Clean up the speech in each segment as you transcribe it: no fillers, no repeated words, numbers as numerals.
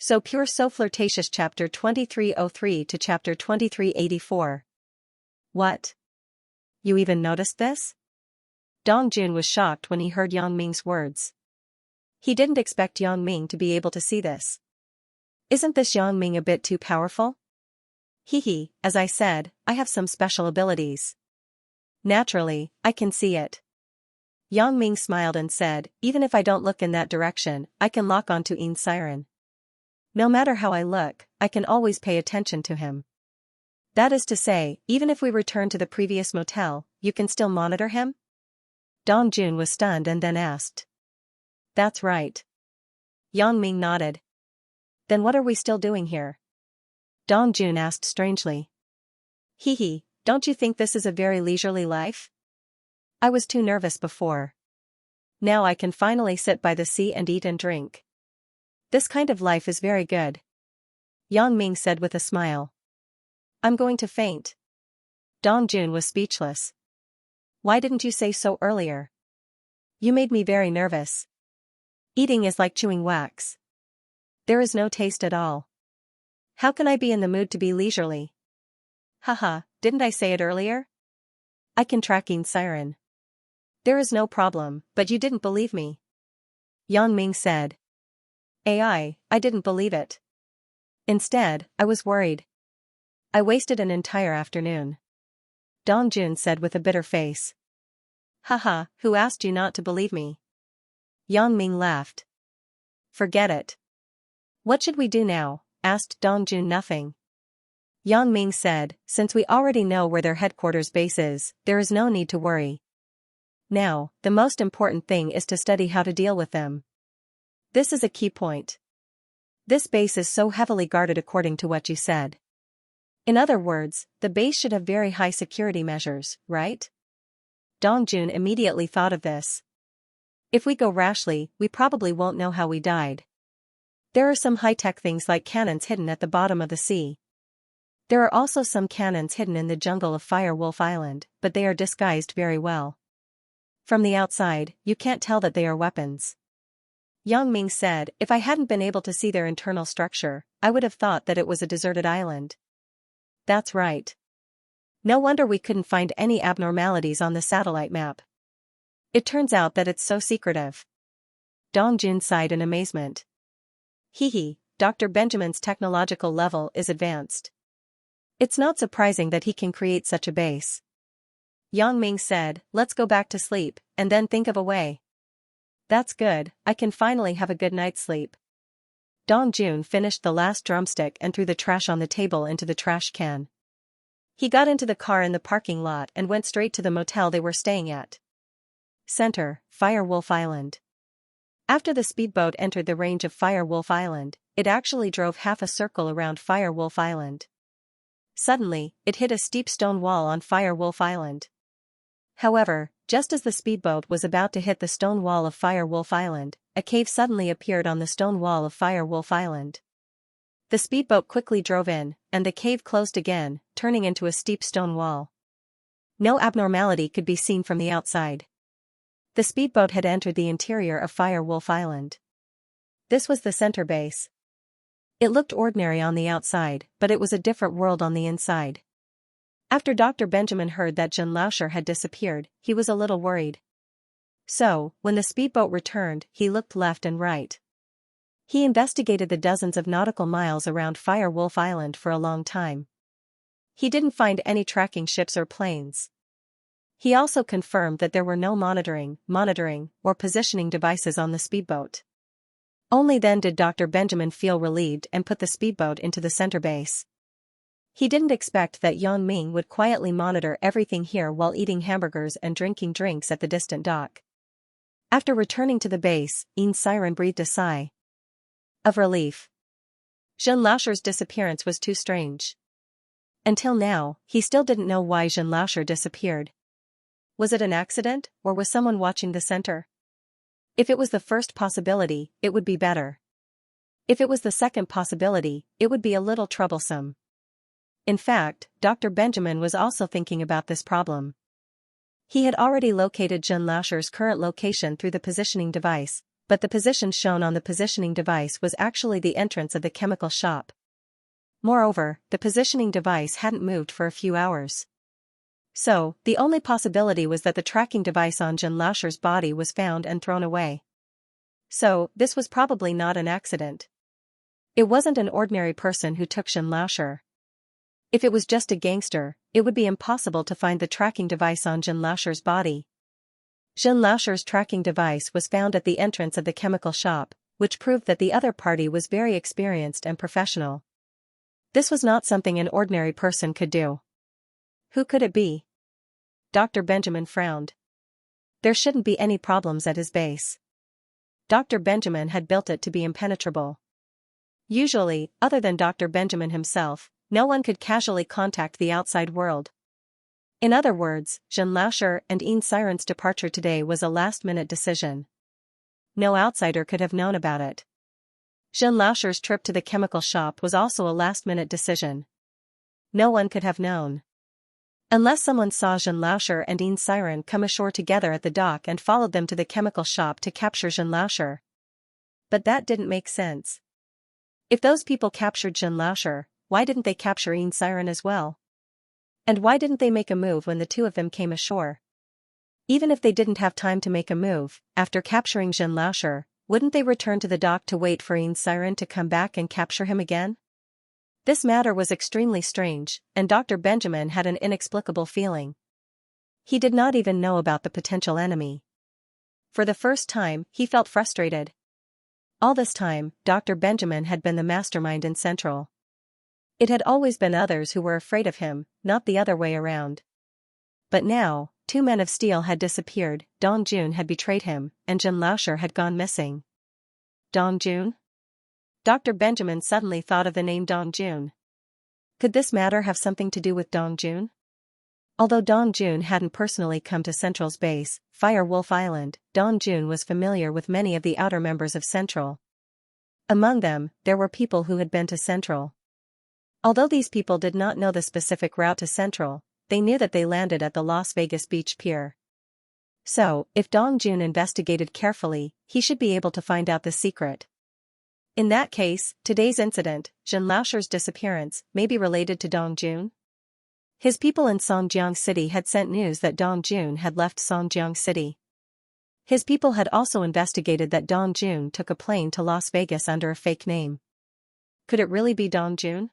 So Pure So Flirtatious Chapter 2303 to Chapter 2384. What? You even noticed this? Dong Jun was shocked when he heard Yang Ming's words. He didn't expect Yang Ming to be able to see this. Isn't this Yang Ming a bit too powerful? Hehe, as I said, I have some special abilities. Naturally, I can see it. Yang Ming smiled and said, even if I don't look in that direction, I can lock onto Xianxia. No matter how I look, I can always pay attention to him. That is to say, even if we return to the previous motel, you can still monitor him? Dong Jun was stunned and then asked. That's right. Yang Ming nodded. Then what are we still doing here? Dong Jun asked strangely. Hehe, don't you think this is a very leisurely life? I was too nervous before. Now I can finally sit by the sea and eat and drink. This kind of life is very good. Yang Ming said with a smile. I'm going to faint. Dong Jun was speechless. Why didn't you say so earlier? You made me very nervous. Eating is like chewing wax. There is no taste at all. How can I be in the mood to be leisurely? Haha, didn't I say it earlier? I can track Xianxia. There is no problem, but you didn't believe me. Yang Ming said. I didn't believe it. Instead, I was worried. I wasted an entire afternoon. Dong Jun said with a bitter face. Haha, who asked you not to believe me? Yang Ming laughed. Forget it. What should we do now? Asked Dong Jun. Nothing. Yang Ming said, since we already know where their headquarters base is, there is no need to worry. Now, the most important thing is to study how to deal with them. This is a key point. This base is so heavily guarded according to what you said. In other words, the base should have very high security measures, right? Dong Jun immediately thought of this. If we go rashly, we probably won't know how we died. There are some high-tech things like cannons hidden at the bottom of the sea. There are also some cannons hidden in the jungle of Fire Wolf Island, but they are disguised very well. From the outside, you can't tell that they are weapons. Yang Ming said, if I hadn't been able to see their internal structure, I would have thought that it was a deserted island. That's right. No wonder we couldn't find any abnormalities on the satellite map. It turns out that it's so secretive. Dong Jun sighed in amazement. Hehe, Dr. Benjamin's technological level is advanced. It's not surprising that he can create such a base. Yang Ming said, let's go back to sleep, and then think of a way. That's good, I can finally have a good night's sleep. Dong Jun finished the last drumstick and threw the trash on the table into the trash can. He got into the car in the parking lot and went straight to the motel they were staying at. Center, Fire Wolf Island. After the speedboat entered the range of Fire Wolf Island, it actually drove half a circle around Fire Wolf Island. Suddenly, it hit a steep stone wall on Fire Wolf Island. However, just as the speedboat was about to hit the stone wall of Fire Wolf Island, a cave suddenly appeared on the stone wall of Fire Wolf Island. The speedboat quickly drove in, and the cave closed again, turning into a steep stone wall. No abnormality could be seen from the outside. The speedboat had entered the interior of Fire Wolf Island. This was the center base. It looked ordinary on the outside, but it was a different world on the inside. After Dr. Benjamin heard that Xianxia had disappeared, he was a little worried. So, when the speedboat returned, he looked left and right. He investigated the dozens of nautical miles around Fire Wolf Island for a long time. He didn't find any tracking ships or planes. He also confirmed that there were no monitoring, or positioning devices on the speedboat. Only then did Dr. Benjamin feel relieved and put the speedboat into the center base. He didn't expect that Yang Ming would quietly monitor everything here while eating hamburgers and drinking drinks at the distant dock. After returning to the base, Xianxia breathed a sigh of relief. Xianxia's disappearance was too strange. Until now, he still didn't know why Xianxia disappeared. Was it an accident, or was someone watching the center? If it was the first possibility, it would be better. If it was the second possibility, it would be a little troublesome. In fact, Dr. Benjamin was also thinking about this problem. He had already located Xianxia's current location through the positioning device, but the position shown on the positioning device was actually the entrance of the chemical shop. Moreover, the positioning device hadn't moved for a few hours. So, the only possibility was that the tracking device on Xianxia's body was found and thrown away. So, this was probably not an accident. It wasn't an ordinary person who took Xianxia. If it was just a gangster, it would be impossible to find the tracking device on Xianxia's body. Xianxia's tracking device was found at the entrance of the chemical shop, which proved that the other party was very experienced and professional. This was not something an ordinary person could do. Who could it be? Dr. Benjamin frowned. There shouldn't be any problems at his base. Dr. Benjamin had built it to be impenetrable. Usually, other than Dr. Benjamin himself, no one could casually contact the outside world. In other words, Xianxia and Xianxia's departure today was a last-minute decision. No outsider could have known about it. Xianxia's trip to the chemical shop was also a last-minute decision. No one could have known. Unless someone saw Xianxia and Xianxia come ashore together at the dock and followed them to the chemical shop to capture Xianxia. But that didn't make sense. If those people captured Xianxia, why didn't they capture Xianxia as well? And why didn't they make a move when the two of them came ashore? Even if they didn't have time to make a move, after capturing Xianxia, wouldn't they return to the dock to wait for Xianxia to come back and capture him again? This matter was extremely strange, and Dr. Benjamin had an inexplicable feeling. He did not even know about the potential enemy. For the first time, he felt frustrated. All this time, Dr. Benjamin had been the mastermind in Central. It had always been others who were afraid of him, not the other way around. But now, two men of steel had disappeared, Dong Jun had betrayed him, and Xianxia had gone missing. Dong Jun? Dr. Benjamin suddenly thought of the name Dong Jun. Could this matter have something to do with Dong Jun? Although Dong Jun hadn't personally come to Central's base, Fire Wolf Island, Dong Jun was familiar with many of the outer members of Central. Among them, there were people who had been to Central. Although these people did not know the specific route to Central, they knew that they landed at the Las Vegas Beach Pier. So, if Dong Jun investigated carefully, he should be able to find out the secret. In that case, today's incident, Xianxia's disappearance, may be related to Dong Jun. His people in Songjiang City had sent news that Dong Jun had left Songjiang City. His people had also investigated that Dong Jun took a plane to Las Vegas under a fake name. Could it really be Dong Jun?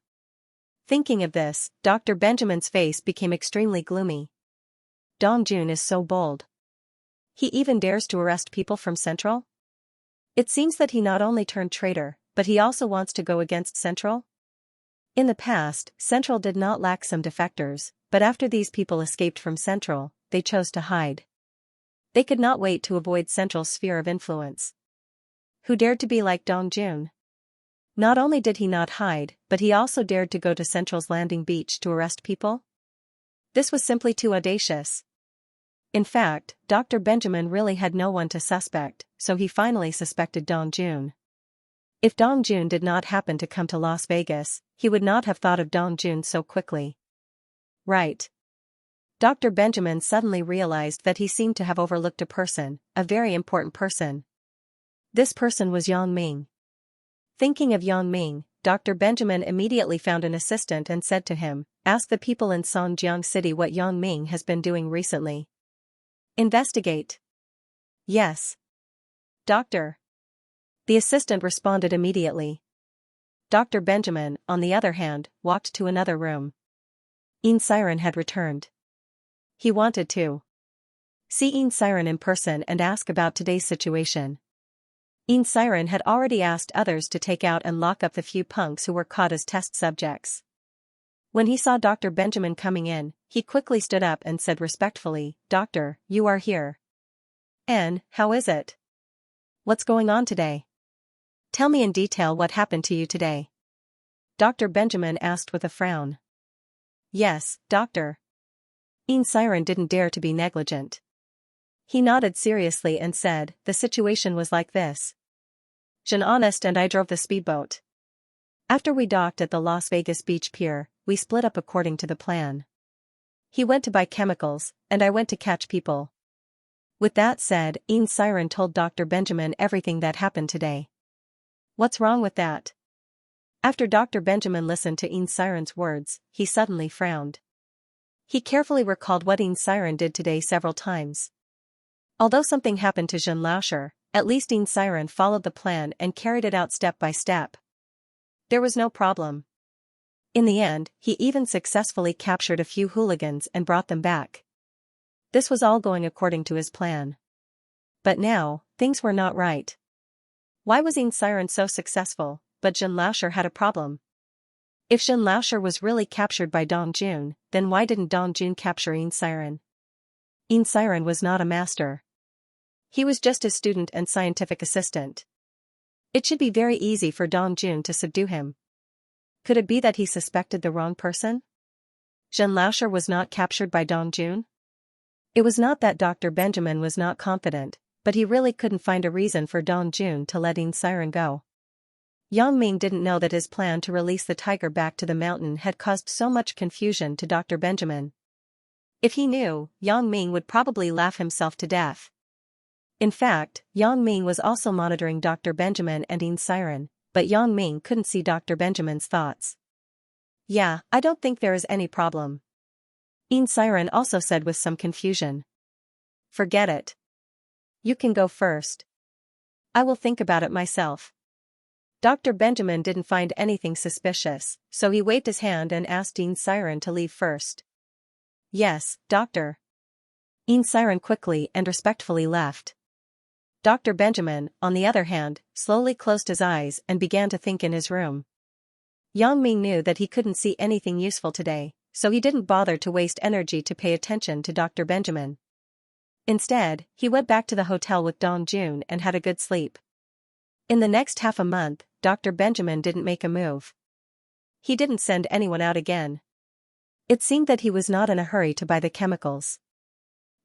Thinking of this, Dr. Benjamin's face became extremely gloomy. Dong Jun is so bold. He even dares to arrest people from Central? It seems that he not only turned traitor, but he also wants to go against Central? In the past, Central did not lack some defectors, but after these people escaped from Central, they chose to hide. They could not wait to avoid Central's sphere of influence. Who dared to be like Dong Jun? Not only did he not hide, but he also dared to go to Central's landing beach to arrest people? This was simply too audacious. In fact, Dr. Benjamin really had no one to suspect, so he finally suspected Dong Jun. If Dong Jun did not happen to come to Las Vegas, he would not have thought of Dong Jun so quickly. Right. Dr. Benjamin suddenly realized that he seemed to have overlooked a person, a very important person. This person was Yang Ming. Thinking of Yang Ming, Dr. Benjamin immediately found an assistant and said to him, "Ask the people in Songjiang City what Yang Ming has been doing recently." Investigate. Yes. Doctor. The assistant responded immediately. Dr. Benjamin, on the other hand, walked to another room. Xianxia had returned. He wanted to see Xianxia in person and ask about today's situation. Xianxia had already asked others to take out and lock up the few punks who were caught as test subjects. When he saw Dr. Benjamin coming in, he quickly stood up and said respectfully, "Doctor, you are here. And, how is it? What's going on today? Tell me in detail what happened to you today." Dr. Benjamin asked with a frown. "Yes, doctor." Xianxia didn't dare to be negligent. He nodded seriously and said, "The situation was like this. Jean Honest and I drove the speedboat. After we docked at the Las Vegas Beach Pier, we split up according to the plan. He went to buy chemicals, and I went to catch people. With that said, Xianxia told Dr. Benjamin everything that happened today. What's wrong with that? After Dr. Benjamin listened to Xianxia's words, he suddenly frowned. He carefully recalled what Xianxia did today several times. Although something happened to Xianxia, at least Xianxia followed the plan and carried it out step by step. There was no problem. In the end, he even successfully captured a few hooligans and brought them back. This was all going according to his plan. But now, things were not right. Why was Xianxia so successful, but Xianxia had a problem? If Xianxia was really captured by Dong Jun, then why didn't Dong Jun capture Xianxia? Xianxia was not a master. He was just his student and scientific assistant. It should be very easy for Dong Jun to subdue him. Could it be that he suspected the wrong person? Xianxia was not captured by Dong Jun? It was not that Dr. Benjamin was not confident, but he really couldn't find a reason for Dong Jun to let Xianxia go. Yang Ming didn't know that his plan to release the tiger back to the mountain had caused so much confusion to Dr. Benjamin. If he knew, Yang Ming would probably laugh himself to death. In fact, Yang Ming was also monitoring Dr. Benjamin and Xianxia, but Yang Ming couldn't see Dr. Benjamin's thoughts. Yeah, I don't think there is any problem. Xianxia also said with some confusion. Forget it. You can go first. I will think about it myself. Dr. Benjamin didn't find anything suspicious, so he waved his hand and asked Xianxia to leave first. Yes, doctor. Xianxia quickly and respectfully left. Dr. Benjamin, on the other hand, slowly closed his eyes and began to think in his room. Yang Ming knew that he couldn't see anything useful today, so he didn't bother to waste energy to pay attention to Dr. Benjamin. Instead, he went back to the hotel with Dong Jun and had a good sleep. In the next half a month, Dr. Benjamin didn't make a move. He didn't send anyone out again. It seemed that he was not in a hurry to buy the chemicals.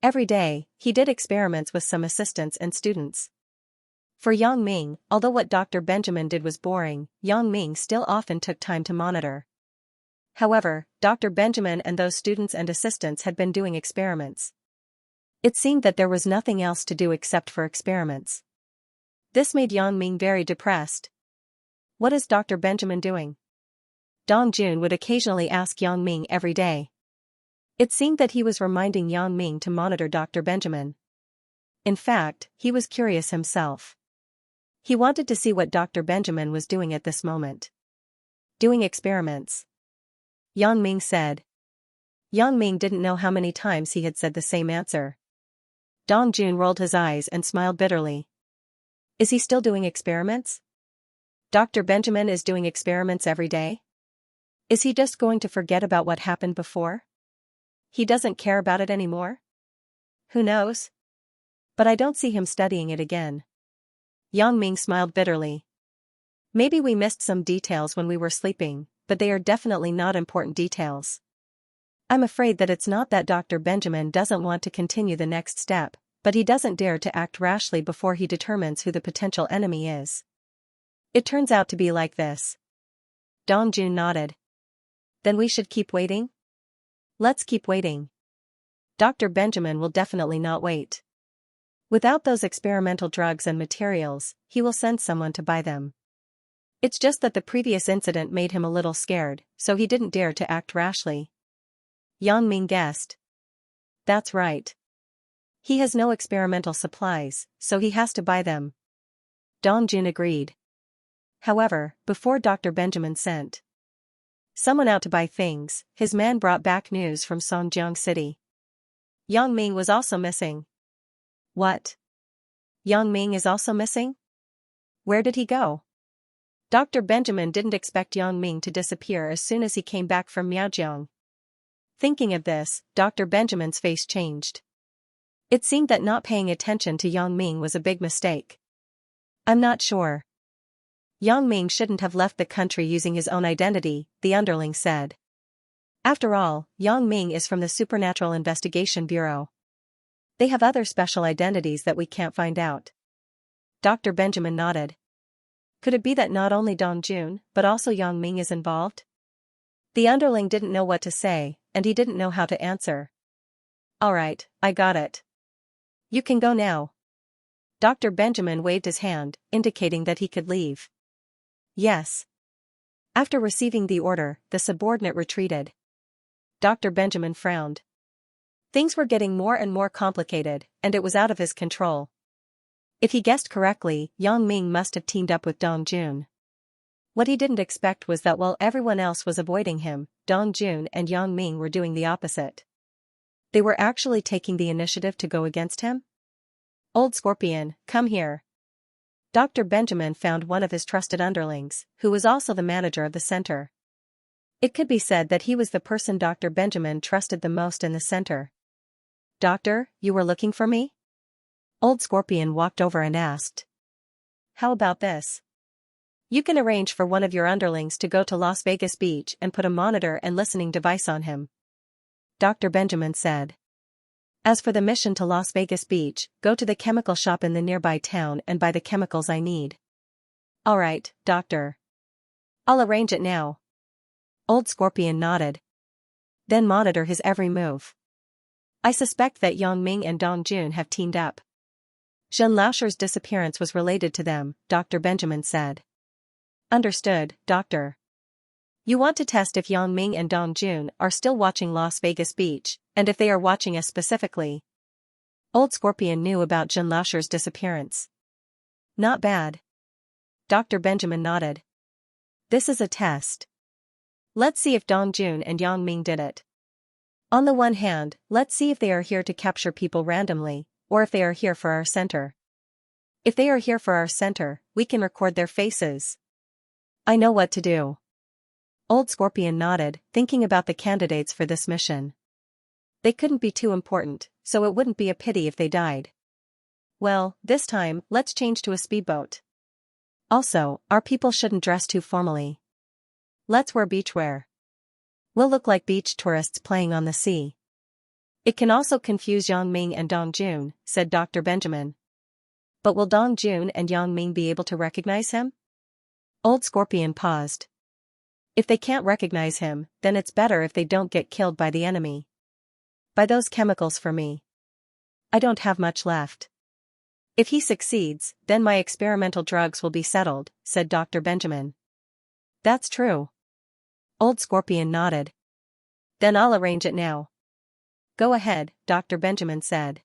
Every day, he did experiments with some assistants and students. For Yang Ming, although what Dr. Benjamin did was boring, Yang Ming still often took time to monitor. However, Dr. Benjamin and those students and assistants had been doing experiments. It seemed that there was nothing else to do except for experiments. This made Yang Ming very depressed. What is Dr. Benjamin doing? Dong Jun would occasionally ask Yang Ming every day. It seemed that he was reminding Yang Ming to monitor Dr. Benjamin. In fact, he was curious himself. He wanted to see what Dr. Benjamin was doing at this moment. Doing experiments. Yang Ming said. Yang Ming didn't know how many times he had said the same answer. Dong Jun rolled his eyes and smiled bitterly. Is he still doing experiments? Dr. Benjamin is doing experiments every day? Is he just going to forget about what happened before? He doesn't care about it anymore? Who knows? But I don't see him studying it again. Yang Ming smiled bitterly. Maybe we missed some details when we were sleeping, but they are definitely not important details. I'm afraid that it's not that Dr. Benjamin doesn't want to continue the next step, but he doesn't dare to act rashly before he determines who the potential enemy is. It turns out to be like this. Dong Jun nodded. Then we should keep waiting? Let's keep waiting. Dr. Benjamin will definitely not wait. Without those experimental drugs and materials, he will send someone to buy them. It's just that the previous incident made him a little scared, so he didn't dare to act rashly. Yang Ming guessed. That's right. He has no experimental supplies, so he has to buy them. Dong Jun agreed. However, before Dr. Benjamin sent someone out to buy things, his man brought back news from Songjiang City. Yang Ming was also missing. What? Yang Ming is also missing? Where did he go? Dr. Benjamin didn't expect Yang Ming to disappear as soon as he came back from Miaojiang. Thinking of this, Dr. Benjamin's face changed. It seemed that not paying attention to Yang Ming was a big mistake. I'm not sure. Yang Ming shouldn't have left the country using his own identity, the underling said. After all, Yang Ming is from the Supernatural Investigation Bureau. They have other special identities that we can't find out. Dr. Benjamin nodded. Could it be that not only Dong Jun, but also Yang Ming is involved? The underling didn't know what to say, and he didn't know how to answer. All right, I got it. You can go now. Dr. Benjamin waved his hand, indicating that he could leave. Yes. After receiving the order, the subordinate retreated. Dr. Benjamin frowned. Things were getting more and more complicated, and it was out of his control. If he guessed correctly, Yang Ming must have teamed up with Dong Jun. What he didn't expect was that while everyone else was avoiding him, Dong Jun and Yang Ming were doing the opposite. They were actually taking the initiative to go against him? Old Scorpion, come here. Dr. Benjamin found one of his trusted underlings, who was also the manager of the center. It could be said that he was the person Dr. Benjamin trusted the most in the center. Doctor, you were looking for me? Old Scorpion walked over and asked. How about this? You can arrange for one of your underlings to go to Las Vegas Beach and put a monitor and listening device on him. Dr. Benjamin said. As for the mission to Las Vegas Beach, go to the chemical shop in the nearby town and buy the chemicals I need. All right, Doctor. I'll arrange it now. Old Scorpion nodded. Then monitor his every move. I suspect that Yang Ming and Dong Jun have teamed up. Xianxia's disappearance was related to them, Dr. Benjamin said. Understood, Doctor. You want to test if Yang Ming and Dong Jun are still watching Las Vegas Beach, and if they are watching us specifically. Old Scorpion knew about Xianxia's disappearance. Not bad. Dr. Benjamin nodded. This is a test. Let's see if Dong Jun and Yang Ming did it. On the one hand, let's see if they are here to capture people randomly, or if they are here for our center. If they are here for our center, we can record their faces. I know what to do. Old Scorpion nodded, thinking about the candidates for this mission. They couldn't be too important, so it wouldn't be a pity if they died. Well, this time, let's change to a speedboat. Also, our people shouldn't dress too formally. Let's wear beachwear. We'll look like beach tourists playing on the sea. It can also confuse Yang Ming and Dong Jun, said Dr. Benjamin. But will Dong Jun and Yang Ming be able to recognize him? Old Scorpion paused. If they can't recognize him, then it's better if they don't get killed by the enemy. Buy those chemicals for me. I don't have much left. If he succeeds, then my experimental drugs will be settled, said Dr. Benjamin. That's true. Old Scorpion nodded. Then I'll arrange it now. Go ahead, Dr. Benjamin said.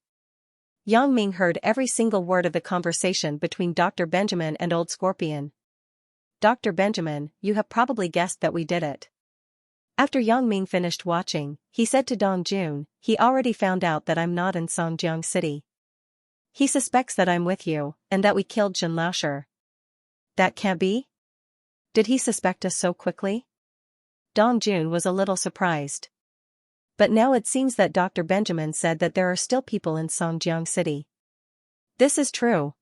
Yang Ming heard every single word of the conversation between Dr. Benjamin and Old Scorpion. Dr. Benjamin, you have probably guessed that we did it. After Yang Ming finished watching, he said to Dong Jun, he already found out that I'm not in Songjiang City. He suspects that I'm with you, and that we killed Xianxia. That can't be? Did he suspect us so quickly? Dong Jun was a little surprised. But now it seems that Dr. Benjamin said that there are still people in Songjiang City. This is true.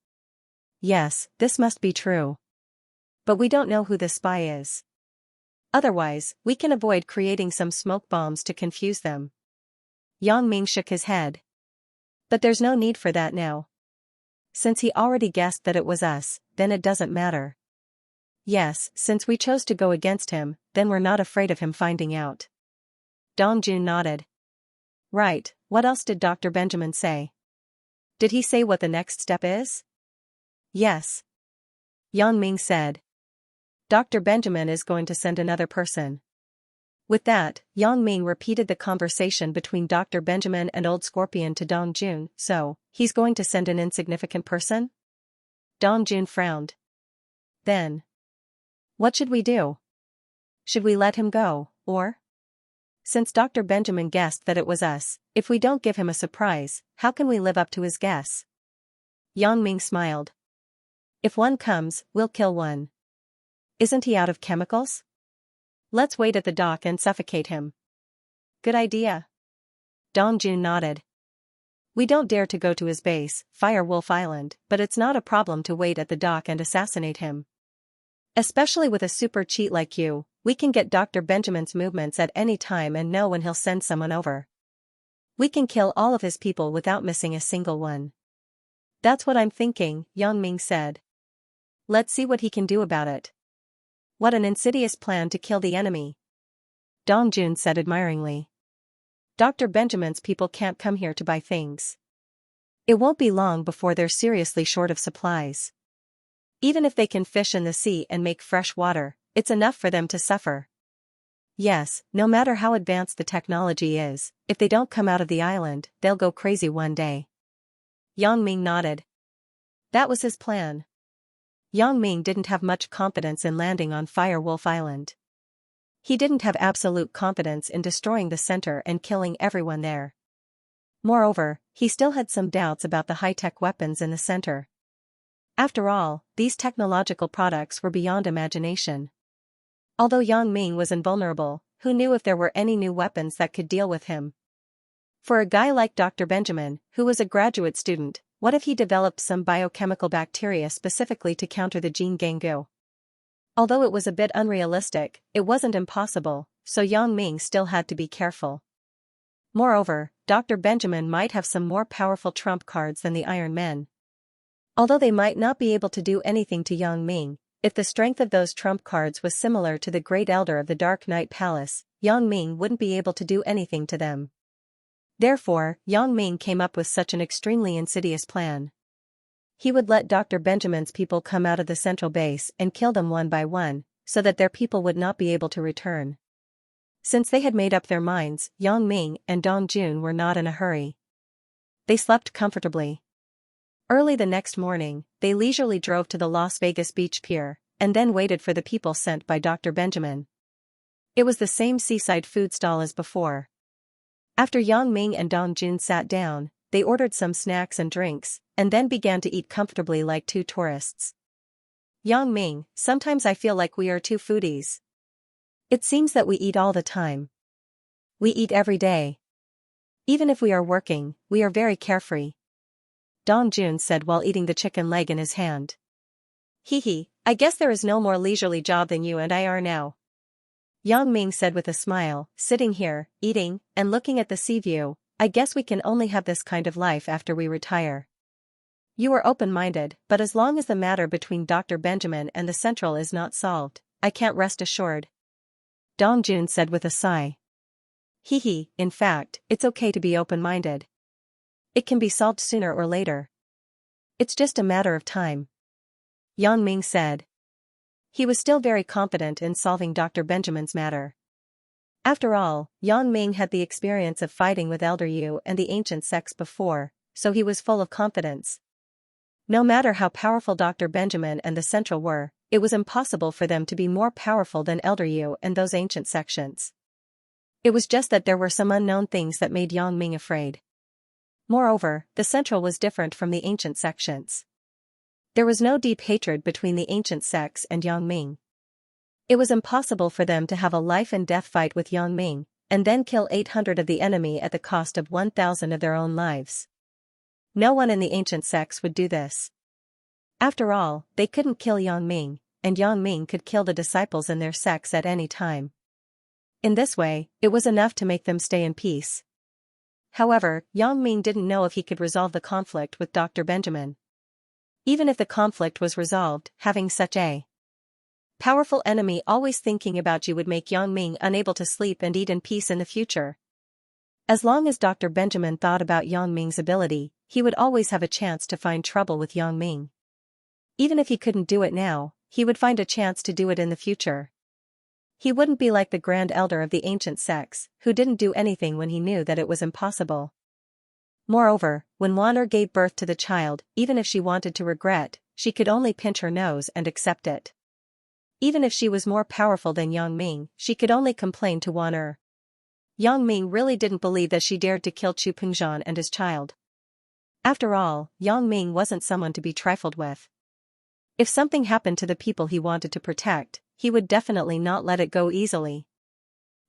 Yes, this must be true. But we don't know who the spy is. Otherwise, we can avoid creating some smoke bombs to confuse them. Yang Ming shook his head. But there's no need for that now. Since he already guessed that it was us, then it doesn't matter. Yes, since we chose to go against him, then we're not afraid of him finding out. Dong Jun nodded. Right, what else did Dr. Benjamin say? Did he say what the next step is? Yes. Yang Ming said. Dr. Benjamin is going to send another person. With that, Yang Ming repeated the conversation between Dr. Benjamin and Old Scorpion to Dong Jun, so, he's going to send an insignificant person? Dong Jun frowned. Then. What should we do? Should we let him go, or? Since Dr. Benjamin guessed that it was us, if we don't give him a surprise, how can we live up to his guess? Yang Ming smiled. If one comes, we'll kill one. Isn't he out of chemicals? Let's wait at the dock and suffocate him. Good idea. Dong Jun nodded. We don't dare to go to his base, Fire Wolf Island, but it's not a problem to wait at the dock and assassinate him. Especially with a super cheat like you, we can get Dr. Benjamin's movements at any time and know when he'll send someone over. We can kill all of his people without missing a single one. That's what I'm thinking, Yang Ming said. Let's see what he can do about it. What an insidious plan to kill the enemy. Dong Jun said admiringly. Dr. Benjamin's people can't come here to buy things. It won't be long before they're seriously short of supplies. Even if they can fish in the sea and make fresh water, it's enough for them to suffer. Yes, no matter how advanced the technology is, if they don't come out of the island, they'll go crazy one day. Yang Ming nodded. That was his plan. Yang Ming didn't have much confidence in landing on Fire Wolf Island. He didn't have absolute confidence in destroying the center and killing everyone there. Moreover, he still had some doubts about the high-tech weapons in the center. After all, these technological products were beyond imagination. Although Yang Ming was invulnerable, who knew if there were any new weapons that could deal with him? For a guy like Dr. Benjamin, who was a graduate student, what if he developed some biochemical bacteria specifically to counter the gene Gangu? Although it was a bit unrealistic, it wasn't impossible, so Yang Ming still had to be careful. Moreover, Dr. Benjamin might have some more powerful trump cards than the Iron Men. Although they might not be able to do anything to Yang Ming, if the strength of those trump cards was similar to the Great Elder of the Dark Knight Palace, Yang Ming wouldn't be able to do anything to them. Therefore, Yang Ming came up with such an extremely insidious plan. He would let Dr. Benjamin's people come out of the central base and kill them one by one, so that their people would not be able to return. Since they had made up their minds, Yang Ming and Dong Jun were not in a hurry. They slept comfortably. Early the next morning, they leisurely drove to the Las Vegas Beach Pier, and then waited for the people sent by Dr. Benjamin. It was the same seaside food stall as before. After Yang Ming and Dong Jun sat down, they ordered some snacks and drinks, and then began to eat comfortably like two tourists. Yang Ming, sometimes I feel like we are two foodies. It seems that we eat all the time. We eat every day. Even if we are working, we are very carefree. Dong Jun said while eating the chicken leg in his hand. Hee, I guess there is no more leisurely job than you and I are now. Yang Ming said with a smile, sitting here, eating, and looking at the sea view. I guess we can only have this kind of life after we retire. You are open-minded, but as long as the matter between Dr. Benjamin and the Central is not solved, I can't rest assured. Dong Jun said with a sigh. Hee, in fact, it's okay to be open-minded. It can be solved sooner or later. It's just a matter of time. Yang Ming said. He was still very confident in solving Dr. Benjamin's matter. After all, Yang Ming had the experience of fighting with Elder Yu and the ancient sects before, so he was full of confidence. No matter how powerful Dr. Benjamin and the Central were, it was impossible for them to be more powerful than Elder Yu and those ancient sections. It was just that there were some unknown things that made Yang Ming afraid. Moreover, the Central was different from the ancient sections. There was no deep hatred between the ancient sects and Yang Ming. It was impossible for them to have a life-and-death fight with Yang Ming, and then kill 800 of the enemy at the cost of 1,000 of their own lives. No one in the ancient sects would do this. After all, they couldn't kill Yang Ming, and Yang Ming could kill the disciples in their sects at any time. In this way, it was enough to make them stay in peace. However, Yang Ming didn't know if he could resolve the conflict with Dr. Benjamin. Even if the conflict was resolved, having such a powerful enemy always thinking about you would make Yang Ming unable to sleep and eat in peace in the future. As long as Dr. Benjamin thought about Yang Ming's ability, he would always have a chance to find trouble with Yang Ming. Even if he couldn't do it now, he would find a chance to do it in the future. He wouldn't be like the Grand Elder of the ancient sects, who didn't do anything when he knew that it was impossible. Moreover, when Wan'er gave birth to the child, even if she wanted to regret, she could only pinch her nose and accept it. Even if she was more powerful than Yang Ming, she could only complain to Wan'er. Yang Ming really didn't believe that she dared to kill Chu Pengzhan and his child. After all, Yang Ming wasn't someone to be trifled with. If something happened to the people he wanted to protect, he would definitely not let it go easily.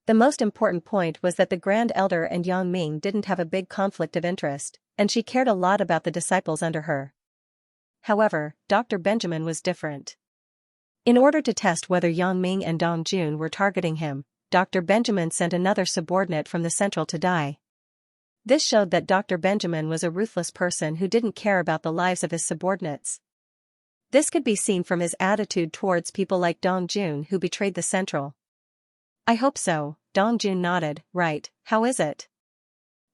The most important point was that the Grand Elder and Yang Ming didn't have a big conflict of interest, and she cared a lot about the disciples under her. However, Dr. Benjamin was different. In order to test whether Yang Ming and Dong Jun were targeting him, Dr. Benjamin sent another subordinate from the Central to die. This showed that Dr. Benjamin was a ruthless person who didn't care about the lives of his subordinates. This could be seen from his attitude towards people like Dong Jun who betrayed the Central. I hope so, Dong Jun nodded. Right, how is it?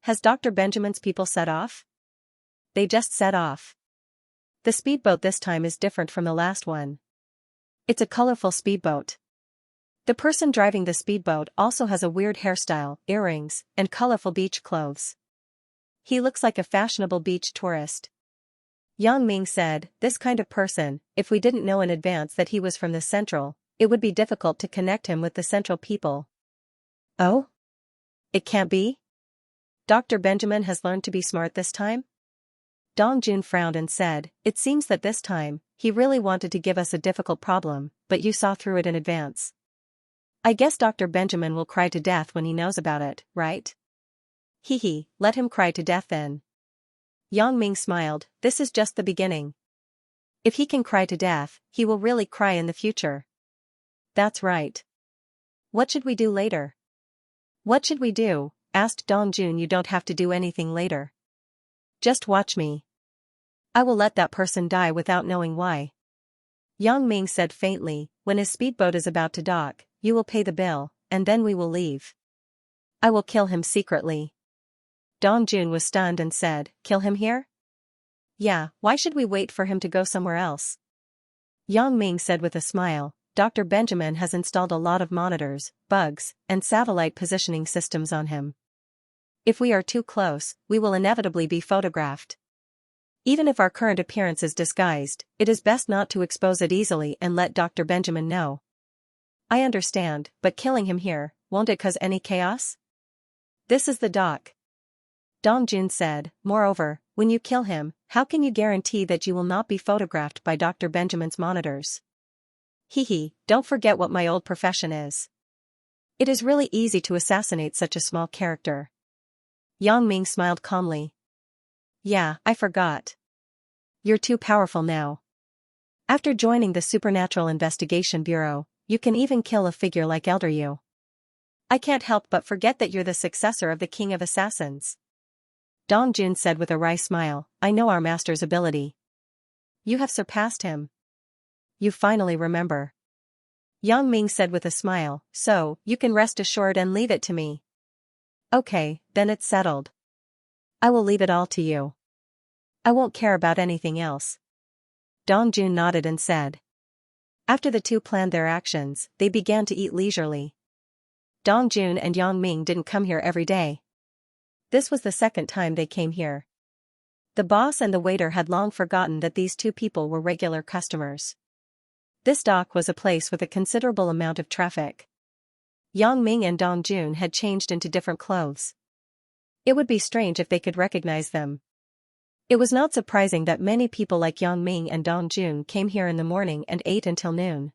Has Dr. Benjamin's people set off? They just set off. The speedboat this time is different from the last one. It's a colorful speedboat. The person driving the speedboat also has a weird hairstyle, earrings, and colorful beach clothes. He looks like a fashionable beach tourist. Yang Ming said, this kind of person, if we didn't know in advance that he was from the Central, it would be difficult to connect him with the Central people. Oh? It can't be? Dr. Benjamin has learned to be smart this time? Dong Jun frowned and said, it seems that this time, he really wanted to give us a difficult problem, but you saw through it in advance. I guess Dr. Benjamin will cry to death when he knows about it, right? Hee, let him cry to death then. Yang Ming smiled, this is just the beginning. If he can cry to death, he will really cry in the future. That's right. What should we do later? What should we do? Asked Dong Jun. You don't have to do anything later. Just watch me. I will let that person die without knowing why. Yang Ming said faintly, when his speedboat is about to dock, you will pay the bill, and then we will leave. I will kill him secretly. Dong Jun was stunned and said, kill him here? Yeah, why should we wait for him to go somewhere else? Yang Ming said with a smile, Dr. Benjamin has installed a lot of monitors, bugs, and satellite positioning systems on him. If we are too close, we will inevitably be photographed. Even if our current appearance is disguised, it is best not to expose it easily and let Dr. Benjamin know. I understand, but killing him here, won't it cause any chaos? This is the dock. Dong Jun said, moreover, when you kill him, how can you guarantee that you will not be photographed by Dr. Benjamin's monitors? Hee, don't forget what my old profession is. It is really easy to assassinate such a small character. Yang Ming smiled calmly. Yeah, I forgot. You're too powerful now. After joining the Supernatural Investigation Bureau, you can even kill a figure like Elder Yu. I can't help but forget that you're the successor of the King of Assassins. Dong Jun said with a wry smile, I know our master's ability. You have surpassed him. You finally remember. Yang Ming said with a smile, so, you can rest assured and leave it to me. Okay, then it's settled. I will leave it all to you. I won't care about anything else. Dong Jun nodded and said. After the two planned their actions, they began to eat leisurely. Dong Jun and Yang Ming didn't come here every day. This was the second time they came here. The boss and the waiter had long forgotten that these two people were regular customers. This dock was a place with a considerable amount of traffic. Yang Ming and Dong Jun had changed into different clothes. It would be strange if they could recognize them. It was not surprising that many people like Yang Ming and Dong Jun came here in the morning and ate until noon.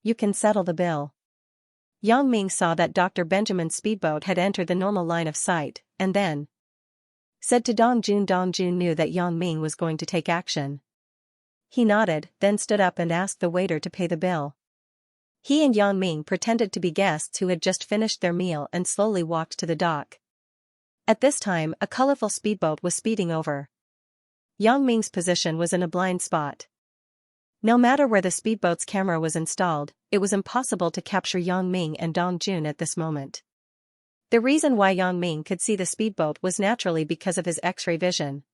You can settle the bill. Yang Ming saw that Dr. Benjamin's speedboat had entered the normal line of sight, and then said to Dong Jun. Dong Jun knew that Yang Ming was going to take action. He nodded, then stood up and asked the waiter to pay the bill. He and Yang Ming pretended to be guests who had just finished their meal and slowly walked to the dock. At this time, a colorful speedboat was speeding over. Yang Ming's position was in a blind spot. No matter where the speedboat's camera was installed, it was impossible to capture Yang Ming and Dong Jun at this moment. The reason why Yang Ming could see the speedboat was naturally because of his X-ray vision.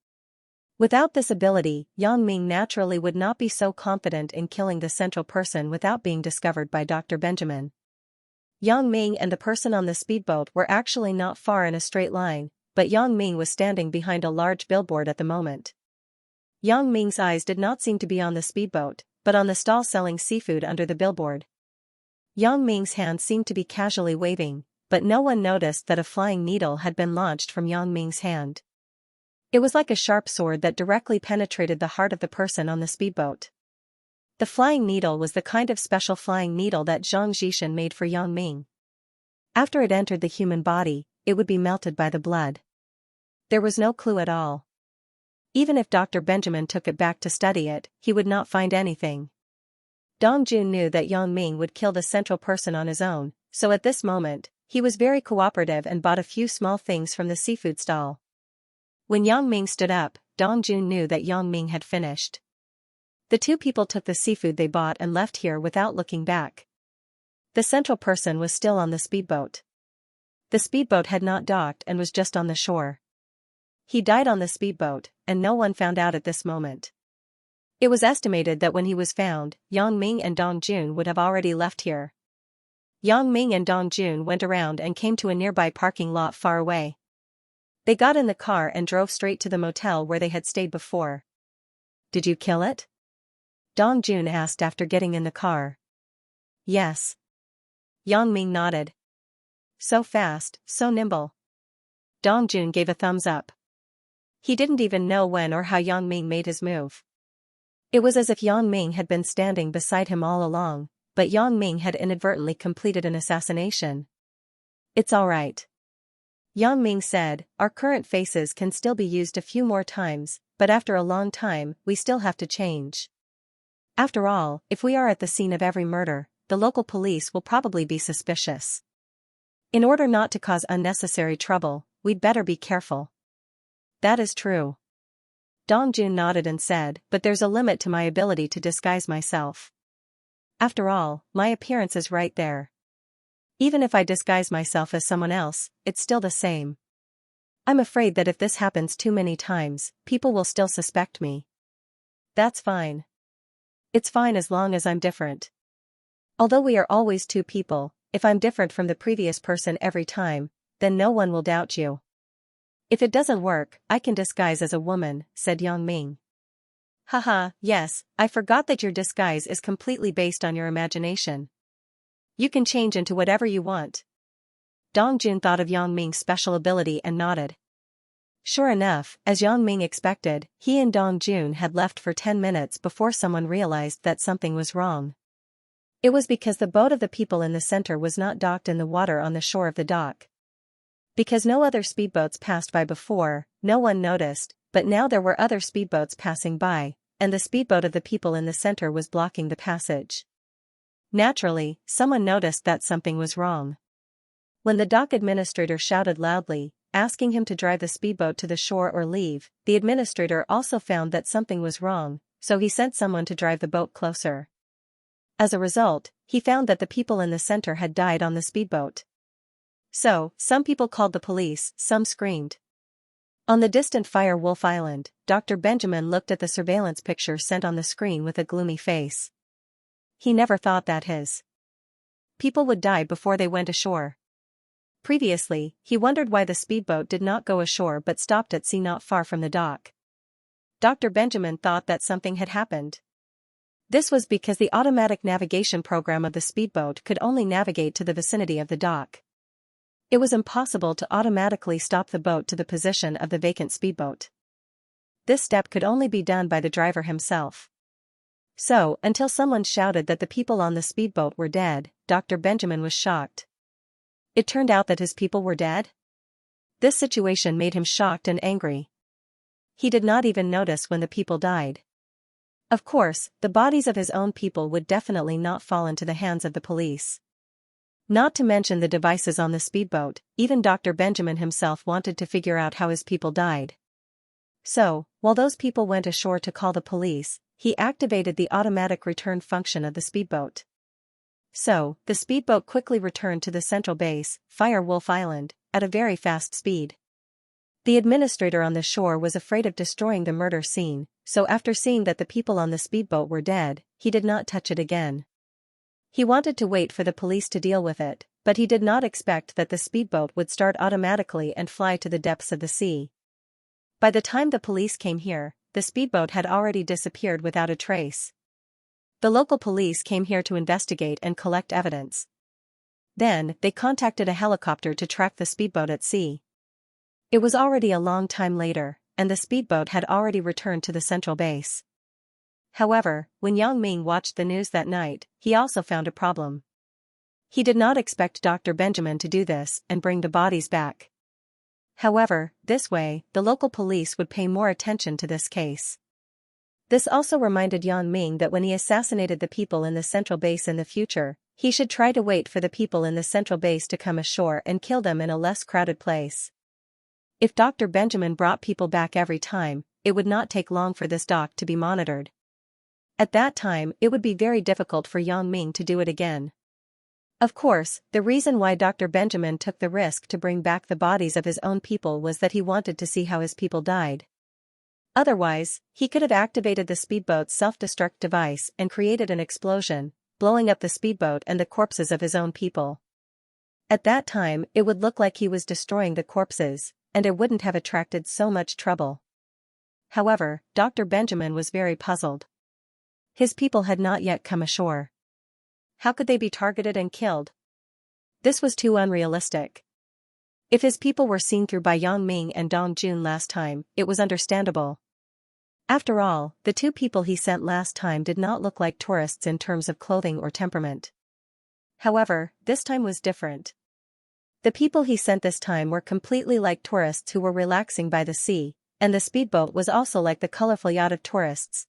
Without this ability, Yang Ming naturally would not be so confident in killing the central person without being discovered by Dr. Benjamin. Yang Ming and the person on the speedboat were actually not far in a straight line, but Yang Ming was standing behind a large billboard at the moment. Yang Ming's eyes did not seem to be on the speedboat, but on the stall selling seafood under the billboard. Yang Ming's hand seemed to be casually waving, but no one noticed that a flying needle had been launched from Yang Ming's hand. It was like a sharp sword that directly penetrated the heart of the person on the speedboat. The flying needle was the kind of special flying needle that Zhang Zhishan made for Yang Ming. After it entered the human body, it would be melted by the blood. There was no clue at all. Even if Dr. Benjamin took it back to study it, he would not find anything. Dong Jun knew that Yang Ming would kill the central person on his own, so at this moment, he was very cooperative and bought a few small things from the seafood stall. When Yang Ming stood up, Dong Jun knew that Yang Ming had finished. The two people took the seafood they bought and left here without looking back. The central person was still on the speedboat. The speedboat had not docked and was just on the shore. He died on the speedboat, and no one found out at this moment. It was estimated that when he was found, Yang Ming and Dong Jun would have already left here. Yang Ming and Dong Jun went around and came to a nearby parking lot far away. They got in the car and drove straight to the motel where they had stayed before. "Did you kill it?" Dong Jun asked after getting in the car. "Yes." Yang Ming nodded. "So fast, so nimble." Dong Jun gave a thumbs up. He didn't even know when or how Yang Ming made his move. It was as if Yang Ming had been standing beside him all along, but Yang Ming had inadvertently completed an assassination. "It's all right," Yang Ming said. "Our current faces can still be used a few more times, but after a long time, we still have to change. After all, if we are at the scene of every murder, the local police will probably be suspicious. In order not to cause unnecessary trouble, we'd better be careful." "That is true." Dong Jun nodded and said, "But there's a limit to my ability to disguise myself. After all, my appearance is right there. Even if I disguise myself as someone else, it's still the same. I'm afraid that if this happens too many times, people will still suspect me." "That's fine. It's fine as long as I'm different. Although we are always two people, if I'm different from the previous person every time, then no one will doubt you." "If it doesn't work, I can disguise as a woman," said Yang Ming. "Haha, yes, I forgot that your disguise is completely based on your imagination. You can change into whatever you want." Dong Jun thought of Yang Ming's special ability and nodded. Sure enough, as Yang Ming expected, he and Dong Jun had left for 10 minutes before someone realized that something was wrong. It was because the boat of the people in the center was not docked in the water on the shore of the dock. Because no other speedboats passed by before, no one noticed, but now there were other speedboats passing by, and the speedboat of the people in the center was blocking the passage. Naturally, someone noticed that something was wrong. When the dock administrator shouted loudly, asking him to drive the speedboat to the shore or leave, the administrator also found that something was wrong, so he sent someone to drive the boat closer. As a result, he found that the people in the center had died on the speedboat. So, some people called the police, some screamed. On the distant Fire Wolf Island, Dr. Benjamin looked at the surveillance picture sent on the screen with a gloomy face. He never thought that his people would die before they went ashore. Previously, he wondered why the speedboat did not go ashore but stopped at sea not far from the dock. Dr. Benjamin thought that something had happened. This was because the automatic navigation program of the speedboat could only navigate to the vicinity of the dock. It was impossible to automatically stop the boat to the position of the vacant speedboat. This step could only be done by the driver himself. So, until someone shouted that the people on the speedboat were dead, Dr. Benjamin was shocked. It turned out that his people were dead? This situation made him shocked and angry. He did not even notice when the people died. Of course, the bodies of his own people would definitely not fall into the hands of the police. Not to mention the devices on the speedboat, even Dr. Benjamin himself wanted to figure out how his people died. So, while those people went ashore to call the police, he activated the automatic return function of the speedboat. So, the speedboat quickly returned to the central base, Fire Wolf Island, at a very fast speed. The administrator on the shore was afraid of destroying the murder scene, so after seeing that the people on the speedboat were dead, he did not touch it again. He wanted to wait for the police to deal with it, but he did not expect that the speedboat would start automatically and fly to the depths of the sea. By the time the police came here, the speedboat had already disappeared without a trace. The local police came here to investigate and collect evidence. Then, they contacted a helicopter to track the speedboat at sea. It was already a long time later, and the speedboat had already returned to the central base. However, when Yang Ming watched the news that night, he also found a problem. He did not expect Dr. Benjamin to do this and bring the bodies back. However, this way, the local police would pay more attention to this case. This also reminded Yang Ming that when he assassinated the people in the central base in the future, he should try to wait for the people in the central base to come ashore and kill them in a less crowded place. If Dr. Benjamin brought people back every time, it would not take long for this dock to be monitored. At that time, it would be very difficult for Yang Ming to do it again. Of course, the reason why Dr. Benjamin took the risk to bring back the bodies of his own people was that he wanted to see how his people died. Otherwise, he could have activated the speedboat's self-destruct device and created an explosion, blowing up the speedboat and the corpses of his own people. At that time, it would look like he was destroying the corpses, and it wouldn't have attracted so much trouble. However, Dr. Benjamin was very puzzled. His people had not yet come ashore. How could they be targeted and killed? This was too unrealistic. If his people were seen through by Yang Ming and Dong Jun last time, it was understandable. After all, the two people he sent last time did not look like tourists in terms of clothing or temperament. However, this time was different. The people he sent this time were completely like tourists who were relaxing by the sea, and the speedboat was also like the colorful yacht of tourists.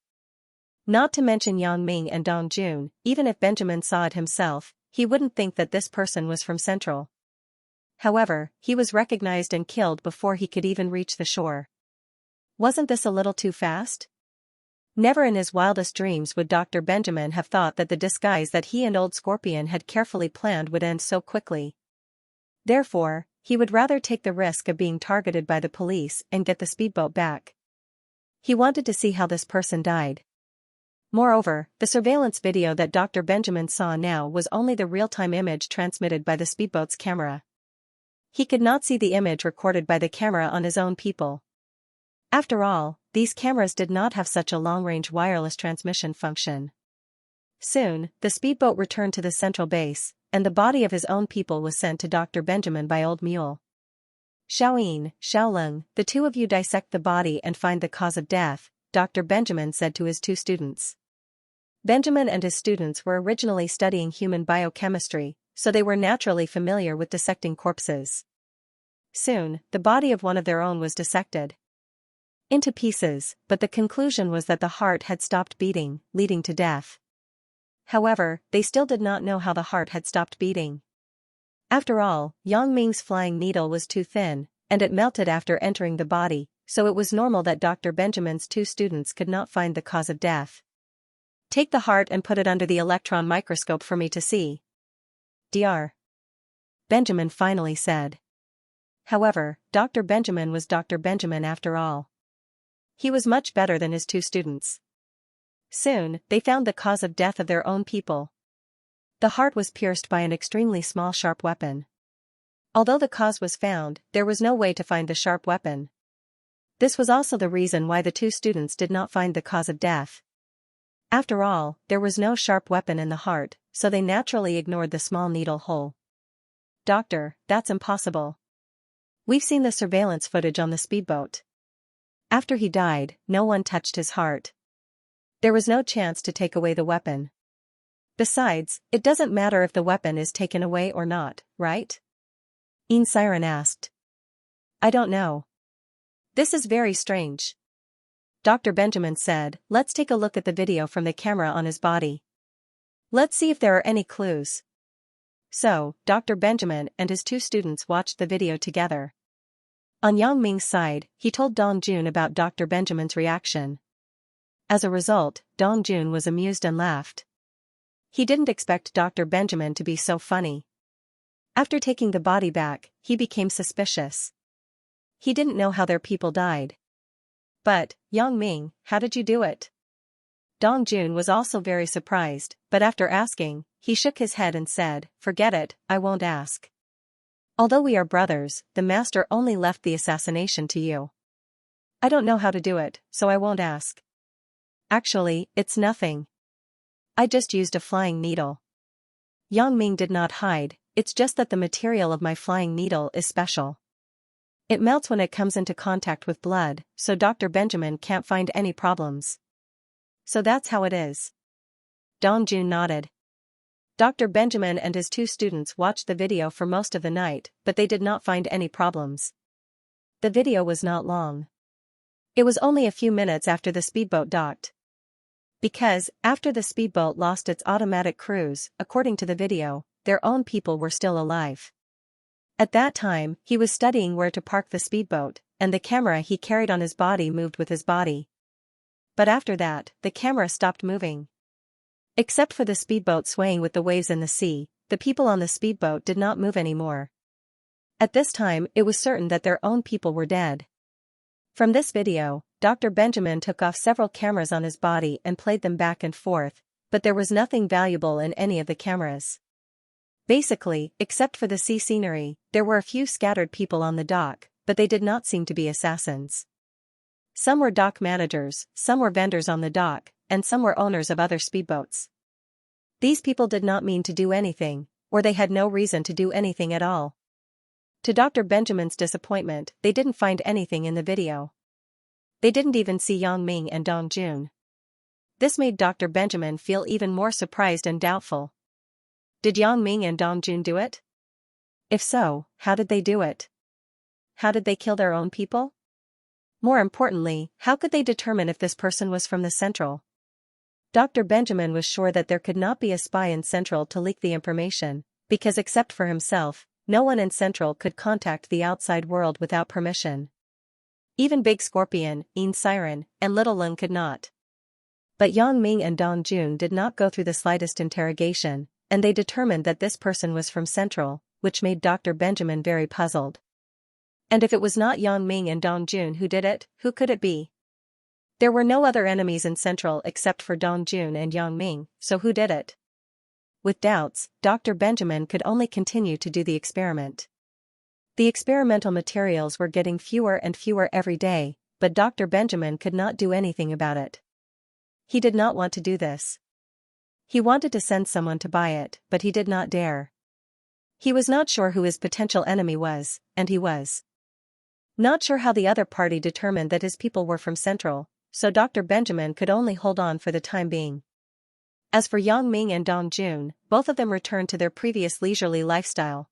Not to mention Yang Ming and Dong Jun, even if Benjamin saw it himself, he wouldn't think that this person was from Central. However, he was recognized and killed before he could even reach the shore. Wasn't this a little too fast? Never in his wildest dreams would Dr. Benjamin have thought that the disguise that he and Old Scorpion had carefully planned would end so quickly. Therefore, he would rather take the risk of being targeted by the police and get the speedboat back. He wanted to see how this person died. Moreover, the surveillance video that Dr. Benjamin saw now was only the real-time image transmitted by the speedboat's camera. He could not see the image recorded by the camera on his own people. After all, these cameras did not have such a long-range wireless transmission function. Soon, the speedboat returned to the central base, and the body of his own people was sent to Dr. Benjamin by Old Mule. Xiaoyin, Xiaoleng, the two of you dissect the body and find the cause of death, Dr. Benjamin said to his two students. Benjamin and his students were originally studying human biochemistry, so they were naturally familiar with dissecting corpses. Soon, the body of one of their own was dissected into pieces, but the conclusion was that the heart had stopped beating, leading to death. However, they still did not know how the heart had stopped beating. After all, Yang Ming's flying needle was too thin, and it melted after entering the body, so it was normal that Dr. Benjamin's two students could not find the cause of death. Take the heart and put it under the electron microscope for me to see. Dr. Benjamin finally said. However, Dr. Benjamin was Dr. Benjamin after all. He was much better than his two students. Soon, they found the cause of death of their own people. The heart was pierced by an extremely small sharp weapon. Although the cause was found, there was no way to find the sharp weapon. This was also the reason why the two students did not find the cause of death. After all, there was no sharp weapon in the heart, so they naturally ignored the small needle hole. Doctor, that's impossible. We've seen the surveillance footage on the speedboat. After he died, no one touched his heart. There was no chance to take away the weapon. Besides, it doesn't matter if the weapon is taken away or not, right? Siren asked. I don't know. This is very strange. Dr. Benjamin said, let's take a look at the video from the camera on his body. Let's see if there are any clues. So, Dr. Benjamin and his two students watched the video together. On Yang Ming's side, he told Dong Jun about Dr. Benjamin's reaction. As a result, Dong Jun was amused and laughed. He didn't expect Dr. Benjamin to be so funny. After taking the body back, he became suspicious. He didn't know how their people died. But, Yang Ming, how did you do it? Dong Jun was also very surprised, but after asking, he shook his head and said, forget it, I won't ask. Although we are brothers, the master only left the assassination to you. I don't know how to do it, so I won't ask. Actually, it's nothing. I just used a flying needle. Yang Ming did not hide, it's just that the material of my flying needle is special. It melts when it comes into contact with blood, so Dr. Benjamin can't find any problems. So that's how it is. Dong Jun nodded. Dr. Benjamin and his two students watched the video for most of the night, but they did not find any problems. The video was not long. It was only a few minutes after the speedboat docked. Because, after the speedboat lost its automatic cruise, according to the video, their own people were still alive. At that time, he was studying where to park the speedboat, and the camera he carried on his body moved with his body. But after that, the camera stopped moving. Except for the speedboat swaying with the waves in the sea, the people on the speedboat did not move anymore. At this time, it was certain that their own people were dead. From this video, Dr. Benjamin took off several cameras on his body and played them back and forth, but there was nothing valuable in any of the cameras. Basically, except for the sea scenery, there were a few scattered people on the dock, but they did not seem to be assassins. Some were dock managers, some were vendors on the dock, and some were owners of other speedboats. These people did not mean to do anything, or they had no reason to do anything at all. To Dr. Benjamin's disappointment, they didn't find anything in the video. They didn't even see Yang Ming and Dong Jun. This made Dr. Benjamin feel even more surprised and doubtful. Did Yang Ming and Dong Jun do it? If so, how did they do it? How did they kill their own people? More importantly, how could they determine if this person was from the Central? Dr. Benjamin was sure that there could not be a spy in Central to leak the information, because except for himself, no one in Central could contact the outside world without permission. Even Big Scorpion, Een Siren, and Little Lun could not. But Yang Ming and Dong Jun did not go through the slightest interrogation, and they determined that this person was from Central, which made Dr. Benjamin very puzzled. And if it was not Yang Ming and Dong Jun who did it, who could it be? There were no other enemies in Central except for Dong Jun and Yang Ming, so who did it? With doubts, Dr. Benjamin could only continue to do the experiment. The experimental materials were getting fewer and fewer every day, but Dr. Benjamin could not do anything about it. He did not want to do this. He wanted to send someone to buy it, but he did not dare. He was not sure who his potential enemy was, and he was not sure how the other party determined that his people were from Central, so Dr. Benjamin could only hold on for the time being. As for Yang Ming and Dong Jun, both of them returned to their previous leisurely lifestyle.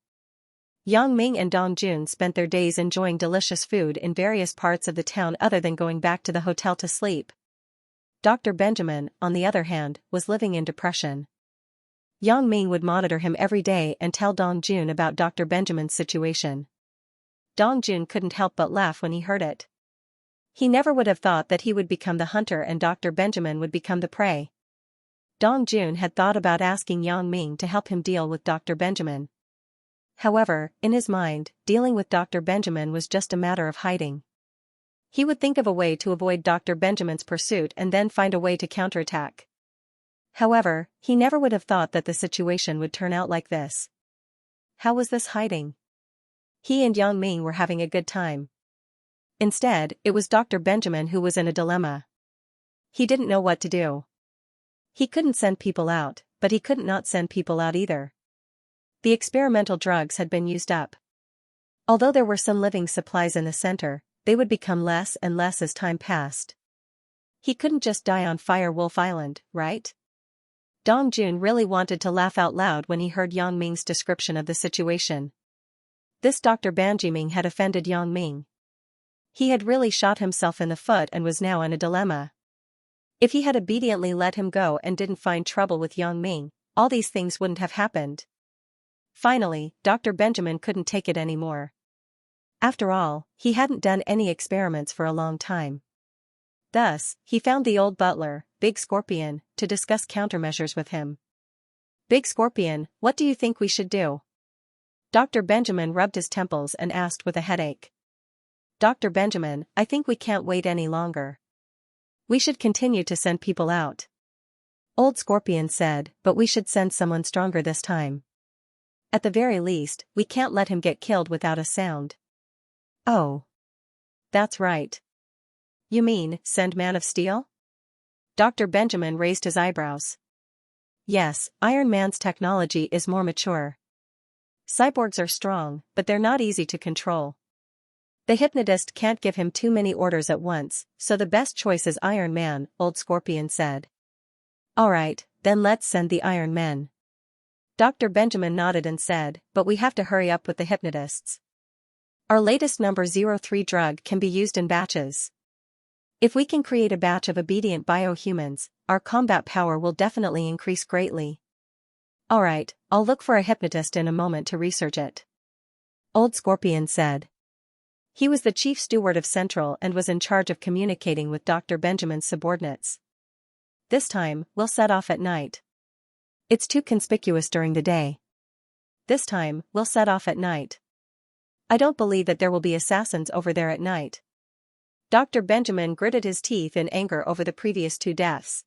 Yang Ming and Dong Jun spent their days enjoying delicious food in various parts of the town other than going back to the hotel to sleep. Dr. Benjamin, on the other hand, was living in depression. Yang Ming would monitor him every day and tell Dong Jun about Dr. Benjamin's situation. Dong Jun couldn't help but laugh when he heard it. He never would have thought that he would become the hunter and Dr. Benjamin would become the prey. Dong Jun had thought about asking Yang Ming to help him deal with Dr. Benjamin. However, in his mind, dealing with Dr. Benjamin was just a matter of hiding. He would think of a way to avoid Dr. Benjamin's pursuit and then find a way to counterattack. However, he never would have thought that the situation would turn out like this. How was this hiding? He and Yang Ming were having a good time. Instead, it was Dr. Benjamin who was in a dilemma. He didn't know what to do. He couldn't send people out, but he couldn't not send people out either. The experimental drugs had been used up. Although there were some living supplies in the center, they would become less and less as time passed. He couldn't just die on Fire Wolf Island, right? Dong Jun really wanted to laugh out loud when he heard Yang Ming's description of the situation. This Dr. Benjamin had offended Yang Ming. He had really shot himself in the foot and was now in a dilemma. If he had obediently let him go and didn't find trouble with Yang Ming, all these things wouldn't have happened. Finally, Dr. Benjamin couldn't take it anymore. After all, he hadn't done any experiments for a long time. Thus, he found the old butler, Big Scorpion, to discuss countermeasures with him. Big Scorpion, what do you think we should do? Dr. Benjamin rubbed his temples and asked with a headache. Dr. Benjamin, I think we can't wait any longer. We should continue to send people out. Old Scorpion said, but we should send someone stronger this time. At the very least, we can't let him get killed without a sound. Oh. That's right. You mean, send Man of Steel? Dr. Benjamin raised his eyebrows. Yes, Iron Man's technology is more mature. Cyborgs are strong, but they're not easy to control. The hypnotist can't give him too many orders at once, so the best choice is Iron Man, Old Scorpion said. Alright, then let's send the Iron Men. Dr. Benjamin nodded and said, but we have to hurry up with the hypnotists. Our latest number 03 drug can be used in batches. If we can create a batch of obedient biohumans, our combat power will definitely increase greatly. Alright, I'll look for a hypnotist in a moment to research it. Old Scorpion said. He was the chief steward of Central and was in charge of communicating with Dr. Benjamin's subordinates. This time, we'll set off at night. It's too conspicuous during the day. this time, we'll set off at night. I don't believe that there will be assassins over there at night. Dr. Benjamin gritted his teeth in anger over the previous 2 deaths.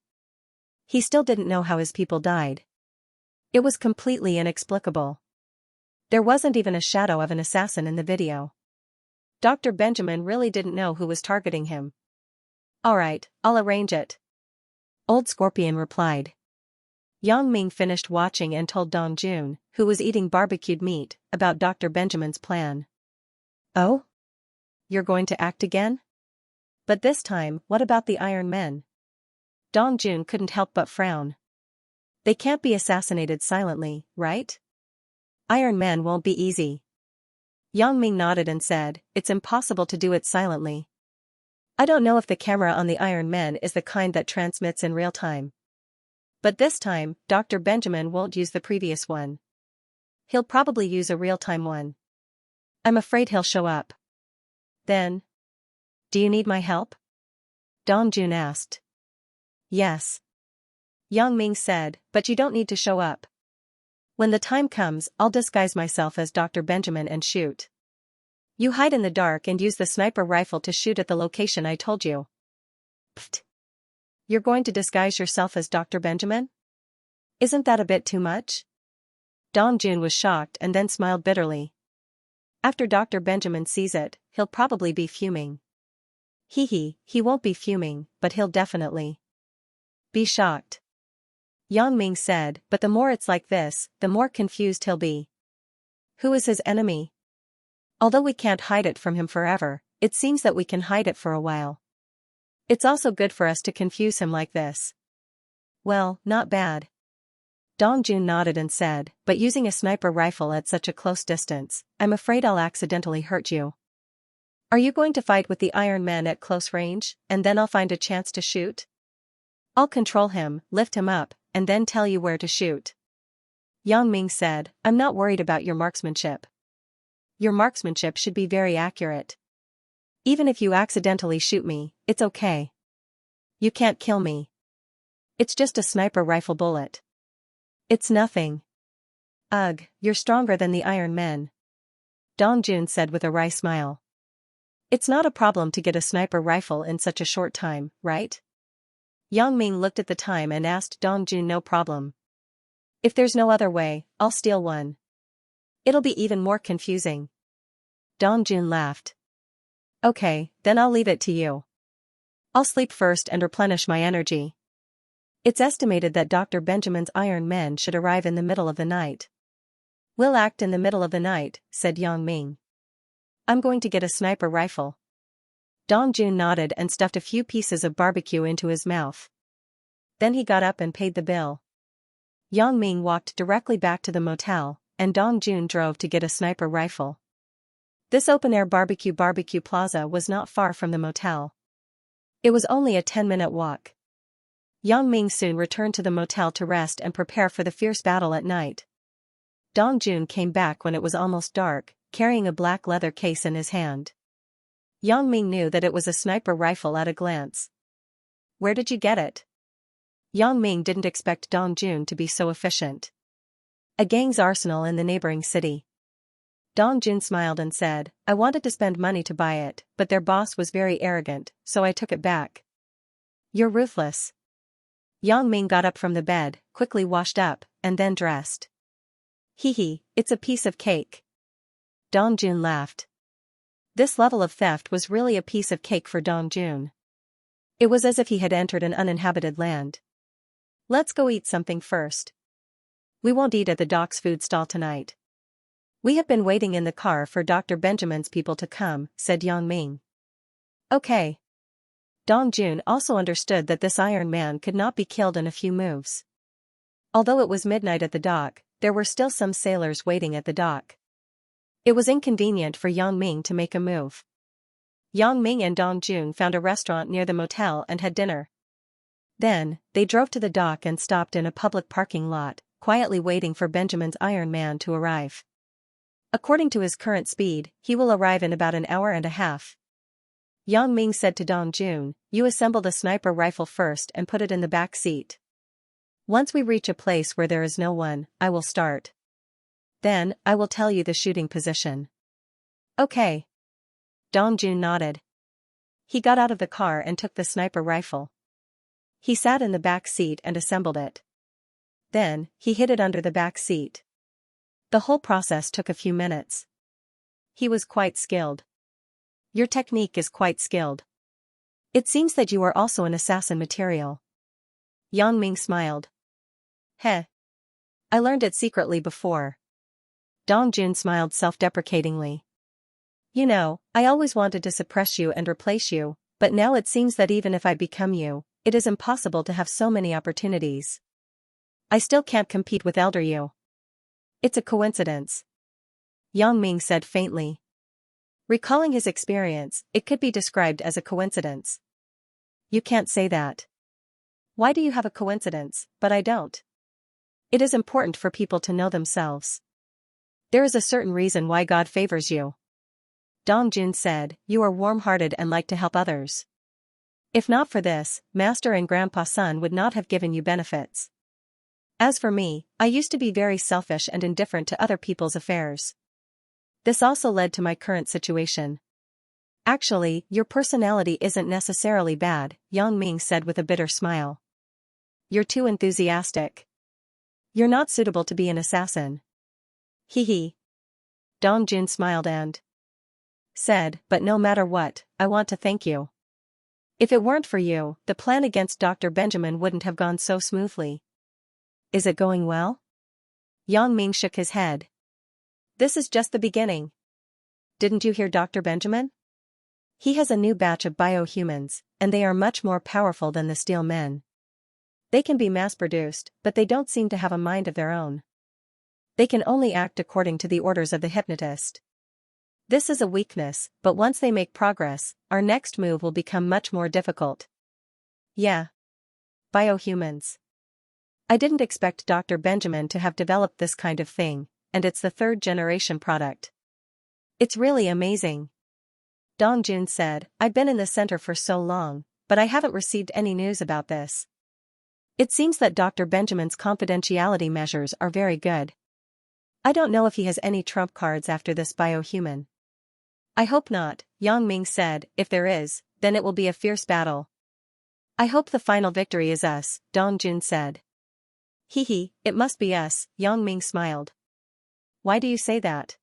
He still didn't know how his people died. It was completely inexplicable. There wasn't even a shadow of an assassin in the video. Dr. Benjamin really didn't know who was targeting him. Alright, I'll arrange it. Old Scorpion replied. Yang Ming finished watching and told Dong Jun, who was eating barbecued meat, about Dr. Benjamin's plan. Oh? You're going to act again? But this time, what about the Iron Men? Dong Jun couldn't help but frown. They can't be assassinated silently, right? Iron Man won't be easy. Yang Ming nodded and said, it's impossible to do it silently. I don't know if the camera on the Iron Men is the kind that transmits in real time. But this time, Dr. Benjamin won't use the previous one. He'll probably use a real-time one. I'm afraid he'll show up. Then. Do you need my help? Dong Jun asked. Yes. Yang Ming said, but you don't need to show up. When the time comes, I'll disguise myself as Dr. Benjamin and shoot. You hide in the dark and use the sniper rifle to shoot at the location I told you. Pfft. You're going to disguise yourself as Dr. Benjamin? Isn't that a bit too much? Dong Jun was shocked and then smiled bitterly. After Dr. Benjamin sees it, he'll probably be fuming. He won't be fuming, but he'll definitely be shocked. Yang Ming said, but the more it's like this, the more confused he'll be. Who is his enemy? Although we can't hide it from him forever, it seems that we can hide it for a while. It's also good for us to confuse him like this. Well, not bad. Dong Jun nodded and said, but using a sniper rifle at such a close distance, I'm afraid I'll accidentally hurt you. Are you going to fight with the Iron Man at close range, and then I'll find a chance to shoot? I'll control him, lift him up, and then tell you where to shoot. Yang Ming said, I'm not worried about your marksmanship. Your marksmanship should be very accurate. Even if you accidentally shoot me, it's okay. You can't kill me. It's just a sniper rifle bullet. It's nothing. Ugh, you're stronger than the Iron Men. Dong Jun said with a wry smile. It's not a problem to get a sniper rifle in such a short time, right? Yang Ming looked at the time and asked Dong Jun no problem. If there's no other way, I'll steal one. It'll be even more confusing. Dong Jun laughed. Okay, then I'll leave it to you. I'll sleep first and replenish my energy. It's estimated that Dr. Benjamin's Iron Men should arrive in the middle of the night. We'll act in the middle of the night, said Yang Ming. I'm going to get a sniper rifle. Dong Jun nodded and stuffed a few pieces of barbecue into his mouth. Then he got up and paid the bill. Yang Ming walked directly back to the motel, and Dong Jun drove to get a sniper rifle. This open-air barbecue plaza was not far from the motel. It was only a 10-minute walk. Yang Ming soon returned to the motel to rest and prepare for the fierce battle at night. Dong Jun came back when it was almost dark, carrying a black leather case in his hand. Yang Ming knew that it was a sniper rifle at a glance. Where did you get it? Yang Ming didn't expect Dong Jun to be so efficient. A gang's arsenal in the neighboring city. Dong Jun smiled and said, I wanted to spend money to buy it, but their boss was very arrogant, so I took it back. You're ruthless. Yang Ming got up from the bed, quickly washed up, and then dressed. It's a piece of cake. Dong Jun laughed. This level of theft was really a piece of cake for Dong Jun. It was as if he had entered an uninhabited land. Let's go eat something first. We won't eat at the doc's food stall tonight. We have been waiting in the car for Dr. Benjamin's people to come, said Yang Ming. Okay. Dong Jun also understood that this Iron Man could not be killed in a few moves. Although it was midnight at the dock, there were still some sailors waiting at the dock. It was inconvenient for Yang Ming to make a move. Yang Ming and Dong Jun found a restaurant near the motel and had dinner. Then, they drove to the dock and stopped in a public parking lot, quietly waiting for Benjamin's Iron Man to arrive. According to his current speed, he will arrive in about an hour and a half. Yang Ming said to Dong Jun, you assemble the sniper rifle first and put it in the back seat. Once we reach a place where there is no one, I will start. Then, I will tell you the shooting position. Okay. Dongjun nodded. He got out of the car and took the sniper rifle. He sat in the back seat and assembled it. Then, he hid it under the back seat. The whole process took a few minutes. He was quite skilled. Your technique is quite skilled. It seems that you are also an assassin material. Yang Ming smiled. Heh. I learned it secretly before. Dongjun smiled self-deprecatingly. You know, I always wanted to suppress you and replace you, but now it seems that even if I become you, it is impossible to have so many opportunities. I still can't compete with Elder You. It's a coincidence. Yang Ming said faintly. Recalling his experience, it could be described as a coincidence. You can't say that. Why do you have a coincidence, but I don't? It is important for people to know themselves. There is a certain reason why God favors you. Dongjun said, you are warm-hearted and like to help others. If not for this, Master and Grandpa Sun would not have given you benefits. As for me, I used to be very selfish and indifferent to other people's affairs. This also led to my current situation. Actually, your personality isn't necessarily bad, Yang Ming said with a bitter smile. You're too enthusiastic. You're not suitable to be an assassin. Hee hee. Dongjun smiled and said, but no matter what, I want to thank you. If it weren't for you, the plan against Dr. Benjamin wouldn't have gone so smoothly. Is it going well? Yang Ming shook his head. This is just the beginning. Didn't you hear Dr. Benjamin? He has a new batch of biohumans, and they are much more powerful than the steel men. They can be mass-produced, but they don't seem to have a mind of their own. They can only act according to the orders of the hypnotist. This is a weakness, but once they make progress, our next move will become much more difficult. Yeah. Biohumans. I didn't expect Dr. Benjamin to have developed this kind of thing, and it's the third-generation product. It's really amazing. Dongjun said, I've been in the center for so long, but I haven't received any news about this. It seems that Dr. Benjamin's confidentiality measures are very good. I don't know if he has any trump cards after this biohuman. I hope not, Yang Ming said, if there is, then it will be a fierce battle. I hope the final victory is us, Dongjun said. Hee hee, it must be us, Yang Ming smiled. Why do you say that?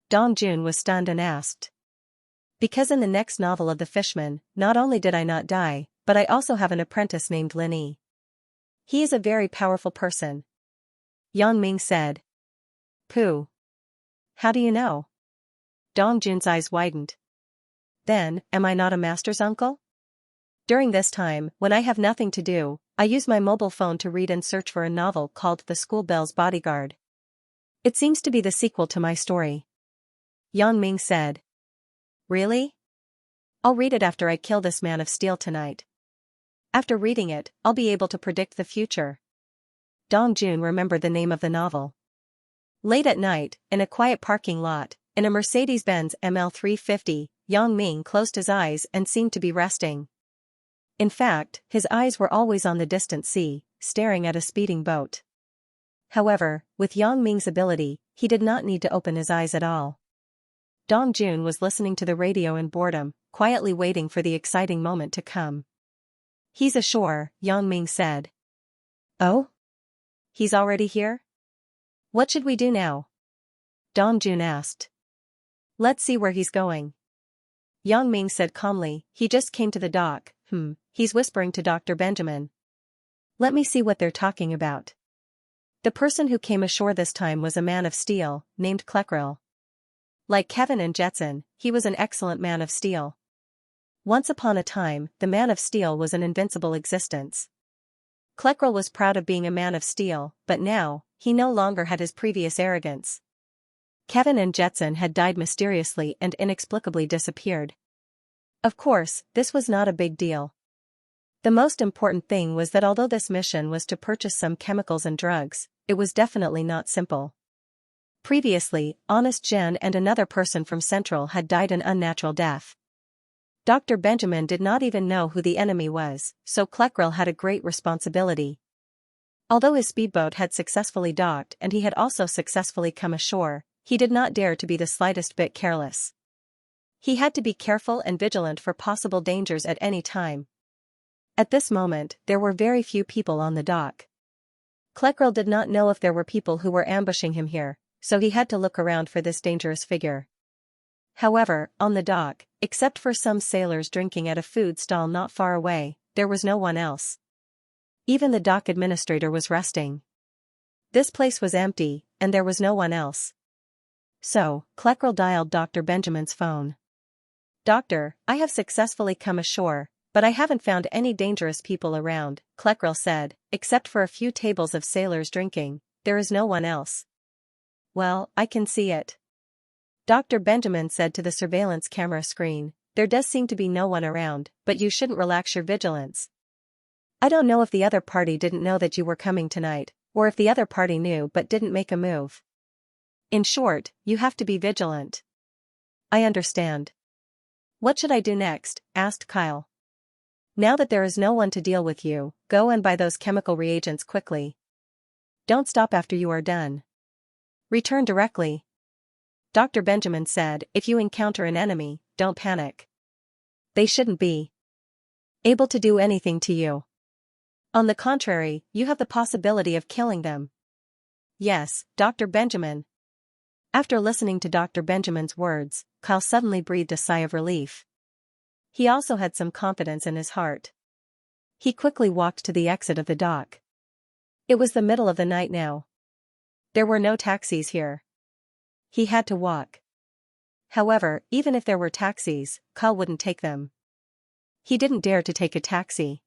Dongjun was stunned and asked. Because in the next novel of the Fishman, not only did I not die, but I also have an apprentice named Lin Yi. He is a very powerful person. Yang Ming said. Pooh. How do you know? Dongjun's eyes widened. Then, am I not a master's uncle? During this time, when I have nothing to do, I use my mobile phone to read and search for a novel called The Schoolbell's Bodyguard. It seems to be the sequel to my story. Yang Ming said. Really? I'll read it after I kill this man of steel tonight. After reading it, I'll be able to predict the future. Dongjun remembered the name of the novel. Late at night, in a quiet parking lot, in a Mercedes-Benz ML350, Yang Ming closed his eyes and seemed to be resting. In fact, his eyes were always on the distant sea, staring at a speeding boat. However, with Yang Ming's ability, he did not need to open his eyes at all. Dongjun was listening to the radio in boredom, quietly waiting for the exciting moment to come. He's ashore, Yang Ming said. Oh? He's already here? What should we do now? Dongjun asked. Let's see where he's going. Yang Ming said calmly, he just came to the dock, he's whispering to Dr. Benjamin. Let me see what they're talking about. The person who came ashore this time was a man of steel, named Cleckrell. Like Kevin and Jetson, he was an excellent man of steel. Once upon a time, the man of steel was an invincible existence. Cleckrell was proud of being a man of steel, but now, he no longer had his previous arrogance. Kevin and Jetson had died mysteriously and inexplicably disappeared. Of course, this was not a big deal. The most important thing was that although this mission was to purchase some chemicals and drugs, it was definitely not simple. Previously, Honest Jen and another person from Central had died an unnatural death. Dr. Benjamin did not even know who the enemy was, so Cleckrell had a great responsibility. Although his speedboat had successfully docked and he had also successfully come ashore, he did not dare to be the slightest bit careless. He had to be careful and vigilant for possible dangers at any time. At this moment, there were very few people on the dock. Cleckrell did not know if there were people who were ambushing him here, so he had to look around for this dangerous figure. However, on the dock, except for some sailors drinking at a food stall not far away, there was no one else. Even the dock administrator was resting. This place was empty, and there was no one else. So, Cleckrell dialed Dr. Benjamin's phone. "Doctor, I have successfully come ashore, but I haven't found any dangerous people around," Cleckrell said. "Except for a few tables of sailors drinking, there is no one else." "Well, I can see it," Dr. Benjamin said to the surveillance camera screen. "There does seem to be no one around, but you shouldn't relax your vigilance. I don't know if the other party didn't know that you were coming tonight, or if the other party knew but didn't make a move. In short, you have to be vigilant." "I understand." "What should I do next?" asked Kyle. "Now that there is no one to deal with you, go and buy those chemical reagents quickly. Don't stop after you are done. Return directly." Dr. Benjamin said, "If you encounter an enemy, don't panic. They shouldn't be able to do anything to you. On the contrary, you have the possibility of killing them." "Yes, Dr. Benjamin." After listening to Dr. Benjamin's words, Kyle suddenly breathed a sigh of relief. He also had some confidence in his heart. He quickly walked to the exit of the dock. It was the middle of the night now. There were no taxis here. He had to walk. However, even if there were taxis, Kyle wouldn't take them. He didn't dare to take a taxi.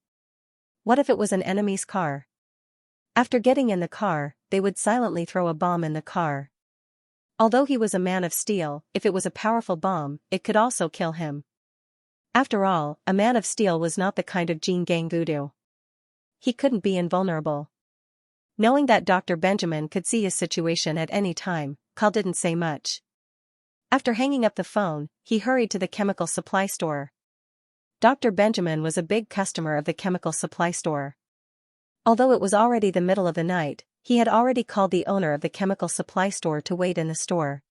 What if it was an enemy's car? After getting in the car, they would silently throw a bomb in the car. Although he was a man of steel, if it was a powerful bomb, it could also kill him. After all, a man of steel was not the kind of Gene Gang voodoo. He couldn't be invulnerable. Knowing that Dr. Benjamin could see his situation at any time, Kyle didn't say much. After hanging up the phone, he hurried to the chemical supply store. Dr. Benjamin was a big customer of the chemical supply store. Although it was already the middle of the night, he had already called the owner of the chemical supply store to wait in the store.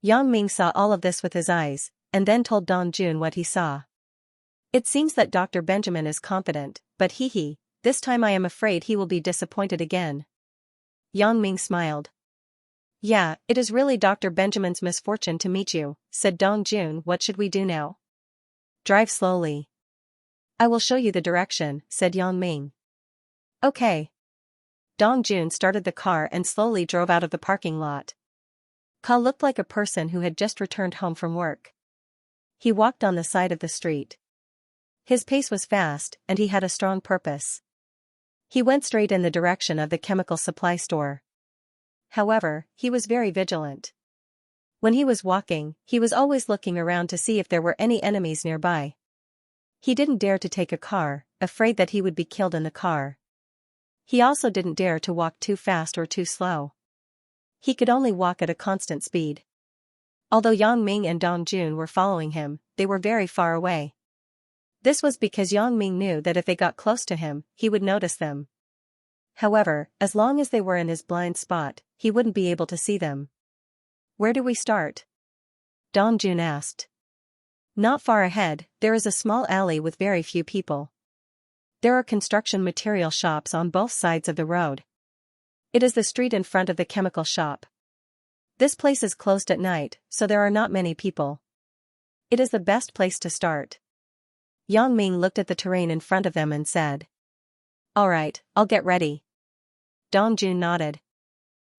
Yang Ming saw all of this with his eyes, and then told Dong Jun what he saw. "It seems that Dr. Benjamin is confident, but this time I am afraid he will be disappointed again." Yang Ming smiled. "Yeah, it is really Dr. Benjamin's misfortune to meet you," said Dong Jun. "What should we do now?" "Drive slowly. I will show you the direction," said Yang Ming. "Okay." Dong Jun started the car and slowly drove out of the parking lot. Kyle looked like a person who had just returned home from work. He walked on the side of the street. His pace was fast, and he had a strong purpose. He went straight in the direction of the chemical supply store. However, he was very vigilant. When he was walking, he was always looking around to see if there were any enemies nearby. He didn't dare to take a car, afraid that he would be killed in the car. He also didn't dare to walk too fast or too slow. He could only walk at a constant speed. Although Yang Ming and Dong Jun were following him, they were very far away. This was because Yang Ming knew that if they got close to him, he would notice them. However, as long as they were in his blind spot, he wouldn't be able to see them. "Where do we start?" Dong Jun asked. "Not far ahead, there is a small alley with very few people. There are construction material shops on both sides of the road. It is the street in front of the chemical shop. This place is closed at night, so there are not many people. It is the best place to start." Yang Ming looked at the terrain in front of them and said, "All right, I'll get ready." Dong Jun nodded.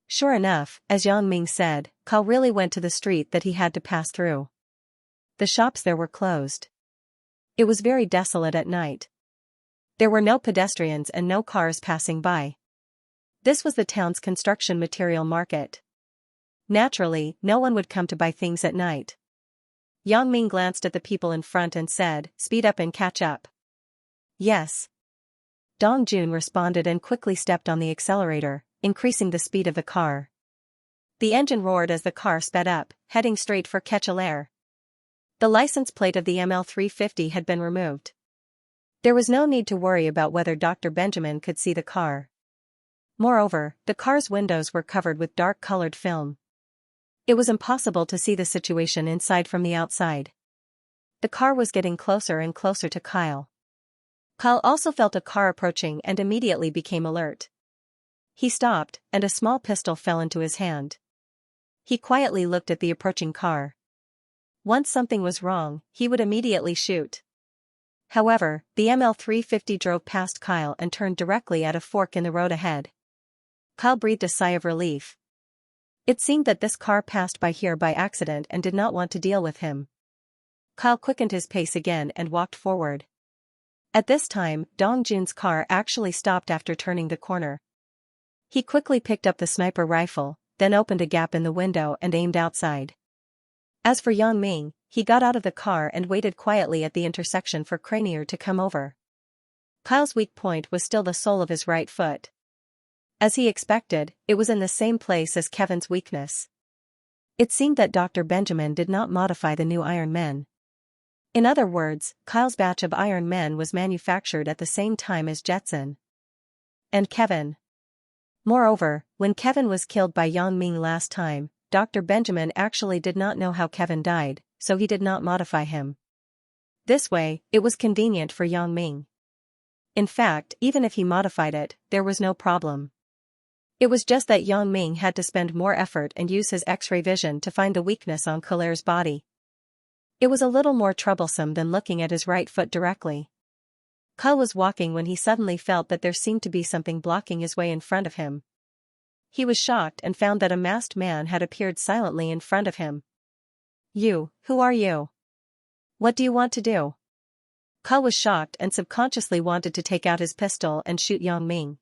Sure enough, as Yang Ming said, Kyle really went to the street that he had to pass through. The shops there were closed. It was very desolate at night. There were no pedestrians and no cars passing by. This was the town's construction material market. Naturally, no one would come to buy things at night. Yang Ming glanced at the people in front and said, "Speed up and catch up." "Yes." Dong Jun responded and quickly stepped on the accelerator, increasing the speed of the car. The engine roared as the car sped up, heading straight for Ketchalair. The license plate of the ML350 had been removed. There was no need to worry about whether Dr. Benjamin could see the car. Moreover, the car's windows were covered with dark-colored film. It was impossible to see the situation inside from the outside. The car was getting closer and closer to Kyle. Kyle also felt a car approaching and immediately became alert. He stopped, and a small pistol fell into his hand. He quietly looked at the approaching car. Once something was wrong, he would immediately shoot. However, the ML350 drove past Kyle and turned directly at a fork in the road ahead. Kyle breathed a sigh of relief. It seemed that this car passed by here by accident and did not want to deal with him. Kyle quickened his pace again and walked forward. At this time, Dong Jun's car actually stopped after turning the corner. He quickly picked up the sniper rifle, then opened a gap in the window and aimed outside. As for Yang Ming, he got out of the car and waited quietly at the intersection for Cranier to come over. Kyle's weak point was still the sole of his right foot. As he expected, it was in the same place as Kevin's weakness. It seemed that Dr. Benjamin did not modify the new Iron Men. In other words, Kyle's batch of Iron Men was manufactured at the same time as Jetson and Kevin. Moreover, when Kevin was killed by Yang Ming last time, Dr. Benjamin actually did not know how Kevin died, so he did not modify him. This way, it was convenient for Yang Ming. In fact, even if he modified it, there was no problem. It was just that Yang Ming had to spend more effort and use his X-ray vision to find the weakness on Claire's body. It was a little more troublesome than looking at his right foot directly. Kyle was walking when he suddenly felt that there seemed to be something blocking his way in front of him. He was shocked and found that a masked man had appeared silently in front of him. "You, who are you? What do you want to do?" Kyle was shocked and subconsciously wanted to take out his pistol and shoot Yang Ming.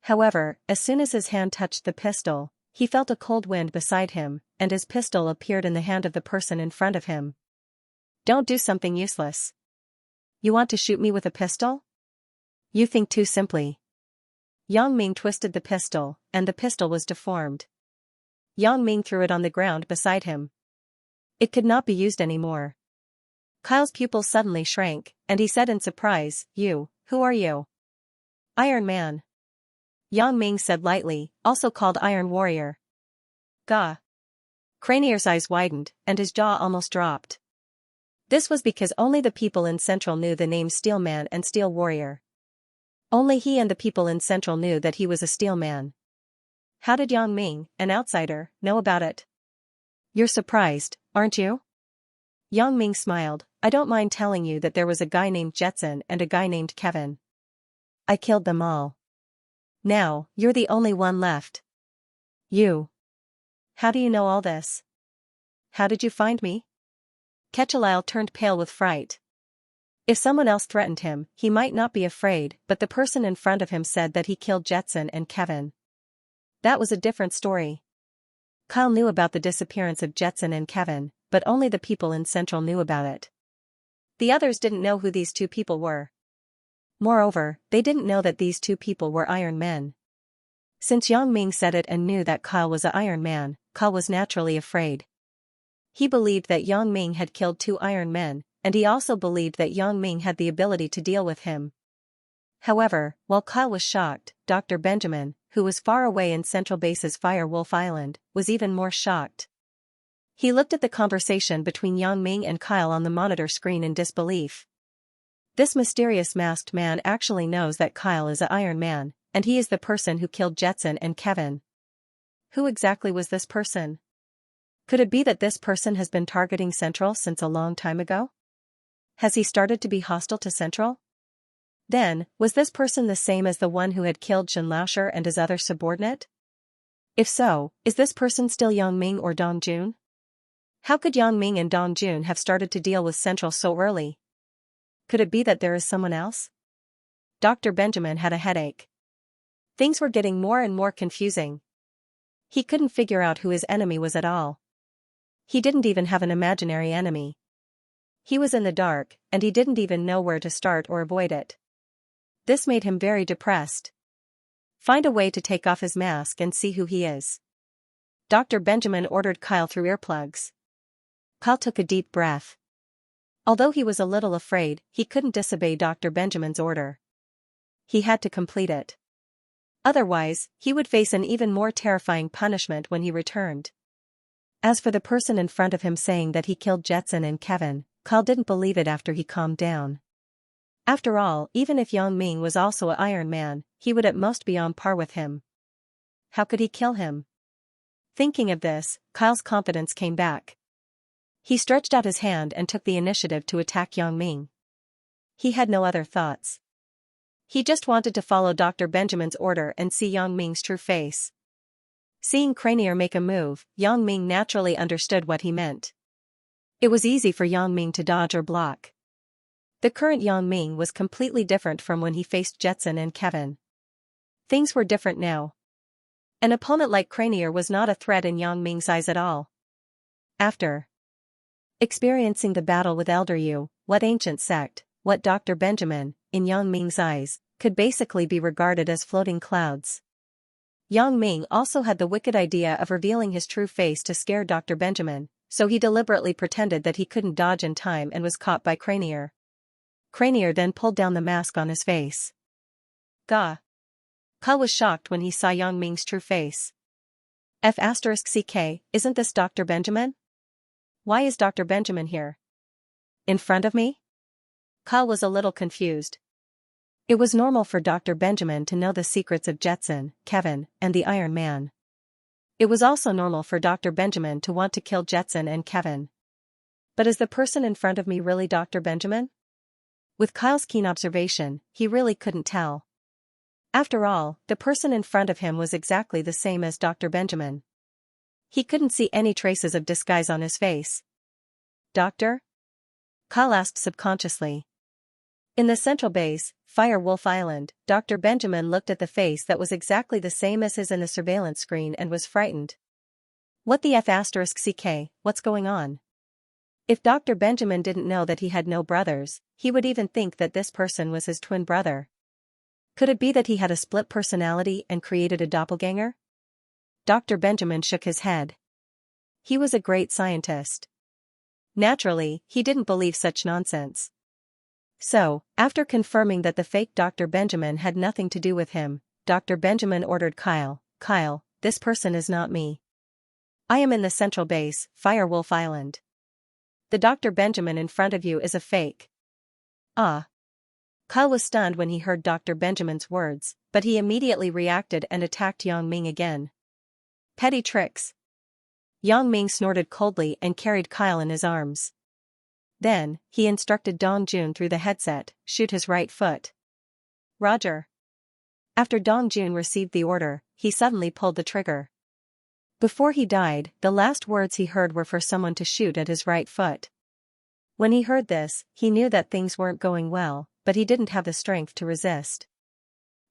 However, as soon as his hand touched the pistol, he felt a cold wind beside him, and his pistol appeared in the hand of the person in front of him. "Don't do something useless. You want to shoot me with a pistol? You think too simply." Yang Ming twisted the pistol, and the pistol was deformed. Yang Ming threw it on the ground beside him. It could not be used anymore. Kyle's pupils suddenly shrank, and he said in surprise, "You, who are you?" "Iron Man." Yang Ming said lightly, "Also called Iron Warrior." "Gah." Cranier's eyes widened, and his jaw almost dropped. This was because only the people in Central knew the names Steel Man and Steel Warrior. Only he and the people in Central knew that he was a Steel Man. How did Yang Ming, an outsider, know about it? "You're surprised, aren't you?" Yang Ming smiled. "I don't mind telling you that there was a guy named Jetson and a guy named Kevin. I killed them all. Now, you're the only one left. You. How do you know all this? How did you find me?" Ketchalile turned pale with fright. If someone else threatened him, he might not be afraid, but the person in front of him said that he killed Jetson and Kevin. That was a different story. Kyle knew about the disappearance of Jetson and Kevin, but only the people in Central knew about it. The others didn't know who these two people were. Moreover, they didn't know that these two people were Iron Men. Since Yang Ming said it and knew that Kyle was an Iron Man, Kyle was naturally afraid. He believed that Yang Ming had killed two Iron Men, and he also believed that Yang Ming had the ability to deal with him. However, while Kyle was shocked, Dr. Benjamin, who was far away in Central Base's Fire Wolf Island, was even more shocked. He looked at the conversation between Yang Ming and Kyle on the monitor screen in disbelief. This mysterious masked man actually knows that Kyle is an Iron Man, and he is the person who killed Jetson and Kevin. Who exactly was this person? Could it be that this person has been targeting Central since a long time ago? Has he started to be hostile to Central? Then, was this person the same as the one who had killed Xianxia and his other subordinate? If so, is this person still Yang Ming or Dong Jun? How could Yang Ming and Dong Jun have started to deal with Central so early? Could it be that there is someone else? Dr. Benjamin had a headache. Things were getting more and more confusing. He couldn't figure out who his enemy was at all. He didn't even have an imaginary enemy. He was in the dark, and he didn't even know where to start or avoid it. This made him very depressed. Find a way to take off his mask and see who he is. Dr. Benjamin ordered Kyle through earplugs. Kyle took a deep breath. Although he was a little afraid, he couldn't disobey Dr. Benjamin's order. He had to complete it. Otherwise, he would face an even more terrifying punishment when he returned. As for the person in front of him saying that he killed Jetson and Kevin, Kyle didn't believe it after he calmed down. After all, even if Yang Ming was also an Iron Man, he would at most be on par with him. How could he kill him? Thinking of this, Kyle's confidence came back. He stretched out his hand and took the initiative to attack Yang Ming. He had no other thoughts. He just wanted to follow Dr. Benjamin's order and see Yang Ming's true face. Seeing Cranier make a move, Yang Ming naturally understood what he meant. It was easy for Yang Ming to dodge or block. The current Yang Ming was completely different from when he faced Jetson and Kevin. Things were different now. An opponent like Cranier was not a threat in Yang Ming's eyes at all. After experiencing the battle with Elder Yu, what ancient sect, what Dr. Benjamin, in Yang Ming's eyes, could basically be regarded as floating clouds. Yang Ming also had the wicked idea of revealing his true face to scare Dr. Benjamin, so he deliberately pretended that he couldn't dodge in time and was caught by Cranier. Cranier then pulled down the mask on his face. Gah! Kyle was shocked when he saw Yang Ming's true face. F***CK, isn't this Dr. Benjamin? Why is Dr. Benjamin here? In front of me? Kyle was a little confused. It was normal for Dr. Benjamin to know the secrets of Jetson, Kevin, and the Iron Man. It was also normal for Dr. Benjamin to want to kill Jetson and Kevin. But is the person in front of me really Dr. Benjamin? With Kyle's keen observation, he really couldn't tell. After all, the person in front of him was exactly the same as Dr. Benjamin. He couldn't see any traces of disguise on his face. Doctor? Kyle asked subconsciously. In the central base, Fire Wolf Island, Dr. Benjamin looked at the face that was exactly the same as his in the surveillance screen and was frightened. What the F***CK, what's going on? If Dr. Benjamin didn't know that he had no brothers, he would even think that this person was his twin brother. Could it be that he had a split personality and created a doppelganger? Dr. Benjamin shook his head. He was a great scientist. Naturally, he didn't believe such nonsense. So, after confirming that the fake Dr. Benjamin had nothing to do with him, Dr. Benjamin ordered Kyle, this person is not me. I am in the central base, Firewolf Island. The Dr. Benjamin in front of you is a fake. Ah. Kyle was stunned when he heard Dr. Benjamin's words, but he immediately reacted and attacked Yang Ming again. Petty tricks. Yang Ming snorted coldly and carried Kyle in his arms. Then, he instructed Dong Jun through the headset, shoot his right foot. Roger. After Dong Jun received the order, he suddenly pulled the trigger. Before he died, the last words he heard were for someone to shoot at his right foot. When he heard this, he knew that things weren't going well, but he didn't have the strength to resist.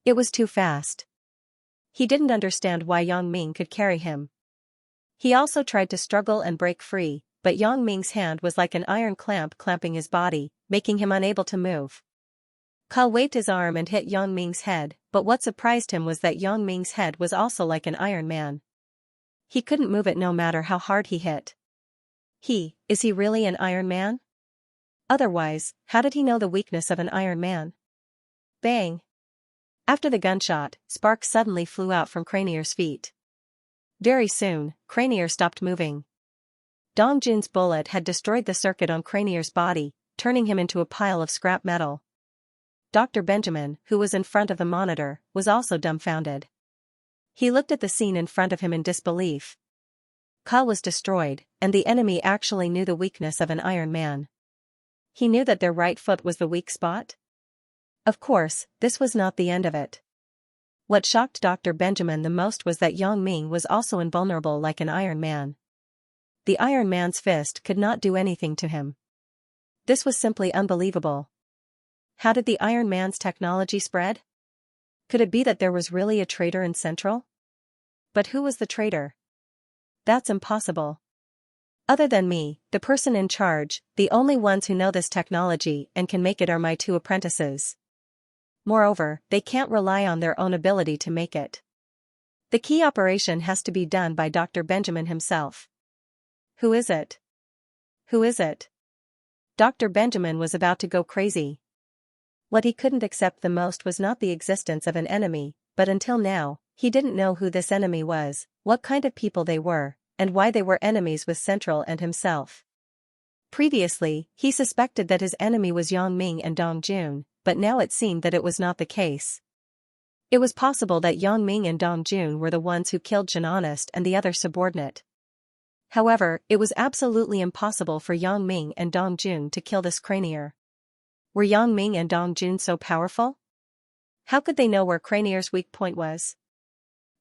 It was too fast. He didn't understand why Yang Ming could carry him. He also tried to struggle and break free, but Yang Ming's hand was like an iron clamp clamping his body, making him unable to move. Kyle waved his arm and hit Yang Ming's head, but what surprised him was that Yang Ming's head was also like an Iron Man. He couldn't move it no matter how hard he hit. Is he really an Iron Man? Otherwise, how did he know the weakness of an Iron Man? Bang! After the gunshot, sparks suddenly flew out from Cranier's feet. Very soon, Cranier stopped moving. Dong Jun's bullet had destroyed the circuit on Cranier's body, turning him into a pile of scrap metal. Dr. Benjamin, who was in front of the monitor, was also dumbfounded. He looked at the scene in front of him in disbelief. Kyle was destroyed, and the enemy actually knew the weakness of an Iron Man. He knew that their right foot was the weak spot? Of course, this was not the end of it. What shocked Dr. Benjamin the most was that Yang Ming was also invulnerable like an Iron Man. The Iron Man's fist could not do anything to him. This was simply unbelievable. How did the Iron Man's technology spread? Could it be that there was really a traitor in Central? But who was the traitor? That's impossible. Other than me, the person in charge, the only ones who know this technology and can make it are my two apprentices. Moreover, they can't rely on their own ability to make it. The key operation has to be done by Dr. Benjamin himself. Who is it? Who is it? Dr. Benjamin was about to go crazy. What he couldn't accept the most was not the existence of an enemy, but until now, he didn't know who this enemy was, what kind of people they were, and why they were enemies with Central and himself. Previously, he suspected that his enemy was Yang Ming and Dong Jun, but now it seemed that it was not the case. It was possible that Yang Ming and Dong Jun were the ones who killed Xianxia and the other subordinate. However, it was absolutely impossible for Yang Ming and Dong Jun to kill this cranier. Were Yang Ming and Dong Jun so powerful? How could they know where Cranier's weak point was?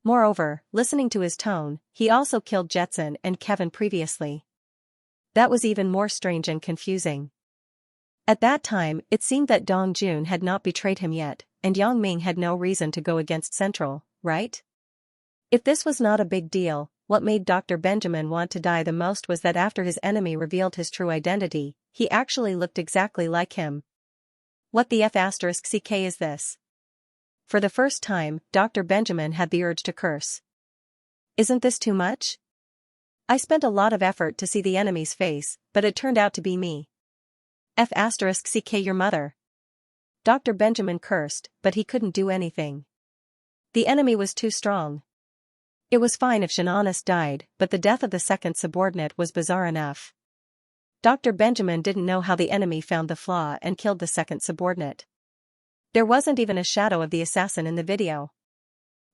Moreover, listening to his tone, he also killed Jetson and Kevin previously. That was even more strange and confusing. At that time, it seemed that Dong Jun had not betrayed him yet, and Yang Ming had no reason to go against Central, right? If this was not a big deal, what made Dr. Benjamin want to die the most was that after his enemy revealed his true identity, he actually looked exactly like him. What the F***ck is this? For the first time, Dr. Benjamin had the urge to curse. Isn't this too much? I spent a lot of effort to see the enemy's face, but it turned out to be me. F***ck your mother. Dr. Benjamin cursed, but he couldn't do anything. The enemy was too strong. It was fine if Xianxia died, but the death of the second subordinate was bizarre enough. Dr. Benjamin didn't know how the enemy found the flaw and killed the second subordinate. There wasn't even a shadow of the assassin in the video.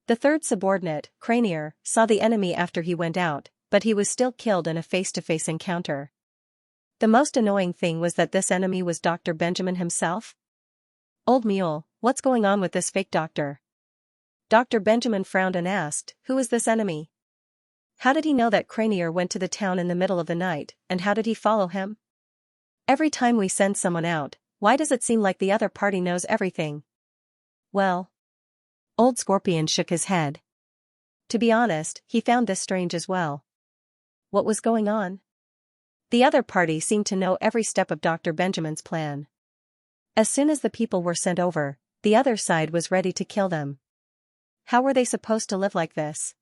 The third subordinate, Cranier, saw the enemy after he went out, but he was still killed in a face-to-face encounter. The most annoying thing was that this enemy was Dr. Benjamin himself. Old mule, what's going on with this fake doctor? Dr. Benjamin frowned and asked, who is this enemy? How did he know that Cranier went to the town in the middle of the night, and how did he follow him? Every time we send someone out, why does it seem like the other party knows everything? Well. Old Scorpion shook his head. To be honest, he found this strange as well. What was going on? The other party seemed to know every step of Dr. Benjamin's plan. As soon as the people were sent over, the other side was ready to kill them. How were they supposed to live like this?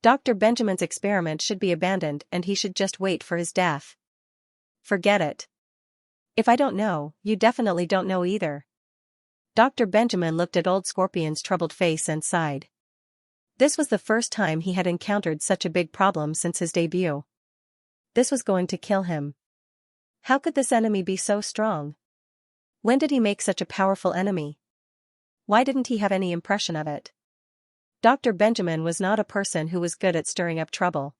Dr. Benjamin's experiment should be abandoned and he should just wait for his death. Forget it. If I don't know, you definitely don't know either. Dr. Benjamin looked at Old Scorpion's troubled face and sighed. This was the first time he had encountered such a big problem since his debut. This was going to kill him. How could this enemy be so strong? When did he make such a powerful enemy? Why didn't he have any impression of it? Dr. Benjamin was not a person who was good at stirring up trouble.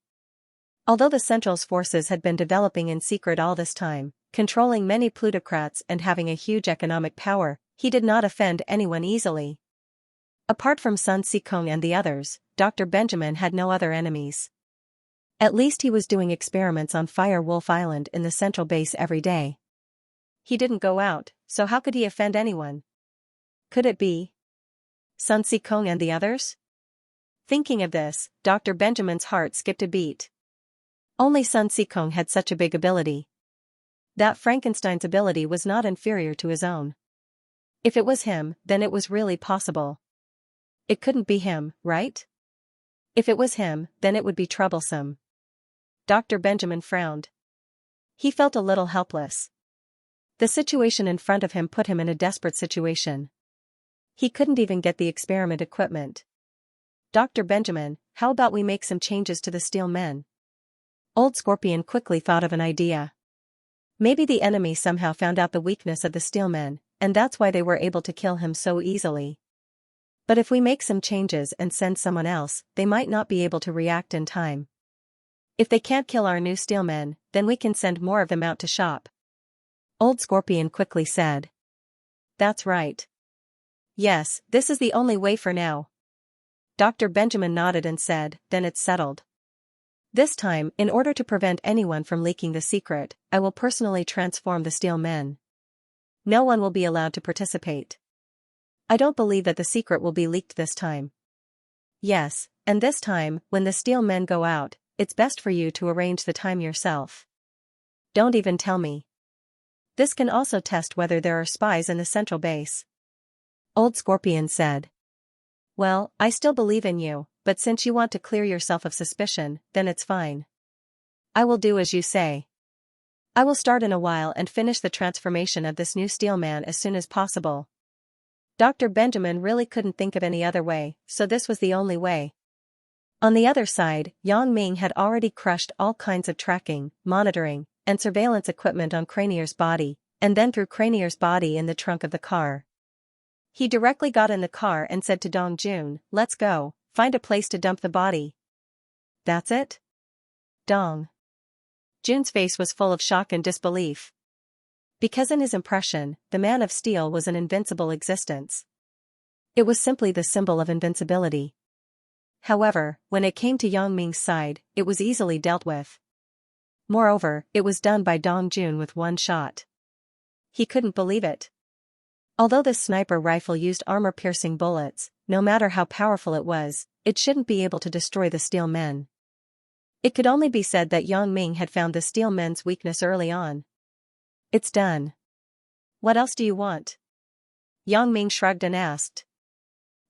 Although the Central's forces had been developing in secret all this time, controlling many plutocrats and having a huge economic power, he did not offend anyone easily. Apart from Sun Sikong and the others, Dr. Benjamin had no other enemies. At least he was doing experiments on Fire Wolf Island in the Central base every day. He didn't go out, so how could he offend anyone? Could it be Sun Sikong and the others? Thinking of this, Dr. Benjamin's heart skipped a beat. Only Sun Sikong had such a big ability. That Frankenstein's ability was not inferior to his own. If it was him, then it was really possible. It couldn't be him, right? If it was him, then it would be troublesome. Dr. Benjamin frowned. He felt a little helpless. The situation in front of him put him in a desperate situation. He couldn't even get the experiment equipment. Dr. Benjamin, how about we make some changes to the Steel Men? Old Scorpion quickly thought of an idea. Maybe the enemy somehow found out the weakness of the Steel Men, and that's why they were able to kill him so easily. But if we make some changes and send someone else, they might not be able to react in time. If they can't kill our new Steel Men, then we can send more of them out to shop. Old Scorpion quickly said. That's right. Yes, this is the only way for now. Dr. Benjamin nodded and said, then it's settled. This time, in order to prevent anyone from leaking the secret, I will personally transform the Steel Men. No one will be allowed to participate. I don't believe that the secret will be leaked this time. Yes, and this time, when the Steel Men go out, it's best for you to arrange the time yourself. Don't even tell me. This can also test whether there are spies in the Central base. Old Scorpion said. Well, I still believe in you, but since you want to clear yourself of suspicion, then it's fine. I will do as you say. I will start in a while and finish the transformation of this new Steel Man as soon as possible. Dr. Benjamin really couldn't think of any other way, so this was the only way. On the other side, Yang Ming had already crushed all kinds of tracking, monitoring, and surveillance equipment on Cranier's body, and then threw Cranier's body in the trunk of the car. He directly got in the car and said to Dong Jun, "Let's go, find a place to dump the body." "That's it?" Dong Jun's face was full of shock and disbelief. Because in his impression, the Man of Steel was an invincible existence. It was simply the symbol of invincibility. However, when it came to Yang Ming's side, it was easily dealt with. Moreover, it was done by Dong Jun with one shot. He couldn't believe it. Although this sniper rifle used armor-piercing bullets, no matter how powerful it was, it shouldn't be able to destroy the Steel Men. It could only be said that Yang Ming had found the Steel Men's weakness early on. "It's done. What else do you want?" Yang Ming shrugged and asked.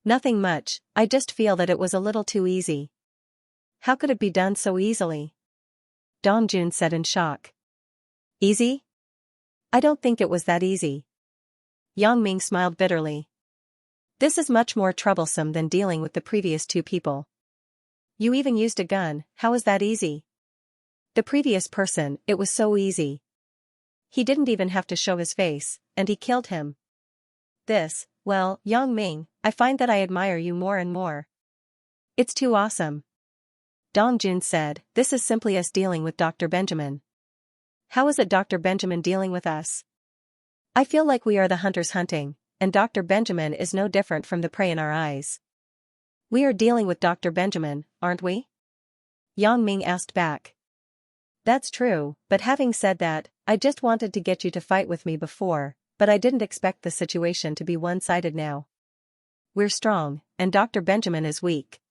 "Nothing much, I just feel that it was a little too easy." "How could it be done so easily?" Dong Jun said in shock. "Easy? I don't think it was that easy." Yang Ming smiled bitterly. "This is much more troublesome than dealing with the previous two people. You even used a gun, how is that easy?" "The previous person, it was so easy. He didn't even have to show his face, and he killed him. Well, Yang Ming, I find that I admire you more and more. It's too awesome." Dong Jun said, "This is simply us dealing with Dr. Benjamin." "How is it Dr. Benjamin dealing with us?" "I feel like we are the hunters hunting, and Dr. Benjamin is no different from the prey in our eyes." "We are dealing with Dr. Benjamin, aren't we?" Yang Ming asked back. "That's true, but having said that, I just wanted to get you to fight with me before, but I didn't expect the situation to be one-sided now. We're strong, and Dr. Benjamin is weak.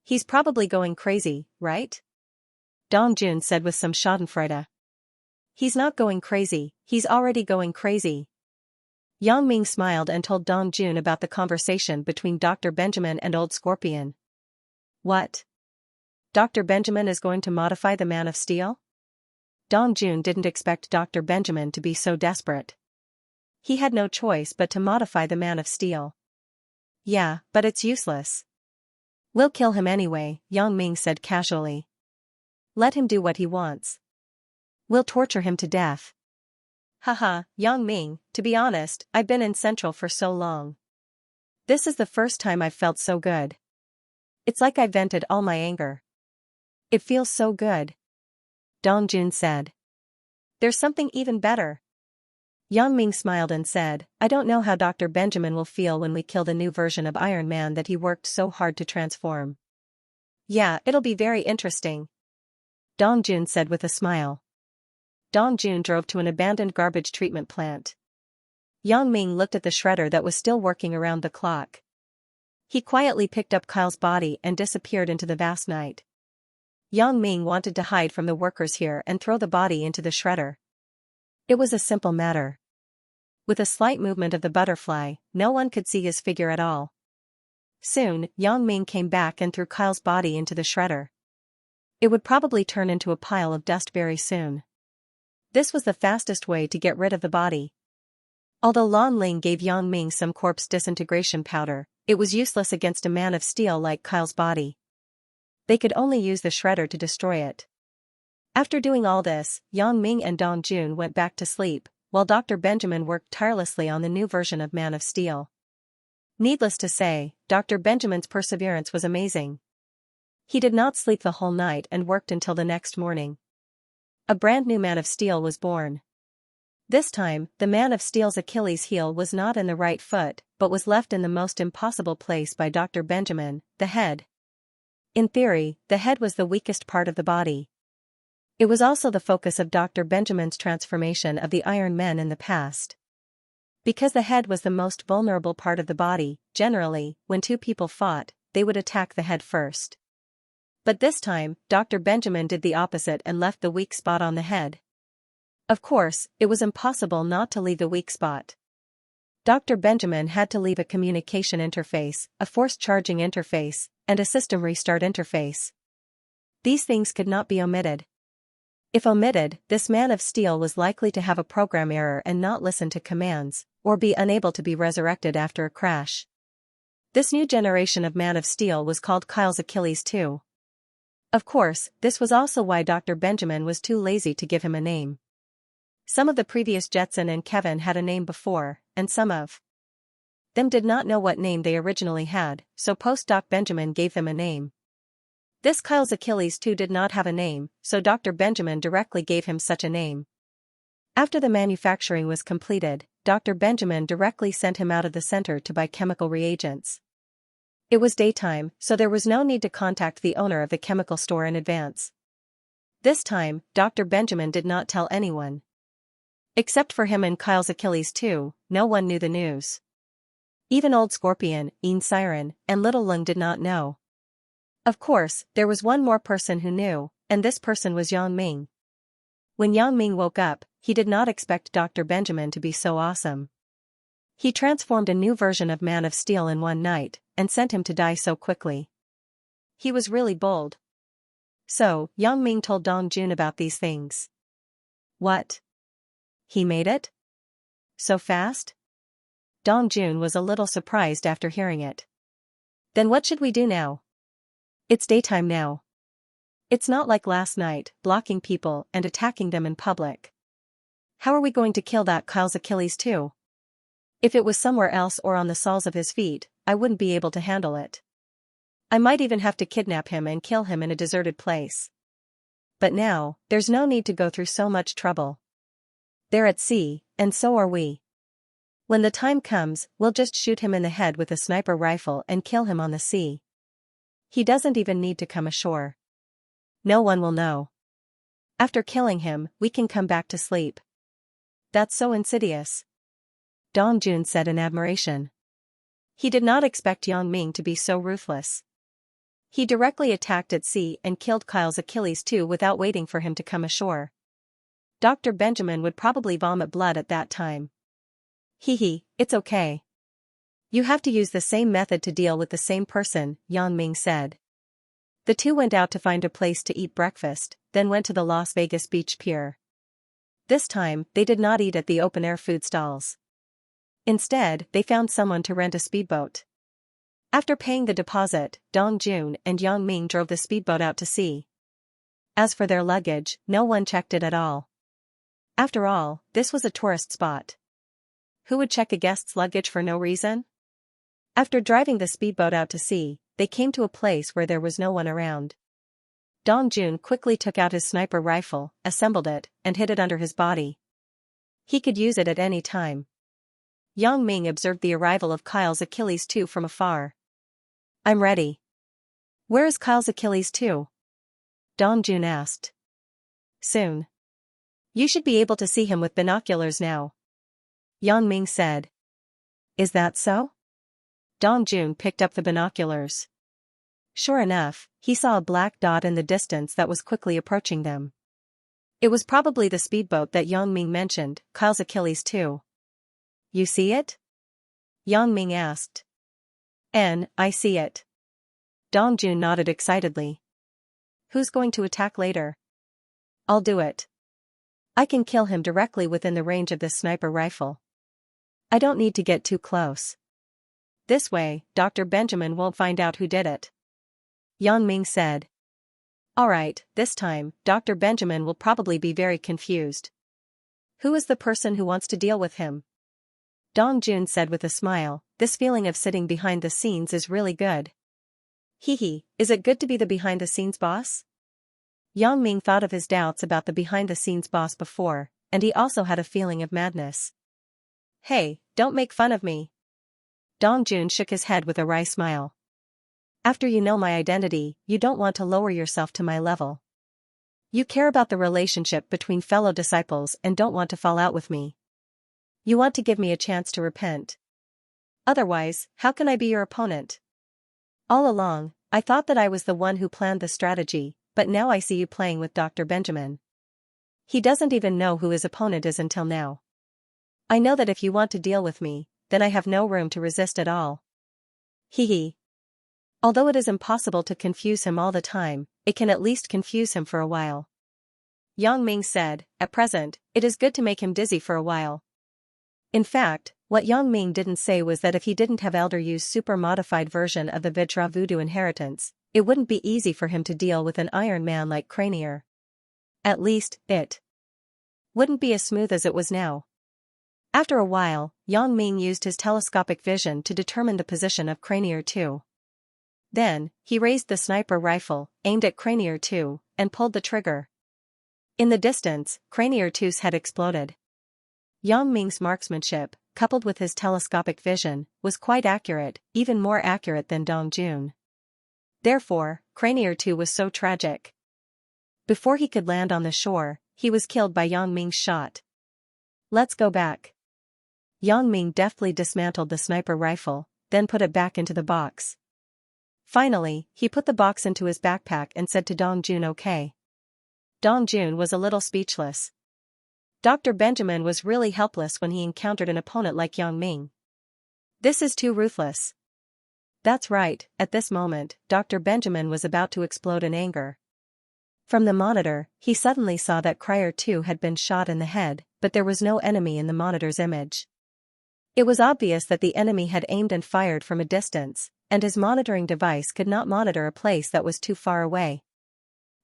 He's probably going crazy, right?" Dong Jun said with some schadenfreude. "He's not going crazy, he's already going crazy." Yang Ming smiled and told Dong Jun about the conversation between Dr. Benjamin and Old Scorpion. "What? Dr. Benjamin is going to modify the Man of Steel?" Dong Jun didn't expect Dr. Benjamin to be so desperate. He had no choice but to modify the Man of Steel. "Yeah, but it's useless." "We'll kill him anyway," Yang Ming said casually. "Let him do what he wants. We'll torture him to death." "Haha, Yang Ming, to be honest, I've been in Central for so long. This is the first time I've felt so good. It's like I vented all my anger. It feels so good." Dong Jun said. "There's something even better." Yang Ming smiled and said, "I don't know how Dr. Benjamin will feel when we kill the new version of Iron Man that he worked so hard to transform." "Yeah, it'll be very interesting," Dong Jun said with a smile. Dong Jun drove to an abandoned garbage treatment plant. Yang Ming looked at the shredder that was still working around the clock. He quietly picked up Kyle's body and disappeared into the vast night. Yang Ming wanted to hide from the workers here and throw the body into the shredder. It was a simple matter. With a slight movement of the butterfly, no one could see his figure at all. Soon, Yang Ming came back and threw Kyle's body into the shredder. It would probably turn into a pile of dust very soon. This was the fastest way to get rid of the body. Although Lan Ling gave Yang Ming some corpse disintegration powder, it was useless against a Man of Steel like Kyle's body. They could only use the shredder to destroy it. After doing all this, Yang Ming and Dong Jun went back to sleep, while Dr. Benjamin worked tirelessly on the new version of Man of Steel. Needless to say, Dr. Benjamin's perseverance was amazing. He did not sleep the whole night and worked until the next morning. A brand new Man of Steel was born. This time, the Man of Steel's Achilles heel was not in the right foot, but was left in the most impossible place by Dr. Benjamin, the head. In theory, the head was the weakest part of the body. It was also the focus of Dr. Benjamin's transformation of the Iron Men in the past. Because the head was the most vulnerable part of the body, generally, when two people fought, they would attack the head first. But this time, Dr. Benjamin did the opposite and left the weak spot on the head. Of course, it was impossible not to leave the weak spot. Dr. Benjamin had to leave a communication interface, a forced charging interface, and a system restart interface. These things could not be omitted. If omitted, this man of steel was likely to have a program error and not listen to commands, or be unable to be resurrected after a crash. This new generation of man of steel was called Kyle's Achilles too. Of course, this was also why Dr. Benjamin was too lazy to give him a name. Some of the previous Jetson and Kevin had a name before, and some of them did not know what name they originally had, so post-Doc Benjamin gave them a name. This Kyle's Achilles too did not have a name, so Dr. Benjamin directly gave him such a name. After the manufacturing was completed, Dr. Benjamin directly sent him out of the center to buy chemical reagents. It was daytime, so there was no need to contact the owner of the chemical store in advance. This time, Dr. Benjamin did not tell anyone. Except for him and Kyle's Achilles too, no one knew the news. Even Old Scorpion, Ian Siren, and Little Lung did not know. Of course, there was one more person who knew, and this person was Yang Ming. When Yang Ming woke up, he did not expect Dr. Benjamin to be so awesome. He transformed a new version of Man of Steel in one night, and sent him to die so quickly. He was really bold. So, Yang Ming told Dong Jun about these things. What? He made it? So fast? Dong Jun was a little surprised after hearing it. Then what should we do now? It's daytime now. It's not like last night, blocking people and attacking them in public. How are we going to kill that Kyle's Achilles too? If it was somewhere else or on the soles of his feet, I wouldn't be able to handle it. I might even have to kidnap him and kill him in a deserted place. But now, there's no need to go through so much trouble. They're at sea, and so are we. When the time comes, we'll just shoot him in the head with a sniper rifle and kill him on the sea. He doesn't even need to come ashore. No one will know. After killing him, we can come back to sleep. That's so insidious. Dong Jun said in admiration. He did not expect Yang Ming to be so ruthless. He directly attacked at sea and killed Kyle's Achilles too without waiting for him to come ashore. Dr. Benjamin would probably vomit blood at that time. It's okay. You have to use the same method to deal with the same person, Yang Ming said. The two went out to find a place to eat breakfast, then went to the Las Vegas Beach Pier. This time, they did not eat at the open-air food stalls. Instead, they found someone to rent a speedboat. After paying the deposit, Dong Jun and Yang Ming drove the speedboat out to sea. As for their luggage, no one checked it at all. After all, this was a tourist spot. Who would check a guest's luggage for no reason? After driving the speedboat out to sea, they came to a place where there was no one around. Dong Jun quickly took out his sniper rifle, assembled it, and hid it under his body. He could use it at any time. Yang Ming observed the arrival of Kyle's Achilles too from afar. I'm ready. Where is Kyle's Achilles too? Dong Jun asked. Soon. You should be able to see him with binoculars now. Yang Ming said. Is that so? Dong Jun picked up the binoculars. Sure enough, he saw a black dot in the distance that was quickly approaching them. It was probably the speedboat that Yang Ming mentioned, Kyle's Achilles too. You see it? Yang Ming asked. I see it. Dong Jun nodded excitedly. Who's going to attack later? I'll do it. I can kill him directly within the range of this sniper rifle. I don't need to get too close. This way, Dr. Benjamin won't find out who did it. Yang Ming said. Alright, this time, Dr. Benjamin will probably be very confused. Who is the person who wants to deal with him? Dong Jun said with a smile, this feeling of sitting behind the scenes is really good. Is it good to be the behind-the-scenes boss? Yang Ming thought of his doubts about the behind-the-scenes boss before, and he also had a feeling of madness. Hey, don't make fun of me. Dong Jun shook his head with a wry smile. After you know my identity, you don't want to lower yourself to my level. You care about the relationship between fellow disciples and don't want to fall out with me. You want to give me a chance to repent. Otherwise, how can I be your opponent? All along, I thought that I was the one who planned the strategy, but now I see you playing with Dr. Benjamin. He doesn't even know who his opponent is until now. I know that if you want to deal with me, then I have no room to resist at all. Although it is impossible to confuse him all the time, it can at least confuse him for a while. Yang Ming said, at present, it is good to make him dizzy for a while. In fact, what Yang Ming didn't say was that if he didn't have Elder Yu's super-modified version of the Vitra voodoo inheritance, it wouldn't be easy for him to deal with an Iron Man like Cranier. At least, it wouldn't be as smooth as it was now. After a while, Yang Ming used his telescopic vision to determine the position of Cranier 2. Then, he raised the sniper rifle, aimed at Cranier 2, and pulled the trigger. In the distance, Cranier 2's head exploded. Yang Ming's marksmanship, coupled with his telescopic vision, was quite accurate, even more accurate than Dong Jun. Therefore, Cranier 2 was so tragic. Before he could land on the shore, he was killed by Yang Ming's shot. Let's go back. Yang Ming deftly dismantled the sniper rifle, then put it back into the box. Finally, he put the box into his backpack and said to Dong Jun, "Okay." Dong Jun was a little speechless. Dr. Benjamin was really helpless when he encountered an opponent like Yang Ming. This is too ruthless. That's right, at this moment, Dr. Benjamin was about to explode in anger. From the monitor, he suddenly saw that Cryer 2 had been shot in the head, but there was no enemy in the monitor's image. It was obvious that the enemy had aimed and fired from a distance, and his monitoring device could not monitor a place that was too far away.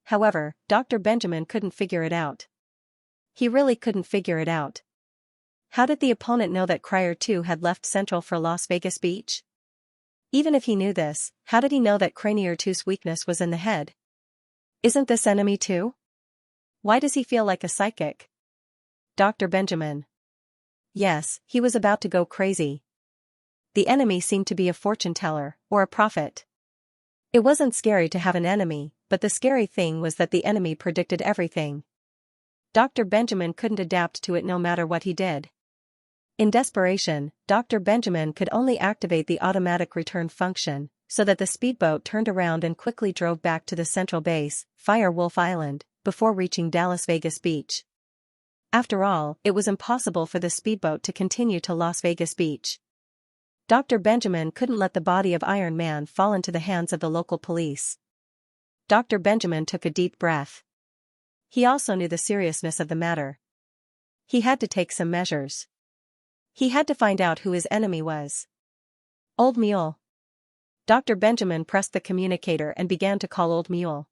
However, Dr. Benjamin couldn't figure it out. He really couldn't figure it out. How did the opponent know that Cryer 2 had left Central for Las Vegas Beach? Even if he knew this, how did he know that Cranier 2's weakness was in the head? Isn't this enemy too? Why does he feel like a psychic? Dr. Benjamin. Yes, he was about to go crazy. The enemy seemed to be a fortune teller, or a prophet. It wasn't scary to have an enemy, but the scary thing was that the enemy predicted everything. Dr. Benjamin couldn't adapt to it no matter what he did. In desperation, Dr. Benjamin could only activate the automatic return function, so that the speedboat turned around and quickly drove back to the central base, Fire Wolf Island, before reaching Dallas Vegas Beach. After all, it was impossible for the speedboat to continue to Las Vegas Beach. Dr. Benjamin couldn't let the body of Iron Man fall into the hands of the local police. Dr. Benjamin took a deep breath. He also knew the seriousness of the matter. He had to take some measures. He had to find out who his enemy was. Old Mule. Dr. Benjamin pressed the communicator and began to call Old Mule.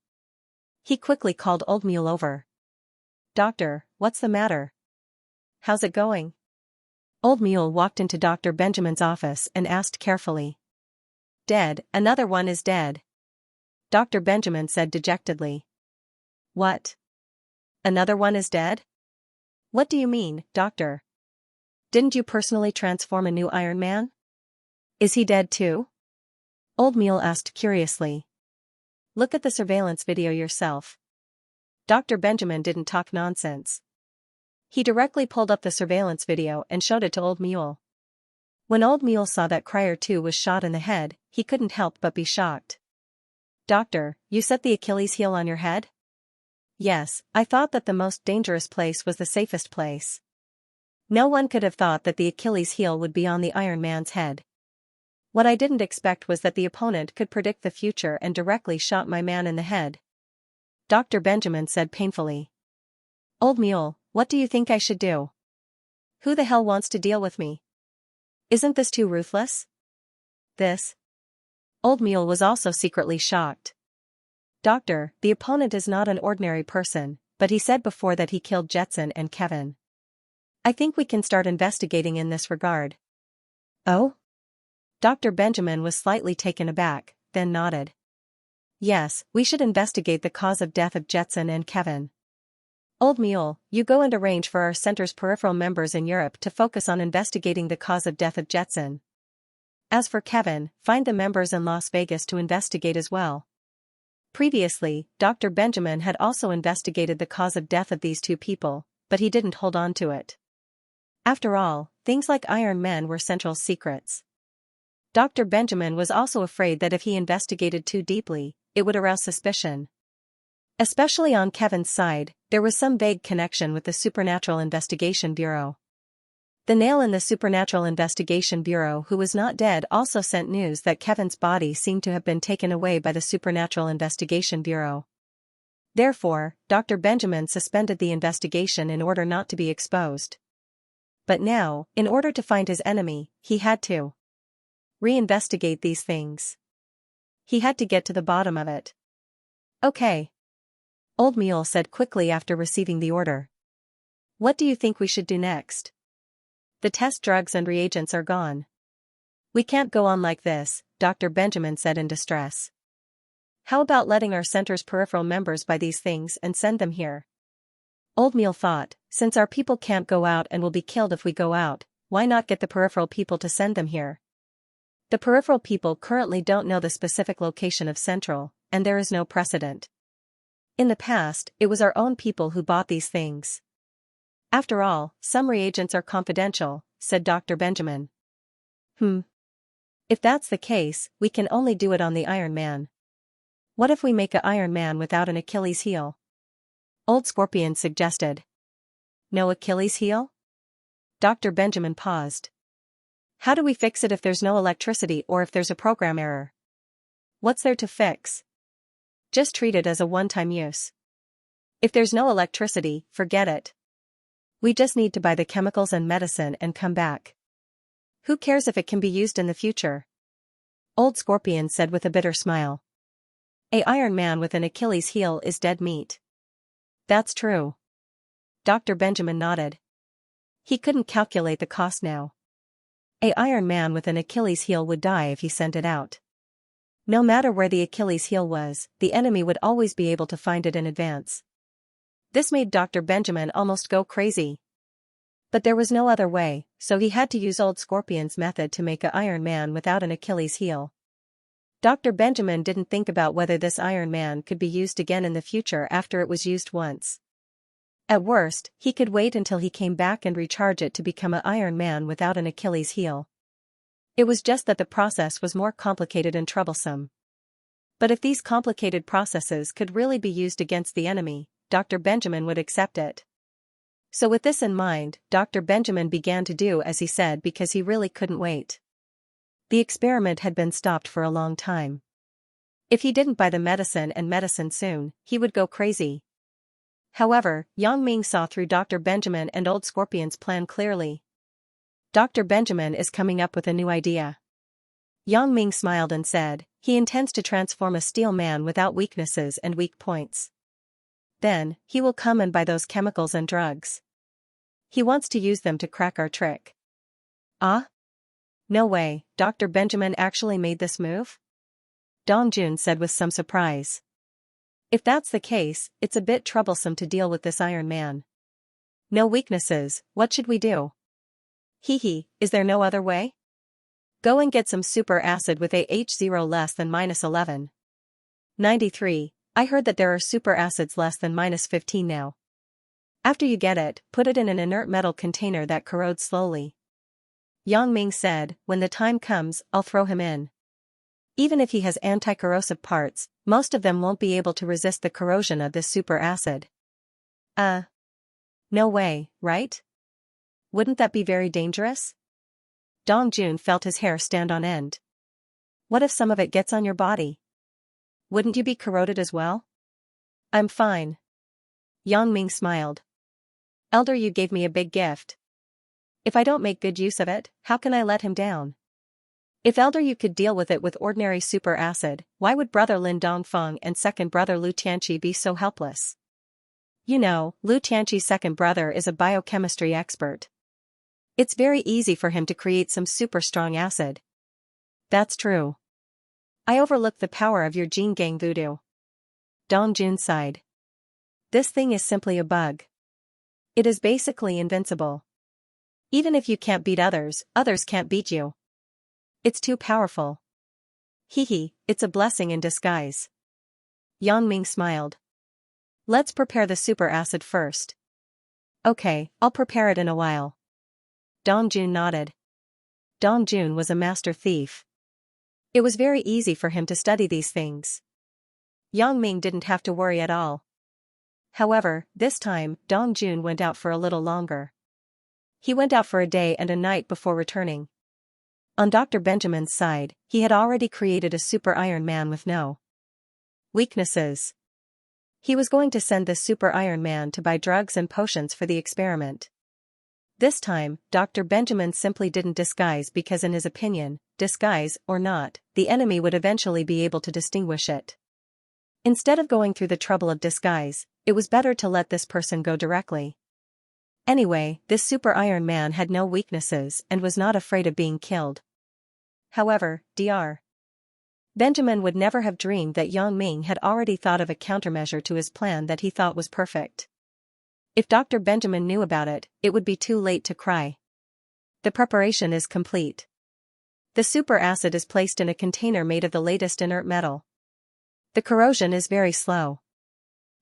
He quickly called Old Mule over. "Doctor, what's the matter? How's it going?" Old Mule walked into Dr. Benjamin's office and asked carefully. "Dead, another one is dead," Dr. Benjamin said dejectedly. "What? Another one is dead? What do you mean, doctor? Didn't you personally transform a new Iron Man? Is he dead too?" Old Mule asked curiously. "Look at the surveillance video yourself." Dr. Benjamin didn't talk nonsense. He directly pulled up the surveillance video and showed it to Old Mule. When Old Mule saw that Cryer 2 was shot in the head, he couldn't help but be shocked. "Doctor, you set the Achilles heel on your head?" "Yes, I thought that the most dangerous place was the safest place. No one could have thought that the Achilles heel would be on the Iron Man's head. What I didn't expect was that the opponent could predict the future and directly shot my man in the head," Dr. Benjamin said painfully. "Old Mule, what do you think I should do? Who the hell wants to deal with me? Isn't this too ruthless?" This. Old Mule was also secretly shocked. "Doctor, the opponent is not an ordinary person, but he said before that he killed Jetson and Kevin. I think we can start investigating in this regard." "Oh?" Dr. Benjamin was slightly taken aback, then nodded. "Yes, we should investigate the cause of death of Jetson and Kevin. Old Mule, you go and arrange for our center's peripheral members in Europe to focus on investigating the cause of death of Jetson. As for Kevin, find the members in Las Vegas to investigate as well." Previously, Dr. Benjamin had also investigated the cause of death of these two people, but he didn't hold on to it. After all, things like Iron Men were Central's secrets. Dr. Benjamin was also afraid that if he investigated too deeply, it would arouse suspicion. Especially on Kevin's side, there was some vague connection with the Supernatural Investigation Bureau. The nail in the Supernatural Investigation Bureau who was not dead also sent news that Kevin's body seemed to have been taken away by the Supernatural Investigation Bureau. Therefore, Dr. Benjamin suspended the investigation in order not to be exposed. But now, in order to find his enemy, he had to reinvestigate these things. He had to get to the bottom of it. Okay. Old Mule said quickly after receiving the order. What do you think we should do next? The test drugs and reagents are gone. We can't go on like this, Dr. Benjamin said in distress. How about letting our center's peripheral members buy these things and send them here? Old Mule thought, since our people can't go out and will be killed if we go out, why not get the peripheral people to send them here? The peripheral people currently don't know the specific location of Central, and there is no precedent. In the past, it was our own people who bought these things. After all, some reagents are confidential, said Dr. Benjamin. If that's the case, we can only do it on the Iron Man. What if we make an Iron Man without an Achilles heel? Old Scorpion suggested. No Achilles heel? Dr. Benjamin paused. How do we fix it if there's no electricity or if there's a program error? What's there to fix? Just treat it as a one-time use. If there's no electricity, forget it. We just need to buy the chemicals and medicine and come back. Who cares if it can be used in the future? Old Scorpion said with a bitter smile. A Iron Man with an Achilles heel is dead meat. That's true. Dr. Benjamin nodded. He couldn't calculate the cost now. A Iron Man with an Achilles heel would die if he sent it out. No matter where the Achilles heel was, the enemy would always be able to find it in advance. This made Dr. Benjamin almost go crazy. But there was no other way, so he had to use Old Scorpion's method to make an Iron Man without an Achilles heel. Dr. Benjamin didn't think about whether this Iron Man could be used again in the future after it was used once. At worst, he could wait until he came back and recharge it to become an Iron Man without an Achilles heel. It was just that the process was more complicated and troublesome. But if these complicated processes could really be used against the enemy, Dr. Benjamin would accept it. So with this in mind, Dr. Benjamin began to do as he said because he really couldn't wait. The experiment had been stopped for a long time. If he didn't buy the medicine and medicine soon, he would go crazy. However, Yang Ming saw through Dr. Benjamin and Old Scorpion's plan clearly. Dr. Benjamin is coming up with a new idea. Yang Ming smiled and said, he intends to transform a steel man without weaknesses and weak points. Then, he will come and buy those chemicals and drugs. He wants to use them to crack our trick. Ah? No way, Dr. Benjamin actually made this move? Dong Jun said with some surprise. If that's the case, it's a bit troublesome to deal with this Iron Man. No weaknesses, what should we do? Is there no other way? Go and get some super acid with a H0 less than -11. 93, I heard that there are super acids less than -15 now. After you get it, put it in an inert metal container that corrodes slowly. Yang Ming said, when the time comes, I'll throw him in. Even if he has anti-corrosive parts, most of them won't be able to resist the corrosion of this super acid. No way, right? Wouldn't that be very dangerous? Dong Jun felt his hair stand on end. What if some of it gets on your body? Wouldn't you be corroded as well? I'm fine. Yang Ming smiled. Elder, you gave me a big gift. If I don't make good use of it, how can I let him down? If Elder you could deal with it with ordinary super acid, why would brother Lin Dongfeng and second brother Lu Tianqi be so helpless? You know, Lu Tianqi's second brother is a biochemistry expert. It's very easy for him to create some super strong acid. That's true. I overlooked the power of your Jin Gang voodoo. Dong Jun sighed. This thing is simply a bug. It is basically invincible. Even if you can't beat others, others can't beat you. It's too powerful. It's a blessing in disguise. Yang Ming smiled. Let's prepare the super acid first. Okay, I'll prepare it in a while. Dong Jun nodded. Dong Jun was a master thief. It was very easy for him to study these things. Yang Ming didn't have to worry at all. However, this time, Dong Jun went out for a little longer. He went out for a day and a night before returning. On Dr. Benjamin's side, he had already created a super Iron Man with no weaknesses. He was going to send this Super Iron Man to buy drugs and potions for the experiment. This time, Dr. Benjamin simply didn't disguise because in his opinion, disguise or not, the enemy would eventually be able to distinguish it. Instead of going through the trouble of disguise, it was better to let this person go directly. Anyway, this Super Iron Man had no weaknesses and was not afraid of being killed. However, Dr. Benjamin would never have dreamed that Yang Ming had already thought of a countermeasure to his plan that he thought was perfect. If Dr. Benjamin knew about it, it would be too late to cry. The preparation is complete. The super acid is placed in a container made of the latest inert metal. The corrosion is very slow.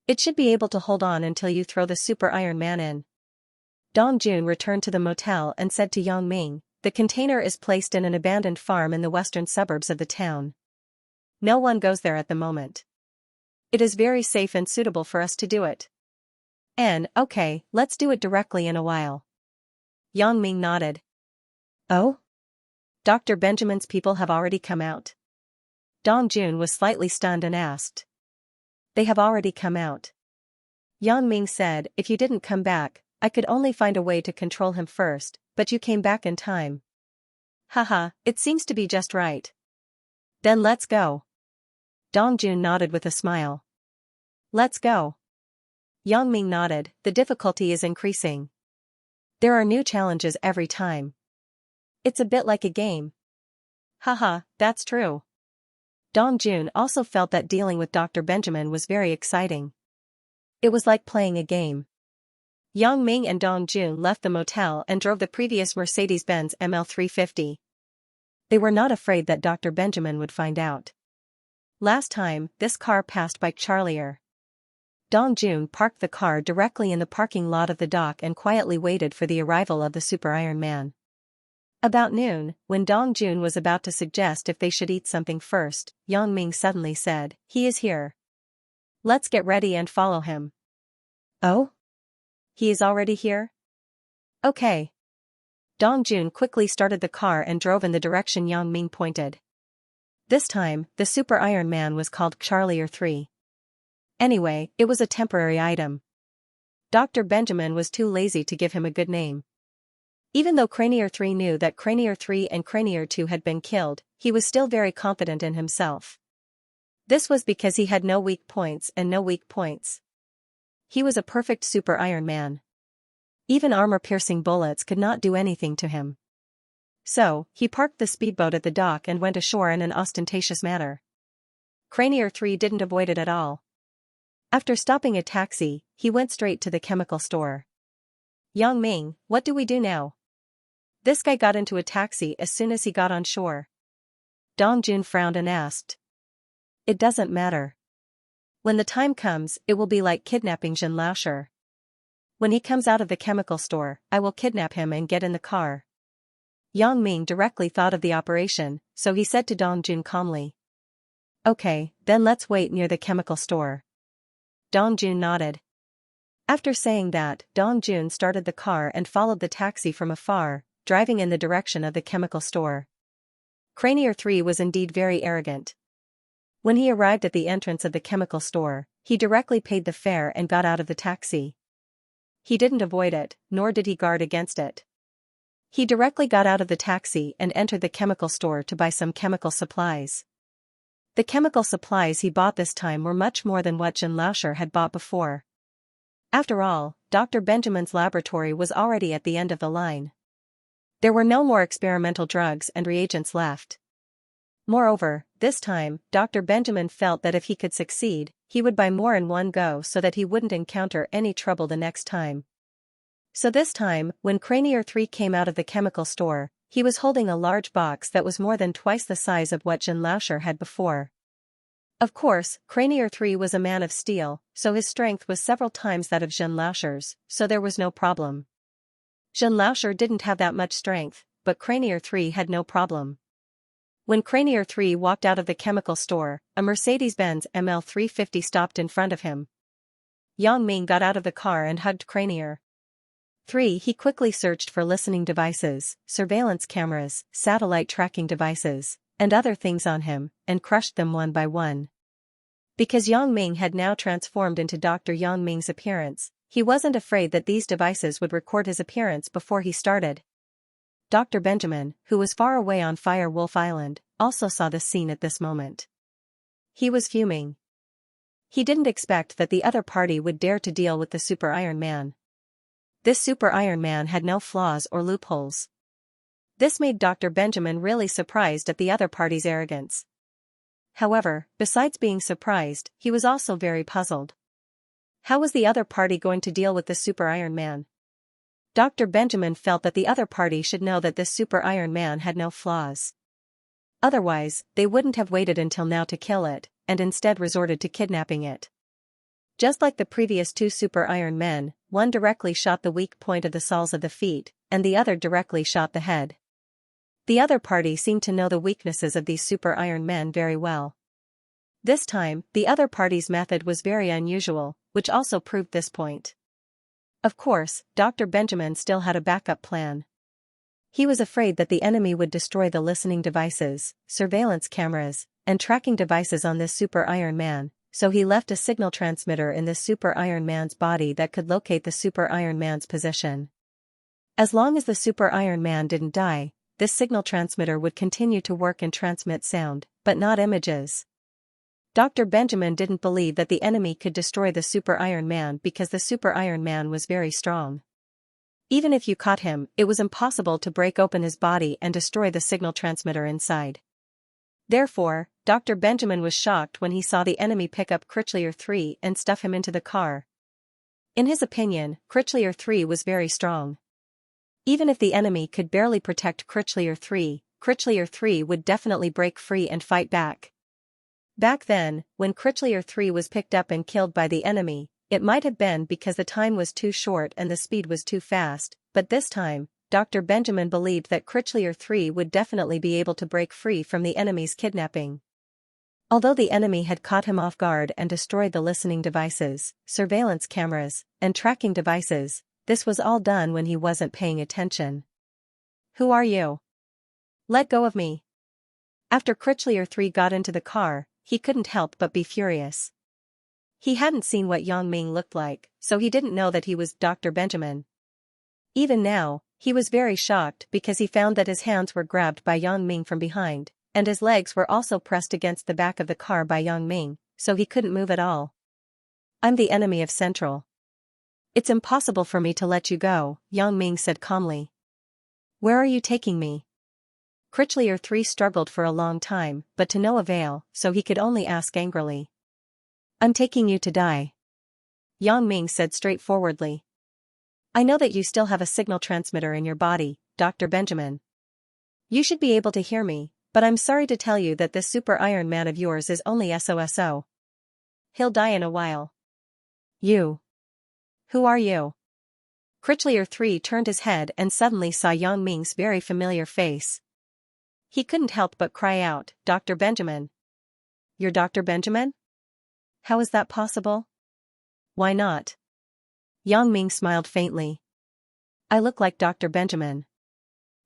It should be able to hold on until you throw the Super Iron Man in. Dong Jun returned to the motel and said to Yang Ming, "The container is placed in an abandoned farm in the western suburbs of the town. No one goes there at the moment. It is very safe and suitable for us to do it. And, okay, let's do it directly in a while." Yang Ming nodded. "Oh? Dr. Benjamin's people have already come out?" Dong Jun was slightly stunned and asked. "They have already come out." Yang Ming said, "If you didn't come back, I could only find a way to control him first, but you came back in time." "Haha, it seems to be just right." "Then let's go." Dong Jun nodded with a smile. "Let's go." Yang Ming nodded. The difficulty is increasing. There are new challenges every time. It's a bit like a game. Haha, that's true. Dong Jun also felt that dealing with Dr. Benjamin was very exciting. It was like playing a game. Yang Ming and Dong Jun left the motel and drove the previous Mercedes-Benz ML350. They were not afraid that Dr. Benjamin would find out. Last time, this car passed by Charlier. Dong Jun parked the car directly in the parking lot of the dock and quietly waited for the arrival of the Super Iron Man. About noon, when Dong Jun was about to suggest if they should eat something first, Yang Ming suddenly said, "He is here. Let's get ready and follow him." "Oh? He is already here? Okay." Dong Jun quickly started the car and drove in the direction Yang Ming pointed. This time, the Super Iron Man was called Charlier 3. Anyway, it was a temporary item. Dr. Benjamin was too lazy to give him a good name. Even though Cranier 3 knew that Cranier 3 and Cranier 2 had been killed, he was still very confident in himself. This was because he had no weak points and no weak points. He was a perfect Super Iron Man. Even armor-piercing bullets could not do anything to him. So, he parked the speedboat at the dock and went ashore in an ostentatious manner. Cranier 3 didn't avoid it at all. After stopping a taxi, he went straight to the chemical store. "Yang Ming, what do we do now?" This guy got into a taxi as soon as he got on shore. Dong Jun frowned and asked. "It doesn't matter. When the time comes, it will be like kidnapping Xianxia. When he comes out of the chemical store, I will kidnap him and get in the car." Yang Ming directly thought of the operation, so he said to Dong Jun calmly. "Okay, then let's wait near the chemical store." Dong Jun nodded. After saying that, Dong Jun started the car and followed the taxi from afar, driving in the direction of the chemical store. Cranier 3 was indeed very arrogant. When he arrived at the entrance of the chemical store, he directly paid the fare and got out of the taxi. He didn't avoid it, nor did he guard against it. He directly got out of the taxi and entered the chemical store to buy some chemical supplies. The chemical supplies he bought this time were much more than what Xianxia had bought before. After all, Dr. Benjamin's laboratory was already at the end of the line. There were no more experimental drugs and reagents left. Moreover, this time, Dr. Benjamin felt that if he could succeed, he would buy more in one go so that he wouldn't encounter any trouble the next time. So this time, when Cranier 3 came out of the chemical store, he was holding a large box that was more than twice the size of what Xianxia had before. Of course, Cranier 3 was a man of steel, so his strength was several times that of Xianxia's, so there was no problem. Xianxia didn't have that much strength, but Cranier 3 had no problem. When Cranier 3 walked out of the chemical store, a Mercedes-Benz ML350 stopped in front of him. Yang Ming got out of the car and hugged Cranier 3. He quickly searched for listening devices, surveillance cameras, satellite tracking devices, and other things on him, and crushed them one by one. Because Yang Ming had now transformed into Dr. Yang Ming's appearance, he wasn't afraid that these devices would record his appearance before he started. Dr. Benjamin, who was far away on Fire Wolf Island, also saw this scene at this moment. He was fuming. He didn't expect that the other party would dare to deal with the Super Iron Man. This Super Iron Man had no flaws or loopholes. This made Dr. Benjamin really surprised at the other party's arrogance. However, besides being surprised, he was also very puzzled. How was the other party going to deal with the Super Iron Man? Dr. Benjamin felt that the other party should know that this Super Iron Man had no flaws. Otherwise, they wouldn't have waited until now to kill it, and instead resorted to kidnapping it. Just like the previous two Super Iron Men, one directly shot the weak point of the soles of the feet, and the other directly shot the head. The other party seemed to know the weaknesses of these Super Iron Men very well. This time, the other party's method was very unusual, which also proved this point. Of course, Dr. Benjamin still had a backup plan. He was afraid that the enemy would destroy the listening devices, surveillance cameras, and tracking devices on this Super Iron Man, so he left a signal transmitter in this Super Iron Man's body that could locate the Super Iron Man's position. As long as the Super Iron Man didn't die, this signal transmitter would continue to work and transmit sound, but not images. Dr. Benjamin didn't believe that the enemy could destroy the Super Iron Man because the Super Iron Man was very strong. Even if you caught him, it was impossible to break open his body and destroy the signal transmitter inside. Therefore, Dr. Benjamin was shocked when he saw the enemy pick up Critchlier 3 and stuff him into the car. In his opinion, Critchlier 3 was very strong. Even if the enemy could barely protect Critchlier 3 would definitely break free and fight back. Back then, when Critchlier 3 was picked up and killed by the enemy, it might have been because the time was too short and the speed was too fast, but this time, Dr. Benjamin believed that Critchlier 3 would definitely be able to break free from the enemy's kidnapping. Although the enemy had caught him off guard and destroyed the listening devices, surveillance cameras, and tracking devices, this was all done when he wasn't paying attention. Who are you? Let go of me. After Critchlier 3 got into the car, he couldn't help but be furious. He hadn't seen what Yang Ming looked like, so he didn't know that he was Dr. Benjamin. Even now, he was very shocked because he found that his hands were grabbed by Yang Ming from behind, and his legs were also pressed against the back of the car by Yang Ming, so he couldn't move at all. I'm the enemy of Central. It's impossible for me to let you go, Yang Ming said calmly. Where are you taking me? Critchlier 3 struggled for a long time, but to no avail, so he could only ask angrily. I'm taking you to die. Yang Ming said straightforwardly. I know that you still have a signal transmitter in your body, Dr. Benjamin. You should be able to hear me, but I'm sorry to tell you that this Super Iron Man of yours is only SOSO. He'll die in a while. You. Who are you? Critchlier 3 turned his head and suddenly saw Yang Ming's very familiar face. He couldn't help but cry out, Dr. Benjamin. You're Dr. Benjamin? How is that possible? Why not? Yang Ming smiled faintly. I look like Dr. Benjamin.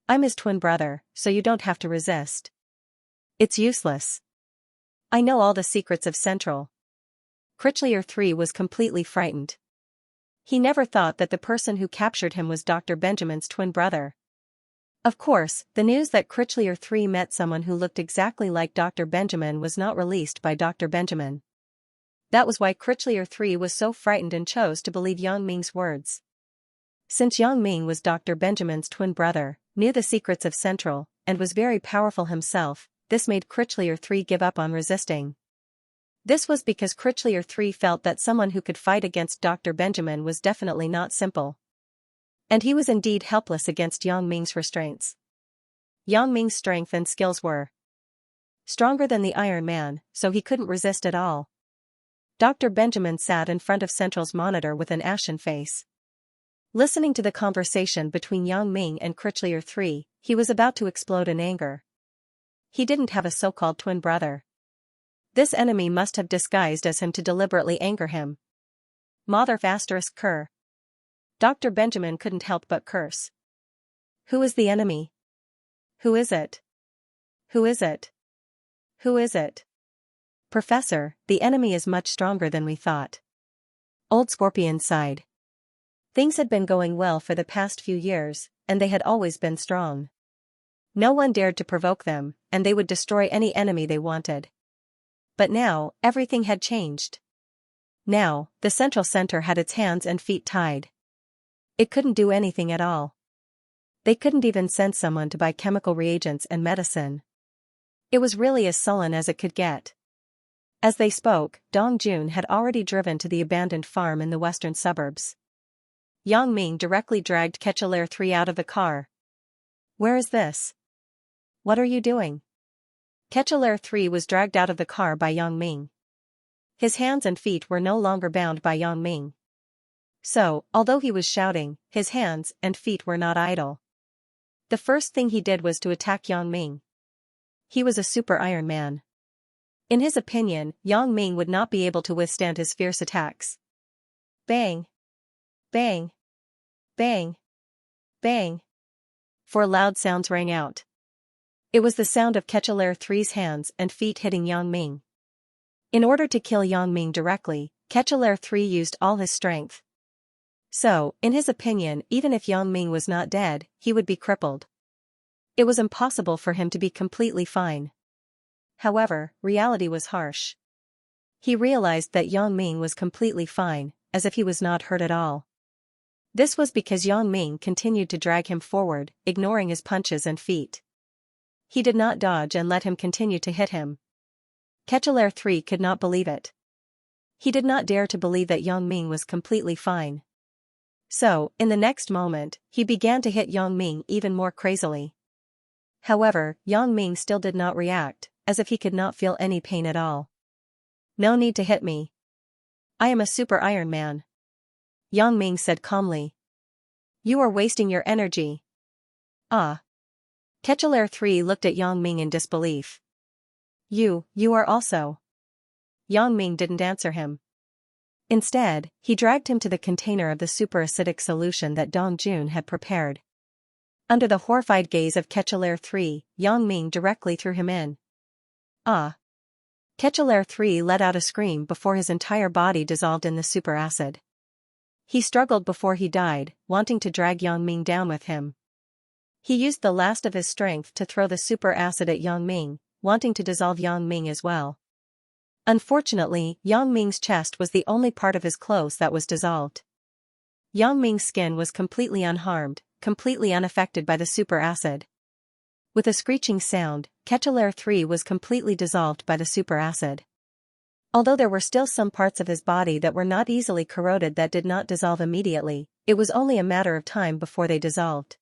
I'm his twin brother, so you don't have to resist. It's useless. I know all the secrets of Central. Critchlier 3 was completely frightened. He never thought that the person who captured him was Dr. Benjamin's twin brother. Of course, the news that Critchlier 3 met someone who looked exactly like Dr. Benjamin was not released by Dr. Benjamin. That was why Critchlier 3 was so frightened and chose to believe Yang Ming's words. Since Yang Ming was Dr. Benjamin's twin brother, knew the secrets of Central, and was very powerful himself, this made Critchlier 3 give up on resisting. This was because Critchlier 3 felt that someone who could fight against Dr. Benjamin was definitely not simple. And he was indeed helpless against Yang Ming's restraints. Yang Ming's strength and skills were stronger than the Iron Man, so he couldn't resist at all. Dr. Benjamin sat in front of Central's monitor with an ashen face. Listening to the conversation between Yang Ming and Critchlier 3, he was about to explode in anger. He didn't have a so-called twin brother. This enemy must have disguised as him to deliberately anger him. Mother ****. Dr. Benjamin couldn't help but curse. Who is the enemy? Who is it? Who is it? Who is it? Professor, the enemy is much stronger than we thought. Old Scorpion sighed. Things had been going well for the past few years, and they had always been strong. No one dared to provoke them, and they would destroy any enemy they wanted. But now, everything had changed. Now, the central center had its hands and feet tied. It couldn't do anything at all. They couldn't even send someone to buy chemical reagents and medicine. It was really as sullen as it could get. As they spoke, Dong Jun had already driven to the abandoned farm in the western suburbs. Yang Ming directly dragged Ketchelaire 3 out of the car. Where is this? What are you doing? Ketchelaire 3 was dragged out of the car by Yang Ming. His hands and feet were no longer bound by Yang Ming. So, although he was shouting, his hands and feet were not idle. The first thing he did was to attack Yang Ming. He was a super Iron Man. In his opinion, Yang Ming would not be able to withstand his fierce attacks. Bang! Bang! Bang! Bang! 4 loud sounds rang out. It was the sound of Ketchelaire 3's hands and feet hitting Yang Ming. In order to kill Yang Ming directly, Ketchelaire 3 used all his strength. So, in his opinion, even if Yang Ming was not dead, he would be crippled. It was impossible for him to be completely fine. However, reality was harsh. He realized that Yang Ming was completely fine, as if he was not hurt at all. This was because Yang Ming continued to drag him forward, ignoring his punches and feet. He did not dodge and let him continue to hit him. Ketchelaire 3 could not believe it. He did not dare to believe that Yang Ming was completely fine. So, in the next moment, he began to hit Yang Ming even more crazily. However, Yang Ming still did not react, as if he could not feel any pain at all. No need to hit me. I am a super Iron Man. Yang Ming said calmly. You are wasting your energy. Ah. Ketchelaire 3 looked at Yang Ming in disbelief. You are also. Yang Ming didn't answer him. Instead, he dragged him to the container of the super acidic solution that Dong Jun had prepared. Under the horrified gaze of Ketchelaire 3, Yang Ming directly threw him in. Ah! Ketchelaire 3 let out a scream before his entire body dissolved in the super acid. He struggled before he died, wanting to drag Yang Ming down with him. He used the last of his strength to throw the super acid at Yang Ming, wanting to dissolve Yang Ming as well. Unfortunately, Yang Ming's chest was the only part of his clothes that was dissolved. Yang Ming's skin was completely unharmed, completely unaffected by the super acid. With a screeching sound, Ketchelaire 3 was completely dissolved by the super acid. Although there were still some parts of his body that were not easily corroded that did not dissolve immediately, it was only a matter of time before they dissolved.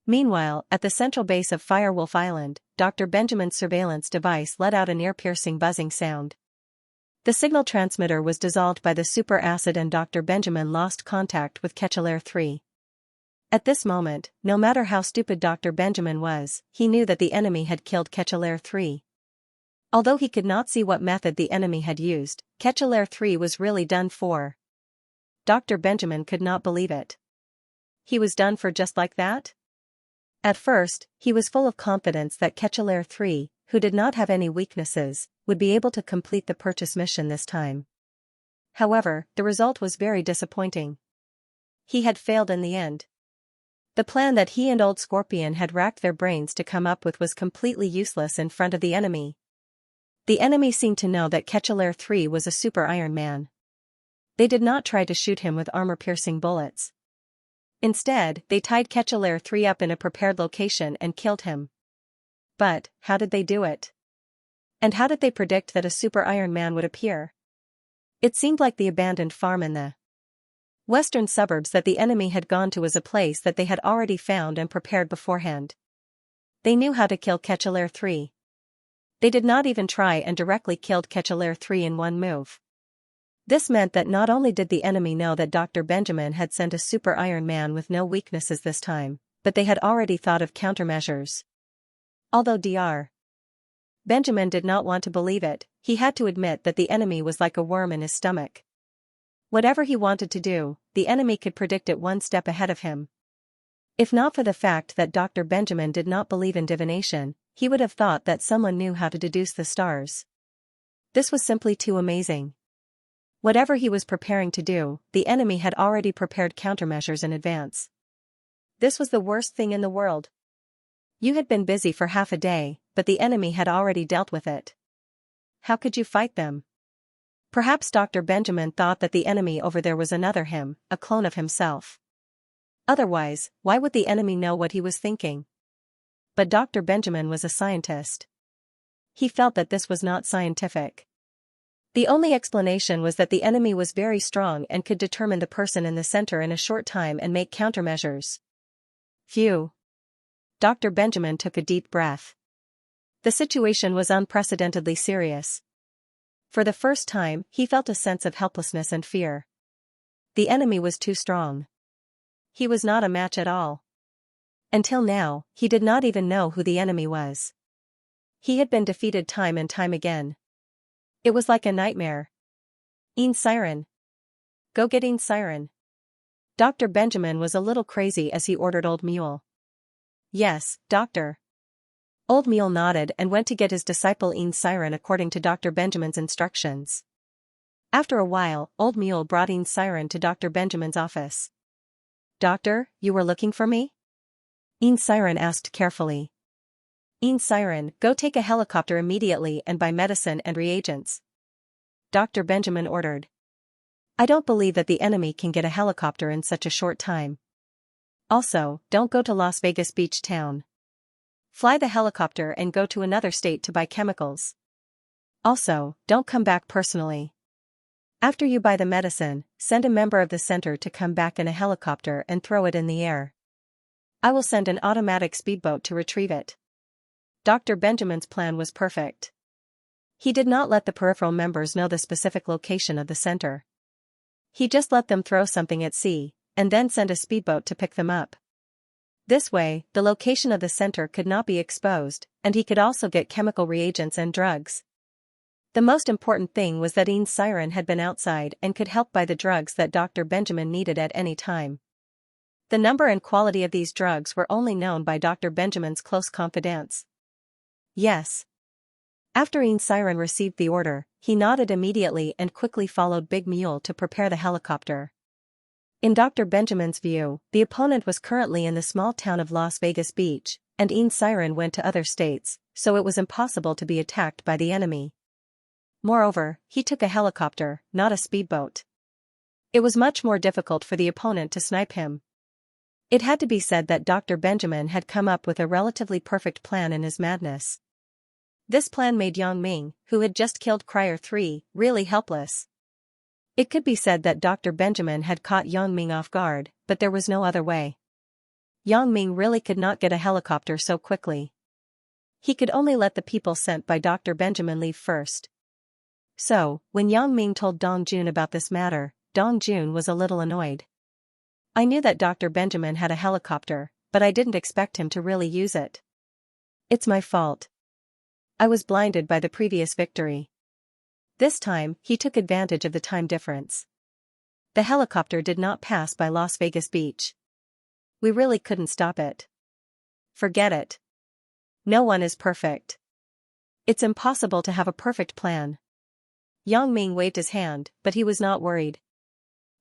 Meanwhile, at the central base of Firewolf Island, Dr. Benjamin's surveillance device let out an ear-piercing buzzing sound. The signal transmitter was dissolved by the super acid and Dr. Benjamin lost contact with Ketchelaire 3. At this moment, no matter how stupid Dr. Benjamin was, he knew that the enemy had killed Ketchelaire 3. Although he could not see what method the enemy had used, Ketchelaire 3 was really done for. Dr. Benjamin could not believe it. He was done for just like that? At first, he was full of confidence that Ketchelaire 3, who did not have any weaknesses, would be able to complete the purchase mission this time. However, the result was very disappointing. He had failed in the end. The plan that he and Old Scorpion had racked their brains to come up with was completely useless in front of the enemy. The enemy seemed to know that Ketchelaire 3 was a super Iron Man. They did not try to shoot him with armor-piercing bullets. Instead, they tied Ketchelaire 3 up in a prepared location and killed him. But, how did they do it? And how did they predict that a super Iron Man would appear? It seemed like the abandoned farm in the western suburbs that the enemy had gone to was a place that they had already found and prepared beforehand. They knew how to kill Ketchelaire 3. They did not even try and directly killed Ketchelaire 3 in one move. This meant that not only did the enemy know that Dr. Benjamin had sent a super Iron Man with no weaknesses this time, but they had already thought of countermeasures. Although Dr. Benjamin did not want to believe it, he had to admit that the enemy was like a worm in his stomach. Whatever he wanted to do, the enemy could predict it one step ahead of him. If not for the fact that Dr. Benjamin did not believe in divination, he would have thought that someone knew how to deduce the stars. This was simply too amazing. Whatever he was preparing to do, the enemy had already prepared countermeasures in advance. This was the worst thing in the world. You had been busy for half a day, but the enemy had already dealt with it. How could you fight them? Perhaps Dr. Benjamin thought that the enemy over there was another him, a clone of himself. Otherwise, why would the enemy know what he was thinking? But Dr. Benjamin was a scientist. He felt that this was not scientific. The only explanation was that the enemy was very strong and could determine the person in the center in a short time and make countermeasures. Phew. Dr. Benjamin took a deep breath. The situation was unprecedentedly serious. For the first time, he felt a sense of helplessness and fear. The enemy was too strong. He was not a match at all. Until now, he did not even know who the enemy was. He had been defeated time and time again. It was like a nightmare. Xianxia. Go get Xianxia. Dr. Benjamin was a little crazy as he ordered Old Mule. Yes, doctor. Old Mule nodded and went to get his disciple Xianxia according to Dr. Benjamin's instructions. After a while, Old Mule brought Xianxia to Dr. Benjamin's office. Doctor, you were looking for me? Xianxia asked carefully. Xianxia, go take a helicopter immediately and buy medicine and reagents. Dr. Benjamin ordered. I don't believe that the enemy can get a helicopter in such a short time. Also, don't go to Las Vegas Beach Town. Fly the helicopter and go to another state to buy chemicals. Also, don't come back personally. After you buy the medicine, send a member of the center to come back in a helicopter and throw it in the air. I will send an automatic speedboat to retrieve it. Dr. Benjamin's plan was perfect. He did not let the peripheral members know the specific location of the center. He just let them throw something at sea, and then send a speedboat to pick them up. This way, the location of the center could not be exposed, and he could also get chemical reagents and drugs. The most important thing was that Xianxia had been outside and could help buy the drugs that Dr. Benjamin needed at any time. The number and quality of these drugs were only known by Dr. Benjamin's close confidants. Yes. After Xianxia received the order, he nodded immediately and quickly followed Big Mule to prepare the helicopter. In Dr. Benjamin's view, the opponent was currently in the small town of Las Vegas Beach, and Xianxia went to other states, so it was impossible to be attacked by the enemy. Moreover, he took a helicopter, not a speedboat. It was much more difficult for the opponent to snipe him. It had to be said that Dr. Benjamin had come up with a relatively perfect plan in his madness. This plan made Yang Ming, who had just killed Crier 3, really helpless. It could be said that Dr. Benjamin had caught Yang Ming off guard, but there was no other way. Yang Ming really could not get a helicopter so quickly. He could only let the people sent by Dr. Benjamin leave first. So, when Yang Ming told Dong Jun about this matter, Dong Jun was a little annoyed. I knew that Dr. Benjamin had a helicopter, but I didn't expect him to really use it. It's my fault. I was blinded by the previous victory. This time, he took advantage of the time difference. The helicopter did not pass by Las Vegas Beach. We really couldn't stop it. Forget it. No one is perfect. It's impossible to have a perfect plan. Yang Ming waved his hand, but he was not worried.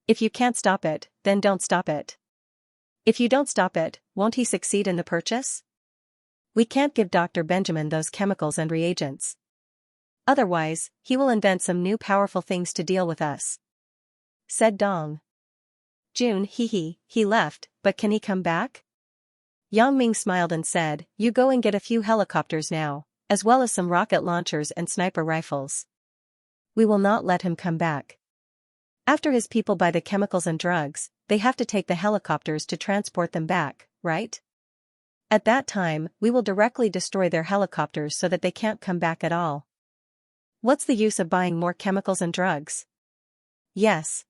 If you can't stop it, then don't stop it. If you don't stop it, won't he succeed in the purchase? We can't give Dr. Benjamin those chemicals and reagents. Otherwise, he will invent some new powerful things to deal with us. Said Dong Jun. He left, but can he come back? Yang Ming smiled and said, you go and get a few helicopters now, as well as some rocket launchers and sniper rifles. We will not let him come back. After his people buy the chemicals and drugs, they have to take the helicopters to transport them back, right? At that time, we will directly destroy their helicopters so that they can't come back at all. What's the use of buying more chemicals and drugs? Yes.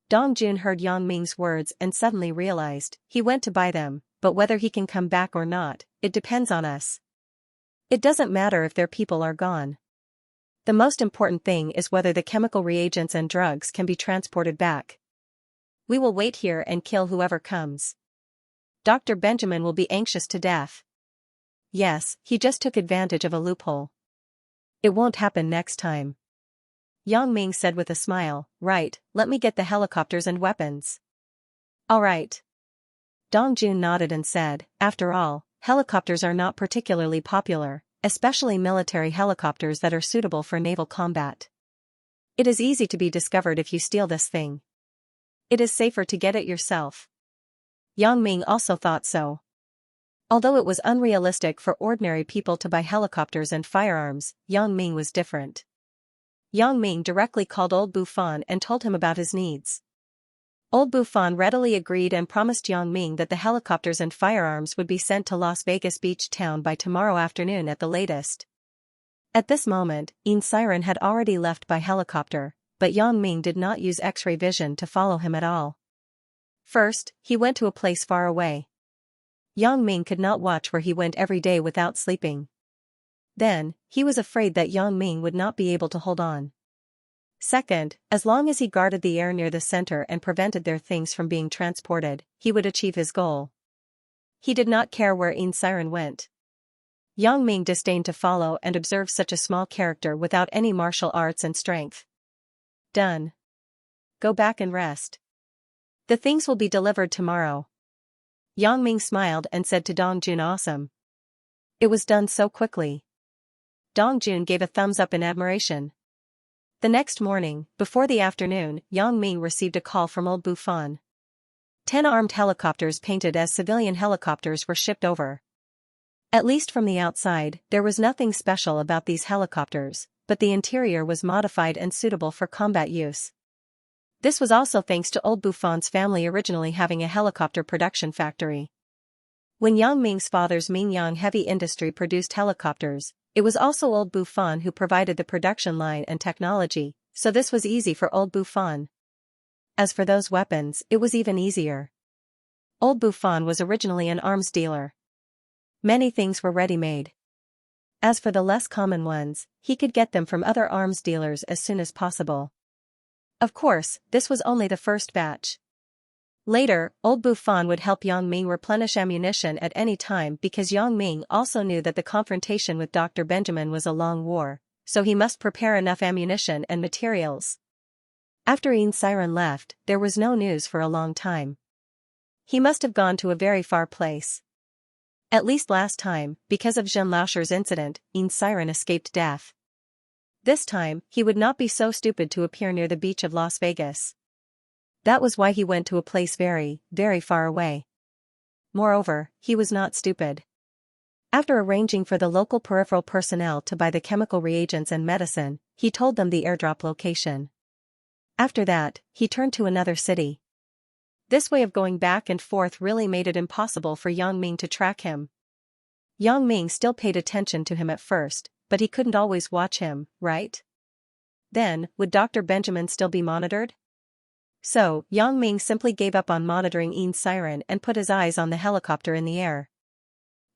Dong Jun heard Yang Ming's words and suddenly realized, he went to buy them, but whether he can come back or not, it depends on us. It doesn't matter if their people are gone. The most important thing is whether the chemical reagents and drugs can be transported back. We will wait here and kill whoever comes. Dr. Benjamin will be anxious to death. Yes, he just took advantage of a loophole. It won't happen next time. Yang Ming said with a smile, right, let me get the helicopters and weapons. All right. Dong Jun nodded and said, after all, helicopters are not particularly popular, especially military helicopters that are suitable for naval combat. It is easy to be discovered if you steal this thing. It is safer to get it yourself. Yang Ming also thought so. Although it was unrealistic for ordinary people to buy helicopters and firearms, Yang Ming was different. Yang Ming directly called old Bufan and told him about his needs. Old Bufan readily agreed and promised Yang Ming that the helicopters and firearms would be sent to Las Vegas Beach Town by tomorrow afternoon at the latest. At this moment, Xianxia had already left by helicopter, but Yang Ming did not use X-ray vision to follow him at all. First, he went to a place far away. Yang Ming could not watch where he went every day without sleeping. Then, he was afraid that Yang Ming would not be able to hold on. Second, as long as he guarded the air near the center and prevented their things from being transported, he would achieve his goal. He did not care where Xianxia went. Yang Ming disdained to follow and observe such a small character without any martial arts and strength. Done. Go back and rest. The things will be delivered tomorrow. Yang Ming smiled and said to Dong Jun, awesome. It was done so quickly. Dong Jun gave a thumbs up in admiration. The next morning, before the afternoon, Yang Ming received a call from old Bufan. 10 armed helicopters painted as civilian helicopters were shipped over. At least from the outside, there was nothing special about these helicopters, but the interior was modified and suitable for combat use. This was also thanks to old Bufan's family originally having a helicopter production factory. When Yang Ming's father's Mingyang Heavy Industry produced helicopters, it was also old Bufan who provided the production line and technology, so this was easy for old Bufan. As for those weapons, it was even easier. Old Bufan was originally an arms dealer. Many things were ready-made. As for the less common ones, he could get them from other arms dealers as soon as possible. Of course, this was only the first batch. Later, old Bufan would help Yang Ming replenish ammunition at any time because Yang Ming also knew that the confrontation with Dr. Benjamin was a long war, so he must prepare enough ammunition and materials. After Xianxia left, there was no news for a long time. He must have gone to a very far place. At least last time, because of Zhen Laosher's incident, Xianxia escaped death. This time, he would not be so stupid to appear near the beach of Las Vegas. That was why he went to a place very, very far away. Moreover, he was not stupid. After arranging for the local peripheral personnel to buy the chemical reagents and medicine, he told them the airdrop location. After that, he turned to another city. This way of going back and forth really made it impossible for Yang Ming to track him. Yang Ming still paid attention to him at first, but he couldn't always watch him, right? Then, would Dr. Benjamin still be monitored? So, Yang Ming simply gave up on monitoring Xianxia and put his eyes on the helicopter in the air.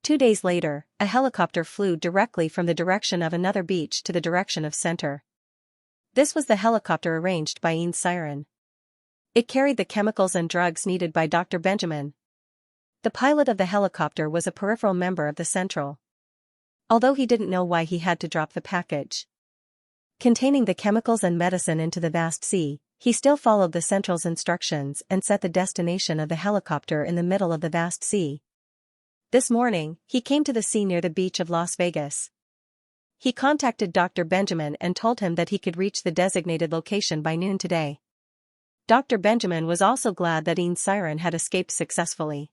2 days later, a helicopter flew directly from the direction of another beach to the direction of center. This was the helicopter arranged by Xianxia. It carried the chemicals and drugs needed by Dr. Benjamin. The pilot of the helicopter was a peripheral member of the Central. Although he didn't know why he had to drop the package containing the chemicals and medicine into the vast sea, he still followed the Central's instructions and set the destination of the helicopter in the middle of the vast sea. This morning, he came to the sea near the beach of Las Vegas. He contacted Dr. Benjamin and told him that he could reach the designated location by noon today. Dr. Benjamin was also glad that Xianxia had escaped successfully.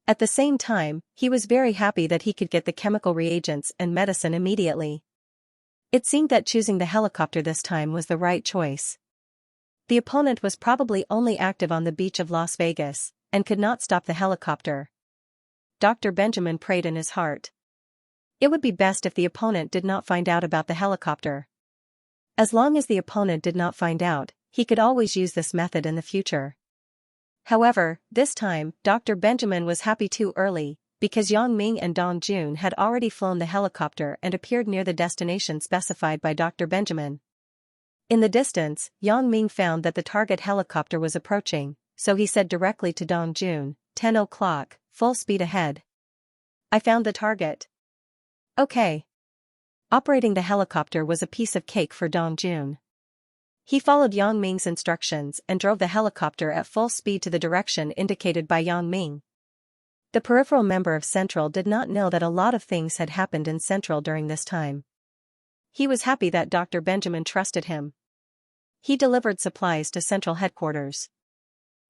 At the same time, he was very happy that he could get the chemical reagents and medicine immediately. It seemed that choosing the helicopter this time was the right choice. The opponent was probably only active on the beach of Las Vegas, and could not stop the helicopter. Dr. Benjamin prayed in his heart. It would be best if the opponent did not find out about the helicopter. As long as the opponent did not find out, he could always use this method in the future. However, this time, Dr. Benjamin was happy too early, because Yang Ming and Dong Jun had already flown the helicopter and appeared near the destination specified by Dr. Benjamin. In the distance, Yang Ming found that the target helicopter was approaching, so he said directly to Dong Jun, 10 o'clock, full speed ahead. I found the target. Okay. Operating the helicopter was a piece of cake for Dong Jun. He followed Yang Ming's instructions and drove the helicopter at full speed to the direction indicated by Yang Ming. The peripheral member of Central did not know that a lot of things had happened in Central during this time. He was happy that Dr. Benjamin trusted him. He delivered supplies to Central headquarters.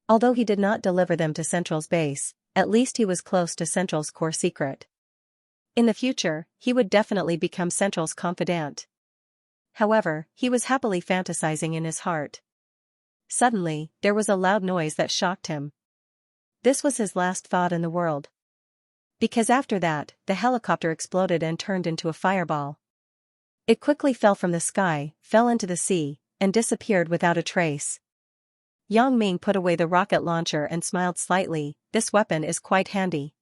Although he did not deliver them to Central's base, at least he was close to Central's core secret. In the future, he would definitely become Central's confidant. However, he was happily fantasizing in his heart. Suddenly, there was a loud noise that shocked him. This was his last thought in the world. Because after that, the helicopter exploded and turned into a fireball. It quickly fell from the sky, fell into the sea, and disappeared without a trace. Yang Ming put away the rocket launcher and smiled slightly. This weapon is quite handy.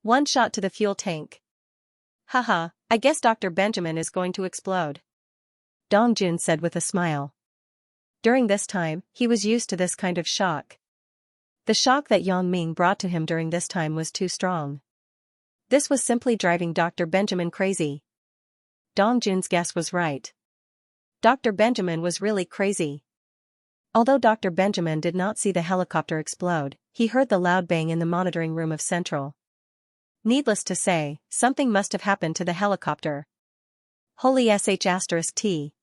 One shot to the fuel tank. Haha, I guess Dr. Benjamin is going to explode. Dong Jun said with a smile. During this time, he was used to this kind of shock. The shock that Yang Ming brought to him during this time was too strong. This was simply driving Dr. Benjamin crazy. Dong Jun's guess was right. Dr. Benjamin was really crazy. Although Dr. Benjamin did not see the helicopter explode, he heard the loud bang in the monitoring room of Central. Needless to say, something must have happened to the helicopter. Holy sh*t.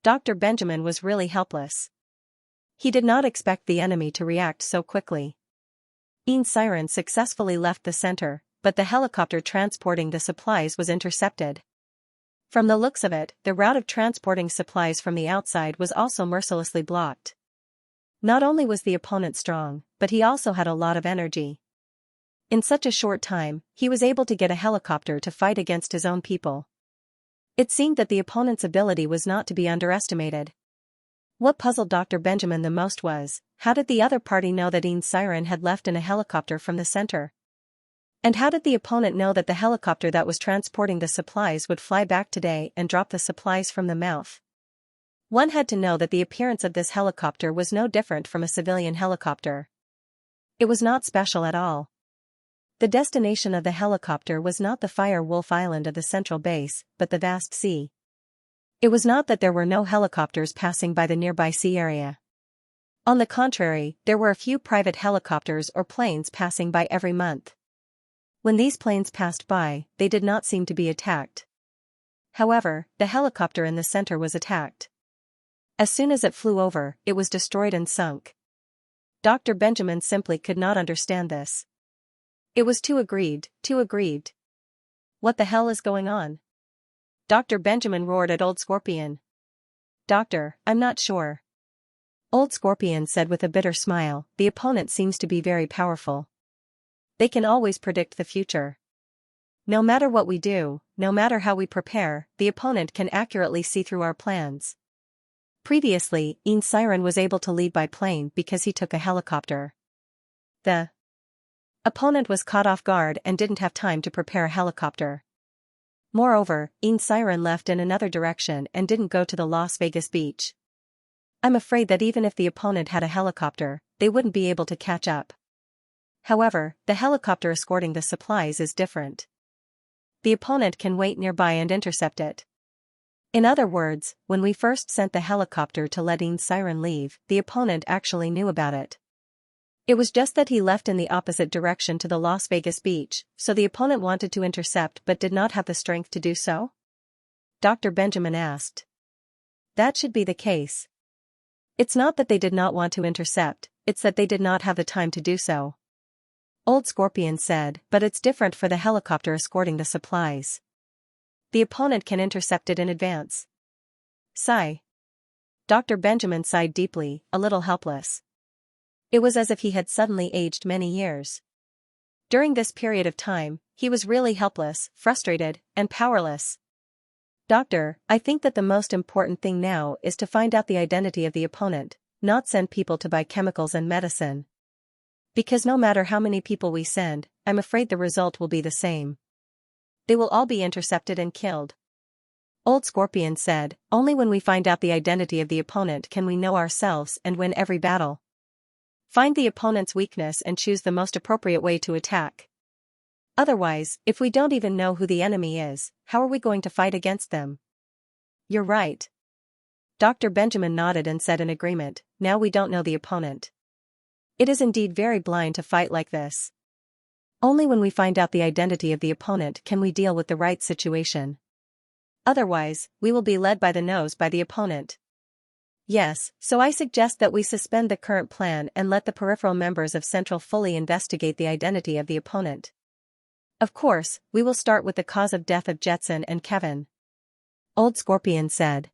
Dr. Benjamin was really helpless. He did not expect the enemy to react so quickly. Xianxia successfully left the center, but the helicopter transporting the supplies was intercepted. From the looks of it, the route of transporting supplies from the outside was also mercilessly blocked. Not only was the opponent strong, but he also had a lot of energy. In such a short time, he was able to get a helicopter to fight against his own people. It seemed that the opponent's ability was not to be underestimated. What puzzled Dr. Benjamin the most was, how did the other party know that Xianxia had left in a helicopter from the center? And how did the opponent know that the helicopter that was transporting the supplies would fly back today and drop the supplies from the mouth? One had to know that the appearance of this helicopter was no different from a civilian helicopter. It was not special at all. The destination of the helicopter was not the Fire Wolf Island of the central base, but the vast sea. It was not that there were no helicopters passing by the nearby sea area. On the contrary, there were a few private helicopters or planes passing by every month. When these planes passed by, they did not seem to be attacked. However, the helicopter in the center was attacked. As soon as it flew over, it was destroyed and sunk. Dr. Benjamin simply could not understand this. It was too aggrieved. What the hell is going on? Dr. Benjamin roared at Old Scorpion. Doctor, I'm not sure. Old Scorpion said with a bitter smile, the opponent seems to be very powerful. They can always predict the future. No matter what we do, no matter how we prepare, the opponent can accurately see through our plans. Previously, Xianxia was able to lead by plane because he took a helicopter. The opponent was caught off guard and didn't have time to prepare a helicopter. Moreover, Xianxia left in another direction and didn't go to the Las Vegas beach. I'm afraid that even if the opponent had a helicopter, they wouldn't be able to catch up. However, the helicopter escorting the supplies is different. The opponent can wait nearby and intercept it. In other words, when we first sent the helicopter to let Xianxia leave, the opponent actually knew about it. It was just that he left in the opposite direction to the Las Vegas beach, so the opponent wanted to intercept but did not have the strength to do so? Dr. Benjamin asked. That should be the case. It's not that they did not want to intercept, it's that they did not have the time to do so. Old Scorpion said, but it's different for the helicopter escorting the supplies. The opponent can intercept it in advance. Sigh. Dr. Benjamin sighed deeply, a little helpless. It was as if he had suddenly aged many years. During this period of time, he was really helpless, frustrated, and powerless. Doctor, I think that the most important thing now is to find out the identity of the opponent, not send people to buy chemicals and medicine. Because no matter how many people we send, I'm afraid the result will be the same. They will all be intercepted and killed. Old Scorpion said, only when we find out the identity of the opponent can we know ourselves and win every battle. Find the opponent's weakness and choose the most appropriate way to attack. Otherwise, if we don't even know who the enemy is, how are we going to fight against them? You're right. Dr. Benjamin nodded and said in agreement, now we don't know the opponent. It is indeed very blind to fight like this. Only when we find out the identity of the opponent can we deal with the right situation. Otherwise, we will be led by the nose by the opponent. Yes, so I suggest that we suspend the current plan and let the peripheral members of Central fully investigate the identity of the opponent. Of course, we will start with the cause of death of Jetson and Kevin. Old Scorpion said.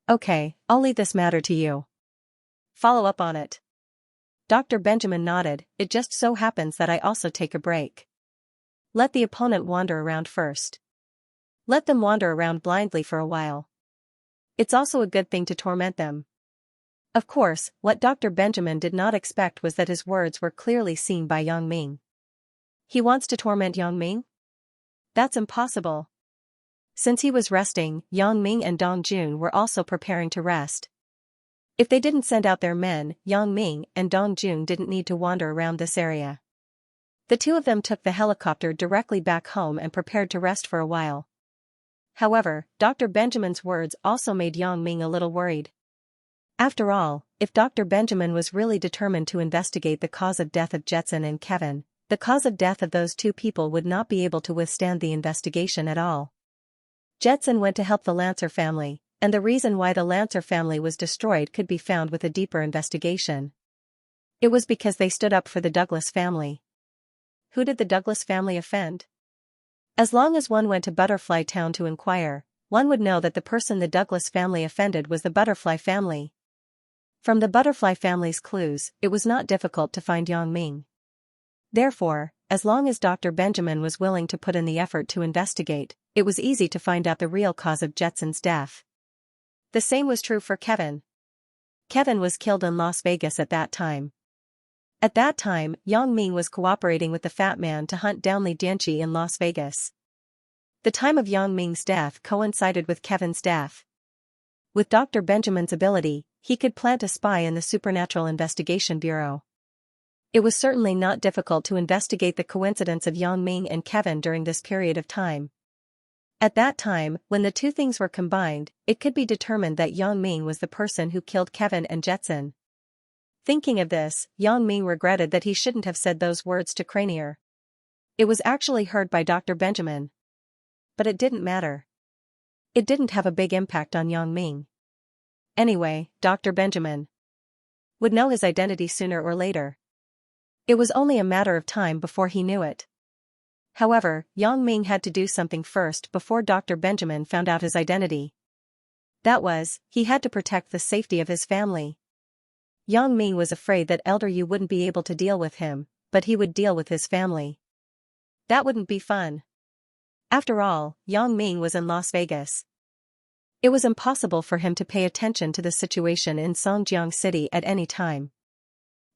Okay, I'll leave this matter to you. Follow up on it. Dr. Benjamin nodded, it just so happens that I also take a break. Let the opponent wander around first. Let them wander around blindly for a while. It's also a good thing to torment them. Of course, what Dr. Benjamin did not expect was that his words were clearly seen by Yang Ming. He wants to torment Yang Ming? That's impossible. Since he was resting, Yang Ming and Dong Jun were also preparing to rest. If they didn't send out their men, Yang Ming and Dong Jun didn't need to wander around this area. The two of them took the helicopter directly back home and prepared to rest for a while. However, Dr. Benjamin's words also made Yang Ming a little worried. After all, if Dr. Benjamin was really determined to investigate the cause of death of Jetson and Kevin, the cause of death of those two people would not be able to withstand the investigation at all. Jetson went to help the Lancer family, and the reason why the Lancer family was destroyed could be found with a deeper investigation. It was because they stood up for the Douglas family. Who did the Douglas family offend? As long as one went to Butterfly Town to inquire, one would know that the person the Douglas family offended was the Butterfly family. From the Butterfly family's clues, it was not difficult to find Yang Ming. Therefore, as long as Dr. Benjamin was willing to put in the effort to investigate, it was easy to find out the real cause of Jetson's death. The same was true for Kevin. Kevin was killed in Las Vegas at that time. At that time, Yang Ming was cooperating with the Fat Man to hunt down Li Dianqi in Las Vegas. The time of Yang Ming's death coincided with Kevin's death. With Dr. Benjamin's ability, he could plant a spy in the Supernatural Investigation Bureau. It was certainly not difficult to investigate the coincidence of Yang Ming and Kevin during this period of time. At that time, when the two things were combined, it could be determined that Yang Ming was the person who killed Kevin and Jetson. Thinking of this, Yang Ming regretted that he shouldn't have said those words to Cranier. It was actually heard by Dr. Benjamin. But it didn't matter. It didn't have a big impact on Yang Ming. Anyway, Dr. Benjamin would know his identity sooner or later. It was only a matter of time before he knew it. However, Yang Ming had to do something first before Dr. Benjamin found out his identity. That was, he had to protect the safety of his family. Yang Ming was afraid that Elder Yu wouldn't be able to deal with him, but he would deal with his family. That wouldn't be fun. After all, Yang Ming was in Las Vegas. It was impossible for him to pay attention to the situation in Songjiang City at any time.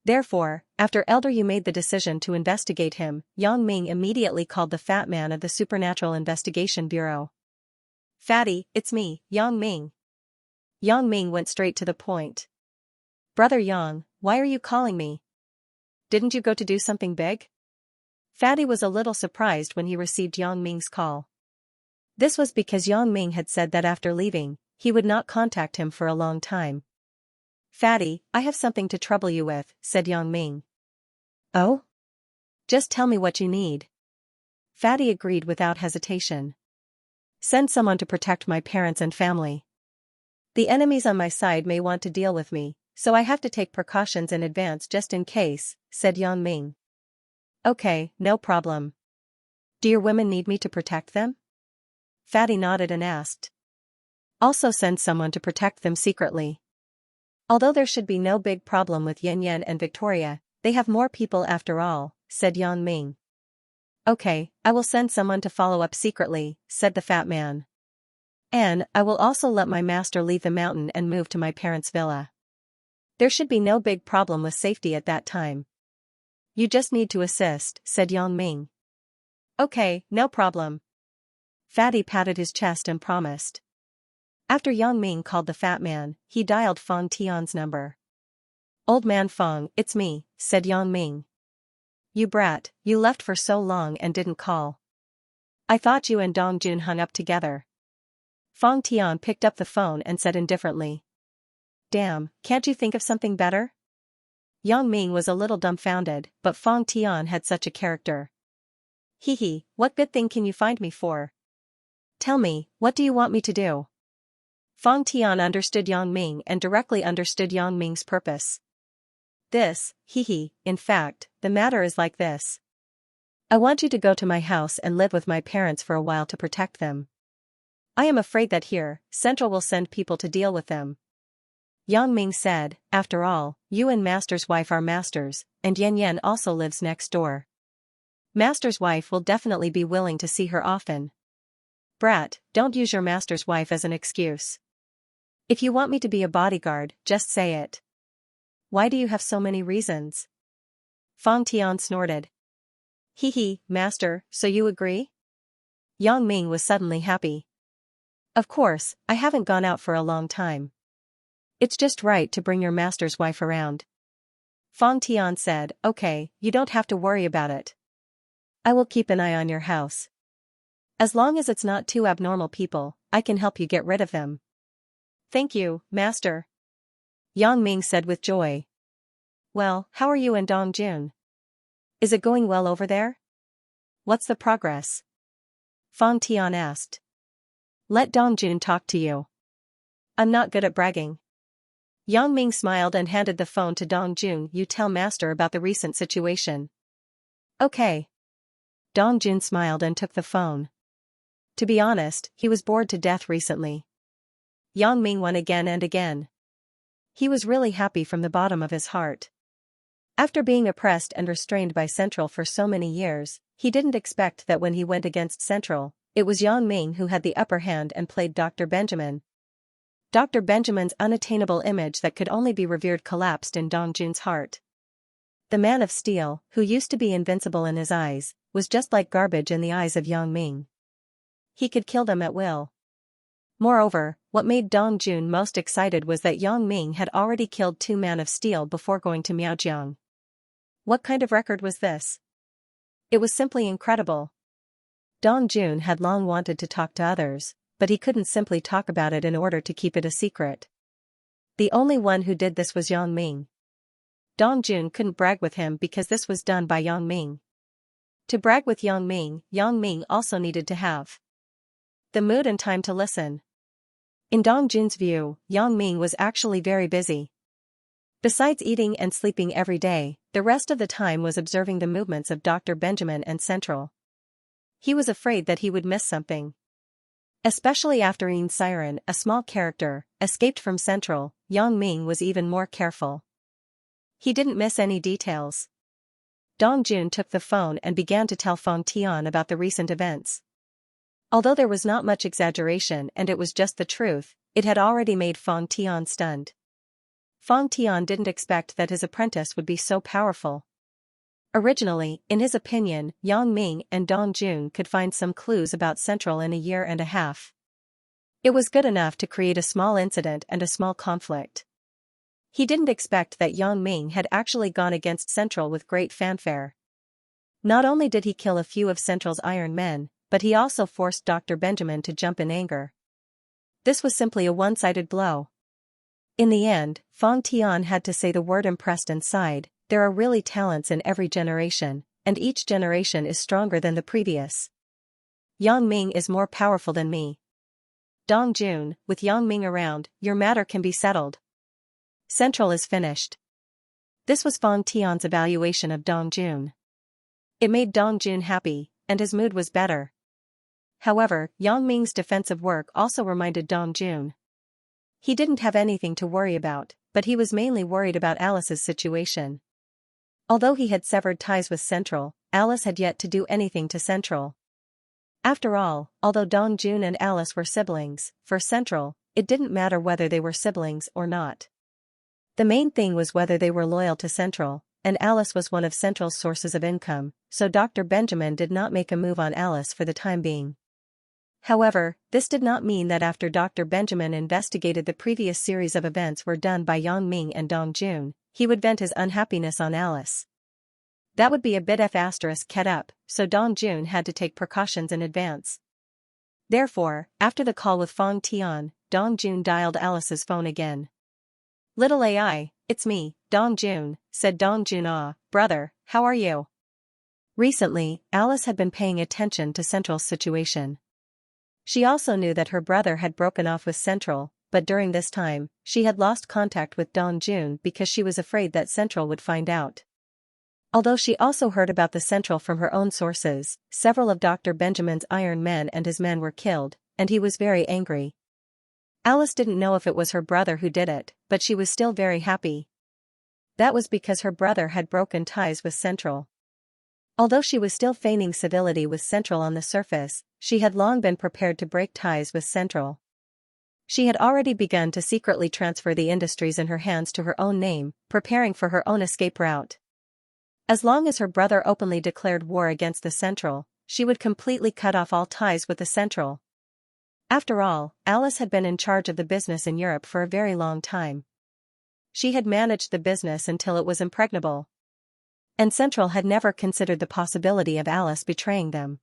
Therefore, after Elder Yu made the decision to investigate him, Yang Ming immediately called the Fat Man of the Supernatural Investigation Bureau. Fatty, it's me, Yang Ming. Yang Ming went straight to the point. Brother Yang, why are you calling me? Didn't you go to do something big? Fatty was a little surprised when he received Yang Ming's call. This was because Yang Ming had said that after leaving, he would not contact him for a long time. Fatty, I have something to trouble you with, said Yang Ming. Oh? Just tell me what you need. Fatty agreed without hesitation. Send someone to protect my parents and family. The enemies on my side may want to deal with me, so I have to take precautions in advance just in case, said Yang Ming. Okay, no problem. Do your women need me to protect them? Fatty nodded and asked. Also send someone to protect them secretly. Although there should be no big problem with Yen Yen and Victoria, they have more people after all, said Yang Ming. Okay, I will send someone to follow up secretly, said the Fat Man. And I will also let my master leave the mountain and move to my parents' villa. There should be no big problem with safety at that time. You just need to assist, said Yang Ming. Okay, no problem. Fatty patted his chest and promised. After Yang Ming called the Fat Man, he dialed Fong Tian's number. Old man Fong, it's me, said Yang Ming. You brat, you left for so long and didn't call. I thought you and Dongjun hung up together. Fang Tian picked up the phone and said indifferently. Damn, can't you think of something better? Yang Ming was a little dumbfounded, but Fang Tian had such a character. Hee, what good thing can you find me for? Tell me, what do you want me to do? Fang Tian understood Yang Ming and directly understood Yang Ming's purpose. This, in fact, the matter is like this. I want you to go to my house and live with my parents for a while to protect them. I am afraid that here, Central will send people to deal with them. Yang Ming said, after all, you and Master's wife are masters, and Yan Yan also lives next door. Master's wife will definitely be willing to see her often. Brat, don't use your master's wife as an excuse. If you want me to be a bodyguard, just say it. Why do you have so many reasons? Fang Tian snorted. Master, so you agree? Yang Ming was suddenly happy. Of course, I haven't gone out for a long time. It's just right to bring your master's wife around. Fang Tian said, okay, you don't have to worry about it. I will keep an eye on your house. As long as it's not two abnormal people, I can help you get rid of them. Thank you, Master. Yang Ming said with joy. Well, how are you and Dongjun? Is it going well over there? What's the progress? Fang Tian asked. Let Dongjun talk to you. I'm not good at bragging. Yang Ming smiled and handed the phone to Dongjun. You tell Master about the recent situation. Okay. Dongjun smiled and took the phone. To be honest, he was bored to death recently. Yang Ming won again and again. He was really happy from the bottom of his heart. After being oppressed and restrained by Central for so many years, he didn't expect that when he went against Central, it was Yang Ming who had the upper hand and played Dr. Benjamin. Dr. Benjamin's unattainable image that could only be revered collapsed in Dongjun's heart. The man of steel, who used to be invincible in his eyes, was just like garbage in the eyes of Yang Ming. He could kill them at will. Moreover, what made Dongjun most excited was that Yang Ming had already killed 2 men of steel before going to Miaojiang. What kind of record was this? It was simply incredible. Dongjun had long wanted to talk to others, but he couldn't simply talk about it in order to keep it a secret. The only one who did this was Yang Ming. Dongjun couldn't brag with him because this was done by Yang Ming. To brag with Yang Ming also needed to have the mood and time to listen. In Dongjun's view, Yang Ming was actually very busy. Besides eating and sleeping every day, the rest of the time was observing the movements of Dr. Benjamin and Central. He was afraid that he would miss something. Especially after Yin Siren, a small character, escaped from Central, Yang Ming was even more careful. He didn't miss any details. Dongjun took the phone and began to tell Fang Tian about the recent events. Although there was not much exaggeration and it was just the truth, it had already made Fang Tian stunned. Fang Tian didn't expect that his apprentice would be so powerful. Originally, in his opinion, Yang Ming and Dongjun could find some clues about Central in a year and a half. It was good enough to create a small incident and a small conflict. He didn't expect that Yang Ming had actually gone against Central with great fanfare. Not only did he kill a few of Central's Iron Men, but he also forced Dr. Benjamin to jump in anger. This was simply a one-sided blow. In the end, Fang Tian had to say the word impressed and sighed. There are really talents in every generation, and each generation is stronger than the previous. Yang Ming is more powerful than me. Dongjun, with Yang Ming around, your matter can be settled. Central is finished. This was Fang Tian's evaluation of Dongjun. It made Dongjun happy, and his mood was better. However, Yang Ming's defensive work also reminded Dongjun. He didn't have anything to worry about, but he was mainly worried about Alice's situation. Although he had severed ties with Central, Alice had yet to do anything to Central. After all, although Dongjun and Alice were siblings, for Central, it didn't matter whether they were siblings or not. The main thing was whether they were loyal to Central, and Alice was one of Central's sources of income, so Dr. Benjamin did not make a move on Alice for the time being. However, this did not mean that after Dr. Benjamin investigated the previous series of events were done by Yang Ming and Dongjun, he would vent his unhappiness on Alice. That would be a bit ket up, so Dong Jun had to take precautions in advance. Therefore, after the call with Fong Tian, Dong Jun dialed Alice's phone again. "Little AI, it's me, Dong Jun," said Dong Jun. "Ah, brother, how are you?" Recently, Alice had been paying attention to Central's situation. She also knew that her brother had broken off with Central, but during this time, she had lost contact with Dong Jun because she was afraid that Central would find out. Although she also heard about the Central from her own sources, several of Dr. Benjamin's Iron Men and his men were killed, and he was very angry. Alice didn't know if it was her brother who did it, but she was still very happy. That was because her brother had broken ties with Central. Although she was still feigning civility with Central on the surface, she had long been prepared to break ties with Central. She had already begun to secretly transfer the industries in her hands to her own name, preparing for her own escape route. As long as her brother openly declared war against the Central, she would completely cut off all ties with the Central. After all, Alice had been in charge of the business in Europe for a very long time. She had managed the business until it was impregnable. And Central had never considered the possibility of Alice betraying them.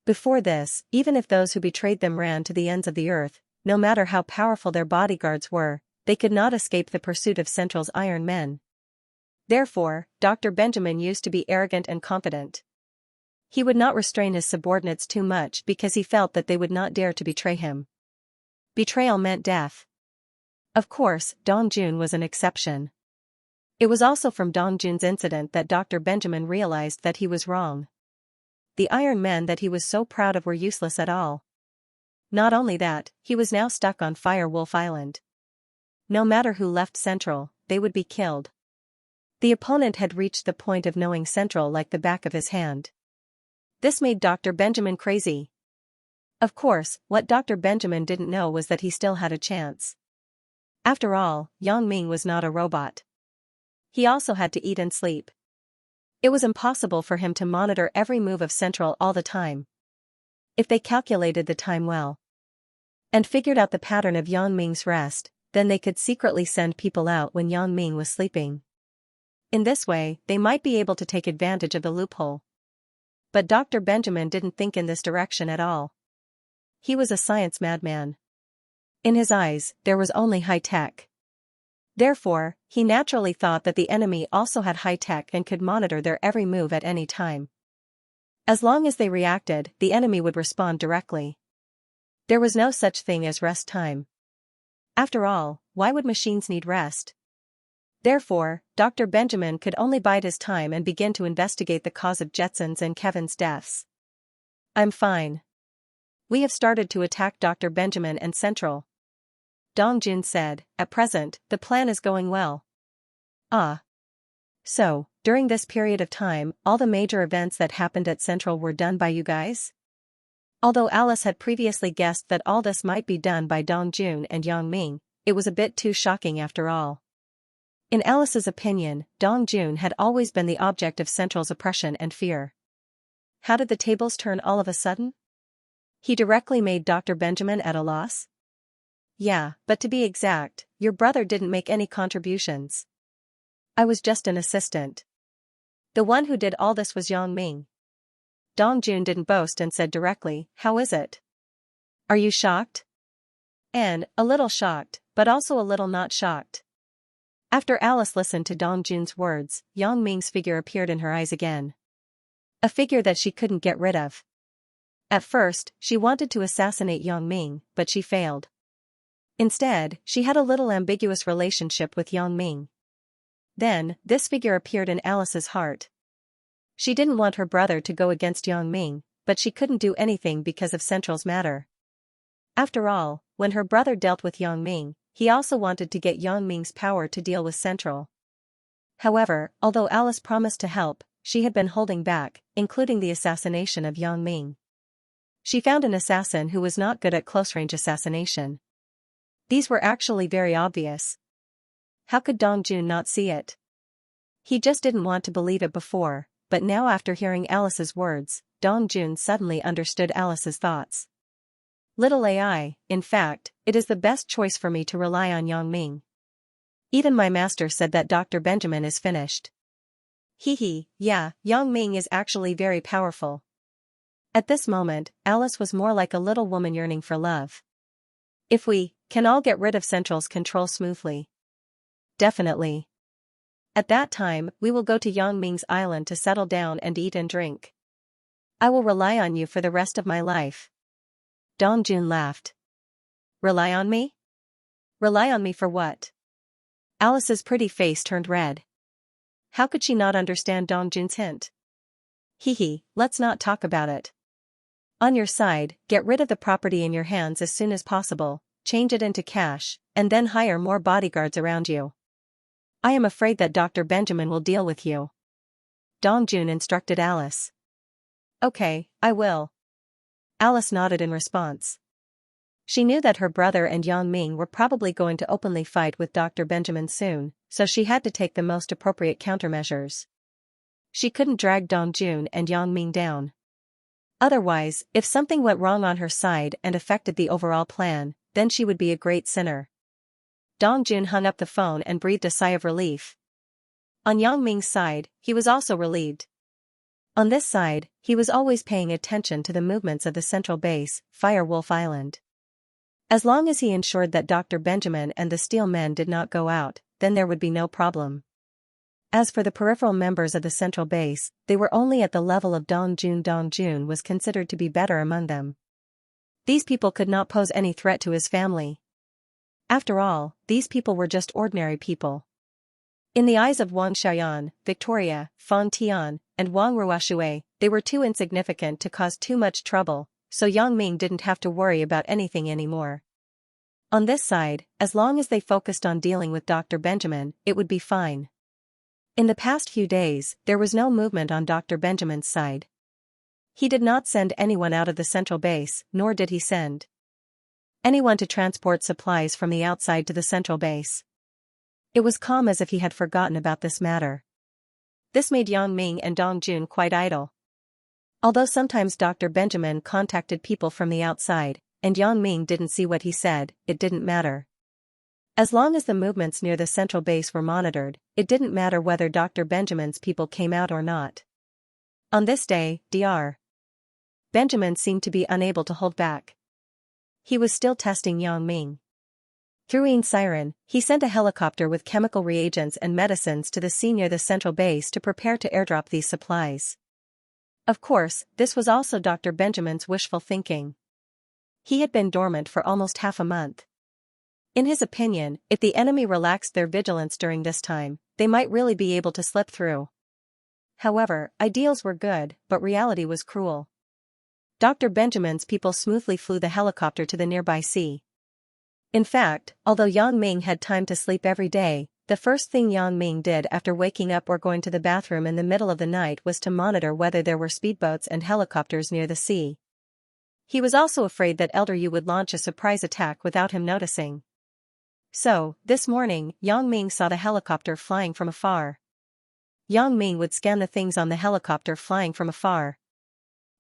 Before this, even if those who betrayed them ran to the ends of the earth, no matter how powerful their bodyguards were, they could not escape the pursuit of Central's Iron Men. Therefore, Dr. Benjamin used to be arrogant and confident. He would not restrain his subordinates too much because he felt that they would not dare to betray him. Betrayal meant death. Of course, Dong Jun was an exception. It was also from Dong Jun's incident that Dr. Benjamin realized that he was wrong. The Iron Men that he was so proud of were useless at all. Not only that, he was now stuck on Fire Wolf Island. No matter who left Central, they would be killed. The opponent had reached the point of knowing Central like the back of his hand. This made Dr. Benjamin crazy. Of course, what Dr. Benjamin didn't know was that he still had a chance. After all, Yang Ming was not a robot. He also had to eat and sleep. It was impossible for him to monitor every move of Central all the time. If they calculated the time well and figured out the pattern of Yang Ming's rest, then they could secretly send people out when Yang Ming was sleeping. In this way, they might be able to take advantage of the loophole. But Dr. Benjamin didn't think in this direction at all. He was a science madman. In his eyes, there was only high tech. Therefore, he naturally thought that the enemy also had high tech and could monitor their every move at any time. As long as they reacted, the enemy would respond directly. There was no such thing as rest time. After all, why would machines need rest? Therefore, Dr. Benjamin could only bide his time and begin to investigate the cause of Jetson's and Kevin's deaths. "I'm fine. We have started to attack Dr. Benjamin and Central," Dong Jun said. "At present, the plan is going well." "Ah. So, during this period of time, all the major events that happened at Central were done by you guys?" Although Alice had previously guessed that all this might be done by Dong Jun and Yang Ming, it was a bit too shocking after all. In Alice's opinion, Dong Jun had always been the object of Central's oppression and fear. How did the tables turn all of a sudden? He directly made Dr. Benjamin at a loss? "Yeah, but to be exact, your brother didn't make any contributions. I was just an assistant. The one who did all this was Yang Ming." Dong Jun didn't boast and said directly, "How is it? Are you shocked?" "And, a little shocked, but also a little not shocked." After Alice listened to Dong Jun's words, Yang Ming's figure appeared in her eyes again. A figure that she couldn't get rid of. At first, she wanted to assassinate Yang Ming, but she failed. Instead, she had a little ambiguous relationship with Yang Ming. Then, this figure appeared in Alice's heart. She didn't want her brother to go against Yang Ming, but she couldn't do anything because of Central's matter. After all, when her brother dealt with Yang Ming, he also wanted to get Yang Ming's power to deal with Central. However, although Alice promised to help, she had been holding back, including the assassination of Yang Ming. She found an assassin who was not good at close-range assassination. These were actually very obvious. How could Dong Jun not see it? He just didn't want to believe it before, but now after hearing Alice's words, Dong Jun suddenly understood Alice's thoughts. "Little AI, in fact, it is the best choice for me to rely on Yang Ming. Even my master said that Dr. Benjamin is finished. Yeah, Yang Ming is actually very powerful. At this moment, Alice was more like a little woman yearning for love. If we can all get rid of Central's control smoothly. Definitely. At that time, we will go to Yang Ming's island to settle down and eat and drink. I will rely on you for the rest of my life. Dong Jun laughed. Rely on me? Rely on me for what? Alice's pretty face turned red. How could she not understand Dong Jun's hint? Let's not talk about it. On your side, get rid of the property in your hands as soon as possible, change it into cash, and then hire more bodyguards around you. I am afraid that Dr. Benjamin will deal with you. Dong Jun instructed Alice. Okay, I will. Alice nodded in response. She knew that her brother and Yang Ming were probably going to openly fight with Dr. Benjamin soon, so she had to take the most appropriate countermeasures. She couldn't drag Dong Jun and Yang Ming down. Otherwise, if something went wrong on her side and affected the overall plan, then she would be a great sinner. Dong Jun hung up the phone and breathed a sigh of relief. On Yang Ming's side, he was also relieved. On this side, he was always paying attention to the movements of the central base, Firewolf Island. As long as he ensured that Dr. Benjamin and the Steel Men did not go out, then there would be no problem. As for the peripheral members of the central base, they were only at the level of Dong Jun. Dong Jun was considered to be better among them. These people could not pose any threat to his family. After all, these people were just ordinary people. In the eyes of Wang Xiaoyan, Victoria, Fang Tian, and Wang Ruoshui, they were too insignificant to cause too much trouble, so Yang Ming didn't have to worry about anything anymore. On this side, as long as they focused on dealing with Dr. Benjamin, it would be fine. In the past few days, there was no movement on Dr. Benjamin's side. He did not send anyone out of the central base, nor did he send anyone to transport supplies from the outside to the central base. It was calm as if he had forgotten about this matter. This made Yang Ming and Dong Jun quite idle. Although sometimes Dr. Benjamin contacted people from the outside, and Yang Ming didn't see what he said, it didn't matter. As long as the movements near the central base were monitored, it didn't matter whether Dr. Benjamin's people came out or not. On this day, Dr. Benjamin seemed to be unable to hold back. He was still testing Yang Ming. Through siren, he sent a helicopter with chemical reagents and medicines to the sea near the central base to prepare to airdrop these supplies. Of course, this was also Dr. Benjamin's wishful thinking. He had been dormant for almost half a month. In his opinion, if the enemy relaxed their vigilance during this time, they might really be able to slip through. However, ideals were good, but reality was cruel. Dr. Benjamin's people smoothly flew the helicopter to the nearby sea. In fact, although Yang Ming had time to sleep every day, the first thing Yang Ming did after waking up or going to the bathroom in the middle of the night was to monitor whether there were speedboats and helicopters near the sea. He was also afraid that Elder Yu would launch a surprise attack without him noticing. So, this morning, Yang Ming saw the helicopter flying from afar. Yang Ming would scan the things on the helicopter flying from afar.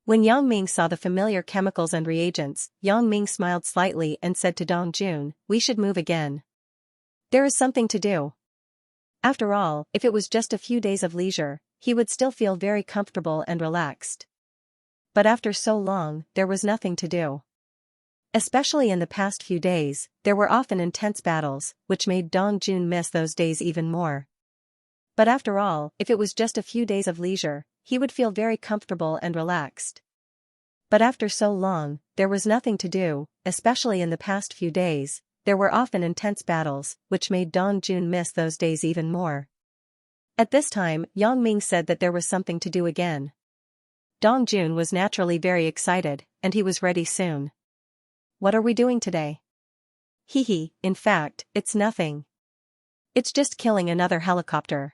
When Yang Ming saw the familiar chemicals and reagents, Yang Ming smiled slightly and said to Dong Jun, "We should move again. There is something to do." After all, if it was just a few days of leisure, he would still feel very comfortable and relaxed. But after so long, there was nothing to do. Especially in the past few days, there were often intense battles, which made Dong Jun miss those days even more. But after all, if it was just a few days of leisure, he would feel very comfortable and relaxed. But after so long, there was nothing to do, especially in the past few days, there were often intense battles, which made Dong Jun miss those days even more. At this time, Yang Ming said that there was something to do again. Dong Jun was naturally very excited, and he was ready soon. "What are we doing today?" In fact, it's nothing. It's just killing another helicopter."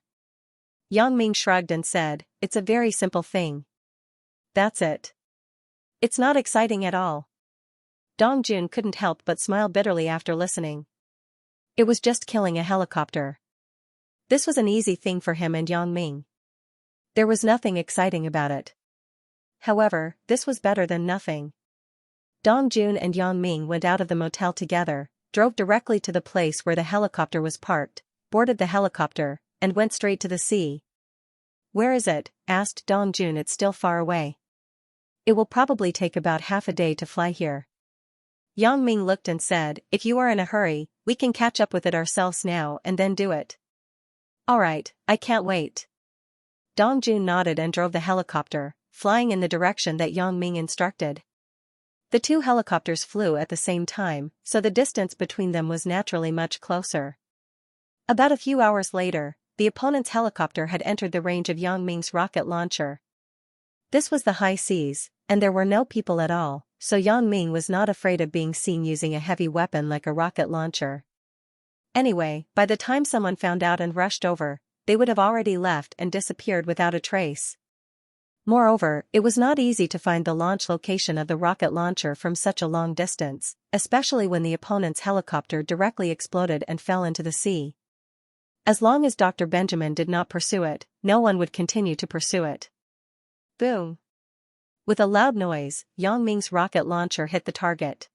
Yang Ming shrugged and said, "It's a very simple thing." "That's it. It's not exciting at all." Dong Jun couldn't help but smile bitterly after listening. It was just killing a helicopter. This was an easy thing for him and Yang Ming. There was nothing exciting about it. However, this was better than nothing. Dong Jun and Yang Ming went out of the motel together, drove directly to the place where the helicopter was parked, boarded the helicopter, and went straight to the sea. Where is it? Asked Dongjun. It's still far away. It will probably take about half a day to fly here. Yang Ming looked and said, if you are in a hurry, we can catch up with it ourselves now and then do it. Alright, I can't wait. Dongjun nodded and drove the helicopter, flying in the direction that Yang Ming instructed. The two helicopters flew at the same time, so the distance between them was naturally much closer. About a few hours later, the opponent's helicopter had entered the range of Yang Ming's rocket launcher. This was the high seas, and there were no people at all, so Yang Ming was not afraid of being seen using a heavy weapon like a rocket launcher. Anyway, by the time someone found out and rushed over, they would have already left and disappeared without a trace. Moreover, it was not easy to find the launch location of the rocket launcher from such a long distance, especially when the opponent's helicopter directly exploded and fell into the sea. As long as Dr. Benjamin did not pursue it, no one would continue to pursue it. Boom! With a loud noise, Yang Ming's rocket launcher hit the target.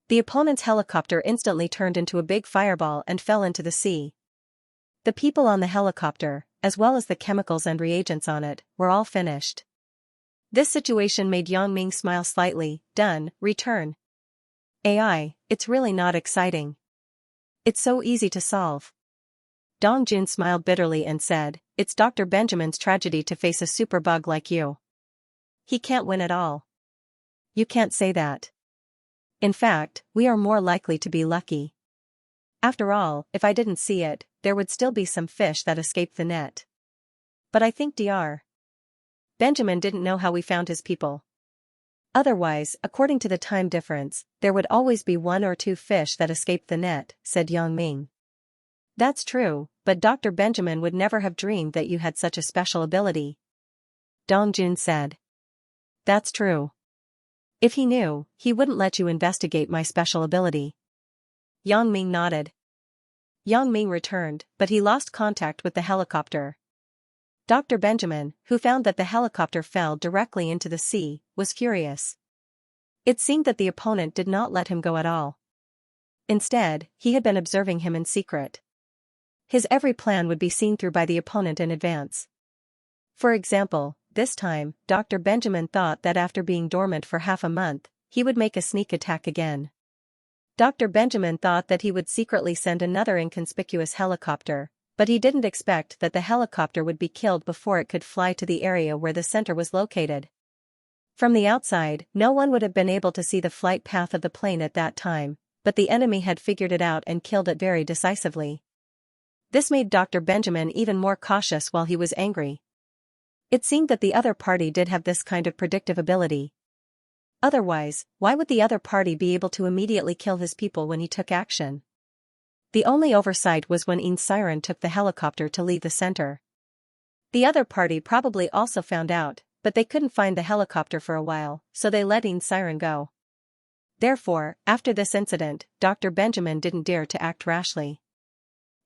The opponent's helicopter instantly turned into a big fireball and fell into the sea. The people on the helicopter, as well as the chemicals and reagents on it, were all finished. This situation made Yang Ming smile slightly. Done, return. AI, it's really not exciting. It's so easy to solve. Dongjun smiled bitterly and said, it's Dr. Benjamin's tragedy to face a superbug like you. He can't win at all. You can't say that. In fact, we are more likely to be lucky. After all, if I didn't see it, there would still be some fish that escaped the net. But I think Dr. Benjamin didn't know how we found his people. Otherwise, according to the time difference, there would always be 1 or 2 fish that escaped the net, said Yang Ming. That's true, but Dr. Benjamin would never have dreamed that you had such a special ability. Dongjun said. That's true. If he knew, he wouldn't let you investigate my special ability. Yang Ming nodded. Yang Ming returned, but he lost contact with the helicopter. Dr. Benjamin, who found that the helicopter fell directly into the sea, was furious. It seemed that the opponent did not let him go at all. Instead, he had been observing him in secret. His every plan would be seen through by the opponent in advance. For example, this time, Dr. Benjamin thought that after being dormant for half a month, he would make a sneak attack again. Dr. Benjamin thought that he would secretly send another inconspicuous helicopter, but he didn't expect that the helicopter would be killed before it could fly to the area where the center was located. From the outside, no one would have been able to see the flight path of the plane at that time, but the enemy had figured it out and killed it very decisively. This made Dr. Benjamin even more cautious while he was angry. It seemed that the other party did have this kind of predictive ability. Otherwise, why would the other party be able to immediately kill his people when he took action? The only oversight was when Xianxia took the helicopter to leave the center. The other party probably also found out, but they couldn't find the helicopter for a while, so they let Xianxia go. Therefore, after this incident, Dr. Benjamin didn't dare to act rashly.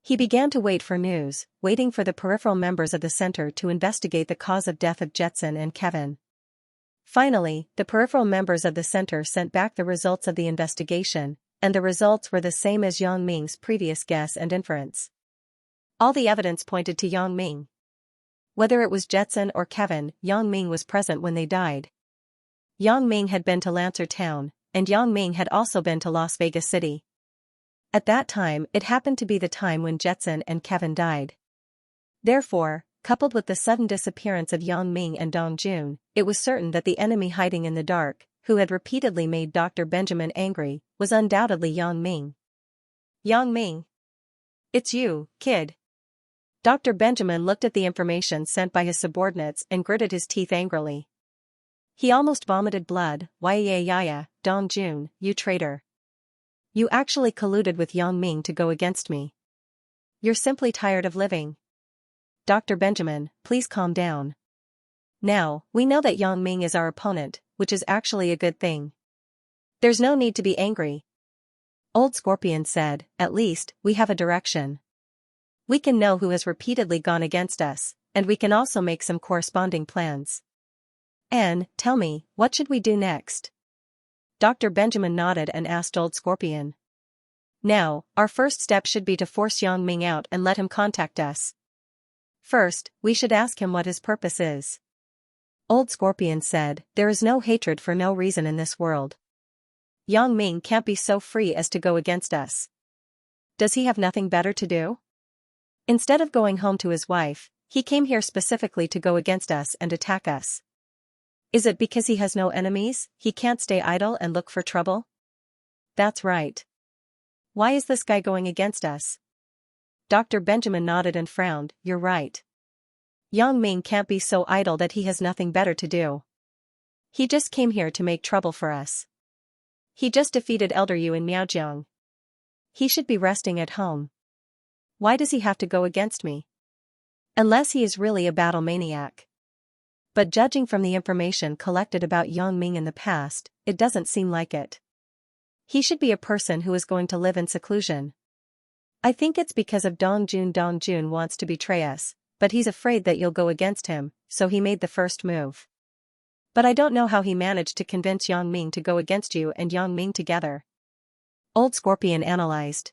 He began to wait for news, waiting for the peripheral members of the center to investigate the cause of death of Jetson and Kevin. Finally, the peripheral members of the center sent back the results of the investigation, and the results were the same as Yang Ming's previous guess and inference. All the evidence pointed to Yang Ming. Whether it was Jetson or Kevin, Yang Ming was present when they died. Yang Ming had been to Lancer Town, and Yang Ming had also been to Las Vegas City. At that time, it happened to be the time when Jetson and Kevin died. Therefore, coupled with the sudden disappearance of Yang Ming and Dongjun, it was certain that the enemy hiding in the dark, who had repeatedly made Dr. Benjamin angry, was undoubtedly Yang Ming. Yang Ming. It's you, kid. Dr. Benjamin looked at the information sent by his subordinates and gritted his teeth angrily. He almost vomited blood. Yaya, Dongjun, you traitor. You actually colluded with Yang Ming to go against me. You're simply tired of living. Dr. Benjamin, please calm down. Now, we know that Yang Ming is our opponent, which is actually a good thing. There's no need to be angry. Old Scorpion said, at least, we have a direction. We can know who has repeatedly gone against us, and we can also make some corresponding plans. Anne, tell me, what should we do next? Dr. Benjamin nodded and asked Old Scorpion. Now, our first step should be to force Yang Ming out and let him contact us. First, we should ask him what his purpose is. Old Scorpion said, there is no hatred for no reason in this world. Yang Ming can't be so free as to go against us. Does he have nothing better to do? Instead of going home to his wife, he came here specifically to go against us and attack us. Is it because he has no enemies, he can't stay idle and look for trouble? That's right. Why is this guy going against us? Dr. Benjamin nodded and frowned. You're right. Yang Ming can't be so idle that he has nothing better to do. He just came here to make trouble for us. He just defeated Elder Yu in Miaojiang. He should be resting at home. Why does he have to go against me? Unless he is really a battle maniac. But judging from the information collected about Yang Ming in the past, it doesn't seem like it. He should be a person who is going to live in seclusion. I think it's because of Dong Jun. Dong Jun wants to betray us, but he's afraid that you'll go against him, so he made the first move. But I don't know how he managed to convince Yang Ming to go against you and Yang Ming together. Old Scorpion analyzed.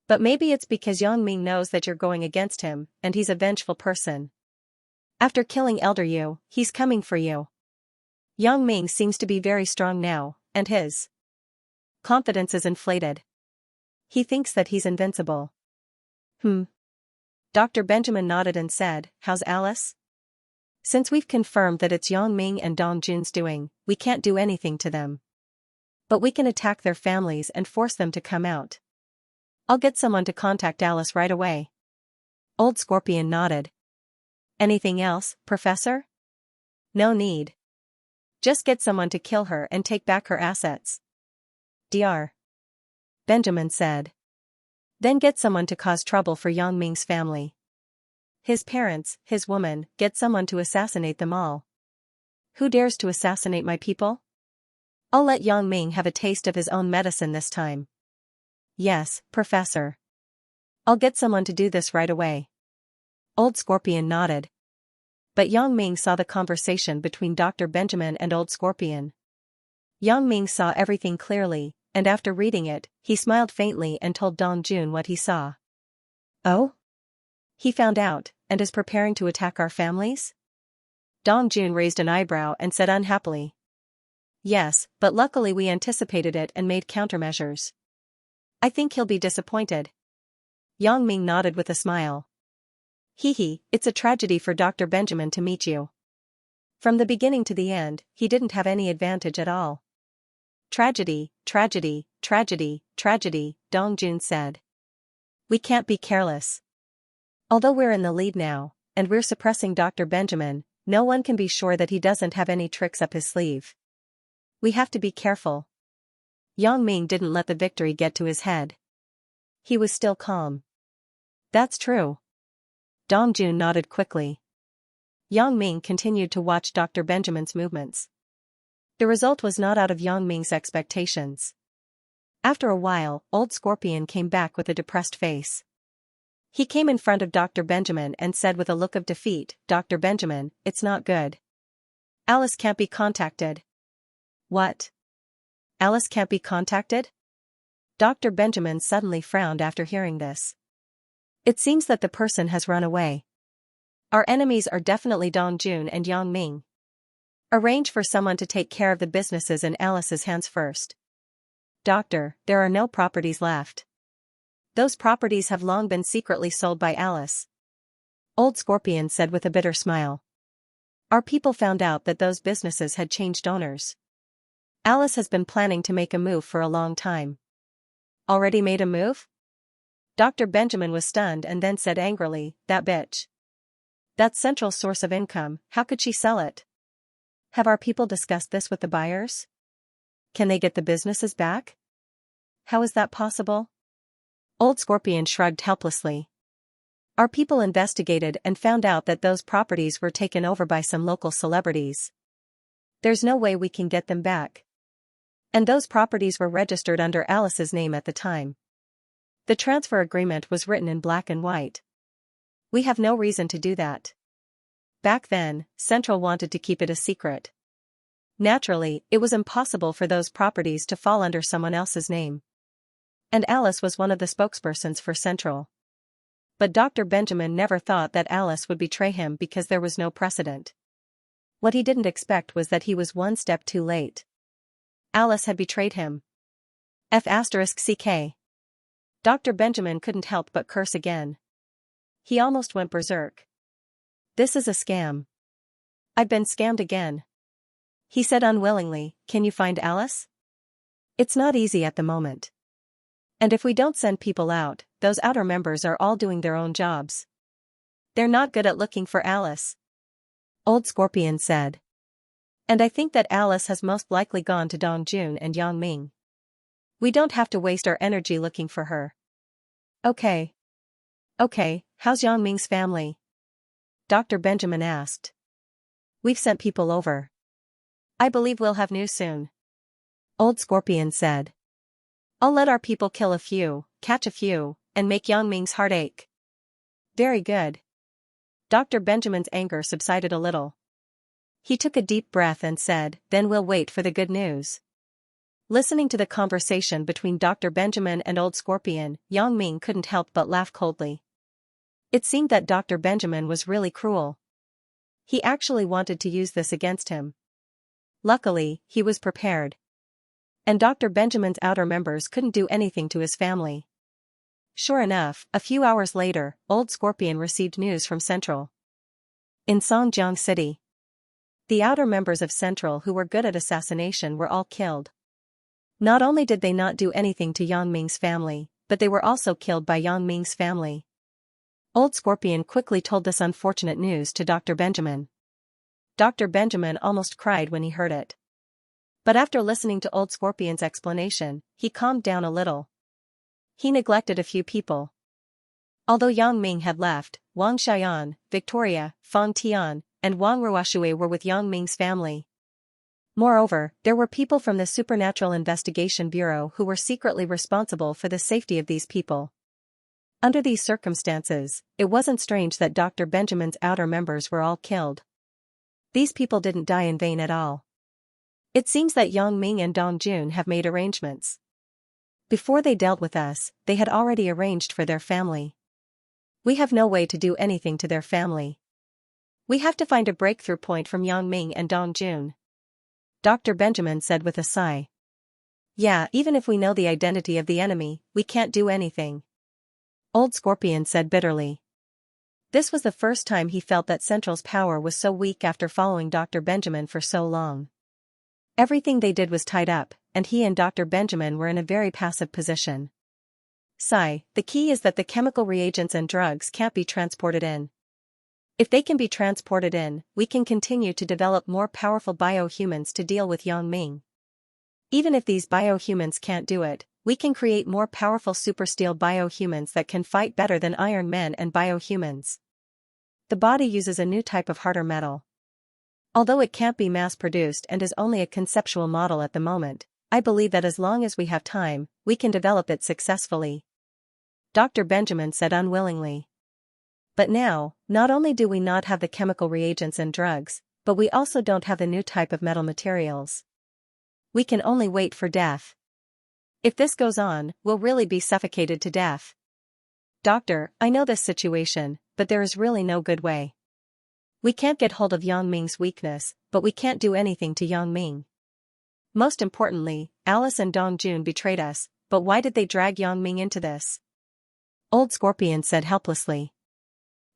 But maybe it's because Yang Ming knows that you're going against him, and he's a vengeful person. After killing Elder Yu, he's coming for you. Yang Ming seems to be very strong now, and his confidence is inflated. He thinks that he's invincible. Dr. Benjamin nodded and said, how's Alice? Since we've confirmed that it's Yang Ming and Dong Jun's doing, we can't do anything to them. But we can attack their families and force them to come out. I'll get someone to contact Alice right away. Old Scorpion nodded. Anything else, Professor? No need. Just get someone to kill her and take back her assets. Dr. Benjamin said. Then get someone to cause trouble for Yang Ming's family. His parents, his woman, get someone to assassinate them all. Who dares to assassinate my people? I'll let Yang Ming have a taste of his own medicine this time. Yes, Professor. I'll get someone to do this right away. Old Scorpion nodded. But Yang Ming saw the conversation between Dr. Benjamin and Old Scorpion. Yang Ming saw everything clearly, and after reading it, he smiled faintly and told Dong Jun what he saw. Oh? He found out, and is preparing to attack our families? Dong Jun raised an eyebrow and said unhappily. Yes, but luckily we anticipated it and made countermeasures. I think he'll be disappointed. Yang Ming nodded with a smile. It's a tragedy for Dr. Benjamin to meet you. From the beginning to the end, he didn't have any advantage at all. Tragedy, tragedy, tragedy, tragedy, Dong Jun said. We can't be careless. Although we're in the lead now, and we're suppressing Dr. Benjamin, no one can be sure that he doesn't have any tricks up his sleeve. We have to be careful. Yang Ming didn't let the victory get to his head. He was still calm. That's true. Dong Jun nodded quickly. Yang Ming continued to watch Dr. Benjamin's movements. The result was not out of Yang Ming's expectations. After a while, Old Scorpion came back with a depressed face. He came in front of Dr. Benjamin and said with a look of defeat, Dr. Benjamin, it's not good. Alice can't be contacted. What? Alice can't be contacted? Dr. Benjamin suddenly frowned after hearing this. It seems that the person has run away. Our enemies are definitely Dong Jun and Yang Ming. Arrange for someone to take care of the businesses in Alice's hands first. Doctor, there are no properties left. Those properties have long been secretly sold by Alice. Old Scorpion said with a bitter smile. Our people found out that those businesses had changed owners. Alice has been planning to make a move for a long time. Already made a move? Dr. Benjamin was stunned and then said angrily, that bitch. That's Central's source of income, how could she sell it? Have our people discussed this with the buyers? Can they get the businesses back? How is that possible? Old Scorpion shrugged helplessly. Our people investigated and found out that those properties were taken over by some local celebrities. There's no way we can get them back. And those properties were registered under Alice's name at the time. The transfer agreement was written in black and white. We have no reason to do that. Back then, Central wanted to keep it a secret. Naturally, it was impossible for those properties to fall under someone else's name. And Alice was one of the spokespersons for Central. But Dr. Benjamin never thought that Alice would betray him because there was no precedent. What he didn't expect was that he was one step too late. Alice had betrayed him. F***ck. Dr. Benjamin couldn't help but curse again. He almost went berserk. This is a scam. I've been scammed again. He said unwillingly, can you find Alice? It's not easy at the moment. And if we don't send people out, those outer members are all doing their own jobs. They're not good at looking for Alice. Old Scorpion said. And I think that Alice has most likely gone to Dongjun and Yangming. We don't have to waste our energy looking for her. Okay, how's Yangming's family? Dr. Benjamin asked. We've sent people over. I believe we'll have news soon. Old Scorpion said. I'll let our people kill a few, catch a few, and make Yangming's heart ache. Very good. Dr. Benjamin's anger subsided a little. He took a deep breath and said, then we'll wait for the good news. Listening to the conversation between Dr. Benjamin and Old Scorpion, Yangming couldn't help but laugh coldly. It seemed that Dr. Benjamin was really cruel. He actually wanted to use this against him. Luckily, he was prepared. And Dr. Benjamin's outer members couldn't do anything to his family. Sure enough, a few hours later, Old Scorpion received news from Central. In Songjiang City. The outer members of Central who were good at assassination were all killed. Not only did they not do anything to Yangming's family, but they were also killed by Yangming's family. Old Scorpion quickly told this unfortunate news to Dr. Benjamin. Dr. Benjamin almost cried when he heard it. But after listening to Old Scorpion's explanation, he calmed down a little. He neglected a few people. Although Yangming had left, Wang Xiaoyan, Victoria, Fang Tian, and Wang Ruoshui were with Yangming's family. Moreover, there were people from the Supernatural Investigation Bureau who were secretly responsible for the safety of these people. Under these circumstances, it wasn't strange that Dr. Benjamin's outer members were all killed. These people didn't die in vain at all. It seems that Yangming and Dongjun have made arrangements. Before they dealt with us, they had already arranged for their family. We have no way to do anything to their family. We have to find a breakthrough point from Yangming and Dongjun. Dr. Benjamin said with a sigh. Yeah, even if we know the identity of the enemy, we can't do anything. Old Scorpion said bitterly. This was the first time he felt that Central's power was so weak after following Dr. Benjamin for so long. Everything they did was tied up, and he and Dr. Benjamin were in a very passive position. The key is that the chemical reagents and drugs can't be transported in. If they can be transported in, we can continue to develop more powerful biohumans to deal with Yangming. Even if these biohumans can't do it, we can create more powerful supersteel biohumans that can fight better than Iron Men and biohumans. The body uses a new type of harder metal. Although it can't be mass-produced and is only a conceptual model at the moment, I believe that as long as we have time, we can develop it successfully. Dr. Benjamin said unwillingly. But now, not only do we not have the chemical reagents and drugs, but we also don't have the new type of metal materials. We can only wait for death. If this goes on, we'll really be suffocated to death. Doctor, I know this situation, but there is really no good way. We can't get hold of Yangming's weakness, but we can't do anything to Yangming. Most importantly, Alice and Dongjun betrayed us, but why did they drag Yangming into this? Old Scorpion said helplessly.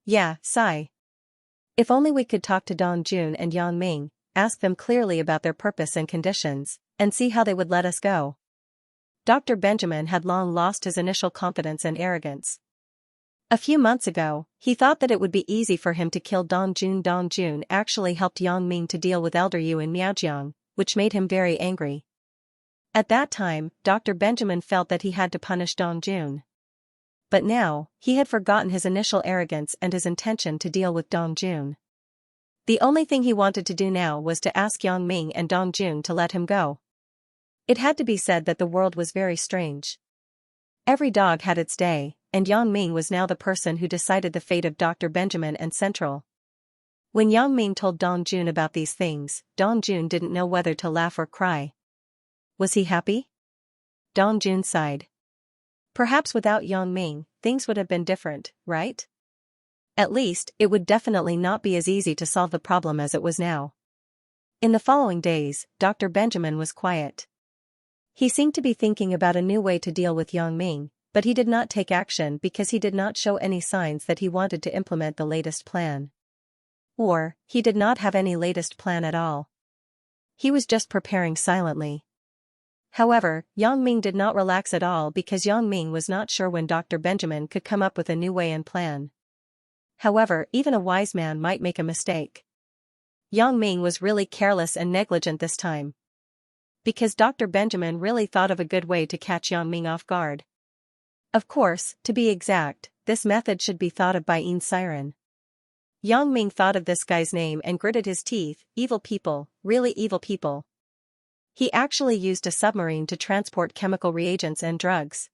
Yeah, sigh. If only we could talk to Dongjun and Yangming, ask them clearly about their purpose and conditions, and see how they would let us go. Dr. Benjamin had long lost his initial confidence and arrogance. A few months ago, he thought that it would be easy for him to kill Dongjun. Dongjun actually helped Yangming to deal with Elder Yu in Miaojiang, which made him very angry. At that time, Dr. Benjamin felt that he had to punish Dongjun. But now, he had forgotten his initial arrogance and his intention to deal with Dongjun. The only thing he wanted to do now was to ask Yangming and Dongjun to let him go. It had to be said that the world was very strange. Every dog had its day, and Yangming was now the person who decided the fate of Dr. Benjamin and Central. When Yangming told Dongjun about these things, Dongjun didn't know whether to laugh or cry. Was he happy? Dongjun sighed. Perhaps without Yang Ming, things would have been different, right? At least, it would definitely not be as easy to solve the problem as it was now. In the following days, Dr. Benjamin was quiet. He seemed to be thinking about a new way to deal with Yang Ming, but he did not take action because he did not show any signs that he wanted to implement the latest plan. Or, he did not have any latest plan at all. He was just preparing silently. However, Yang Ming did not relax at all because Yang Ming was not sure when Dr. Benjamin could come up with a new way and plan. However, even a wise man might make a mistake. Yang Ming was really careless and negligent this time. Because Dr. Benjamin really thought of a good way to catch Yang Ming off guard. Of course, to be exact, this method should be thought of by Xianxia. Yang Ming thought of this guy's name and gritted his teeth. Evil people, really evil people. He actually used a submarine to transport chemical reagents and drugs.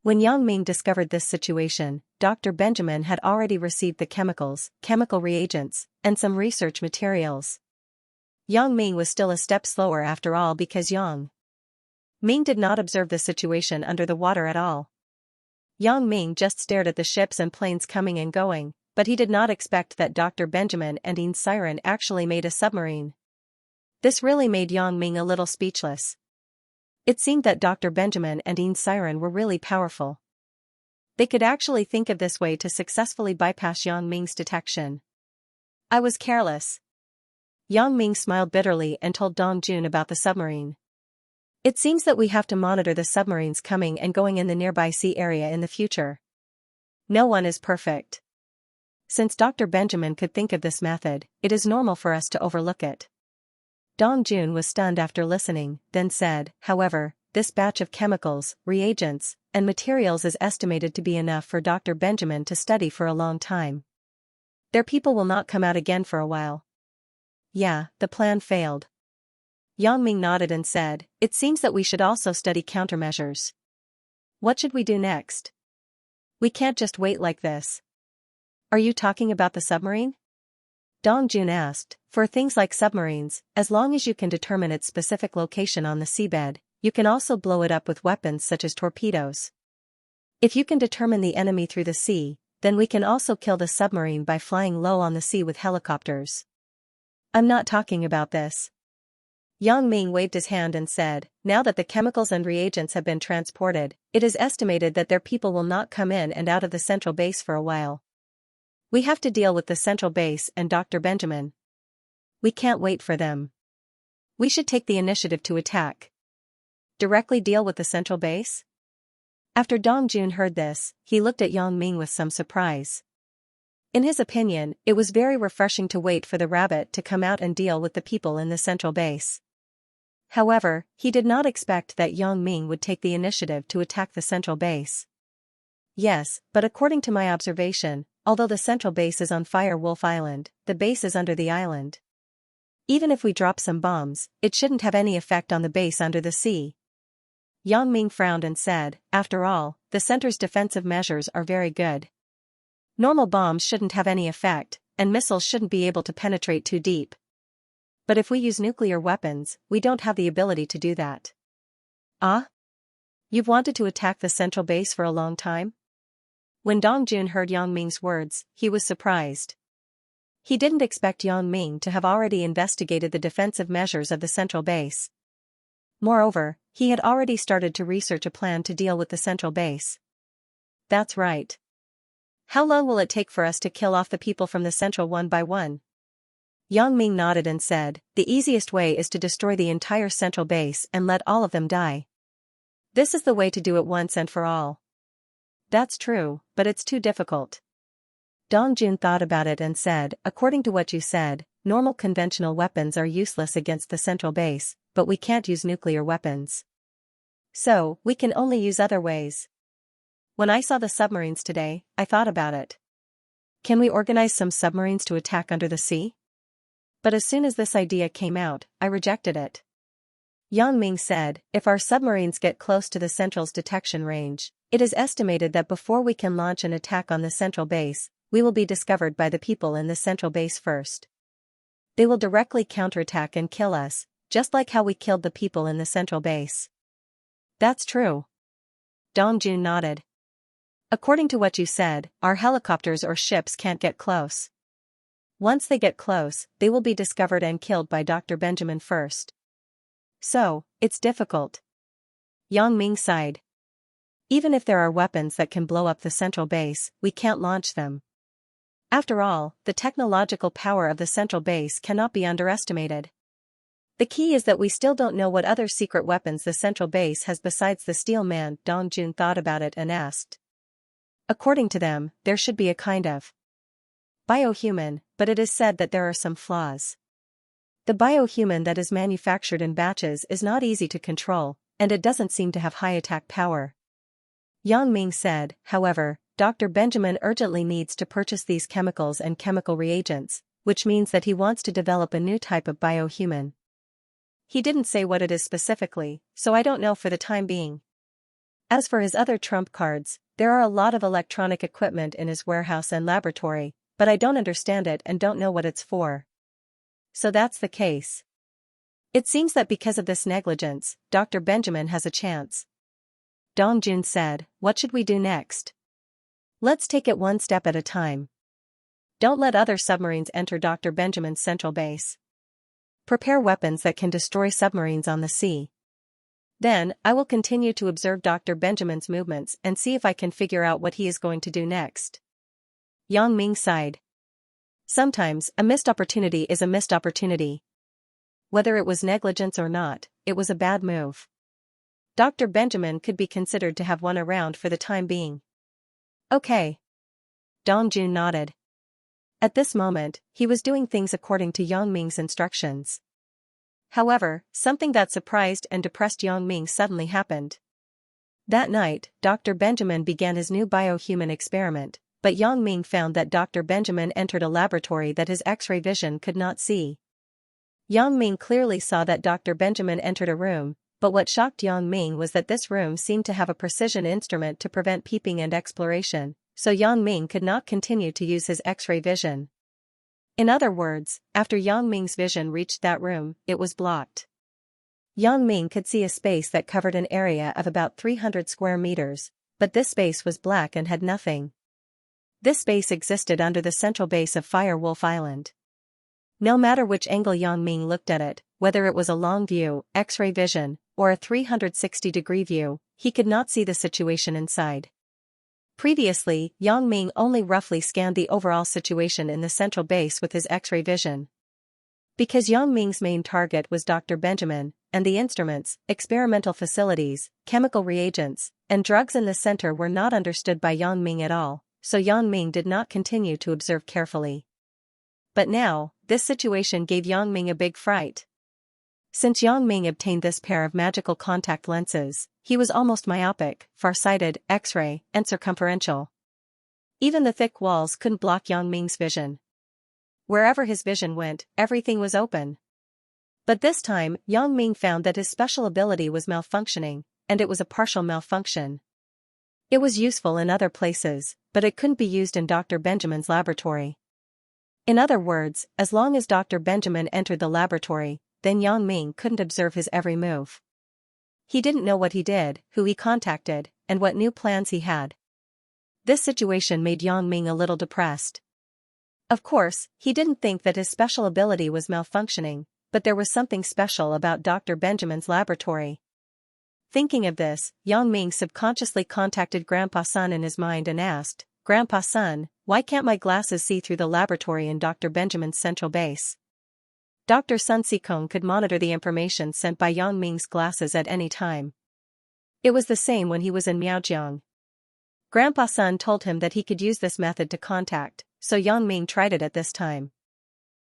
When Yang Ming discovered this situation, Dr. Benjamin had already received the chemicals, chemical reagents, and some research materials. Yang Ming was still a step slower after all because Yang Ming did not observe the situation under the water at all. Yang Ming just stared at the ships and planes coming and going, but he did not expect that Dr. Benjamin and Xianxia actually made a submarine. This really made Yang Ming a little speechless. It seemed that Dr. Benjamin and Xianxia were really powerful. They could actually think of this way to successfully bypass Yang Ming's detection. I was careless. Yang Ming smiled bitterly and told Dong Jun about the submarine. It seems that we have to monitor the submarines coming and going in the nearby sea area in the future. No one is perfect. Since Dr. Benjamin could think of this method, it is normal for us to overlook it. Dong Jun was stunned after listening, then said, however, this batch of chemicals, reagents, and materials is estimated to be enough for Dr. Benjamin to study for a long time. Their people will not come out again for a while. Yeah, the plan failed. Yang Ming nodded and said, it seems that we should also study countermeasures. What should we do next? We can't just wait like this. Are you talking about the submarine? Dong Jun asked. For things like submarines, as long as you can determine its specific location on the seabed, you can also blow it up with weapons such as torpedoes. If you can determine the enemy through the sea, then we can also kill the submarine by flying low on the sea with helicopters. I'm not talking about this. Yang Ming waved his hand and said, now that the chemicals and reagents have been transported, it is estimated that their people will not come in and out of the central base for a while. We have to deal with the central base and Dr. Benjamin. We can't wait for them. We should take the initiative to attack. Directly deal with the central base? After Dong Jun heard this, he looked at Yang Ming with some surprise. In his opinion, it was very refreshing to wait for the rabbit to come out and deal with the people in the central base. However, he did not expect that Yang Ming would take the initiative to attack the central base. Yes, but according to my observation, although the central base is on Fire Wolf Island, the base is under the island. Even if we drop some bombs, it shouldn't have any effect on the base under the sea. Yang Ming frowned and said, after all, the center's defensive measures are very good. Normal bombs shouldn't have any effect, and missiles shouldn't be able to penetrate too deep. But if we use nuclear weapons, we don't have the ability to do that. Ah? You've wanted to attack the central base for a long time? When Dong Jun heard Yang Ming's words, he was surprised. He didn't expect Yang Ming to have already investigated the defensive measures of the central base. Moreover, he had already started to research a plan to deal with the central base. That's right. How long will it take for us to kill off the people from the central one by one? Yang Ming nodded and said, the easiest way is to destroy the entire central base and let all of them die. This is the way to do it once and for all. That's true, but it's too difficult. Dong Jun thought about it and said, according to what you said, normal conventional weapons are useless against the central base, but we can't use nuclear weapons. So, we can only use other ways. When I saw the submarines today, I thought about it. Can we organize some submarines to attack under the sea? But as soon as this idea came out, I rejected it. Yang Ming said, if our submarines get close to the central's detection range, it is estimated that before we can launch an attack on the central base, we will be discovered by the people in the central base first. They will directly counterattack and kill us, just like how we killed the people in the central base. That's true. Dongjun nodded. According to what you said, our helicopters or ships can't get close. Once they get close, they will be discovered and killed by Dr. Benjamin first. So, it's difficult. Yang Ming sighed. Even if there are weapons that can blow up the central base, we can't launch them. After all, the technological power of the central base cannot be underestimated. The key is that we still don't know what other secret weapons the central base has besides the Steel Man. Dongjun thought about it and asked. According to them, there should be a kind of biohuman, but it is said that there are some flaws. The biohuman that is manufactured in batches is not easy to control, and it doesn't seem to have high attack power. Yang Ming said, however, Dr. Benjamin urgently needs to purchase these chemicals and chemical reagents, which means that he wants to develop a new type of biohuman. He didn't say what it is specifically, so I don't know for the time being. As for his other trump cards, there are a lot of electronic equipment in his warehouse and laboratory, but I don't understand it and don't know what it's for. So that's the case. It seems that because of this negligence, Dr. Benjamin has a chance. Dongjun said, what should we do next? Let's take it one step at a time. Don't let other submarines enter Dr. Benjamin's central base. Prepare weapons that can destroy submarines on the sea. Then, I will continue to observe Dr. Benjamin's movements and see if I can figure out what he is going to do next. Yang Ming sighed. Sometimes, a missed opportunity is a missed opportunity. Whether it was negligence or not, it was a bad move. Dr. Benjamin could be considered to have won a round for the time being. Okay. Dongjun nodded. At this moment, he was doing things according to Yang Ming's instructions. However, something that surprised and depressed Yang Ming suddenly happened. That night, Dr. Benjamin began his new biohuman experiment, but Yang Ming found that Dr. Benjamin entered a laboratory that his X-ray vision could not see. Yang Ming clearly saw that Dr. Benjamin entered a room, but what shocked Yang Ming was that this room seemed to have a precision instrument to prevent peeping and exploration, so Yang Ming could not continue to use his X-ray vision. In other words, after Yang Ming's vision reached that room, it was blocked. Yang Ming could see a space that covered an area of about 300 square meters, but this space was black and had nothing. This space existed under the central base of Fire Wolf Island. No matter which angle Yang Ming looked at it, whether it was a long view, X-ray vision, or a 360-degree view, he could not see the situation inside. Previously, Yang Ming only roughly scanned the overall situation in the central base with his X-ray vision. Because Yang Ming's main target was Dr. Benjamin, and the instruments, experimental facilities, chemical reagents, and drugs in the center were not understood by Yang Ming at all, so Yang Ming did not continue to observe carefully. But now, this situation gave Yang Ming a big fright. Since Yang Ming obtained this pair of magical contact lenses, he was almost myopic, farsighted, X-ray, and circumferential. Even the thick walls couldn't block Yang Ming's vision. Wherever his vision went, everything was open. But this time, Yang Ming found that his special ability was malfunctioning, and it was a partial malfunction. It was useful in other places, but it couldn't be used in Dr. Benjamin's laboratory. In other words, as long as Dr. Benjamin entered the laboratory, then Yang Ming couldn't observe his every move. He didn't know what he did, who he contacted, and what new plans he had. This situation made Yang Ming a little depressed. Of course, he didn't think that his special ability was malfunctioning, but there was something special about Dr. Benjamin's laboratory. Thinking of this, Yang Ming subconsciously contacted Grandpa Sun in his mind and asked, Grandpa Sun, why can't my glasses see through the laboratory in Dr. Benjamin's central base? Dr. Sun Sikong could monitor the information sent by Yang Ming's glasses at any time. It was the same when he was in Miaojiang. Grandpa Sun told him that he could use this method to contact, so Yang Ming tried it at this time.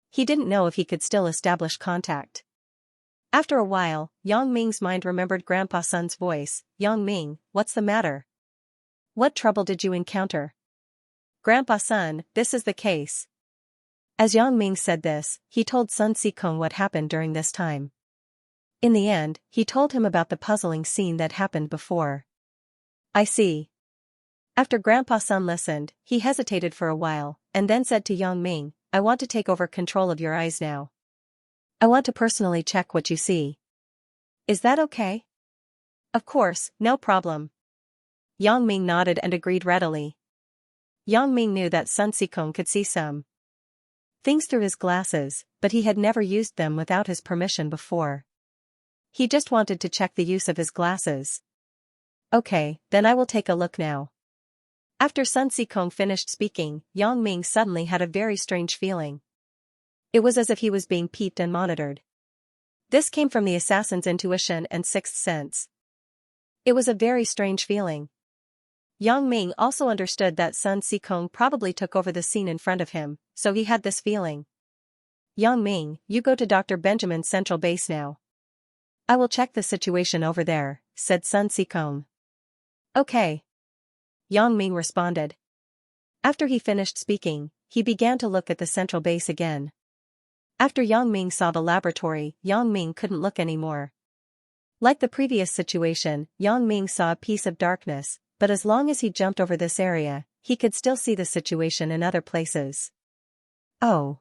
He didn't know if he could still establish contact. After a while, Yang Ming's mind remembered Grandpa Sun's voice. Yang Ming, what's the matter? What trouble did you encounter? Grandpa Sun, this is the case. As Yang Ming said this, he told Sun Sikong what happened during this time. In the end, he told him about the puzzling scene that happened before. I see. After Grandpa Sun listened, he hesitated for a while, and then said to Yang Ming, I want to take over control of your eyes now. I want to personally check what you see. Is that okay? Of course, no problem. Yang Ming nodded and agreed readily. Yang Ming knew that Sun Sikong could see some things through his glasses, but he had never used them without his permission before. He just wanted to check the use of his glasses. Okay, then I will take a look now. After Sun Sikong finished speaking, Yang Ming suddenly had a very strange feeling. It was as if he was being peeped and monitored. This came from the assassin's intuition and sixth sense. It was a very strange feeling. Yang Ming also understood that Sun Sikong probably took over the scene in front of him, so he had this feeling. Yang Ming, you go to Dr. Benjamin's central base now. I will check the situation over there, said Sun Sikong. Okay. Yang Ming responded. After he finished speaking, he began to look at the central base again. After Yang Ming saw the laboratory, Yang Ming couldn't look anymore. Like the previous situation, Yang Ming saw a piece of darkness, but as long as he jumped over this area, he could still see the situation in other places. Oh.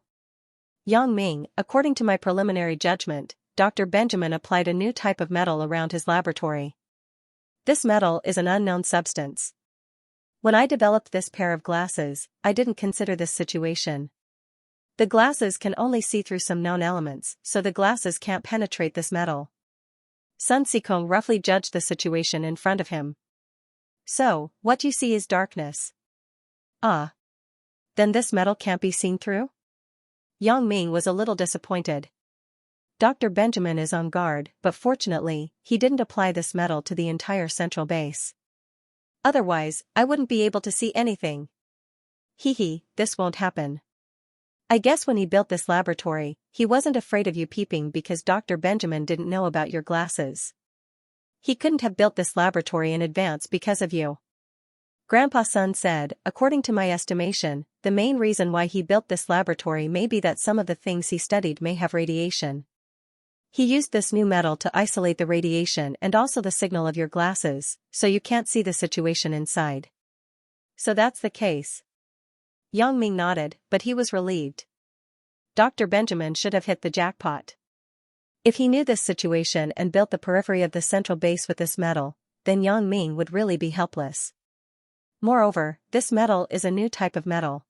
Yang Ming, according to my preliminary judgment, Dr. Benjamin applied a new type of metal around his laboratory. This metal is an unknown substance. When I developed this pair of glasses, I didn't consider this situation. The glasses can only see through some known elements, so the glasses can't penetrate this metal. Sun Sikong roughly judged the situation in front of him. So, what you see is darkness. Ah. Then this metal can't be seen through? Yang Ming was a little disappointed. Dr. Benjamin is on guard, but fortunately, he didn't apply this metal to the entire central base. Otherwise, I wouldn't be able to see anything. Hee, this won't happen. I guess when he built this laboratory, he wasn't afraid of you peeping because Dr. Benjamin didn't know about your glasses. He couldn't have built this laboratory in advance because of you. Grandpa Sun said, according to my estimation, the main reason why he built this laboratory may be that some of the things he studied may have radiation. He used this new metal to isolate the radiation and also the signal of your glasses, so you can't see the situation inside. So that's the case. Yang Ming nodded, but he was relieved. Dr. Benjamin should have hit the jackpot. If he knew this situation and built the periphery of the central base with this metal, then Yang Ming would really be helpless. Moreover, this metal is a new type of metal.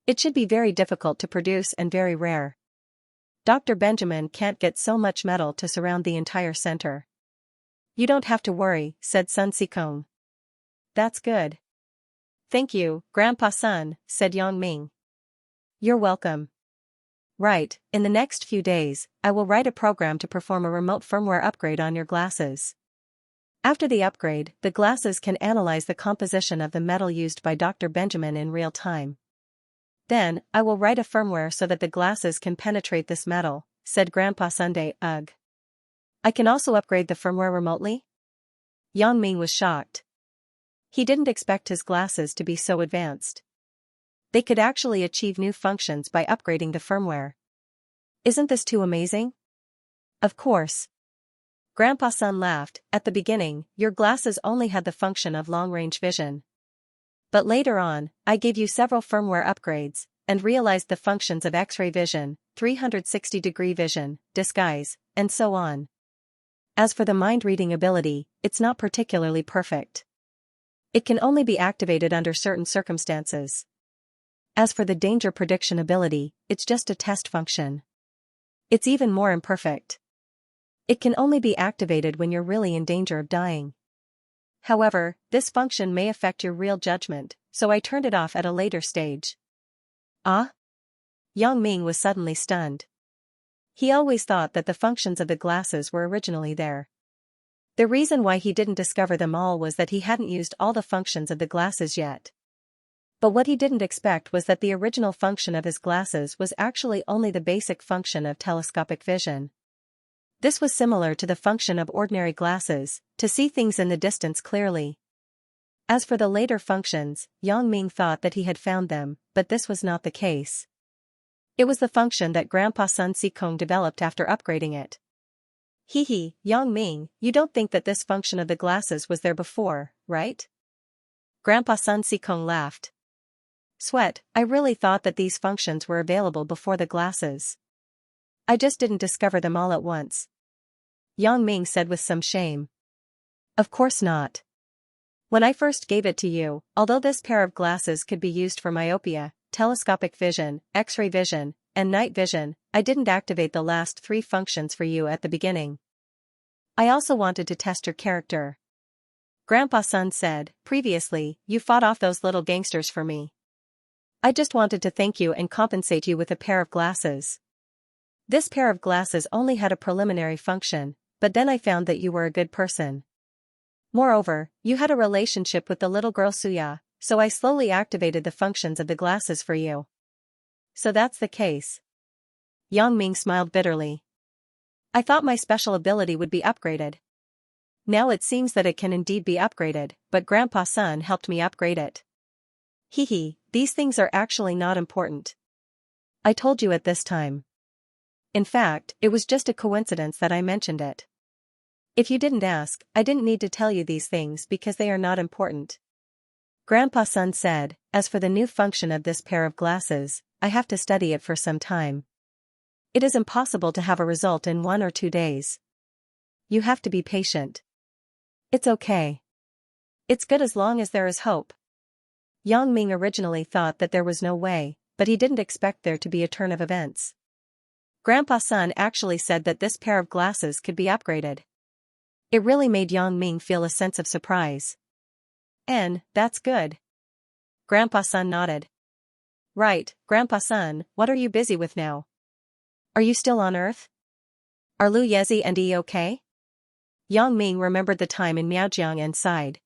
It should be very difficult to produce and very rare. Dr. Benjamin can't get so much metal to surround the entire center. You don't have to worry, said Sun Sikong. That's good. Thank you, Grandpa Sun, said Yang Ming. You're welcome. Right, in the next few days, I will write a program to perform a remote firmware upgrade on your glasses. After the upgrade, the glasses can analyze the composition of the metal used by Dr. Benjamin in real time. Then, I will write a firmware so that the glasses can penetrate this metal, said Grandpa Sunday. Ugh. I can also upgrade the firmware remotely? Yang Ming was shocked. He didn't expect his glasses to be so advanced. They could actually achieve new functions by upgrading the firmware. Isn't this too amazing? Of course. Grandpa Sun laughed. At the beginning, your glasses only had the function of long-range vision. But later on, I gave you several firmware upgrades, and realized the functions of X-ray vision, 360-degree vision, disguise, and so on. As for the mind-reading ability, it's not particularly perfect. It can only be activated under certain circumstances. As for the danger prediction ability, it's just a test function. It's even more imperfect. It can only be activated when you're really in danger of dying. However, this function may affect your real judgment, so I turned it off at a later stage. Ah? Yang Ming was suddenly stunned. He always thought that the functions of the glasses were originally there. The reason why he didn't discover them all was that he hadn't used all the functions of the glasses yet. But what he didn't expect was that the original function of his glasses was actually only the basic function of telescopic vision. This was similar to the function of ordinary glasses, to see things in the distance clearly. As for the later functions, Yang Ming thought that he had found them, but this was not the case. It was the function that Grandpa Sun Sikong developed after upgrading it. Yang Ming, you don't think that this function of the glasses was there before, right? Grandpa Sun Sikong laughed. Sweat, I really thought that these functions were available before the glasses. I just didn't discover them all at once. Yang Ming said with some shame. Of course not. When I first gave it to you, although this pair of glasses could be used for myopia, telescopic vision, X-ray vision, and night vision, I didn't activate the last 3 functions for you at the beginning. I also wanted to test your character. Grandpa's son said, previously, you fought off those little gangsters for me. I just wanted to thank you and compensate you with a pair of glasses. This pair of glasses only had a preliminary function, but then I found that you were a good person. Moreover, you had a relationship with the little girl Xianxia, so I slowly activated the functions of the glasses for you. So that's the case. Yang Ming smiled bitterly. I thought my special ability would be upgraded. Now it seems that it can indeed be upgraded, but Grandpa's son helped me upgrade it. Hehe, these things are actually not important. I told you at this time. In fact, it was just a coincidence that I mentioned it. If you didn't ask, I didn't need to tell you these things because they are not important. Grandpa's son said, as for the new function of this pair of glasses, I have to study it for some time. It is impossible to have a result in 1 or 2 days. You have to be patient. It's okay. It's good as long as there is hope. Yang Ming originally thought that there was no way, but he didn't expect there to be a turn of events. Grandpa's son actually said that this pair of glasses could be upgraded. It really made Yang Ming feel a sense of surprise. And, that's good. Grandpa's son nodded. Right, Grandpa's son, what are you busy with now? Are you still on Earth? Are Lu Yezi and Yi okay? Yang Ming remembered the time in Miaojiang and sighed.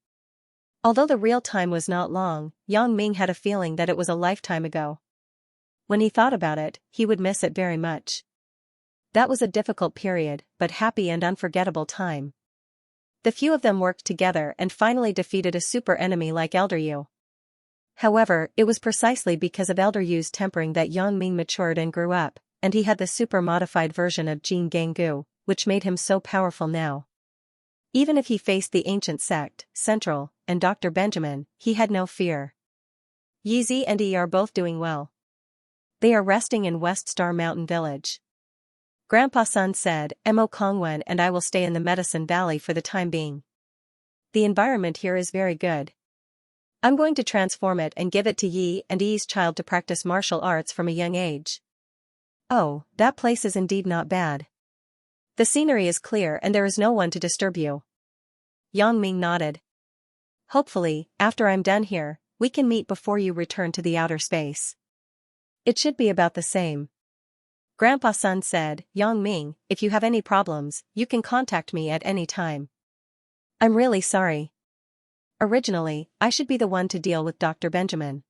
Although the real time was not long, Yang Ming had a feeling that it was a lifetime ago. When he thought about it, he would miss it very much. That was a difficult period, but happy and unforgettable time. The few of them worked together and finally defeated a super enemy like Elder Yu. However, it was precisely because of Elder Yu's tempering that Yang Ming matured and grew up, and he had the super-modified version of Jin Ganggu, which made him so powerful now. Even if he faced the ancient sect, Central, and Dr. Benjamin, he had no fear. Yizi and Yi are both doing well. They are resting in West Star Mountain Village. Grandpa's son said, Mo Kongwen and I will stay in the Medicine Valley for the time being. The environment here is very good. I'm going to transform it and give it to Yi and Yi's child to practice martial arts from a young age. Oh, that place is indeed not bad. The scenery is clear and there is no one to disturb you. Yang Ming nodded. Hopefully, after I'm done here, we can meet before you return to the outer space. It should be about the same. Grandpa's son said, Yang Ming, if you have any problems, you can contact me at any time. I'm really sorry. Originally, I should be the one to deal with Dr. Benjamin.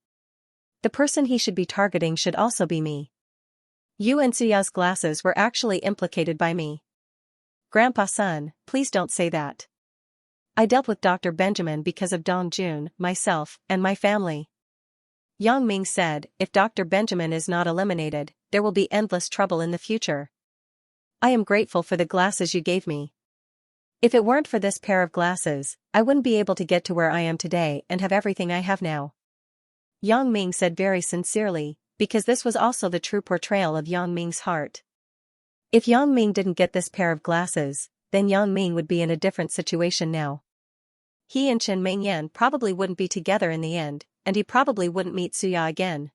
The person he should be targeting should also be me. You and Xia's glasses were actually implicated by me. Grandpa's son, please don't say that. I dealt with Dr. Benjamin because of Dong Jun, myself, and my family. Yang Ming said, if Dr. Benjamin is not eliminated, there will be endless trouble in the future. I am grateful for the glasses you gave me. If it weren't for this pair of glasses, I wouldn't be able to get to where I am today and have everything I have now. Yang Ming said very sincerely, because this was also the true portrayal of Yang Ming's heart. If Yang Ming didn't get this pair of glasses, then Yang Ming would be in a different situation now. He and Chen Mingyan probably wouldn't be together in the end, and he probably wouldn't meet Suya again.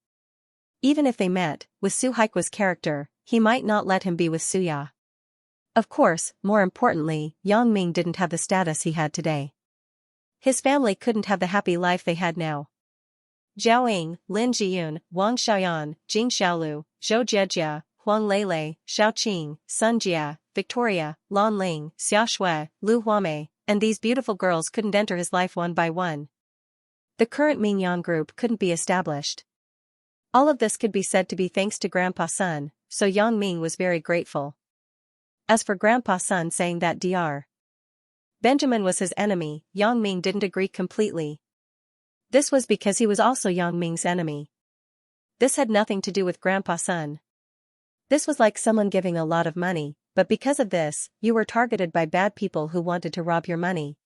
Even if they met, with Su Haikua's character, he might not let him be with Suya. Of course, more importantly, Yang Ming didn't have the status he had today. His family couldn't have the happy life they had now. Zhao Ying, Lin Jiyun, Wang Xiaoyan, Jing Xiaolu, Zhou Jiejia, Huang Lele, Xiao Qing, Sun Jia, Victoria, Lan Ling, Xia Shui, Lu Huamei, and these beautiful girls couldn't enter his life one by one. The current Mingyan group couldn't be established. All of this could be said to be thanks to Grandpa's son, so Yang Ming was very grateful. As for Grandpa's son saying that Dr. Benjamin was his enemy, Yang Ming didn't agree completely. This was because he was also Yang Ming's enemy. This had nothing to do with Grandpa's son. This was like someone giving a lot of money, but because of this, you were targeted by bad people who wanted to rob your money.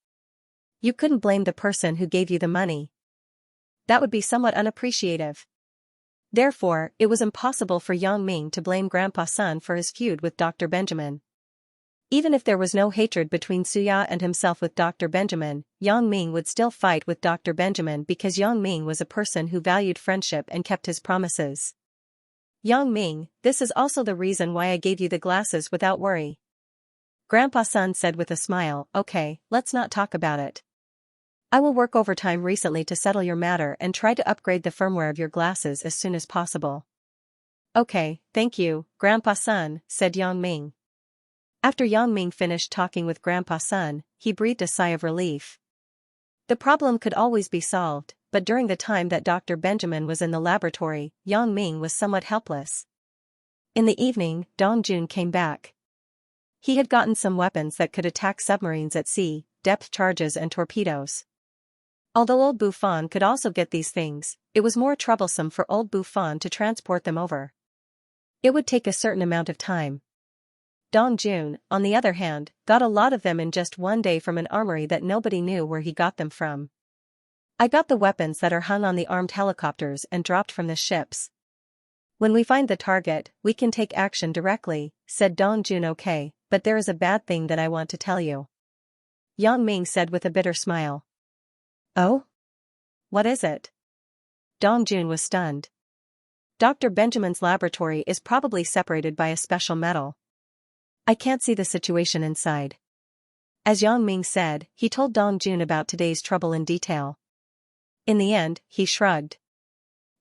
You couldn't blame the person who gave you the money. That would be somewhat unappreciative. Therefore, it was impossible for Yang Ming to blame Grandpa's son for his feud with Dr. Benjamin. Even if there was no hatred between Suya and himself with Dr. Benjamin, Yang Ming would still fight with Dr. Benjamin because Yang Ming was a person who valued friendship and kept his promises. Yang Ming, this is also the reason why I gave you the glasses without worry. Grandpa Sun said with a smile, okay, let's not talk about it. I will work overtime recently to settle your matter and try to upgrade the firmware of your glasses as soon as possible. Okay, thank you, Grandpa Sun, said Yang Ming. After Yang Ming finished talking with Grandpa Sun, he breathed a sigh of relief. The problem could always be solved, but during the time that Dr. Benjamin was in the laboratory, Yang Ming was somewhat helpless. In the evening, Dong Jun came back. He had gotten some weapons that could attack submarines at sea, depth charges and torpedoes. Although old Buffon could also get these things, it was more troublesome for old Buffon to transport them over. It would take a certain amount of time. Dong Jun, on the other hand, got a lot of them in just one day from an armory that nobody knew where he got them from. I got the weapons that are hung on the armed helicopters and dropped from the ships. When we find the target, we can take action directly, said Dong Jun. Okay, but there is a bad thing that I want to tell you. Yang Ming said with a bitter smile. Oh? What is it? Dong Jun was stunned. Dr. Benjamin's laboratory is probably separated by a special metal. I can't see the situation inside. As Yang Ming said, he told Dong Jun about today's trouble in detail. In the end, he shrugged.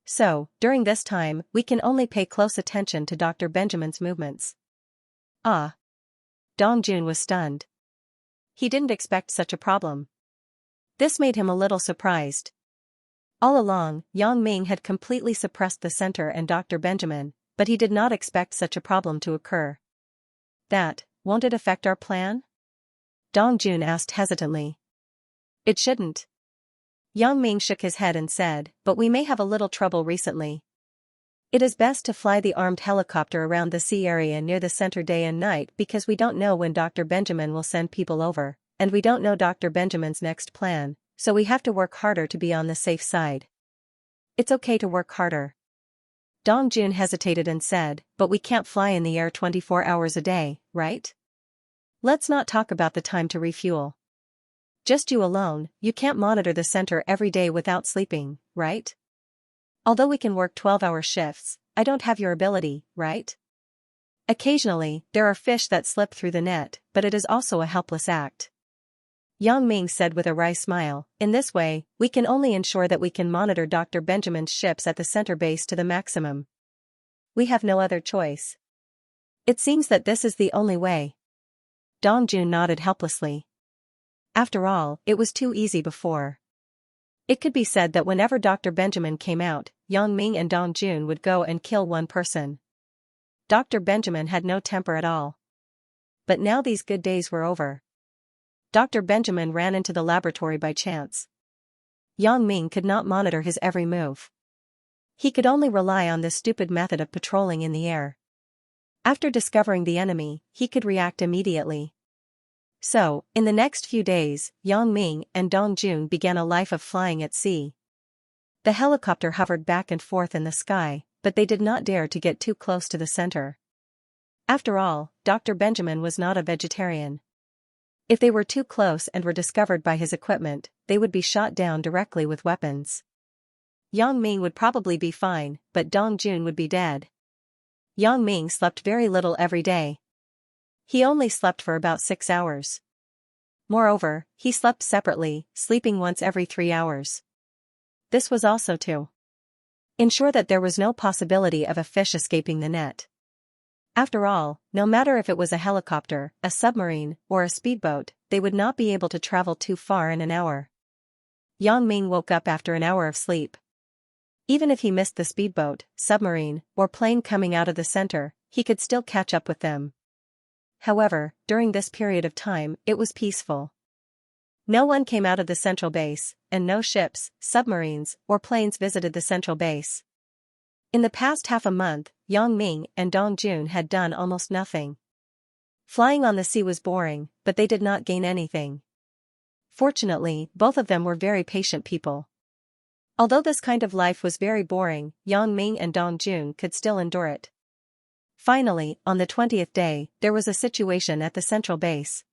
So, during this time, we can only pay close attention to Dr. Benjamin's movements. Ah. Dong Jun was stunned. He didn't expect such a problem. This made him a little surprised. All along, Yang Ming had completely suppressed the center and Dr. Benjamin, but he did not expect such a problem to occur. Won't it affect our plan? Dong Jun asked hesitantly. It shouldn't. Yang Ming shook his head and said, but we may have a little trouble recently. It is best to fly the armed helicopter around the sea area near the center day and night because we don't know when Dr. Benjamin will send people over, and we don't know Dr. Benjamin's next plan, so we have to work harder to be on the safe side. It's okay to work harder. Dong Jun hesitated and said, but we can't fly in the air 24 hours a day, right? Let's not talk about the time to refuel. Just you alone, you can't monitor the center every day without sleeping, right? Although we can work 12-hour shifts, I don't have your ability, right? Occasionally, there are fish that slip through the net, but it is also a helpless act. Yang Ming said with a wry smile, in this way, we can only ensure that we can monitor Dr. Benjamin's ships at the center base to the maximum. We have no other choice. It seems that this is the only way. Dong Jun nodded helplessly. After all, it was too easy before. It could be said that whenever Dr. Benjamin came out, Yang Ming and Dong Jun would go and kill one person. Dr. Benjamin had no temper at all. But now these good days were over. Dr. Benjamin ran into the laboratory by chance. Yang Ming could not monitor his every move. He could only rely on this stupid method of patrolling in the air. After discovering the enemy, he could react immediately. So, in the next few days, Yang Ming and Dong Jun began a life of flying at sea. The helicopter hovered back and forth in the sky, but they did not dare to get too close to the center. After all, Dr. Benjamin was not a vegetarian. If they were too close and were discovered by his equipment, they would be shot down directly with weapons. Yang Ming would probably be fine, but Dong Jun would be dead. Yang Ming slept very little every day. He only slept for about 6 hours. Moreover, he slept separately, sleeping once every 3 hours. This was also to ensure that there was no possibility of a fish escaping the net. After all, no matter if it was a helicopter, a submarine, or a speedboat, they would not be able to travel too far in an hour. Yang Ming woke up after an hour of sleep. Even if he missed the speedboat, submarine, or plane coming out of the center, he could still catch up with them. However, during this period of time, it was peaceful. No one came out of the central base, and no ships, submarines, or planes visited the central base. In the past half a month, Yang Ming and Dong Jun had done almost nothing. Flying on the sea was boring, but they did not gain anything. Fortunately, both of them were very patient people. Although this kind of life was very boring, Yang Ming and Dong Jun could still endure it. Finally, on the 20th day, there was a situation at the central base.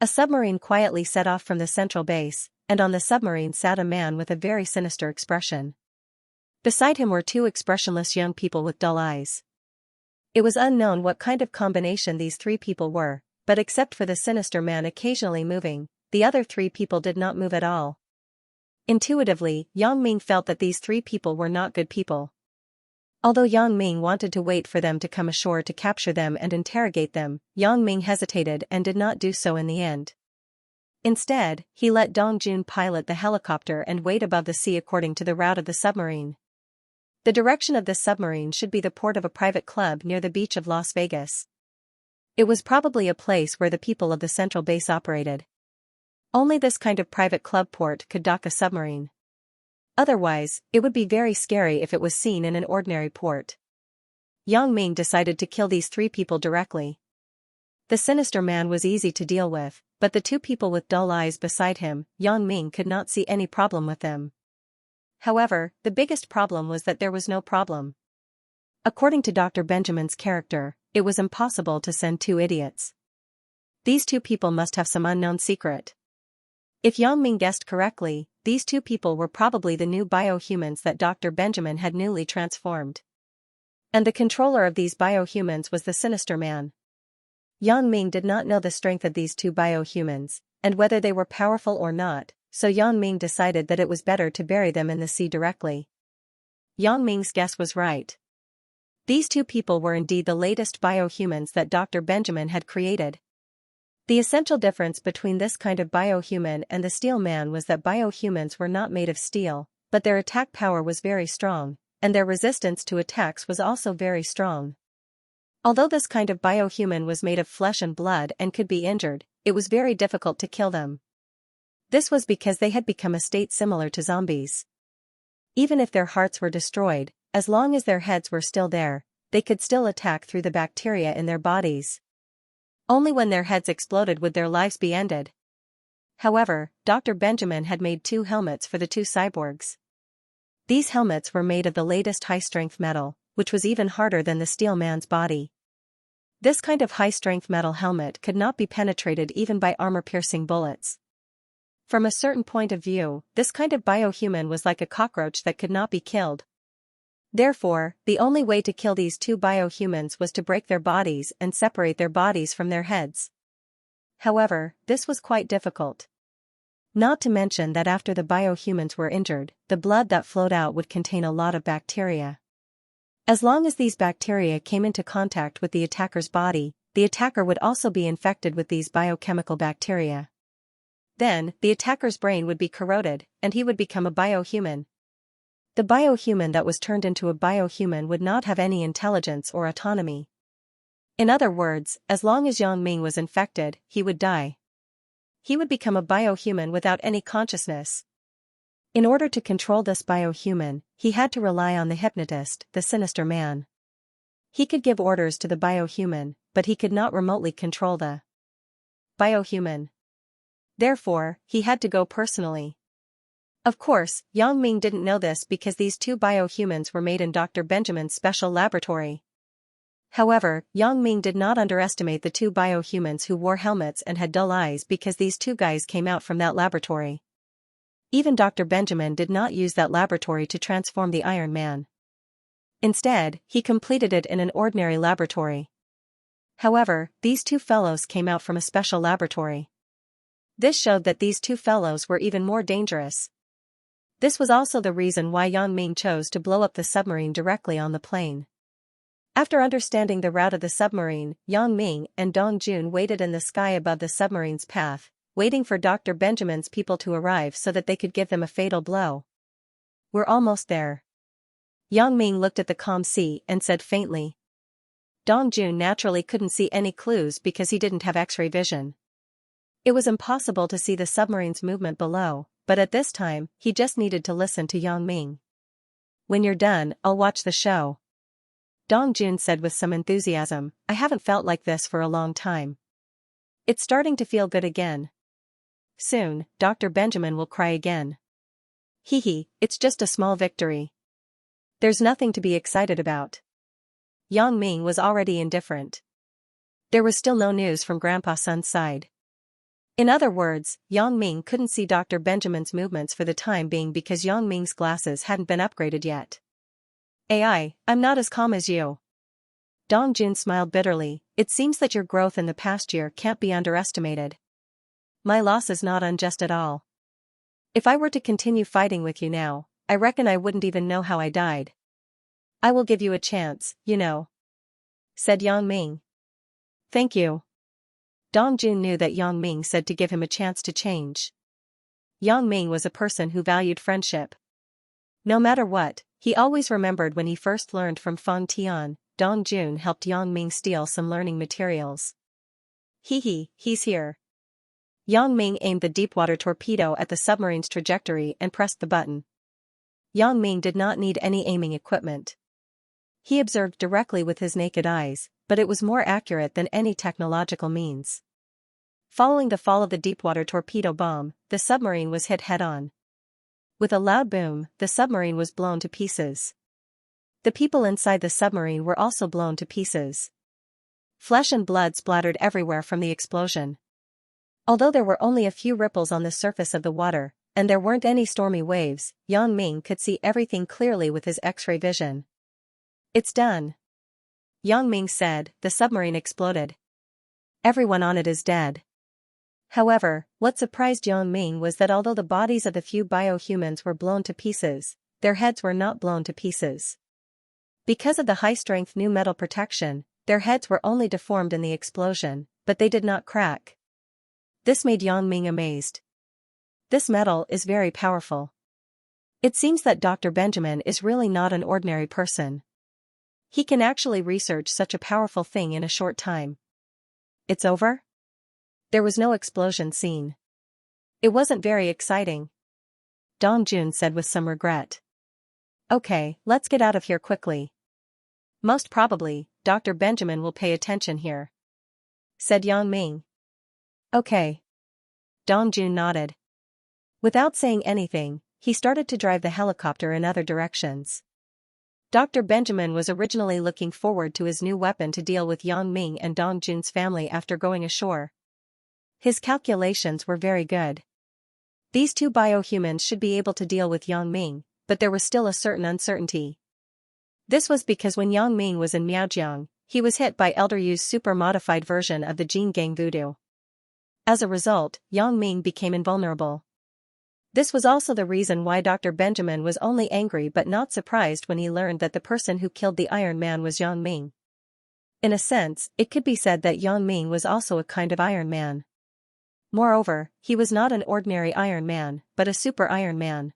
A submarine quietly set off from the central base, and on the submarine sat a man with a very sinister expression. Beside him were two expressionless young people with dull eyes. It was unknown what kind of combination these three people were, but except for the sinister man occasionally moving, the other three people did not move at all. Intuitively, Yang Ming felt that these three people were not good people. Although Yang Ming wanted to wait for them to come ashore to capture them and interrogate them, Yang Ming hesitated and did not do so in the end. Instead, he let Dong Jun pilot the helicopter and wait above the sea according to the route of the submarine. The direction of this submarine should be the port of a private club near the beach of Las Vegas. It was probably a place where the people of the central base operated. Only this kind of private club port could dock a submarine. Otherwise, it would be very scary if it was seen in an ordinary port. Yang Ming decided to kill these three people directly. The sinister man was easy to deal with, but the two people with dull eyes beside him, Yang Ming could not see any problem with them. However, the biggest problem was that there was no problem. According to Dr. Benjamin's character, it was impossible to send two idiots. These two people must have some unknown secret. If Yang Ming guessed correctly, these two people were probably the new biohumans that Dr. Benjamin had newly transformed. And the controller of these biohumans was the sinister man. Yang Ming did not know the strength of these two biohumans, and whether they were powerful or not, so Yang Ming decided that it was better to bury them in the sea directly. Yang Ming's guess was right. These two people were indeed the latest biohumans that Dr. Benjamin had created. The essential difference between this kind of biohuman and the steel man was that biohumans were not made of steel, but their attack power was very strong, and their resistance to attacks was also very strong. Although this kind of biohuman was made of flesh and blood and could be injured, it was very difficult to kill them. This was because they had become a state similar to zombies. Even if their hearts were destroyed, as long as their heads were still there, they could still attack through the bacteria in their bodies. Only when their heads exploded would their lives be ended. However, Dr. Benjamin had made two helmets for the two cyborgs. These helmets were made of the latest high-strength metal, which was even harder than the steel man's body. This kind of high-strength metal helmet could not be penetrated even by armor-piercing bullets. From a certain point of view, this kind of biohuman was like a cockroach that could not be killed. Therefore, the only way to kill these two biohumans was to break their bodies and separate their bodies from their heads. However, this was quite difficult. Not to mention that after the biohumans were injured, the blood that flowed out would contain a lot of bacteria. As long as these bacteria came into contact with the attacker's body, the attacker would also be infected with these biochemical bacteria. Then, the attacker's brain would be corroded, and he would become a biohuman. The biohuman that was turned into a biohuman would not have any intelligence or autonomy. In other words, as long as Yang Ming was infected, he would die. He would become a biohuman without any consciousness. In order to control this biohuman, he had to rely on the hypnotist, the sinister man. He could give orders to the biohuman, but he could not remotely control the biohuman. Therefore, he had to go personally. Of course, Yang Ming didn't know this because these two biohumans were made in Dr. Benjamin's special laboratory. However, Yang Ming did not underestimate the two biohumans who wore helmets and had dull eyes because these two guys came out from that laboratory. Even Dr. Benjamin did not use that laboratory to transform the Iron Man. Instead, he completed it in an ordinary laboratory. However, these two fellows came out from a special laboratory. This showed that these two fellows were even more dangerous. This was also the reason why Yang Ming chose to blow up the submarine directly on the plane. After understanding the route of the submarine, Yang Ming and Dong Jun waited in the sky above the submarine's path, waiting for Dr. Benjamin's people to arrive so that they could give them a fatal blow. "We're almost there." Yang Ming looked at the calm sea and said faintly. Dong Jun naturally couldn't see any clues because he didn't have X-ray vision. It was impossible to see the submarine's movement below, but at this time, he just needed to listen to Yang Ming. "When you're done, I'll watch the show," Dong Jun said with some enthusiasm. "I haven't felt like this for a long time. It's starting to feel good again. Soon, Dr. Benjamin will cry again. Hee hee, it's just a small victory. There's nothing to be excited about." Yang Ming was already indifferent. There was still no news from Grandpa Sun's side. In other words, Yang Ming couldn't see Dr. Benjamin's movements for the time being because Yang Ming's glasses hadn't been upgraded yet. I'm not as calm as you. Dong Jun smiled bitterly. It seems that your growth in the past year can't be underestimated. My loss is not unjust at all. If I were to continue fighting with you now, I reckon I wouldn't even know how I died. I will give you a chance, said Yang Ming. Thank you. Dong Jun knew that Yang Ming said to give him a chance to change. Yang Ming was a person who valued friendship. No matter what, he always remembered when he first learned from Feng Tian. Dong Jun helped Yang Ming steal some learning materials. He's here. Yang Ming aimed the deep-water torpedo at the submarine's trajectory and pressed the button. Yang Ming did not need any aiming equipment. He observed directly with his naked eyes, but it was more accurate than any technological means. Following the fall of the deep-water torpedo bomb, the submarine was hit head-on. With a loud boom, the submarine was blown to pieces. The people inside the submarine were also blown to pieces. Flesh and blood splattered everywhere from the explosion. Although there were only a few ripples on the surface of the water, and there weren't any stormy waves, Yang Ming could see everything clearly with his X-ray vision. It's done. Yang Ming said. The submarine exploded. Everyone on it is dead. However, what surprised Yang Ming was that although the bodies of the few biohumans were blown to pieces, their heads were not blown to pieces. Because of the high-strength new metal protection, their heads were only deformed in the explosion, but they did not crack. This made Yang Ming amazed. This metal is very powerful. It seems that Dr. Benjamin is really not an ordinary person. He can actually research such a powerful thing in a short time. It's over? There was no explosion seen. It wasn't very exciting. Dong Jun said with some regret. Okay, let's get out of here quickly. Most probably, Dr. Benjamin will pay attention here, said Yang Ming. Okay. Dong Jun nodded. Without saying anything, he started to drive the helicopter in other directions. Dr. Benjamin was originally looking forward to his new weapon to deal with Yang Ming and Dong Jun's family after going ashore. His calculations were very good. These two biohumans should be able to deal with Yang Ming, but there was still a certain uncertainty. This was because when Yang Ming was in Miaojiang, he was hit by Elder Yu's super-modified version of the Jin Gang Voodoo. As a result, Yang Ming became invulnerable. This was also the reason why Dr. Benjamin was only angry but not surprised when he learned that the person who killed the Iron Man was Yang Ming. In a sense, it could be said that Yang Ming was also a kind of Iron Man. Moreover, he was not an ordinary Iron Man, but a Super Iron Man.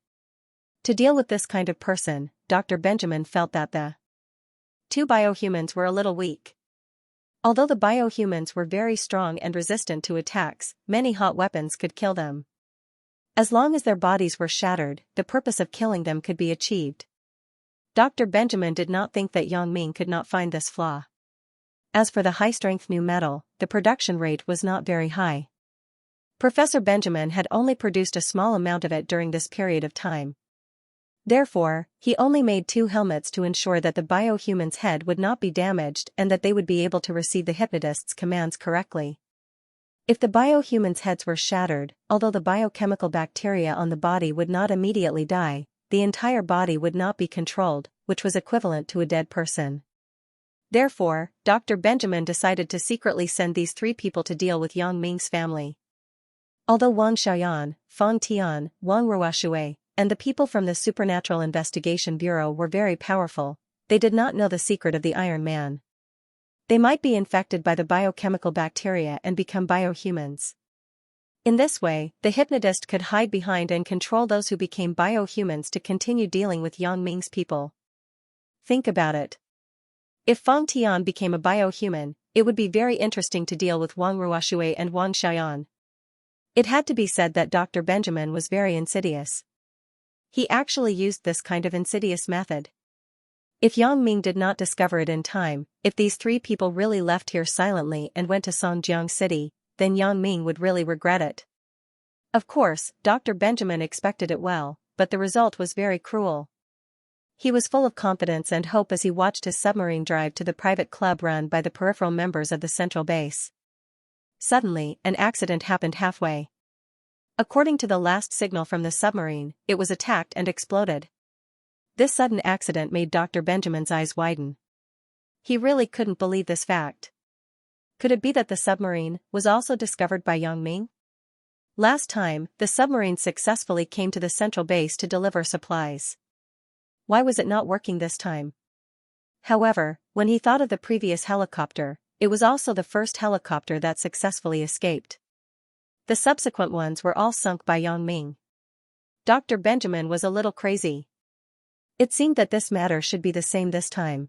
To deal with this kind of person, Dr. Benjamin felt that the two biohumans were a little weak. Although the biohumans were very strong and resistant to attacks, many hot weapons could kill them. As long as their bodies were shattered, the purpose of killing them could be achieved. Dr. Benjamin did not think that Yang Ming could not find this flaw. As for the high-strength new metal, the production rate was not very high. Professor Benjamin had only produced a small amount of it during this period of time. Therefore, he only made 2 helmets to ensure that the biohuman's head would not be damaged and that they would be able to receive the hypnotist's commands correctly. If the biohuman's heads were shattered, although the biochemical bacteria on the body would not immediately die, the entire body would not be controlled, which was equivalent to a dead person. Therefore, Dr. Benjamin decided to secretly send these 3 people to deal with Yang Ming's family. Although Wang Xiaoyan, Feng Tian, Wang Ruoshui, and the people from the Supernatural Investigation Bureau were very powerful, they did not know the secret of the Iron Man. They might be infected by the biochemical bacteria and become biohumans. In this way, the hypnotist could hide behind and control those who became biohumans to continue dealing with Yang Ming's people. Think about it. If Feng Tian became a biohuman, it would be very interesting to deal with Wang Ruoshui and Wang Xiaoyan. It had to be said that Dr. Benjamin was very insidious. He actually used this kind of insidious method. If Yang Ming did not discover it in time, if these 3 people really left here silently and went to Songjiang City, then Yang Ming would really regret it. Of course, Dr. Benjamin expected it well, but the result was very cruel. He was full of confidence and hope as he watched his submarine drive to the private club run by the peripheral members of the central base. Suddenly, an accident happened halfway. According to the last signal from the submarine, it was attacked and exploded. This sudden accident made Dr. Benjamin's eyes widen. He really couldn't believe this fact. Could it be that the submarine was also discovered by Yang Ming? Last time, the submarine successfully came to the central base to deliver supplies. Why was it not working this time? However, when he thought of the previous helicopter, it was also the first helicopter that successfully escaped. The subsequent ones were all sunk by Yang Ming. Dr. Benjamin was a little crazy. It seemed that this matter should be the same this time.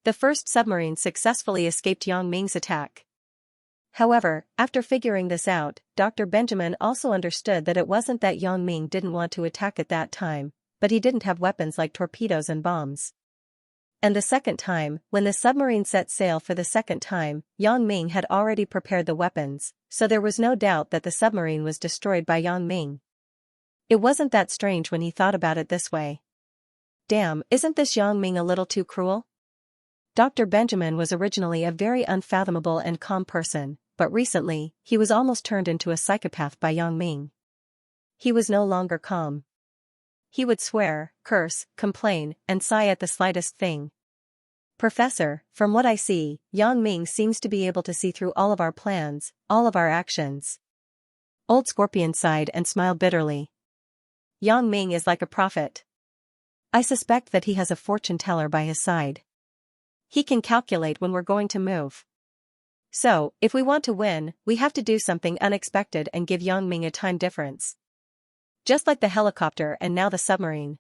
The first submarine successfully escaped Yang Ming's attack. However, after figuring this out, Dr. Benjamin also understood that it wasn't that Yang Ming didn't want to attack at that time, but he didn't have weapons like torpedoes and bombs. And the second time, when the submarine set sail for the second time, Yang Ming had already prepared the weapons, so there was no doubt that the submarine was destroyed by Yang Ming. It wasn't that strange when he thought about it this way. Damn, isn't this Yang Ming a little too cruel? Dr. Benjamin was originally a very unfathomable and calm person, but recently, he was almost turned into a psychopath by Yang Ming. He was no longer calm. He would swear, curse, complain, and sigh at the slightest thing. Professor, from what I see, Yang Ming seems to be able to see through all of our plans, all of our actions. Old Scorpion sighed and smiled bitterly. Yang Ming is like a prophet. I suspect that he has a fortune teller by his side. He can calculate when we're going to move. So, if we want to win, we have to do something unexpected and give Yang Ming a time difference. Just like the helicopter and now the submarine.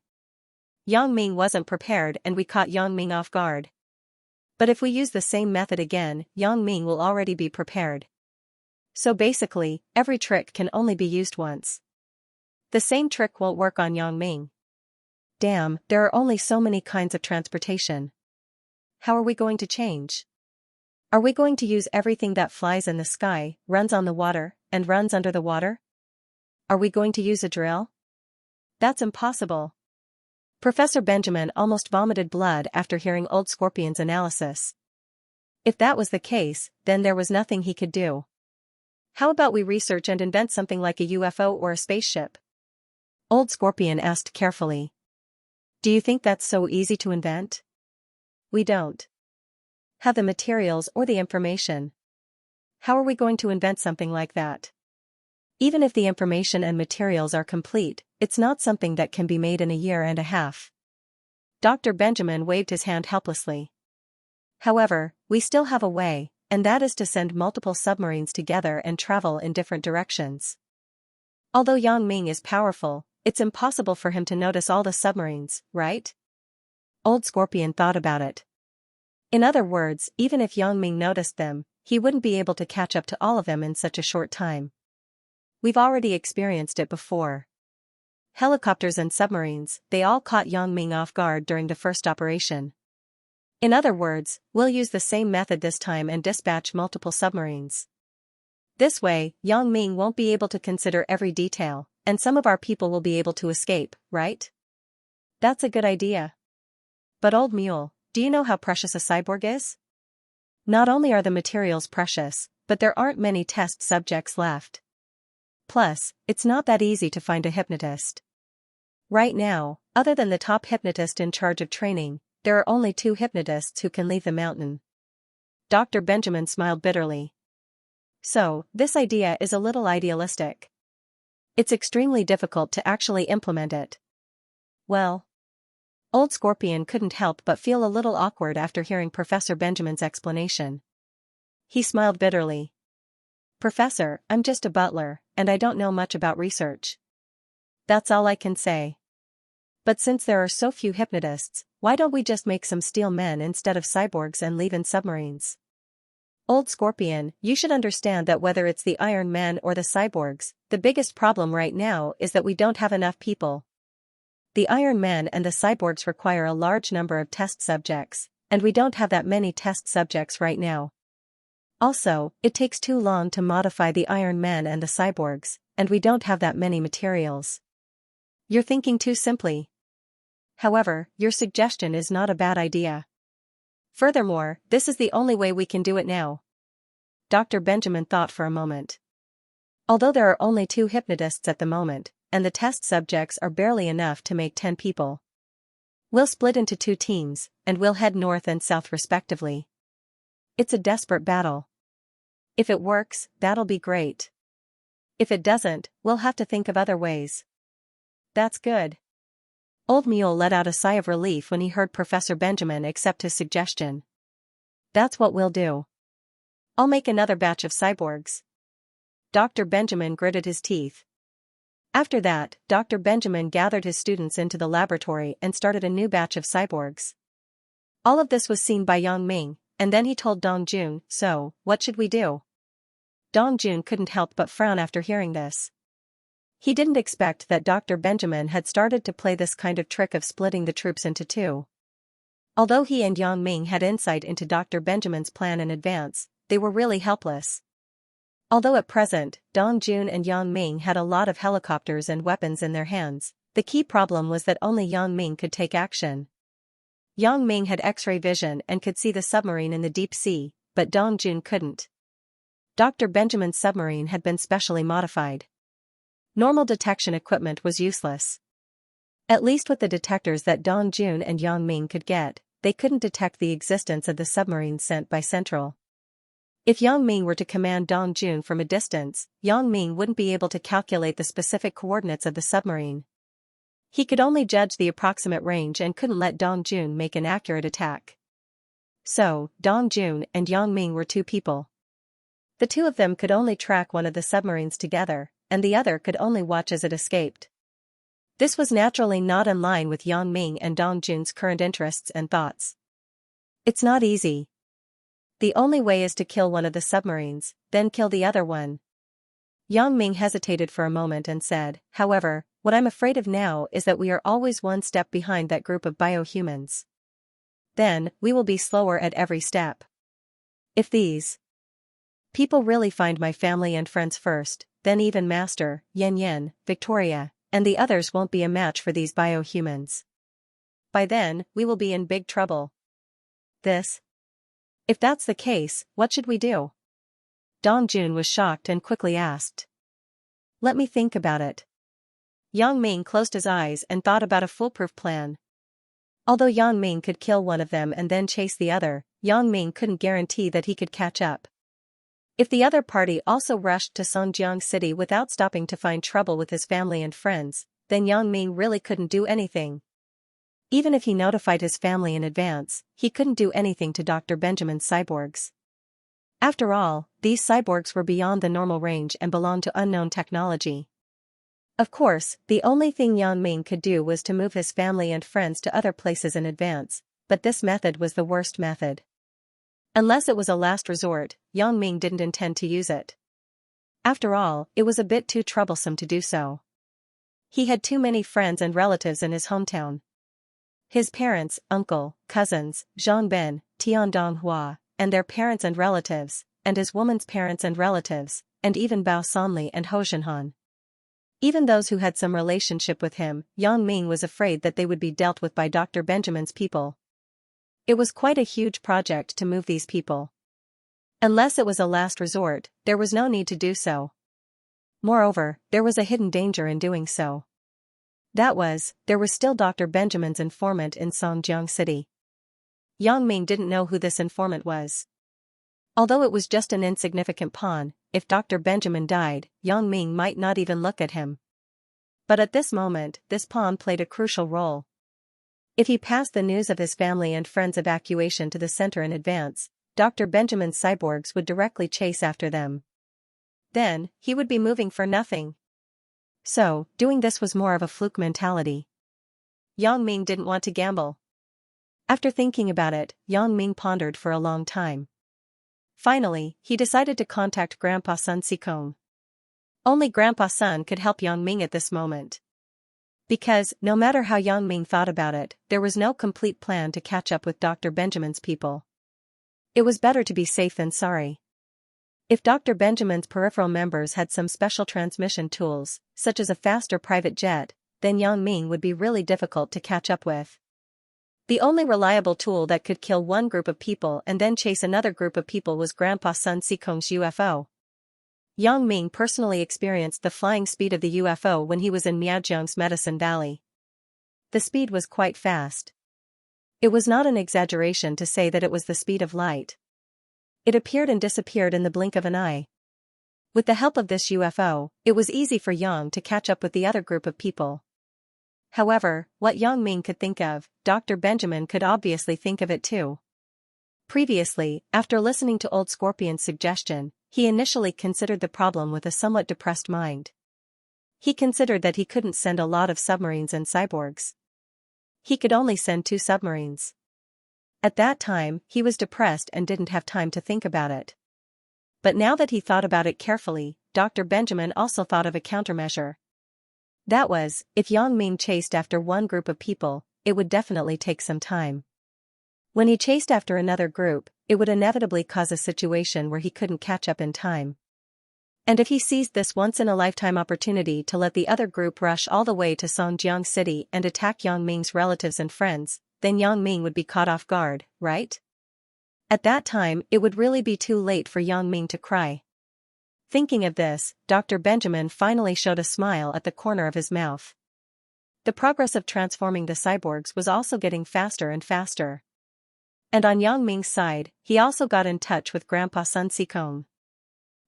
Yang Ming wasn't prepared and we caught Yang Ming off guard. But if we use the same method again, Yang Ming will already be prepared. So basically, every trick can only be used once. The same trick won't work on Yang Ming. Damn, there are only so many kinds of transportation. How are we going to change? Are we going to use everything that flies in the sky, runs on the water, and runs under the water? Are we going to use a drill? That's impossible. Professor Benjamin almost vomited blood after hearing Old Scorpion's analysis. If that was the case, then there was nothing he could do. How about we research and invent something like a UFO or a spaceship? Old Scorpion asked carefully. Do you think that's so easy to invent? We don't have the materials or the information. How are we going to invent something like that? Even if the information and materials are complete, it's not something that can be made in a year and a half. Dr. Benjamin waved his hand helplessly. However, we still have a way, and that is to send multiple submarines together and travel in different directions. Although Yang Ming is powerful, it's impossible for him to notice all the submarines, right? Old Scorpion thought about it. In other words, even if Yang Ming noticed them, he wouldn't be able to catch up to all of them in such a short time. We've already experienced it before. Helicopters and submarines, they all caught Yang Ming off guard during the first operation. In other words, we'll use the same method this time and dispatch multiple submarines. This way, Yang Ming won't be able to consider every detail, and some of our people will be able to escape, right? That's a good idea. But Old Mule, do you know how precious a cyborg is? Not only are the materials precious, but there aren't many test subjects left. Plus, it's not that easy to find a hypnotist. Right now, other than the top hypnotist in charge of training, there are only 2 hypnotists who can leave the mountain. Dr. Benjamin smiled bitterly. So, this idea is a little idealistic. It's extremely difficult to actually implement it. Well, Old Scorpion couldn't help but feel a little awkward after hearing Professor Benjamin's explanation. He smiled bitterly. Professor, I'm just a butler, and I don't know much about research. That's all I can say. But since there are so few hypnotists, why don't we just make some steel men instead of cyborgs and leave in submarines? Old Scorpion, you should understand that whether it's the Iron Man or the cyborgs, the biggest problem right now is that we don't have enough people. The Iron Man and the cyborgs require a large number of test subjects, and we don't have that many test subjects right now. Also, it takes too long to modify the Iron Man and the cyborgs, and we don't have that many materials. You're thinking too simply. However, your suggestion is not a bad idea. Furthermore, this is the only way we can do it now. Dr. Benjamin thought for a moment. Although there are only 2 hypnotists at the moment, and the test subjects are barely enough to make 10 people. We'll split into 2 teams, and we'll head north and south respectively. It's a desperate battle. If it works, that'll be great. If it doesn't, we'll have to think of other ways. That's good. Old Mule let out a sigh of relief when he heard Professor Benjamin accept his suggestion. That's what we'll do. I'll make another batch of cyborgs. Dr. Benjamin gritted his teeth. After that, Dr. Benjamin gathered his students into the laboratory and started a new batch of cyborgs. All of this was seen by Yang Ming, and then he told Dong Jun, "So, what should we do?" Dong Jun couldn't help but frown after hearing this. He didn't expect that Dr. Benjamin had started to play this kind of trick of splitting the troops into 2. Although he and Yang Ming had insight into Dr. Benjamin's plan in advance, they were really helpless. Although at present, Dong Jun and Yang Ming had a lot of helicopters and weapons in their hands, the key problem was that only Yang Ming could take action. Yang Ming had X-ray vision and could see the submarine in the deep sea, but Dong Jun couldn't. Dr. Benjamin's submarine had been specially modified. Normal detection equipment was useless. At least with the detectors that Dong Jun and Yang Ming could get, they couldn't detect the existence of the submarine sent by Central. If Yang Ming were to command Dong Jun from a distance, Yang Ming wouldn't be able to calculate the specific coordinates of the submarine. He could only judge the approximate range and couldn't let Dong Jun make an accurate attack. So, Dong Jun and Yang Ming were 2 people. The 2 of them could only track one of the submarines together, and the other could only watch as it escaped. This was naturally not in line with Yang Ming and Dong Jun's current interests and thoughts. It's not easy. The only way is to kill one of the submarines, then kill the other one. Yang Ming hesitated for a moment and said, "However, what I'm afraid of now is that we are always one step behind that group of biohumans. Then, we will be slower at every step. If these people really find my family and friends first, then even Master, Yen Yen, Victoria, and the others won't be a match for these biohumans. By then, we will be in big trouble. If that's the case, what should we do?" Dong Jun was shocked and quickly asked. "Let me think about it." Yang Ming closed his eyes and thought about a foolproof plan. Although Yang Ming could kill one of them and then chase the other, Yang Ming couldn't guarantee that he could catch up. If the other party also rushed to Songjiang City without stopping to find trouble with his family and friends, then Yang Ming really couldn't do anything. Even if he notified his family in advance, he couldn't do anything to Dr. Benjamin's cyborgs. After all, these cyborgs were beyond the normal range and belonged to unknown technology. Of course, the only thing Yang Ming could do was to move his family and friends to other places in advance, but this method was the worst method. Unless it was a last resort, Yang Ming didn't intend to use it. After all, it was a bit too troublesome to do so. He had too many friends and relatives in his hometown. His parents, uncle, cousins, Zhang Ben, Tian Donghua, and their parents and relatives, and his woman's parents and relatives, and even Bao Sanli and Ho Shenhan. Even those who had some relationship with him, Yang Ming was afraid that they would be dealt with by Dr. Benjamin's people. It was quite a huge project to move these people. Unless it was a last resort, there was no need to do so. Moreover, there was a hidden danger in doing so. There was still Dr. Benjamin's informant in Songjiang City. Yang Ming didn't know who this informant was. Although it was just an insignificant pawn, if Dr. Benjamin died, Yang Ming might not even look at him. But at this moment, this pawn played a crucial role. If he passed the news of his family and friends' evacuation to the center in advance, Dr. Benjamin's cyborgs would directly chase after them. Then, he would be moving for nothing. So, doing this was more of a fluke mentality. Yang Ming didn't want to gamble. After thinking about it, Yang Ming pondered for a long time. Finally, he decided to contact Grandpa Sun Sikong. Only Grandpa Sun could help Yang Ming at this moment. Because, no matter how Yang Ming thought about it, there was no complete plan to catch up with Dr. Benjamin's people. It was better to be safe than sorry. If Dr. Benjamin's peripheral members had some special transmission tools, such as a faster private jet, then Yang Ming would be really difficult to catch up with. The only reliable tool that could kill one group of people and then chase another group of people was Grandpa Sun Sikong's UFO. Yang Ming personally experienced the flying speed of the UFO when he was in Miaojiang's Medicine Valley. The speed was quite fast. It was not an exaggeration to say that it was the speed of light. It appeared and disappeared in the blink of an eye. With the help of this UFO, it was easy for Yang to catch up with the other group of people. However, what Yang Ming could think of, Dr. Benjamin could obviously think of it too. Previously, after listening to Old Scorpion's suggestion, he initially considered the problem with a somewhat depressed mind. He considered that he couldn't send a lot of submarines and cyborgs. He could only send 2 submarines. At that time, he was depressed and didn't have time to think about it. But now that he thought about it carefully, Dr. Benjamin also thought of a countermeasure. That was, if Yang Ming chased after one group of people, it would definitely take some time. When he chased after another group, it would inevitably cause a situation where he couldn't catch up in time. And if he seized this once-in-a-lifetime opportunity to let the other group rush all the way to Songjiang City and attack Yang Ming's relatives and friends, then Yang Ming would be caught off guard, right? At that time, it would really be too late for Yang Ming to cry. Thinking of this, Dr. Benjamin finally showed a smile at the corner of his mouth. The progress of transforming the cyborgs was also getting faster and faster. And on Yang Ming's side, he also got in touch with Grandpa Sun Sikong.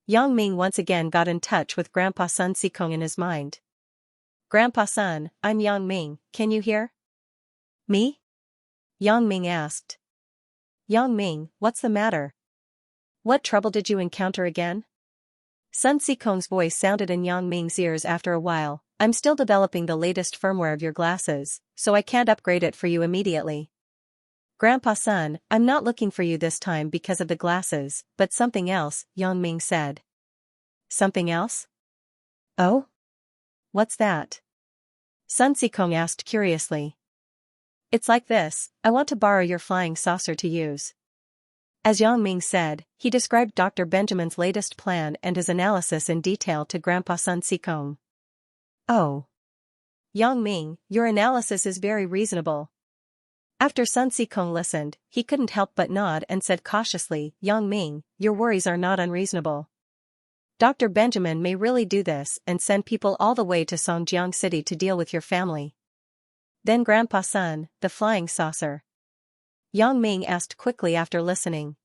Yang Ming once again got in touch with Grandpa Sun Sikong in his mind. "Grandpa Sun, I'm Yang Ming, can you hear me?" Yang Ming asked. "Yang Ming, what's the matter? What trouble did you encounter again?" Sun Sikong's voice sounded in Yang Ming's ears after a while. "I'm still developing the latest firmware of your glasses, so I can't upgrade it for you immediately." "Grandpa Sun, I'm not looking for you this time because of the glasses, but something else," Yang Ming said. "Something else? Oh? What's that?" Sun Sikong asked curiously. "It's like this, I want to borrow your flying saucer to use." As Yang Ming said, he described Dr. Benjamin's latest plan and his analysis in detail to Grandpa Sun Sikong. "Oh. Yang Ming, your analysis is very reasonable." After Sun Sikong listened, he couldn't help but nod and said cautiously, "Yang Ming, your worries are not unreasonable. Dr. Benjamin may really do this and send people all the way to Songjiang City to deal with your family." "Then Grandpa Sun, the flying saucer?" Yang Ming asked quickly after listening.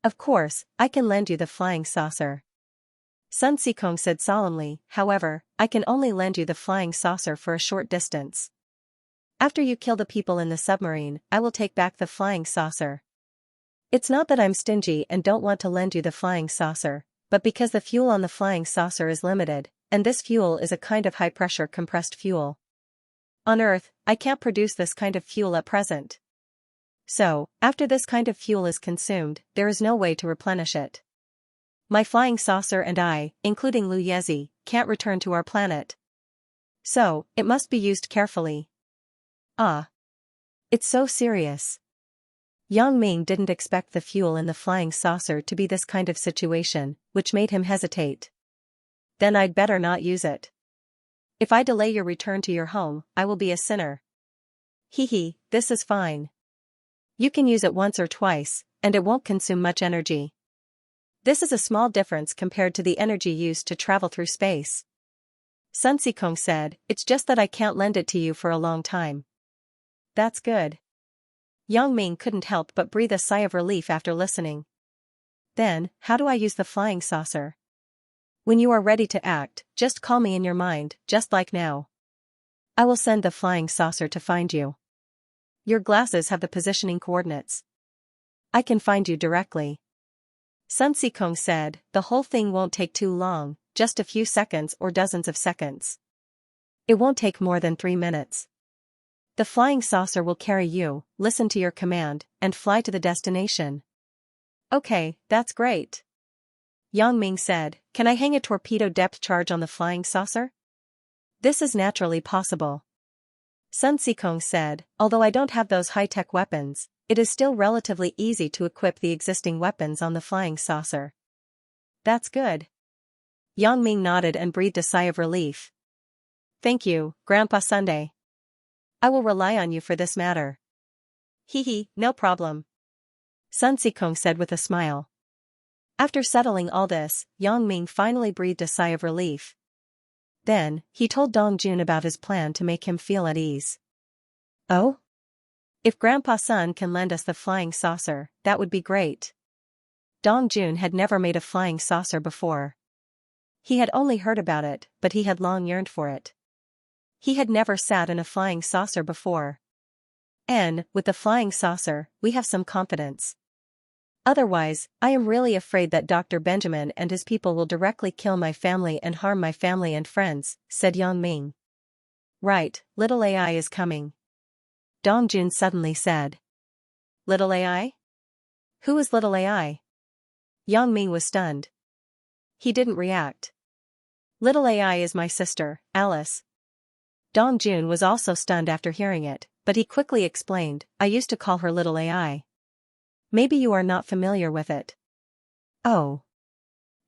"Of course, I can lend you the flying saucer." Sun Sikong said solemnly, "However, I can only lend you the flying saucer for a short distance. After you kill the people in the submarine, I will take back the flying saucer. It's not that I'm stingy and don't want to lend you the flying saucer, but because the fuel on the flying saucer is limited, and this fuel is a kind of high-pressure compressed fuel. On Earth, I can't produce this kind of fuel at present. So, after this kind of fuel is consumed, there is no way to replenish it. My flying saucer and I, including Lu Yezi, can't return to our planet. So, it must be used carefully." "Ah. It's so serious." Yang Ming didn't expect the fuel in the flying saucer to be this kind of situation, which made him hesitate. "Then I'd better not use it. If I delay your return to your home, I will be a sinner." "Hee, this is fine. You can use it once or twice, and it won't consume much energy. This is a small difference compared to the energy used to travel through space." Sun Sikong said, "It's just that I can't lend it to you for a long time." "That's good." Yang Ming couldn't help but breathe a sigh of relief after listening. "Then, how do I use the flying saucer?" "When you are ready to act, just call me in your mind, just like now. I will send the flying saucer to find you. Your glasses have the positioning coordinates. I can find you directly." Sun Sikong said, "The whole thing won't take too long, just a few seconds or dozens of seconds. It won't take more than 3 minutes. The flying saucer will carry you, listen to your command, and fly to the destination." "Okay, that's great." Yang Ming said, "Can I hang a torpedo depth charge on the flying saucer?" "This is naturally possible." Sun Sikong said, "Although I don't have those high-tech weapons, it is still relatively easy to equip the existing weapons on the flying saucer." "That's good." Yang Ming nodded and breathed a sigh of relief. Thank you, Grandpa Sunday. I will rely on you for this matter. Hee, no problem. Sun Sikong said with a smile. After settling all this, Yang Ming finally breathed a sigh of relief. Then, he told Dong Jun about his plan to make him feel at ease. Oh? If Grandpa Sun can lend us the flying saucer, that would be great. Dong Jun had never made a flying saucer before. He had only heard about it, but he had long yearned for it. He had never sat in a flying saucer before. And, with the flying saucer, we have some confidence. Otherwise, I am really afraid that Dr. Benjamin and his people will directly kill my family and harm my family and friends, said Yang Ming. Right, little AI is coming. Dong Jun suddenly said. Little AI? Who is little AI? Yang Ming was stunned. He didn't react. Little AI is my sister, Alice. Dong Jun was also stunned after hearing it, but he quickly explained, I used to call her little AI. Maybe you are not familiar with it. Oh.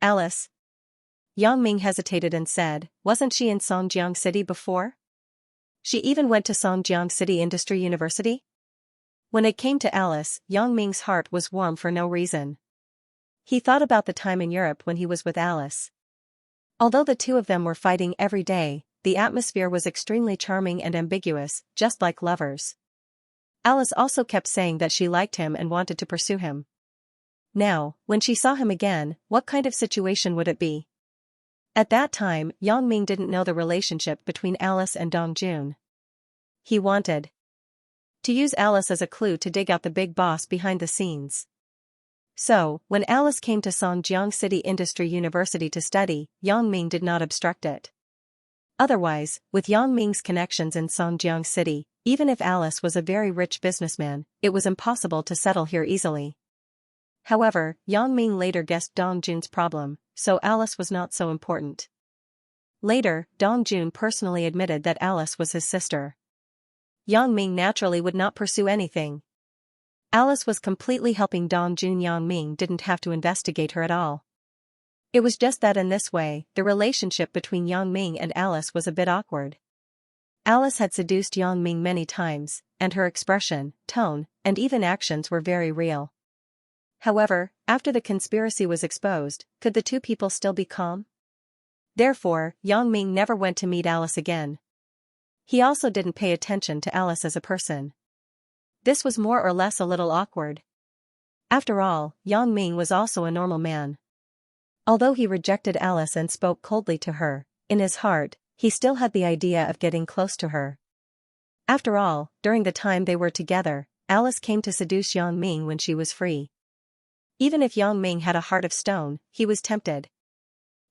Alice. Yang Ming hesitated and said, wasn't she in Songjiang City before? She even went to Songjiang City Industry University? When it came to Alice, Yang Ming's heart was warm for no reason. He thought about the time in Europe when he was with Alice. Although the two of them were fighting every day, the atmosphere was extremely charming and ambiguous, just like lovers. Alice also kept saying that she liked him and wanted to pursue him. Now, when she saw him again, what kind of situation would it be? At that time, Yang Ming didn't know the relationship between Alice and Dong Jun. He wanted to use Alice as a clue to dig out the big boss behind the scenes. So, when Alice came to Songjiang City Industry University to study, Yang Ming did not obstruct it. Otherwise, with Yang Ming's connections in Songjiang City, even if Alice was a very rich businessman, it was impossible to settle here easily. However, Yang Ming later guessed Dong Jun's problem, so Alice was not so important. Later, Dong Jun personally admitted that Alice was his sister. Yang Ming naturally would not pursue anything. Alice was completely helping Dong Jun. Yang Ming didn't have to investigate her at all. It was just that in this way, the relationship between Yang Ming and Alice was a bit awkward. Alice had seduced Yang Ming many times, and her expression, tone, and even actions were very real. However, after the conspiracy was exposed, could the two people still be calm? Therefore, Yang Ming never went to meet Alice again. He also didn't pay attention to Alice as a person. This was more or less a little awkward. After all, Yang Ming was also a normal man. Although he rejected Alice and spoke coldly to her, in his heart, he still had the idea of getting close to her. After all, during the time they were together, Alice came to seduce Yang Ming when she was free. Even if Yang Ming had a heart of stone, he was tempted.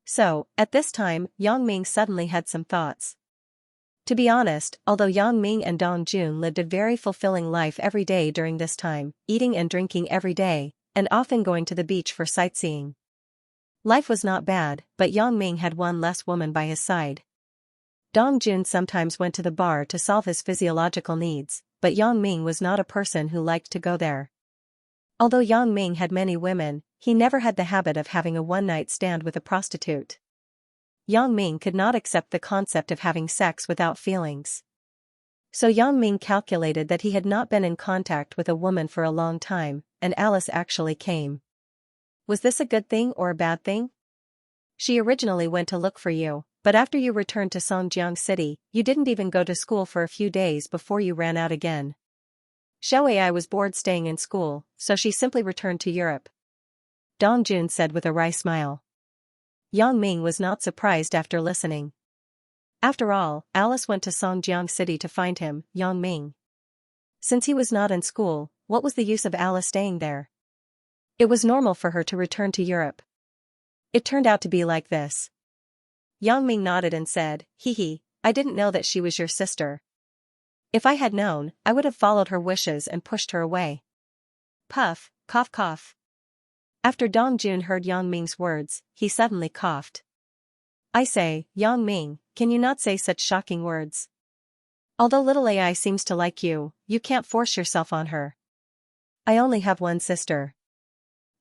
So, at this time, Yang Ming suddenly had some thoughts. To be honest, although Yang Ming and Dong Jun lived a very fulfilling life every day during this time, eating and drinking every day, and often going to the beach for sightseeing. Life was not bad, but Yang Ming had one less woman by his side. Dong Jun sometimes went to the bar to solve his physiological needs, but Yang Ming was not a person who liked to go there. Although Yang Ming had many women, he never had the habit of having a one-night stand with a prostitute. Yang Ming could not accept the concept of having sex without feelings. So Yang Ming calculated that he had not been in contact with a woman for a long time, and Alice actually came. Was this a good thing or a bad thing? She originally went to look for you, but after you returned to Songjiang City, you didn't even go to school for a few days before you ran out again. Xiaoai was bored staying in school, so she simply returned to Europe. Dong Jun said with a wry smile. Yang Ming was not surprised after listening. After all, Alice went to Songjiang City to find him, Yang Ming. Since he was not in school, what was the use of Alice staying there? It was normal for her to return to Europe. It turned out to be like this. Yang Ming nodded and said, I didn't know that she was your sister. If I had known, I would have followed her wishes and pushed her away. Puff, cough cough. After Dong Jun heard Yang Ming's words, he suddenly coughed. I say, Yang Ming, can you not say such shocking words? Although little AI seems to like you, you can't force yourself on her. I only have one sister.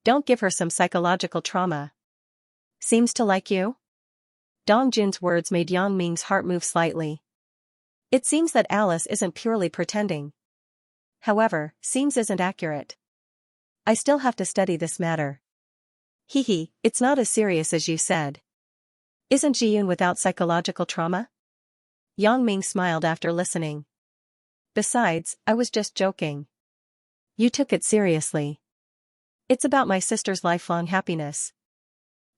Don't give her some psychological trauma. Seems to like you? Dong Jun's words made Yang Ming's heart move slightly. It seems that Alice isn't purely pretending. However, seems isn't accurate. I still have to study this matter. Hee, it's not as serious as you said. Isn't Jiyun without psychological trauma? Yang Ming smiled after listening. Besides, I was just joking. You took it seriously. It's about my sister's lifelong happiness.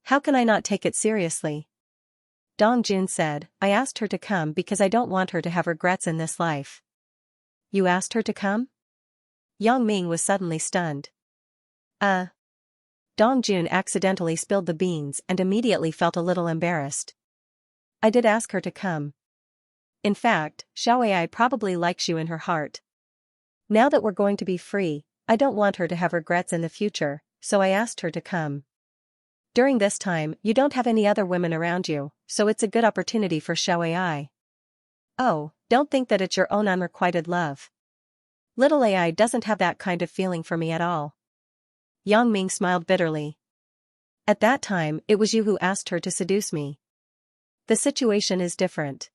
How can I not take it seriously? Dong Jun said, I asked her to come because I don't want her to have regrets in this life. You asked her to come? Yang Ming was suddenly stunned. Dong Jun accidentally spilled the beans and immediately felt a little embarrassed. I did ask her to come. In fact, Xiaoai probably likes you in her heart. Now that we're going to be free, I don't want her to have regrets in the future, so I asked her to come. During this time, you don't have any other women around you, so it's a good opportunity for Xiaoai. Oh, don't think that it's your own unrequited love. Little AI doesn't have that kind of feeling for me at all. Yang Ming smiled bitterly. At that time, it was you who asked her to seduce me. The situation is different.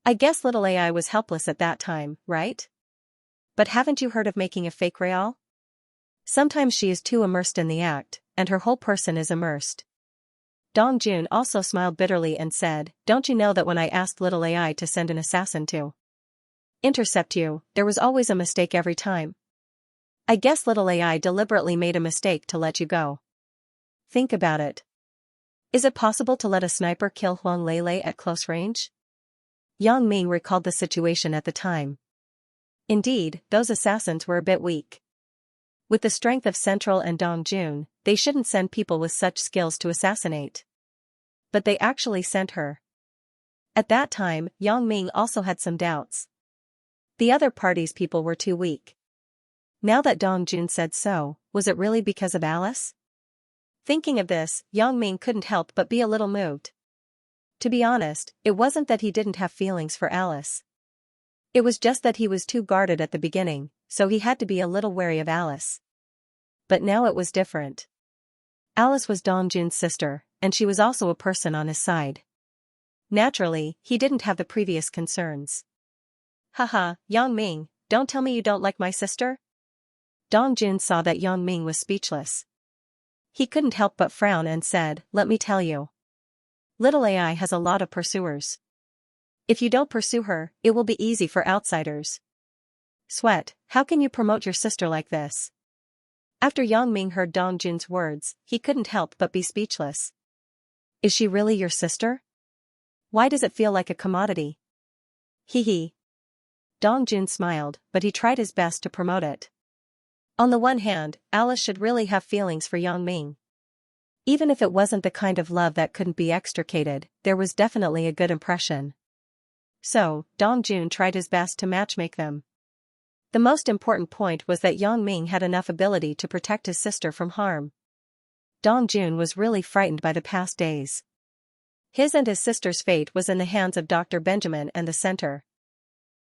I guess little AI was helpless at that time, right? But haven't you heard of making a fake real? Sometimes she is too immersed in the act, and her whole person is immersed. Dong Jun also smiled bitterly and said, don't you know that when I asked little AI to send an assassin to intercept you, there was always a mistake every time? I guess little AI deliberately made a mistake to let you go. Think about it. Is it possible to let a sniper kill Huang Lele at close range? Yang Ming recalled the situation at the time. Indeed, those assassins were a bit weak. With the strength of Central and Dong Jun, they shouldn't send people with such skills to assassinate. But they actually sent her. At that time, Yang Ming also had some doubts. The other party's people were too weak. Now that Dong Jun said so, was it really because of Alice? Thinking of this, Yang Ming couldn't help but be a little moved. To be honest, it wasn't that he didn't have feelings for Alice. It was just that he was too guarded at the beginning, so he had to be a little wary of Alice. But now it was different. Alice was Dong Jun's sister, and she was also a person on his side. Naturally, he didn't have the previous concerns. Haha, Yang Ming, don't tell me you don't like my sister? Dong Jun saw that Yang Ming was speechless. He couldn't help but frown and said, let me tell you. Little AI has a lot of pursuers. If you don't pursue her, it will be easy for outsiders. Sweat, how can you promote your sister like this? After Yang Ming heard Dong Jun's words, he couldn't help but be speechless. Is she really your sister? Why does it feel like a commodity? Hee. Dong Jun smiled, but he tried his best to promote it. On the one hand, Alice should really have feelings for Yang Ming. Even if it wasn't the kind of love that couldn't be extricated, there was definitely a good impression. So, Dong Jun tried his best to matchmake them. The most important point was that Yang Ming had enough ability to protect his sister from harm. Dong Jun was really frightened by the past days. His and his sister's fate was in the hands of Dr. Benjamin and the center.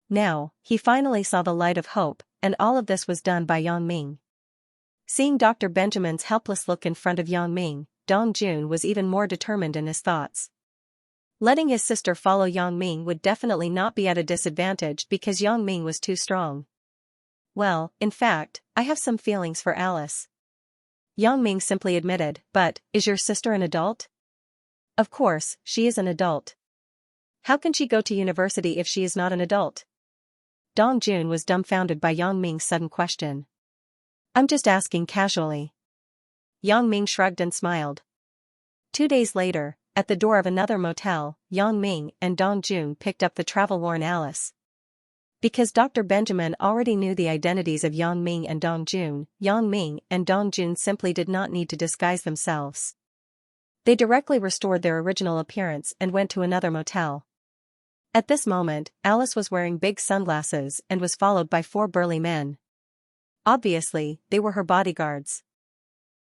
Now, he finally saw the light of hope, and all of this was done by Yang Ming. Seeing Dr. Benjamin's helpless look in front of Yang Ming, Dong Jun was even more determined in his thoughts. Letting his sister follow Yang Ming would definitely not be at a disadvantage because Yang Ming was too strong. Well, in fact, I have some feelings for Alice. Yang Ming simply admitted, but, is your sister an adult? Of course, she is an adult. How can she go to university if she is not an adult? Dong Jun was dumbfounded by Yang Ming's sudden question. I'm just asking casually. Yang Ming shrugged and smiled. 2 days later, at the door of another motel, Yang Ming and Dong Jun picked up the travel-worn Alice. Because Dr. Benjamin already knew the identities of Yang Ming and Dong Jun, Yang Ming and Dong Jun simply did not need to disguise themselves. They directly restored their original appearance and went to another motel. At this moment, Alice was wearing big sunglasses and was followed by 4 burly men. Obviously, they were her bodyguards.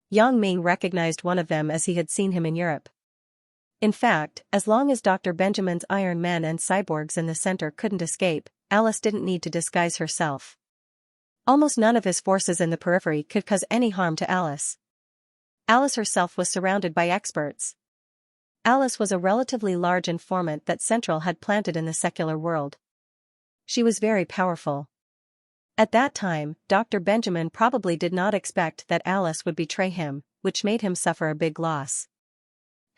Yang Ming recognized one of them as he had seen him in Europe. In fact, as long as Dr. Benjamin's Iron Men and cyborgs in the center couldn't escape, Alice didn't need to disguise herself. Almost none of his forces in the periphery could cause any harm to Alice. Alice herself was surrounded by experts. Alice was a relatively large informant that Central had planted in the secular world. She was very powerful. At that time, Dr. Benjamin probably did not expect that Alice would betray him, which made him suffer a big loss.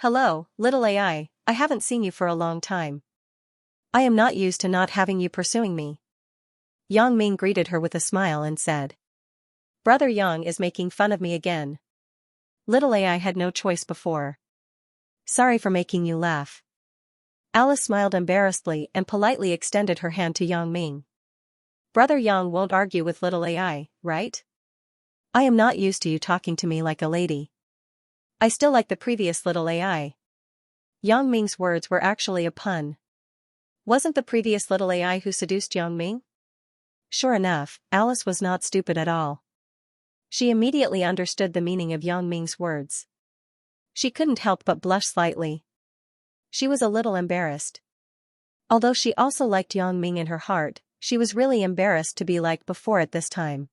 "Hello, little AI, I haven't seen you for a long time. I am not used to not having you pursuing me." Yang Ming greeted her with a smile and said. "Brother Yang is making fun of me again." Little AI had no choice before. "Sorry for making you laugh." Alice smiled embarrassedly and politely extended her hand to Yang Ming. "Brother Yang won't argue with little AI, right? I am not used to you talking to me like a lady. I still like the previous little AI." Yang Ming's words were actually a pun. Wasn't the previous little AI who seduced Yang Ming? Sure enough, Alice was not stupid at all. She immediately understood the meaning of Yang Ming's words. She couldn't help but blush slightly. She was a little embarrassed. Although she also liked Yang Ming in her heart, she was really embarrassed to be like before at this time.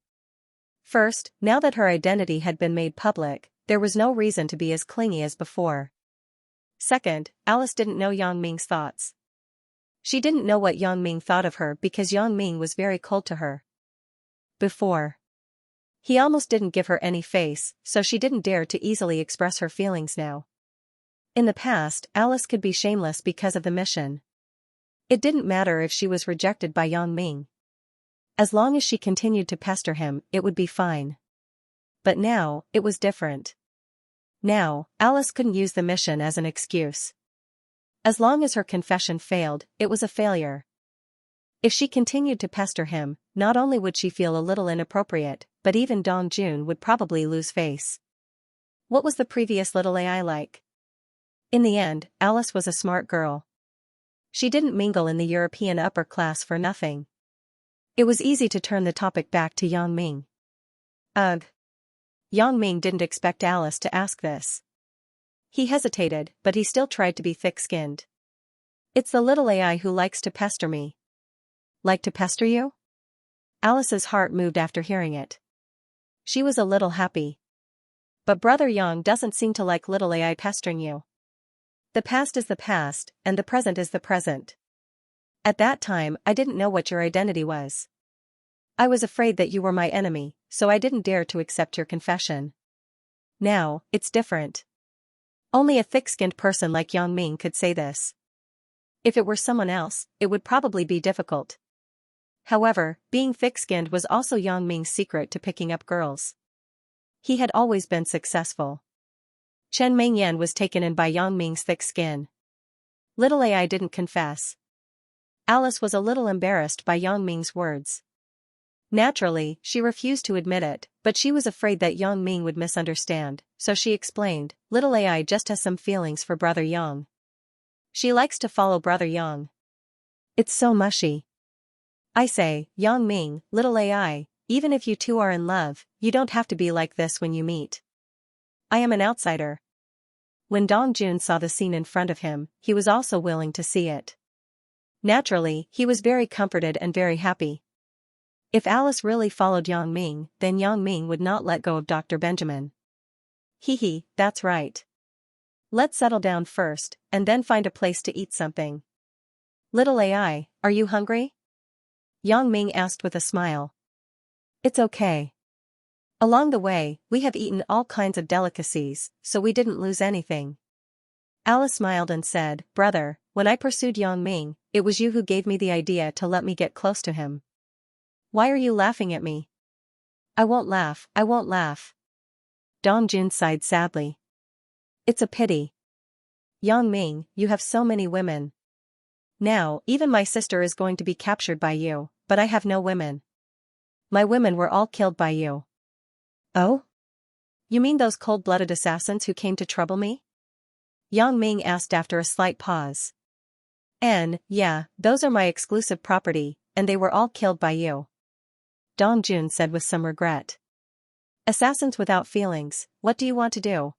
First, now that her identity had been made public, there was no reason to be as clingy as before. Second, Alice didn't know Yang Ming's thoughts. She didn't know what Yang Ming thought of her because Yang Ming was very cold to her. Before. He almost didn't give her any face, so she didn't dare to easily express her feelings now. In the past, Alice could be shameless because of the mission. It didn't matter if she was rejected by Yang Ming. As long as she continued to pester him, it would be fine. But now, it was different. Now, Alice couldn't use the mission as an excuse. As long as her confession failed, it was a failure. If she continued to pester him, not only would she feel a little inappropriate, but even Dong Jun would probably lose face. What was the previous little AI like? In the end, Alice was a smart girl. She didn't mingle in the European upper class for nothing. It was easy to turn the topic back to Yang Ming. Ugh. Yang Ming didn't expect Alice to ask this. He hesitated, but he still tried to be thick-skinned. "It's the little AI who likes to pester me." "Like to pester you?" Alice's heart moved after hearing it. She was a little happy. "But Brother Yang doesn't seem to like little AI pestering you. The past is the past, and the present is the present. At that time, I didn't know what your identity was. I was afraid that you were my enemy, so I didn't dare to accept your confession. Now, it's different. Only a thick-skinned person like Yang Ming could say this. If it were someone else, it would probably be difficult." However, being thick-skinned was also Yang Ming's secret to picking up girls. He had always been successful. Chen Mengyan was taken in by Yang Ming's thick skin. Little AI didn't confess. Alice was a little embarrassed by Yang Ming's words. Naturally, she refused to admit it, but she was afraid that Yang Ming would misunderstand, so she explained, "Little AI just has some feelings for Brother Yang. She likes to follow Brother Yang. It's so mushy." "I say, Yang Ming, little AI, even if you two are in love, you don't have to be like this when you meet. I am an outsider." When Dong Jun saw the scene in front of him, he was also willing to see it. Naturally, he was very comforted and very happy. If Alice really followed Yang Ming, then Yang Ming would not let go of Dr. Benjamin. Hee, that's right. Let's settle down first, and then find a place to eat something. Little AI, are you hungry? Yang Ming asked with a smile. It's okay. Along the way, we have eaten all kinds of delicacies, so we didn't lose anything. Alice smiled and said, "Brother, when I pursued Yang Ming, it was you who gave me the idea to let me get close to him. Why are you laughing at me?" I won't laugh. Dong Jun sighed sadly. It's a pity. Yang Ming, you have so many women. Now, even my sister is going to be captured by you, but I have no women. My women were all killed by you. Oh? You mean those cold-blooded assassins who came to trouble me? Yang Ming asked after a slight pause. Yeah, those are my exclusive property, and they were all killed by you. Dong Jun said with some regret. Assassins without feelings, what do you want to do?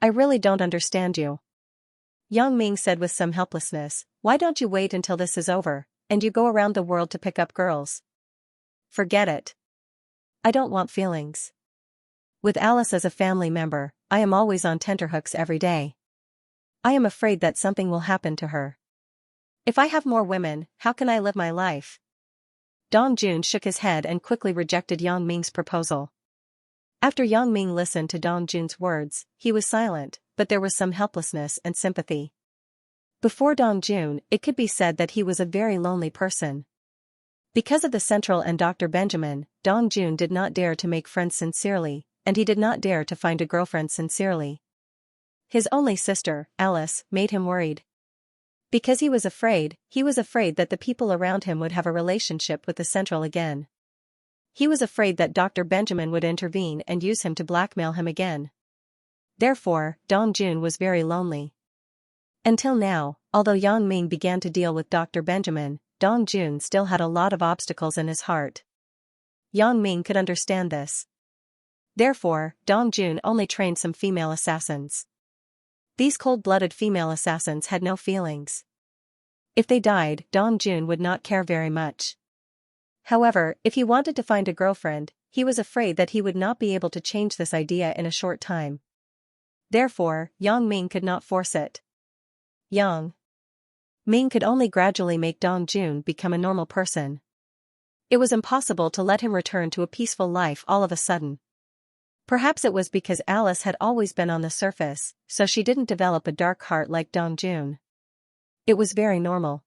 I really don't understand you. Yang Ming said with some helplessness, why don't you wait until this is over, and you go around the world to pick up girls? Forget it. I don't want feelings. With Alice as a family member, I am always on tenterhooks every day. I am afraid that something will happen to her. If I have more women, how can I live my life? Dong Jun shook his head and quickly rejected Yang Ming's proposal. After Yang Ming listened to Dong Jun's words, he was silent, but there was some helplessness and sympathy. Before Dong Jun, it could be said that he was a very lonely person. Because of the Central and Dr. Benjamin, Dong Jun did not dare to make friends sincerely, and he did not dare to find a girlfriend sincerely. His only sister, Alice, made him worried. Because he was afraid that the people around him would have a relationship with the Central again. He was afraid that Dr. Benjamin would intervene and use him to blackmail him again. Therefore, Dong Jun was very lonely. Until now, although Yang Ming began to deal with Dr. Benjamin, Dong Jun still had a lot of obstacles in his heart. Yang Ming could understand this. Therefore, Dong Jun only trained some female assassins. These cold-blooded female assassins had no feelings. If they died, Dong Jun would not care very much. However, if he wanted to find a girlfriend, he was afraid that he would not be able to change this idea in a short time. Therefore, Yang Ming could not force it. Yang Ming could only gradually make Dong Jun become a normal person. It was impossible to let him return to a peaceful life all of a sudden. Perhaps it was because Alice had always been on the surface, so she didn't develop a dark heart like Dong Jun. It was very normal.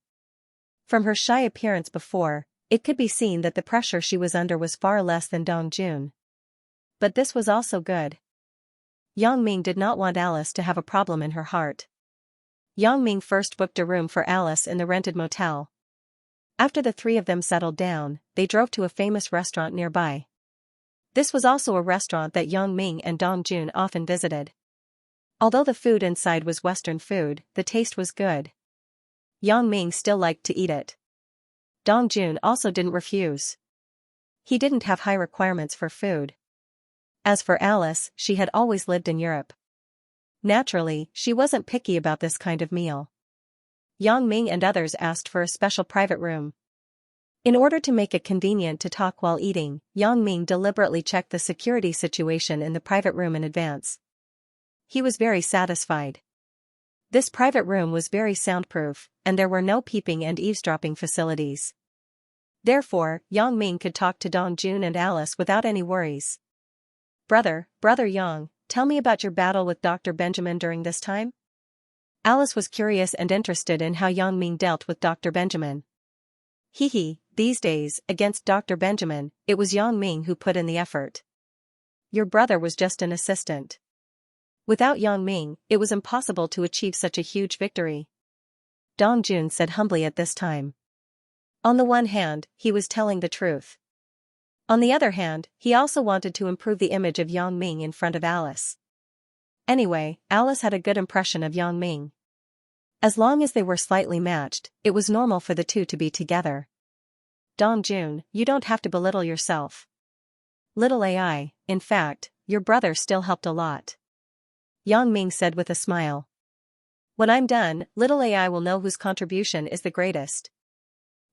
From her shy appearance before, it could be seen that the pressure she was under was far less than Dong Jun. But this was also good. Yang Ming did not want Alice to have a problem in her heart. Yang Ming first booked a room for Alice in the rented motel. After the three of them settled down, they drove to a famous restaurant nearby. This was also a restaurant that Yang Ming and Dong Jun often visited. Although the food inside was Western food, the taste was good. Yang Ming still liked to eat it. Dong Jun also didn't refuse. He didn't have high requirements for food. As for Alice, she had always lived in Europe. Naturally, she wasn't picky about this kind of meal. Yang Ming and others asked for a special private room. In order to make it convenient to talk while eating, Yang Ming deliberately checked the security situation in the private room in advance. He was very satisfied. This private room was very soundproof, and there were no peeping and eavesdropping facilities. Therefore, Yang Ming could talk to Dong Jun and Alice without any worries. Brother Yang, tell me about your battle with Dr. Benjamin during this time? Alice was curious and interested in how Yang Ming dealt with Dr. Benjamin. These days, against Dr. Benjamin, it was Yang Ming who put in the effort. Your brother was just an assistant. Without Yang Ming, it was impossible to achieve such a huge victory. Dong Jun said humbly at this time. On the one hand, he was telling the truth. On the other hand, he also wanted to improve the image of Yang Ming in front of Alice. Anyway, Alice had a good impression of Yang Ming. As long as they were slightly matched, it was normal for the two to be together. Dong Jun, you don't have to belittle yourself. Little AI, in fact, your brother still helped a lot. Yang Ming said with a smile. When I'm done, little AI will know whose contribution is the greatest.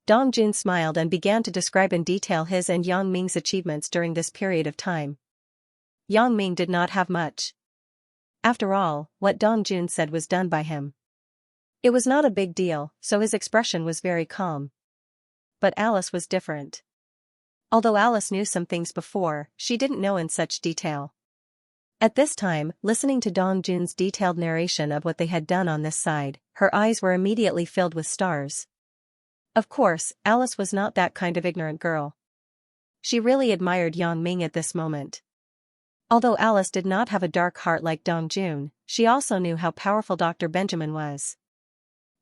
Dong Jun smiled and began to describe in detail his and Yang Ming's achievements during this period of time. Yang Ming did not have much. After all, what Dong Jun said was done by him. It was not a big deal, so his expression was very calm. But Alice was different. Although Alice knew some things before, she didn't know in such detail. At this time, listening to Dong Jun's detailed narration of what they had done on this side, her eyes were immediately filled with stars. Of course, Alice was not that kind of ignorant girl. She really admired Yang Ming at this moment. Although Alice did not have a dark heart like Dong Jun, she also knew how powerful Dr. Benjamin was.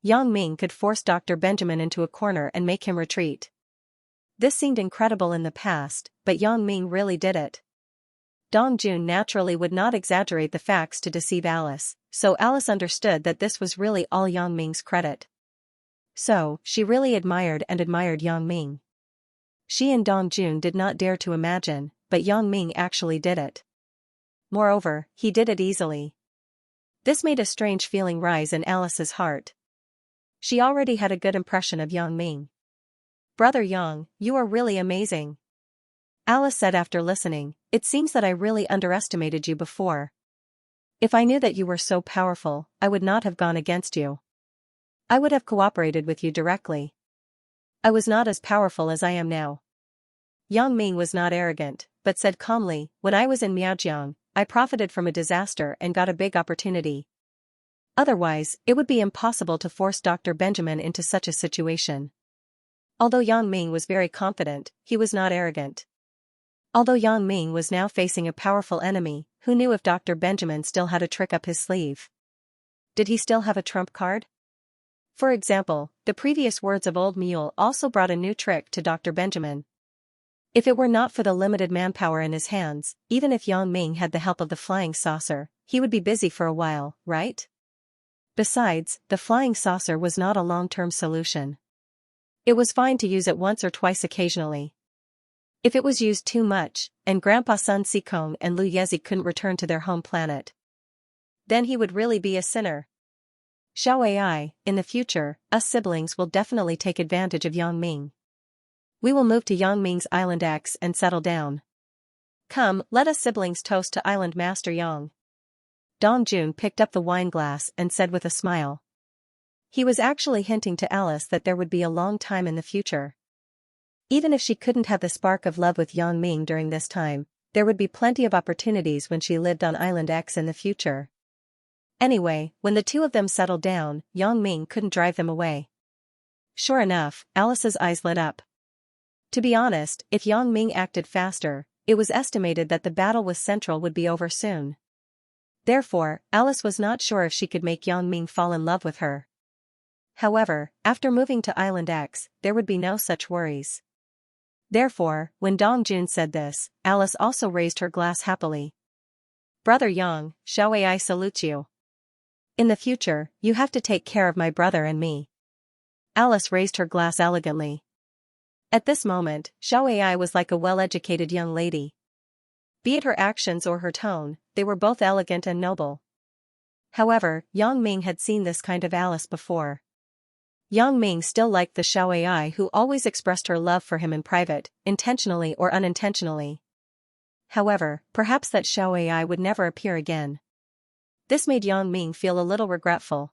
Yang Ming could force Dr. Benjamin into a corner and make him retreat. This seemed incredible in the past, but Yang Ming really did it. Dong Jun naturally would not exaggerate the facts to deceive Alice, so Alice understood that this was really all Yang Ming's credit. So, she really admired Yang Ming. She and Dong Jun did not dare to imagine, but Yang Ming actually did it. Moreover, he did it easily. This made a strange feeling rise in Alice's heart. She already had a good impression of Yang Ming. Brother Yang, you are really amazing. Alice said after listening, it seems that I really underestimated you before. If I knew that you were so powerful, I would not have gone against you. I would have cooperated with you directly. I was not as powerful as I am now. Yang Ming was not arrogant, but said calmly, when I was in Miaojiang, I profited from a disaster and got a big opportunity. Otherwise, it would be impossible to force Dr. Benjamin into such a situation. Although Yang Ming was very confident, he was not arrogant. Although Yang Ming was now facing a powerful enemy, who knew if Dr. Benjamin still had a trick up his sleeve? Did he still have a trump card? For example, the previous words of Old Mule also brought a new trick to Dr. Benjamin. If it were not for the limited manpower in his hands, even if Yang Ming had the help of the flying saucer, he would be busy for a while, right? Besides, the flying saucer was not a long-term solution. It was fine to use it once or twice occasionally. If it was used too much, and Grandpa Sun Sikong and Lu Yezi couldn't return to their home planet, then he would really be a sinner. Xiao in the future, us siblings will definitely take advantage of Yang Ming. We will move to Yang Ming's Island X and settle down. Come, let us siblings toast to Island Master Yang. Dong Jun picked up the wine glass and said with a smile. He was actually hinting to Alice that there would be a long time in the future. Even if she couldn't have the spark of love with Yang Ming during this time, there would be plenty of opportunities when she lived on Island X in the future. Anyway, when the two of them settled down, Yang Ming couldn't drive them away. Sure enough, Alice's eyes lit up. To be honest, if Yang Ming acted faster, it was estimated that the battle with Central would be over soon. Therefore, Alice was not sure if she could make Yang Ming fall in love with her. However, after moving to Island X, there would be no such worries. Therefore, when Dong Jun said this, Alice also raised her glass happily. Brother Yang, Xiao salutes you. In the future, you have to take care of my brother and me. Alice raised her glass elegantly. At this moment, Xiao was like a well-educated young lady. Be it her actions or her tone, they were both elegant and noble. However, Yang Ming had seen this kind of Alice before. Yang Ming still liked the Xiao who always expressed her love for him in private, intentionally or unintentionally. However, perhaps that Xiao would never appear again. This made Yang Ming feel a little regretful.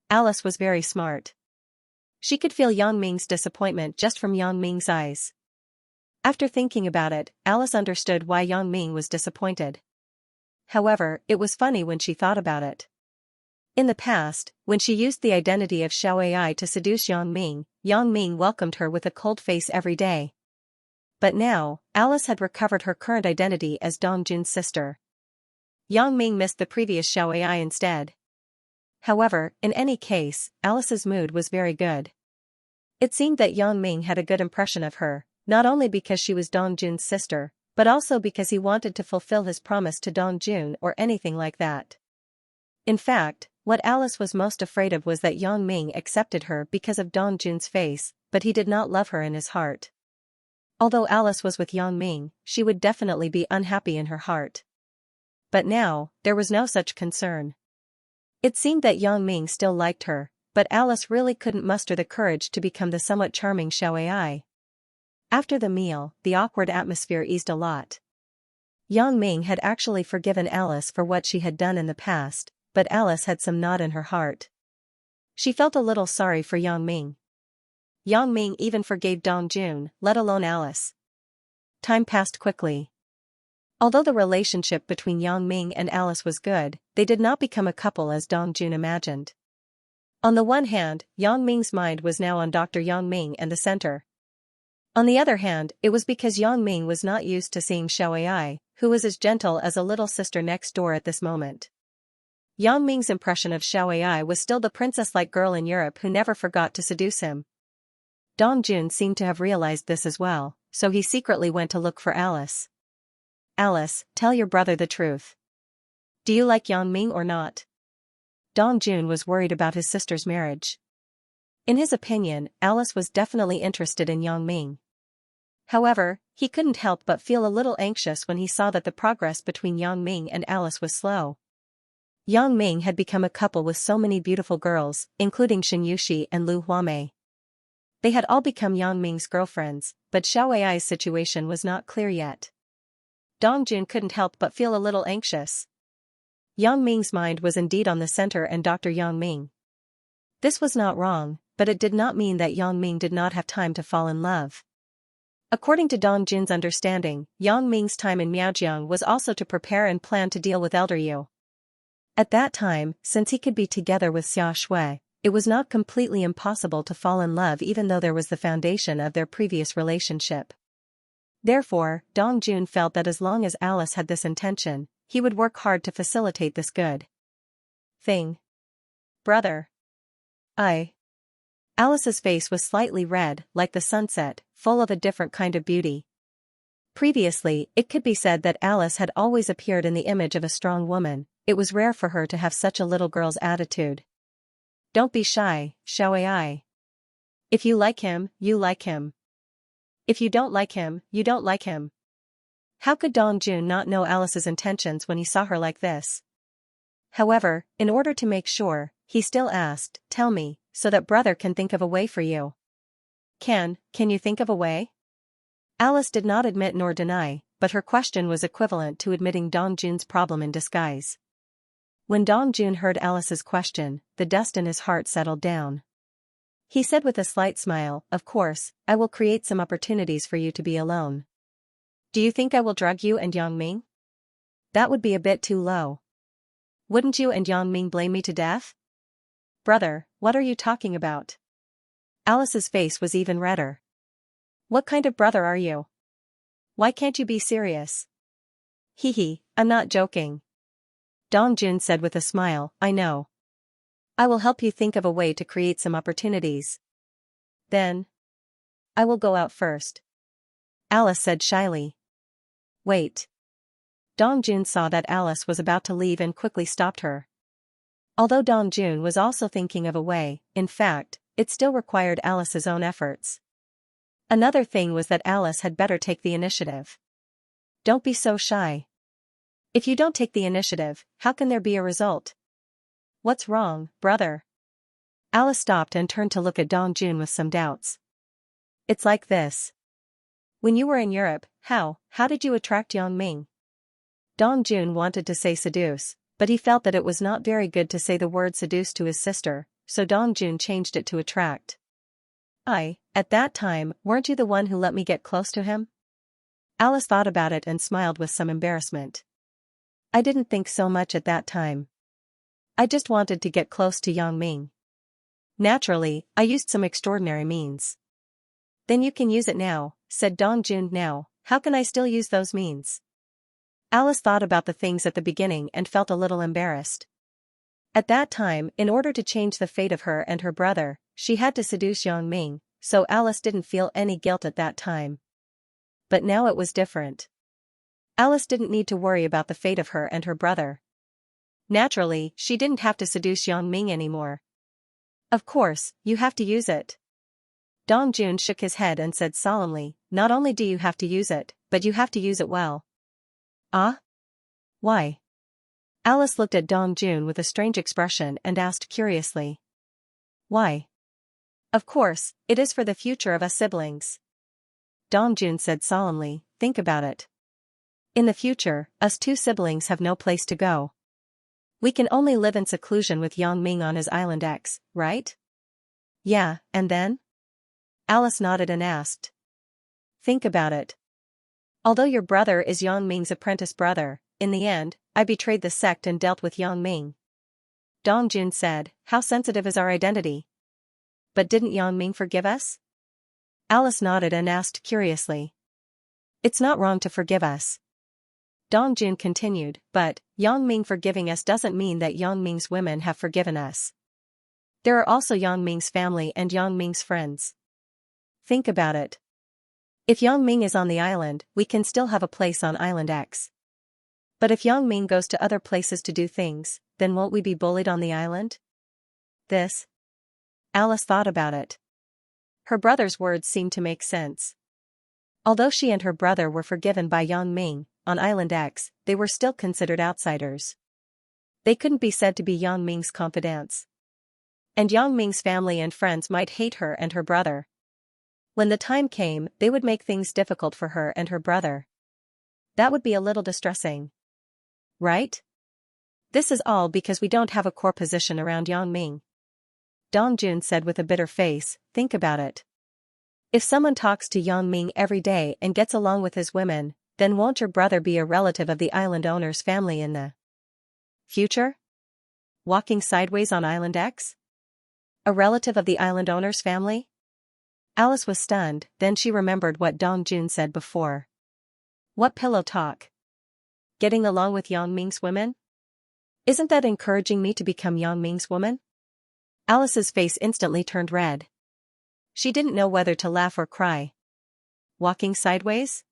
Alice was very smart. She could feel Yang Ming's disappointment just from Yang Ming's eyes. After thinking about it, Alice understood why Yang Ming was disappointed. However, it was funny when she thought about it. In the past, when she used the identity of Xiao to seduce Yang Ming welcomed her with a cold face every day. But now, Alice had recovered her current identity as Dong Jun's sister. Yang Ming missed the previous Xiao instead. However, in any case, Alice's mood was very good. It seemed that Yang Ming had a good impression of her, not only because she was Dong Jun's sister, but also because he wanted to fulfill his promise to Dong Jun or anything like that. In fact, what Alice was most afraid of was that Yang Ming accepted her because of Dong Jun's face, but he did not love her in his heart. Although Alice was with Yang Ming, she would definitely be unhappy in her heart. But now, there was no such concern. It seemed that Yang Ming still liked her, but Alice really couldn't muster the courage to become the somewhat charming Xiao. After the meal, the awkward atmosphere eased a lot. Yang Ming had actually forgiven Alice for what she had done in the past, but Alice had some knot in her heart. She felt a little sorry for Yang Ming. Yang Ming even forgave Dong Jun, let alone Alice. Time passed quickly. Although the relationship between Yang Ming and Alice was good, they did not become a couple as Dong Jun imagined. On the one hand, Yang Ming's mind was now on Dr. Yang Ming and the center. On the other hand, it was because Yang Ming was not used to seeing Xiao, who was as gentle as a little sister next door at this moment. Yang Ming's impression of Xiao was still the princess-like girl in Europe who never forgot to seduce him. Dong Jun seemed to have realized this as well, so he secretly went to look for Alice. Alice, tell your brother the truth. Do you like Yang Ming or not? Dong Jun was worried about his sister's marriage. In his opinion, Alice was definitely interested in Yang Ming. However, he couldn't help but feel a little anxious when he saw that the progress between Yang Ming and Alice was slow. Yang Ming had become a couple with so many beautiful girls, including Xianxia and Lu Huamei. They had all become Yang Ming's girlfriends, but Xiaoai's situation was not clear yet. Dong Jun couldn't help but feel a little anxious. Yang Ming's mind was indeed on the center and Dr. Yang Ming. This was not wrong, but it did not mean that Yang Ming did not have time to fall in love. According to Dong Jun's understanding, Yang Ming's time in Miaojiang was also to prepare and plan to deal with Elder Yu. At that time, since he could be together with Xia Shui, it was not completely impossible to fall in love even though there was the foundation of their previous relationship. Therefore, Dong Jun felt that as long as Alice had this intention, he would work hard to facilitate this good thing. Brother. Alice's face was slightly red, like the sunset, full of a different kind of beauty. Previously, it could be said that Alice had always appeared in the image of a strong woman. It was rare for her to have such a little girl's attitude. Don't be shy, Xiaoai. If you like him, you like him. If you don't like him, you don't like him. How could Dong Jun not know Alice's intentions when he saw her like this? However, in order to make sure, he still asked, tell me, so that brother can think of a way for you. Can you think of a way? Alice did not admit nor deny, but her question was equivalent to admitting Dong Jun's problem in disguise. When Dong Jun heard Alice's question, the dust in his heart settled down. He said with a slight smile, of course, I will create some opportunities for you to be alone. Do you think I will drug you and Yang Ming? That would be a bit too low. Wouldn't you and Yang Ming blame me to death? Brother, what are you talking about? Alice's face was even redder. What kind of brother are you? Why can't you be serious? Hee, I'm not joking. Dong Jun said with a smile, I know. I will help you think of a way to create some opportunities. Then, I will go out first. Alice said shyly. Wait. Dong Jun saw that Alice was about to leave and quickly stopped her. Although Dong Jun was also thinking of a way, in fact, it still required Alice's own efforts. Another thing was that Alice had better take the initiative. Don't be so shy. If you don't take the initiative, how can there be a result? What's wrong, brother? Alice stopped and turned to look at Dong Jun with some doubts. It's like this. When you were in Europe, how did you attract Yang Ming? Dong Jun wanted to say seduce, but he felt that it was not very good to say the word seduce to his sister, so Dong Jun changed it to attract. At that time, weren't you the one who let me get close to him? Alice thought about it and smiled with some embarrassment. I didn't think so much at that time. I just wanted to get close to Yang Ming. Naturally, I used some extraordinary means. Then you can use it now, said Dong Jun. Now, how can I still use those means? Alice thought about the things at the beginning and felt a little embarrassed. At that time, in order to change the fate of her and her brother, she had to seduce Yang Ming, so Alice didn't feel any guilt at that time. But now it was different. Alice didn't need to worry about the fate of her and her brother. Naturally, she didn't have to seduce Yang Ming anymore. Of course, you have to use it. Dong Jun shook his head and said solemnly, not only do you have to use it, but you have to use it well. Why? Alice looked at Dong Jun with a strange expression and asked curiously. Why? Of course, it is for the future of us siblings. Dong Jun said solemnly, think about it. In the future, us two siblings have no place to go. We can only live in seclusion with Yang Ming on his island X, right? Yeah, and then? Alice nodded and asked. Think about it. Although your brother is Yang Ming's apprentice brother, in the end, I betrayed the sect and dealt with Yang Ming. Dong Jun said, how sensitive is our identity? But didn't Yang Ming forgive us? Alice nodded and asked curiously. It's not wrong to forgive us. Dong Jun continued, but, Yang Ming forgiving us doesn't mean that Yang Ming's women have forgiven us. There are also Yang Ming's family and Yang Ming's friends. Think about it. If Yang Ming is on the island, we can still have a place on Island X. But if Yang Ming goes to other places to do things, then won't we be bullied on the island? Alice thought about it. Her brother's words seemed to make sense. Although she and her brother were forgiven by Yang Ming, on Island X, they were still considered outsiders. They couldn't be said to be Yang Ming's confidants. And Yang Ming's family and friends might hate her and her brother. When the time came, they would make things difficult for her and her brother. That would be a little distressing. Right? This is all because we don't have a core position around Yang Ming. Dongjun said with a bitter face, think about it. If someone talks to Yang Ming every day and gets along with his women, then won't your brother be a relative of the island owner's family in the future? Walking sideways on Island X? A relative of the island owner's family? Alice was stunned, then she remembered what Dongjun said before. What pillow talk? Getting along with Yang Ming's women? Isn't that encouraging me to become Yang Ming's woman? Alice's face instantly turned red. She didn't know whether to laugh or cry. Walking sideways?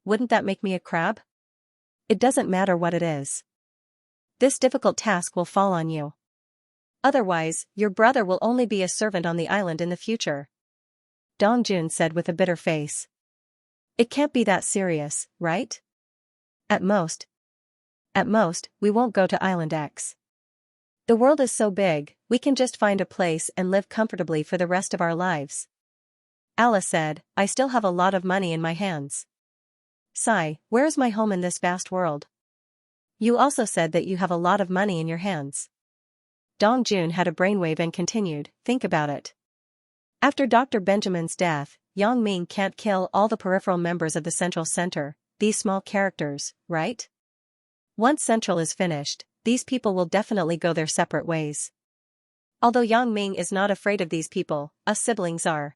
Wouldn't that make me a crab? It doesn't matter what it is. This difficult task will fall on you. Otherwise, your brother will only be a servant on the island in the future. Dongjun said with a bitter face. It can't be that serious, right? At most, we won't go to Island X. The world is so big, we can just find a place and live comfortably for the rest of our lives. Alice said, I still have a lot of money in my hands. Sigh, where is my home in this vast world? You also said that you have a lot of money in your hands. Dongjun had a brainwave and continued, think about it. After Dr. Benjamin's death, Yang Ming can't kill all the peripheral members of the Central Center, these small characters, right? Once Central is finished, these people will definitely go their separate ways. Although Yang Ming is not afraid of these people, us siblings are.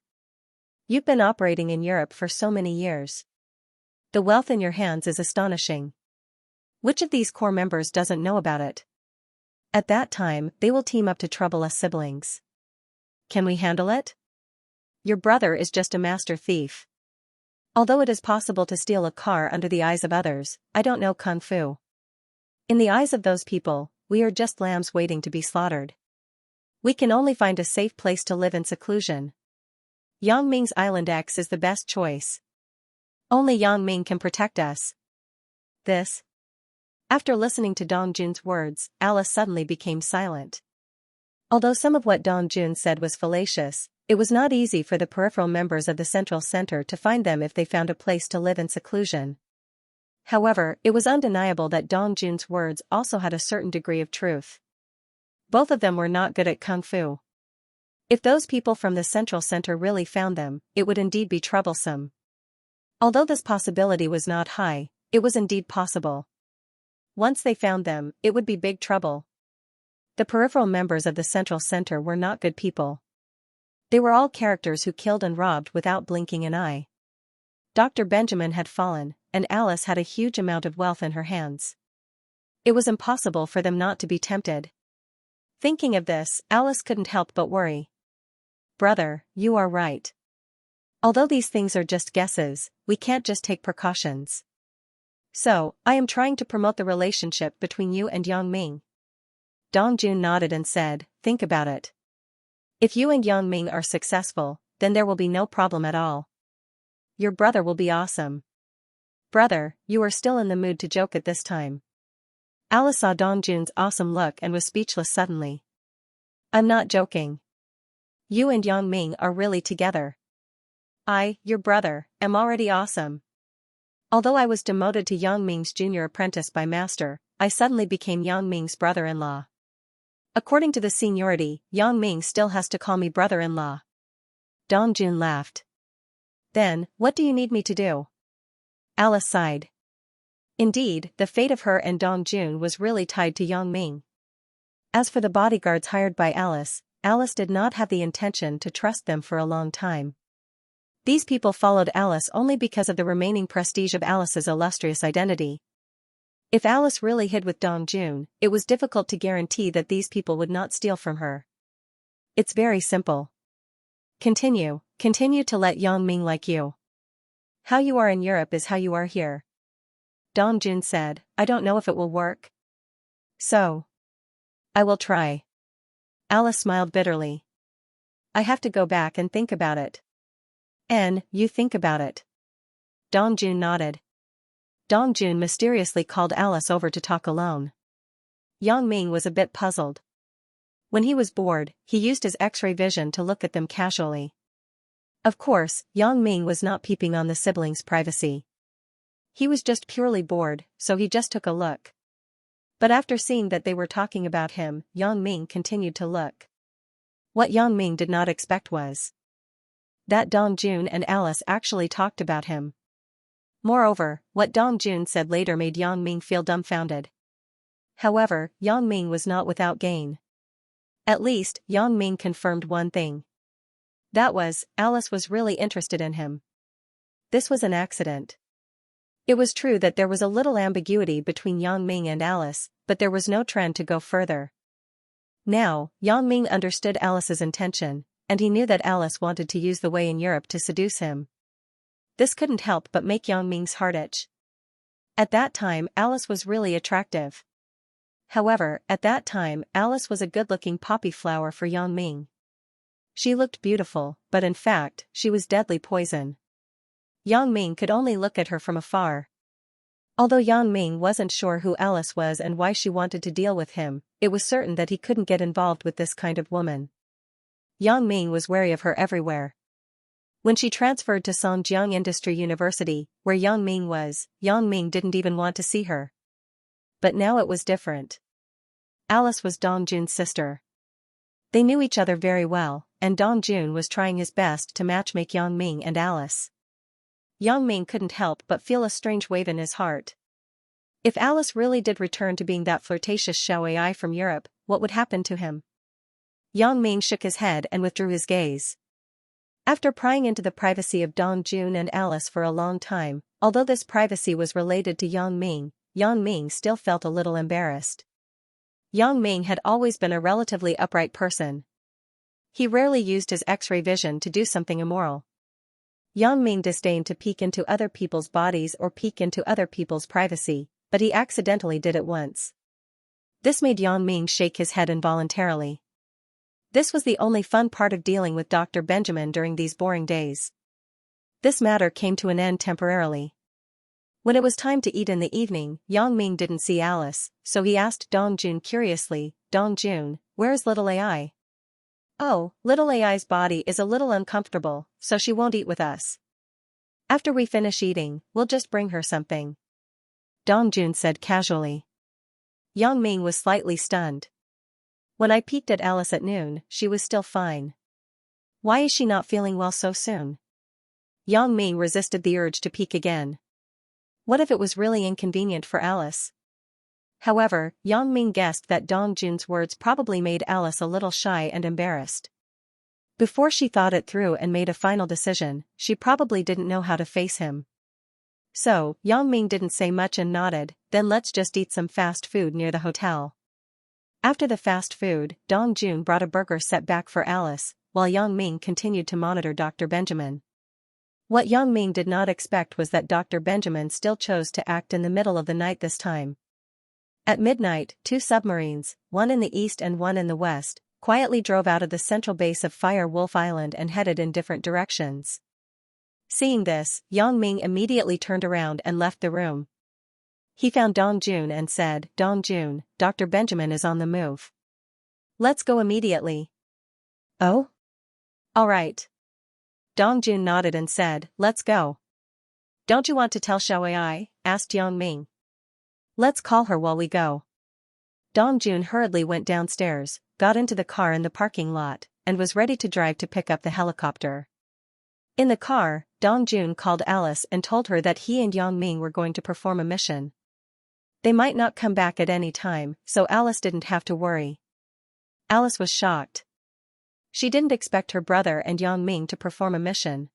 You've been operating in Europe for so many years. The wealth in your hands is astonishing. Which of these core members doesn't know about it? At that time, they will team up to trouble us siblings. Can we handle it? Your brother is just a master thief. Although it is possible to steal a car under the eyes of others, I don't know Kung Fu. In the eyes of those people, we are just lambs waiting to be slaughtered. We can only find a safe place to live in seclusion. Yang Ming's Island X is the best choice. Only Yang Ming can protect us. This. After listening to Dongjun's words, Alice suddenly became silent. Although some of what Dongjun said was fallacious, it was not easy for the peripheral members of the Central Center to find them if they found a place to live in seclusion. However, it was undeniable that Dongjun's words also had a certain degree of truth. Both of them were not good at Kung Fu. If those people from the Central Center really found them, it would indeed be troublesome. Although this possibility was not high, it was indeed possible. Once they found them, it would be big trouble. The peripheral members of the Central Center were not good people. They were all characters who killed and robbed without blinking an eye. Dr. Benjamin had fallen, and Alice had a huge amount of wealth in her hands. It was impossible for them not to be tempted. Thinking of this, Alice couldn't help but worry. Brother, you are right. Although these things are just guesses, we can't just take precautions. So, I am trying to promote the relationship between you and Yang Ming. Dongjun nodded and said, think about it. If you and Yang Ming are successful, then there will be no problem at all. Your brother will be awesome. Brother, you are still in the mood to joke at this time. Alice saw Dongjun's awesome look and was speechless suddenly. I'm not joking. You and Yang Ming are really together. I, your brother, am already awesome. Although I was demoted to Yang Ming's junior apprentice by master, I suddenly became Yang Ming's brother-in-law. According to the seniority, Yang Ming still has to call me brother-in-law. Dongjun laughed. Then, what do you need me to do? Alice sighed. Indeed, the fate of her and Dongjun was really tied to Yang Ming. As for the bodyguards hired by Alice, Alice did not have the intention to trust them for a long time. These people followed Alice only because of the remaining prestige of Alice's illustrious identity. If Alice really hid with Dongjun, it was difficult to guarantee that these people would not steal from her. It's very simple. Continue to let Yang Ming like you. How you are in Europe is how you are here. Dongjun said, I don't know if it will work. So. I will try. Alice smiled bitterly. I have to go back and think about it. You think about it. Dongjun nodded. Dongjun mysteriously called Alice over to talk alone. Yang Ming was a bit puzzled. When he was bored, he used his X-ray vision to look at them casually. Of course, Yang Ming was not peeping on the siblings' privacy. He was just purely bored, so he just took a look. But after seeing that they were talking about him, Yang Ming continued to look. What Yang Ming did not expect was that Dong Jun and Alice actually talked about him. Moreover, what Dong Jun said later made Yang Ming feel dumbfounded. However, Yang Ming was not without gain. At least, Yang Ming confirmed one thing. That was, Alice was really interested in him. This was an accident. It was true that there was a little ambiguity between Yang Ming and Alice, but there was no trend to go further. Now, Yang Ming understood Alice's intention, and he knew that Alice wanted to use the way in Europe to seduce him. This couldn't help but make Yang Ming's heart itch. At that time, Alice was really attractive. However, at that time, Alice was a good-looking poppy flower for Yang Ming. She looked beautiful, but in fact, she was deadly poison. Yang Ming could only look at her from afar. Although Yang Ming wasn't sure who Alice was and why she wanted to deal with him, it was certain that he couldn't get involved with this kind of woman. Yang Ming was wary of her everywhere. When she transferred to Songjiang Industry University, where Yang Ming was, Yang Ming didn't even want to see her. But now it was different. Alice was Dong Jun's sister. They knew each other very well, and Dong Jun was trying his best to matchmake Yang Ming and Alice. Yang Ming couldn't help but feel a strange wave in his heart. If Alice really did return to being that flirtatious Xianxia from Europe, what would happen to him? Yang Ming shook his head and withdrew his gaze. After prying into the privacy of Dong Jun and Alice for a long time, although this privacy was related to Yang Ming still felt a little embarrassed. Yang Ming had always been a relatively upright person. He rarely used his X-ray vision to do something immoral. Yang Ming disdained to peek into other people's bodies or peek into other people's privacy, but he accidentally did it once. This made Yang Ming shake his head involuntarily. This was the only fun part of dealing with Dr. Benjamin during these boring days. This matter came to an end temporarily. When it was time to eat in the evening, Yang Ming didn't see Alice, so he asked Dong Jun curiously, "Dong Jun, where's little AI?" "Oh, little AI's body is a little uncomfortable, so she won't eat with us. After we finish eating, we'll just bring her something," Dong Jun said casually. Yang Ming was slightly stunned. "When I peeked at Alice at noon, she was still fine. Why is she not feeling well so soon?" Yang Ming resisted the urge to peek again. What if it was really inconvenient for Alice? However, Yang Ming guessed that Dong Jun's words probably made Alice a little shy and embarrassed. Before she thought it through and made a final decision, she probably didn't know how to face him. So, Yang Ming didn't say much and nodded, "Then let's just eat some fast food near the hotel." After the fast food, Dong Jun brought a burger set back for Alice, while Yang Ming continued to monitor Dr. Benjamin. What Yang Ming did not expect was that Dr. Benjamin still chose to act in the middle of the night this time. At midnight, 2 submarines, one in the east and one in the west, quietly drove out of the central base of Fire Wolf Island and headed in different directions. Seeing this, Yang Ming immediately turned around and left the room. He found Dong Jun and said, "Dong Jun, Dr. Benjamin is on the move. Let's go immediately." "Oh? All right." Dong Jun nodded and said, "Let's go." "Don't you want to tell Xiaoai?" asked Yang Ming. "Let's call her while we go." Dong Jun hurriedly went downstairs, got into the car in the parking lot, and was ready to drive to pick up the helicopter. In the car, Dong Jun called Alice and told her that he and Yang Ming were going to perform a mission. They might not come back at any time, so Alice didn't have to worry. Alice was shocked. She didn't expect her brother and Yang Ming to perform a mission.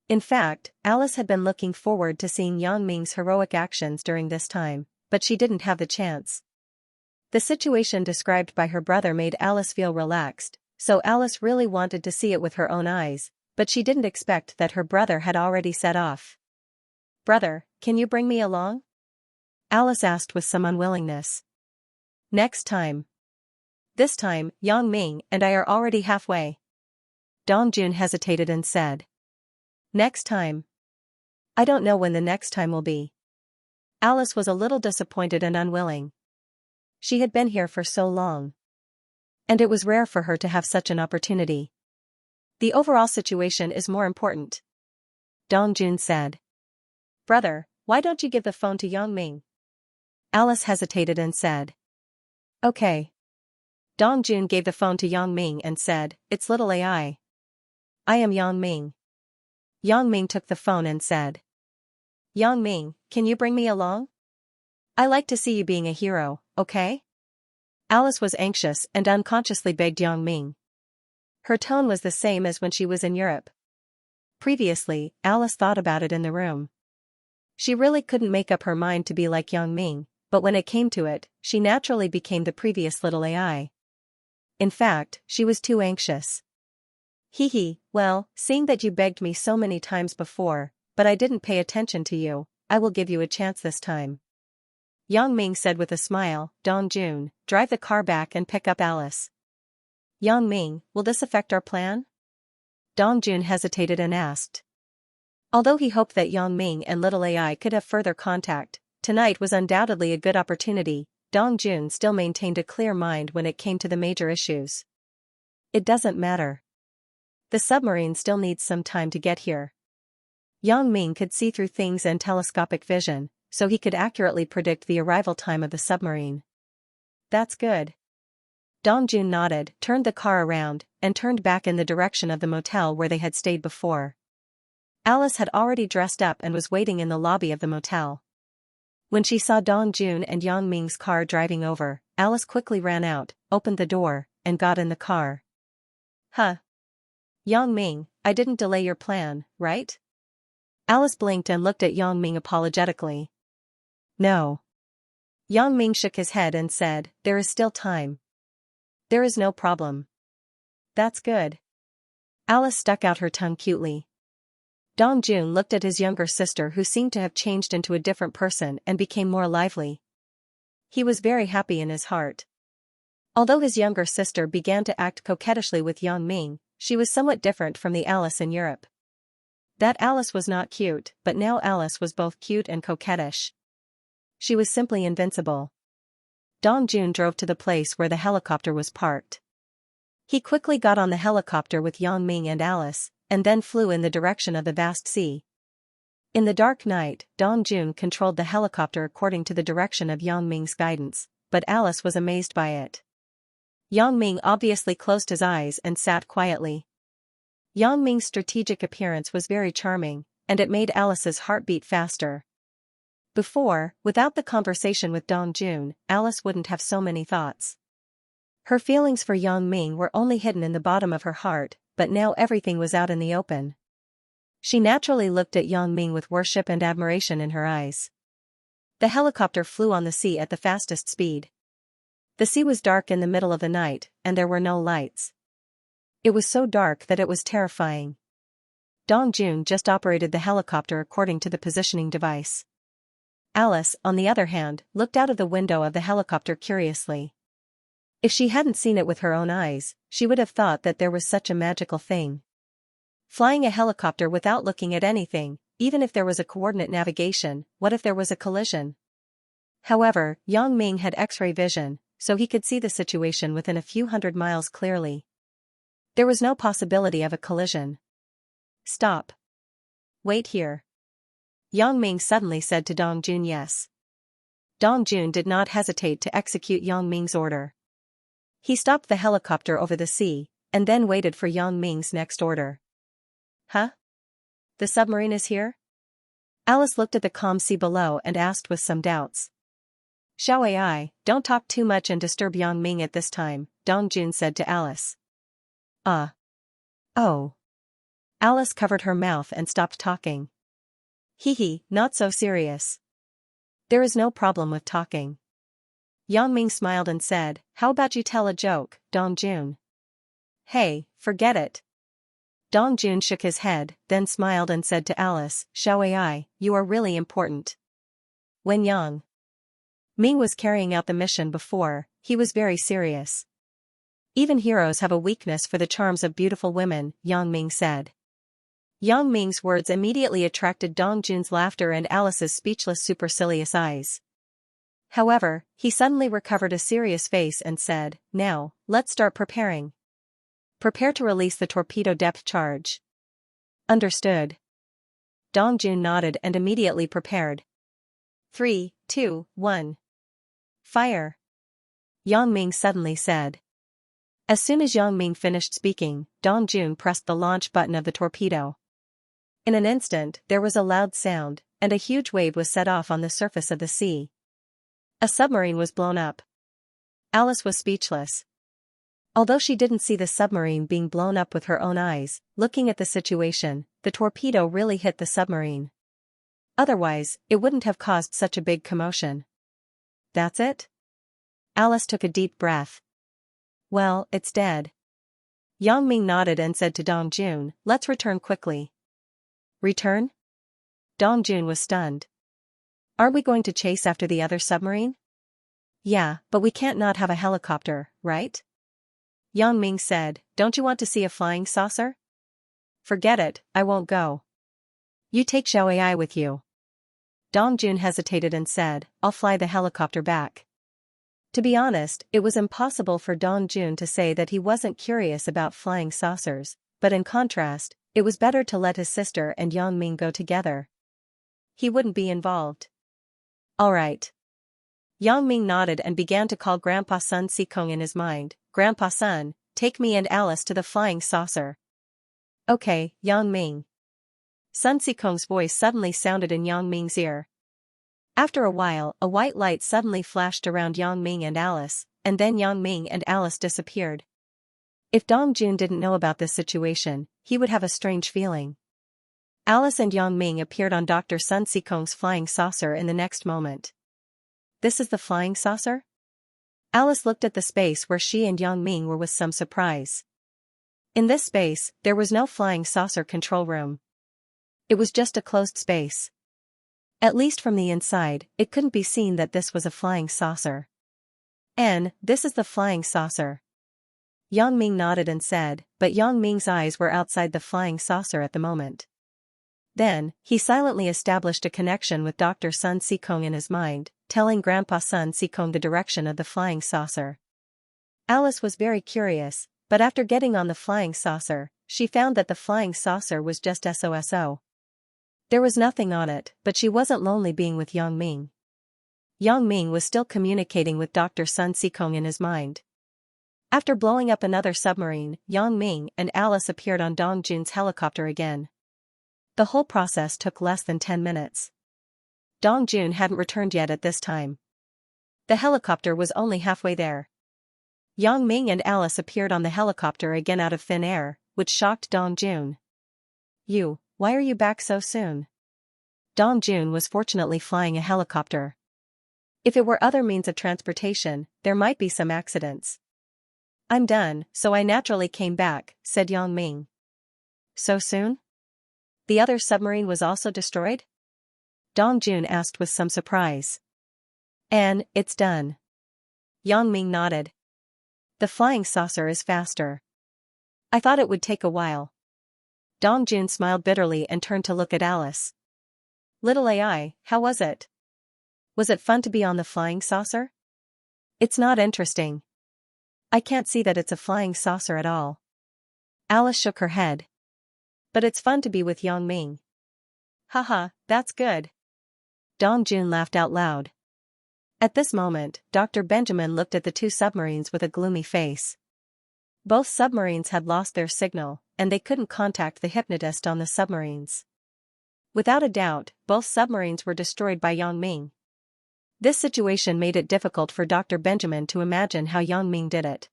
In fact, Alice had been looking forward to seeing Yang Ming's heroic actions during this time, but she didn't have the chance. The situation described by her brother made Alice feel relaxed, so Alice really wanted to see it with her own eyes, but she didn't expect that her brother had already set off. "Brother, can you bring me along?" Alice asked with some unwillingness. "Next time. This time, Yang Ming and I are already halfway." Dong Jun hesitated and said, "Next time? I don't know when the next time will be." Alice was a little disappointed and unwilling. She had been here for so long. And it was rare for her to have such an opportunity. "The overall situation is more important," Dong Jun said. "Brother, why don't you give the phone to Yang Ming?" Alice hesitated and said. Okay. Dongjun gave the phone to Yang Ming and said, "It's little AI. I am Yang Ming." Yang Ming took the phone and said. "Yang Ming, can you bring me along? I like to see you being a hero, okay?" Alice was anxious and unconsciously begged Yang Ming. Her tone was the same as when she was in Europe. Previously, Alice thought about it in the room. She really couldn't make up her mind to be like Yang Ming, but when it came to it, she naturally became the previous little AI. In fact, she was too anxious. Well, seeing that you begged me so many times before, but I didn't pay attention to you, I will give you a chance this time." Yang Ming said with a smile. "Dongjun, drive the car back and pick up Alice." "Yang Ming, will this affect our plan?" Dongjun hesitated and asked. Although he hoped that Yang Ming and little AI could have further contact, tonight was undoubtedly a good opportunity. Dongjun still maintained a clear mind when it came to the major issues. It doesn't matter. The submarine still needs some time to get here. Yang Ming could see through things and telescopic vision, so he could accurately predict the arrival time of the submarine. That's good. Dongjun nodded, turned the car around, and turned back in the direction of the motel where they had stayed before. Alice had already dressed up and was waiting in the lobby of the motel. When she saw Dongjun and Yang Ming's car driving over, Alice quickly ran out, opened the door, and got in the car. "Huh. Yang Ming, I didn't delay your plan, right?" Alice blinked and looked at Yang Ming apologetically. "No." Yang Ming shook his head and said, "There is still time. There is no problem." "That's good." Alice stuck out her tongue cutely. Dongjun looked at his younger sister, who seemed to have changed into a different person and became more lively. He was very happy in his heart. Although his younger sister began to act coquettishly with Yang Ming, she was somewhat different from the Alice in Europe. That Alice was not cute, but now Alice was both cute and coquettish. She was simply invincible. Dongjun drove to the place where the helicopter was parked. He quickly got on the helicopter with Yang Ming and Alice, and then flew in the direction of the vast sea. In the dark night, Dongjun controlled the helicopter according to the direction of Yang Ming's guidance, but Alice was amazed by it. Yang Ming obviously closed his eyes and sat quietly. Yang Ming's strategic appearance was very charming, and it made Alice's heart beat faster. Before, without the conversation with Dongjun, Alice wouldn't have so many thoughts. Her feelings for Yang Ming were only hidden in the bottom of her heart, but now everything was out in the open. She naturally looked at Yang Ming with worship and admiration in her eyes. The helicopter flew on the sea at the fastest speed. The sea was dark in the middle of the night, and there were no lights. It was so dark that it was terrifying. Dongjun just operated the helicopter according to the positioning device. Alice, on the other hand, looked out of the window of the helicopter curiously. If she hadn't seen it with her own eyes, she would have thought that there was such a magical thing. Flying a helicopter without looking at anything, even if there was a coordinate navigation, what if there was a collision? However, Yang Ming had X-ray vision, so he could see the situation within a few hundred miles clearly. There was no possibility of a collision. "Stop. Wait here." Yang Ming suddenly said to Dongjun. Yes. Dongjun did not hesitate to execute Yang Ming's order. He stopped the helicopter over the sea, and then waited for Yang Ming's next order. "Huh? The submarine is here?" Alice looked at the calm sea below and asked with some doubts. "Xiao Ai, don't talk too much and disturb Yang Ming at this time," Dongjun said to Alice. Oh." Alice covered her mouth and stopped talking. Not so serious. There is no problem with talking." Yang Ming smiled and said, "How about you tell a joke, Dongjun?" "Hey, forget it." Dongjun shook his head, then smiled and said to Alice, "Xiao Ai, you are really important." When Yang Ming was carrying out the mission before, he was very serious. "Even heroes have a weakness for the charms of beautiful women," Yang Ming said. Yang Ming's words immediately attracted Dongjun's laughter and Alice's speechless supercilious eyes. However, he suddenly recovered a serious face and said, "Now, let's start preparing. Prepare to release the torpedo depth charge." "Understood." Dongjun nodded and immediately prepared. 3, 2, 1. Fire! Yang Ming suddenly said. As soon as Yang Ming finished speaking, Dong Jun pressed the launch button of the torpedo. In an instant, there was a loud sound, and a huge wave was set off on the surface of the sea. A submarine was blown up. Alice was speechless. Although she didn't see the submarine being blown up with her own eyes, looking at the situation, the torpedo really hit the submarine. Otherwise, it wouldn't have caused such a big commotion. That's it? Alice took a deep breath. Well, it's dead. Yang Ming nodded and said to Dong Jun, let's return quickly. Return? Dong Jun was stunned. Aren't we going to chase after the other submarine? Yeah, but we can't not have a helicopter, right? Yang Ming said, don't you want to see a flying saucer? Forget it, I won't go. You take Xiaoai with you. Dong Jun hesitated and said, I'll fly the helicopter back. To be honest, it was impossible for Dong Jun to say that he wasn't curious about flying saucers, but in contrast, it was better to let his sister and Yang Ming go together. He wouldn't be involved. All right. Yang Ming nodded and began to call Grandpa Sun Sikong in his mind. Grandpa Sun, take me and Alice to the flying saucer. Okay, Yang Ming. Sun Sikong's voice suddenly sounded in Yang Ming's ear. After a while, a white light suddenly flashed around Yang Ming and Alice, and then Yang Ming and Alice disappeared. If Dong Jun didn't know about this situation, he would have a strange feeling. Alice and Yang Ming appeared on Dr. Sun Sikong's flying saucer in the next moment. This is the flying saucer? Alice looked at the space where she and Yang Ming were with some surprise. In this space, there was no flying saucer control room. It was just a closed space. At least from the inside, it couldn't be seen that this was a flying saucer. This is the flying saucer. Yang Ming nodded and said, but Yang Ming's eyes were outside the flying saucer at the moment. Then, he silently established a connection with Dr. Sun Sikong in his mind, telling Grandpa Sun Sikong the direction of the flying saucer. Alice was very curious, but after getting on the flying saucer, she found that the flying saucer was just SOSO. There was nothing on it, but she wasn't lonely being with Yang Ming. Yang Ming was still communicating with Dr. Sun Sikong in his mind. After blowing up another submarine, Yang Ming and Alice appeared on Dong Jun's helicopter again. The whole process took less than 10 minutes. Dong Jun hadn't returned yet at this time. The helicopter was only halfway there. Yang Ming and Alice appeared on the helicopter again out of thin air, which shocked Dong Jun. Why are you back so soon? Dong Jun was fortunately flying a helicopter. If it were other means of transportation, there might be some accidents. I'm done, so I naturally came back, said Yang Ming. So soon? The other submarine was also destroyed? Dong Jun asked with some surprise. It's done. Yang Ming nodded. The flying saucer is faster. I thought it would take a while. Dong Jun smiled bitterly and turned to look at Alice. Little AI, how was it? Was it fun to be on the flying saucer? It's not interesting. I can't see that it's a flying saucer at all. Alice shook her head. But it's fun to be with Yang Ming. Haha, that's good. Dong Jun laughed out loud. At this moment, Dr. Benjamin looked at the two submarines with a gloomy face. Both submarines had lost their signal, and they couldn't contact the hypnotist on the submarines. Without a doubt, both submarines were destroyed by Yang Ming. This situation made it difficult for Dr. Benjamin to imagine how Yang Ming did it.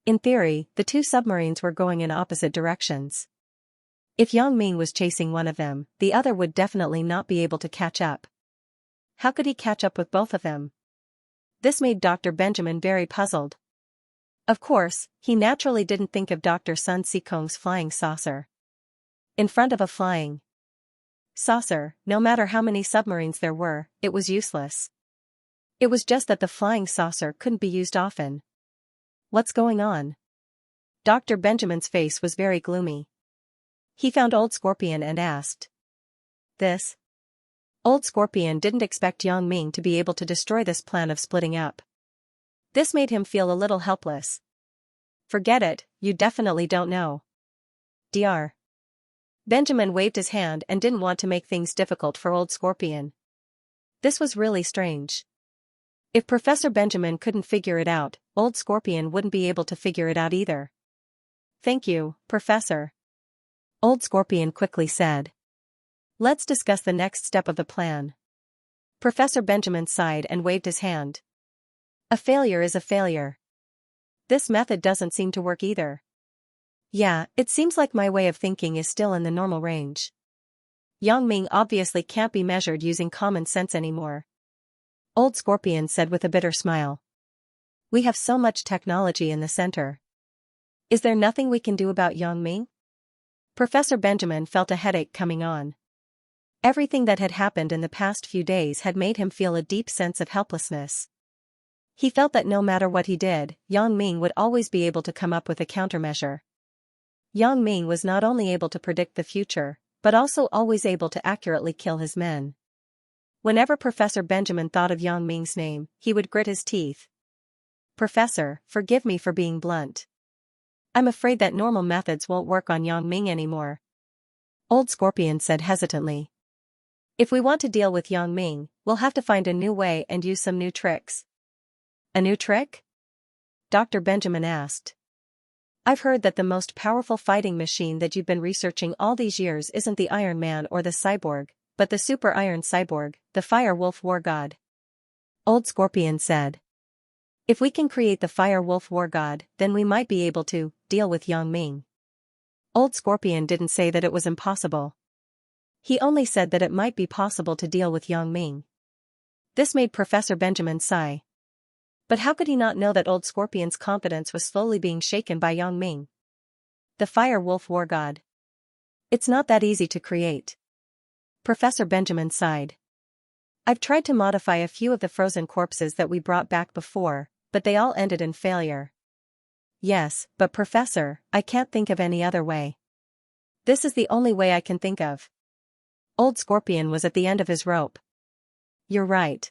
In theory, the two submarines were going in opposite directions. If Yang Ming was chasing one of them, the other would definitely not be able to catch up. How could he catch up with both of them? This made Dr. Benjamin very puzzled. Of course, he naturally didn't think of Dr. Sun Sikong's flying saucer. In front of a flying saucer, no matter how many submarines there were, it was useless. It was just that the flying saucer couldn't be used often. What's going on? Dr. Benjamin's face was very gloomy. He found Old Scorpion and asked. This? Old Scorpion didn't expect Yang Ming to be able to destroy this plan of splitting up. This made him feel a little helpless. Forget it, you definitely don't know. Dr. Benjamin waved his hand and didn't want to make things difficult for Old Scorpion. This was really strange. If Professor Benjamin couldn't figure it out, Old Scorpion wouldn't be able to figure it out either. Thank you, Professor. Old Scorpion quickly said. Let's discuss the next step of the plan. Professor Benjamin sighed and waved his hand. A failure is a failure. This method doesn't seem to work either. Yeah, it seems like my way of thinking is still in the normal range. Yang Ming obviously can't be measured using common sense anymore. Old Scorpion said with a bitter smile. We have so much technology in the center. Is there nothing we can do about Yang Ming? Professor Benjamin felt a headache coming on. Everything that had happened in the past few days had made him feel a deep sense of helplessness. He felt that no matter what he did, Yang Ming would always be able to come up with a countermeasure. Yang Ming was not only able to predict the future, but also always able to accurately kill his men. Whenever Professor Benjamin thought of Yang Ming's name, he would grit his teeth. Professor, forgive me for being blunt. I'm afraid that normal methods won't work on Yang Ming anymore. Old Scorpion said hesitantly. If we want to deal with Yang Ming, we'll have to find a new way and use some new tricks. A new trick? Dr. Benjamin asked. I've heard that the most powerful fighting machine that you've been researching all these years isn't the Iron Man or the Cyborg, but the Super Iron Cyborg, the Fire Wolf War God. Old Scorpion said. If we can create the Fire Wolf War God, then we might be able to deal with Yang Ming. Old Scorpion didn't say that it was impossible. He only said that it might be possible to deal with Yang Ming. This made Professor Benjamin sigh. But how could he not know that Old Scorpion's confidence was slowly being shaken by Yang Ming? The Fire Wolf War God. It's not that easy to create. Professor Benjamin sighed. I've tried to modify a few of the frozen corpses that we brought back before, but they all ended in failure. Yes, but Professor, I can't think of any other way. This is the only way I can think of. Old Scorpion was at the end of his rope. You're right.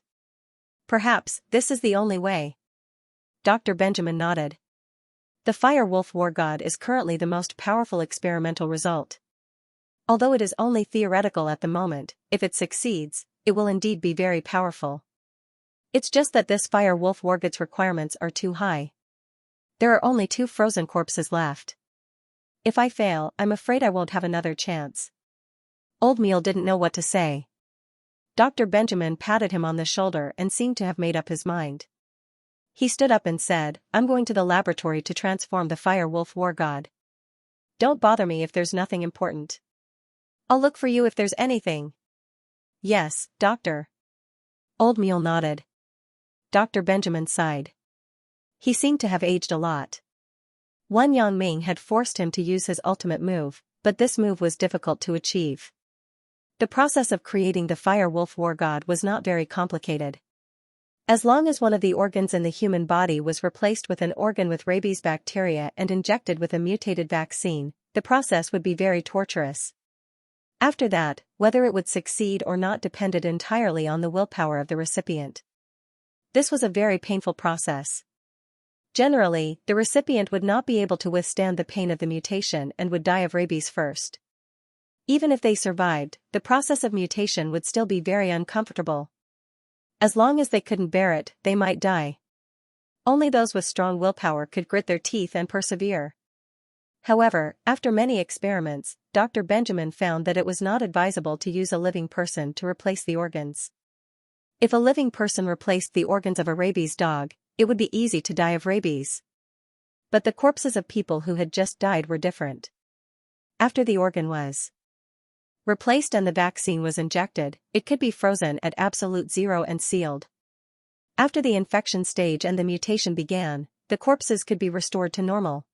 Perhaps this is the only way. Dr. Benjamin nodded. The Fire Wolf War God is currently the most powerful experimental result. Although it is only theoretical at the moment, if it succeeds, it will indeed be very powerful. It's just that this Fire Wolf War God's requirements are too high. There are only 2 frozen corpses left. If I fail, I'm afraid I won't have another chance. Old Meal didn't know what to say. Dr. Benjamin patted him on the shoulder and seemed to have made up his mind. He stood up and said, I'm going to the laboratory to transform the Fire Wolf War God. Don't bother me if there's nothing important. I'll look for you if there's anything. Yes, Doctor. Old Mule nodded. Dr. Benjamin sighed. He seemed to have aged a lot. Yang Ming had forced him to use his ultimate move, but this move was difficult to achieve. The process of creating the Fire Wolf War God was not very complicated. As long as one of the organs in the human body was replaced with an organ with rabies bacteria and injected with a mutated vaccine, the process would be very torturous. After that, whether it would succeed or not depended entirely on the willpower of the recipient. This was a very painful process. Generally, the recipient would not be able to withstand the pain of the mutation and would die of rabies first. Even if they survived, the process of mutation would still be very uncomfortable. As long as they couldn't bear it, they might die. Only those with strong willpower could grit their teeth and persevere. However, after many experiments, Dr. Benjamin found that it was not advisable to use a living person to replace the organs. If a living person replaced the organs of a rabies dog, it would be easy to die of rabies. But the corpses of people who had just died were different. After the organ was replaced and the vaccine was injected, it could be frozen at absolute zero and sealed. After the infection stage and the mutation began, the corpses could be restored to normal.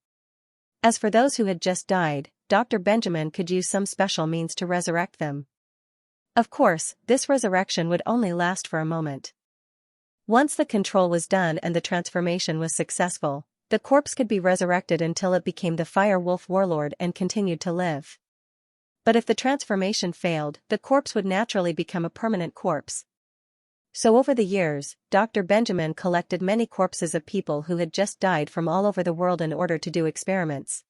As for those who had just died, Dr. Benjamin could use some special means to resurrect them. Of course, this resurrection would only last for a moment. Once the control was done and the transformation was successful, the corpse could be resurrected until it became the Fire Wolf Warlord and continued to live. But if the transformation failed, the corpse would naturally become a permanent corpse. So over the years, Dr. Benjamin collected many corpses of people who had just died from all over the world in order to do experiments.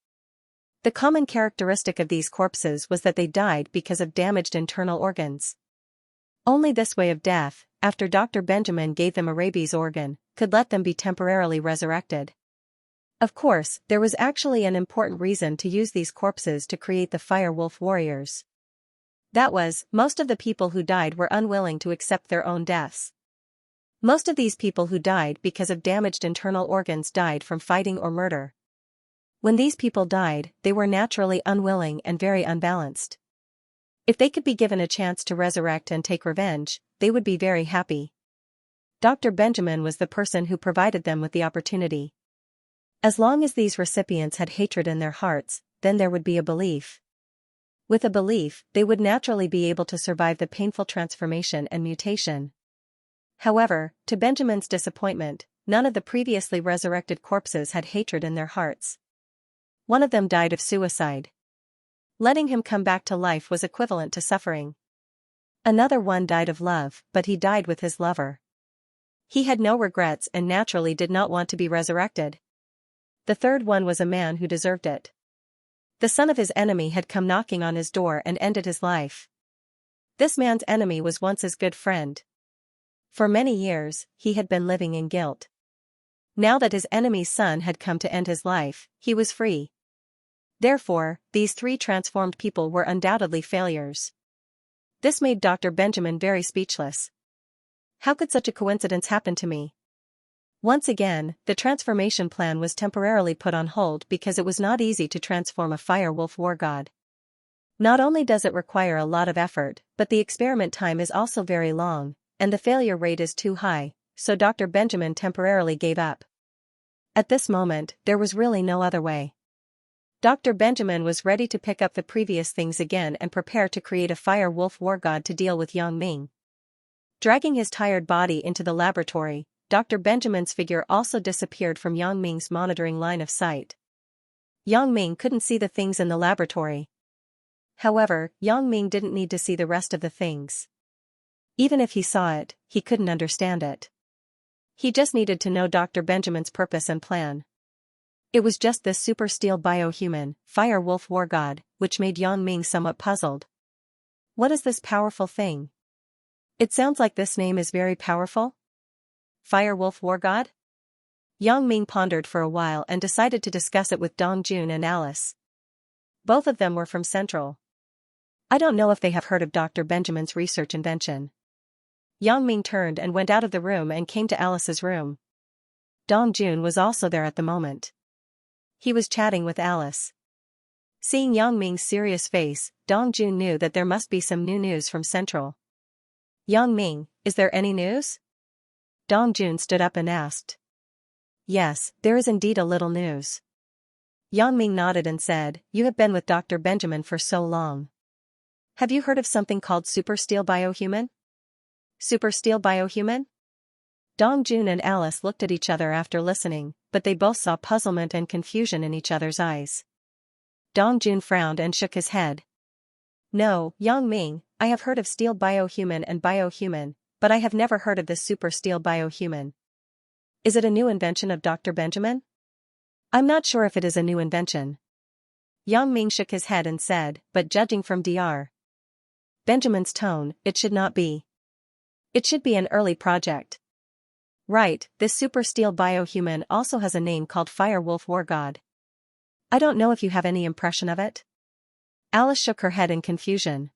The common characteristic of these corpses was that they died because of damaged internal organs. Only this way of death, after Dr. Benjamin gave them a rabies organ, could let them be temporarily resurrected. Of course, there was actually an important reason to use these corpses to create the fire wolf warriors. That was, most of the people who died were unwilling to accept their own deaths. Most of these people who died because of damaged internal organs died from fighting or murder. When these people died, they were naturally unwilling and very unbalanced. If they could be given a chance to resurrect and take revenge, they would be very happy. Dr. Benjamin was the person who provided them with the opportunity. As long as these recipients had hatred in their hearts, then there would be a belief. With a belief, they would naturally be able to survive the painful transformation and mutation. However, to Benjamin's disappointment, none of the previously resurrected corpses had hatred in their hearts. One of them died of suicide. Letting him come back to life was equivalent to suffering. Another one died of love, but he died with his lover. He had no regrets and naturally did not want to be resurrected. The third one was a man who deserved it. The son of his enemy had come knocking on his door and ended his life. This man's enemy was once his good friend. For many years, he had been living in guilt. Now that his enemy's son had come to end his life, he was free. Therefore, these three transformed people were undoubtedly failures. This made Dr. Benjamin very speechless. How could such a coincidence happen to me? Once again, the transformation plan was temporarily put on hold because it was not easy to transform a fire wolf war god. Not only does it require a lot of effort, but the experiment time is also very long, and the failure rate is too high, so Dr. Benjamin temporarily gave up. At this moment, there was really no other way. Dr. Benjamin was ready to pick up the previous things again and prepare to create a fire wolf war god to deal with Yang Ming. Dragging his tired body into the laboratory, Dr. Benjamin's figure also disappeared from Yang Ming's monitoring line of sight. Yang Ming couldn't see the things in the laboratory. However, Yang Ming didn't need to see the rest of the things. Even if he saw it, he couldn't understand it. He just needed to know Dr. Benjamin's purpose and plan. It was just this super steel biohuman, fire wolf war god, which made Yang Ming somewhat puzzled. What is this powerful thing? It sounds like this name is very powerful. Fire wolf war god? Yang Ming pondered for a while and decided to discuss it with Dong Jun and Alice. Both of them were from Central. I don't know if they have heard of Dr. Benjamin's research invention. Yang Ming turned and went out of the room and came to Alice's room. Dong Jun was also there at the moment. He was chatting with Alice. Seeing Yang Ming's serious face, Dong Jun knew that there must be some new news from Central. Yang Ming, is there any news? Dong Jun stood up and asked. Yes, there is indeed a little news. Yang Ming nodded and said, You have been with Dr. Benjamin for so long. Have you heard of something called super steel biohuman? Super steel biohuman? Dong Jun and Alice looked at each other after listening, but they both saw puzzlement and confusion in each other's eyes. Dong Jun frowned and shook his head. No, Yang Ming, I have heard of steel biohuman and biohuman, but I have never heard of this super steel biohuman. Is it a new invention of Dr. Benjamin? I'm not sure if it is a new invention. Yang Ming shook his head and said, but judging from Dr. Benjamin's tone, it should not be. It should be an early project. Right, this super steel biohuman also has a name called Fire Wolf War God. I don't know if you have any impression of it. Alice shook her head in confusion.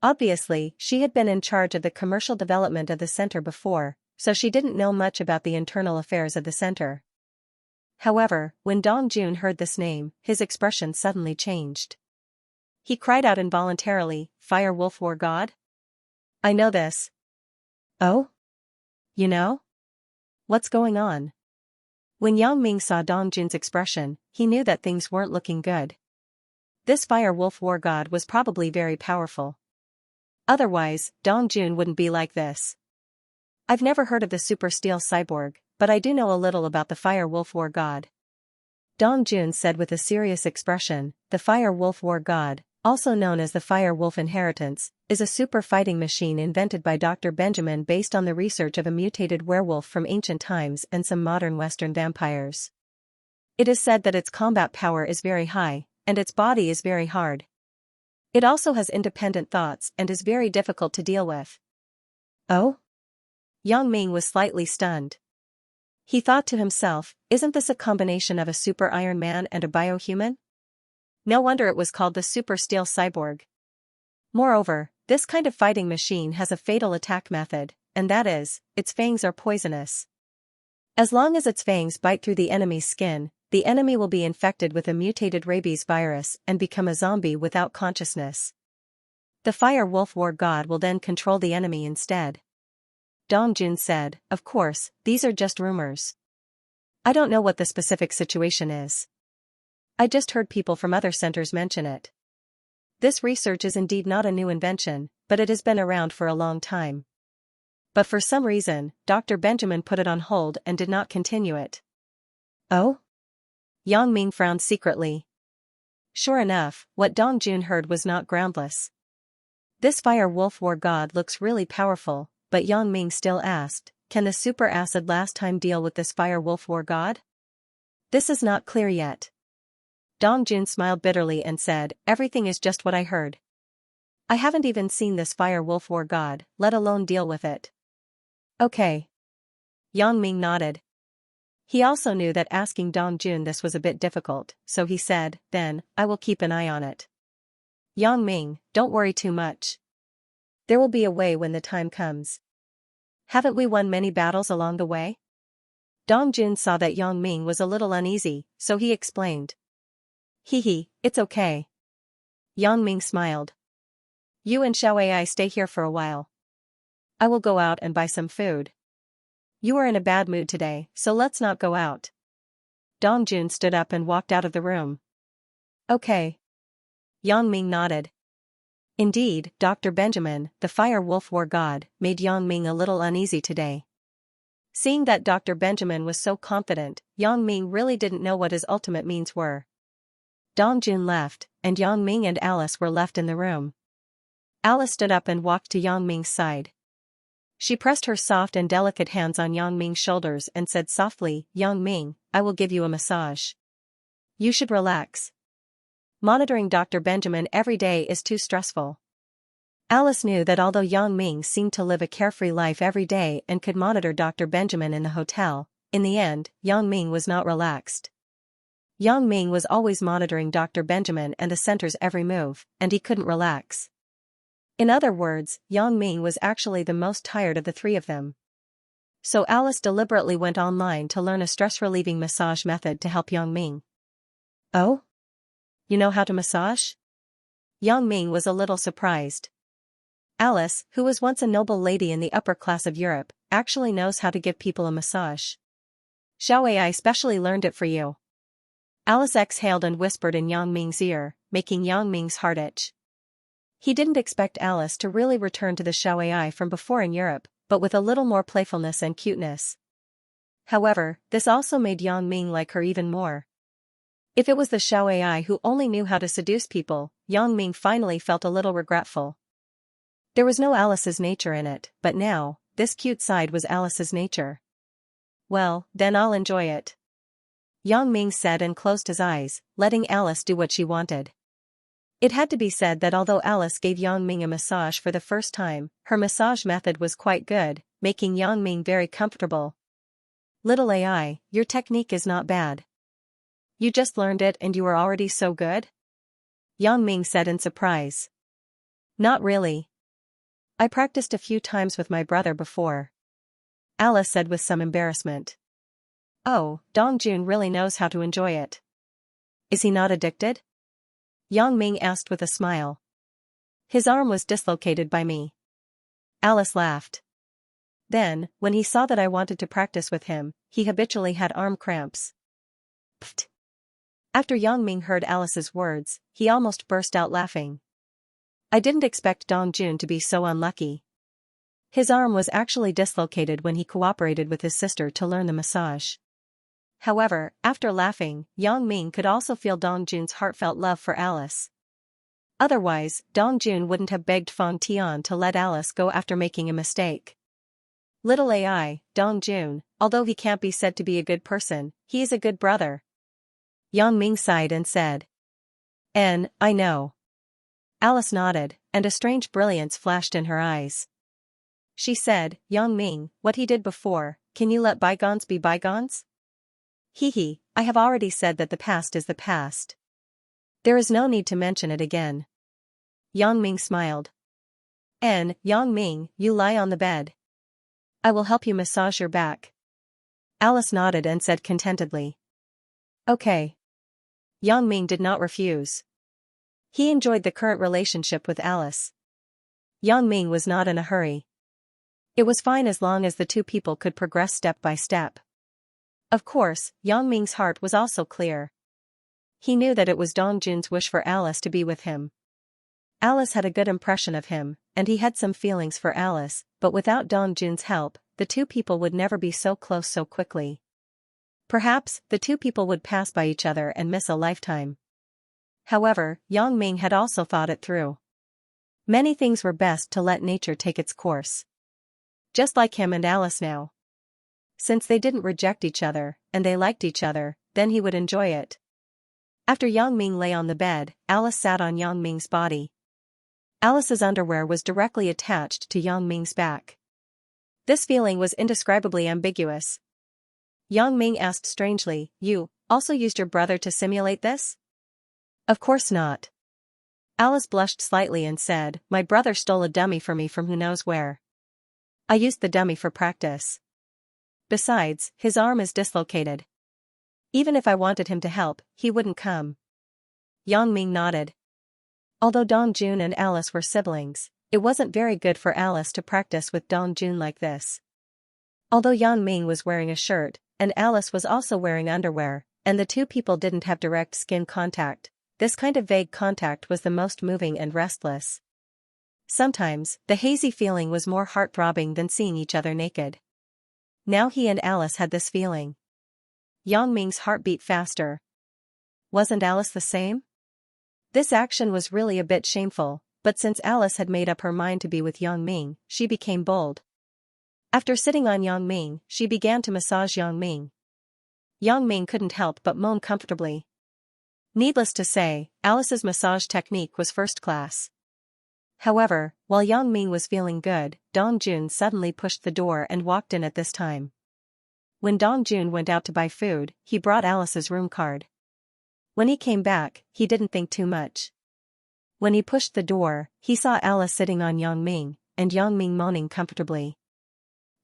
Obviously, she had been in charge of the commercial development of the center before, so she didn't know much about the internal affairs of the center. However, when Dong Jun heard this name, his expression suddenly changed. He cried out involuntarily, Fire Wolf War God? I know this. Oh? You know? What's going on? When Yang Ming saw Dong Jun's expression, he knew that things weren't looking good. This Fire Wolf War God was probably very powerful. Otherwise, Dong Jun wouldn't be like this. I've never heard of the Super Steel Cyborg, but I do know a little about the Fire Wolf War God. Dong Jun said with a serious expression, the Fire Wolf War God, also known as the Fire Wolf Inheritance, is a super fighting machine invented by Dr. Benjamin based on the research of a mutated werewolf from ancient times and some modern Western vampires. It is said that its combat power is very high, and its body is very hard. It also has independent thoughts and is very difficult to deal with. Oh? Yang Ming was slightly stunned. He thought to himself, isn't this a combination of a super Iron Man and a biohuman? No wonder it was called the Super Steel Cyborg. Moreover, this kind of fighting machine has a fatal attack method, and that is, its fangs are poisonous. As long as its fangs bite through the enemy's skin, the enemy will be infected with a mutated rabies virus and become a zombie without consciousness. The Fire Wolf War God will then control the enemy instead. Dong Jun said, of course, these are just rumors. I don't know what the specific situation is. I just heard people from other centers mention it. This research is indeed not a new invention, but it has been around for a long time. But for some reason, Dr. Benjamin put it on hold and did not continue it. Oh? Yang Ming frowned secretly. Sure enough, what Dong Jun heard was not groundless. This Fire Wolf War God looks really powerful, but Yang Ming still asked, can the super acid last time deal with this Fire Wolf War God? This is not clear yet. Dong Jun smiled bitterly and said, everything is just what I heard. I haven't even seen this Fire Wolf War God, let alone deal with it. Okay. Yang Ming nodded. He also knew that asking Dong Jun this was a bit difficult, so he said, then, I will keep an eye on it. Yang Ming, don't worry too much. There will be a way when the time comes. Haven't we won many battles along the way? Dong Jun saw that Yang Ming was a little uneasy, so he explained. Hee, it's okay. Yang Ming smiled. You and Xiao Ai stay here for a while. I will go out and buy some food. You are in a bad mood today, so let's not go out. Dong Jun stood up and walked out of the room. Okay. Yang Ming nodded. Indeed, Dr. Benjamin, the Fire Wolf War God, made Yang Ming a little uneasy today. Seeing that Dr. Benjamin was so confident, Yang Ming really didn't know what his ultimate means were. Dong Jun left, and Yang Ming and Alice were left in the room. Alice stood up and walked to Yang Ming's side. She pressed her soft and delicate hands on Yang Ming's shoulders and said softly, Yang Ming, I will give you a massage. You should relax. Monitoring Dr. Benjamin every day is too stressful. Alice knew that although Yang Ming seemed to live a carefree life every day and could monitor Dr. Benjamin in the hotel, in the end, Yang Ming was not relaxed. Yang Ming was always monitoring Dr. Benjamin and the center's every move, and he couldn't relax. In other words, Yang Ming was actually the most tired of the three of them. So Alice deliberately went online to learn a stress-relieving massage method to help Yang Ming. Oh? You know how to massage? Yang Ming was a little surprised. Alice, who was once a noble lady in the upper class of Europe, actually knows how to give people a massage. Xiao Ai specially learned it for you. Alice exhaled and whispered in Yang Ming's ear, making Yang Ming's heart itch. He didn't expect Alice to really return to the Xiao Ai from before in Europe, but with a little more playfulness and cuteness. However, this also made Yang Ming like her even more. If it was the Xiao Ai who only knew how to seduce people, Yang Ming finally felt a little regretful. There was no Alice's nature in it, but now, this cute side was Alice's nature. Well, then I'll enjoy it. Yang Ming said and closed his eyes, letting Alice do what she wanted. It had to be said that although Alice gave Yang Ming a massage for the first time, her massage method was quite good, making Yang Ming very comfortable. Little AI, your technique is not bad. You just learned it and you are already so good? Yang Ming said in surprise. Not really. I practiced a few times with my brother before. Alice said with some embarrassment. Oh, Dong Jun really knows how to enjoy it. Is he not addicted? Yang Ming asked with a smile. His arm was dislocated by me. Alice laughed. Then, when he saw that I wanted to practice with him, he habitually had arm cramps. Pfft. After Yang Ming heard Alice's words, he almost burst out laughing. I didn't expect Dong Jun to be so unlucky. His arm was actually dislocated when he cooperated with his sister to learn the massage. However, after laughing, Yang Ming could also feel Dong Jun's heartfelt love for Alice. Otherwise, Dong Jun wouldn't have begged Fang Tian to let Alice go after making a mistake. Little AI, Dong Jun, although he can't be said to be a good person, he is a good brother. Yang Ming sighed and said. I know. Alice nodded, and a strange brilliance flashed in her eyes. she said, Yang Ming, what he did before, can you let bygones be bygones? Hee, I have already said that the past is the past. There is no need to mention it again. Yang Ming smiled. Yang Ming, you lie on the bed. I will help you massage your back. Alice nodded and said contentedly. Okay. Yang Ming did not refuse. He enjoyed the current relationship with Alice. Yang Ming was not in a hurry. It was fine as long as the two people could progress step by step. Of course, Yang Ming's heart was also clear. He knew that it was Dong Jun's wish for Alice to be with him. Alice had a good impression of him, and he had some feelings for Alice, but without Dong Jun's help, the two people would never be so close so quickly. Perhaps, the two people would pass by each other and miss a lifetime. However, Yang Ming had also thought it through. Many things were best to let nature take its course. Just like him and Alice now. Since they didn't reject each other, and they liked each other, then he would enjoy it. After Yang Ming lay on the bed, Alice sat on Yang Ming's body. Alice's underwear was directly attached to Yang Ming's back. This feeling was indescribably ambiguous. Yang Ming asked strangely, you also used your brother to simulate this? Of course not. Alice blushed slightly and said, my brother stole a dummy for me from who knows where. I used the dummy for practice. Besides, his arm is dislocated. Even if I wanted him to help, he wouldn't come. Yang Ming nodded. Although Dong Jun and Alice were siblings, it wasn't very good for Alice to practice with Dong Jun like this. Although Yang Ming was wearing a shirt, and Alice was also wearing underwear, and the two people didn't have direct skin contact, this kind of vague contact was the most moving and restless. Sometimes, the hazy feeling was more heart-throbbing than seeing each other naked. Now he and Alice had this feeling. Yang Ming's heart beat faster. Wasn't Alice the same? This action was really a bit shameful, but since Alice had made up her mind to be with Yang Ming, she became bold. After sitting on Yang Ming, she began to massage Yang Ming. Yang Ming couldn't help but moan comfortably. Needless to say, Alice's massage technique was first class. However, while Yang Ming was feeling good, Dong Jun suddenly pushed the door and walked in at this time. When Dong Jun went out to buy food, he brought Alice's room card. When he came back, he didn't think too much. When he pushed the door, he saw Alice sitting on Yang Ming, and Yang Ming moaning comfortably.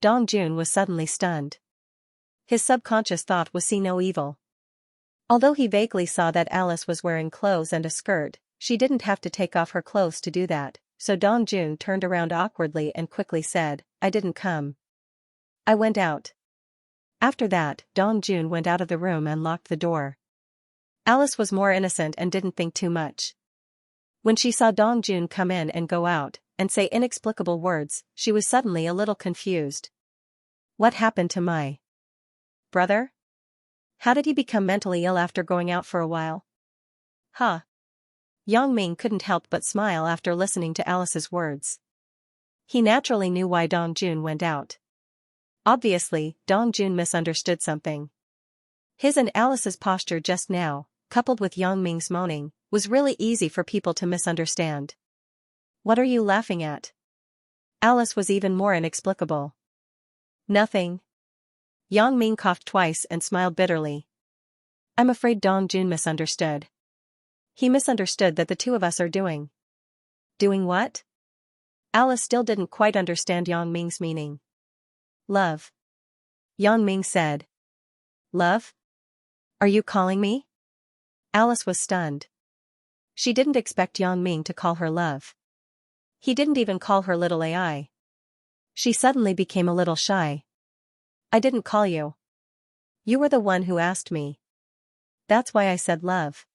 Dong Jun was suddenly stunned. His subconscious thought was see no evil. Although he vaguely saw that Alice was wearing clothes and a skirt, she didn't have to take off her clothes to do that, so Dong Jun turned around awkwardly and quickly said, I didn't come. I went out. After that, Dong Jun went out of the room and locked the door. Alice was more innocent and didn't think too much. When she saw Dong Jun come in and go out, and say inexplicable words, she was suddenly a little confused. What happened to my brother? How did he become mentally ill after going out for a while? Huh. Yang Ming couldn't help but smile after listening to Alice's words. He naturally knew why Dong Jun went out. Obviously, Dong Jun misunderstood something. His and Alice's posture just now, coupled with Yang Ming's moaning, was really easy for people to misunderstand. What are you laughing at? Alice was even more inexplicable. Nothing. Yang Ming coughed twice and smiled bitterly. I'm afraid Dong Jun misunderstood. He misunderstood that the two of us are doing. Doing what? Alice still didn't quite understand Yang Ming's meaning. Love. Yang Ming said. Love? Are you calling me? Alice was stunned. She didn't expect Yang Ming to call her love. He didn't even call her little AI. She suddenly became a little shy. I didn't call you. You were the one who asked me. That's why I said love.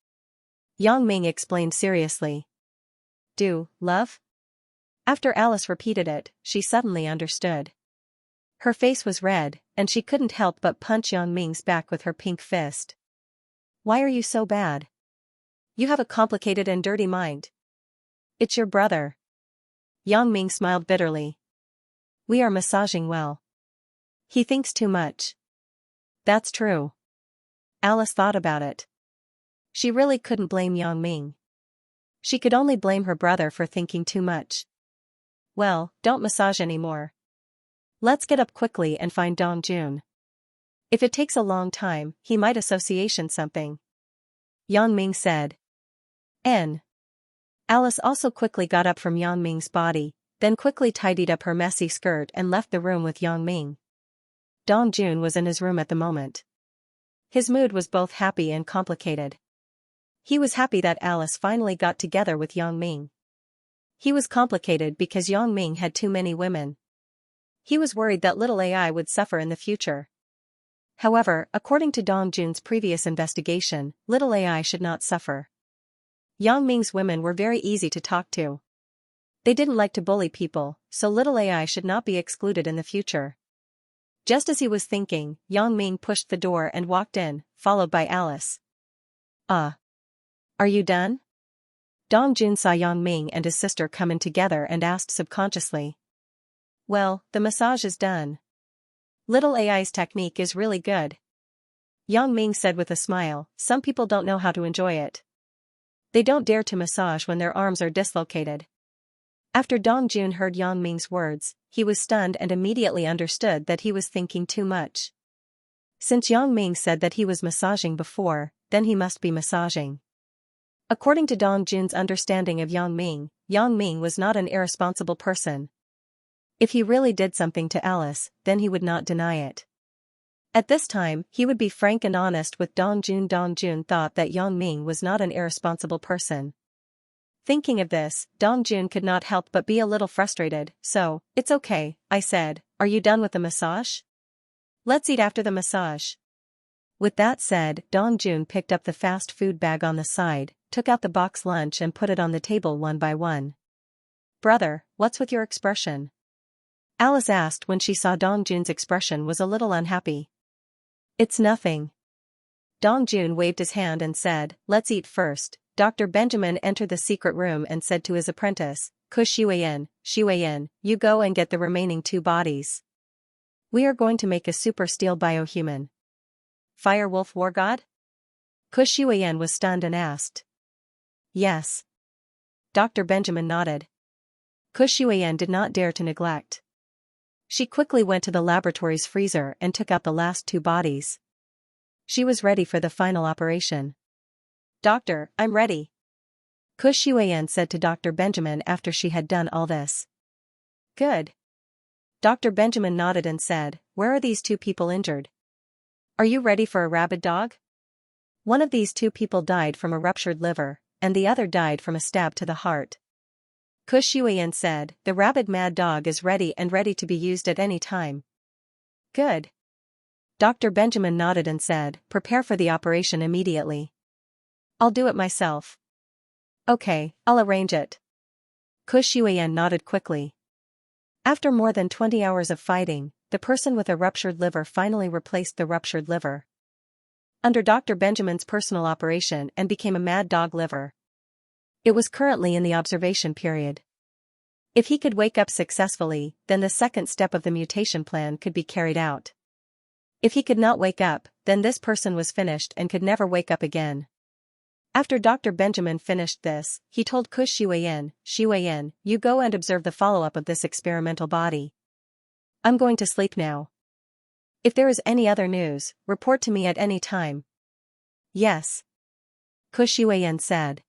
Yang Ming explained seriously. Do, love? After Alice repeated it, she suddenly understood. Her face was red, and she couldn't help but punch Yang Ming's back with her pink fist. Why are you so bad? You have a complicated and dirty mind. It's your brother. Yang Ming smiled bitterly. We are massaging well. He thinks too much. That's true. Alice thought about it. She really couldn't blame Yang Ming. She could only blame her brother for thinking too much. Well, don't massage anymore. Let's get up quickly and find Dong Jun. If it takes a long time, he might association something. Yang Ming said. N. Alice also quickly got up from Yang Ming's body, then quickly tidied up her messy skirt and left the room with Yang Ming. Dong Jun was in his room at the moment. His mood was both happy and complicated. He was happy that Alice finally got together with Yang Ming. He was complicated because Yang Ming had too many women. He was worried that little AI would suffer in the future. However, according to Dong Jun's previous investigation, little AI should not suffer. Yang Ming's women were very easy to talk to. They didn't like to bully people, so little AI should not be excluded in the future. Just as he was thinking, Yang Ming pushed the door and walked in, followed by Alice. Are you done? Dong Jun saw Yang Ming and his sister come in together and asked subconsciously. Well, the massage is done. Little AI's technique is really good. Yang Ming said with a smile, some people don't know how to enjoy it. They don't dare to massage when their arms are dislocated. After Dong Jun heard Yang Ming's words, he was stunned and immediately understood that he was thinking too much. Since Yang Ming said that he was massaging before, then he must be massaging. According to Dong Jun's understanding of Yang Ming was not an irresponsible person. If he really did something to Alice, then he would not deny it. At this time, he would be frank and honest with Dong Jun. Dong Jun thought that Yang Ming was not an irresponsible person. Thinking of this, Dong Jun could not help but be a little frustrated, so, it's okay, I said, are you done with the massage? Let's eat after the massage. With that said, Dong Jun picked up the fast food bag on the side, took out the box lunch and put it on the table one by one. Brother, what's with your expression? Alice asked when she saw Dong Jun's expression was a little unhappy. It's nothing. Dong Jun waved his hand and said, let's eat first. Dr. Benjamin entered the secret room and said to his apprentice, Xianxia, you go and get the remaining 2 bodies. We are going to make a super steel biohuman. Fire Wolf War God? Xianxia was stunned and asked. Yes. Dr. Benjamin nodded. Xianxia did not dare to neglect. She quickly went to the laboratory's freezer and took out the last 2 bodies. She was ready for the final operation. Doctor, I'm ready. Xianxia said to Dr. Benjamin after she had done all this. Good. Dr. Benjamin nodded and said, where are these 2 people injured? Are you ready for a rabid dog? One of these 2 people died from a ruptured liver, and the other died from a stab to the heart. Xianxia said, the rabid mad dog is ready to be used at any time. Good. Dr. Benjamin nodded and said, prepare for the operation immediately. I'll do it myself. Okay, I'll arrange it. Xianxia nodded quickly. After more than 20 hours of fighting, the person with a ruptured liver finally replaced the ruptured liver under Dr. Benjamin's personal operation and became a mad dog liver. It was currently in the observation period. If he could wake up successfully, then the second step of the mutation plan could be carried out. If he could not wake up, then this person was finished and could never wake up again. After Dr. Benjamin finished this, he told Xianxia, you go and observe the follow-up of this experimental body. I'm going to sleep now. If there is any other news, report to me at any time. Yes. Xianxia said.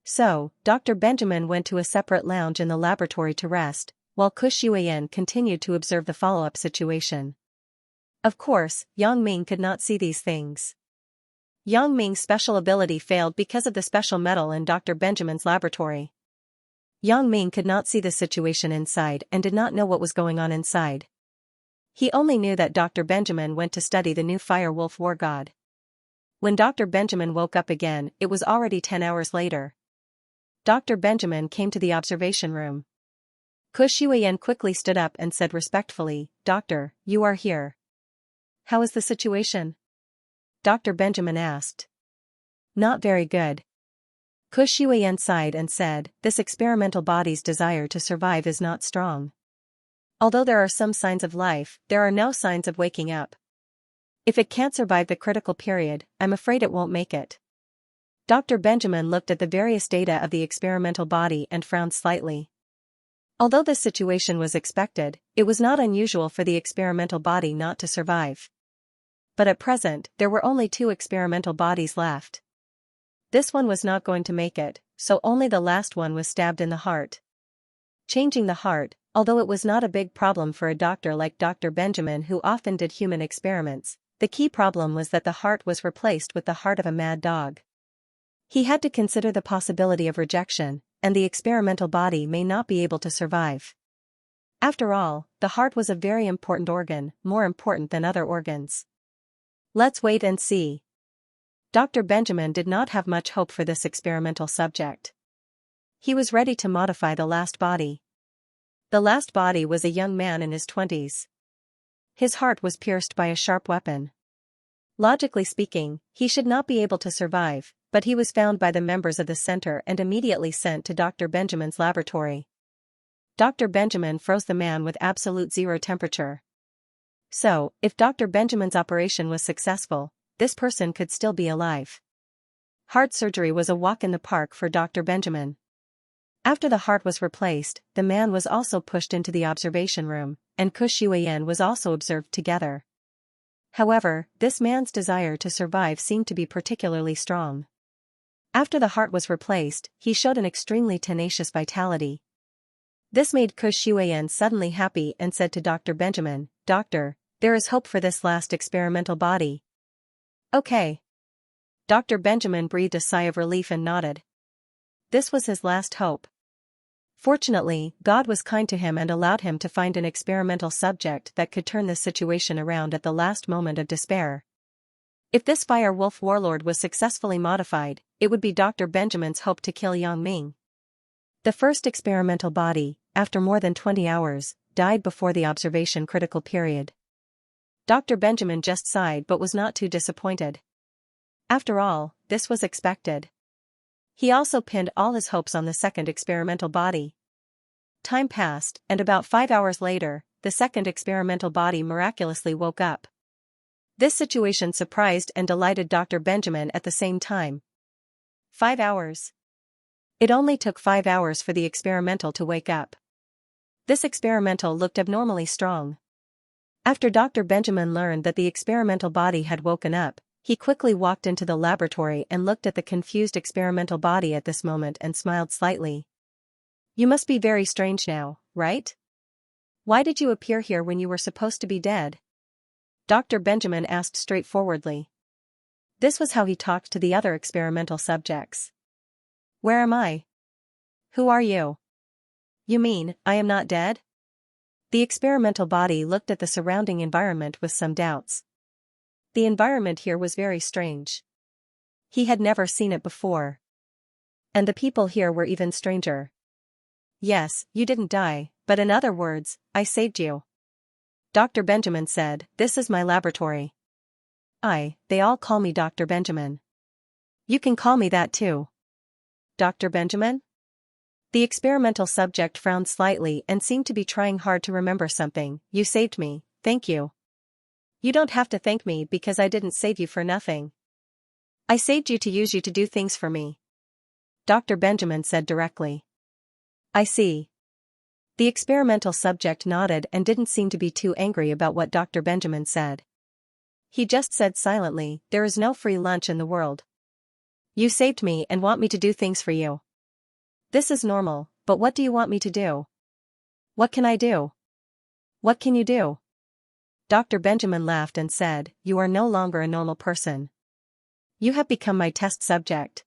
So, Dr. Benjamin went to a separate lounge in the laboratory to rest, while Xianxia continued to observe the follow-up situation. Of course, Yang Ming could not see these things. Yang Ming's special ability failed because of the special metal in Dr. Benjamin's laboratory. Yang Ming could not see the situation inside and did not know what was going on inside. He only knew that Dr. Benjamin went to study the new Fire Wolf War God. When Dr. Benjamin woke up again, it was already 10 hours later. Dr. Benjamin came to the observation room. Xianxia quickly stood up and said respectfully, Doctor, you are here. How is the situation? Dr. Benjamin asked. Not very good. Xianxia sighed and said, this experimental body's desire to survive is not strong. Although there are some signs of life, there are no signs of waking up. If it can't survive the critical period, I'm afraid it won't make it. Dr. Benjamin looked at the various data of the experimental body and frowned slightly. Although this situation was expected, it was not unusual for the experimental body not to survive. But at present, there were only 2 experimental bodies left. This one was not going to make it, so only the last one was stabbed in the heart. Changing the heart, although it was not a big problem for a doctor like Dr. Benjamin who often did human experiments, the key problem was that the heart was replaced with the heart of a mad dog. He had to consider the possibility of rejection, and the experimental body may not be able to survive. After all, the heart was a very important organ, more important than other organs. Let's wait and see. Dr. Benjamin did not have much hope for this experimental subject. He was ready to modify the last body. The last body was a young man in his 20s. His heart was pierced by a sharp weapon. Logically speaking, he should not be able to survive, but he was found by the members of the center and immediately sent to Dr. Benjamin's laboratory. Dr. Benjamin froze the man with absolute zero temperature. So, if Dr. Benjamin's operation was successful, this person could still be alive. Heart surgery was a walk in the park for Dr. Benjamin. After the heart was replaced, the man was also pushed into the observation room, and Xianxia was also observed together. However, this man's desire to survive seemed to be particularly strong. After the heart was replaced, he showed an extremely tenacious vitality. This made Xianxia suddenly happy and said to Dr. Benjamin, "Doctor, there is hope for this last experimental body." "Okay." Dr. Benjamin breathed a sigh of relief and nodded. This was his last hope. Fortunately, God was kind to him and allowed him to find an experimental subject that could turn this situation around at the last moment of despair. If this fire wolf warlord was successfully modified, it would be Dr. Benjamin's hope to kill Yang Ming. The first experimental body, after more than 20 hours, died before the observation critical period. Dr. Benjamin just sighed but was not too disappointed. After all, this was expected. He also pinned all his hopes on the second experimental body. Time passed, and about 5 hours later, the second experimental body miraculously woke up. This situation surprised and delighted Dr. Benjamin at the same time. 5 hours. It only took 5 hours for the experimental to wake up. This experimental looked abnormally strong. After Dr. Benjamin learned that the experimental body had woken up, he quickly walked into the laboratory and looked at the confused experimental body at this moment and smiled slightly. "You must be very strange now, right? Why did you appear here when you were supposed to be dead?" Dr. Benjamin asked straightforwardly. This was how he talked to the other experimental subjects. "Where am I? Who are you? You mean, I am not dead?" The experimental body looked at the surrounding environment with some doubts. The environment here was very strange. He had never seen it before. And the people here were even stranger. "Yes, you didn't die, but in other words, I saved you." Dr. Benjamin said, "This is my laboratory. They all call me Dr. Benjamin. You can call me that too." "Dr. Benjamin?" The experimental subject frowned slightly and seemed to be trying hard to remember something. "You saved me, thank you." "You don't have to thank me because I didn't save you for nothing. I saved you to use you to do things for me," Dr. Benjamin said directly. "I see." The experimental subject nodded and didn't seem to be too angry about what Dr. Benjamin said. He just said silently, "There is no free lunch in the world. You saved me and want me to do things for you. This is normal, but what do you want me to do? What can I do? What can you do?" Dr. Benjamin laughed and said, "You are no longer a normal person. You have become my test subject.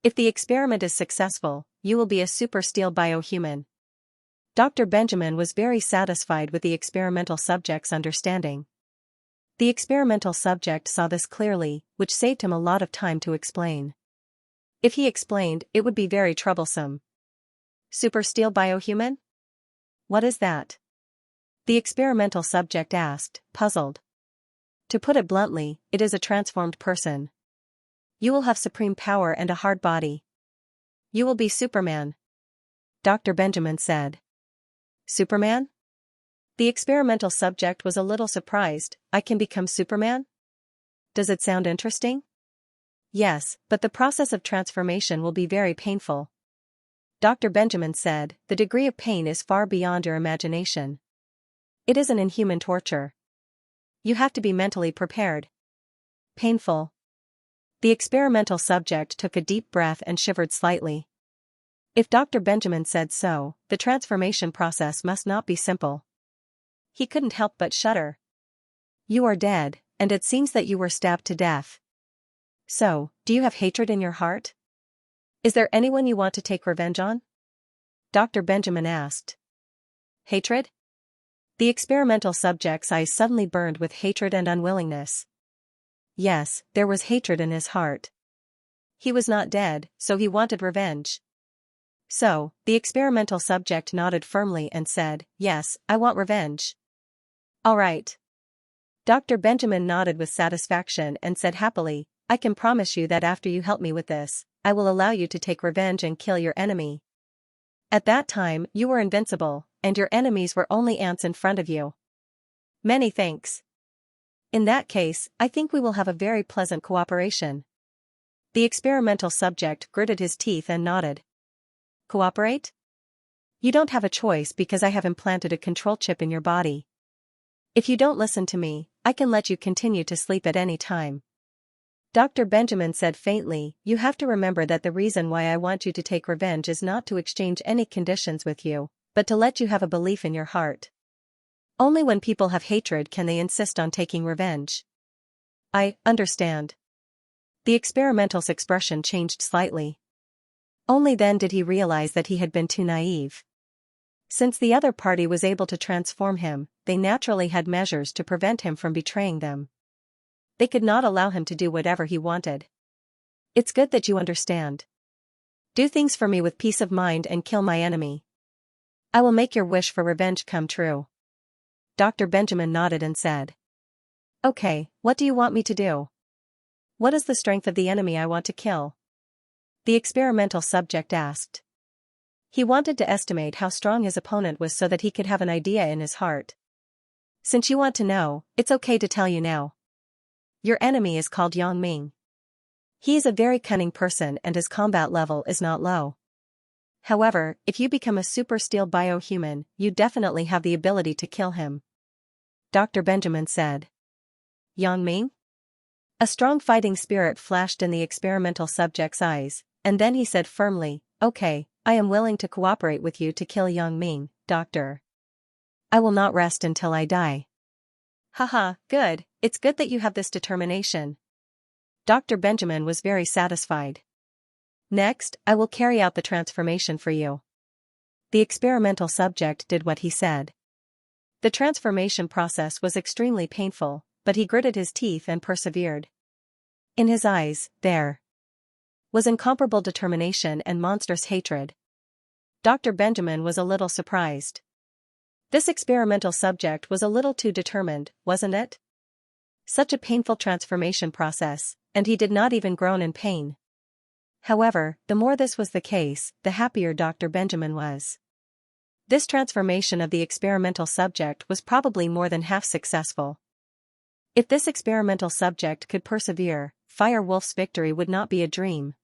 If the experiment is successful, you will be a super steel biohuman." Dr. Benjamin was very satisfied with the experimental subject's understanding. The experimental subject saw this clearly, which saved him a lot of time to explain. If he explained, it would be very troublesome. "Super steel biohuman? What is that?" the experimental subject asked, puzzled. "To put it bluntly, it is a transformed person. You will have supreme power and a hard body. You will be Superman," Dr. Benjamin said. "Superman?" The experimental subject was a little surprised. "I can become Superman? Does it sound interesting?" "Yes, but the process of transformation will be very painful." Dr. Benjamin said, the degree of pain is far beyond your imagination. It is an inhuman torture. You have to be mentally prepared. Painful. The experimental subject took a deep breath and shivered slightly. If Dr. Benjamin said so, the transformation process must not be simple. He couldn't help but shudder. You are dead, and it seems that you were stabbed to death. So, do you have hatred in your heart? Is there anyone you want to take revenge on? Dr. Benjamin asked. Hatred? The experimental subject's eyes suddenly burned with hatred and unwillingness. Yes, there was hatred in his heart. He was not dead, so he wanted revenge. So, the experimental subject nodded firmly and said, yes, I want revenge. All right. Dr. Benjamin nodded with satisfaction and said happily, I can promise you that after you help me with this, I will allow you to take revenge and kill your enemy. At that time, you were invincible, and your enemies were only ants in front of you. Many thanks. In that case, I think we will have a very pleasant cooperation. The experimental subject gritted his teeth and nodded. Cooperate? You don't have a choice because I have implanted a control chip in your body. If you don't listen to me, I can let you continue to sleep at any time. Dr. Benjamin said faintly, you have to remember that the reason why I want you to take revenge is not to exchange any conditions with you, but to let you have a belief in your heart. Only when people have hatred can they insist on taking revenge. I understand. The experimental's expression changed slightly. Only then did he realize that he had been too naive. Since the other party was able to transform him, they naturally had measures to prevent him from betraying them. They could not allow him to do whatever he wanted. It's good that you understand. Do things for me with peace of mind and kill my enemy. I will make your wish for revenge come true. Dr. Benjamin nodded and said. Okay, what do you want me to do? What is the strength of the enemy I want to kill? The experimental subject asked. He wanted to estimate how strong his opponent was so that he could have an idea in his heart. Since you want to know, it's okay to tell you now. Your enemy is called Yang Ming. He is a very cunning person and his combat level is not low. However, if you become a super steel biohuman, you definitely have the ability to kill him. Dr. Benjamin said. Yang Ming? A strong fighting spirit flashed in the experimental subject's eyes, and then he said firmly, okay, I am willing to cooperate with you to kill Yang Ming, Doctor. I will not rest until I die. Haha, good, it's good that you have this determination. Dr. Benjamin was very satisfied. Next, I will carry out the transformation for you. The experimental subject did what he said. The transformation process was extremely painful, but he gritted his teeth and persevered. In his eyes, there was incomparable determination and monstrous hatred. Dr. Benjamin was a little surprised. This experimental subject was a little too determined, wasn't it? Such a painful transformation process, and he did not even groan in pain. However, the more this was the case, the happier Dr. Benjamin was. This transformation of the experimental subject was probably more than half successful. If this experimental subject could persevere, Fire Wolf's victory would not be a dream.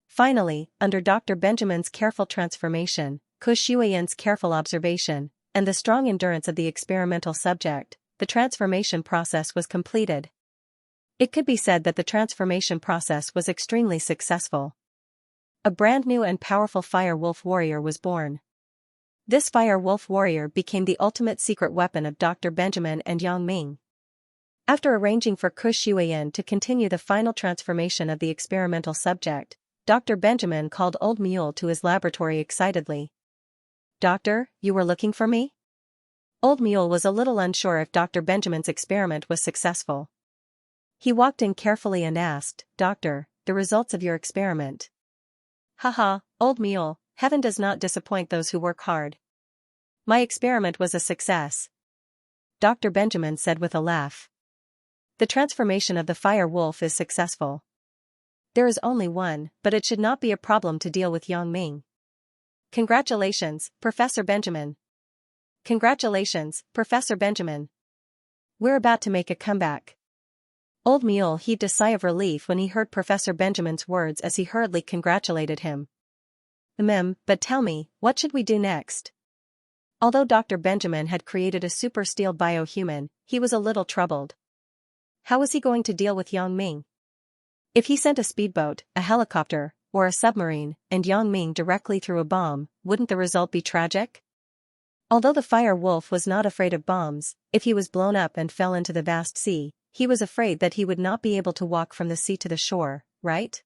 Finally, under Dr. Benjamin's careful transformation, Xuanxia's careful observation, and the strong endurance of the experimental subject, the transformation process was completed. It could be said that the transformation process was extremely successful. A brand new and powerful Fire Wolf warrior was born. This Fire Wolf warrior became the ultimate secret weapon of Dr. Benjamin and Yang Ming. After arranging for Xuanxia to continue the final transformation of the experimental subject, Dr. Benjamin called Old Mule to his laboratory excitedly. Doctor, you were looking for me? Old Mule was a little unsure if Dr. Benjamin's experiment was successful. He walked in carefully and asked, Doctor, the results of your experiment. Haha, Old Mule, heaven does not disappoint those who work hard. My experiment was a success. Dr. Benjamin said with a laugh. The transformation of the Fire Wolf is successful. There is only one, but it should not be a problem to deal with Yang Ming. Congratulations, Professor Benjamin. Congratulations, Professor Benjamin. We're about to make a comeback. Old Mule heaved a sigh of relief when he heard Professor Benjamin's words as he hurriedly congratulated him. But tell me, what should we do next? Although Dr. Benjamin had created a super steel biohuman, he was a little troubled. How was he going to deal with Yang Ming? If he sent a speedboat, a helicopter, or a submarine, and Yang Ming directly threw a bomb, wouldn't the result be tragic? Although the fire wolf was not afraid of bombs, if he was blown up and fell into the vast sea, he was afraid that he would not be able to walk from the sea to the shore, right?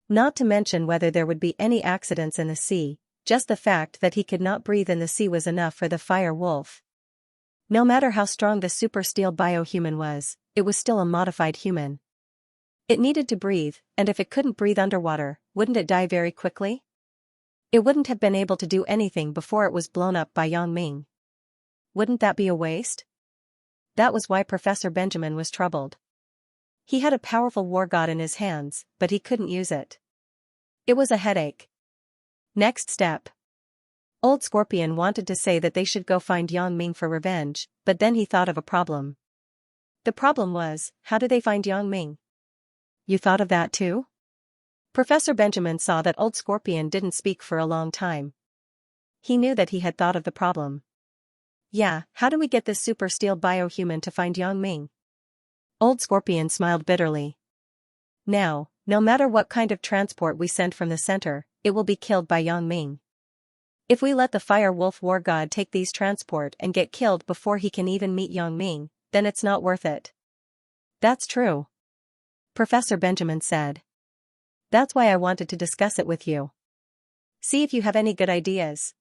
Not to mention whether there would be any accidents in the sea, just the fact that he could not breathe in the sea was enough for the fire wolf. No matter how strong the super steel biohuman was, it was still a modified human. It needed to breathe, and if it couldn't breathe underwater, wouldn't it die very quickly? It wouldn't have been able to do anything before it was blown up by Yang Ming. Wouldn't that be a waste? That was why Professor Benjamin was troubled. He had a powerful war god in his hands, but he couldn't use it. It was a headache. Next step. Old Scorpion wanted to say that they should go find Yang Ming for revenge, but then he thought of a problem. The problem was, how do they find Yang Ming? You thought of that too? Professor Benjamin saw that Old Scorpion didn't speak for a long time. He knew that he had thought of the problem. Yeah, how do we get this super steel biohuman to find Yang Ming? Old Scorpion smiled bitterly. Now, no matter what kind of transport we send from the center, it will be killed by Yang Ming. If we let the fire wolf war god take these transport and get killed before he can even meet Yang Ming, then it's not worth it. That's true. Professor Benjamin said. That's why I wanted to discuss it with you. See if you have any good ideas.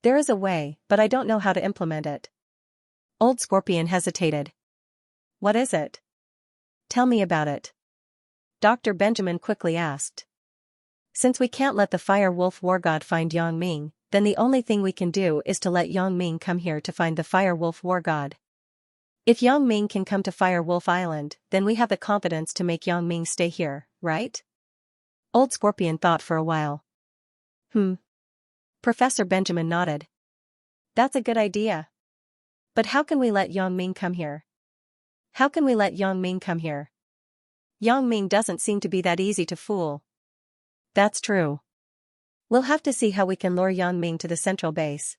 There is a way, but I don't know how to implement it. Old Scorpion hesitated. What is it? Tell me about it. Dr. Benjamin quickly asked. Since we can't let the fire wolf war god find Yang Ming, then the only thing we can do is to let Yang Ming come here to find the fire wolf war god. If Yang Ming can come to Fire Wolf Island, then we have the confidence to make Yang Ming stay here, right? Old Scorpion thought for a while. Professor Benjamin nodded. That's a good idea. But how can we let Yang Ming come here? How can we let Yang Ming come here? Yang Ming doesn't seem to be that easy to fool. That's true. We'll have to see how we can lure Yang Ming to the central base.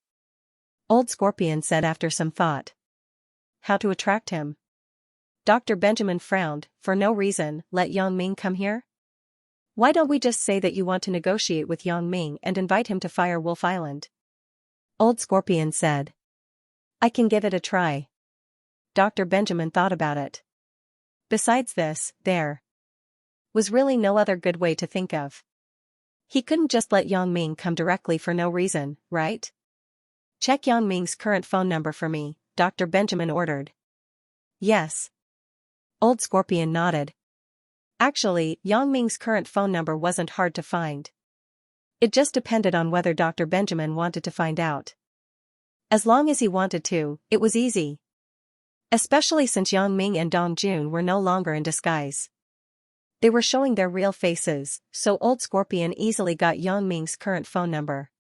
Old Scorpion said after some thought. How to attract him? Dr. Benjamin frowned. For no reason, let Yang Ming come here? Why don't we just say that you want to negotiate with Yang Ming and invite him to Fire Wolf Island? Old Scorpion said. I can give it a try. Dr. Benjamin thought about it. Besides this, there was really no other good way to think of. He couldn't just let Yang Ming come directly for no reason, right? Check Yang Ming's current phone number for me, Dr. Benjamin ordered. Yes. Old Scorpion nodded. Actually, Yang Ming's current phone number wasn't hard to find. It just depended on whether Dr. Benjamin wanted to find out. As long as he wanted to, it was easy. Especially since Yang Ming and Dong Jun were no longer in disguise. They were showing their real faces, so Old Scorpion easily got Yang Ming's current phone number.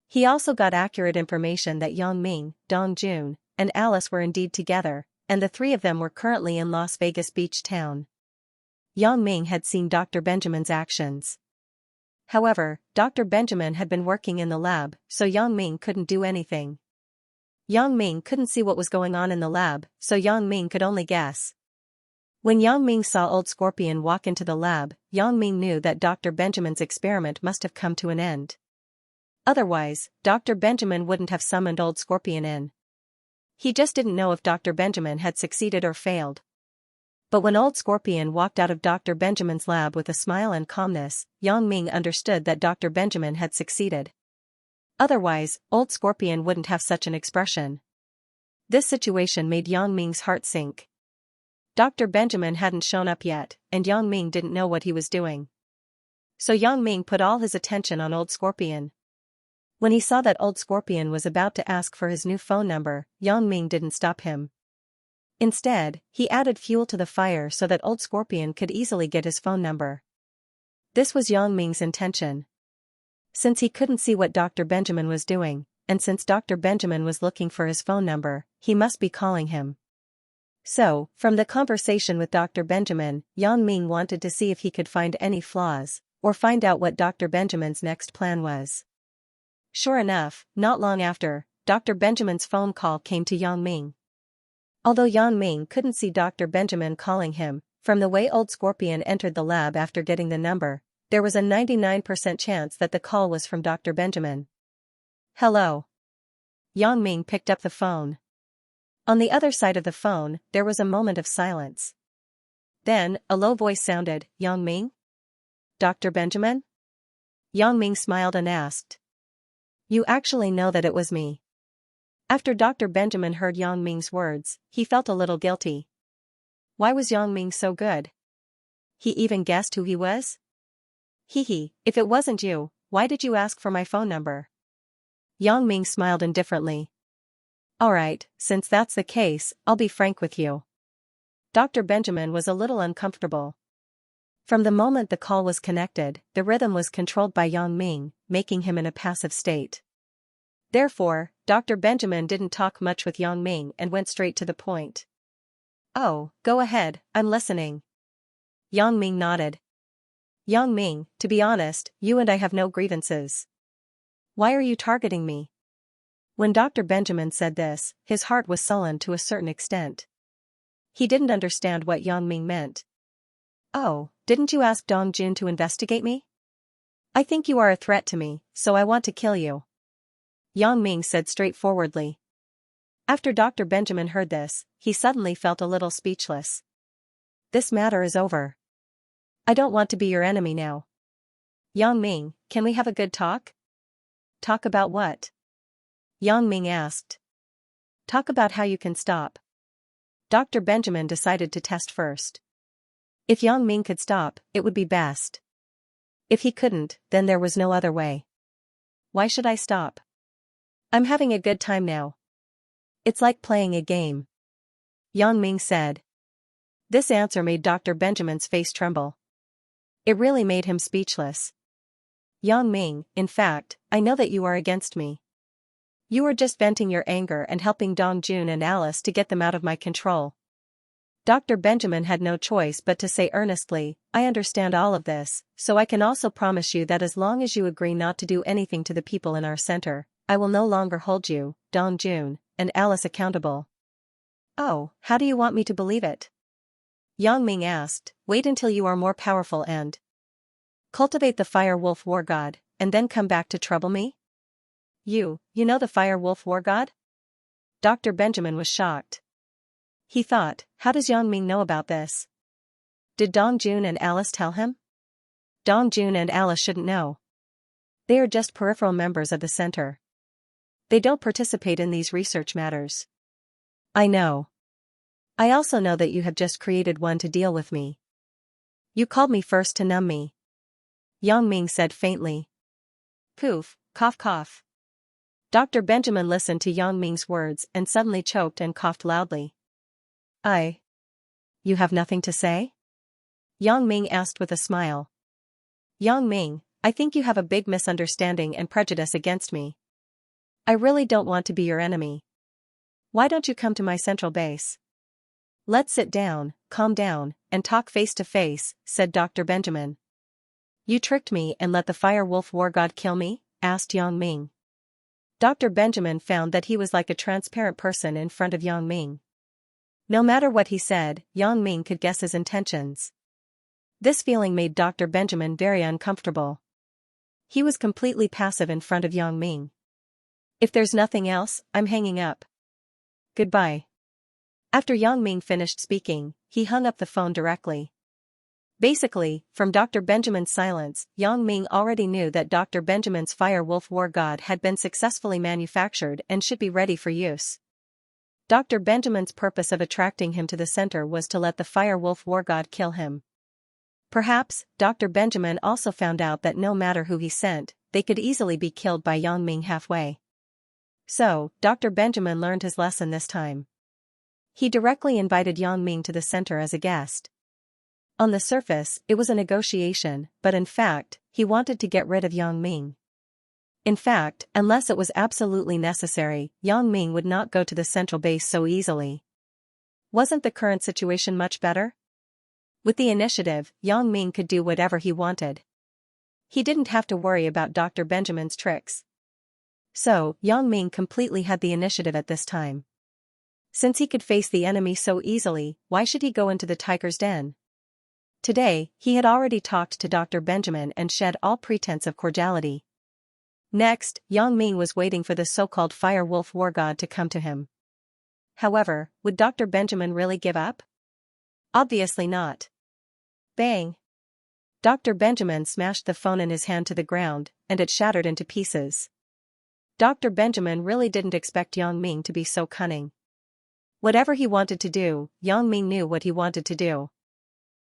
He also got accurate information that Yang Ming, Dong Jun, and Alice were indeed together, and the three of them were currently in Las Vegas Beach Town. Yang Ming had seen Dr. Benjamin's actions. However, Dr. Benjamin had been working in the lab, so Yang Ming couldn't do anything. Yang Ming couldn't see what was going on in the lab, so Yang Ming could only guess. When Yang Ming saw Old Scorpion walk into the lab, Yang Ming knew that Dr. Benjamin's experiment must have come to an end. Otherwise, Dr. Benjamin wouldn't have summoned Old Scorpion in. He just didn't know if Dr. Benjamin had succeeded or failed. But when Old Scorpion walked out of Dr. Benjamin's lab with a smile and calmness, Yang Ming understood that Dr. Benjamin had succeeded. Otherwise, Old Scorpion wouldn't have such an expression. This situation made Yang Ming's heart sink. Dr. Benjamin hadn't shown up yet, and Yang Ming didn't know what he was doing. So Yang Ming put all his attention on Old Scorpion. When he saw that Old Scorpion was about to ask for his new phone number, Yang Ming didn't stop him. Instead, he added fuel to the fire so that Old Scorpion could easily get his phone number. This was Yang Ming's intention. Since he couldn't see what Dr. Benjamin was doing, and since Dr. Benjamin was looking for his phone number, he must be calling him. So, from the conversation with Dr. Benjamin, Yang Ming wanted to see if he could find any flaws, or find out what Dr. Benjamin's next plan was. Sure enough, not long after, Dr. Benjamin's phone call came to Yang Ming. Although Yang Ming couldn't see Dr. Benjamin calling him, from the way Old Scorpion entered the lab after getting the number, there was a 99% chance that the call was from Dr. Benjamin. Hello. Yang Ming picked up the phone. On the other side of the phone, there was a moment of silence. Then, a low voice sounded, Yang Ming? Dr. Benjamin? Yang Ming smiled and asked. You actually know that it was me. After Dr. Benjamin heard Yang Ming's words, he felt a little guilty. Why was Yang Ming so good? He even guessed who he was? Hee, if it wasn't you, why did you ask for my phone number? Yang Ming smiled indifferently. Alright, since that's the case, I'll be frank with you. Dr. Benjamin was a little uncomfortable. From the moment the call was connected, the rhythm was controlled by Yang Ming, making him in a passive state. Therefore, Dr. Benjamin didn't talk much with Yang Ming and went straight to the point. Oh, go ahead, I'm listening. Yang Ming nodded. Yang Ming, to be honest, you and I have no grievances. Why are you targeting me? When Dr. Benjamin said this, his heart was sullen to a certain extent. He didn't understand what Yang Ming meant. Oh, didn't you ask Dong Jun to investigate me? I think you are a threat to me, so I want to kill you. Yang Ming said straightforwardly. After Dr. Benjamin heard this, he suddenly felt a little speechless. This matter is over. I don't want to be your enemy now. Yang Ming, can we have a good talk? Talk about what? Yang Ming asked. Talk about how you can stop. Dr. Benjamin decided to test first. If Yang Ming could stop, it would be best. If he couldn't, then there was no other way. Why should I stop? I'm having a good time now. It's like playing a game. Yang Ming said. This answer made Dr. Benjamin's face tremble. It really made him speechless. Yang Ming, in fact, I know that you are against me. You are just venting your anger and helping Dong Jun and Alice to get them out of my control. Dr. Benjamin had no choice but to say earnestly, I understand all of this, so I can also promise you that as long as you agree not to do anything to the people in our center, I will no longer hold you, Dong Jun, and Alice accountable. Oh, how do you want me to believe it? Yang Ming asked, wait until you are more powerful and cultivate the Fire Wolf War God, and then come back to trouble me? You know the Fire Wolf War God? Dr. Benjamin was shocked. He thought, how does Yang Ming know about this? Did Dong Jun and Alice tell him? Dong Jun and Alice shouldn't know. They are just peripheral members of the center. They don't participate in these research matters. I know. I also know that you have just created one to deal with me. You called me first to numb me. Yang Ming said faintly. Poof, cough cough. Dr. Benjamin listened to Yang Ming's words and suddenly choked and coughed loudly. You have nothing to say? Yang Ming asked with a smile. Yang Ming, I think you have a big misunderstanding and prejudice against me. I really don't want to be your enemy. Why don't you come to my central base? Let's sit down, calm down, and talk face to face, said Dr. Benjamin. You tricked me and let the Fire Wolf War God kill me? Asked Yang Ming. Dr. Benjamin found that he was like a transparent person in front of Yang Ming. No matter what he said, Yang Ming could guess his intentions. This feeling made Dr. Benjamin very uncomfortable. He was completely passive in front of Yang Ming. If there's nothing else, I'm hanging up. Goodbye. After Yang Ming finished speaking, he hung up the phone directly. Basically, from Dr. Benjamin's silence, Yang Ming already knew that Dr. Benjamin's Fire Wolf War God had been successfully manufactured and should be ready for use. Dr. Benjamin's purpose of attracting him to the center was to let the Fire Wolf War God kill him. Perhaps, Dr. Benjamin also found out that no matter who he sent, they could easily be killed by Yang Ming halfway. So, Dr. Benjamin learned his lesson this time. He directly invited Yang Ming to the center as a guest. On the surface, it was a negotiation, but in fact, he wanted to get rid of Yang Ming. In fact, unless it was absolutely necessary, Yang Ming would not go to the central base so easily. Wasn't the current situation much better? With the initiative, Yang Ming could do whatever he wanted. He didn't have to worry about Dr. Benjamin's tricks. So, Yang Ming completely had the initiative at this time. Since he could face the enemy so easily, why should he go into the tiger's den? Today, he had already talked to Dr. Benjamin and shed all pretense of cordiality. Next, Yang Ming was waiting for the so-called Fire Wolf War God to come to him. However, would Dr. Benjamin really give up? Obviously not. Bang! Dr. Benjamin smashed the phone in his hand to the ground, and it shattered into pieces. Dr. Benjamin really didn't expect Yang Ming to be so cunning. Whatever he wanted to do, Yang Ming knew what he wanted to do.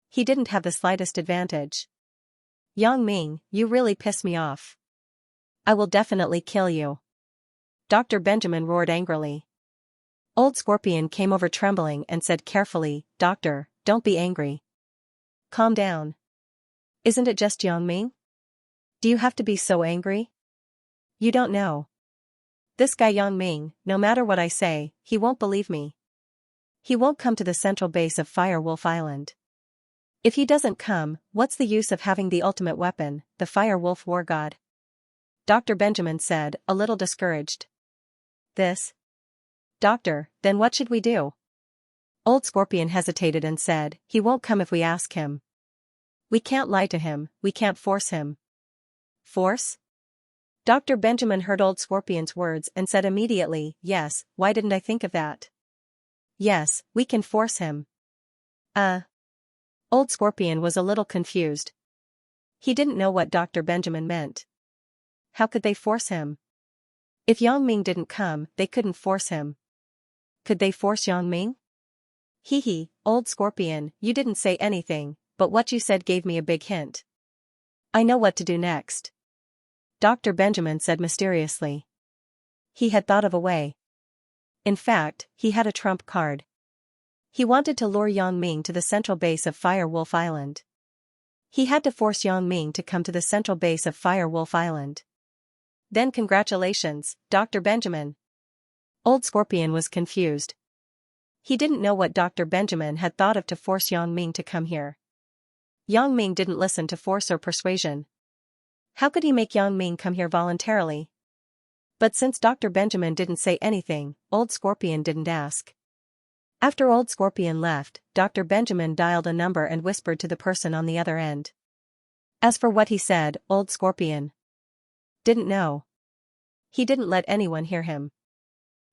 He didn't have the slightest advantage. Yang Ming, you really piss me off. I will definitely kill you. Dr. Benjamin roared angrily. Old Scorpion came over trembling and said carefully, Doctor, don't be angry. Calm down. Isn't it just Yang Ming? Do you have to be so angry? You don't know. This guy Yang Ming, no matter what I say, he won't believe me. He won't come to the central base of Fire Wolf Island. If he doesn't come, what's the use of having the ultimate weapon, the Fire Wolf War God? Dr. Benjamin said, a little discouraged. This? Doctor, then what should we do? Old Scorpion hesitated and said, he won't come if we ask him. We can't lie to him, we can't force him. Force? Dr. Benjamin heard Old Scorpion's words and said immediately, yes, why didn't I think of that? Yes, we can force him. Old Scorpion was a little confused. He didn't know what Dr. Benjamin meant. How could they force him? If Yang Ming didn't come, they couldn't force him. Could they force Yang Ming? Hee hee, Old Scorpion, you didn't say anything, but what you said gave me a big hint. I know what to do next. Dr. Benjamin said mysteriously. He had thought of a way. In fact, he had a trump card. He wanted to lure Yang Ming to the central base of Fire Wolf Island. He had to force Yang Ming to come to the central base of Fire Wolf Island. Then congratulations, Dr. Benjamin. Old Scorpion was confused. He didn't know what Dr. Benjamin had thought of to force Yang Ming to come here. Yang Ming didn't listen to force or persuasion. How could he make Yang Ming come here voluntarily? But since Dr. Benjamin didn't say anything, Old Scorpion didn't ask. After Old Scorpion left, Dr. Benjamin dialed a number and whispered to the person on the other end. As for what he said, Old Scorpion didn't know. He didn't let anyone hear him.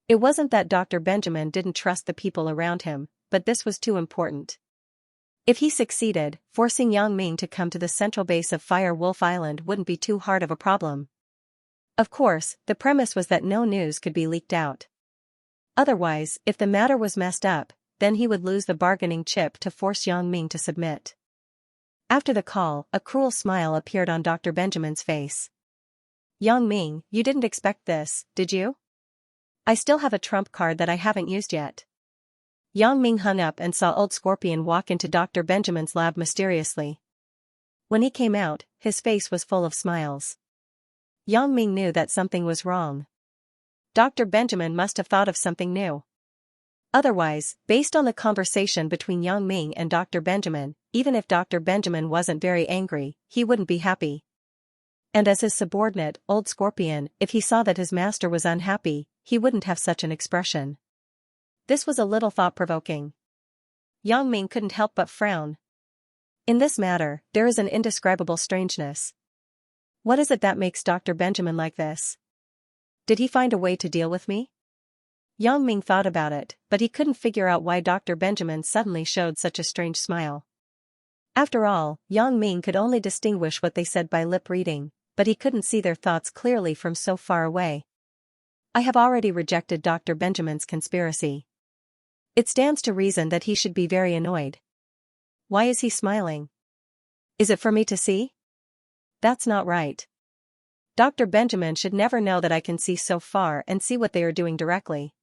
It wasn't that Dr. Benjamin didn't trust the people around him, but this was too important. If he succeeded, forcing Yang Ming to come to the central base of Fire Wolf Island wouldn't be too hard of a problem. Of course, the premise was that no news could be leaked out. Otherwise, if the matter was messed up, then he would lose the bargaining chip to force Yang Ming to submit. After the call, a cruel smile appeared on Dr. Benjamin's face. Yang Ming, you didn't expect this, did you? I still have a trump card that I haven't used yet. Yang Ming hung up and saw Old Scorpion walk into Dr. Benjamin's lab mysteriously. When he came out, his face was full of smiles. Yang Ming knew that something was wrong. Dr. Benjamin must have thought of something new. Otherwise, based on the conversation between Yang Ming and Dr. Benjamin, even if Dr. Benjamin wasn't very angry, he wouldn't be happy. And as his subordinate, Old Scorpion, if he saw that his master was unhappy, he wouldn't have such an expression. This was a little thought-provoking. Yang Ming couldn't help but frown. In this matter, there is an indescribable strangeness. What is it that makes Dr. Benjamin like this? Did he find a way to deal with me? Yang Ming thought about it, but he couldn't figure out why Dr. Benjamin suddenly showed such a strange smile. After all, Yang Ming could only distinguish what they said by lip reading, but he couldn't see their thoughts clearly from so far away. I have already rejected Dr. Benjamin's conspiracy. It stands to reason that he should be very annoyed. Why is he smiling? Is it for me to see? That's not right. Dr. Benjamin should never know that I can see so far and see what they are doing directly.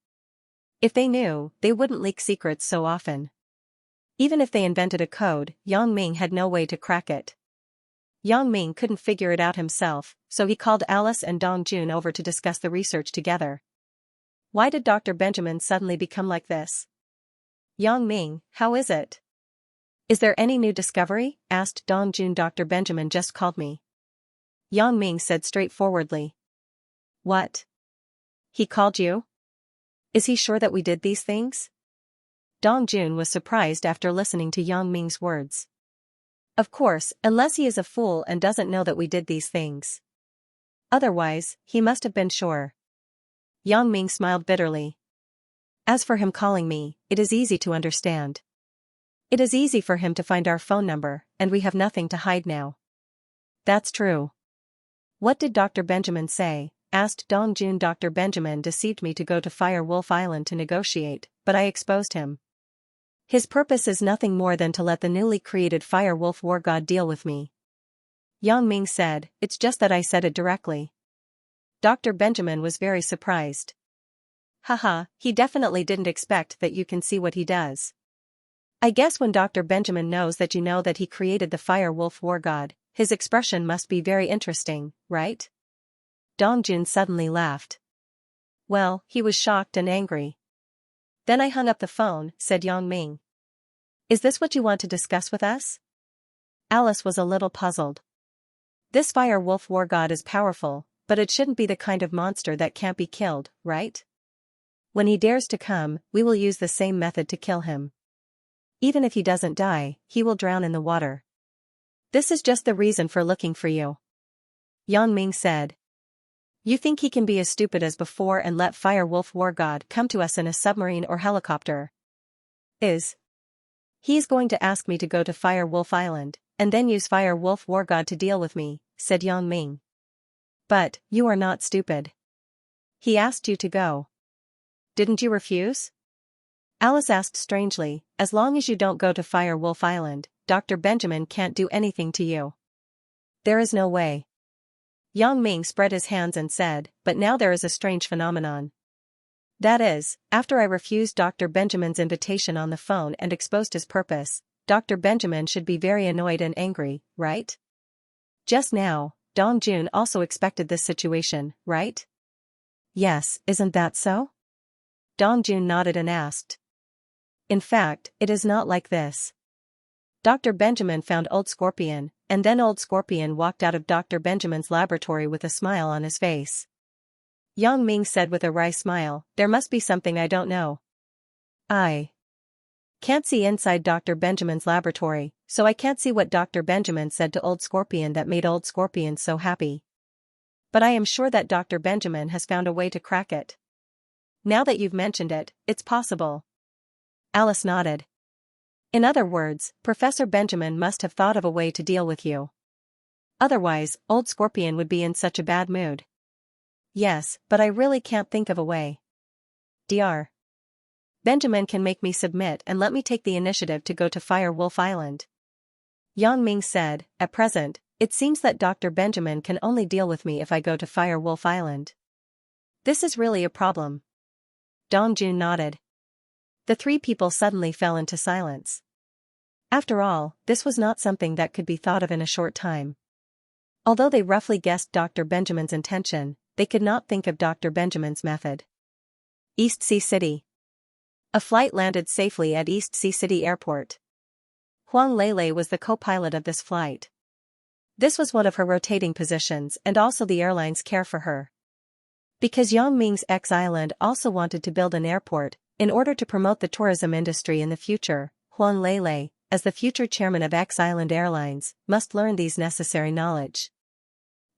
If they knew, they wouldn't leak secrets so often. Even if they invented a code, Yang Ming had no way to crack it. Yang Ming couldn't figure it out himself, so he called Alice and Dong Jun over to discuss the research together. Why did Dr. Benjamin suddenly become like this? Yang Ming, how is it? Is there any new discovery? Asked Dong Jun. Dr. Benjamin just called me. Yang Ming said straightforwardly. What? He called you? Is he sure that we did these things? Dong Jun was surprised after listening to Yang Ming's words. Of course, unless he is a fool and doesn't know that we did these things. Otherwise, he must have been sure. Yang Ming smiled bitterly. As for him calling me, it is easy to understand. It is easy for him to find our phone number, and we have nothing to hide now. That's true. What did Dr. Benjamin say? Asked Dong Jun. Dr. Benjamin deceived me to go to Fire Wolf Island to negotiate, but I exposed him. His purpose is nothing more than to let the newly created Fire Wolf War God deal with me. Yang Ming said, it's just that I said it directly. Dr. Benjamin was very surprised. Haha, he definitely didn't expect that you can see what he does. I guess when Dr. Benjamin knows that you know that he created the Fire Wolf War God, his expression must be very interesting, right? Dong Jun suddenly laughed. Well, he was shocked and angry. Then I hung up the phone, said Yang Ming. Is this what you want to discuss with us? Alice was a little puzzled. This Fire Wolf War God is powerful, but it shouldn't be the kind of monster that can't be killed, right? When he dares to come, we will use the same method to kill him. Even if he doesn't die, he will drown in the water. This is just the reason for looking for you. Yang Ming said. You think he can be as stupid as before and let Fire Wolf War God come to us in a submarine or helicopter? He's going to ask me to go to Fire Wolf Island, and then use Fire Wolf War God to deal with me, said Yang Ming. But, you are not stupid. He asked you to go. Didn't you refuse? Alice asked strangely, as long as you don't go to Fire Wolf Island, Dr. Benjamin can't do anything to you. There is no way. Yang Ming spread his hands and said, but now there is a strange phenomenon. That is, after I refused Dr. Benjamin's invitation on the phone and exposed his purpose, Dr. Benjamin should be very annoyed and angry, right? Just now, Dong Jun also expected this situation, right? Yes, isn't that so? Dong Jun nodded and asked. In fact, it is not like this. Dr. Benjamin found Old Scorpion, and then Old Scorpion walked out of Dr. Benjamin's laboratory with a smile on his face. Yang Ming said with a wry smile, there must be something I don't know. I can't see inside Dr. Benjamin's laboratory, so I can't see what Dr. Benjamin said to Old Scorpion that made Old Scorpion so happy. But I am sure that Dr. Benjamin has found a way to crack it. Now that you've mentioned it, it's possible. Alice nodded. In other words, Professor Benjamin must have thought of a way to deal with you. Otherwise, Old Scorpion would be in such a bad mood. Yes, but I really can't think of a way. Dr. Benjamin can make me submit and let me take the initiative to go to Fire Wolf Island. Yang Ming said, at present, it seems that Dr. Benjamin can only deal with me if I go to Fire Wolf Island. This is really a problem. Dong Jun nodded. The three people suddenly fell into silence. After all, this was not something that could be thought of in a short time. Although they roughly guessed Dr. Benjamin's intention, they could not think of Dr. Benjamin's method. East Sea City. A flight landed safely at East Sea City Airport. Huang Lele was the co-pilot of this flight. This was one of her rotating positions and also the airline's care for her. Because Yang Ming's ex-island also wanted to build an airport, in order to promote the tourism industry in the future, Huang Lele, as the future chairman of X-Island Airlines, must learn these necessary knowledge.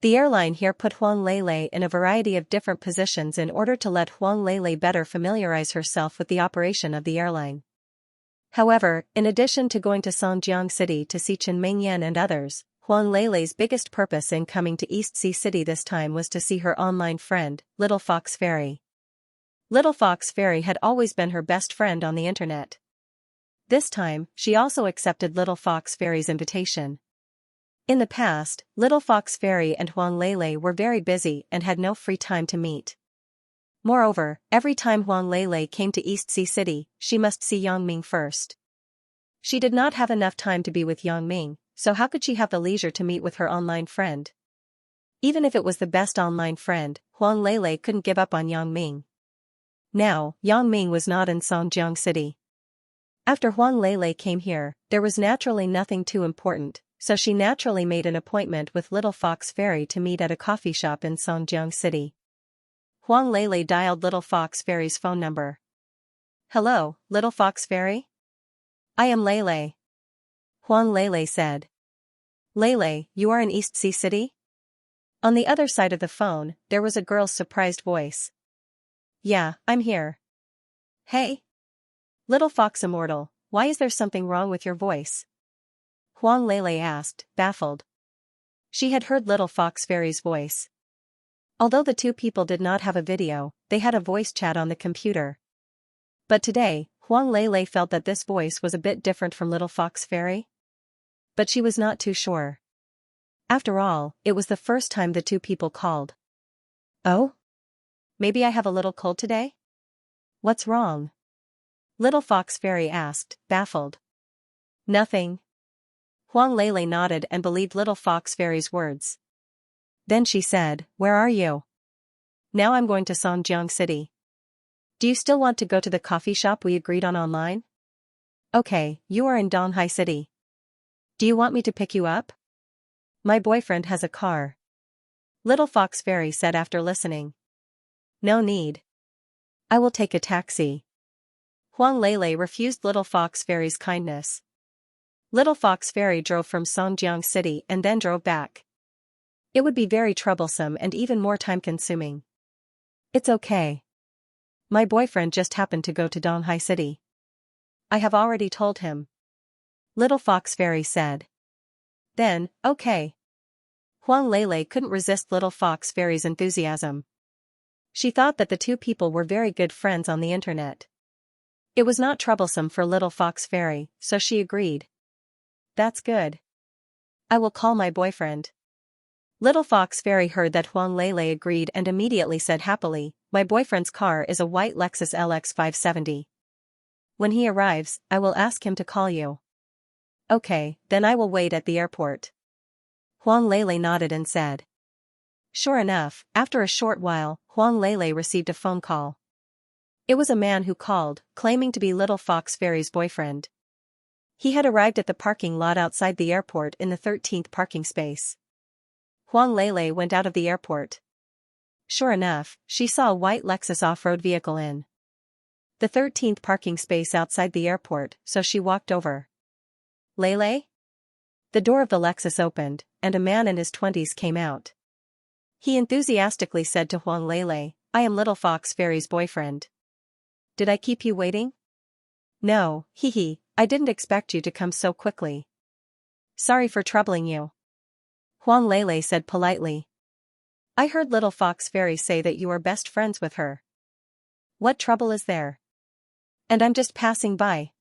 The airline here put Huang Lele in a variety of different positions in order to let Huang Lele better familiarize herself with the operation of the airline. However, in addition to going to Songjiang City to see Chen Mingyan and others, Huang Lele's biggest purpose in coming to East Sea City this time was to see her online friend, Little Fox Fairy. Little Fox Fairy had always been her best friend on the internet. This time, she also accepted Little Fox Fairy's invitation. In the past, Little Fox Fairy and Huang Lele were very busy and had no free time to meet. Moreover, every time Huang Lele came to East Sea City, she must see Yang Ming first. She did not have enough time to be with Yang Ming, so how could she have the leisure to meet with her online friend? Even if it was the best online friend, Huang Lele couldn't give up on Yang Ming. Now, Yang Ming was not in Songjiang City. After Huang Lele came here, there was naturally nothing too important, so she naturally made an appointment with Little Fox Fairy to meet at a coffee shop in Xianxia City. Huang Lele dialed Little Fox Fairy's phone number. "Hello, Little Fox Fairy? I am Lele." Huang Lele said. "Lele, you are in East Sea City?" On the other side of the phone, there was a girl's surprised voice. "Yeah, I'm here." "Hey? Little Fox Immortal, why is there something wrong with your voice?" Huang Lele asked, baffled. She had heard Little Fox Fairy's voice. Although the two people did not have a video, they had a voice chat on the computer. But today, Huang Lele felt that this voice was a bit different from Little Fox Fairy. But she was not too sure. After all, it was the first time the two people called. "Oh? Maybe I have a little cold today? What's wrong?" Little Fox Fairy asked, baffled. "Nothing." Huang Lele nodded and believed Little Fox Fairy's words. Then she said, "Where are you?" "Now I'm going to Xianxia City." "Do you still want to go to the coffee shop we agreed on online?" "Okay, you are in Donghai City. Do you want me to pick you up?" "My boyfriend has a car." Little Fox Fairy said after listening. "No need. I will take a taxi." Huang Lele refused Little Fox Fairy's kindness. Little Fox Fairy drove from Xianxia City and then drove back. It would be very troublesome and even more time-consuming. "It's okay. My boyfriend just happened to go to Donghai City. I have already told him." Little Fox Fairy said. Then, okay. Huang Lele couldn't resist Little Fox Fairy's enthusiasm. She thought that the two people were very good friends on the internet. It was not troublesome for Little Fox Fairy, so she agreed. "That's good. I will call my boyfriend." Little Fox Fairy heard that Huang Lele agreed and immediately said happily, "My boyfriend's car is a white Lexus LX 570. When he arrives, I will ask him to call you." "Okay, then I will wait at the airport." Huang Lele nodded and said. Sure enough, after a short while, Huang Lele received a phone call. It was a man who called, claiming to be Little Fox Fairy's boyfriend. He had arrived at the parking lot outside the airport in the 13th parking space. Huang Lele went out of the airport. Sure enough, she saw a white Lexus off-road vehicle in the 13th parking space outside the airport, so she walked over. "Lele?" The door of the Lexus opened, and a man in his 20s came out. He enthusiastically said to Huang Lele, "I am Little Fox Fairy's boyfriend. Did I keep you waiting?" "No, hee, I didn't expect you to come so quickly. Sorry for troubling you." Huang Lele said politely. "I heard Little Fox Fairy say that you are best friends with her. What trouble is there?" "And I'm just passing by."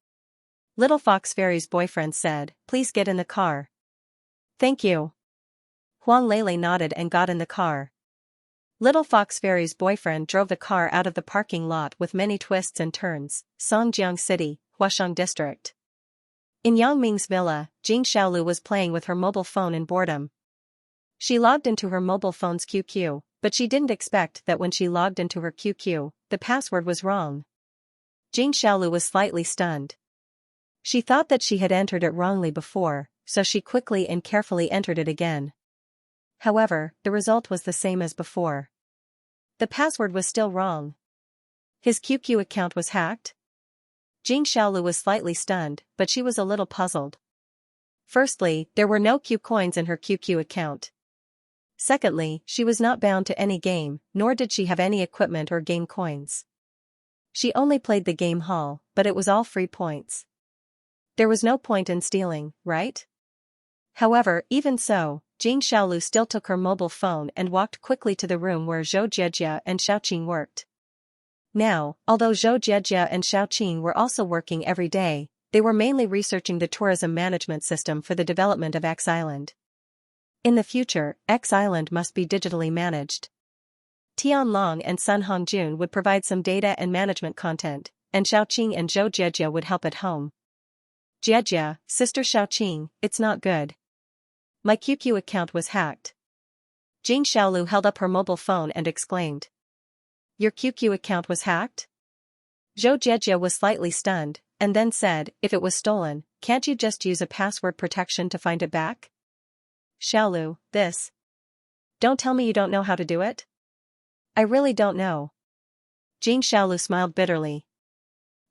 Little Fox Fairy's boyfriend said, "Please get in the car." "Thank you." Huang Lele nodded and got in the car. Little Fox Fairy's boyfriend drove the car out of the parking lot with many twists and turns. Xianxia City, Huasheng District. In Yang Ming's villa, Jing Xiaolu was playing with her mobile phone in boredom. She logged into her mobile phone's QQ, but she didn't expect that when she logged into her QQ, the password was wrong. Jing Xiaolu was slightly stunned. She thought that she had entered it wrongly before, so she quickly and carefully entered it again. However, the result was the same as before. The password was still wrong. His QQ account was hacked? Jing Xiaolu was slightly stunned, but she was a little puzzled. Firstly, there were no Q coins in her QQ account. Secondly, she was not bound to any game, nor did she have any equipment or game coins. She only played the game hall, but it was all free points. There was no point in stealing, right? However, even so, Jing Xiaolu still took her mobile phone and walked quickly to the room where Zhou Jiejia and Xiaoqing worked. Now, although Zhou Jiejia and Xiaoqing were also working every day, they were mainly researching the tourism management system for the development of X Island. In the future, X Island must be digitally managed. Tianlong and Sun Hongjun would provide some data and management content, and Xiaoqing and Zhou Jiejia would help at home. "Jiejia, Sister Xiaoqing, it's not good. My QQ account was hacked." Jing Xiaolu held up her mobile phone and exclaimed. "Your QQ account was hacked? Zhou Jieji was slightly stunned, and then said, if it was stolen, can't you just use a password protection to find it back? Xiaolu, this. Don't tell me you don't know how to do it? I really don't know. Jing Xiaolu smiled bitterly.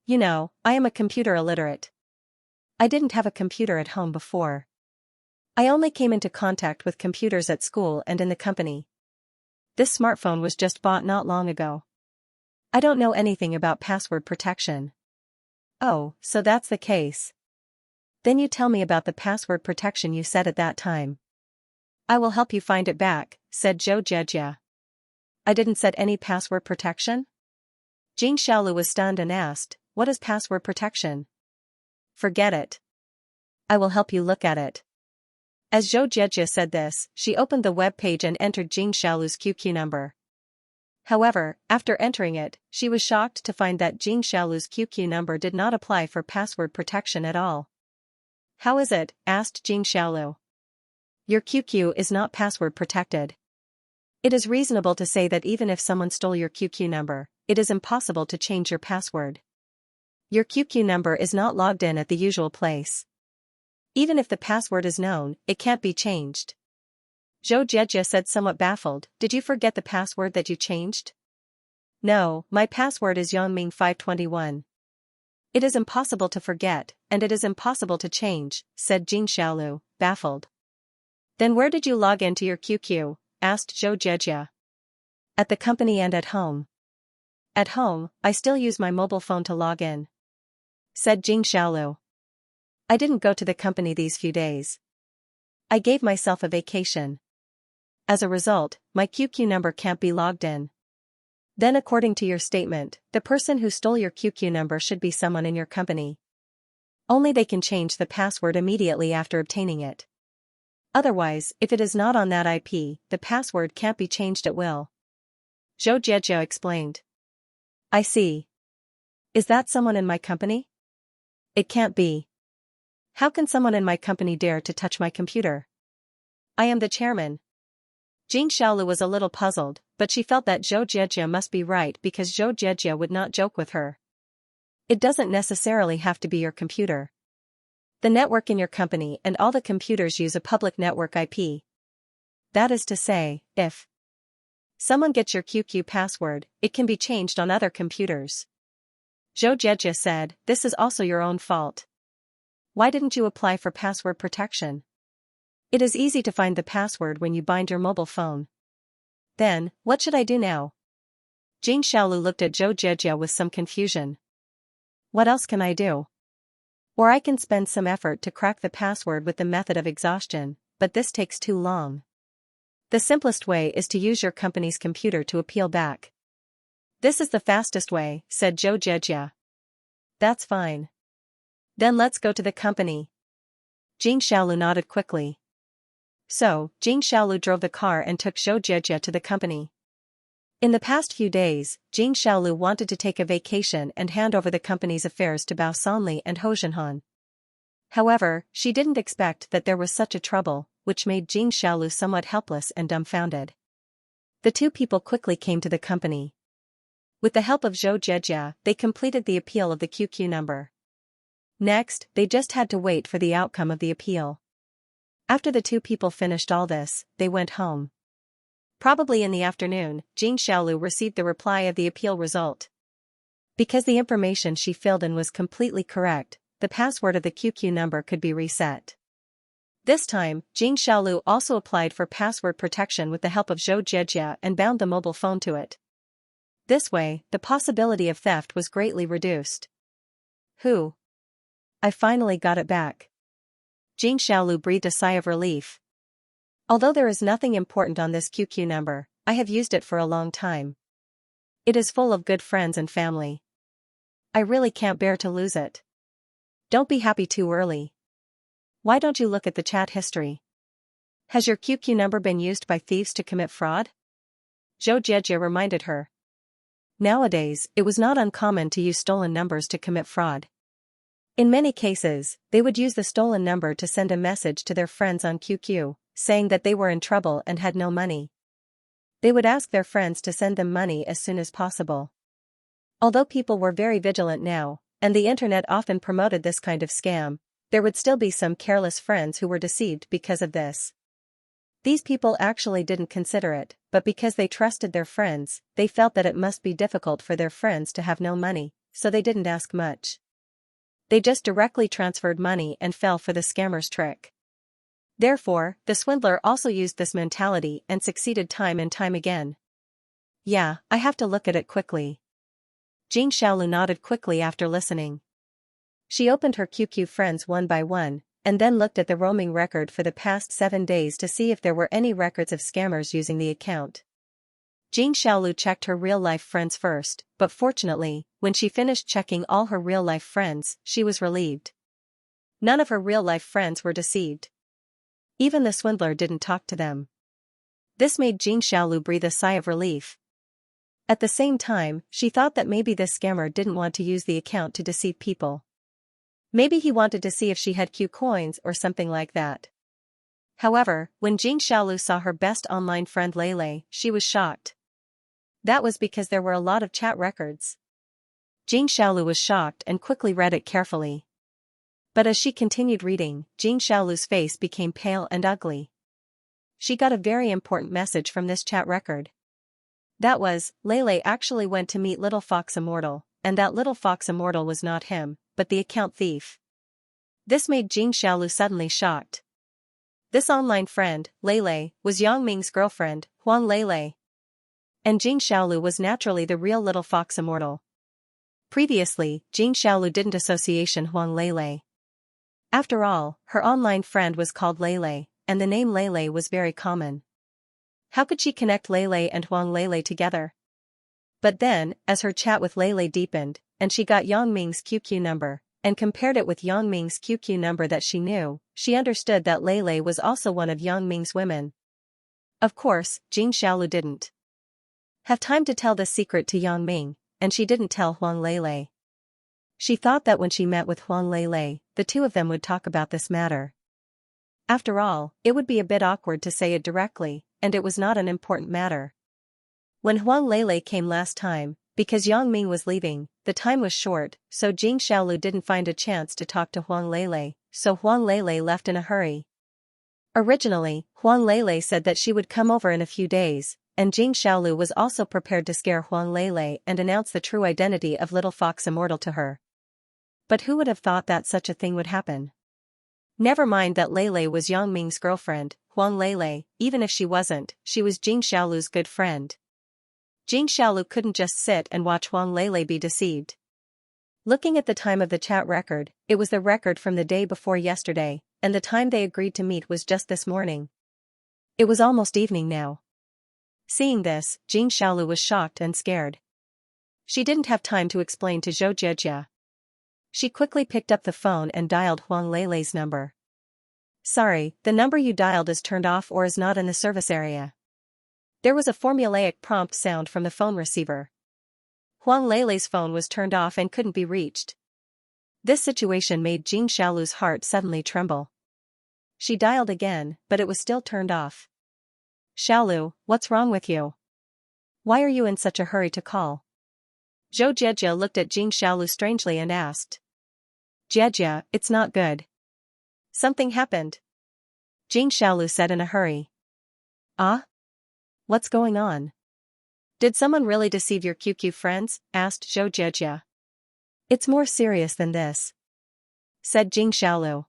You know, I am a computer illiterate. I didn't have a computer at home before. I only came into contact with computers at school and in the company. This smartphone was just bought not long ago. I don't know anything about password protection. Oh, so that's the case. Then you tell me about the password protection you set at that time. I will help you find it back, said Zhou Jieji. I didn't set any password protection? Jing Xiaolu was stunned and asked, what is password protection? Forget it. I will help you look at it. As Zhou Jieji said this, she opened the web page and entered Jing Xiaolu's QQ number. However, after entering it, she was shocked to find that Jing Xiaolu's QQ number did not apply for password protection at all. How is it? Asked Jing Xiaolu. Your QQ is not password protected. It is reasonable to say that even if someone stole your QQ number, it is impossible to change your password. Your QQ number is not logged in at the usual place. Even if the password is known, it can't be changed. Zhou Jieji said somewhat baffled, did you forget the password that you changed? No, my password is Yangming521. It is impossible to forget, and it is impossible to change, said Jing Xiaolu, baffled. Then where did you log into your QQ? Asked Zhou Jieji. At the company and at home. At home, I still use my mobile phone to log in, said Jing Xiaolu. I didn't go to the company these few days. I gave myself a vacation. As a result, my QQ number can't be logged in. Then according to your statement, the person who stole your QQ number should be someone in your company. Only they can change the password immediately after obtaining it. Otherwise, if it is not on that IP, the password can't be changed at will. Zhou Jieji explained. I see. Is that someone in my company? It can't be. How can someone in my company dare to touch my computer? I am the chairman. Jing Xiaolu was a little puzzled, but she felt that Zhou Jieji must be right because Zhou Jieji would not joke with her. It doesn't necessarily have to be your computer. The network in your company and all the computers use a public network IP. That is to say, if someone gets your QQ password, it can be changed on other computers. Zhou Jieji said, this is also your own fault. Why didn't you apply for password protection? It is easy to find the password when you bind your mobile phone. Then, what should I do now? Jing Xiaolu looked at Zhou Jieji with some confusion. What else can I do? Or I can spend some effort to crack the password with the method of exhaustion, but this takes too long. The simplest way is to use your company's computer to appeal back. This is the fastest way, said Zhou Jieji. That's fine. Then let's go to the company. Jing Xiaolu nodded quickly. So, Jing Xiaolu drove the car and took Zhou Jieji to the company. In the past few days, Jing Xiaolu wanted to take a vacation and hand over the company's affairs to Bao Sanli and Hou Zhenhan. However, she didn't expect that there was such a trouble, which made Jing Xiaolu somewhat helpless and dumbfounded. The two people quickly came to the company. With the help of Zhou Jieji, they completed the appeal of the QQ number. Next, they just had to wait for the outcome of the appeal. After the two people finished all this, they went home. Probably in the afternoon, Jing Xiaolu received the reply of the appeal result. Because the information she filled in was completely correct, the password of the QQ number could be reset. This time, Jing Xiaolu also applied for password protection with the help of Zhou Jieji and bound the mobile phone to it. This way, the possibility of theft was greatly reduced. I finally got it back. Jing Xiaolu breathed a sigh of relief. Although there is nothing important on this QQ number, I have used it for a long time. It is full of good friends and family. I really can't bear to lose it. Don't be happy too early. Why don't you look at the chat history? Has your QQ number been used by thieves to commit fraud? Zhou Jieji reminded her. Nowadays, it was not uncommon to use stolen numbers to commit fraud. In many cases, they would use the stolen number to send a message to their friends on QQ, saying that they were in trouble and had no money. They would ask their friends to send them money as soon as possible. Although people were very vigilant now, and the internet often promoted this kind of scam, there would still be some careless friends who were deceived because of this. These people actually didn't consider it, but because they trusted their friends, they felt that it must be difficult for their friends to have no money, so they didn't ask much. They just directly transferred money and fell for the scammer's trick. Therefore, the swindler also used this mentality and succeeded time and time again. Yeah, I have to look at it quickly. Xianxia nodded quickly after listening. She opened her QQ friends one by one, and then looked at the roaming record for the past 7 days to see if there were any records of scammers using the account. Xianxia checked her real-life friends first, but fortunately, when she finished checking all her real-life friends, she was relieved. None of her real-life friends were deceived. Even the swindler didn't talk to them. This made Xianxia breathe a sigh of relief. At the same time, she thought that maybe this scammer didn't want to use the account to deceive people. Maybe he wanted to see if she had Q coins or something like that. However, when Xianxia saw her best online friend Lele, she was shocked. That was because there were a lot of chat records. Xianxia was shocked and quickly read it carefully. But as she continued reading, Xianxia's face became pale and ugly. She got a very important message from this chat record. That was, Lele actually went to meet Little Fox Immortal, and that Little Fox Immortal was not him, but the account thief. This made Xianxia suddenly shocked. This online friend, Lele, was Yang Ming's girlfriend, Huang Lele. And Xianxia was naturally the real Little Fox Immortal. Previously, Xianxia didn't association Huang Lele. After all, her online friend was called Lele, and the name Lele was very common. How could she connect Lele and Huang Lele together? But then, as her chat with Lele deepened, and she got Yang Ming's QQ number, and compared it with Yang Ming's QQ number that she knew, she understood that Lele was also one of Yang Ming's women. Of course, Xianxia didn't have time to tell this secret to Yang Ming, and she didn't tell Huang Lele. She thought that when she met with Huang Lele, the two of them would talk about this matter. After all, it would be a bit awkward to say it directly, and it was not an important matter. When Huang Lele came last time, because Yang Ming was leaving, the time was short, so Xianxia didn't find a chance to talk to Huang Lele, so Huang Lele left in a hurry. Originally, Huang Lele said that she would come over in a few days, and Xianxia was also prepared to scare Huang Lele and announce the true identity of Little Fox Immortal to her. But who would have thought that such a thing would happen? Never mind that Lele was Yang Ming's girlfriend, Huang Lele, even if she wasn't, she was Xianxia's good friend. Xianxia couldn't just sit and watch Huang Lele be deceived. Looking at the time of the chat record, it was the record from the day before yesterday, and the time they agreed to meet was just this morning. It was almost evening now. Seeing this, Xianxia was shocked and scared. She didn't have time to explain to Zhou Jie. She quickly picked up the phone and dialed Huang Lele's number. Sorry, the number you dialed is turned off or is not in the service area. There was a formulaic prompt sound from the phone receiver. Huang Lele's phone was turned off and couldn't be reached. This situation made Xianxia's heart suddenly tremble. She dialed again, but it was still turned off. Xiaolu, what's wrong with you? Why are you in such a hurry to call? Zhou Jie looked at Xianxia strangely and asked. Jie, it's not good. Something happened. Xianxia said in a hurry. Ah? What's going on? Did someone really deceive your QQ friends? Asked Zhou Jie. It's more serious than this, said Xianxia.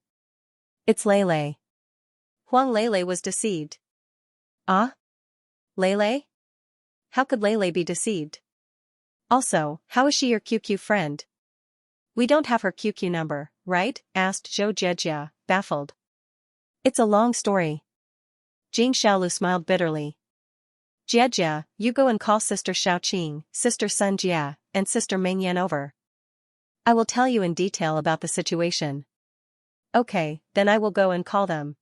It's Lele. Huang Lele was deceived. Ah? Lele? How could Lele be deceived? Also, how is she your QQ friend? We don't have her QQ number, right? Asked Zhou Jie, baffled. It's a long story. Xianxia smiled bitterly. Jie, you go and call Sister Xiaoqing, Sister Sun Jia, and Sister Mengyan over. I will tell you in detail about the situation. Okay, then I will go and call them.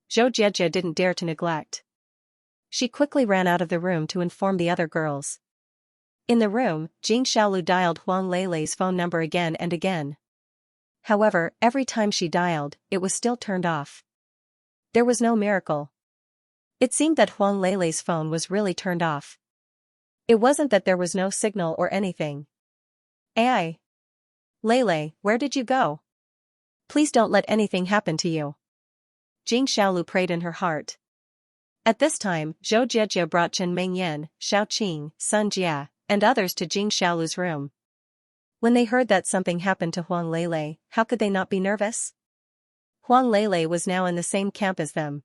Zhou Jie didn't dare to neglect. She quickly ran out of the room to inform the other girls. In the room, Xianxia dialed Huang Lele's phone number again and again. However, every time she dialed, it was still turned off. There was no miracle. It seemed that Huang Lele's phone was really turned off. It wasn't that there was no signal or anything. Ai. Lele, where did you go? Please don't let anything happen to you. Jing Xiaolu prayed in her heart. At this time, Zhou Jiejie brought Chen Mengyan, Xiao Qing, Sun Jia, and others to Jing Xiaolu's room. When they heard that something happened to Huang Lele, how could they not be nervous? Huang Lele was now in the same camp as them.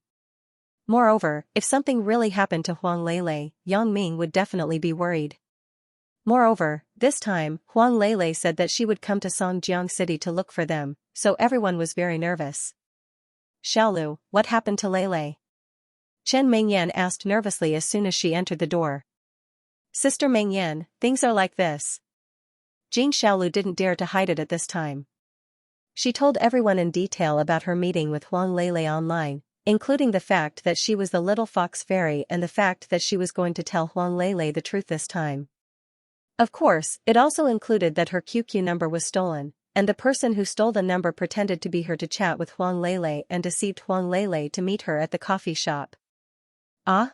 Moreover, if something really happened to Huang Lele, Yang Ming would definitely be worried. Moreover, this time, Huang Lele said that she would come to Songjiang City to look for them, so everyone was very nervous. Xiaolu, what happened to Lele? Chen Mengyan asked nervously as soon as she entered the door. Sister Mengyan, things are like this. Jing Xiaolu didn't dare to hide it at this time. She told everyone in detail about her meeting with Huang Lele online, including the fact that she was the little fox fairy and the fact that she was going to tell Huang Lele the truth this time. Of course, it also included that her QQ number was stolen, and the person who stole the number pretended to be her to chat with Huang Lele and deceived Huang Lele to meet her at the coffee shop. Ah?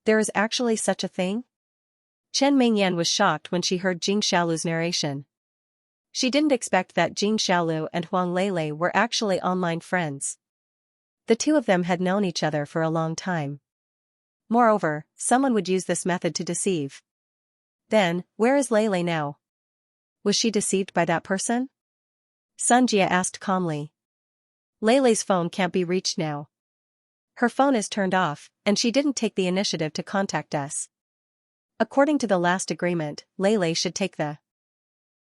There is actually such a thing? Chen Mengyan was shocked when she heard Jing Xiaolu's narration. She didn't expect that Jing Xiaolu and Huang Lele were actually online friends. The two of them had known each other for a long time. Moreover, someone would use this method to deceive. Then, where is Lele now? Was she deceived by that person? Sun Jia asked calmly. Lele's phone can't be reached now. Her phone is turned off, and she didn't take the initiative to contact us. According to the last agreement, Lele should take the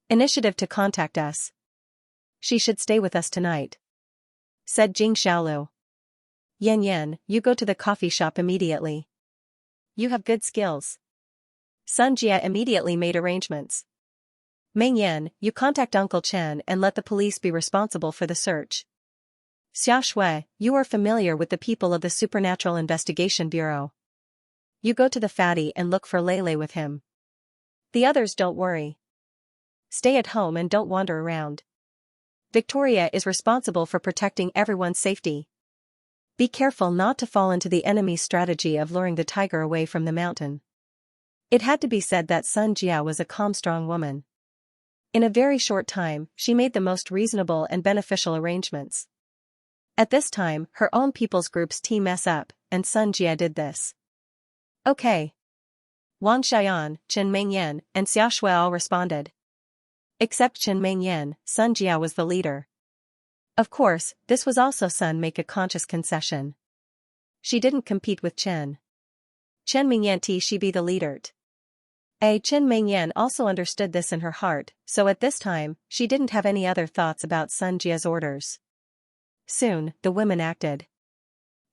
initiative to contact us. She should stay with us tonight, said Jing Xiaolu. Yan Yan, you go to the coffee shop immediately. You have good skills. Sun Jia immediately made arrangements. Meng Yan, you contact Uncle Chen and let the police be responsible for the search. Xia Shui, you are familiar with the people of the Supernatural Investigation Bureau. You go to the fatty and look for Lele with him. The others don't worry. Stay at home and don't wander around. Victoria is responsible for protecting everyone's safety. Be careful not to fall into the enemy's strategy of luring the tiger away from the mountain. It had to be said that Sun Jia was a calm, strong woman. In a very short time, she made the most reasonable and beneficial arrangements. At this time, her own people's group's team mess up, and Sun Jia did this. Okay. Wang Xiaoyan, Chen Mengyan, and Xia Shui all responded. Except Chen Mengyan, Sun Jia was the leader. Of course, this was also Sun make a conscious concession. She didn't compete with Chen. Chen Mengyan she be the leader. Chen Mengyan also understood this in her heart, so at this time, she didn't have any other thoughts about Sun Jia's orders. Soon, the women acted.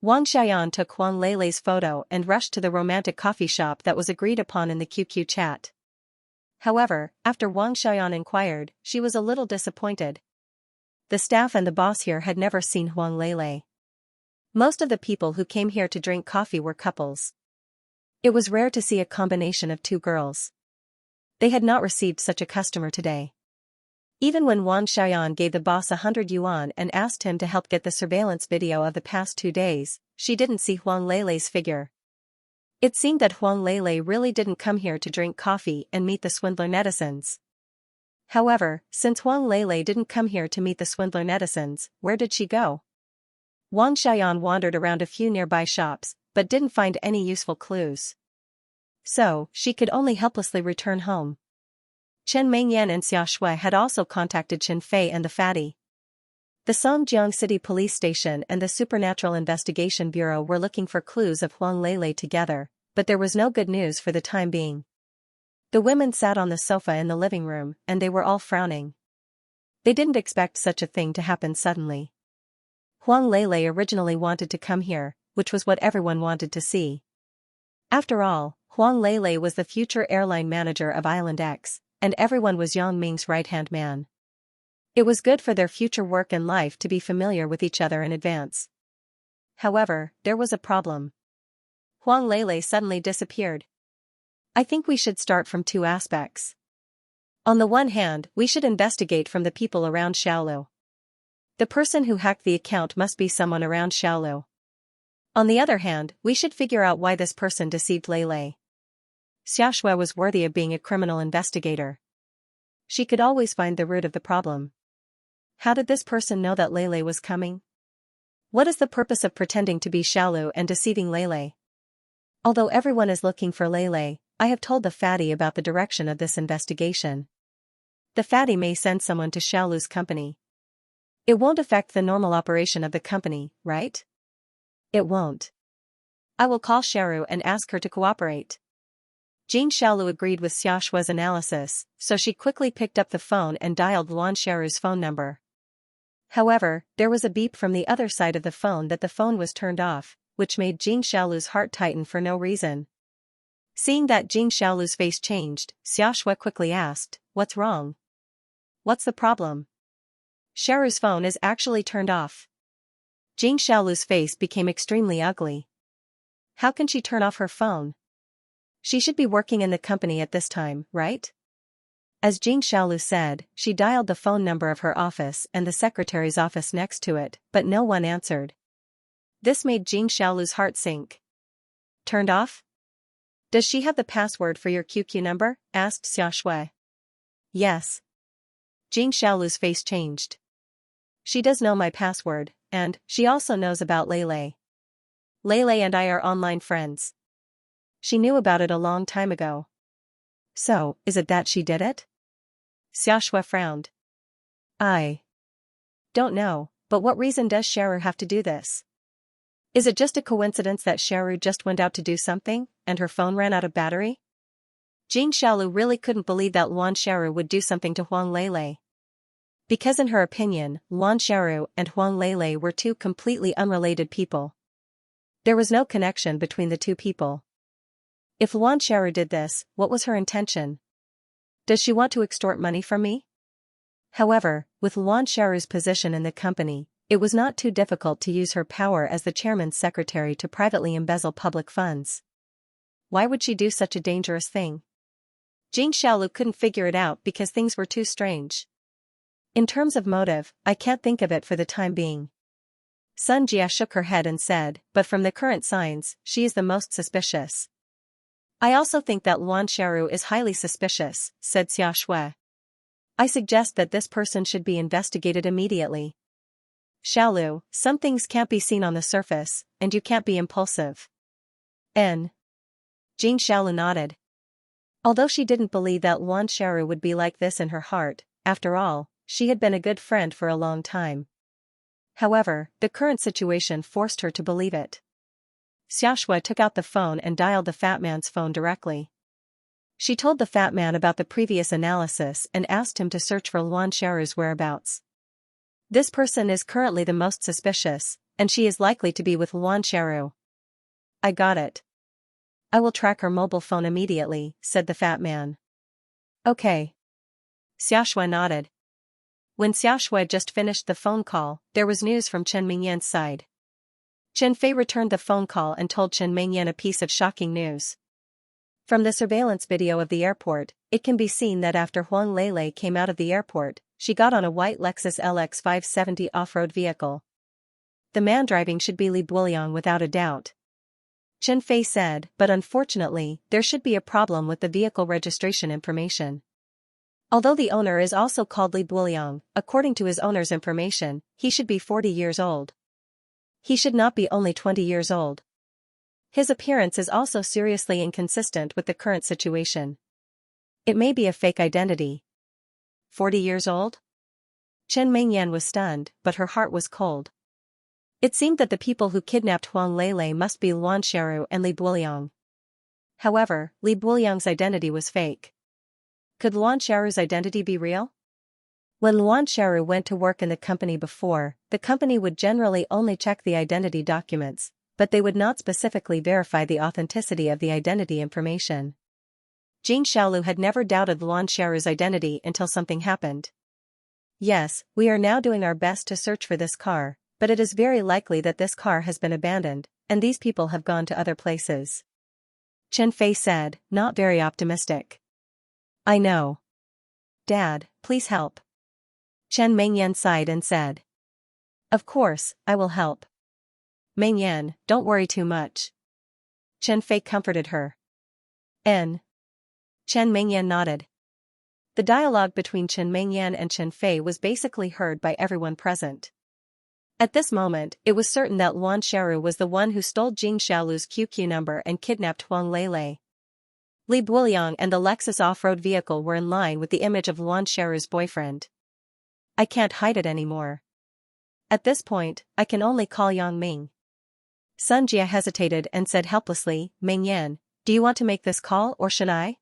Wang Xiaoyan took Huang Lele's photo and rushed to the romantic coffee shop that was agreed upon in the QQ chat. However, after Wang Xiaoyan inquired, she was a little disappointed. The staff and the boss here had never seen Huang Lele. Most of the people who came here to drink coffee were couples. It was rare to see a combination of two girls. They had not received such a customer today. Even when Wang Xiaoyan gave the boss 100 yuan and asked him to help get the surveillance video of the past 2 days, she didn't see Huang Lele's figure. It seemed that Huang Lele really didn't come here to drink coffee and meet the swindler netizens. However, since Huang Lele didn't come here to meet the swindler netizens, where did she go? Wang Xiaoyan wandered around a few nearby shops, but didn't find any useful clues. So, she could only helplessly return home. Chen Mengyan and Xia Shui had also contacted Chen Fei and the fatty. The Songjiang City Police Station and the Supernatural Investigation Bureau were looking for clues of Huang Lele together, but there was no good news for the time being. The women sat on the sofa in the living room, and they were all frowning. They didn't expect such a thing to happen suddenly. Huang Lele originally wanted to come here, which was what everyone wanted to see. After all, Huang Lele was the future airline manager of Island X, and everyone was Yang Ming's right-hand man. It was good for their future work and life to be familiar with each other in advance. However, there was a problem. Huang Lele suddenly disappeared. I think we should start from 2 aspects. On the one hand, we should investigate from the people around Xiaolu. The person who hacked the account must be someone around Xiaolu. On the other hand, we should figure out why this person deceived Lele. Xia Shui was worthy of being a criminal investigator. She could always find the root of the problem. How did this person know that Lele was coming? What is the purpose of pretending to be Xiaolu and deceiving Lele? Although everyone is looking for Lele, I have told the fatty about the direction of this investigation. The fatty may send someone to Xiaolu's company. It won't affect the normal operation of the company, right? It won't. I will call Xiaoru and ask her to cooperate. Jing Xiaolu agreed with Xiaoshua's analysis, so she quickly picked up the phone and dialed Luan Xiaoru's phone number. However, there was a beep from the other side of the phone that the phone was turned off, which made Jing Xiaolu's heart tighten for no reason. Seeing that Jing Xiaolu's face changed, Xiaoshua quickly asked, "What's wrong? What's the problem?" Xiaoru's phone is actually turned off. Jing Xiaolu's face became extremely ugly. How can she turn off her phone? She should be working in the company at this time, right? As Jing Xiaolu said, she dialed the phone number of her office and the secretary's office next to it, but no one answered. This made Jing Xiaolu's heart sink. Turned off? Does she have the password for your QQ number? Asked Xiaoshui. Yes. Jing Xiaolu's face changed. She does know my password, and she also knows about Lele. Lele and I are online friends. She knew about it a long time ago. So, is it that she did it? Xiaoshui frowned. I don't know, but what reason does Xiaoru have to do this? Is it just a coincidence that Xiaoru just went out to do something, and her phone ran out of battery? Jing Xiaolu really couldn't believe that Luan Xiaoru would do something to Huang Lele. Because in her opinion, Luan Xiaoru and Huang Lele were two completely unrelated people. There was no connection between the two people. If Luan Xiaoru did this, what was her intention? Does she want to extort money from me? However, with Luan Xiaoru's position in the company, it was not too difficult to use her power as the chairman's secretary to privately embezzle public funds. Why would she do such a dangerous thing? Jing Xiaolu couldn't figure it out because things were too strange. In terms of motive, I can't think of it for the time being. Sun Jia shook her head and said, but from the current signs, she is the most suspicious. I also think that Luan Xiaoru is highly suspicious, said Xiaoshui. I suggest that this person should be investigated immediately. Xiaolu, some things can't be seen on the surface, and you can't be impulsive. Jing Xiaolu nodded. Although she didn't believe that Luan Xiaoru would be like this in her heart, after all, she had been a good friend for a long time. However, the current situation forced her to believe it. Xiaoshui took out the phone and dialed the fat man's phone directly. She told the fat man about the previous analysis and asked him to search for Luan Xiaoru's whereabouts. This person is currently the most suspicious, and she is likely to be with Luan Xiaoru. I got it. I will track her mobile phone immediately, said the fat man. Okay. Xiaoshui nodded. When Xiaoshui just finished the phone call, there was news from Chen Mingyan's side. Chen Fei returned the phone call and told Chen Mingyan a piece of shocking news. From the surveillance video of the airport, it can be seen that after Huang Lele came out of the airport, she got on a white Lexus LX 570 off-road vehicle. The man driving should be Li Builiang without a doubt. Chen Fei said, but unfortunately, there should be a problem with the vehicle registration information. Although the owner is also called Li Builiang, according to his owner's information, he should be 40 years old. He should not be only 20 years old. His appearance is also seriously inconsistent with the current situation. It may be a fake identity. 40 years old? Chen Mingyan was stunned, but her heart was cold. It seemed that the people who kidnapped Huang Lele must be Luan Xiaoru and Li Builiang. However, Li Builiang's identity was fake. Could Luan Xiaoru's identity be real? When Luan Xiaoru went to work in the company before, the company would generally only check the identity documents, but they would not specifically verify the authenticity of the identity information. Jing Xiaolu had never doubted Luan Xiaoru's identity until something happened. Yes, we are now doing our best to search for this car, but it is very likely that this car has been abandoned, and these people have gone to other places. Chen Fei said, not very optimistic. I know. Dad, please help. Chen Mingyan sighed and said. Of course, I will help. Mingyan, don't worry too much. Chen Fei comforted her. Chen Mingyan nodded. The dialogue between Chen Mingyan and Chen Fei was basically heard by everyone present. At this moment, it was certain that Luan Xiaoru was the one who stole Jing Xiaolu's QQ number and kidnapped Huang Lele. Li Builiang and the Lexus off-road vehicle were in line with the image of Luan Xiaoru's boyfriend. I can't hide it anymore. At this point, I can only call Yang Ming. Xianxia hesitated and said helplessly, Mingyan, do you want to make this call or should I?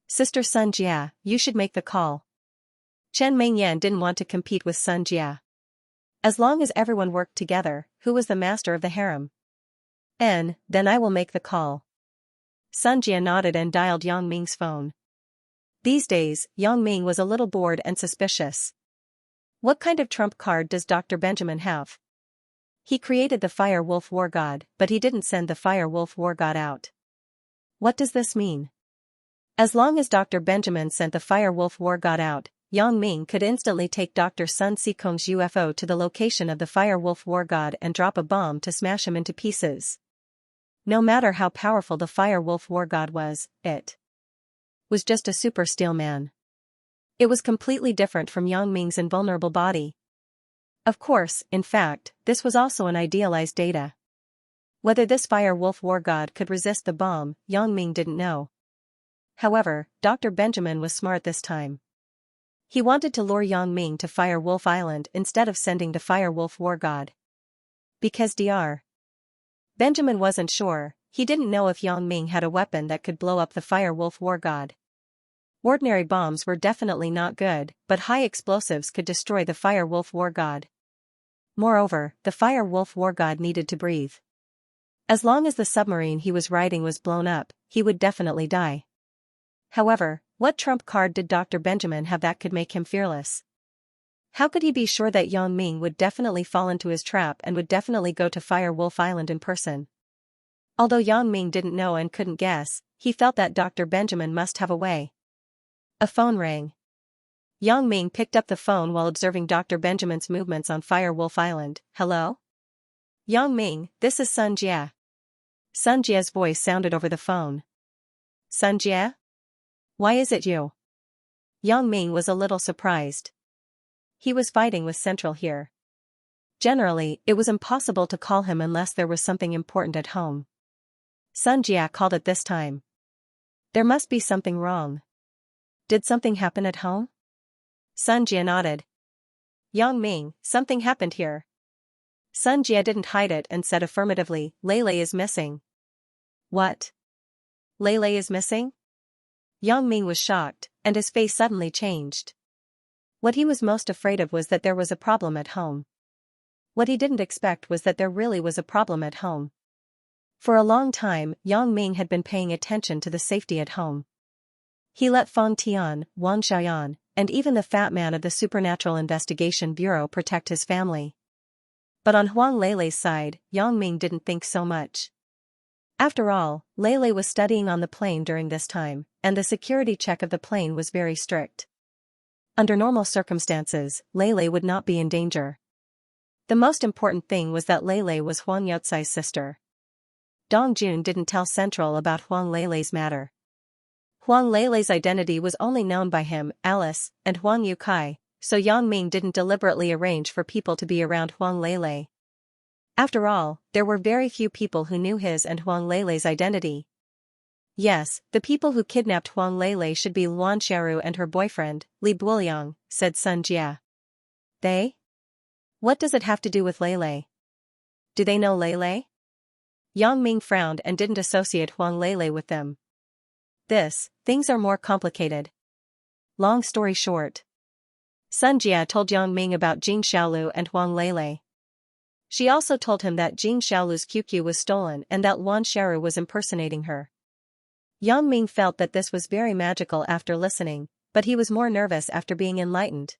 Sister Xianxia, you should make the call. Chen Mingyan didn't want to compete with Xianxia. As long as everyone worked together, who was the master of the harem? Then I will make the call. Xianxia nodded and dialed Yang Ming's phone. These days, Yang Ming was a little bored and suspicious. What kind of trump card does Dr. Benjamin have? He created the Fire Wolf War God, but he didn't send the Fire Wolf War God out. What does this mean? As long as Dr. Benjamin sent the Fire Wolf War God out, Yang Ming could instantly take Dr. Sun Sikong's UFO to the location of the Fire Wolf War God and drop a bomb to smash him into pieces. No matter how powerful the Fire Wolf War God was, it was just a super steel man. It was completely different from Yang Ming's invulnerable body. Of course, in fact, this was also an idealized data. Whether this Fire Wolf War God could resist the bomb, Yang Ming didn't know. However, Dr. Benjamin was smart this time. He wanted to lure Yang Ming to Fire Wolf Island instead of sending the Fire Wolf War God. Because Dr. Benjamin wasn't sure, he didn't know if Yang Ming had a weapon that could blow up the Fire Wolf War God. Ordinary bombs were definitely not good, but high explosives could destroy the Fire Wolf War God. Moreover, the Fire Wolf War God needed to breathe. As long as the submarine he was riding was blown up, he would definitely die. However, what trump card did Dr. Benjamin have that could make him fearless? How could he be sure that Yang Ming would definitely fall into his trap and would definitely go to Fire Wolf Island in person? Although Yang Ming didn't know and couldn't guess, he felt that Dr. Benjamin must have a way. A phone rang. Yang Ming picked up the phone while observing Dr. Benjamin's movements on Fire Wolf Island. Hello? Yang Ming, this is Xianxia. Xianxia's voice sounded over the phone. Xianxia? Why is it you? Yang Ming was a little surprised. He was fighting with Central here. Generally, it was impossible to call him unless there was something important at home. Xianxia called it this time. There must be something wrong. Did something happen at home? Xianxia nodded. Yang Ming, something happened here. Xianxia didn't hide it and said affirmatively, Lele is missing. What? Lele is missing? Yang Ming was shocked, and his face suddenly changed. What he was most afraid of was that there was a problem at home. What he didn't expect was that there really was a problem at home. For a long time, Yang Ming had been paying attention to the safety at home. He let Feng Tian, Wang Xiaoyan, and even the fat man of the Supernatural Investigation Bureau protect his family. But on Huang Lele's side, Yang Ming didn't think so much. After all, Lele was studying on the plane during this time, and the security check of the plane was very strict. Under normal circumstances, Lele would not be in danger. The most important thing was that Lele was Huang Youcai's sister. Dong Jun didn't tell Central about Huang Lele's matter. Huang Lele's identity was only known by him, Alice, and Huang Youcai, so Yang Ming didn't deliberately arrange for people to be around Huang Lele. After all, there were very few people who knew his and Huang Lele's identity. Yes, the people who kidnapped Huang Lele should be Luan Xiaoru and her boyfriend, Li Builiang, said Xianxia. They? What does it have to do with Lele? Do they know Lele? Yang Ming frowned and didn't associate Huang Lele with them. Things are more complicated. Long story short. Xianxia told Yang Ming about Jing Xiaolu and Huang Lele. She also told him that Jing Xiaolu's QQ was stolen and that Luan Xiaoru was impersonating her. Yang Ming felt that this was very magical after listening, but he was more nervous after being enlightened.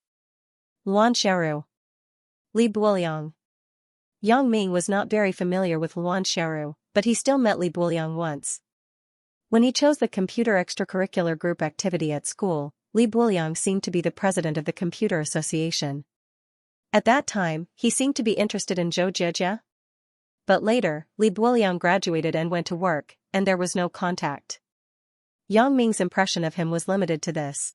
Luan Xiaoru. Li Builiang. Yang Ming was not very familiar with Luan Xiaoru, but he still met Li Builiang once. When he chose the computer extracurricular group activity at school, Li Builiang seemed to be the president of the computer association. At that time, he seemed to be interested in Zhou Jiejia. But later, Li Builiang graduated and went to work, and there was no contact. Yang Ming's impression of him was limited to this.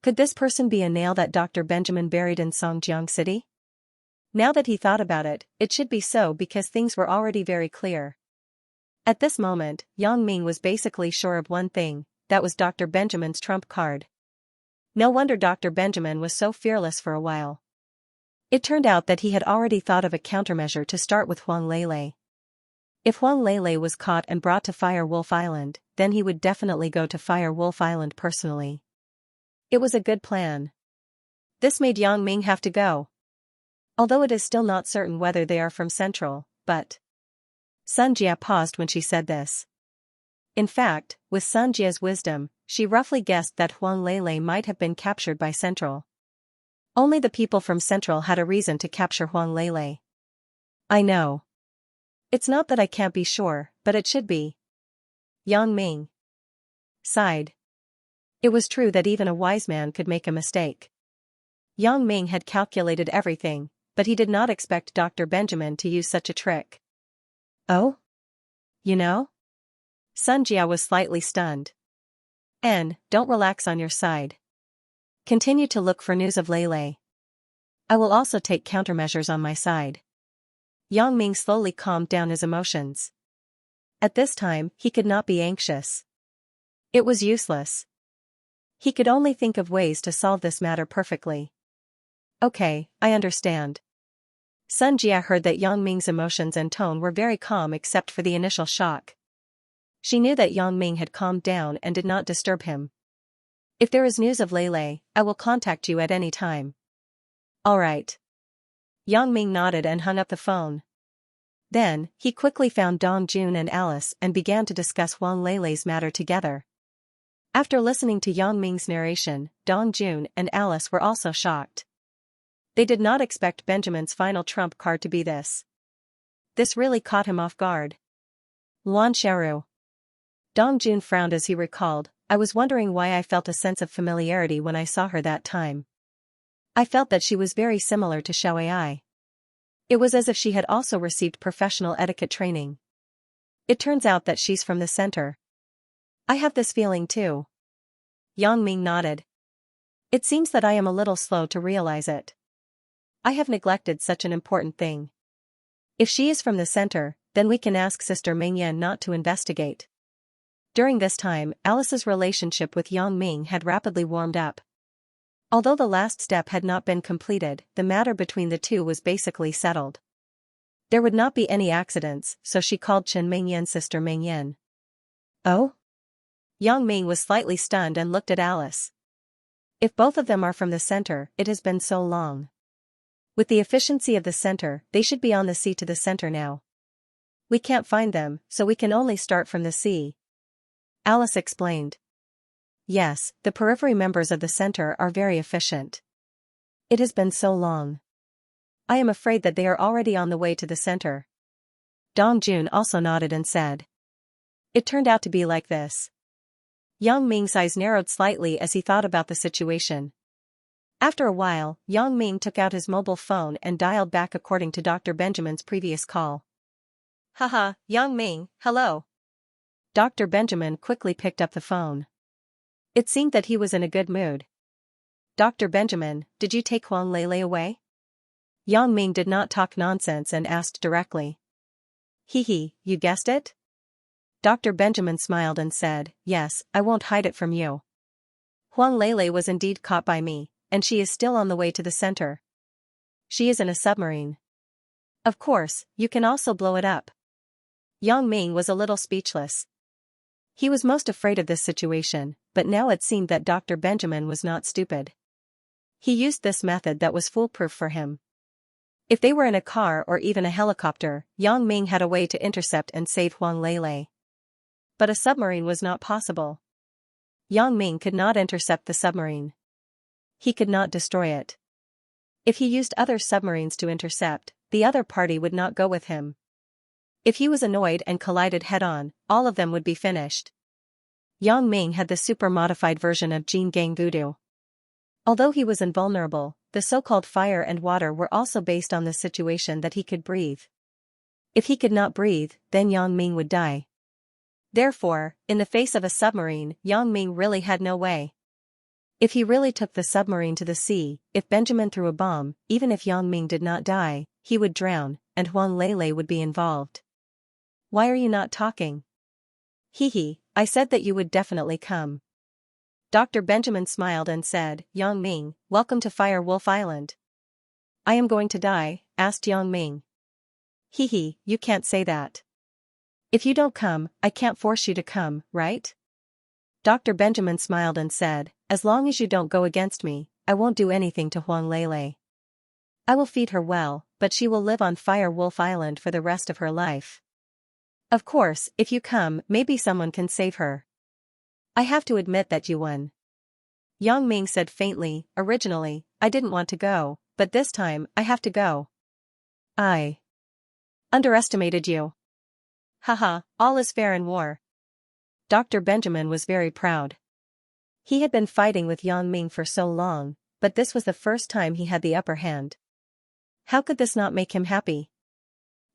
Could this person be a nail that Dr. Benjamin buried in Songjiang City? Now that he thought about it, it should be so because things were already very clear. At this moment, Yang Ming was basically sure of one thing, that was Dr. Benjamin's trump card. No wonder Dr. Benjamin was so fearless for a while. It turned out that he had already thought of a countermeasure to start with Huang Lele. If Huang Lele was caught and brought to Fire Wolf Island, then he would definitely go to Fire Wolf Island personally. It was a good plan. This made Yang Ming have to go. Although it is still not certain whether they are from Central, but... Xianxia paused when she said this. In fact, with Xianxia's wisdom, she roughly guessed that Huang Lele might have been captured by Central. Only the people from Central had a reason to capture Huang Lele. I know. It's not that I can't be sure, but it should be. Yang Ming sighed. It was true that even a wise man could make a mistake. Yang Ming had calculated everything, but he did not expect Dr. Benjamin to use such a trick. Oh? You know? Xianxia was slightly stunned. Don't relax on your side. Continue to look for news of Lele. I will also take countermeasures on my side. Yang Ming slowly calmed down his emotions. At this time, he could not be anxious. It was useless. He could only think of ways to solve this matter perfectly. Okay, I understand. Xianxia heard that Yang Ming's emotions and tone were very calm except for the initial shock. She knew that Yang Ming had calmed down and did not disturb him. If there is news of Lele, I will contact you at any time. All right. Yang Ming nodded and hung up the phone. Then, he quickly found Dong Jun and Alice and began to discuss Huang Lele's matter together. After listening to Yang Ming's narration, Dong Jun and Alice were also shocked. They did not expect Benjamin's final trump card to be this. This really caught him off guard. Luan Xiaoru. Dong Jun frowned as he recalled, I was wondering why I felt a sense of familiarity when I saw her that time. I felt that she was very similar to Xiao Ai. It was as if she had also received professional etiquette training. It turns out that she's from the center. I have this feeling too. Yang Ming nodded. It seems that I am a little slow to realize it. I have neglected such an important thing. If she is from the center, then we can ask Sister Mingyan not to investigate. During this time, Alice's relationship with Yang Ming had rapidly warmed up. Although the last step had not been completed, the matter between the two was basically settled. There would not be any accidents, so she called Chen Mingyan Sister Mingyan. Oh? Yang Ming was slightly stunned and looked at Alice. If both of them are from the center, it has been so long. With the efficiency of the center, they should be on the sea to the center now. We can't find them, so we can only start from the sea. Alice explained. Yes, the periphery members of the center are very efficient. It has been so long. I am afraid that they are already on the way to the center. Dong Jun also nodded and said. It turned out to be like this. Yang Ming's eyes narrowed slightly as he thought about the situation. After a while, Yang Ming took out his mobile phone and dialed back according to Dr. Benjamin's previous call. Haha, Yang Ming, hello. Dr. Benjamin quickly picked up the phone. It seemed that he was in a good mood. Dr. Benjamin, did you take Huang Lele away? Yang Ming did not talk nonsense and asked directly. Hee, you guessed it? Dr. Benjamin smiled and said, yes, I won't hide it from you. Huang Lele was indeed caught by me, and she is still on the way to the center. She is in a submarine. Of course, you can also blow it up. Yang Ming was a little speechless. He was most afraid of this situation, but now it seemed that Dr. Benjamin was not stupid. He used this method that was foolproof for him. If they were in a car or even a helicopter, Yang Ming had a way to intercept and save Huang Lele. But a submarine was not possible. Yang Ming could not intercept the submarine. He could not destroy it. If he used other submarines to intercept, the other party would not go with him. If he was annoyed and collided head-on, all of them would be finished. Yang Ming had the super-modified version of Jin Gang Voodoo. Although he was invulnerable, the so-called fire and water were also based on the situation that he could breathe. If he could not breathe, then Yang Ming would die. Therefore, in the face of a submarine, Yang Ming really had no way. If he really took the submarine to the sea, if Benjamin threw a bomb, even if Yang Ming did not die, he would drown, and Huang Lele would be involved. Why are you not talking? Hee, I said that you would definitely come. Dr. Benjamin smiled and said, Yang Ming, welcome to Fire Wolf Island. I am going to die, asked Yang Ming. Hee, you can't say that. If you don't come, I can't force you to come, right? Dr. Benjamin smiled and said, as long as you don't go against me, I won't do anything to Huang Lele. I will feed her well, but she will live on Fire Wolf Island for the rest of her life. Of course, if you come, maybe someone can save her. I have to admit that you won. Yang Ming said faintly, originally, I didn't want to go, but this time, I have to go. I underestimated you. Haha, all is fair in war. Dr. Benjamin was very proud. He had been fighting with Yang Ming for so long, but this was the first time he had the upper hand. How could this not make him happy?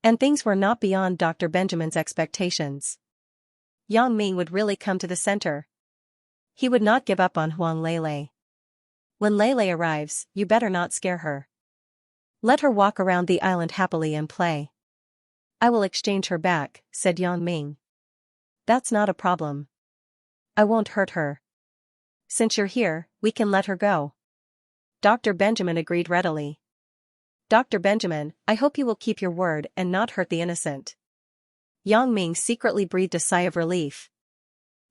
And things were not beyond Dr. Benjamin's expectations. Yang Ming would really come to the center. He would not give up on Huang Lele. When Lele arrives, you better not scare her. Let her walk around the island happily and play. I will exchange her back, said Yang Ming. That's not a problem. I won't hurt her. Since you're here, we can let her go. Dr. Benjamin agreed readily. Dr. Benjamin, I hope you will keep your word and not hurt the innocent. Yang Ming secretly breathed a sigh of relief.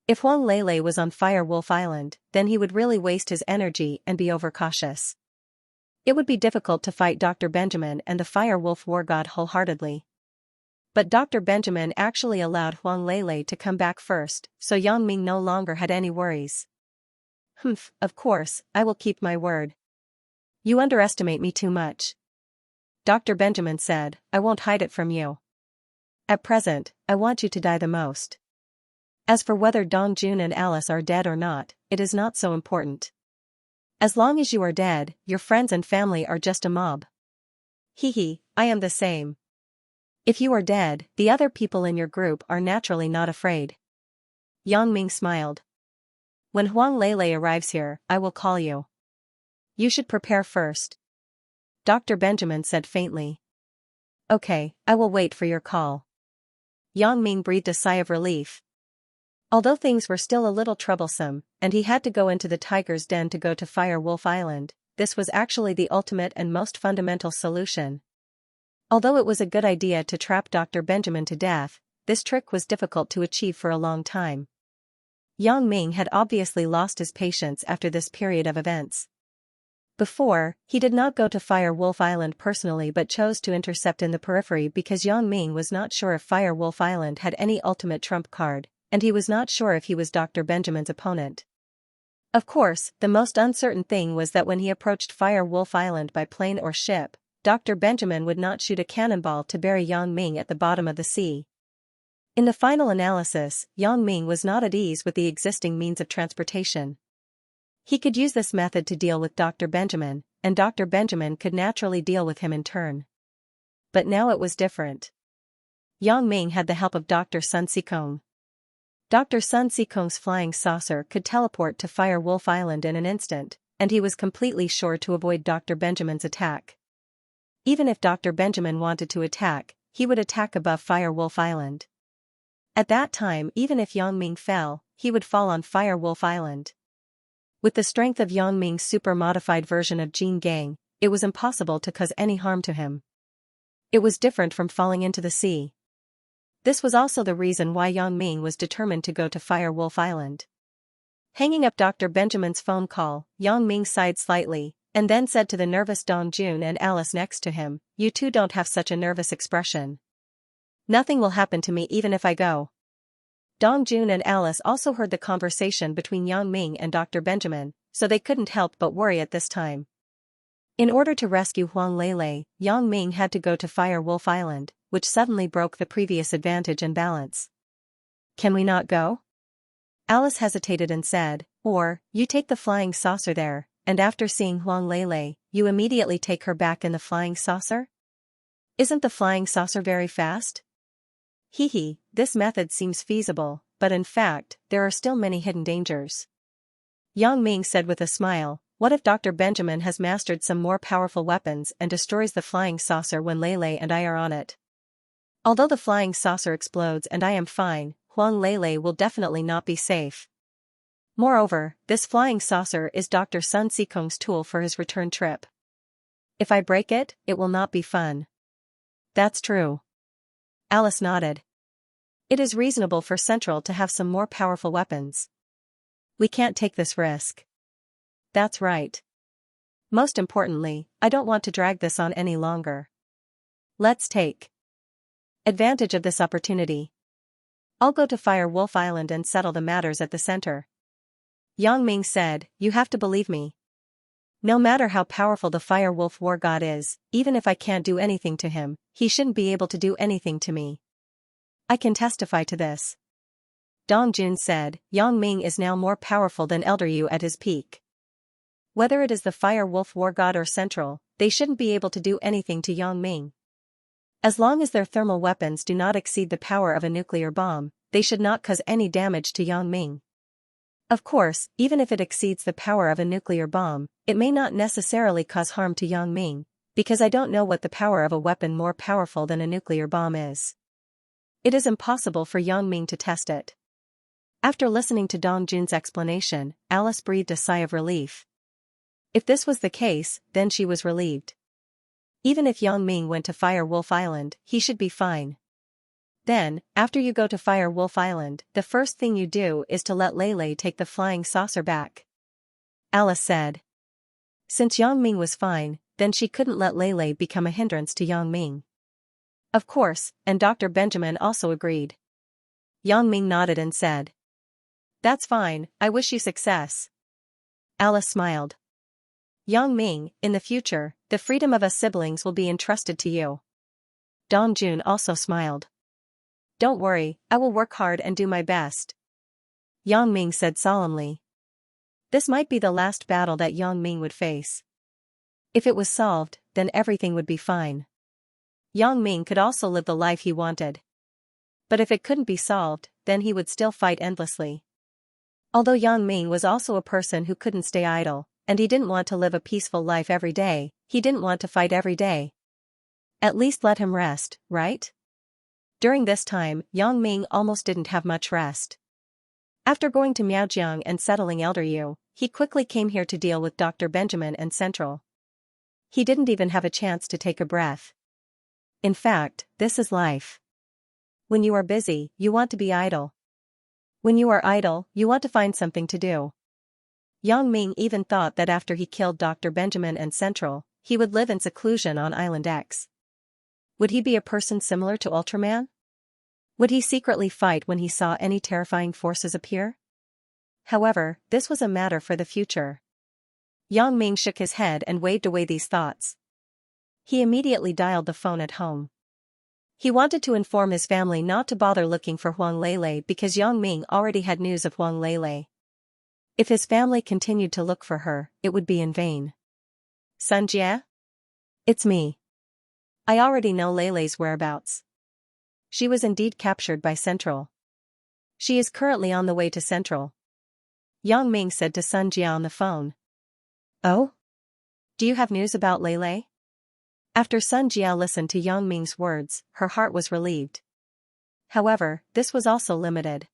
If Huang Lele was on Fire Wolf Island, then he would really waste his energy and be overcautious. It would be difficult to fight Dr. Benjamin and the Fire Wolf War God wholeheartedly. But Dr. Benjamin actually allowed Huang Lele to come back first, so Yang Ming no longer had any worries. Humph, of course, I will keep my word. You underestimate me too much. Dr. Benjamin said, I won't hide it from you. At present, I want you to die the most. As for whether Dong Jun and Alice are dead or not, it is not so important. As long as you are dead, your friends and family are just a mob. Hee, I am the same. If you are dead, the other people in your group are naturally not afraid. Yang Ming smiled. When Huang Lele arrives here, I will call you. You should prepare first. Dr. Benjamin said faintly. Okay, I will wait for your call. Yang Ming breathed a sigh of relief. Although things were still a little troublesome, and he had to go into the tiger's den to go to Fire Wolf Island, this was actually the ultimate and most fundamental solution. Although it was a good idea to trap Dr. Benjamin to death, this trick was difficult to achieve for a long time. Yang Ming had obviously lost his patience after this period of events. Before, he did not go to Fire Wolf Island personally but chose to intercept in the periphery because Yang Ming was not sure if Fire Wolf Island had any ultimate trump card, and he was not sure if he was Dr. Benjamin's opponent. Of course, the most uncertain thing was that when he approached Fire Wolf Island by plane or ship, Dr. Benjamin would not shoot a cannonball to bury Yang Ming at the bottom of the sea. In the final analysis, Yang Ming was not at ease with the existing means of transportation. He could use this method to deal with Dr. Benjamin, and Dr. Benjamin could naturally deal with him in turn. But now it was different. Yang Ming had the help of Dr. Sun Sikong. Dr. Sun Sikong's flying saucer could teleport to Fire Wolf Island in an instant, and he was completely sure to avoid Dr. Benjamin's attack. Even if Dr. Benjamin wanted to attack, he would attack above Fire Wolf Island. At that time, even if Yang Ming fell, he would fall on Fire Wolf Island. With the strength of Yang Ming's super-modified version of Jin Gang, it was impossible to cause any harm to him. It was different from falling into the sea. This was also the reason why Yang Ming was determined to go to Fire Wolf Island. Hanging up Dr. Benjamin's phone call, Yang Ming sighed slightly, and then said to the nervous Dong Jun and Alice next to him, you two don't have such a nervous expression. Nothing will happen to me even if I go. Dong Jun and Alice also heard the conversation between Yang Ming and Dr. Benjamin, so they couldn't help but worry at this time. In order to rescue Huang Lele, Yang Ming had to go to Fire Wolf Island, which suddenly broke the previous advantage and balance. Can we not go? Alice hesitated and said, or, you take the flying saucer there, and after seeing Huang Lele, you immediately take her back in the flying saucer? Isn't the flying saucer very fast? Hee, this method seems feasible, but in fact, there are still many hidden dangers. Yang Ming said with a smile, what if Dr. Benjamin has mastered some more powerful weapons and destroys the flying saucer when Lele and I are on it? Although the flying saucer explodes and I am fine, Huang Lele will definitely not be safe. Moreover, this flying saucer is Dr. Sun Sikong's tool for his return trip. If I break it, it will not be fun. That's true. Alice nodded. It is reasonable for Central to have some more powerful weapons. We can't take this risk. That's right. Most importantly, I don't want to drag this on any longer. Let's take advantage of this opportunity. I'll go to Fire Wolf Island and settle the matters at the center. Yang Ming said, you have to believe me. No matter how powerful the Fire Wolf War God is, even if I can't do anything to him, he shouldn't be able to do anything to me. I can testify to this. Dong Jun said, Yang Ming is now more powerful than Elder Yu at his peak. Whether it is the Fire Wolf War God or Central, they shouldn't be able to do anything to Yang Ming. As long as their thermal weapons do not exceed the power of a nuclear bomb, they should not cause any damage to Yang Ming. Of course, even if it exceeds the power of a nuclear bomb, it may not necessarily cause harm to Yang Ming, because I don't know what the power of a weapon more powerful than a nuclear bomb is. It is impossible for Yang Ming to test it. After listening to Dong Jun's explanation, Alice breathed a sigh of relief. If this was the case, then she was relieved. Even if Yang Ming went to Fire Wolf Island, he should be fine. Then, after you go to Fire Wolf Island, the first thing you do is to let Lele take the flying saucer back. Alice said. Since Yang Ming was fine, then she couldn't let Lele become a hindrance to Yang Ming. Of course, and Dr. Benjamin also agreed. Yang Ming nodded and said. That's fine, I wish you success. Alice smiled. Yang Ming, in the future, the freedom of us siblings will be entrusted to you. Dong Jun also smiled. Don't worry, I will work hard and do my best. Yang Ming said solemnly. This might be the last battle that Yang Ming would face. If it was solved, then everything would be fine. Yang Ming could also live the life he wanted. But if it couldn't be solved, then he would still fight endlessly. Although Yang Ming was also a person who couldn't stay idle, and he didn't want to live a peaceful life every day, he didn't want to fight every day. At least let him rest, right? During this time, Yang Ming almost didn't have much rest. After going to Miaojiang and settling Elder Yu, he quickly came here to deal with Dr. Benjamin and Central. He didn't even have a chance to take a breath. In fact, this is life. When you are busy, you want to be idle. When you are idle, you want to find something to do. Yang Ming even thought that after he killed Dr. Benjamin and Central, he would live in seclusion on Island X. Would he be a person similar to Ultraman? Would he secretly fight when he saw any terrifying forces appear? However, this was a matter for the future. Yang Ming shook his head and waved away these thoughts. He immediately dialed the phone at home. He wanted to inform his family not to bother looking for Huang Lele because Yang Ming already had news of Huang Lele. If his family continued to look for her, it would be in vain. Xianxia? It's me. I already know Lele's whereabouts. She was indeed captured by Central. She is currently on the way to Central. Yang Ming said to Sun Jia on the phone. Oh? Do you have news about Lele? After Sun Jia listened to Yang Ming's words, her heart was relieved. However, this was also limited.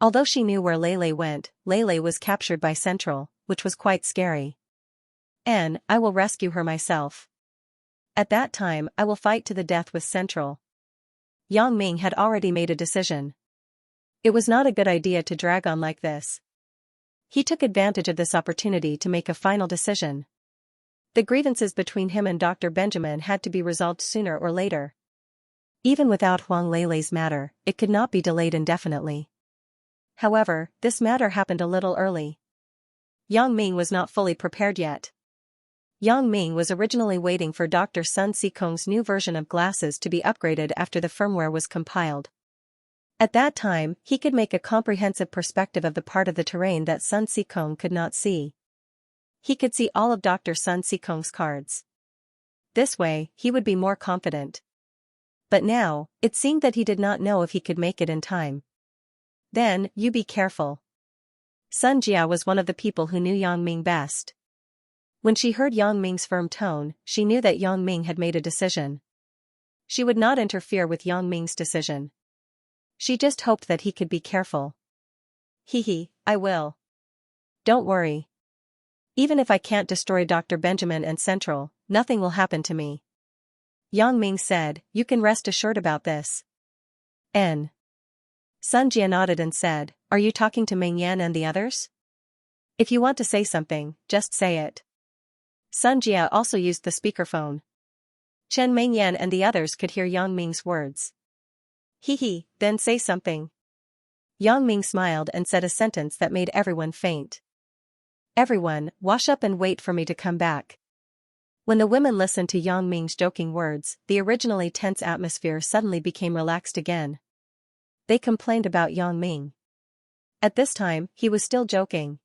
Although she knew where Lele went, Lele was captured by Central, which was quite scary. And I will rescue her myself. At that time, I will fight to the death with Central. Yang Ming had already made a decision. It was not a good idea to drag on like this. He took advantage of this opportunity to make a final decision. The grievances between him and Dr. Benjamin had to be resolved sooner or later. Even without Huang Lele's matter, it could not be delayed indefinitely. However, this matter happened a little early. Yang Ming was not fully prepared yet. Yang Ming was originally waiting for Dr. Sun Sikong's new version of glasses to be upgraded after the firmware was compiled. At that time, he could make a comprehensive perspective of the part of the terrain that Sun Sikong could not see. He could see all of Dr. Sun Sikong's cards. This way, he would be more confident. But now, it seemed that he did not know if he could make it in time. Then, you be careful. Sun Jia was one of the people who knew Yang Ming best. When she heard Yang Ming's firm tone, she knew that Yang Ming had made a decision. She would not interfere with Yang Ming's decision. She just hoped that he could be careful. I will. Don't worry. Even if I can't destroy Dr. Benjamin and Central, nothing will happen to me. Yang Ming said, you can rest assured about this. N. Sun Jia nodded and said, are you talking to Ming Yan and the others? If you want to say something, just say it. Sun Jia also used the speakerphone. Chen Ming Yan and the others could hear Yang Ming's words. Then say something. Yang Ming smiled and said a sentence that made everyone faint. Everyone, wash up and wait for me to come back. When the women listened to Yang Ming's joking words, the originally tense atmosphere suddenly became relaxed again. They complained about Yang Ming. At this time, he was still joking.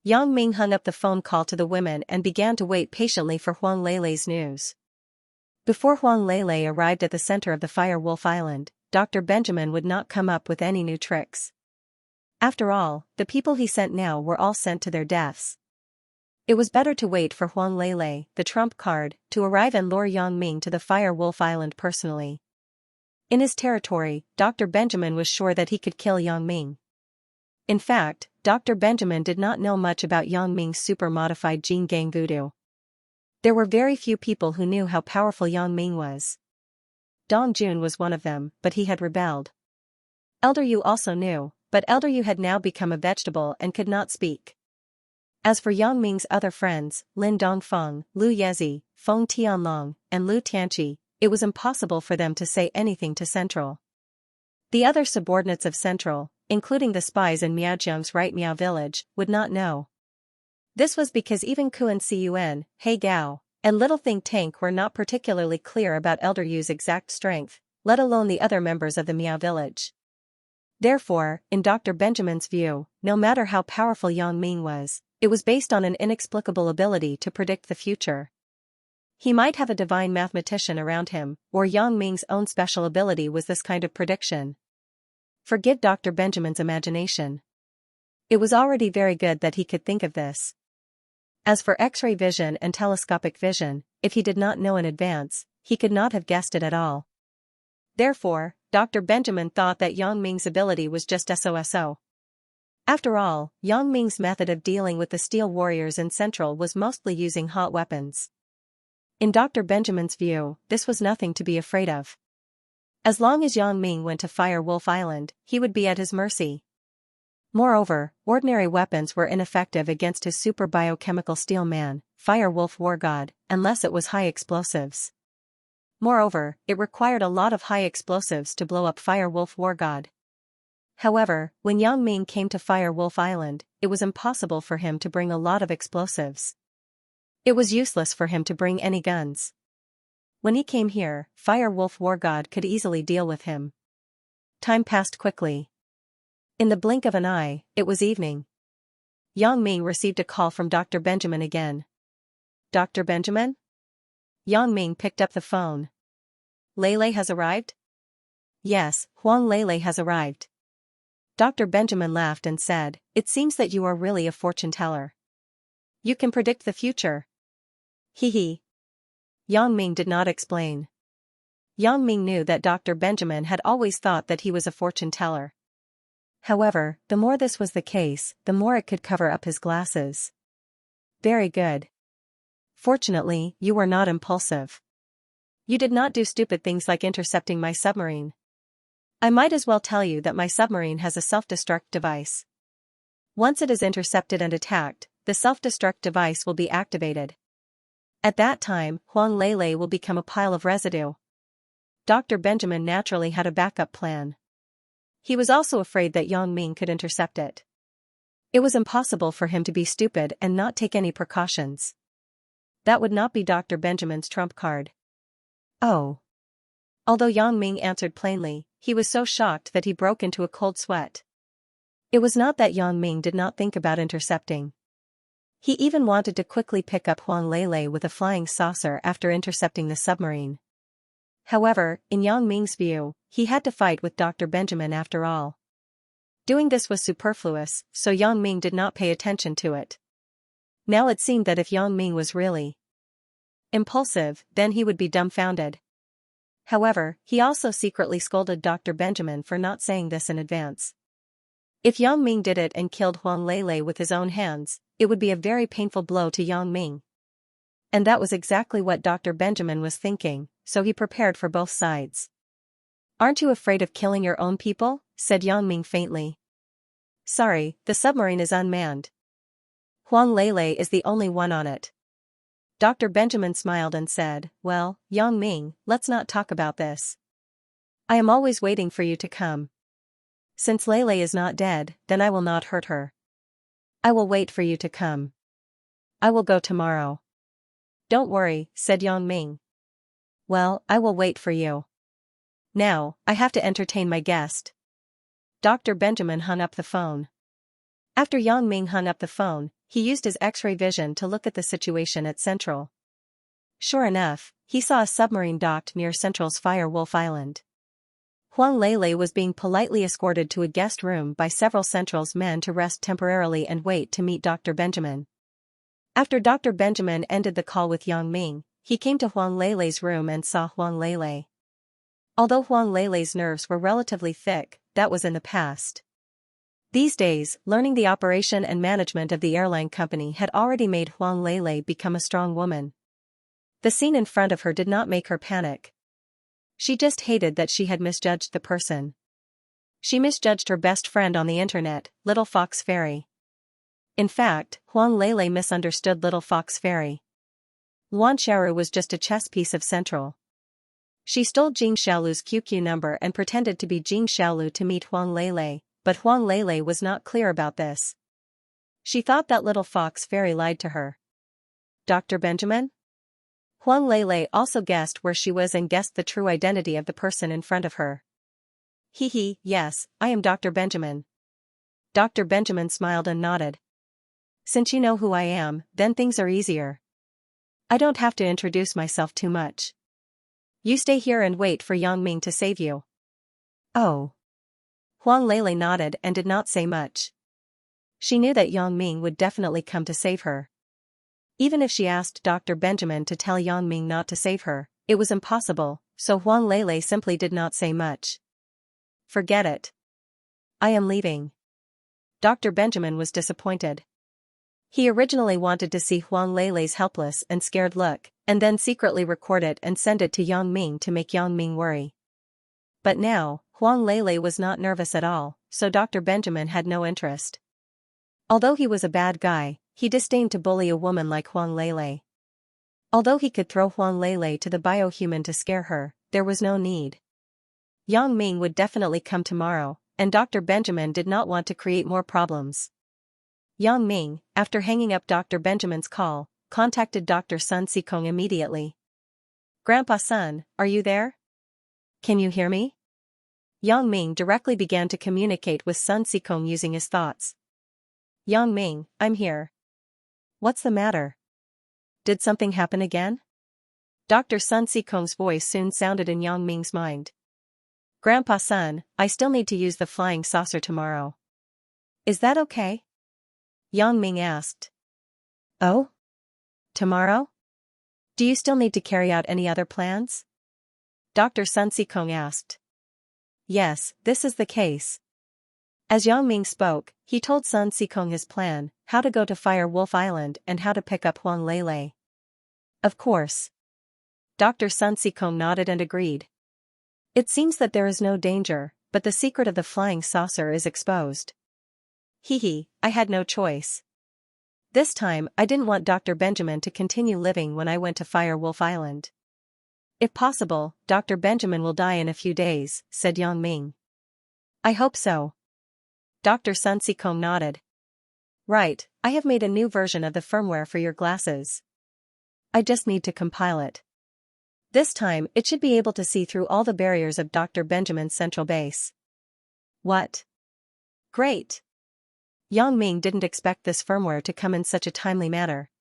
Yang Ming hung up the phone call to the women and began to wait patiently for Huang Leilei's news. Before Huang Leilei arrived at the center of the Fire Wolf Island, Dr. Benjamin would not come up with any new tricks. After all, the people he sent now were all sent to their deaths. It was better to wait for Huang Leilei, the trump card, to arrive and lure Yang Ming to the Fire Wolf Island personally. In his territory, Dr. Benjamin was sure that he could kill Yang Ming. In fact, Dr. Benjamin did not know much about Yang Ming's super-modified Jin Gang voodoo. There were very few people who knew how powerful Yang Ming was. Dong Jun was one of them, but he had rebelled. Elder Yu also knew, but Elder Yu had now become a vegetable and could not speak. As for Yang Ming's other friends, Lin Dongfeng, Lu Yezi, Feng Tianlong, and Lu Tianqi, it was impossible for them to say anything to Central. The other subordinates of Central, including the spies in Miaojiang's right Miao village, would not know. This was because even Kuan Cun, He Gao, and Little Think Tank were not particularly clear about Elder Yu's exact strength, let alone the other members of the Miao village. Therefore, in Dr. Benjamin's view, no matter how powerful Yang Ming was, it was based on an inexplicable ability to predict the future. He might have a divine mathematician around him, or Yang Ming's own special ability was this kind of prediction. Forgive Dr. Benjamin's imagination. It was already very good that he could think of this. As for X-ray vision and telescopic vision, if he did not know in advance, he could not have guessed it at all. Therefore, Dr. Benjamin thought that Yang Ming's ability was just SOSO. After all, Yang Ming's method of dealing with the Steel Warriors in Central was mostly using hot weapons. In Dr. Benjamin's view, this was nothing to be afraid of. As long as Yang Ming went to Fire Wolf Island, he would be at his mercy. Moreover, ordinary weapons were ineffective against his super biochemical steel man, Fire Wolf War God, unless it was high explosives. Moreover, it required a lot of high explosives to blow up Fire Wolf War God. However, when Yang Ming came to Fire Wolf Island, it was impossible for him to bring a lot of explosives. It was useless for him to bring any guns. When he came here, Fire Wolf War God could easily deal with him. Time passed quickly. In the blink of an eye, it was evening. Yang Ming received a call from Dr. Benjamin again. Dr. Benjamin? Yang Ming picked up the phone. Leilei has arrived? Yes, Huang Leilei has arrived. Dr. Benjamin laughed and said, it seems that you are really a fortune teller. You can predict the future. Yang Ming did not explain. Yang Ming knew that Dr. Benjamin had always thought that he was a fortune teller. However, the more this was the case, the more it could cover up his glasses. Very good. Fortunately, you were not impulsive. You did not do stupid things like intercepting my submarine. I might as well tell you that my submarine has a self-destruct device. Once it is intercepted and attacked, the self-destruct device will be activated. At that time, Huang Leilei will become a pile of residue. Dr. Benjamin naturally had a backup plan. He was also afraid that Yang Ming could intercept it. It was impossible for him to be stupid and not take any precautions. That would not be Dr. Benjamin's trump card. Oh. Although Yang Ming answered plainly, he was so shocked that he broke into a cold sweat. It was not that Yang Ming did not think about intercepting. He even wanted to quickly pick up Huang Leilei with a flying saucer after intercepting the submarine. However, in Yang Ming's view, he had to fight with Dr. Benjamin after all. Doing this was superfluous, so Yang Ming did not pay attention to it. Now it seemed that if Yang Ming was really impulsive, then he would be dumbfounded. However, he also secretly scolded Dr. Benjamin for not saying this in advance. If Yang Ming did it and killed Huang Lele with his own hands, it would be a very painful blow to Yang Ming. And that was exactly what Dr. Benjamin was thinking, so he prepared for both sides. "Aren't you afraid of killing your own people?" said Yang Ming faintly. "Sorry, the submarine is unmanned. Huang Lele is the only one on it." Dr. Benjamin smiled and said, "Well, Yang Ming, let's not talk about this. I am always waiting for you to come. Since Lele is not dead, then I will not hurt her. I will wait for you to come. I will go tomorrow." "Don't worry," said Yang Ming. "Well, I will wait for you. Now, I have to entertain my guest." Dr. Benjamin hung up the phone. After Yang Ming hung up the phone, he used his X-ray vision to look at the situation at Central. Sure enough, he saw a submarine docked near Central's Fire Wolf Island. Huang Lele was being politely escorted to a guest room by several Central's men to rest temporarily and wait to meet Dr. Benjamin. After Dr. Benjamin ended the call with Yang Ming, he came to Huang Lele's room and saw Huang Lele. Although Huang Lele's nerves were relatively thick, that was in the past. These days, learning the operation and management of the airline company had already made Huang Lele become a strong woman. The scene in front of her did not make her panic. She just hated that she had misjudged the person. She misjudged her best friend on the internet, Little Fox Fairy. In fact, Huang Lele misunderstood Little Fox Fairy. Luan Xiaoru was just a chess piece of Central. She stole Jing Xiaolu's QQ number and pretended to be Jing Xiaolu to meet Huang Lele, but Huang Lele was not clear about this. She thought that Little Fox Fairy lied to her. "Dr. Benjamin?" Huang Lele also guessed where she was and guessed the true identity of the person in front of her. Yes, I am Dr. Benjamin." Dr. Benjamin smiled and nodded. "Since you know who I am, then things are easier. I don't have to introduce myself too much. You stay here and wait for Yang Ming to save you." "Oh." Huang Lele nodded and did not say much. She knew that Yang Ming would definitely come to save her. Even if she asked Dr. Benjamin to tell Yang Ming not to save her, it was impossible, so Huang Lele simply did not say much. "Forget it. I am leaving." Dr. Benjamin was disappointed. He originally wanted to see Huang Lele's helpless and scared look, and then secretly record it and send it to Yang Ming to make Yang Ming worry. But now, Huang Lele was not nervous at all, so Dr. Benjamin had no interest. Although he was a bad guy, he disdained to bully a woman like Huang Lele. Although he could throw Huang Lele to the biohuman to scare her, there was no need. Yang Ming would definitely come tomorrow, and Dr. Benjamin did not want to create more problems. Yang Ming, after hanging up Dr. Benjamin's call, contacted Dr. Sun Sikong immediately. "Grandpa Sun, are you there? Can you hear me?" Yang Ming directly began to communicate with Sun Sikong using his thoughts. "Yang Ming, I'm here. What's the matter? Did something happen again?" Dr. Sun Sikong's voice soon sounded in Yang Ming's mind. "Grandpa Sun, I still need to use the flying saucer tomorrow. Is that okay?" Yang Ming asked. "Oh? Tomorrow? Do you still need to carry out any other plans?" Dr. Sun Sikong asked. "Yes, this is the case." As Yang Ming spoke, he told Sun Sikong his plan, how to go to Fire Wolf Island and how to pick up Huang Lele. "Of course." Dr. Sun Sikong nodded and agreed. "It seems that there is no danger, but the secret of the flying saucer is exposed." I had no choice. This time I didn't want Dr. Benjamin to continue living when I went to Fire Wolf Island. "If possible, Dr. Benjamin will die in a few days," said Yang Ming. "I hope so." Dr. Sun Sikong nodded. "Right, I have made a new version of the firmware for your glasses. I just need to compile it. This time it should be able to see through all the barriers of Dr. Benjamin's central base." "What? Great." Yang Ming didn't expect this firmware to come in such a timely manner.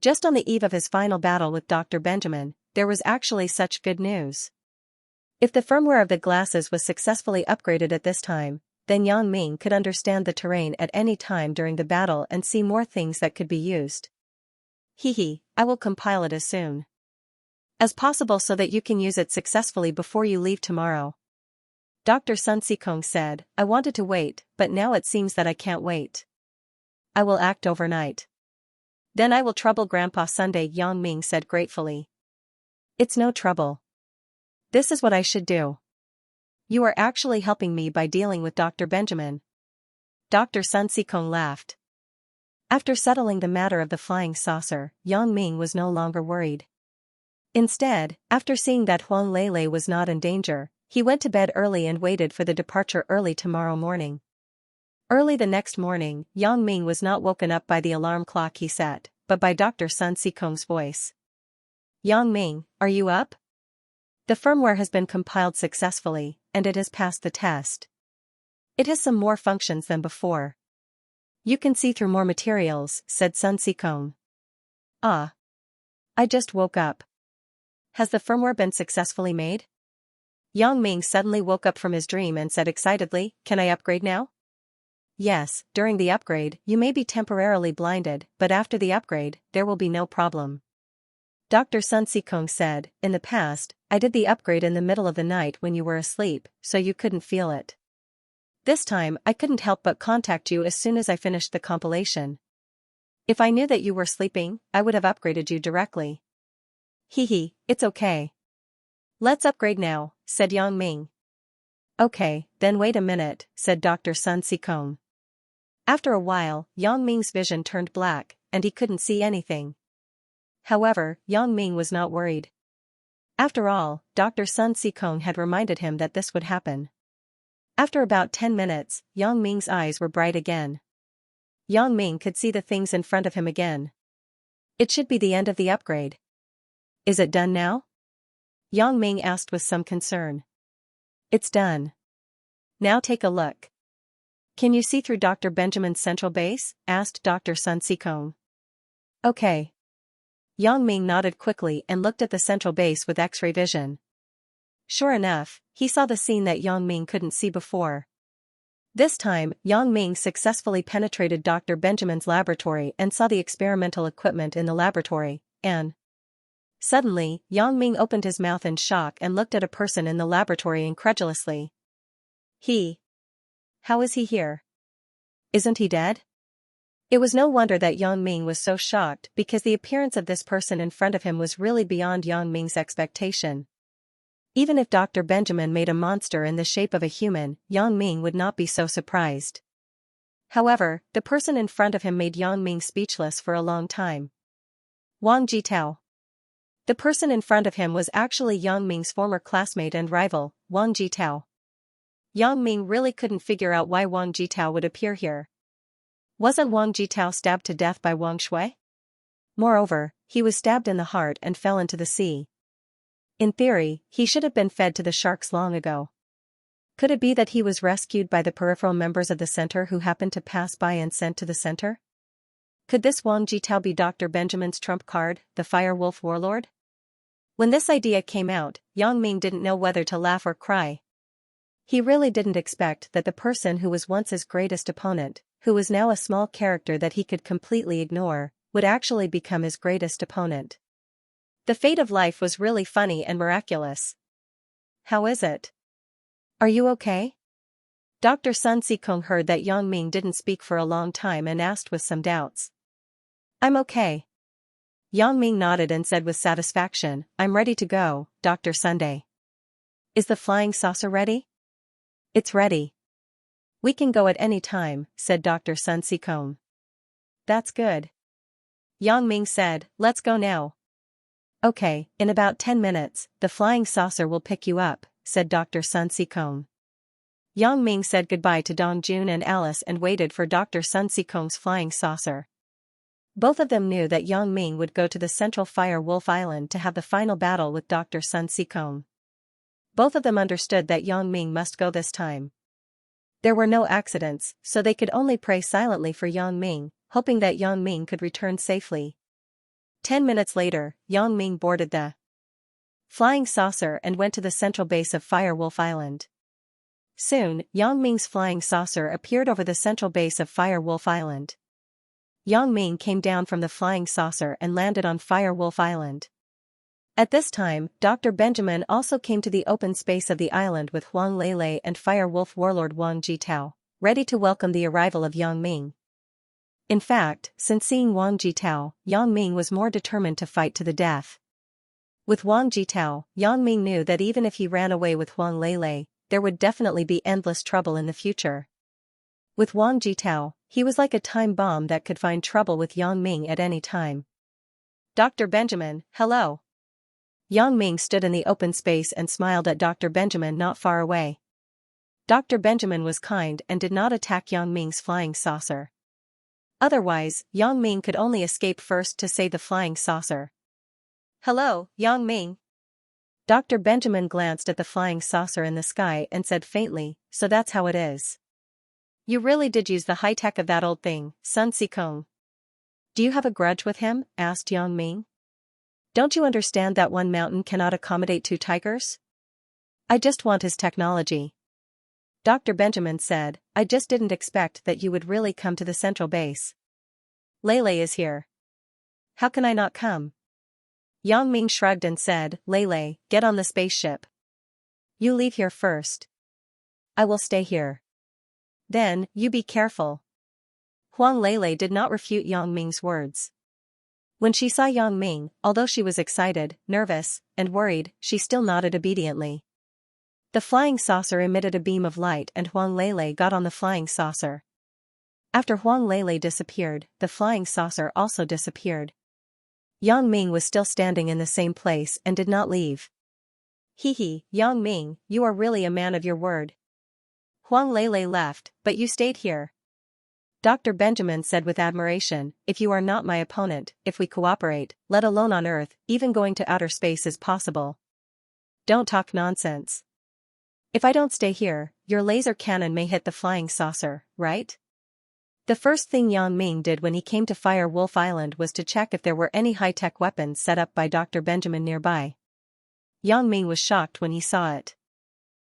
Just on the eve of his final battle with Dr. Benjamin, there was actually such good news. If the firmware of the glasses was successfully upgraded at this time, then Yang Ming could understand the terrain at any time during the battle and see more things that could be used. I will compile it as soon as possible so that you can use it successfully before you leave tomorrow. Dr. Sun Sikong said, I wanted to wait, but now it seems that I can't wait. I will act overnight. Then I will trouble Grandpa Sunday, Yang Ming said gratefully. It's no trouble. This is what I should do. You are actually helping me by dealing with Dr. Benjamin. Dr. Sun Sikong laughed. After settling the matter of the flying saucer, Yang Ming was no longer worried. Instead, after seeing that Huang Lele was not in danger, he went to bed early and waited for the departure early tomorrow morning. Early the next morning, Yang Ming was not woken up by the alarm clock he set, but by Dr. Sun Sikong's voice. Yang Ming, are you up? The firmware has been compiled successfully, and it has passed the test. It has some more functions than before. You can see through more materials, said Sun Sikong. Ah. I just woke up. Has the firmware been successfully made? Yang Ming suddenly woke up from his dream and said excitedly, Can I upgrade now? Yes, during the upgrade, you may be temporarily blinded, but after the upgrade, there will be no problem. Dr. Sun Sikong said, In the past, I did the upgrade in the middle of the night when you were asleep, so you couldn't feel it. This time, I couldn't help but contact you as soon as I finished the compilation. If I knew that you were sleeping, I would have upgraded you directly. It's okay. Let's upgrade now, said Yang Ming. Okay, then wait a minute, said Dr. Sun Sikong. After a while, Yang Ming's vision turned black, and he couldn't see anything. However, Yang Ming was not worried. After all, Dr. Sun Sikong had reminded him that this would happen. After about 10 minutes, Yang Ming's eyes were bright again. Yang Ming could see the things in front of him again. It should be the end of the upgrade. Is it done now? Yang Ming asked with some concern. It's done. Now take a look. Can you see through Dr. Benjamin's central base? Asked Dr. Sun Sikong. Okay. Yang Ming nodded quickly and looked at the central base with X-ray vision. Sure enough, he saw the scene that Yang Ming couldn't see before. This time, Yang Ming successfully penetrated Dr. Benjamin's laboratory and saw the experimental equipment in the laboratory, and suddenly, Yang Ming opened his mouth in shock and looked at a person in the laboratory incredulously. How is he here? Isn't he dead? It was no wonder that Yang Ming was so shocked because the appearance of this person in front of him was really beyond Yang Ming's expectation. Even if Dr. Benjamin made a monster in the shape of a human, Yang Ming would not be so surprised. However, the person in front of him made Yang Ming speechless for a long time. Wang Jitao. The person in front of him was actually Yang Ming's former classmate and rival, Wang Jitao. Yang Ming really couldn't figure out why Wang Jitao would appear here. Wasn't Wang Jitao stabbed to death by Wang Shui? Moreover, he was stabbed in the heart and fell into the sea. In theory, he should have been fed to the sharks long ago. Could it be that he was rescued by the peripheral members of the center who happened to pass by and sent to the center? Could this Wang Jitao be Dr. Benjamin's trump card, the Fire Wolf Warlord? When this idea came out, Yang Ming didn't know whether to laugh or cry. He really didn't expect that the person who was once his greatest opponent, who was now a small character that he could completely ignore, would actually become his greatest opponent. The fate of life was really funny and miraculous. How is it? Are you okay? Dr. Sun Sikong heard that Yang Ming didn't speak for a long time and asked with some doubts. I'm okay. Yang Ming nodded and said with satisfaction, I'm ready to go, Dr. Sunday. Is the flying saucer ready? It's ready. We can go at any time, said Dr. Sun Sikong. That's good. Yang Ming said, let's go now. Okay, in about 10 minutes, the flying saucer will pick you up, said Dr. Sun Sikong. Yang Ming said goodbye to Dong Jun and Alice and waited for Dr. Sun Sikong's flying saucer. Both of them knew that Yang Ming would go to the Central Fire Wolf Island to have the final battle with Dr. Sun Sikong. Both of them understood that Yang Ming must go this time. There were no accidents, so they could only pray silently for Yang Ming, hoping that Yang Ming could return safely. 10 minutes later, Yang Ming boarded the flying saucer and went to the central base of Fire Wolf Island. Soon, Yang Ming's flying saucer appeared over the central base of Fire Wolf Island. Yang Ming came down from the flying saucer and landed on Fire Wolf Island. At this time, Dr. Benjamin also came to the open space of the island with Huang Lele and Fire Wolf warlord Wang Jitao, ready to welcome the arrival of Yang Ming. In fact, since seeing Wang Jitao, Yang Ming was more determined to fight to the death. With Wang Jitao, Yang Ming knew that even if he ran away with Huang Lele, there would definitely be endless trouble in the future. With Wang Jitao, he was like a time bomb that could find trouble with Yang Ming at any time. Dr. Benjamin, hello. Yang Ming stood in the open space and smiled at Dr. Benjamin not far away. Dr. Benjamin was kind and did not attack Yang Ming's flying saucer. Otherwise, Yang Ming could only escape first to save the flying saucer. Hello, Yang Ming. Dr. Benjamin glanced at the flying saucer in the sky and said faintly, so that's how it is. You really did use the high-tech of that old thing, Sun Sikong. Do you have a grudge with him? Asked Yang Ming. Don't you understand that one mountain cannot accommodate two tigers? I just want his technology. Dr. Benjamin said, I just didn't expect that you would really come to the central base. Lele is here. How can I not come? Yang Ming shrugged and said, Lele, get on the spaceship. You leave here first. I will stay here. Then, you be careful. Huang Lele did not refute Yang Ming's words. When she saw Yang Ming, although she was excited, nervous, and worried, she still nodded obediently. The flying saucer emitted a beam of light and Huang Lele got on the flying saucer. After Huang Lele disappeared, the flying saucer also disappeared. Yang Ming was still standing in the same place and did not leave. Hee, Yang Ming, you are really a man of your word. Huang Lele left, but you stayed here. Dr. Benjamin said with admiration, if you are not my opponent, if we cooperate, let alone on Earth, even going to outer space is possible. Don't talk nonsense. If I don't stay here, your laser cannon may hit the flying saucer, right? The first thing Yang Ming did when he came to Fire Wolf Island was to check if there were any high-tech weapons set up by Dr. Benjamin nearby. Yang Ming was shocked when he saw it.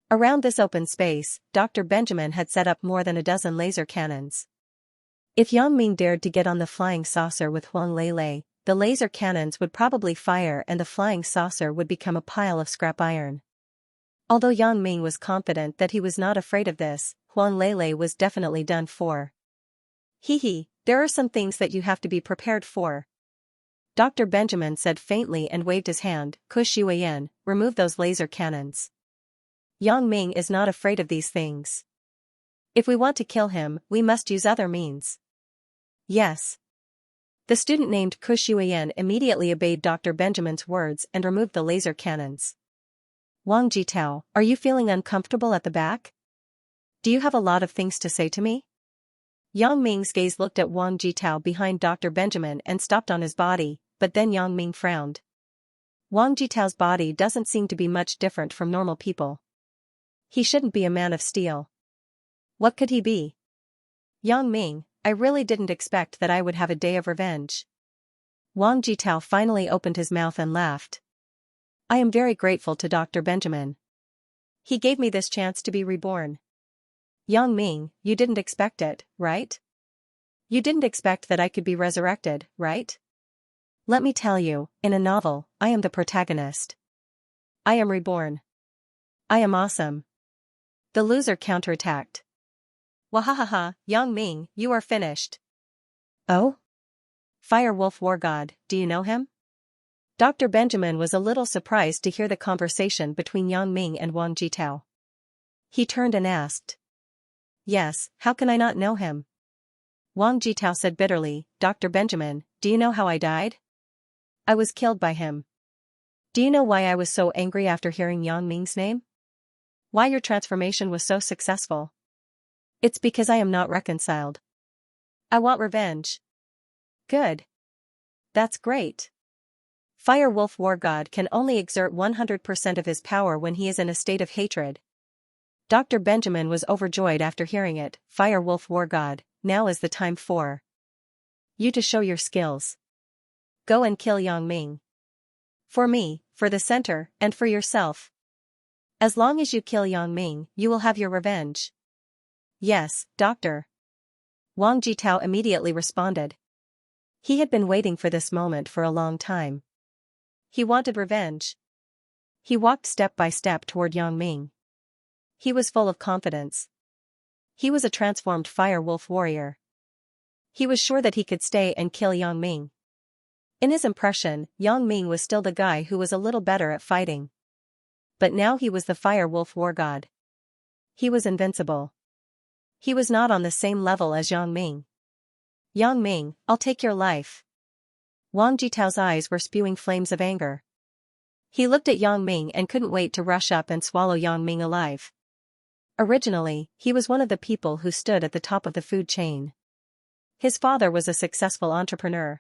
Around this open space, Dr. Benjamin had set up more than a dozen laser cannons. If Yang Ming dared to get on the flying saucer with Huang Lele, the laser cannons would probably fire and the flying saucer would become a pile of scrap iron. Although Yang Ming was confident that he was not afraid of this, Huang Lele was definitely done for. Hee, there are some things that you have to be prepared for. Dr. Benjamin said faintly and waved his hand, Kush Yuan, remove those laser cannons. Yang Ming is not afraid of these things. If we want to kill him, we must use other means. Yes. The student named Kush Yuan immediately obeyed Dr. Benjamin's words and removed the laser cannons. Wang Jitao, are you feeling uncomfortable at the back? Do you have a lot of things to say to me? Yang Ming's gaze looked at Wang Jitao behind Dr. Benjamin and stopped on his body, but then Yang Ming frowned. Wang Jitao's body doesn't seem to be much different from normal people. He shouldn't be a man of steel. What could he be? Yang Ming, I really didn't expect that I would have a day of revenge. Wang Jitao finally opened his mouth and laughed. I am very grateful to Dr. Benjamin. He gave me this chance to be reborn. Yang Ming, you didn't expect it, right? You didn't expect that I could be resurrected, right? Let me tell you, in a novel, I am the protagonist. I am reborn. I am awesome. The loser counterattacked. Wahahaha, Yang Ming, you are finished. Oh? Fire Wolf War God, do you know him? Dr. Benjamin was a little surprised to hear the conversation between Yang Ming and Wang Jitao. He turned and asked. Yes, how can I not know him? Wang Jitao said bitterly, Dr. Benjamin, do you know how I died? I was killed by him. Do you know why I was so angry after hearing Yang Ming's name? Why your transformation was so successful? It's because I am not reconciled. I want revenge. Good. That's great. Fire Wolf War God can only exert 100% of his power when he is in a state of hatred. Dr. Benjamin was overjoyed after hearing it. Fire Wolf War God, now is the time for you to show your skills. Go and kill Yang Ming. For me, for the center, and for yourself. As long as you kill Yang Ming, you will have your revenge. Yes, doctor. Wang Jitao immediately responded. He had been waiting for this moment for a long time. He wanted revenge. He walked step by step toward Yang Ming. He was full of confidence. He was a transformed fire wolf warrior. He was sure that he could stay and kill Yang Ming. In his impression, Yang Ming was still the guy who was a little better at fighting. But now he was the fire wolf war god. He was invincible. He was not on the same level as Yang Ming. Yang Ming, I'll take your life. Wang Jitao's eyes were spewing flames of anger. He looked at Yang Ming and couldn't wait to rush up and swallow Yang Ming alive. Originally, he was one of the people who stood at the top of the food chain. His father was a successful entrepreneur.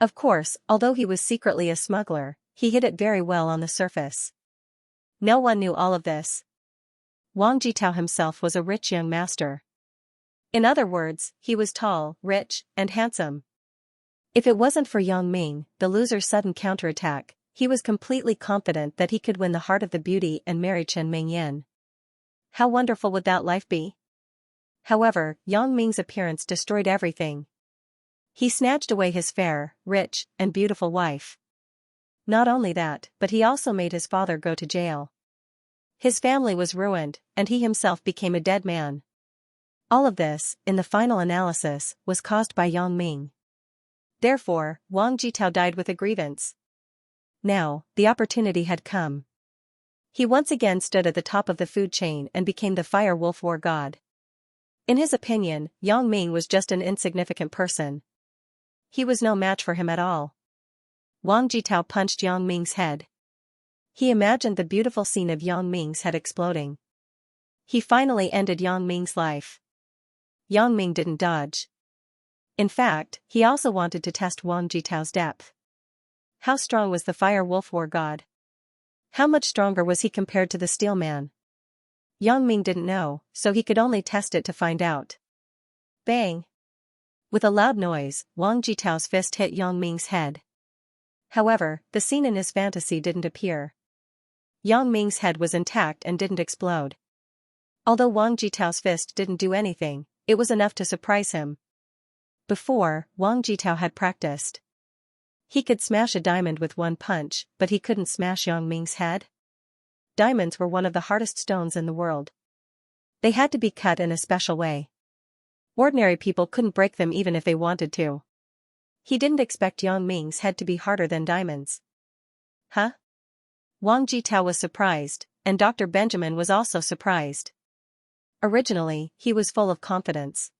Of course, although he was secretly a smuggler, he hid it very well on the surface. No one knew all of this. Wang Jitao himself was a rich young master. In other words, he was tall, rich, and handsome. If it wasn't for Yang Ming, the loser's sudden counterattack, he was completely confident that he could win the heart of the beauty and marry Chen Mingyan. How wonderful would that life be? However, Yang Ming's appearance destroyed everything. He snatched away his fair, rich, and beautiful wife. Not only that, but he also made his father go to jail. His family was ruined, and he himself became a dead man. All of this, in the final analysis, was caused by Yang Ming. Therefore, Wang Jitao died with a grievance. Now, the opportunity had come. He once again stood at the top of the food chain and became the fire wolf war god. In his opinion, Yang Ming was just an insignificant person. He was no match for him at all. Wang Jitao punched Yang Ming's head. He imagined the beautiful scene of Yang Ming's head exploding. He finally ended Yang Ming's life. Yang Ming didn't dodge. In fact, he also wanted to test Wang Jitao's depth. How strong was the fire wolf war god? How much stronger was he compared to the steel man? Yang Ming didn't know, so he could only test it to find out. Bang! With a loud noise, Wang Jitao's fist hit Yang Ming's head. However, the scene in his fantasy didn't appear. Yang Ming's head was intact and didn't explode. Although Wang Jitao's fist didn't do anything, it was enough to surprise him. Before, Wang Jitao had practiced. He could smash a diamond with one punch, but he couldn't smash Yang Ming's head. Diamonds were one of the hardest stones in the world. They had to be cut in a special way. Ordinary people couldn't break them even if they wanted to. He didn't expect Yang Ming's head to be harder than diamonds. Huh? Wang Jitao was surprised, and Dr. Benjamin was also surprised. Originally, he was full of confidence.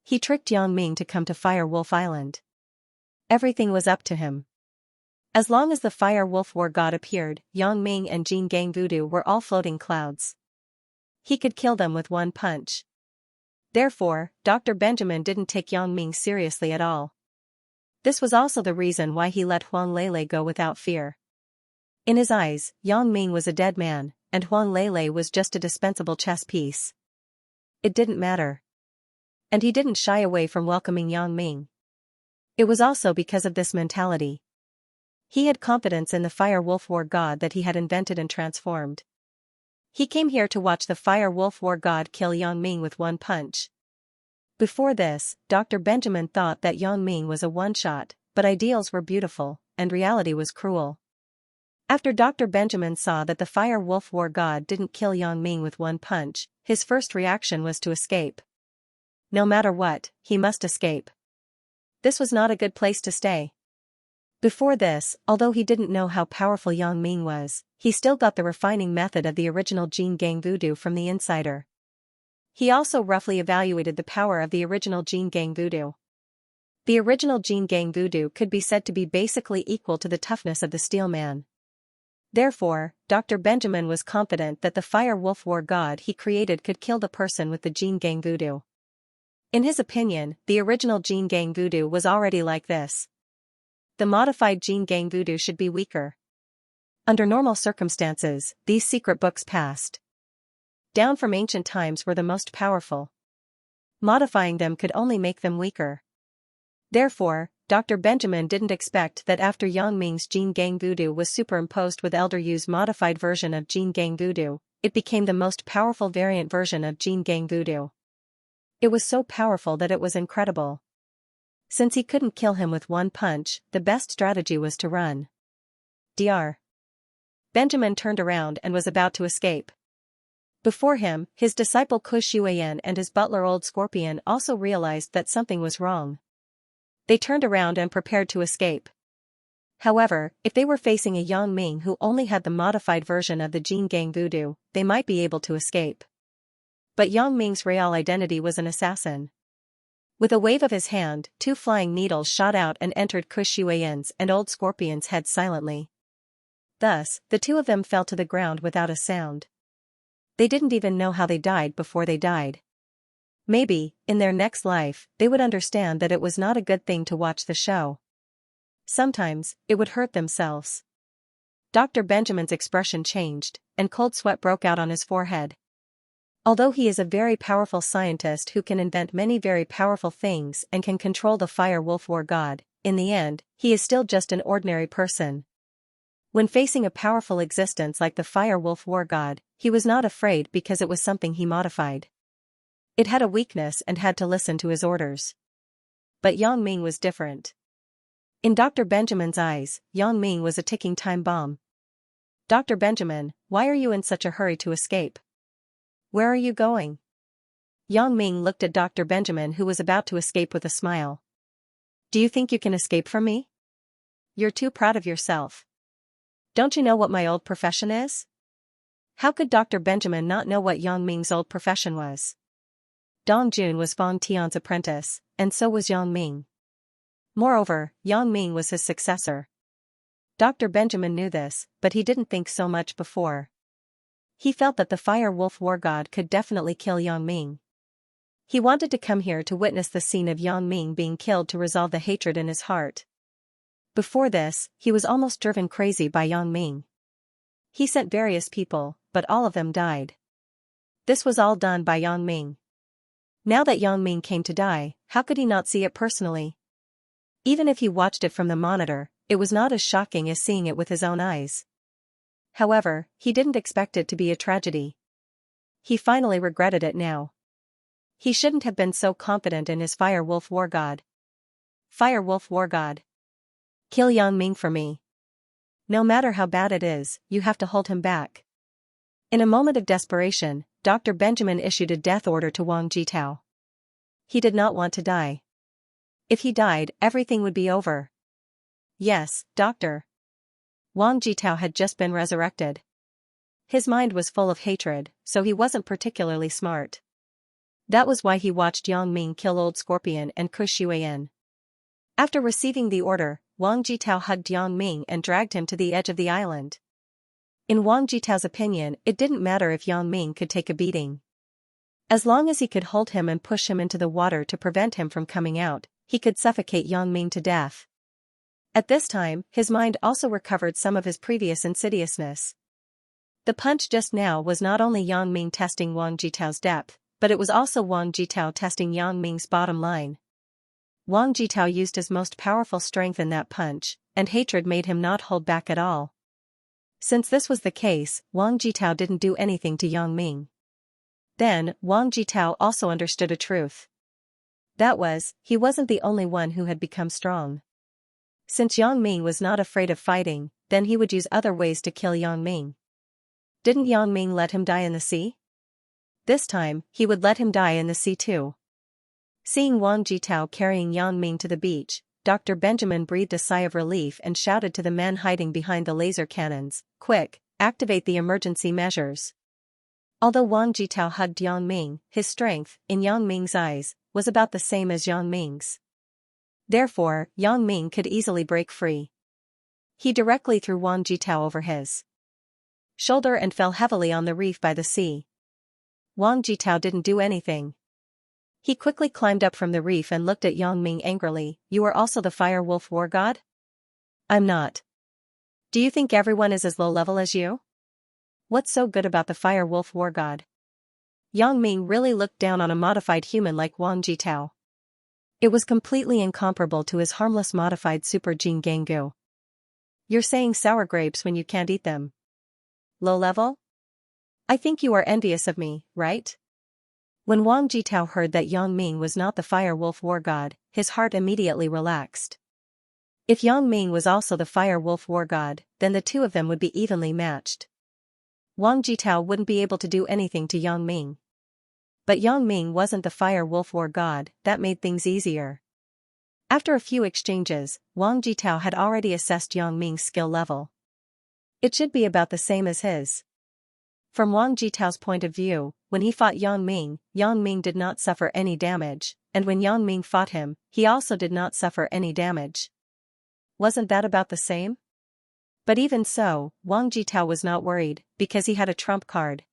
He tricked Yang Ming to come to Fire Wolf Island. Everything was up to him. As long as the Fire Wolf War God appeared, Yang Ming and Jin Gang Voodoo were all floating clouds. He could kill them with one punch. Therefore, Dr. Benjamin didn't take Yang Ming seriously at all. This was also the reason why he let Huang Lele go without fear. In his eyes, Yang Ming was a dead man, and Huang Lele was just a dispensable chess piece. It didn't matter. And he didn't shy away from welcoming Yang Ming. It was also because of this mentality. He had confidence in the Fire Wolf War God that he had invented and transformed. He came here to watch the Fire Wolf War God kill Yang Ming with one punch. Before this, Dr. Benjamin thought that Yang Ming was a one-shot, but ideals were beautiful, and reality was cruel. After Dr. Benjamin saw that the Fire Wolf War God didn't kill Yang Ming with one punch, his first reaction was to escape. No matter what, he must escape. This was not a good place to stay. Before this, although he didn't know how powerful Yang Ming was, he still got the refining method of the original Jin Gang Voodoo from the insider. He also roughly evaluated the power of the original Jin Gang Voodoo. The original Jin Gang Voodoo could be said to be basically equal to the toughness of the Steel Man. Therefore, Dr. Benjamin was confident that the Fire Wolf War God he created could kill the person with the Jin Gang Voodoo. In his opinion, the original Jin Gang Voodoo was already like this. The modified Jin Gang Voodoo should be weaker. Under normal circumstances, these secret books passed down from ancient times were the most powerful. Modifying them could only make them weaker. Therefore, Dr. Benjamin didn't expect that after Yang Ming's Jin Gang Voodoo was superimposed with Elder Yu's modified version of Jin Gang Voodoo, it became the most powerful variant version of Jin Gang Voodoo. It was so powerful that it was incredible. Since he couldn't kill him with one punch, the best strategy was to run. Dr. Benjamin turned around and was about to escape. Before him, his disciple Kush Yuan and his butler Old Scorpion also realized that something was wrong. They turned around and prepared to escape. However, if they were facing a Yang Ming who only had the modified version of the Jin Gang Voodoo, they might be able to escape. But Yang Ming's real identity was an assassin. With a wave of his hand, 2 flying needles shot out and entered Kush Yuan's and Old Scorpion's head silently. Thus, the 2 of them fell to the ground without a sound. They didn't even know how they died before they died. Maybe, in their next life, they would understand that it was not a good thing to watch the show. Sometimes, it would hurt themselves. Dr. Benjamin's expression changed, and cold sweat broke out on his forehead. Although he is a very powerful scientist who can invent many very powerful things and can control the fire wolf war god, in the end, he is still just an ordinary person. When facing a powerful existence like the fire wolf war god, he was not afraid because it was something he modified. It had a weakness and had to listen to his orders. But Yang Ming was different. In Dr. Benjamin's eyes, Yang Ming was a ticking time bomb. Dr. Benjamin, why are you in such a hurry to escape? Where are you going? Yang Ming looked at Dr. Benjamin who was about to escape with a smile. Do you think you can escape from me? You're too proud of yourself. Don't you know what my old profession is? How could Dr. Benjamin not know what Yang Ming's old profession was? Dong Jun was Fang Tian's apprentice, and so was Yang Ming. Moreover, Yang Ming was his successor. Dr. Benjamin knew this, but he didn't think so much before. He felt that the fire wolf war god could definitely kill Yang Ming. He wanted to come here to witness the scene of Yang Ming being killed to resolve the hatred in his heart. Before this, he was almost driven crazy by Yang Ming. He sent various people, but all of them died. This was all done by Yang Ming. Now that Yang Ming came to die, how could he not see it personally? Even if he watched it from the monitor, it was not as shocking as seeing it with his own eyes. However, he didn't expect it to be a tragedy. He finally regretted it now. He shouldn't have been so confident in his fire wolf war god. Fire wolf war god. Kill Yang Ming for me. No matter how bad it is, you have to hold him back. In a moment of desperation, Dr. Benjamin issued a death order to Wang Jitao. He did not want to die. If he died, everything would be over. Yes, doctor. Wang Jitao had just been resurrected. His mind was full of hatred, so he wasn't particularly smart. That was why he watched Yang Ming kill Old Scorpion and Kush Yuan. After receiving the order, Wang Jitao hugged Yang Ming and dragged him to the edge of the island. In Wang Jitao's opinion, it didn't matter if Yang Ming could take a beating. As long as he could hold him and push him into the water to prevent him from coming out, he could suffocate Yang Ming to death. At this time, his mind also recovered some of his previous insidiousness. The punch just now was not only Yang Ming testing Wang Jitao's depth, but it was also Wang Jitao testing Yang Ming's bottom line. Wang Jitao used his most powerful strength in that punch, and hatred made him not hold back at all. Since this was the case, Wang Jitao didn't do anything to Yang Ming. Then, Wang Jitao also understood a truth. That was, he wasn't the only one who had become strong. Since Yang Ming was not afraid of fighting, then he would use other ways to kill Yang Ming. Didn't Yang Ming let him die in the sea? This time, he would let him die in the sea too. Seeing Wang Jitao carrying Yang Ming to the beach, Dr. Benjamin breathed a sigh of relief and shouted to the men hiding behind the laser cannons, "Quick, activate the emergency measures." Although Wang Jitao hugged Yang Ming, his strength, in Yang Ming's eyes, was about the same as Yang Ming's. Therefore, Yang Ming could easily break free. He directly threw Wang Jitao over his shoulder and fell heavily on the reef by the sea. Wang Jitao didn't do anything. He quickly climbed up from the reef and looked at Yang Ming angrily. "You are also the fire wolf war god?" "I'm not. Do you think everyone is as low level as you? What's so good about the fire wolf war god?" Yang Ming really looked down on a modified human like Wang Jitao. It was completely incomparable to his harmless modified super gene Gangu. You're saying sour grapes when you can't eat them. Low level? I think you are envious of me, right? When Wang Jitao heard that Yang Ming was not the Fire Wolf War God, his heart immediately relaxed. If Yang Ming was also the Fire Wolf War God, then the two of them would be evenly matched. Wang Jitao wouldn't be able to do anything to Yang Ming. But Yang Ming wasn't the Fire Wolf War God, that made things easier. After a few exchanges, Wang Jitao had already assessed Yang Ming's skill level. It should be about the same as his. From Wang Jitao's point of view, when he fought Yang Ming did not suffer any damage, and when Yang Ming fought him, he also did not suffer any damage. Wasn't that about the same? But even so, Wang Jitao was not worried, because he had a trump card.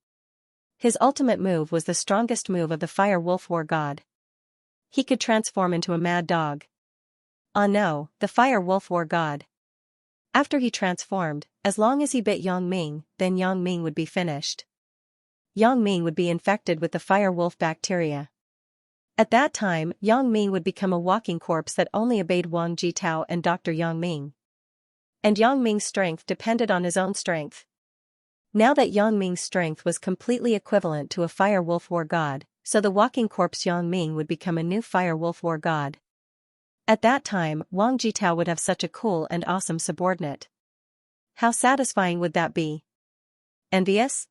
His ultimate move was the strongest move of the Fire Wolf War God. He could transform into a mad dog. Ah no, the Fire Wolf War God. After he transformed, as long as he bit Yang Ming, then Yang Ming would be finished. Yang Ming would be infected with the Fire Wolf bacteria. At that time, Yang Ming would become a walking corpse that only obeyed Wang Jitao and Dr. Yang Ming. And Yang Ming's strength depended on his own strength. Now that Yang Ming's strength was completely equivalent to a Fire Wolf War God, so the walking corpse Yang Ming would become a new Fire Wolf War God. At that time, Wang Jitao would have such a cool and awesome subordinate. How satisfying would that be? Envious?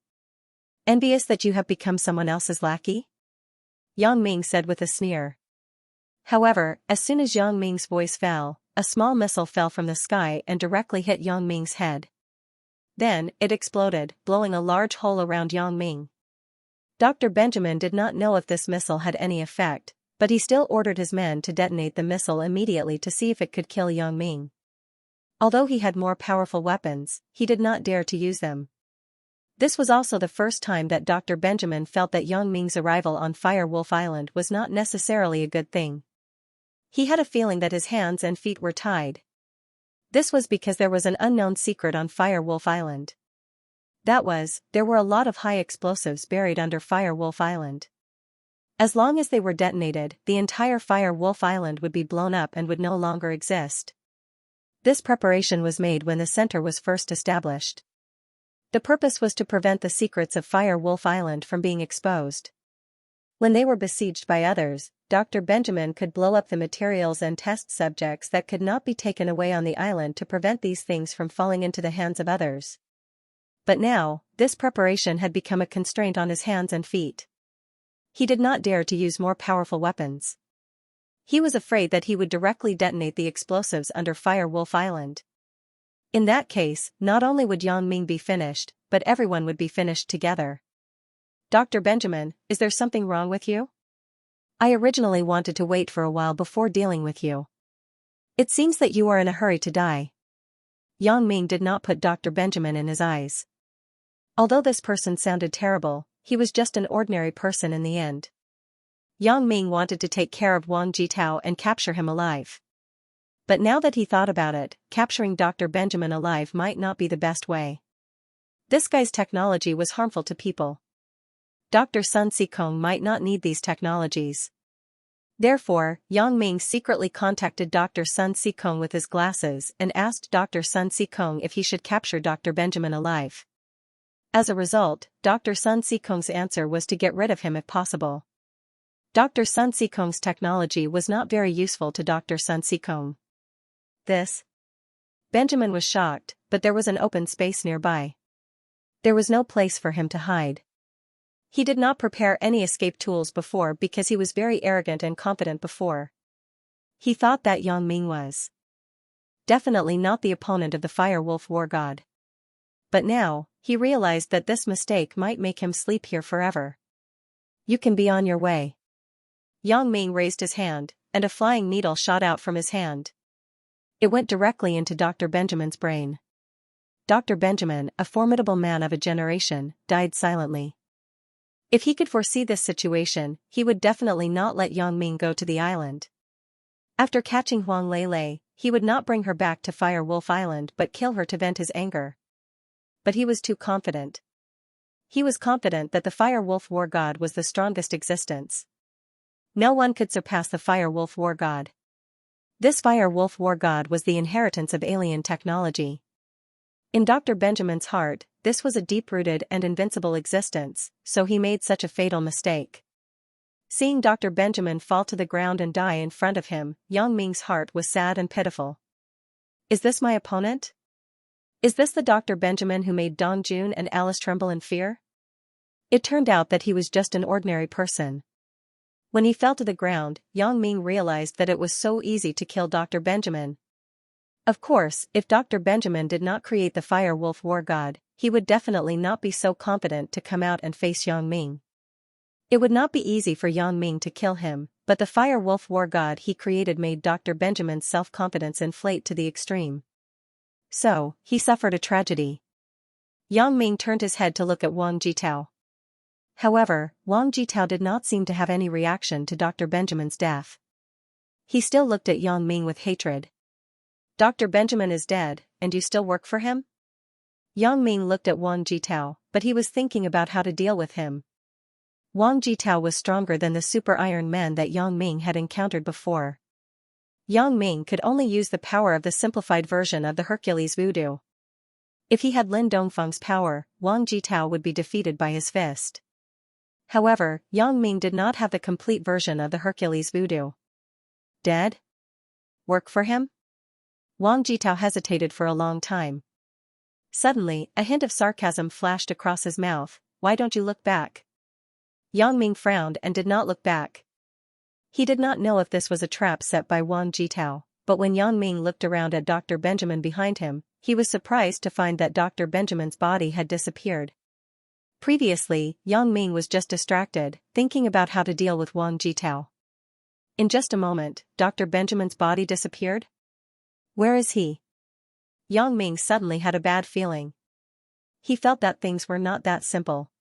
Envious that you have become someone else's lackey? Yang Ming said with a sneer. However, as soon as Yang Ming's voice fell, a small missile fell from the sky and directly hit Yang Ming's head. Then, it exploded, blowing a large hole around Yang Ming. Dr. Benjamin did not know if this missile had any effect, but he still ordered his men to detonate the missile immediately to see if it could kill Yang Ming. Although he had more powerful weapons, he did not dare to use them. This was also the first time that Dr. Benjamin felt that Yang Ming's arrival on Fire Wolf Island was not necessarily a good thing. He had a feeling that his hands and feet were tied. This was because there was an unknown secret on Fire Wolf Island. That was, there were a lot of high explosives buried under Fire Wolf Island. As long as they were detonated, the entire Fire Wolf Island would be blown up and would no longer exist. This preparation was made when the center was first established. The purpose was to prevent the secrets of Fire Wolf Island from being exposed. When they were besieged by others, Dr. Benjamin could blow up the materials and test subjects that could not be taken away on the island to prevent these things from falling into the hands of others. But now, this preparation had become a constraint on his hands and feet. He did not dare to use more powerful weapons. He was afraid that he would directly detonate the explosives under Fire Wolf Island. In that case, not only would Yang Ming be finished, but everyone would be finished together. Dr. Benjamin, is there something wrong with you? I originally wanted to wait for a while before dealing with you. It seems that you are in a hurry to die. Yang Ming did not put Dr. Benjamin in his eyes. Although this person sounded terrible, he was just an ordinary person in the end. Yang Ming wanted to take care of Wang Jitao and capture him alive. But now that he thought about it, capturing Dr. Benjamin alive might not be the best way. This guy's technology was harmful to people. Dr. Sun Sikong might not need these technologies. Therefore, Yang Ming secretly contacted Dr. Sun Sikong with his glasses and asked Dr. Sun Sikong if he should capture Dr. Benjamin alive. As a result, Dr. Sun Sikong's answer was to get rid of him if possible. Dr. Sun Sikong's technology was not very useful to Dr. Sun Sikong. Benjamin was shocked, but there was an open space nearby. There was no place for him to hide. He did not prepare any escape tools before because he was very arrogant and confident before. He thought that Yang Ming was definitely not the opponent of the Fire Wolf War God. But now, he realized that this mistake might make him sleep here forever. You can be on your way. Yang Ming raised his hand, and a flying needle shot out from his hand. It went directly into Dr. Benjamin's brain. Dr. Benjamin, a formidable man of a generation, died silently. If he could foresee this situation, he would definitely not let Yang Ming go to the island. After catching Huang Lei, he would not bring her back to Fire Wolf Island but kill her to vent his anger. But he was too confident. He was confident that the Fire Wolf War God was the strongest existence. No one could surpass the Fire Wolf War God. This Fire Wolf War God was the inheritance of alien technology. In Dr. Benjamin's heart, this was a deep-rooted and invincible existence, so he made such a fatal mistake. Seeing Dr. Benjamin fall to the ground and die in front of him, Yang Ming's heart was sad and pitiful. Is this my opponent? Is this the Dr. Benjamin who made Dong Jun and Alice tremble in fear? It turned out that he was just an ordinary person. When he fell to the ground, Yang Ming realized that it was so easy to kill Dr. Benjamin. Of course, if Dr. Benjamin did not create the Fire Wolf War God, he would definitely not be so confident to come out and face Yang Ming. It would not be easy for Yang Ming to kill him, but the Fire Wolf War God he created made Dr. Benjamin's self-confidence inflate to the extreme. So, he suffered a tragedy. Yang Ming turned his head to look at Wang Jitao. However, Wang Jitao did not seem to have any reaction to Dr. Benjamin's death. He still looked at Yang Ming with hatred. Dr. Benjamin is dead, and you still work for him? Yang Ming looked at Wang Jitao, but he was thinking about how to deal with him. Wang Jitao was stronger than the super Iron Man that Yang Ming had encountered before. Yang Ming could only use the power of the simplified version of the Hercules voodoo. If he had Lin Dongfeng's power, Wang Jitao would be defeated by his fist. However, Yang Ming did not have the complete version of the Hercules voodoo. Dead? Work for him? Wang Jitao hesitated for a long time. Suddenly, a hint of sarcasm flashed across his mouth. Why don't you look back? Yang Ming frowned and did not look back. He did not know if this was a trap set by Wang Jitao, but when Yang Ming looked around at Dr. Benjamin behind him, he was surprised to find that Dr. Benjamin's body had disappeared. Previously, Yang Ming was just distracted, thinking about how to deal with Wang Jitao. In just a moment, Dr. Benjamin's body disappeared? Where is he? Yang Ming suddenly had a bad feeling. He felt that things were not that simple.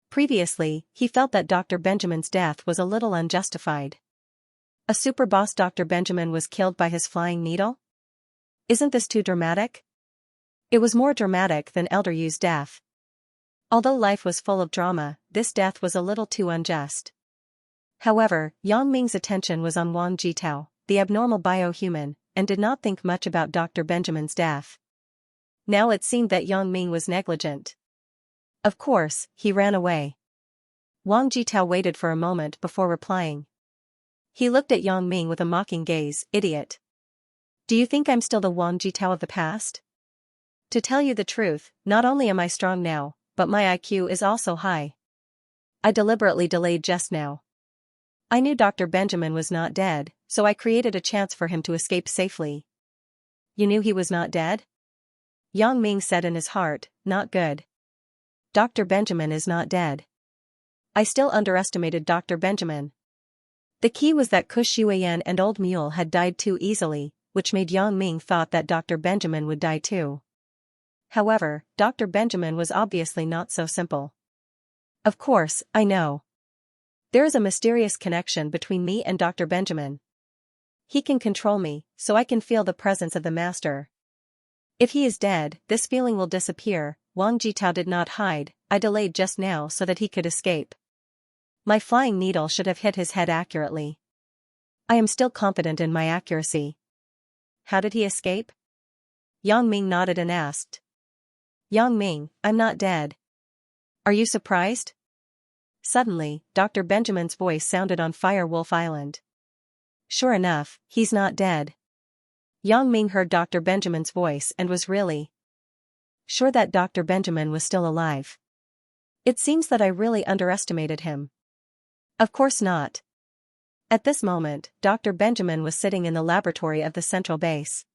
Previously, he felt that Dr. Benjamin's death was a little unjustified. A super boss Dr. Benjamin was killed by his flying needle? Isn't this too dramatic? It was more dramatic than Elder Yu's death. Although life was full of drama, this death was a little too unjust. However, Yang Ming's attention was on Wang Jitao, the abnormal biohuman, and did not think much about Dr. Benjamin's death. Now it seemed that Yang Ming was negligent. Of course, he ran away. Wang Jitao waited for a moment before replying. He looked at Yang Ming with a mocking gaze. Idiot. Do you think I'm still the Wang Jitao of the past? To tell you the truth, not only am I strong now, but my IQ is also high. I deliberately delayed just now. I knew Dr. Benjamin was not dead, so I created a chance for him to escape safely. You knew he was not dead? Yang Ming said in his heart, not good. Dr. Benjamin is not dead. I still underestimated Dr. Benjamin. The key was that Kush Yuan and Old Mule had died too easily, which made Yang Ming thought that Dr. Benjamin would die too. However, Dr. Benjamin was obviously not so simple. Of course, I know. There is a mysterious connection between me and Dr. Benjamin. He can control me, so I can feel the presence of the master. If he is dead, this feeling will disappear. Wang Jitao did not hide. I delayed just now so that he could escape. My flying needle should have hit his head accurately. I am still confident in my accuracy. How did he escape? Yang Ming nodded and asked. Yang Ming, I'm not dead. Are you surprised? Suddenly, Dr. Benjamin's voice sounded on Fire Wolf Island. Sure enough, he's not dead. Yang Ming heard Dr. Benjamin's voice and was really sure that Dr. Benjamin was still alive. It seems that I really underestimated him. Of course not. At this moment, Dr. Benjamin was sitting in the laboratory of the central base.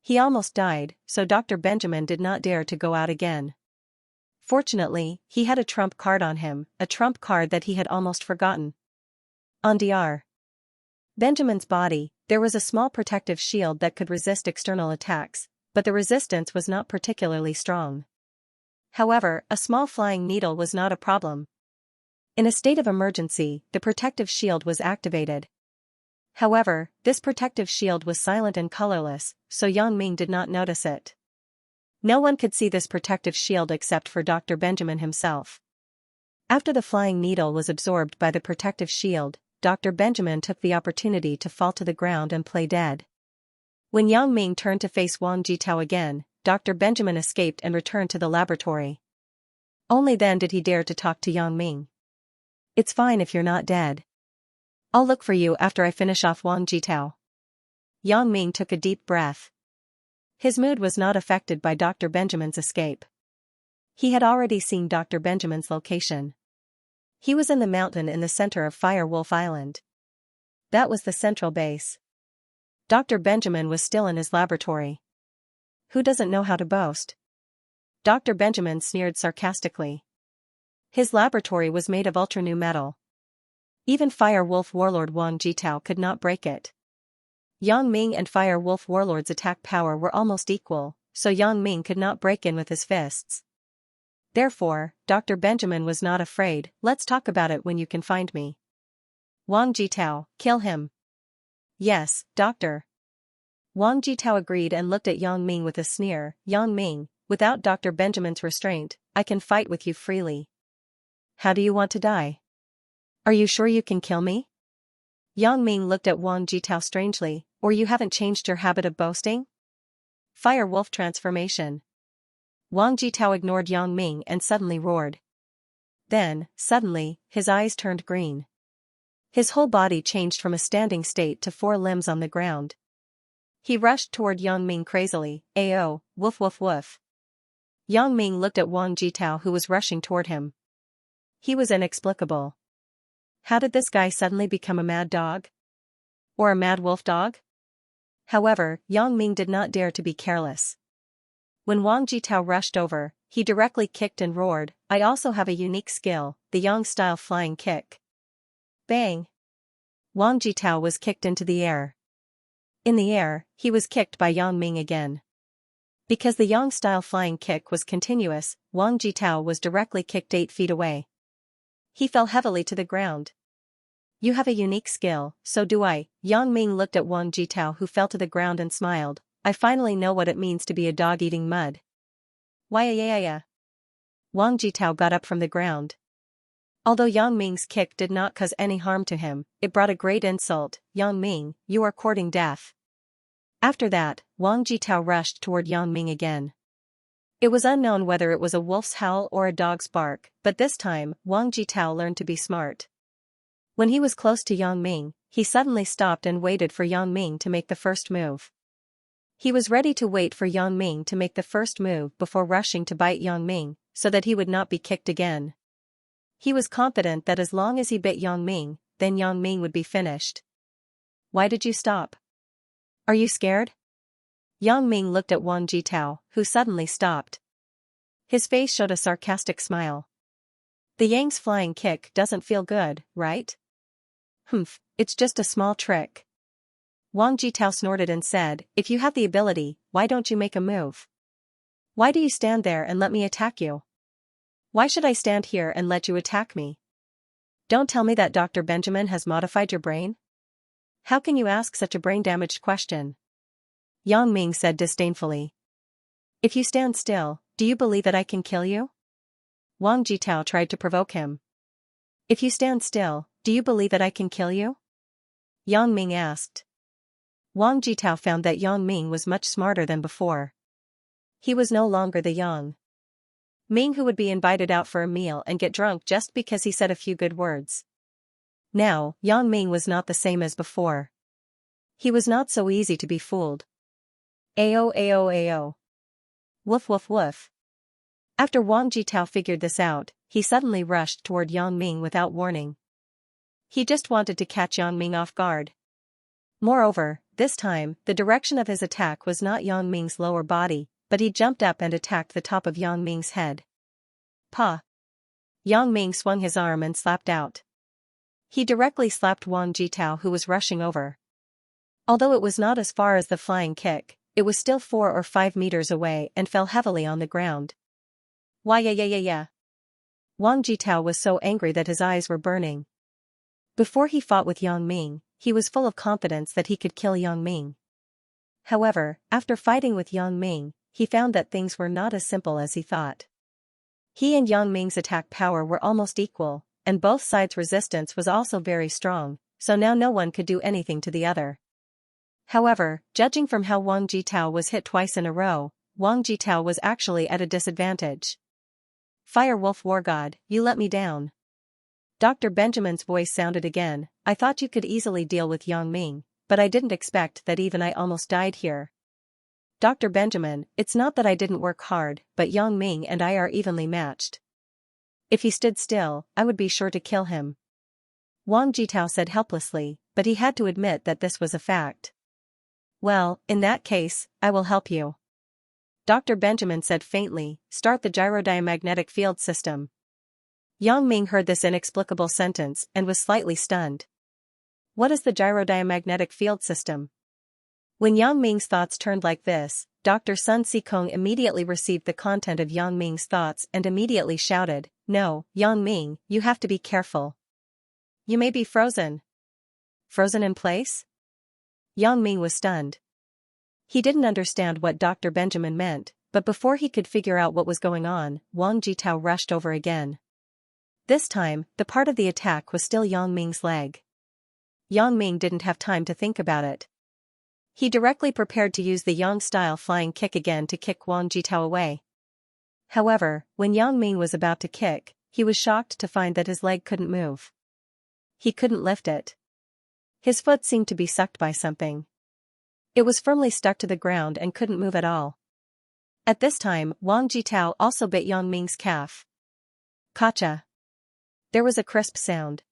He almost died, so Dr. Benjamin did not dare to go out again. Fortunately, he had a trump card on him, a trump card that he had almost forgotten. On Dr. Benjamin's body, there was a small protective shield that could resist external attacks, but the resistance was not particularly strong. However, a small flying needle was not a problem. In a state of emergency, the protective shield was activated. However, this protective shield was silent and colorless, so Yang Ming did not notice it. No one could see this protective shield except for Dr. Benjamin himself. After the flying needle was absorbed by the protective shield, Dr. Benjamin took the opportunity to fall to the ground and play dead. When Yang Ming turned to face Wang Jitao again, Dr. Benjamin escaped and returned to the laboratory. Only then did he dare to talk to Yang Ming. "It's fine if you're not dead. I'll look for you after I finish off Wang Jitao." Yang Ming took a deep breath. His mood was not affected by Dr. Benjamin's escape. He had already seen Dr. Benjamin's location. He was in the mountain in the center of Fire Wolf Island. That was the central base. Dr. Benjamin was still in his laboratory. Who doesn't know how to boast? Dr. Benjamin sneered sarcastically. His laboratory was made of ultra-new metal. Even Fire Wolf Warlord Wang Jitao could not break it. Yang Ming and Fire Wolf Warlord's attack power were almost equal, so Yang Ming could not break in with his fists. Therefore, Dr. Benjamin was not afraid. "Let's talk about it when you can find me." Wang Jitao, kill him. "Yes, doctor." Wang Jitao agreed and looked at Yang Ming with a sneer. "Yang Ming, without Dr. Benjamin's restraint, I can fight with you freely. How do you want to die? Are you sure you can kill me?" Yang Ming looked at Wang Jitao strangely. "Or you haven't changed your habit of boasting?" Fire Wolf transformation. Wang Jitao ignored Yang Ming and suddenly roared. Then, suddenly, his eyes turned green. His whole body changed from a standing state to 4 limbs on the ground. He rushed toward Yang Ming crazily. "Ayo, woof woof woof." Yang Ming looked at Wang Jitao who was rushing toward him. He was inexplicable. How did this guy suddenly become a mad dog? Or a mad wolf dog? However, Yang Ming did not dare to be careless. When Wang Jitao rushed over, he directly kicked and roared, "I also have a unique skill, the Yang-style flying kick." Bang! Wang Jitao was kicked into the air. In the air, he was kicked by Yang Ming again. Because the Yang-style flying kick was continuous, Wang Jitao was directly kicked 8 feet away. He fell heavily to the ground. "You have a unique skill, so do I." Yang Ming looked at Wang Jitao who fell to the ground and smiled. "I finally know what it means to be a dog eating mud." Why. Wang Jitao got up from the ground. Although Yang Ming's kick did not cause any harm to him, it brought a great insult. "Yang Ming, you are courting death." After that, Wang Jitao rushed toward Yang Ming again. It was unknown whether it was a wolf's howl or a dog's bark, but this time, Wang Jitao learned to be smart. When he was close to Yang Ming, he suddenly stopped and waited for Yang Ming to make the first move. He was ready to wait for Yang Ming to make the first move before rushing to bite Yang Ming, so that he would not be kicked again. He was confident that as long as he bit Yang Ming, then Yang Ming would be finished. "Why did you stop? Are you scared?" Yang Ming looked at Wang Jitao, who suddenly stopped. His face showed a sarcastic smile. "The Yang's flying kick doesn't feel good, right?" "Humph, it's just a small trick." Wang Jitao snorted and said, "If you have the ability, why don't you make a move? Why do you stand there and let me attack you? Why should I stand here and let you attack me? Don't tell me that Dr. Benjamin has modified your brain? How can you ask such a brain-damaged question?" Yang Ming said disdainfully. "If you stand still, do you believe that I can kill you?" Wang Jitao tried to provoke him. "If you stand still, do you believe that I can kill you?" Yang Ming asked. Wang Jitao found that Yang Ming was much smarter than before. He was no longer the Yang Ming who would be invited out for a meal and get drunk just because he said a few good words. Now, Yang Ming was not the same as before. He was not so easy to be fooled. Ayo. Woof woof woof. After Wang Jitao figured this out, he suddenly rushed toward Yang Ming without warning. He just wanted to catch Yang Ming off guard. Moreover, this time, the direction of his attack was not Yang Ming's lower body, but he jumped up and attacked the top of Yang Ming's head. Pa! Yang Ming swung his arm and slapped out. He directly slapped Wang Jitao who was rushing over. Although it was not as far as the flying kick, it was still 4 or 5 meters away and fell heavily on the ground. Why. Wang Jitao was so angry that his eyes were burning. Before he fought with Yang Ming, he was full of confidence that he could kill Yang Ming. However, after fighting with Yang Ming, he found that things were not as simple as he thought. He and Yang Ming's attack power were almost equal, and both sides' resistance was also very strong, so now no one could do anything to the other. However, judging from how Wang Jitao was hit twice in a row, Wang Jitao was actually at a disadvantage. Fire Wolf War God, you let me down. Dr. Benjamin's voice sounded again. I thought you could easily deal with Yang Ming, but I didn't expect that even I almost died here. Dr. Benjamin, it's not that I didn't work hard, but Yang Ming and I are evenly matched. If he stood still, I would be sure to kill him. Wang Jitao said helplessly, but he had to admit that this was a fact. Well, in that case, I will help you. Dr. Benjamin said faintly, start the gyrodiamagnetic field system. Yang Ming heard this inexplicable sentence and was slightly stunned. What is the gyrodiamagnetic field system? When Yang Ming's thoughts turned like this, Dr. Sun Sikong immediately received the content of Yang Ming's thoughts and immediately shouted, no, Yang Ming, you have to be careful. You may be frozen. Frozen in place? Yang Ming was stunned. He didn't understand what Dr. Benjamin meant, but before he could figure out what was going on, Wang Jitao rushed over again. This time, the part of the attack was still Yang Ming's leg. Yang Ming didn't have time to think about it. He directly prepared to use the Yang-style flying kick again to kick Wang Jitao away. However, when Yang Ming was about to kick, he was shocked to find that his leg couldn't move. He couldn't lift it. His foot seemed to be sucked by something. It was firmly stuck to the ground and couldn't move at all. At this time, Wang Jitao also bit Yang Ming's calf. Gotcha. There was a crisp sound.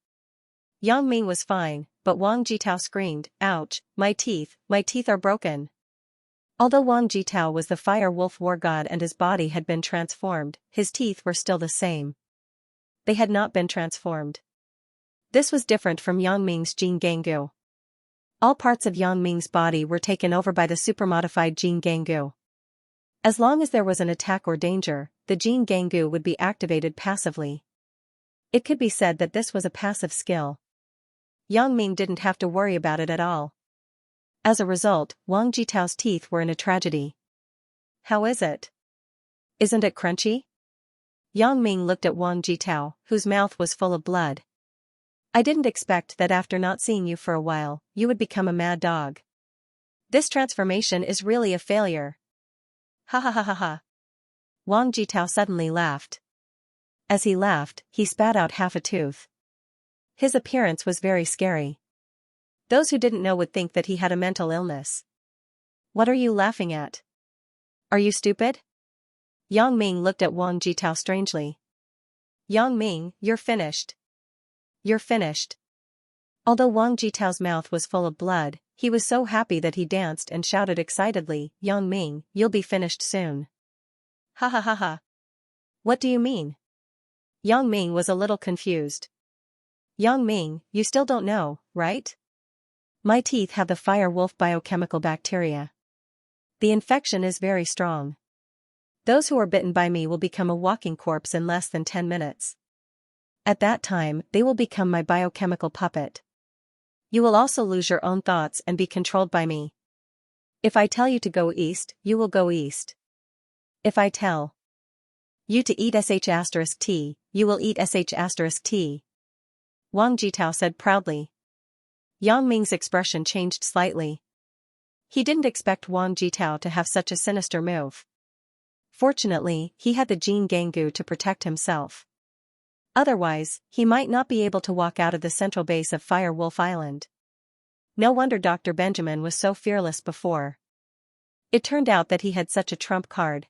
Yang Ming was fine, but Wang Jitao screamed, ouch, my teeth are broken. Although Wang Jitao was the Fire Wolf War God and his body had been transformed, his teeth were still the same. They had not been transformed. This was different from Yang Ming's Jin Ganggu. All parts of Yang Ming's body were taken over by the supermodified Jin Ganggu. As long as there was an attack or danger, the Jin Ganggu would be activated passively. It could be said that this was a passive skill. Yang Ming didn't have to worry about it at all. As a result, Wang Jitao's teeth were in a tragedy. How is it? Isn't it crunchy? Yang Ming looked at Wang Jitao, whose mouth was full of blood. I didn't expect that after not seeing you for a while, you would become a mad dog. This transformation is really a failure. Ha ha ha ha ha. Wang Jitao suddenly laughed. As he laughed, he spat out half a tooth. His appearance was very scary. Those who didn't know would think that he had a mental illness. What are you laughing at? Are you stupid? Yang Ming looked at Wang Jitao strangely. Yang Ming, you're finished. You're finished. Although Wang Jitao's mouth was full of blood, he was so happy that he danced and shouted excitedly, Yang Ming, you'll be finished soon. Ha ha ha ha. What do you mean? Yang Ming was a little confused. Yang Ming, you still don't know, right? My teeth have the fire wolf biochemical bacteria. The infection is very strong. Those who are bitten by me will become a walking corpse in less than 10 minutes. At that time, they will become my biochemical puppet. You will also lose your own thoughts and be controlled by me. If I tell you to go east, you will go east. If I tell you to eat sh*t, you will eat sh*t. Wang Jitao said proudly. Yang Ming's expression changed slightly. He didn't expect Wang Jitao to have such a sinister move. Fortunately, he had the Jin Ganggu to protect himself. Otherwise, he might not be able to walk out of the central base of Fire Wolf Island. No wonder Dr. Benjamin was so fearless before. It turned out that he had such a trump card.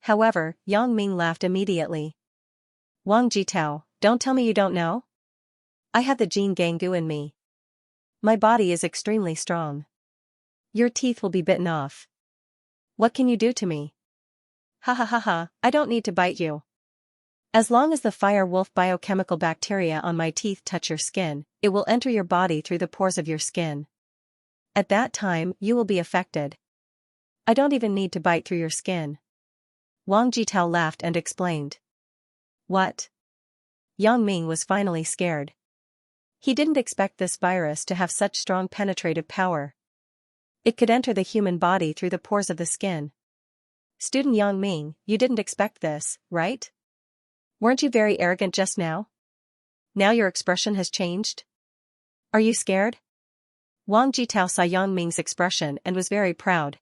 However, Yang Ming laughed immediately. Wang Jitao, don't tell me you don't know? I have the Jin Ganggu in me. My body is extremely strong. Your teeth will be bitten off. What can you do to me? Ha ha ha ha, I don't need to bite you. As long as the fire wolf biochemical bacteria on my teeth touch your skin, it will enter your body through the pores of your skin. At that time, you will be affected. I don't even need to bite through your skin. Wang Jitao laughed and explained. What? Yang Ming was finally scared. He didn't expect this virus to have such strong penetrative power. It could enter the human body through the pores of the skin. Student Yang Ming, you didn't expect this, right? Weren't you very arrogant just now? Now your expression has changed? Are you scared? Wang Jitao saw Yang Ming's expression and was very proud.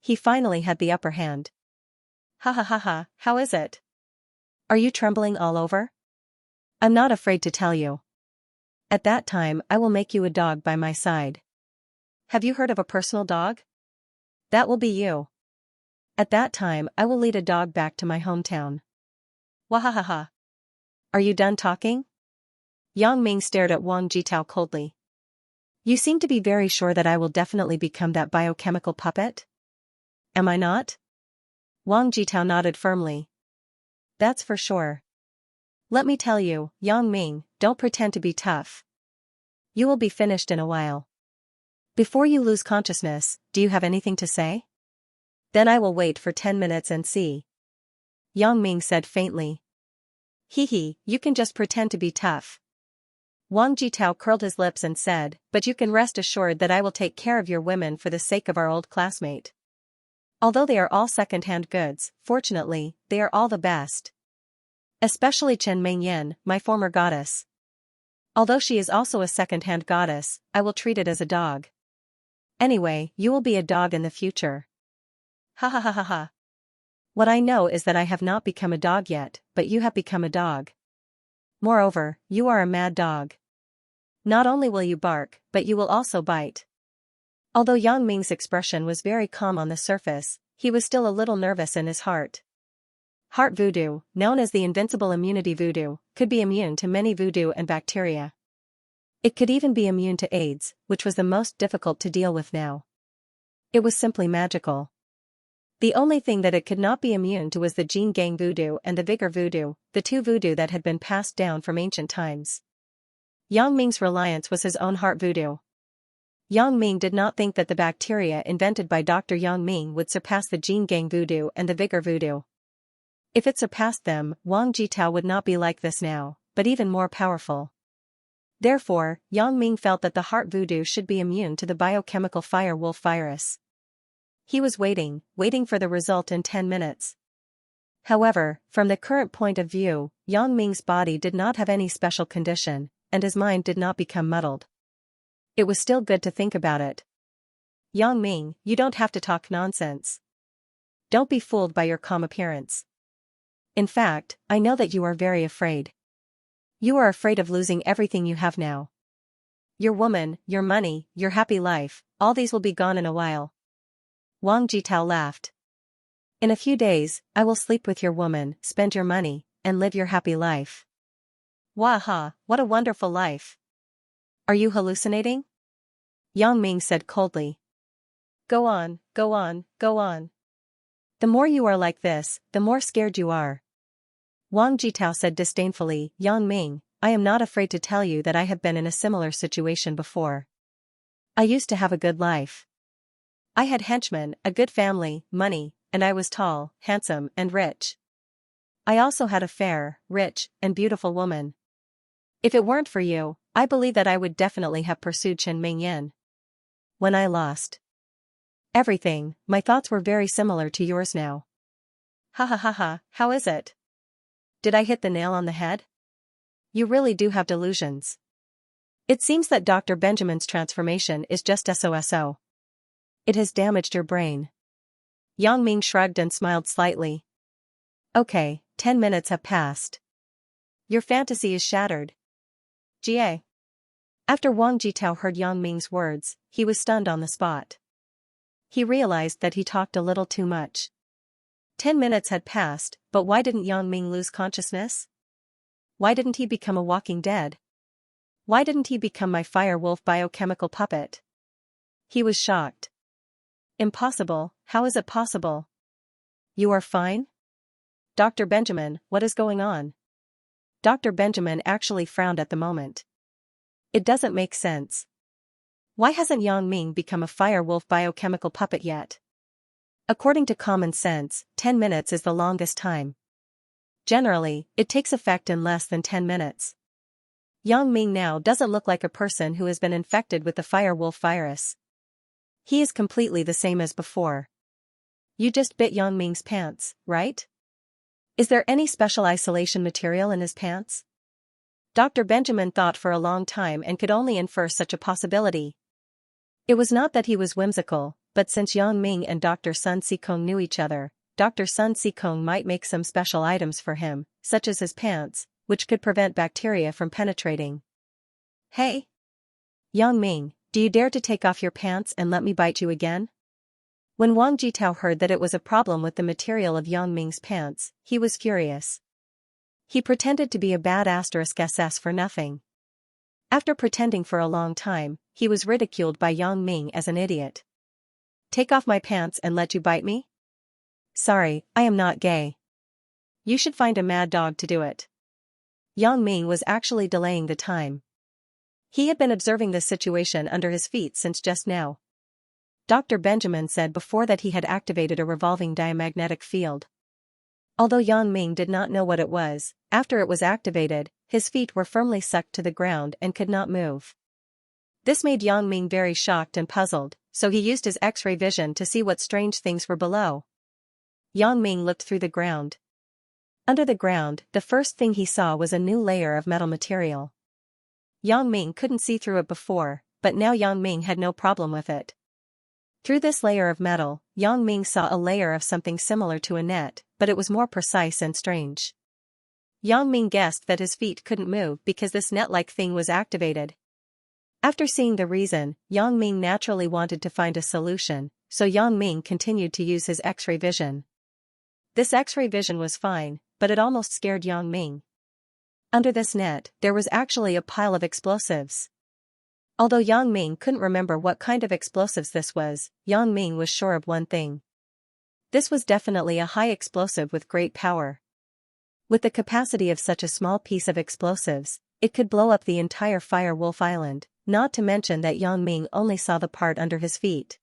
He finally had the upper hand. Ha ha ha ha, how is it? Are you trembling all over? I'm not afraid to tell you. At that time I will make you a dog by my side. Have you heard of a personal dog? That will be you. At that time I will lead a dog back to my hometown. Wahahaha. Are you done talking? Yang Ming stared at Wang Jitao coldly. You seem to be very sure that I will definitely become that biochemical puppet? Am I not? Wang Jitao nodded firmly. That's for sure. Let me tell you, Yang Ming, don't pretend to be tough. You will be finished in a while. Before you lose consciousness, do you have anything to say? Then I will wait for 10 minutes and see. Yang Ming said faintly. Hee, you can just pretend to be tough. Wang Jitao curled his lips and said, but you can rest assured that I will take care of your women for the sake of our old classmate. Although they are all second-hand goods, fortunately, they are all the best. Especially Chen Mengyan, my former goddess. Although she is also a second-hand goddess, I will treat it as a dog. Anyway, you will be a dog in the future. Ha ha ha ha ha. What I know is that I have not become a dog yet, but you have become a dog. Moreover, you are a mad dog. Not only will you bark, but you will also bite. Although Yang Ming's expression was very calm on the surface, he was still a little nervous in his heart. Heart voodoo, known as the invincible immunity voodoo, could be immune to many voodoo and bacteria. It could even be immune to AIDS, which was the most difficult to deal with now. It was simply magical. The only thing that it could not be immune to was the Jin Gang voodoo and the Vigor voodoo, the two voodoo that had been passed down from ancient times. Yang Ming's reliance was his own heart voodoo. Yang Ming did not think that the bacteria invented by Dr. Yang Ming would surpass the Jin Gang voodoo and the Vigor voodoo. If it surpassed them, Wang Jitao would not be like this now, but even more powerful. Therefore, Yang Ming felt that the heart voodoo should be immune to the biochemical fire wolf virus. He was waiting for the result in 10 minutes. However, from the current point of view, Yang Ming's body did not have any special condition, and his mind did not become muddled. It was still good to think about it. Yang Ming, you don't have to talk nonsense. Don't be fooled by your calm appearance. In fact, I know that you are very afraid. You are afraid of losing everything you have now. Your woman, your money, your happy life, all these will be gone in a while. Wang Jitao laughed. In a few days, I will sleep with your woman, spend your money, and live your happy life. Waha, what a wonderful life. Are you hallucinating? Yang Ming said coldly. Go on, go on, go on. The more you are like this, the more scared you are. Wang Jitao said disdainfully, Yang Ming, I am not afraid to tell you that I have been in a similar situation before. I used to have a good life. I had henchmen, a good family, money, and I was tall, handsome, and rich. I also had a fair, rich, and beautiful woman. If it weren't for you, I believe that I would definitely have pursued Chen Mengyan. When I lost everything, my thoughts were very similar to yours now. Ha ha ha ha, how is it? Did I hit the nail on the head? You really do have delusions. It seems that Dr. Benjamin's transformation is just SOSO. It has damaged your brain. Yang Ming shrugged and smiled slightly. Okay, 10 minutes have passed. Your fantasy is shattered. Jie. After Wang Jitao heard Yang Ming's words, he was stunned on the spot. He realized that he talked a little too much. 10 minutes had passed, but why didn't Yang Ming lose consciousness? Why didn't he become a walking dead? Why didn't he become my fire wolf biochemical puppet? He was shocked. Impossible, how is it possible? You are fine? Dr. Benjamin, what is going on? Dr. Benjamin actually frowned at the moment. It doesn't make sense. Why hasn't Yang Ming become a fire wolf biochemical puppet yet? According to common sense, 10 minutes is the longest time. Generally, it takes effect in less than 10 minutes. Yang Ming now doesn't look like a person who has been infected with the fire wolf virus. He is completely the same as before. You just bit Yang Ming's pants, right? Is there any special isolation material in his pants? Dr. Benjamin thought for a long time and could only infer such a possibility. It was not that he was whimsical, but since Yang Ming and Dr. Sun Sikong knew each other, Dr. Sun Sikong might make some special items for him, such as his pants, which could prevent bacteria from penetrating. Hey! Yang Ming, do you dare to take off your pants and let me bite you again? When Wang Jitao heard that it was a problem with the material of Yang Ming's pants, he was furious. He pretended to be a bad *SS for nothing. After pretending for a long time, he was ridiculed by Yang Ming as an idiot. Take off my pants and let you bite me? Sorry, I am not gay. You should find a mad dog to do it. Yang Ming was actually delaying the time. He had been observing this situation under his feet since just now. Dr. Benjamin said before that he had activated a revolving diamagnetic field. Although Yang Ming did not know what it was, after it was activated, his feet were firmly sucked to the ground and could not move. This made Yang Ming very shocked and puzzled, so he used his X-ray vision to see what strange things were below. Yang Ming looked through the ground. Under the ground, the first thing he saw was a new layer of metal material. Yang Ming couldn't see through it before, but now Yang Ming had no problem with it. Through this layer of metal, Yang Ming saw a layer of something similar to a net, but it was more precise and strange. Yang Ming guessed that his feet couldn't move because this net-like thing was activated. After seeing the reason, Yang Ming naturally wanted to find a solution, so Yang Ming continued to use his X-ray vision. This X-ray vision was fine, but it almost scared Yang Ming. Under this net, there was actually a pile of explosives. Although Yang Ming couldn't remember what kind of explosives this was, Yang Ming was sure of one thing. This was definitely a high explosive with great power. With the capacity of such a small piece of explosives, it could blow up the entire Fire Wolf Island, not to mention that Yang Ming only saw the part under his feet.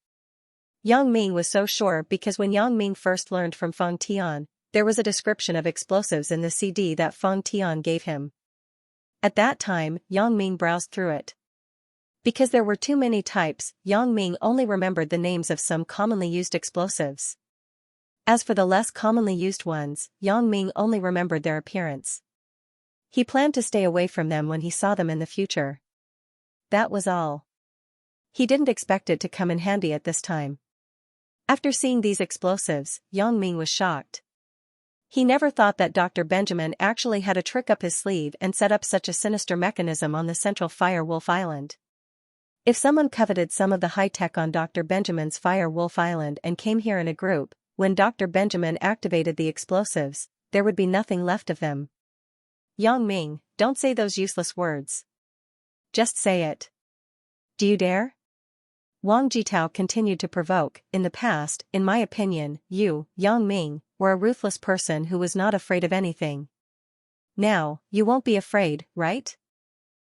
Yang Ming was so sure because when Yang Ming first learned from Feng Tian, there was a description of explosives in the CD that Feng Tian gave him. At that time, Yang Ming browsed through it. Because there were too many types, Yang Ming only remembered the names of some commonly used explosives. As for the less commonly used ones, Yang Ming only remembered their appearance. He planned to stay away from them when he saw them in the future. That was all. He didn't expect it to come in handy at this time. After seeing these explosives, Yang Ming was shocked. He never thought that Dr. Benjamin actually had a trick up his sleeve and set up such a sinister mechanism on the central Fire Wolf Island. If someone coveted some of the high-tech on Dr. Benjamin's Fire Wolf Island and came here in a group, when Dr. Benjamin activated the explosives, there would be nothing left of them. Yang Ming, don't say those useless words. Just say it. Do you dare? Wang Jitao continued to provoke. In the past, in my opinion, you, Yang Ming, were a ruthless person who was not afraid of anything. Now, you won't be afraid, right?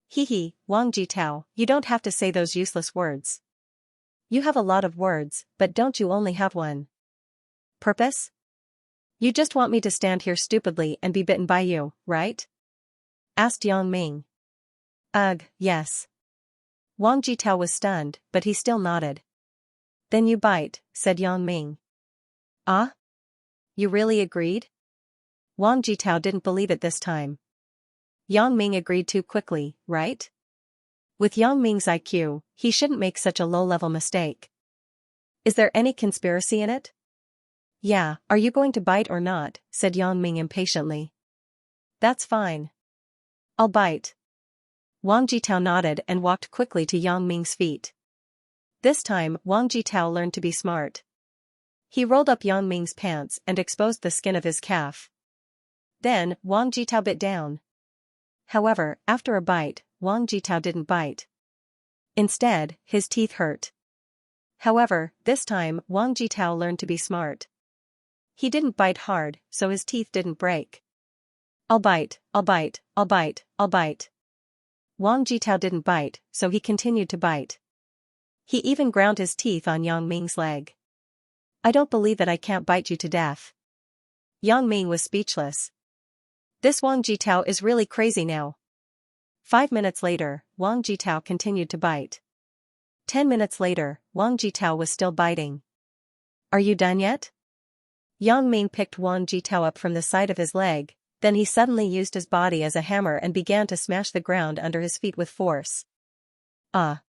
Hee, Wang Jitao, you don't have to say those useless words. You have a lot of words, but don't you only have one? Purpose? You just want me to stand here stupidly and be bitten by you, right? Asked Yang Ming. Ugh, yes. Wang Jitao was stunned, but he still nodded. Then you bite, said Yang Ming. Ah? You really agreed? Wang Jitao didn't believe it this time. Yang Ming agreed too quickly, right? With Yang Ming's IQ, he shouldn't make such a low-level mistake. Is there any conspiracy in it? Yeah, are you going to bite or not? Said Yang Ming impatiently. That's fine. I'll bite. Wang Jitao nodded and walked quickly to Yang Ming's feet. This time, Wang Jitao learned to be smart. He rolled up Yang Ming's pants and exposed the skin of his calf. Then, Wang Jitao bit down. However, after a bite, Wang Jitao didn't bite. Instead, his teeth hurt. However, this time, Wang Jitao learned to be smart. He didn't bite hard, so his teeth didn't break. I'll bite, I'll bite, I'll bite, I'll bite. Wang Jitao didn't bite, so he continued to bite. He even ground his teeth on Yang Ming's leg. I don't believe that I can't bite you to death. Yang Ming was speechless. This Wang Jitao is really crazy now. 5 minutes later, Wang Jitao continued to bite. 10 minutes later, Wang Jitao was still biting. Are you done yet? Yang Ming picked Wang Jitao up from the side of his leg, Then he suddenly used his body as a hammer and began to smash the ground under his feet with force. Ah!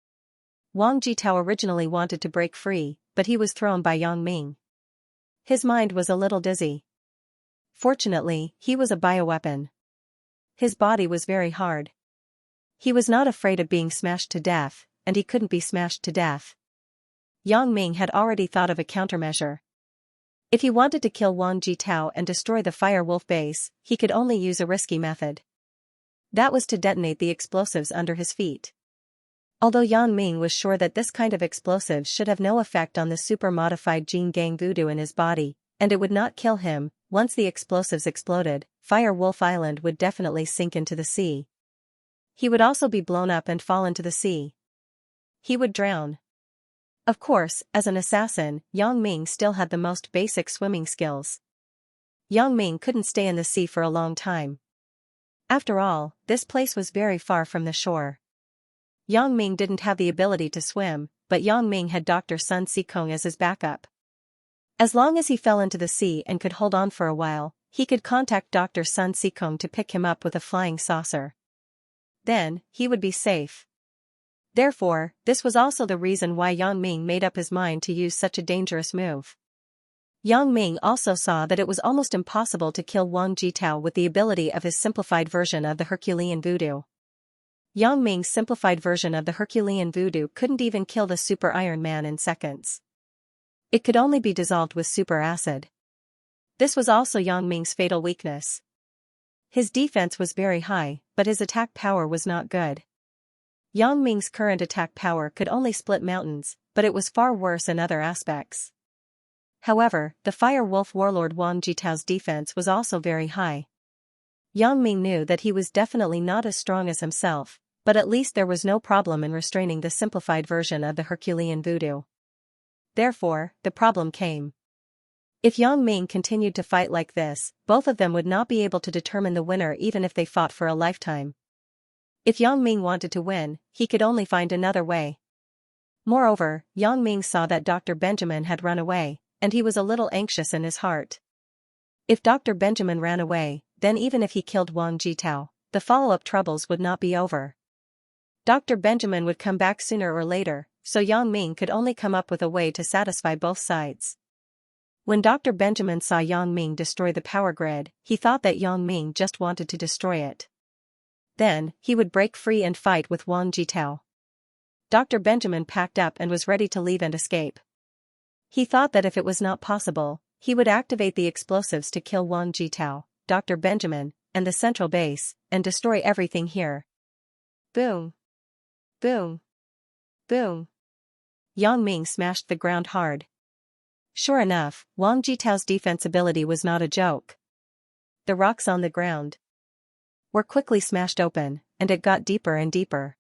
Wang Jitao originally wanted to break free, but he was thrown by Yang Ming. His mind was a little dizzy. Fortunately, he was a bioweapon. His body was very hard. He was not afraid of being smashed to death, and he couldn't be smashed to death. Yang Ming had already thought of a countermeasure. If he wanted to kill Wang Jitao and destroy the Fire Wolf base, he could only use a risky method. That was to detonate the explosives under his feet. Although Yang Ming was sure that this kind of explosives should have no effect on the super-modified Jin Gang voodoo in his body, and it would not kill him, once the explosives exploded, Fire Wolf Island would definitely sink into the sea. He would also be blown up and fall into the sea. He would drown. Of course, as an assassin, Yang Ming still had the most basic swimming skills. Yang Ming couldn't stay in the sea for a long time. After all, this place was very far from the shore. Yang Ming didn't have the ability to swim, but Yang Ming had Dr. Sun Sikong as his backup. As long as he fell into the sea and could hold on for a while, he could contact Dr. Sun Sikong to pick him up with a flying saucer. Then, he would be safe. Therefore, this was also the reason why Yang Ming made up his mind to use such a dangerous move. Yang Ming also saw that it was almost impossible to kill Wang Jitao with the ability of his simplified version of the Herculean voodoo. Yang Ming's simplified version of the Herculean voodoo couldn't even kill the Super Iron Man in seconds. It could only be dissolved with super acid. This was also Yang Ming's fatal weakness. His defense was very high, but his attack power was not good. Yang Ming's current attack power could only split mountains, but it was far worse in other aspects. However, the Fire Wolf Warlord Wang Jitao's defense was also very high. Yang Ming knew that he was definitely not as strong as himself, but at least there was no problem in restraining the simplified version of the Herculean voodoo. Therefore, the problem came. If Yang Ming continued to fight like this, both of them would not be able to determine the winner even if they fought for a lifetime. If Yang Ming wanted to win, he could only find another way. Moreover, Yang Ming saw that Dr. Benjamin had run away, and he was a little anxious in his heart. If Dr. Benjamin ran away, then even if he killed Wang Jitao, the follow-up troubles would not be over. Dr. Benjamin would come back sooner or later, so Yang Ming could only come up with a way to satisfy both sides. When Dr. Benjamin saw Yang Ming destroy the power grid, he thought that Yang Ming just wanted to destroy it. Then, he would break free and fight with Wang Jitao. Dr. Benjamin packed up and was ready to leave and escape. He thought that if it was not possible, he would activate the explosives to kill Wang Jitao, Dr. Benjamin, and the central base, and destroy everything here. Boom! Boom! Boom! Yang Ming smashed the ground hard. Sure enough, Wang Jitao's defense ability was not a joke. The rocks on the ground were quickly smashed open, and it got deeper and deeper.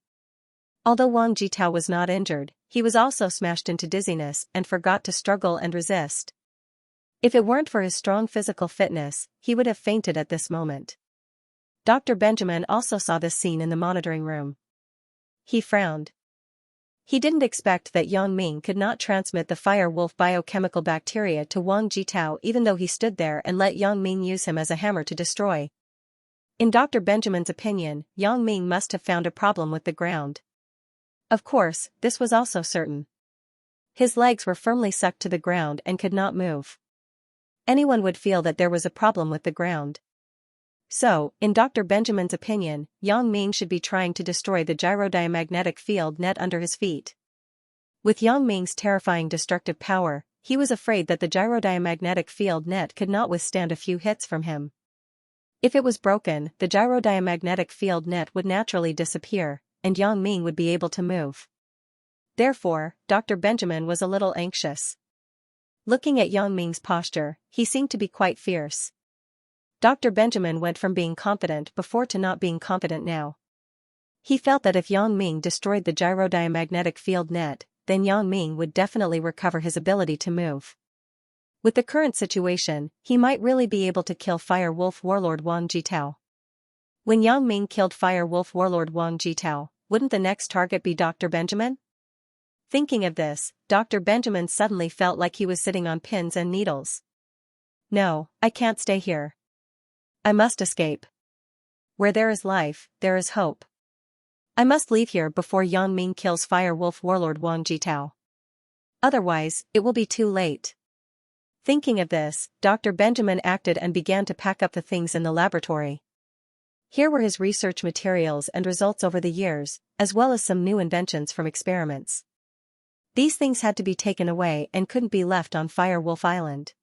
Although Wang Jitao was not injured, he was also smashed into dizziness and forgot to struggle and resist. If it weren't for his strong physical fitness, he would have fainted at this moment. Dr. Benjamin also saw this scene in the monitoring room. He frowned. He didn't expect that Yang Ming could not transmit the Fire Wolf biochemical bacteria to Wang Jitao even though he stood there and let Yang Ming use him as a hammer to destroy. In Dr. Benjamin's opinion, Yang Ming must have found a problem with the ground. Of course, this was also certain. His legs were firmly sucked to the ground and could not move. Anyone would feel that there was a problem with the ground. So, in Dr. Benjamin's opinion, Yang Ming should be trying to destroy the gyrodiamagnetic field net under his feet. With Yang Ming's terrifying destructive power, he was afraid that the gyrodiamagnetic field net could not withstand a few hits from him. If it was broken, the gyrodiamagnetic field net would naturally disappear, and Yang Ming would be able to move. Therefore, Dr. Benjamin was a little anxious. Looking at Yang Ming's posture, he seemed to be quite fierce. Dr. Benjamin went from being confident before to not being confident now. He felt that if Yang Ming destroyed the gyrodiamagnetic field net, then Yang Ming would definitely recover his ability to move. With the current situation, he might really be able to kill Fire Wolf Warlord Wang Jitao. When Yang Ming killed Fire Wolf Warlord Wang Jitao, wouldn't the next target be Dr. Benjamin? Thinking of this, Dr. Benjamin suddenly felt like he was sitting on pins and needles. No, I can't stay here. I must escape. Where there is life, there is hope. I must leave here before Yang Ming kills Fire Wolf Warlord Wang Jitao. Otherwise, it will be too late. Thinking of this, Dr. Benjamin acted and began to pack up the things in the laboratory. Here were his research materials and results over the years, as well as some new inventions from experiments. These things had to be taken away and couldn't be left on Fire Wolf Island.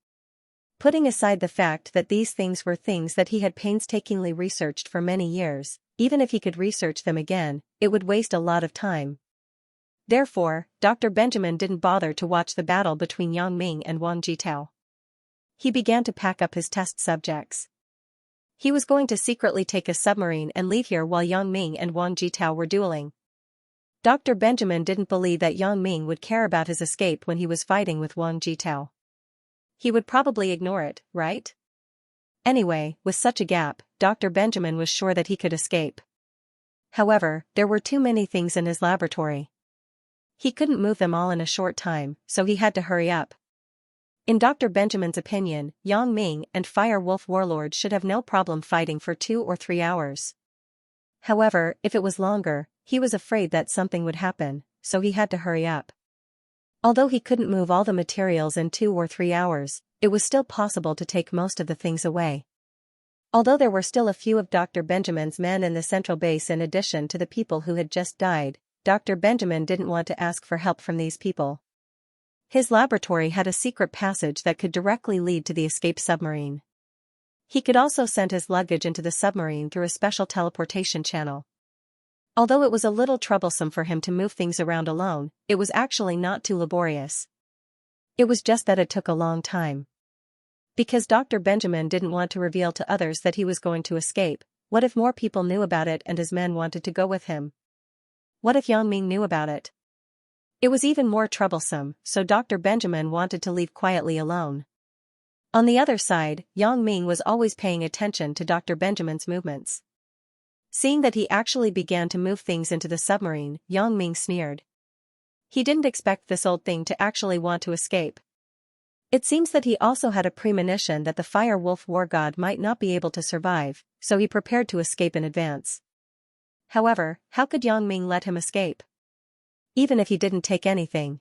Putting aside the fact that these things were things that he had painstakingly researched for many years, even if he could research them again, it would waste a lot of time. Therefore, Dr. Benjamin didn't bother to watch the battle between Yang Ming and Wang Jitao. He began to pack up his test subjects. He was going to secretly take a submarine and leave here while Yang Ming and Wang Jitao were dueling. Dr. Benjamin didn't believe that Yang Ming would care about his escape when he was fighting with Wang Jitao. He would probably ignore it, right? Anyway, with such a gap, Dr. Benjamin was sure that he could escape. However, there were too many things in his laboratory. He couldn't move them all in a short time, so he had to hurry up. In Dr. Benjamin's opinion, Yang Ming and Fire Wolf Warlord should have no problem fighting for 2 or 3 hours. However, if it was longer, he was afraid that something would happen, so he had to hurry up. Although he couldn't move all the materials in 2 or 3 hours, it was still possible to take most of the things away. Although there were still a few of Dr. Benjamin's men in the central base in addition to the people who had just died, Dr. Benjamin didn't want to ask for help from these people. His laboratory had a secret passage that could directly lead to the escape submarine. He could also send his luggage into the submarine through a special teleportation channel. Although it was a little troublesome for him to move things around alone, it was actually not too laborious. It was just that it took a long time. Because Dr. Benjamin didn't want to reveal to others that he was going to escape, what if more people knew about it and his men wanted to go with him? What if Yang Ming knew about it? It was even more troublesome, so Dr. Benjamin wanted to leave quietly alone. On the other side, Yang Ming was always paying attention to Dr. Benjamin's movements. Seeing that he actually began to move things into the submarine, Yang Ming sneered. He didn't expect this old thing to actually want to escape. It seems that he also had a premonition that the Fire Wolf War God might not be able to survive, so he prepared to escape in advance. However, how could Yang Ming let him escape? Even if he didn't take anything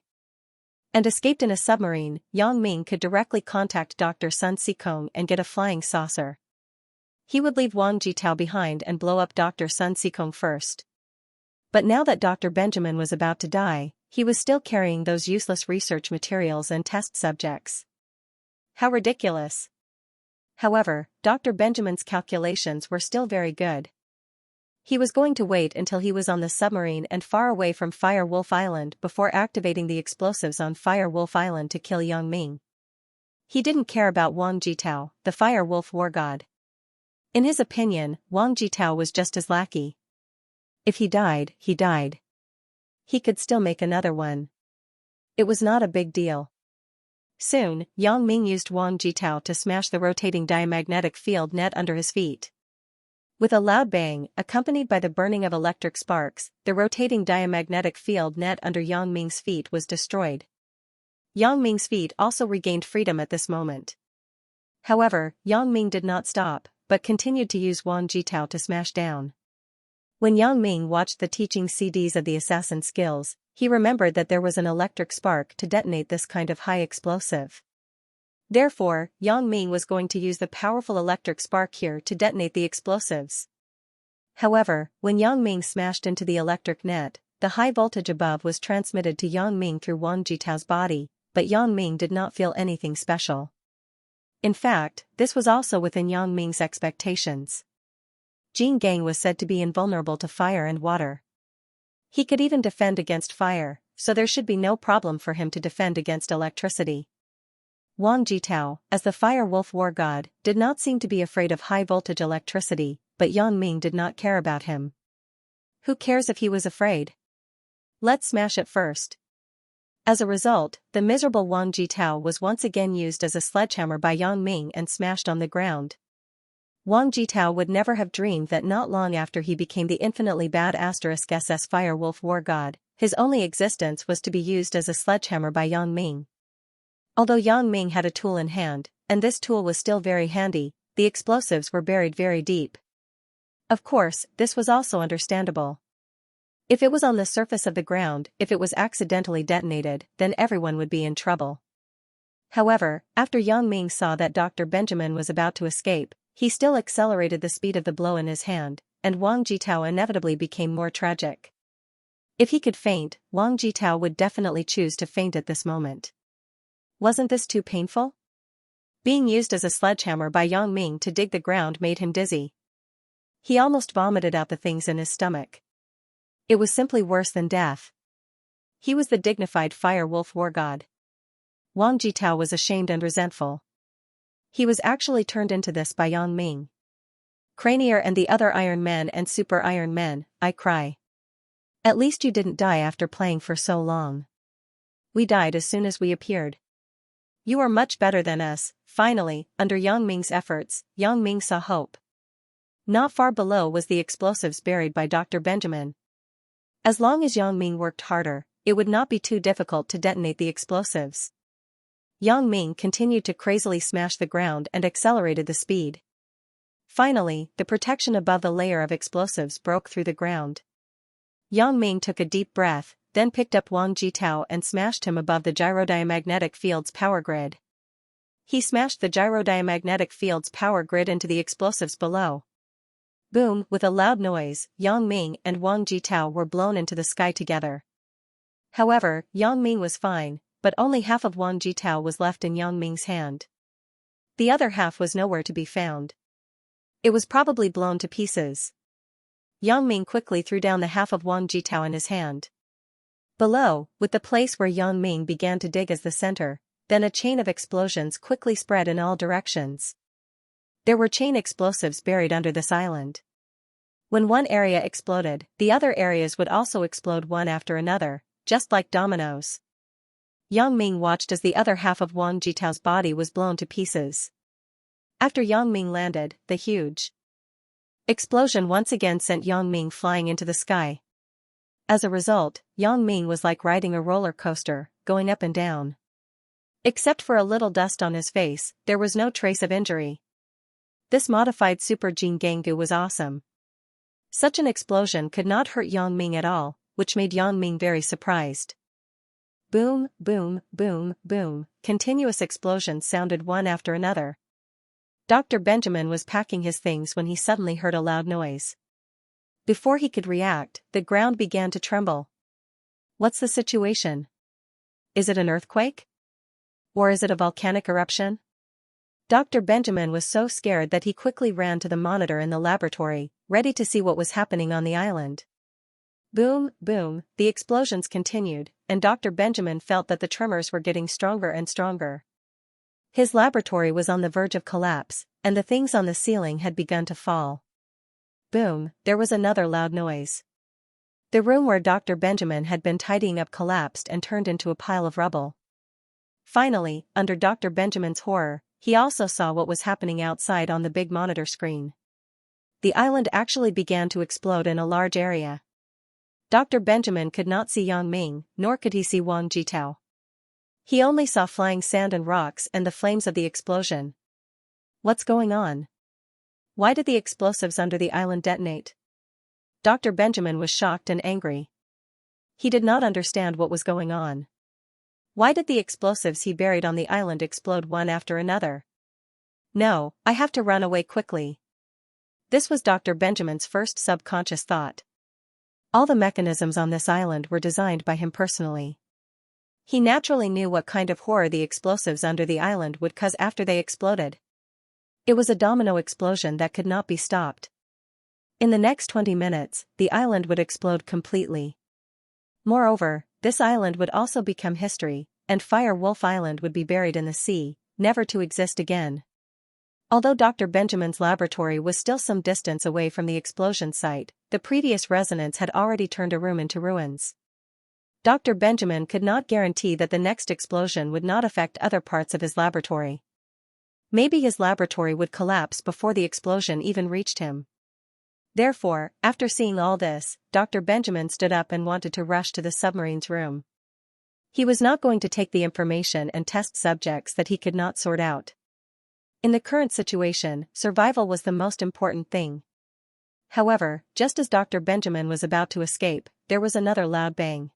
and escaped in a submarine, Yang Ming could directly contact Dr. Sun Sikong and get a flying saucer. He would leave Wang Jitao behind and blow up Dr. Sun Sikong first. But now that Dr. Benjamin was about to die, he was still carrying those useless research materials and test subjects. How ridiculous! However, Dr. Benjamin's calculations were still very good. He was going to wait until he was on the submarine and far away from Fire Wolf Island before activating the explosives on Fire Wolf Island to kill Yang Ming. He didn't care about Wang Jitao, the Fire Wolf War God. In his opinion, Wang Jitao was just his lackey. If he died, he died. He could still make another one. It was not a big deal. Soon, Yang Ming used Wang Jitao to smash the rotating diamagnetic field net under his feet. With a loud bang, accompanied by the burning of electric sparks, the rotating diamagnetic field net under Yang Ming's feet was destroyed. Yang Ming's feet also regained freedom at this moment. However, Yang Ming did not stop, but continued to use Wang Jitao to smash down. When Yang Ming watched the teaching CDs of the assassin skills, he remembered that there was an electric spark to detonate this kind of high explosive. Therefore, Yang Ming was going to use the powerful electric spark here to detonate the explosives. However, when Yang Ming smashed into the electric net, the high voltage above was transmitted to Yang Ming through Wang Jitao's body, but Yang Ming did not feel anything special. In fact, this was also within Yang Ming's expectations. Jin Gang was said to be invulnerable to fire and water. He could even defend against fire, so there should be no problem for him to defend against electricity. Wang Jitao, as the Fire Wolf War God, did not seem to be afraid of high-voltage electricity, but Yang Ming did not care about him. Who cares if he was afraid? Let's smash it first. As a result, the miserable Wang Jitao was once again used as a sledgehammer by Yang Ming and smashed on the ground. Wang Jitao would never have dreamed that not long after he became the infinitely bad *SS Fire Wolf War God, his only existence was to be used as a sledgehammer by Yang Ming. Although Yang Ming had a tool in hand, and this tool was still very handy, the explosives were buried very deep. Of course, this was also understandable. If it was on the surface of the ground, if it was accidentally detonated, then everyone would be in trouble. However, after Yang Ming saw that Dr. Benjamin was about to escape, he still accelerated the speed of the blow in his hand, and Wang Jitao inevitably became more tragic. If he could faint, Wang Jitao would definitely choose to faint at this moment. Wasn't this too painful? Being used as a sledgehammer by Yang Ming to dig the ground made him dizzy. He almost vomited out the things in his stomach. It was simply worse than death. He was the dignified fire wolf war god. Wang Jitao was ashamed and resentful. He was actually turned into this by Yang Ming. Cranier and the other Iron Men and Super Iron Men, I cry. At least you didn't die after playing for so long. We died as soon as we appeared. You are much better than us. Finally, under Yang Ming's efforts, Yang Ming saw hope. Not far below was the explosives buried by Dr. Benjamin. As long as Yang Ming worked harder, it would not be too difficult to detonate the explosives. Yang Ming continued to crazily smash the ground and accelerated the speed. Finally, the protection above the layer of explosives broke through the ground. Yang Ming took a deep breath, then picked up Wang Jitao and smashed him above the gyrodiamagnetic field's power grid. He smashed the gyrodiamagnetic field's power grid into the explosives below. Boom! With a loud noise, Yang Ming and Wang Jitao were blown into the sky together. However, Yang Ming was fine, but only half of Wang Jitao was left in Yang Ming's hand. The other half was nowhere to be found. It was probably blown to pieces. Yang Ming quickly threw down the half of Wang Jitao in his hand. Below, with the place where Yang Ming began to dig as the center, then a chain of explosions quickly spread in all directions. There were chain explosives buried under this island. When one area exploded, the other areas would also explode one after another, just like dominoes. Yang Ming watched as the other half of Wang Jitao's body was blown to pieces. After Yang Ming landed, the huge explosion once again sent Yang Ming flying into the sky. As a result, Yang Ming was like riding a roller coaster, going up and down. Except for a little dust on his face, there was no trace of injury. This modified Super Gene Gangu was awesome. Such an explosion could not hurt Yang Ming at all, which made Yang Ming very surprised. Boom, boom, boom, boom, continuous explosions sounded one after another. Dr. Benjamin was packing his things when he suddenly heard a loud noise. Before he could react, the ground began to tremble. What's the situation? Is it an earthquake? Or is it a volcanic eruption? Dr. Benjamin was so scared that he quickly ran to the monitor in the laboratory, ready to see what was happening on the island. Boom, boom, the explosions continued, and Dr. Benjamin felt that the tremors were getting stronger and stronger. His laboratory was on the verge of collapse, and the things on the ceiling had begun to fall. Boom, there was another loud noise. The room where Dr. Benjamin had been tidying up collapsed and turned into a pile of rubble. Finally, under Dr. Benjamin's horror, he also saw what was happening outside on the big monitor screen. The island actually began to explode in a large area. Dr. Benjamin could not see Yang Ming, nor could he see Wang Jitao. He only saw flying sand and rocks and the flames of the explosion. What's going on? Why did the explosives under the island detonate? Dr. Benjamin was shocked and angry. He did not understand what was going on. Why did the explosives he buried on the island explode one after another? No, I have to run away quickly. This was Dr. Benjamin's first subconscious thought. All the mechanisms on this island were designed by him personally. He naturally knew what kind of horror the explosives under the island would cause after they exploded. It was a domino explosion that could not be stopped. In the next 20 minutes, the island would explode completely. Moreover, this island would also become history, and Fire Wolf Island would be buried in the sea, never to exist again. Although Dr. Benjamin's laboratory was still some distance away from the explosion site, the previous residents had already turned a room into ruins. Dr. Benjamin could not guarantee that the next explosion would not affect other parts of his laboratory. Maybe his laboratory would collapse before the explosion even reached him. Therefore, after seeing all this, Dr. Benjamin stood up and wanted to rush to the submarine's room. He was not going to take the information and test subjects that he could not sort out. In the current situation, survival was the most important thing. However, just as Dr. Benjamin was about to escape, there was another loud bang.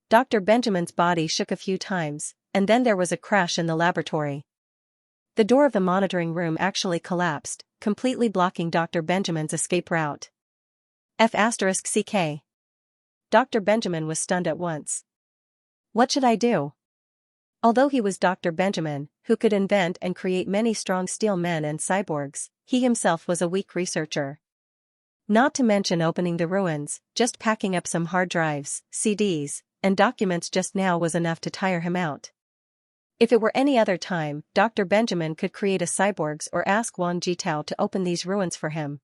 Dr. Benjamin's body shook a few times, and then there was a crash in the laboratory. The door of the monitoring room actually collapsed, completely blocking Dr. Benjamin's escape route. F***CK. Dr. Benjamin was stunned at once. What should I do? Although he was Dr. Benjamin, who could invent and create many strong steel men and cyborgs, he himself was a weak researcher. Not to mention opening the ruins, just packing up some hard drives, CDs, and documents just now was enough to tire him out. If it were any other time, Dr. Benjamin could create a cyborgs or ask Wang Jitao to open these ruins for him.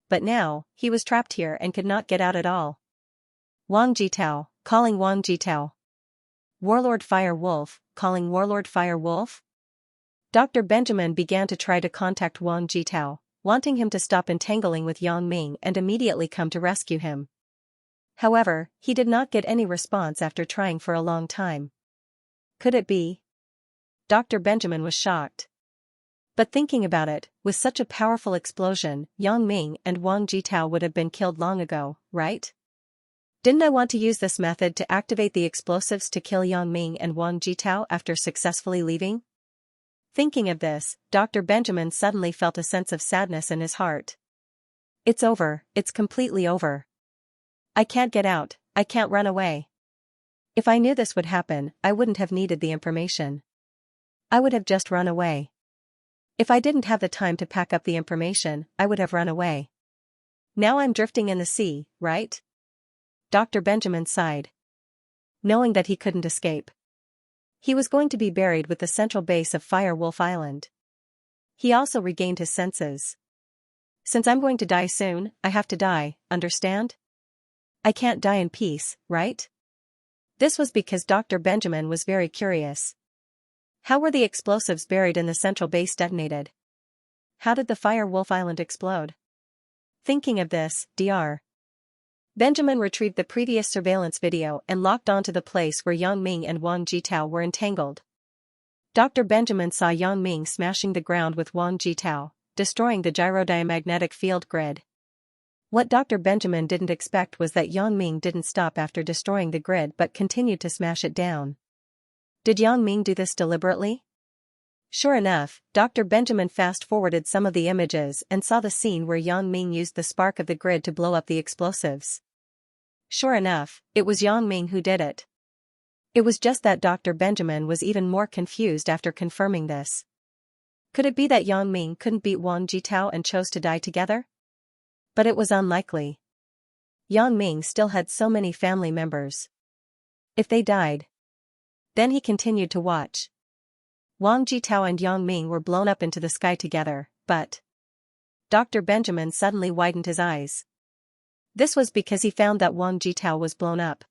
But now, he was trapped here and could not get out at all. Wang Jitao, calling Wang Jitao. Warlord Fire Wolf, calling Warlord Fire Wolf? Dr. Benjamin began to try to contact Wang Jitao, wanting him to stop entangling with Yang Ming and immediately come to rescue him. However, he did not get any response after trying for a long time. Could it be? Dr. Benjamin was shocked. But thinking about it, with such a powerful explosion, Yang Ming and Wang Jitao would have been killed long ago, right? Didn't I want to use this method to activate the explosives to kill Yang Ming and Wang Jitao after successfully leaving? Thinking of this, Dr. Benjamin suddenly felt a sense of sadness in his heart. It's over, it's completely over. I can't get out, I can't run away. If I knew this would happen, I wouldn't have needed the information. I would have just run away. If I didn't have the time to pack up the information, I would have run away. Now I'm drifting in the sea, right? Dr. Benjamin sighed. Knowing that he couldn't escape. He was going to be buried with the central base of Fire Wolf Island. He also regained his senses. Since I'm going to die soon, I have to die, understand? I can't die in peace, right? This was because Dr. Benjamin was very curious. How were the explosives buried in the central base detonated? How did the Fire Wolf Island explode? Thinking of this, Dr. Benjamin retrieved the previous surveillance video and locked onto the place where Yang Ming and Wang Jitao were entangled. Dr. Benjamin saw Yang Ming smashing the ground with Wang Jitao, destroying the gyrodiamagnetic field grid. What Dr. Benjamin didn't expect was that Yang Ming didn't stop after destroying the grid but continued to smash it down. Did Yang Ming do this deliberately? Sure enough, Dr. Benjamin fast-forwarded some of the images and saw the scene where Yang Ming used the spark of the grid to blow up the explosives. Sure enough, it was Yang Ming who did it. It was just that Dr. Benjamin was even more confused after confirming this. Could it be that Yang Ming couldn't beat Wang Jitao and chose to die together? But it was unlikely. Yang Ming still had so many family members. If they died. Then he continued to watch. Wang Jitao and Yang Ming were blown up into the sky together, but Dr. Benjamin suddenly widened his eyes. This was because he found that Wang Jitao was blown up.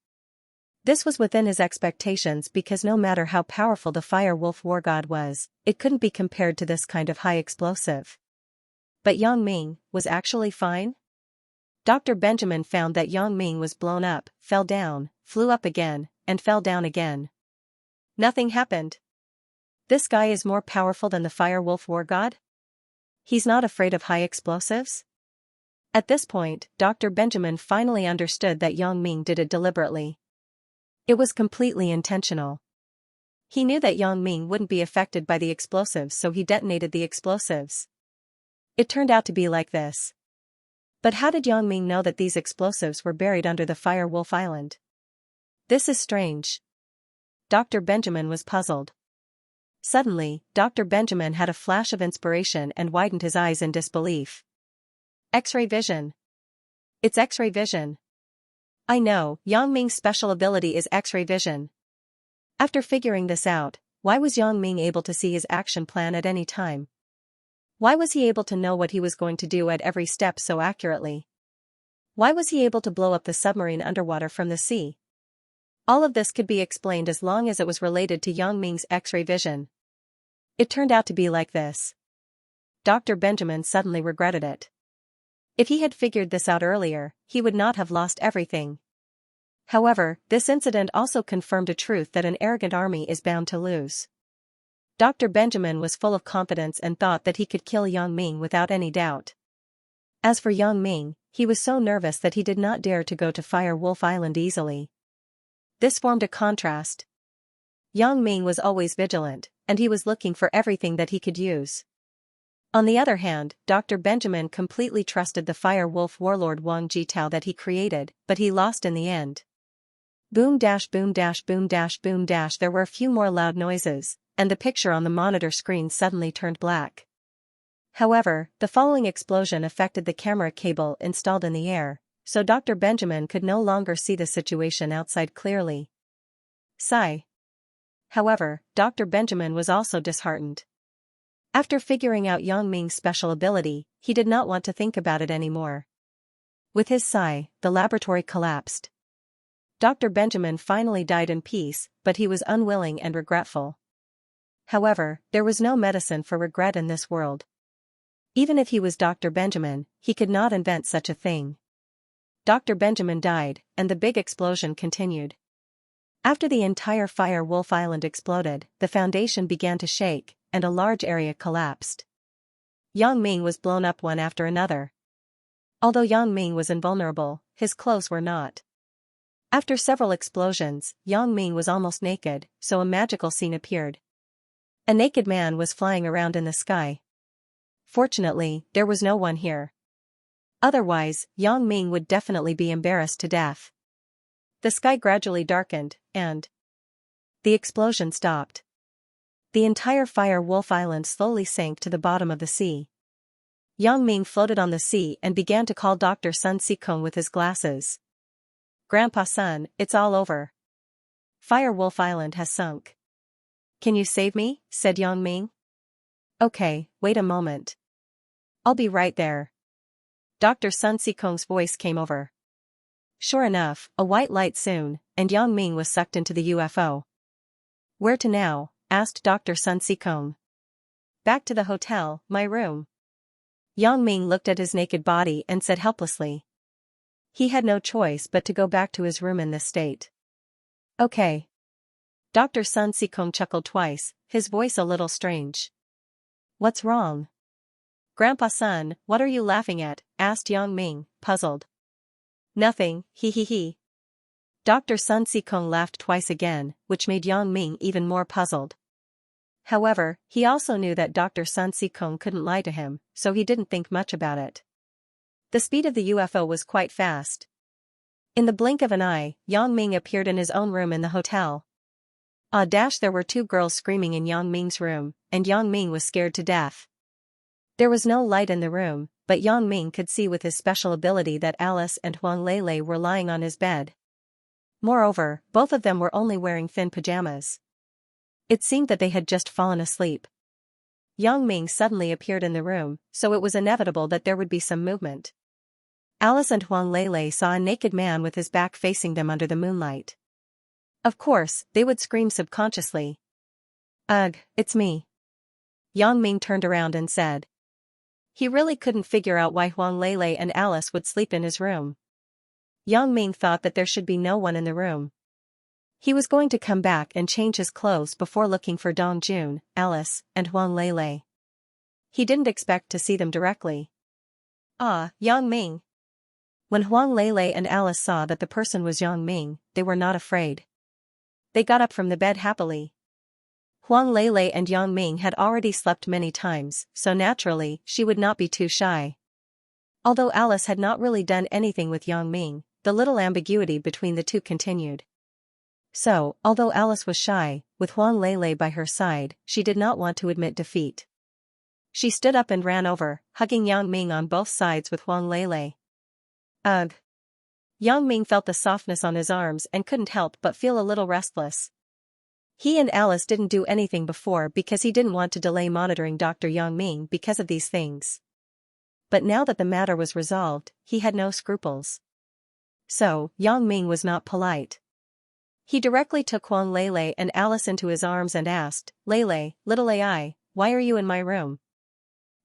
This was within his expectations because no matter how powerful the Fire Wolf War God was, it couldn't be compared to this kind of high explosive. But Yang Ming was actually fine? Dr. Benjamin found that Yang Ming was blown up, fell down, flew up again, and fell down again. Nothing happened. This guy is more powerful than the Fire Wolf War God? He's not afraid of high explosives? At this point, Dr. Benjamin finally understood that Yang Ming did it deliberately. It was completely intentional. He knew that Yang Ming wouldn't be affected by the explosives, so he detonated the explosives. It turned out to be like this. But how did Yang Ming know that these explosives were buried under the Fire Wolf Island? This is strange. Dr. Benjamin was puzzled. Suddenly, Dr. Benjamin had a flash of inspiration and widened his eyes in disbelief. X-ray vision. It's X-ray vision. I know, Yang Ming's special ability is X-ray vision. After figuring this out, why was Yang Ming able to see his action plan at any time? Why was he able to know what he was going to do at every step so accurately? Why was he able to blow up the submarine underwater from the sea? All of this could be explained as long as it was related to Yang Ming's X-ray vision. It turned out to be like this. Dr. Benjamin suddenly regretted it. If he had figured this out earlier, he would not have lost everything. However, this incident also confirmed a truth that an arrogant army is bound to lose. Dr. Benjamin was full of confidence and thought that he could kill Yang Ming without any doubt. As for Yang Ming, he was so nervous that he did not dare to go to Fire Wolf Island easily. This formed a contrast. Yang Ming was always vigilant, and he was looking for everything that he could use. On the other hand, Dr. Benjamin completely trusted the Fire Wolf warlord Wang Jitao that he created, but he lost in the end. Boom dash boom dash boom dash boom dash. There were a few more loud noises, and the picture on the monitor screen suddenly turned black. However, the following explosion affected the camera cable installed in the air, so Dr. Benjamin could no longer see the situation outside clearly. Sigh. However, Dr. Benjamin was also disheartened. After figuring out Yang Ming's special ability, he did not want to think about it anymore. With his sigh, the laboratory collapsed. Dr. Benjamin finally died in peace, but he was unwilling and regretful. However, there was no medicine for regret in this world. Even if he was Dr. Benjamin, he could not invent such a thing. Dr. Benjamin died, and the big explosion continued. After the entire Fire Wolf Island exploded, the foundation began to shake, and a large area collapsed. Yang Ming was blown up one after another. Although Yang Ming was invulnerable, his clothes were not. After several explosions, Yang Ming was almost naked, so a magical scene appeared. A naked man was flying around in the sky. Fortunately, there was no one here. Otherwise, Yang Ming would definitely be embarrassed to death. The sky gradually darkened, and the explosion stopped. The entire Fire Wolf Island slowly sank to the bottom of the sea. Yang Ming floated on the sea and began to call Dr. Sun Sikong with his glasses. "Grandpa Sun, it's all over. Fire Wolf Island has sunk. Can you save me?" said Yang Ming. "Okay, wait a moment. I'll be right there." Dr. Sun Sikong's voice came over. Sure enough, a white light soon, and Yang Ming was sucked into the UFO. "Where to now?" asked Dr. Sun Sikong. "Back to the hotel, my room." Yang Ming looked at his naked body and said helplessly. He had no choice but to go back to his room in this state. "Okay." Dr. Sun Sikong chuckled twice, his voice a little strange. "What's wrong?" "Grandpa Sun, what are you laughing at?" asked Yang Ming, puzzled. "Nothing, he he he." Dr. Sun Sikong laughed twice again, which made Yang Ming even more puzzled. However, he also knew that Dr. Sun Sikong couldn't lie to him, so he didn't think much about it. The speed of the UFO was quite fast. In the blink of an eye, Yang Ming appeared in his own room in the hotel. There were two girls screaming in Yang Ming's room, and Yang Ming was scared to death. There was no light in the room, but Yang Ming could see with his special ability that Alice and Huang Lele were lying on his bed. Moreover, both of them were only wearing thin pajamas. It seemed that they had just fallen asleep. Yang Ming suddenly appeared in the room, so it was inevitable that there would be some movement. Alice and Huang Lele saw a naked man with his back facing them under the moonlight. Of course, they would scream subconsciously. "Ugh, it's me." Yang Ming turned around and said. He really couldn't figure out why Huang Lele and Alice would sleep in his room. Yang Ming thought that there should be no one in the room. He was going to come back and change his clothes before looking for Dong Jun, Alice, and Huang Lele. He didn't expect to see them directly. Yang Ming. When Huang Lele and Alice saw that the person was Yang Ming, they were not afraid. They got up from the bed happily. Huang Lele and Yang Ming had already slept many times, so naturally, she would not be too shy. Although Alice had not really done anything with Yang Ming, the little ambiguity between the two continued. So, although Alice was shy, with Huang Lele by her side, she did not want to admit defeat. She stood up and ran over, hugging Yang Ming on both sides with Huang Lele. Ugh. Yang Ming felt the softness on his arms and couldn't help but feel a little restless. He and Alice didn't do anything before because he didn't want to delay monitoring Dr. Yang Ming because of these things. But now that the matter was resolved, he had no scruples. So, Yang Ming was not polite. He directly took Huang Lele and Alice into his arms and asked, "Lele, little AI, why are you in my room?"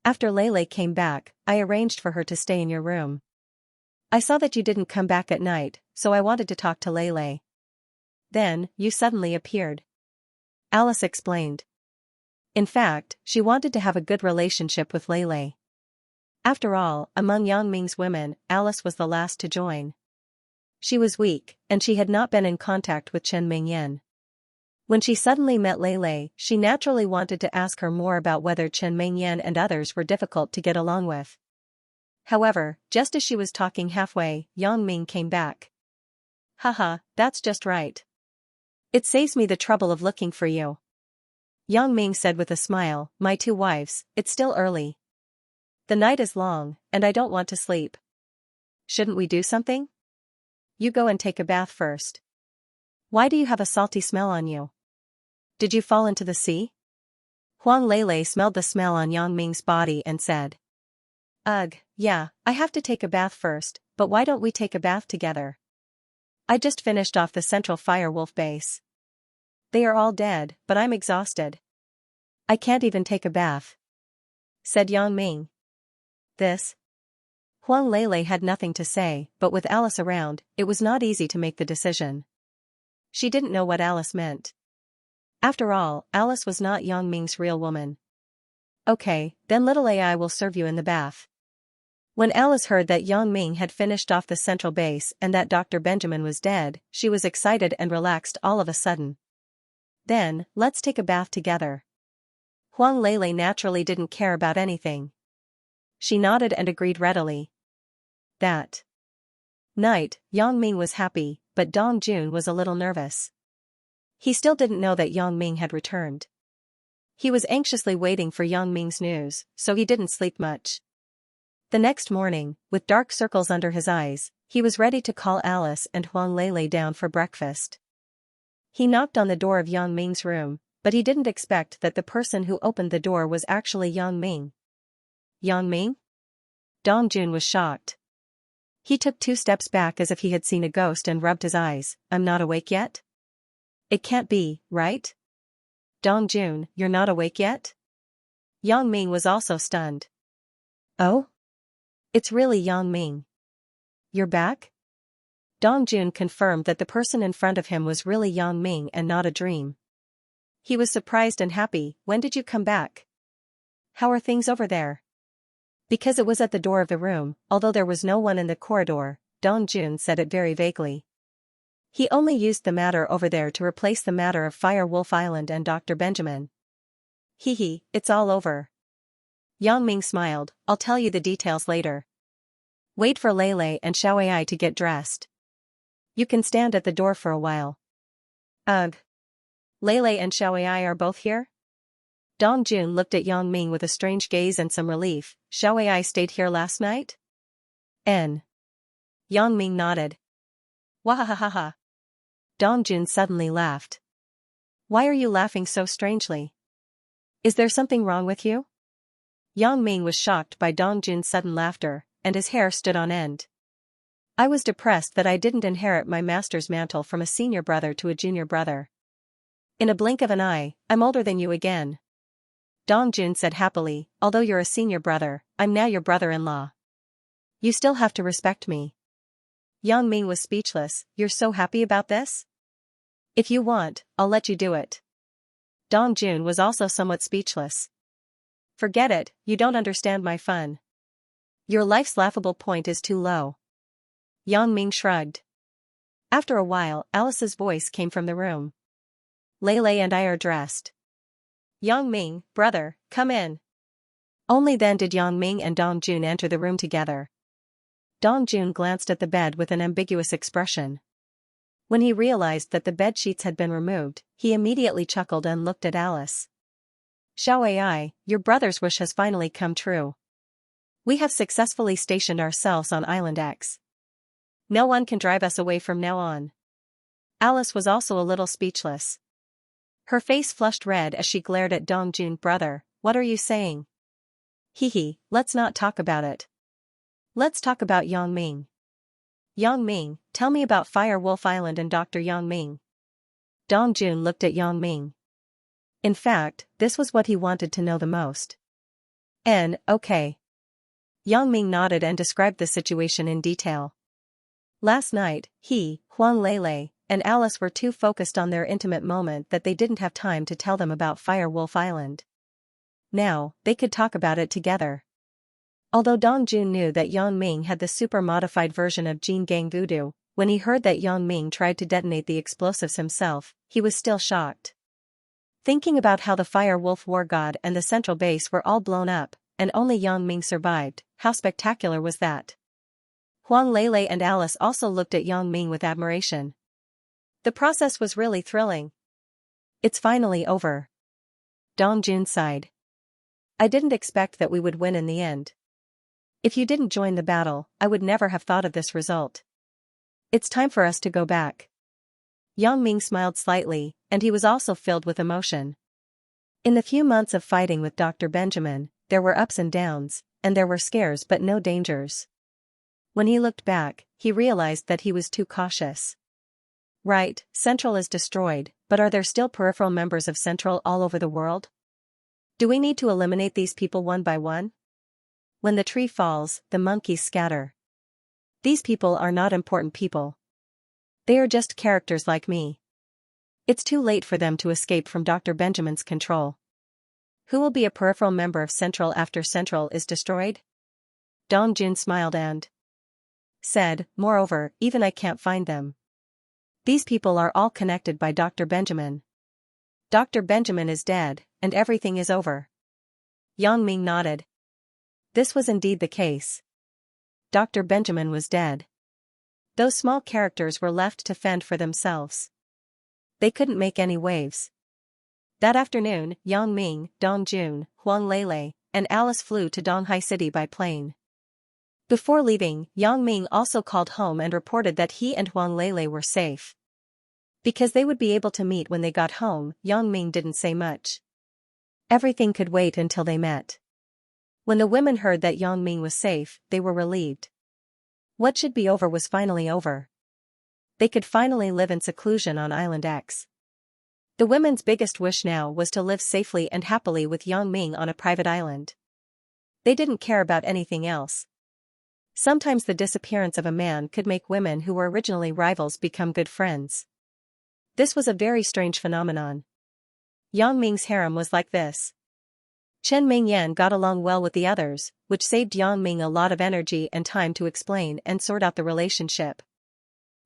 After Lele came back, I arranged for her to stay in your room. I saw that you didn't come back at night, so I wanted to talk to Lele. Then, you suddenly appeared. Alice explained. In fact, she wanted to have a good relationship with Lele. After all, among Yang Ming's women, Alice was the last to join. She was weak, and she had not been in contact with Chen Mingyan. When she suddenly met Lele, she naturally wanted to ask her more about whether Chen Mingyan and others were difficult to get along with. However, just as she was talking halfway, Yang Ming came back. Haha, that's just right. It saves me the trouble of looking for you. Yang Ming said with a smile, my two wives, it's still early. The night is long, and I don't want to sleep. Shouldn't we do something? You go and take a bath first. Why do you have a salty smell on you? Did you fall into the sea? Huang Lele smelled the smell on Yang Ming's body and said. Ugh, yeah, I have to take a bath first, but why don't we take a bath together? I just finished off the Central Fire Wolf base. They are all dead, but I'm exhausted. I can't even take a bath, said Yang Ming. This? Huang Lele had nothing to say, but with Alice around, it was not easy to make the decision. She didn't know what Alice meant. After all, Alice was not Yang Ming's real woman. Okay, then little AI will serve you in the bath. When Alice heard that Yang Ming had finished off the central base and that Dr. Benjamin was dead, she was excited and relaxed all of a sudden. Then, let's take a bath together. Huang Lele naturally didn't care about anything. She nodded and agreed readily. That night, Yang Ming was happy, but Dong Jun was a little nervous. He still didn't know that Yang Ming had returned. He was anxiously waiting for Yang Ming's news, so he didn't sleep much. The next morning, with dark circles under his eyes, he was ready to call Alice and Huang Lele down for breakfast. He knocked on the door of Yang Ming's room, but he didn't expect that the person who opened the door was actually Yang Ming. Yang Ming? Dong Jun was shocked. He took 2 steps back as if he had seen a ghost and rubbed his eyes. I'm not awake yet? It can't be, right? Dong Jun, you're not awake yet? Yang Ming was also stunned. Oh? It's really Yang Ming. You're back? Dong Jun confirmed that the person in front of him was really Yang Ming and not a dream. He was surprised and happy. When did you come back? How are things over there? Because it was at the door of the room, although there was no one in the corridor, Dong Jun said it very vaguely. He only used the matter over there to replace the matter of Fire Wolf Island and Dr. Benjamin. Hee, it's all over. Yang Ming smiled, I'll tell you the details later. Wait for Lele and Xiaoai to get dressed. You can stand at the door for a while. Ugh. Lele and Xiaoai are both here? Dong Jun looked at Yang Ming with a strange gaze and some relief. Xiaoai stayed here last night? N. Yang Ming nodded. Wahahaha. Dong Jun suddenly laughed. Why are you laughing so strangely? Is there something wrong with you? Yang Ming was shocked by Dong Jun's sudden laughter, and his hair stood on end. I was depressed that I didn't inherit my master's mantle from a senior brother to a junior brother. In a blink of an eye, I'm older than you again. Dong Jun said happily, although you're a senior brother, I'm now your brother-in-law. You still have to respect me. Yang Ming was speechless. You're so happy about this? If you want, I'll let you do it. Dong Jun was also somewhat speechless. Forget it, you don't understand my fun. Your life's laughable point is too low. Yang Ming shrugged. After a while, Alice's voice came from the room. Lele and I are dressed. Yang Ming, brother, come in. Only then did Yang Ming and Dong Jun enter the room together. Dong Jun glanced at the bed with an ambiguous expression. When he realized that the bed sheets had been removed, he immediately chuckled and looked at Alice. Xiaoai, your brother's wish has finally come true. We have successfully stationed ourselves on Island X. No one can drive us away from now on. Alice was also a little speechless. Her face flushed red as she glared at Dong Jun. Brother, what are you saying? Hee, let's not talk about it. Let's talk about Yang Ming. Yang Ming, tell me about Fire Wolf Island and Dr. Yang Ming. Dong Jun looked at Yang Ming. In fact, this was what he wanted to know the most. Okay. Yang Ming nodded and described the situation in detail. Last night, he, Huang Lele, and Alice were too focused on their intimate moment that they didn't have time to tell them about Fire Wolf Island. now, they could talk about it together. Although Dong Jun knew that Yang Ming had the super-modified version of Jin Gang Voodoo, when he heard that Yang Ming tried to detonate the explosives himself, he was still shocked. Thinking about how the Fire Wolf War God and the central base were all blown up, and only Yang Ming survived, how spectacular was that? Huang Lele and Alice also looked at Yang Ming with admiration. The process was really thrilling. It's finally over. Dong Jun sighed. I didn't expect that we would win in the end. If you didn't join the battle, I would never have thought of this result. It's time for us to go back. Yang Ming smiled slightly, and he was also filled with emotion. In the few months of fighting with Dr. Benjamin, there were ups and downs, and there were scares but no dangers. When he looked back, he realized that he was too cautious. Right, Central is destroyed, but are there still peripheral members of Central all over the world? Do we need to eliminate these people one by one? When the tree falls, the monkeys scatter. These people are not important people. They are just characters like me. It's too late for them to escape from Dr. Benjamin's control. Who will be a peripheral member of Central after Central is destroyed? Dong Jun smiled and said, moreover, even I can't find them. These people are all connected by Dr. Benjamin. Dr. Benjamin is dead, and everything is over. Yang Ming nodded. This was indeed the case. Dr. Benjamin was dead. Those small characters were left to fend for themselves. They couldn't make any waves. That afternoon, Yang Ming, Dong Jun, Huang Lele, and Alice flew to Donghai City by plane. Before leaving, Yang Ming also called home and reported that he and Huang Lele were safe. Because they would be able to meet when they got home, Yang Ming didn't say much. Everything could wait until they met. When the women heard that Yang Ming was safe, they were relieved. What should be over was finally over. They could finally live in seclusion on Island X. The women's biggest wish now was to live safely and happily with Yang Ming on a private island. They didn't care about anything else. Sometimes the disappearance of a man could make women who were originally rivals become good friends. This was a very strange phenomenon. Yang Ming's harem was like this. Chen Mingyan got along well with the others, which saved Yang Ming a lot of energy and time to explain and sort out the relationship.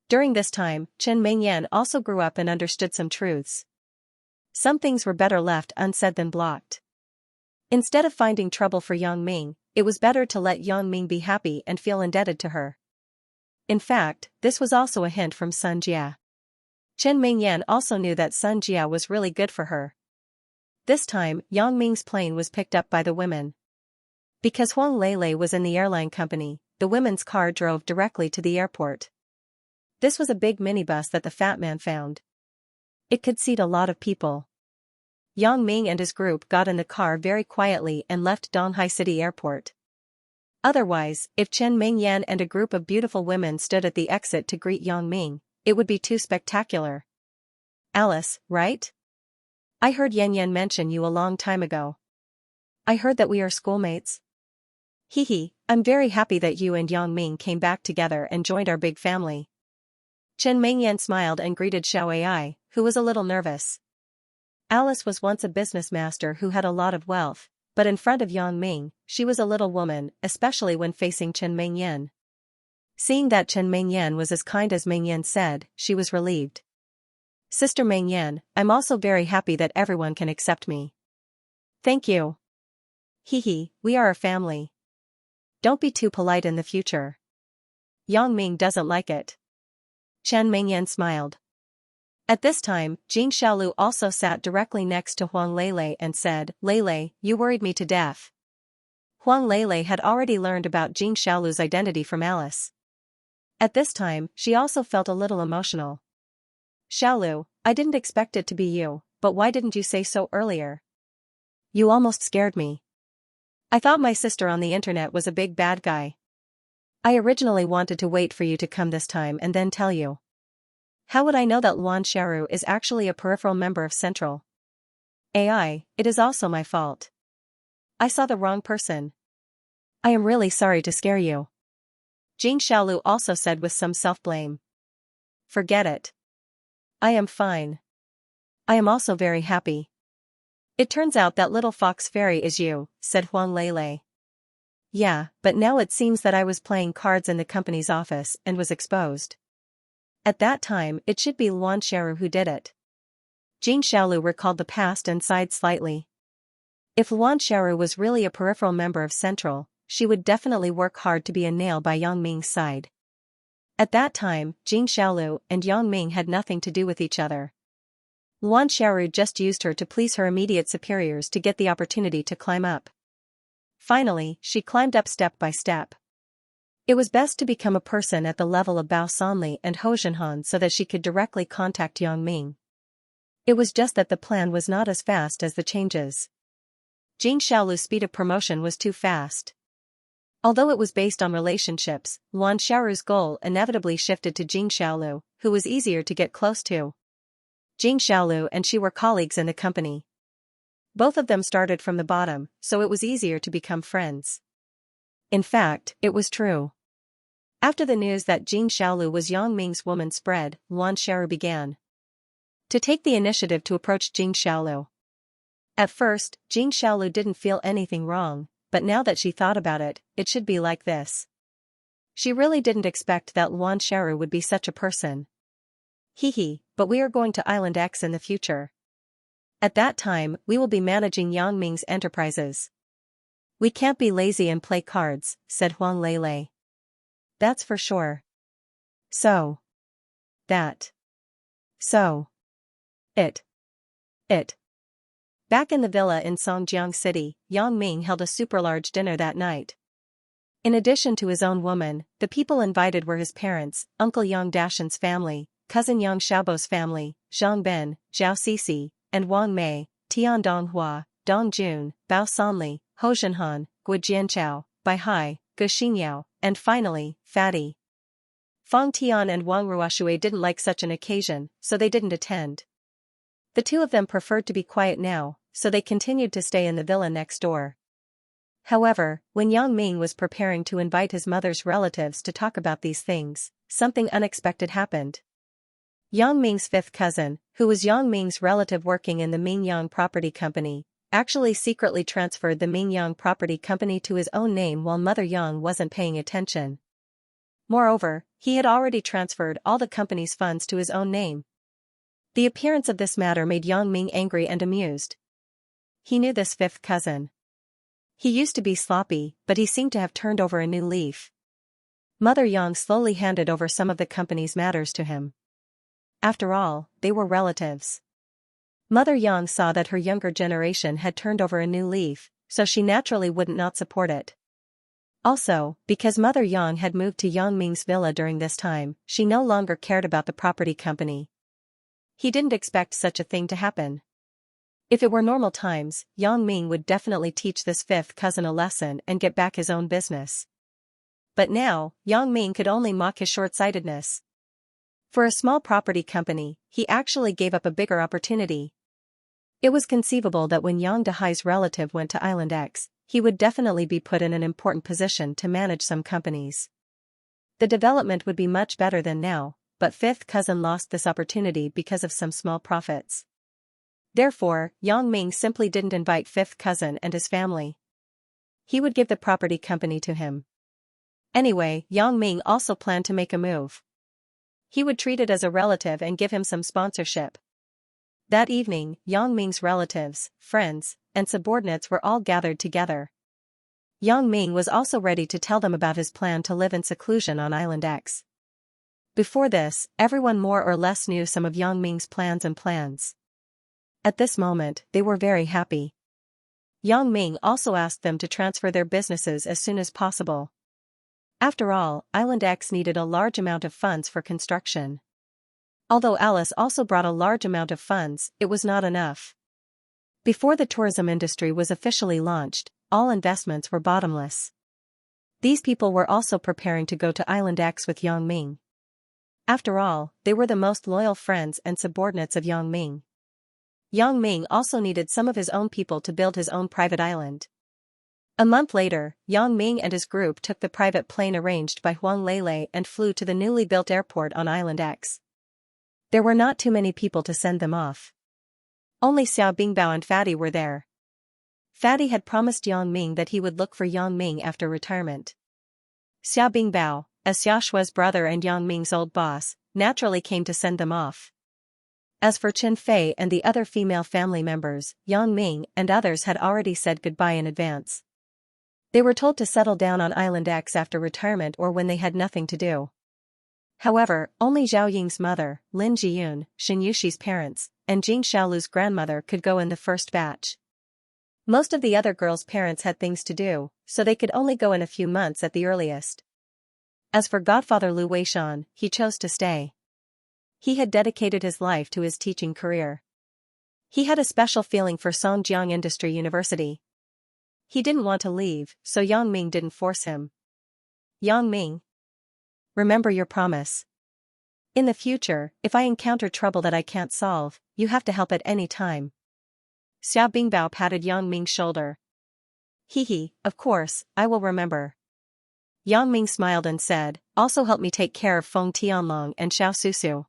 During this time, Chen Mingyan also grew up and understood some truths. Some things were better left unsaid than blocked. Instead of finding trouble for Yang Ming, it was better to let Yang Ming be happy and feel indebted to her. In fact, this was also a hint from Sun Jia. Chen Mingyan also knew that Sun Jia was really good for her. This time, Yang Ming's plane was picked up by the women. Because Huang Lele was in the airline company, the women's car drove directly to the airport. This was a big minibus that the fat man found. It could seat a lot of people. Yang Ming and his group got in the car very quietly and left Donghai City Airport. Otherwise, if Chen Mingyan and a group of beautiful women stood at the exit to greet Yang Ming, it would be too spectacular. Alice, right? I heard Yan Yan mention you a long time ago. I heard that we are schoolmates. Hee, I'm very happy that you and Yang Ming came back together and joined our big family. Chen Mingyan smiled and greeted Xiao Ai, who was a little nervous. Alice was once a business master who had a lot of wealth, but in front of Yang Ming, she was a little woman, especially when facing Chen Mingyan. Seeing that Chen Mingyan was as kind as Mingyan said, she was relieved. Sister Mingyan, I'm also very happy that everyone can accept me. Thank you. Hee, we are a family. Don't be too polite in the future. Yang Ming doesn't like it. Chen Mingyan smiled. At this time, Jing Xiaolu also sat directly next to Huang Lele and said, Lele, you worried me to death. Huang Lele had already learned about Jing Xiaolu's identity from Alice. At this time, she also felt a little emotional. Xiaolu, I didn't expect it to be you, but why didn't you say so earlier? You almost scared me. I thought my sister on the internet was a big bad guy. I originally wanted to wait for you to come this time and then tell you. How would I know that Luan Xiaoru is actually a peripheral member of Central? AI, it is also my fault. I saw the wrong person. I am really sorry to scare you. Jing Xiaolu also said with some self-blame. Forget it. I am fine. I am also very happy. It turns out that little fox fairy is you, said Huang Lele. Yeah, but now it seems that I was playing cards in the company's office and was exposed. At that time, it should be Luan Xiaoru who did it. Jing Xiaolu recalled the past and sighed slightly. If Luan Xiaoru was really a peripheral member of Central, she would definitely work hard to be a nail by Yang Ming's side. At that time, Jing Xiaolu and Yang Ming had nothing to do with each other. Luan Xiaoru just used her to please her immediate superiors to get the opportunity to climb up. Finally, she climbed up step by step. It was best to become a person at the level of Bao Sanli and Ho Zhenhan so that she could directly contact Yang Ming. It was just that the plan was not as fast as the changes. Jing Xiaolu's speed of promotion was too fast. Although it was based on relationships, Luan Xiaoru's goal inevitably shifted to Jing Xiaolu, who was easier to get close to. Jing Xiaolu and she were colleagues in the company. Both of them started from the bottom, so it was easier to become friends. In fact, it was true. After the news that Jing Xiaolu was Yang Ming's woman spread, Luan Xiaoru began to take the initiative to approach Jing Xiaolu. At first, Jing Xiaolu didn't feel anything wrong, but now that she thought about it, it should be like this. She really didn't expect that Luan Xiaoru would be such a person. Hee, but we are going to Island X in the future. At that time, we will be managing Yang Ming's enterprises. We can't be lazy and play cards, said Huang Lele. That's for sure. So. That. So. It. Back in the villa in Songjiang City, Yang Ming held a super-large dinner that night. In addition to his own woman, the people invited were his parents, Uncle Yang Dashan's family, cousin Yang Xiaobo's family, Zhang Ben, Zhao Sisi, and Wang Mei, Tian Donghua, Dong Jun, Bao Sanli, Ho Zhenhan, Gui Jianchao, Bai Hai, Gu Xingyao, and finally, Fatty. Fang Tian and Wang Ruoshui didn't like such an occasion, so they didn't attend. The two of them preferred to be quiet now, so they continued to stay in the villa next door. However, when Yang Ming was preparing to invite his mother's relatives to talk about these things, something unexpected happened. Yang Ming's fifth cousin, who was Yang Ming's relative working in the Mingyang Property Company, actually secretly transferred the Mingyang Property Company to his own name while Mother Yang wasn't paying attention. Moreover, he had already transferred all the company's funds to his own name. The appearance of this matter made Yang Ming angry and amused. He knew this fifth cousin. He used to be sloppy, but he seemed to have turned over a new leaf. Mother Yang slowly handed over some of the company's matters to him. After all, they were relatives. Mother Yang saw that her younger generation had turned over a new leaf, so she naturally wouldn't not support it. Also, because Mother Yang had moved to Yang Ming's villa during this time, she no longer cared about the property company. He didn't expect such a thing to happen. If it were normal times, Yang Ming would definitely teach this fifth cousin a lesson and get back his own business. But now, Yang Ming could only mock his short-sightedness. For a small property company, he actually gave up a bigger opportunity. It was conceivable that when Yang Dehai's relative went to Island X, he would definitely be put in an important position to manage some companies. The development would be much better than now, but fifth cousin lost this opportunity because of some small profits. Therefore, Yang Ming simply didn't invite fifth cousin and his family. He would give the property company to him. Anyway, Yang Ming also planned to make a move. He would treat it as a relative and give him some sponsorship. That evening, Yang Ming's relatives, friends, and subordinates were all gathered together. Yang Ming was also ready to tell them about his plan to live in seclusion on Island X. Before this, everyone more or less knew some of Yang Ming's plans. At this moment, they were very happy. Yang Ming also asked them to transfer their businesses as soon as possible. After all, Island X needed a large amount of funds for construction. Although Alice also brought a large amount of funds, it was not enough. Before the tourism industry was officially launched, all investments were bottomless. These people were also preparing to go to Island X with Yang Ming. After all, they were the most loyal friends and subordinates of Yang Ming. Yang Ming also needed some of his own people to build his own private island. A month later, Yang Ming and his group took the private plane arranged by Huang Lele and flew to the newly built airport on Island X. There were not too many people to send them off. Only Xiao Bingbao and Fatty were there. Fatty had promised Yang Ming that he would look for Yang Ming after retirement. Xiao Bingbao, as Xia Shue's brother and Yang Ming's old boss, naturally came to send them off. As for Chen Fei and the other female family members, Yang Ming and others had already said goodbye in advance. They were told to settle down on Island X after retirement or when they had nothing to do. However, only Zhao Ying's mother, Lin Jiyun, Shen Yuxi's parents, and Jing Xiaolu's grandmother could go in the first batch. Most of the other girls' parents had things to do, so they could only go in a few months at the earliest. As for godfather Lu Weishan, he chose to stay. He had dedicated his life to his teaching career. He had a special feeling for Songjiang Industry University. He didn't want to leave, so Yang Ming didn't force him. Yang Ming, remember your promise. In the future, if I encounter trouble that I can't solve, you have to help at any time. Xiao Bingbao patted Yang Ming's shoulder. Hee, of course, I will remember. Yang Ming smiled and said, also help me take care of Feng Tianlong and Xiao Susu.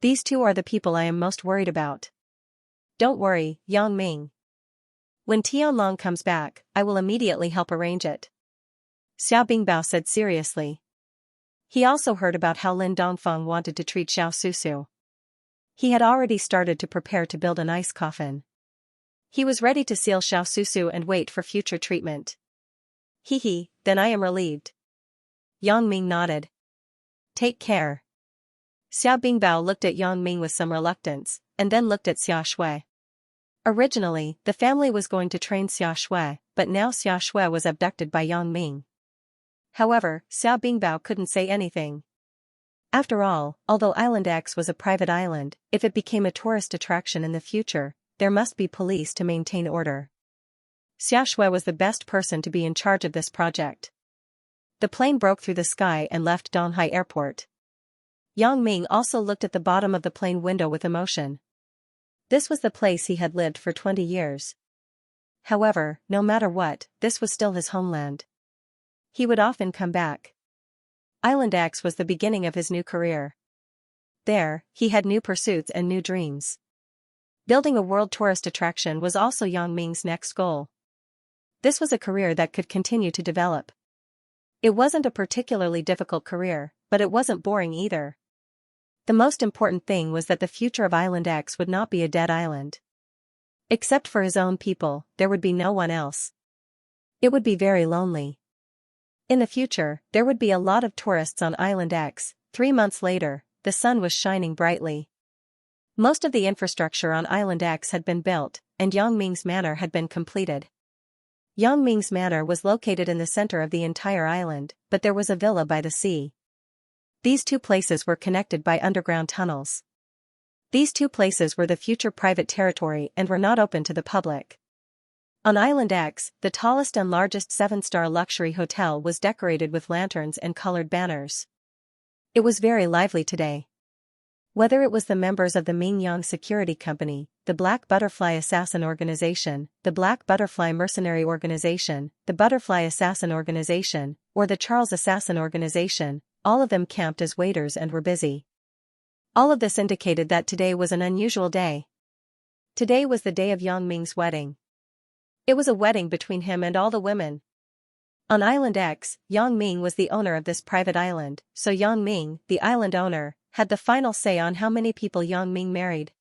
These two are the people I am most worried about. Don't worry, Yang Ming. When Tianlong comes back, I will immediately help arrange it. Xiao Bingbao said seriously. He also heard about how Lin Dongfeng wanted to treat Xiao Susu. He had already started to prepare to build an ice coffin. He was ready to seal Xiao Susu and wait for future treatment. Hee, then I am relieved. Yang Ming nodded. Take care. Xiao Bingbao looked at Yang Ming with some reluctance, and then looked at Xia Shui. Originally, the family was going to train Xia Shui, but now Xia Shui was abducted by Yang Ming. However, Xiao Bingbao couldn't say anything. After all, although Island X was a private island, if it became a tourist attraction in the future, there must be police to maintain order. Xia Shui was the best person to be in charge of this project. The plane broke through the sky and left Donghai Airport. Yang Ming also looked at the bottom of the plane window with emotion. This was the place he had lived for 20 years. However, no matter what, this was still his homeland. He would often come back. Island X was the beginning of his new career. There, he had new pursuits and new dreams. Building a world tourist attraction was also Yang Ming's next goal. This was a career that could continue to develop. It wasn't a particularly difficult career, but it wasn't boring either. The most important thing was that the future of Island X would not be a dead island. Except for his own people, there would be no one else. It would be very lonely. In the future, there would be a lot of tourists on Island X. 3 months later, the sun was shining brightly. Most of the infrastructure on Island X had been built, and Yang Ming's manor had been completed. Yang Ming's manor was located in the center of the entire island, but there was a villa by the sea. These two places were connected by underground tunnels. These two places were the future private territory and were not open to the public. On Island X, the tallest and largest 7-star luxury hotel was decorated with lanterns and colored banners. It was very lively today. Whether it was the members of the Mingyang Security Company, the Black Butterfly Assassin Organization, the Black Butterfly Mercenary Organization, the Butterfly Assassin Organization, or the Charles Assassin Organization, all of them camped as waiters and were busy. All of this indicated that today was an unusual day. Today was the day of Yang Ming's wedding. It was a wedding between him and all the women. On Island X, Yang Ming was the owner of this private island, so Yang Ming, the island owner, had the final say on how many people Yang Ming married.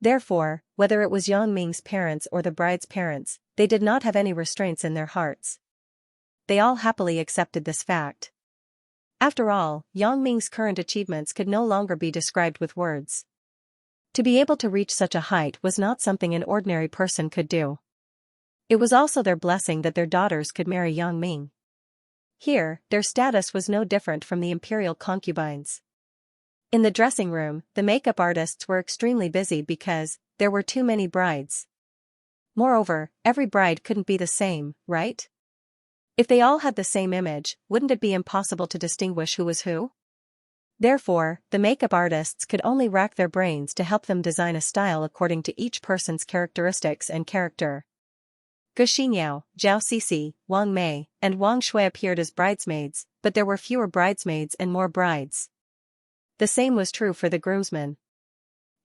Therefore, whether it was Yang Ming's parents or the bride's parents, they did not have any restraints in their hearts. They all happily accepted this fact. After all, Yang Ming's current achievements could no longer be described with words. To be able to reach such a height was not something an ordinary person could do. It was also their blessing that their daughters could marry Yang Ming. Here, their status was no different from the imperial concubines. In the dressing room, the makeup artists were extremely busy because there were too many brides. Moreover, every bride couldn't be the same, right? If they all had the same image, wouldn't it be impossible to distinguish who was who? Therefore, the makeup artists could only rack their brains to help them design a style according to each person's characteristics and character. Gu Xinyao, Zhao Sisi, Wang Mei, and Wang Shui appeared as bridesmaids, but there were fewer bridesmaids and more brides. The same was true for the groomsmen.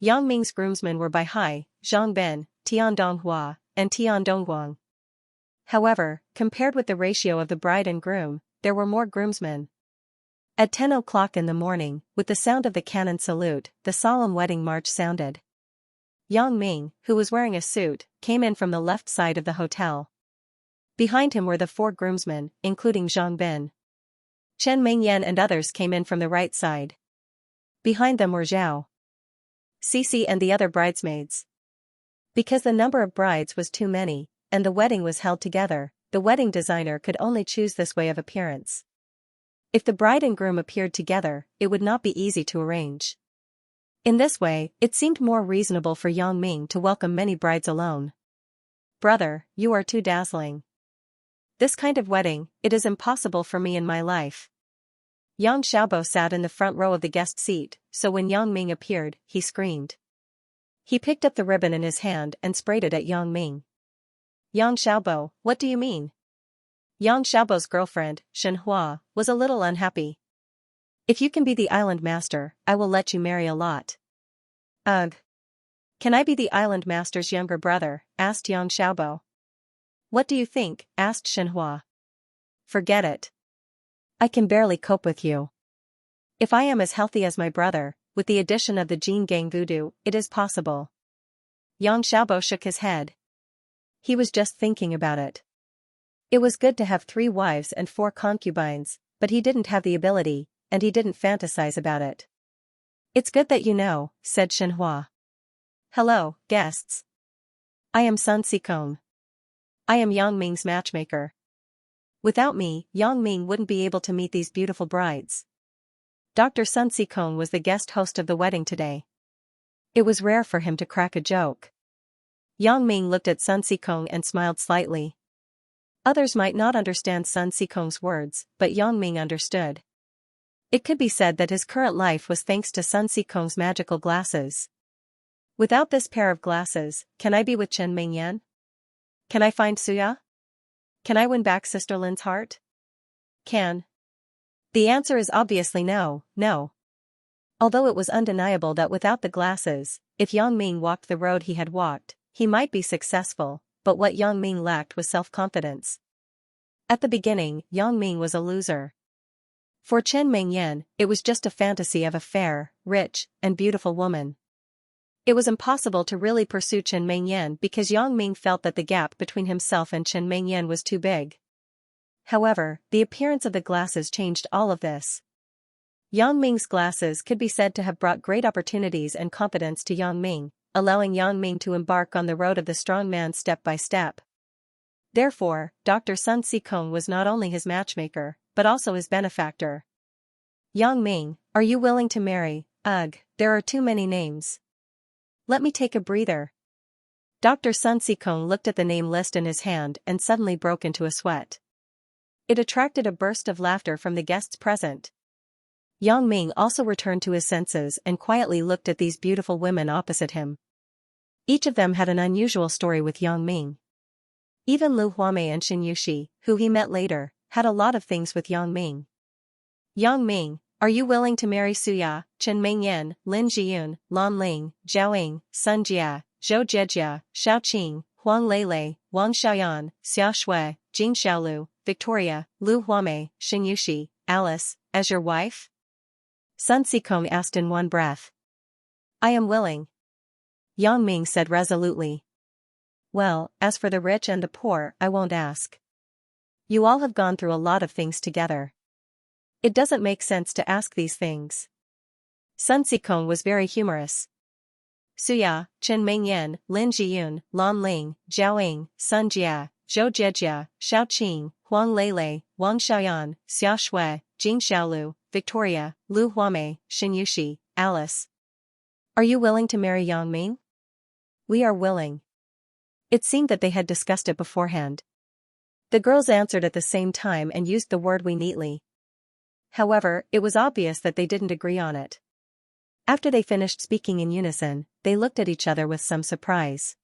Yang Ming's groomsmen were Bai Hai, Zhang Bin, Tian Donghua, and Tian Dongguang. However, compared with the ratio of the bride and groom, there were more groomsmen. At 10 o'clock in the morning, with the sound of the cannon salute, the solemn wedding march sounded. Yang Ming, who was wearing a suit, came in from the left side of the hotel. Behind him were the 4 groomsmen, including Zhang Bin. Chen Mingyan and others came in from the right side. Behind them were Zhao Cici and the other bridesmaids. Because the number of brides was too many, and the wedding was held together, the wedding designer could only choose this way of appearance. If the bride and groom appeared together, it would not be easy to arrange. In this way, it seemed more reasonable for Yang Ming to welcome many brides alone. "Brother, you are too dazzling. This kind of wedding, it is impossible for me in my life." Yang Xiaobo sat in the front row of the guest seat, so when Yang Ming appeared, he screamed. He picked up the ribbon in his hand and sprayed it at Yang Ming. "Yang Xiaobo, what do you mean?" Yang Xiaobo's girlfriend, Shenhua, was a little unhappy. "If you can be the island master, I will let you marry a lot." "Ugh. Can I be the island master's younger brother?" asked Yang Xiaobo. "What do you think?" asked Shenhua. "Forget it. I can barely cope with you. If I am as healthy as my brother, with the addition of the Jin Gang voodoo, it is possible." Yang Xiaobo shook his head. He was just thinking about it. It was good to have 3 wives and 4 concubines, but he didn't have the ability, and he didn't fantasize about it. "It's good that you know," said Shenhua. "Hello, guests. I am Sun Sikong. I am Yang Ming's matchmaker. Without me, Yang Ming wouldn't be able to meet these beautiful brides." Dr. Sun Sikong was the guest host of the wedding today. It was rare for him to crack a joke. Yang Ming looked at Sun Sikong and smiled slightly. Others might not understand Sun Sikong's words, but Yang Ming understood. It could be said that his current life was thanks to Sun Sikong's magical glasses. "Without this pair of glasses, can I be with Chen Mingyan? Can I find Suya? Can I win back Sister Lin's heart? Can?" The answer is obviously no, no. Although it was undeniable that without the glasses, if Yang Ming walked the road he had walked, he might be successful, but what Yang Ming lacked was self-confidence. At the beginning, Yang Ming was a loser. For Chen Mingyan, it was just a fantasy of a fair, rich, and beautiful woman. It was impossible to really pursue Chen Mingyan because Yang Ming felt that the gap between himself and Chen Mingyan was too big. However, the appearance of the glasses changed all of this. Yang Ming's glasses could be said to have brought great opportunities and confidence to Yang Ming, allowing Yang Ming to embark on the road of the strong man step by step. Therefore, Dr. Sun Sikong was not only his matchmaker, but also his benefactor. "Yang Ming, are you willing to marry?" "Ugh, there are too many names. Let me take a breather." Dr. Sun Sikong looked at the name list in his hand and suddenly broke into a sweat. It attracted a burst of laughter from the guests present. Yang Ming also returned to his senses and quietly looked at these beautiful women opposite him. Each of them had an unusual story with Yang Ming. Even Lu Huamei and Xianxia, who he met later, had a lot of things with Yang Ming. "Yang Ming, are you willing to marry Suya, Chen Mingyan, Lin Jiyun, Lan Ling, Zhao Ying, Sun Jia, Zhou Jejia, Xiao Qing, Huang Lele, Wang Xiaoyan, Xia Shui, Jing Xiaolu, Victoria, Lu Huamei, Xianxia, Alice, as your wife?" Sun Sikong asked in one breath. "I am willing," Yang Ming said resolutely. "Well, as for the rich and the poor, I won't ask. You all have gone through a lot of things together. It doesn't make sense to ask these things." Sun Sikong was very humorous. "Suya, Chen Mingyan, Lin Jiyun, Lan Ling, Zhao Ying, Sun Jia, Zhou Jejia, Xiao Qing, Huang Lele, Wang Xiaoyan, Xia Shui, Jing Xiaolu, Victoria, Lu Huamei, Xianxia, Alice. Are you willing to marry Yang Ming?" "We are willing." It seemed that they had discussed it beforehand. The girls answered at the same time and used the word "we" neatly. However, it was obvious that they didn't agree on it. After they finished speaking in unison, they looked at each other with some surprise.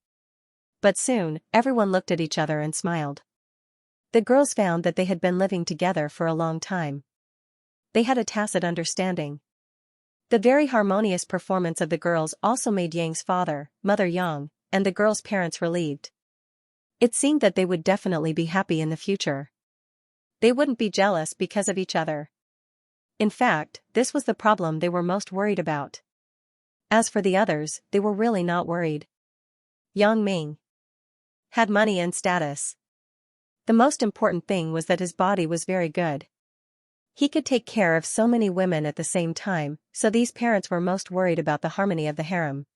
But soon, everyone looked at each other and smiled. The girls found that they had been living together for a long time. They had a tacit understanding. The very harmonious performance of the girls also made Yang's father, Mother Yang, and the girls' parents relieved. It seemed that they would definitely be happy in the future. They wouldn't be jealous because of each other. In fact, this was the problem they were most worried about. As for the others, they were really not worried. Yang Ming had money and status. The most important thing was that his body was very good. He could take care of so many women at the same time, so these parents were most worried about the harmony of the harem.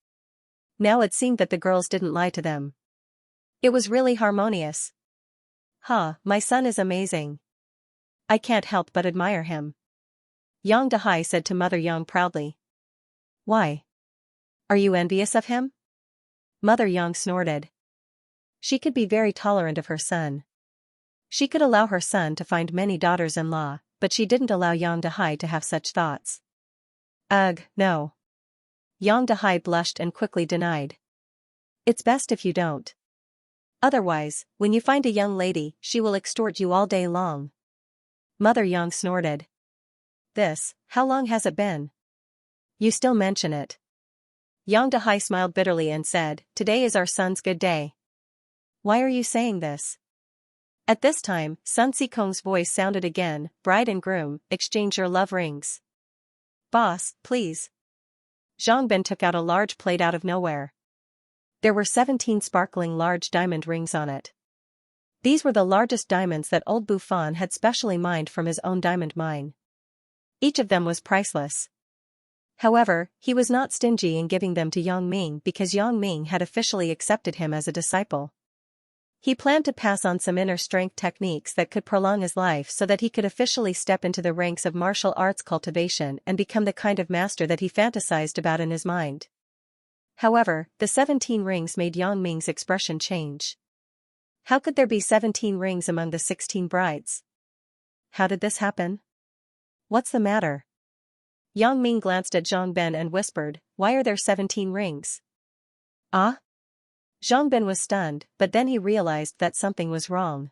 Now it seemed that the girls didn't lie to them. It was really harmonious. My son is amazing. I can't help but admire him. Yang Dahai said to Mother Yang proudly. Why? Are you envious of him? Mother Yang snorted. She could be very tolerant of her son. She could allow her son to find many daughters-in-law, but she didn't allow Yang Dahai to have such thoughts. Ugh, no. Yang Dahai blushed and quickly denied. It's best if you don't. Otherwise, when you find a young lady, she will extort you all day long. Mother Yang snorted. How long has it been? You still mention it. Yang Dahai smiled bitterly and said, Today is our son's good day. Why are you saying this? At this time, Sun Sikong's voice sounded again, Bride and groom, exchange your love rings. Boss, please. Zhang Bin took out a large plate out of nowhere. There were 17 sparkling large diamond rings on it. These were the largest diamonds that old Bufan had specially mined from his own diamond mine. Each of them was priceless. However, he was not stingy in giving them to Yang Ming because Yang Ming had officially accepted him as a disciple. He planned to pass on some inner strength techniques that could prolong his life so that he could officially step into the ranks of martial arts cultivation and become the kind of master that he fantasized about in his mind. However, the 17 rings made Yang Ming's expression change. How could there be 17 rings among the 16 brides? How did this happen? What's the matter? Yang Ming glanced at Zhang Ben and whispered, Why are there 17 rings? Ah? Zhang Ben was stunned, but then he realized that something was wrong.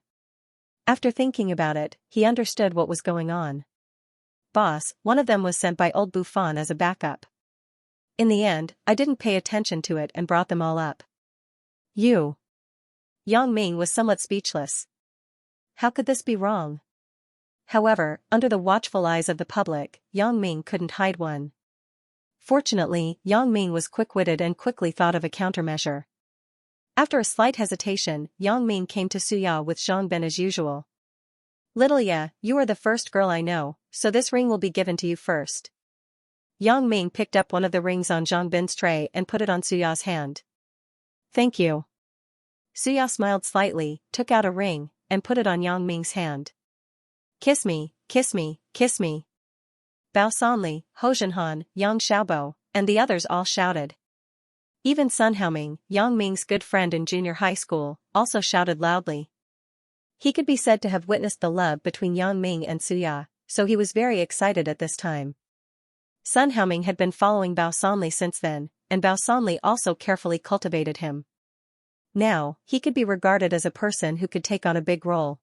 After thinking about it, he understood what was going on. Boss, one of them was sent by old Bufan as a backup. In the end, I didn't pay attention to it and brought them all up. You. Yang Ming was somewhat speechless. How could this be wrong? However, under the watchful eyes of the public, Yang Ming couldn't hide one. Fortunately, Yang Ming was quick-witted and quickly thought of a countermeasure. After a slight hesitation, Yang Ming came to Suya with Zhang Ben as usual. Little Ya, you are the first girl I know, so this ring will be given to you first. Yang Ming picked up one of the rings on Zhang Ben's tray and put it on Suya's hand. Thank you. Suya smiled slightly, took out a ring, and put it on Yang Ming's hand. Kiss me, kiss me, kiss me. Bao Sanli, Ho Zhenhan, Yang Xiaobo, and the others all shouted. Even Sun Haoming, Yang Ming's good friend in junior high school, also shouted loudly. He could be said to have witnessed the love between Yang Ming and Suya, so he was very excited at this time. Sun Haoming had been following Bao Sanli since then, and Bao Sanli also carefully cultivated him. Now, he could be regarded as a person who could take on a big role.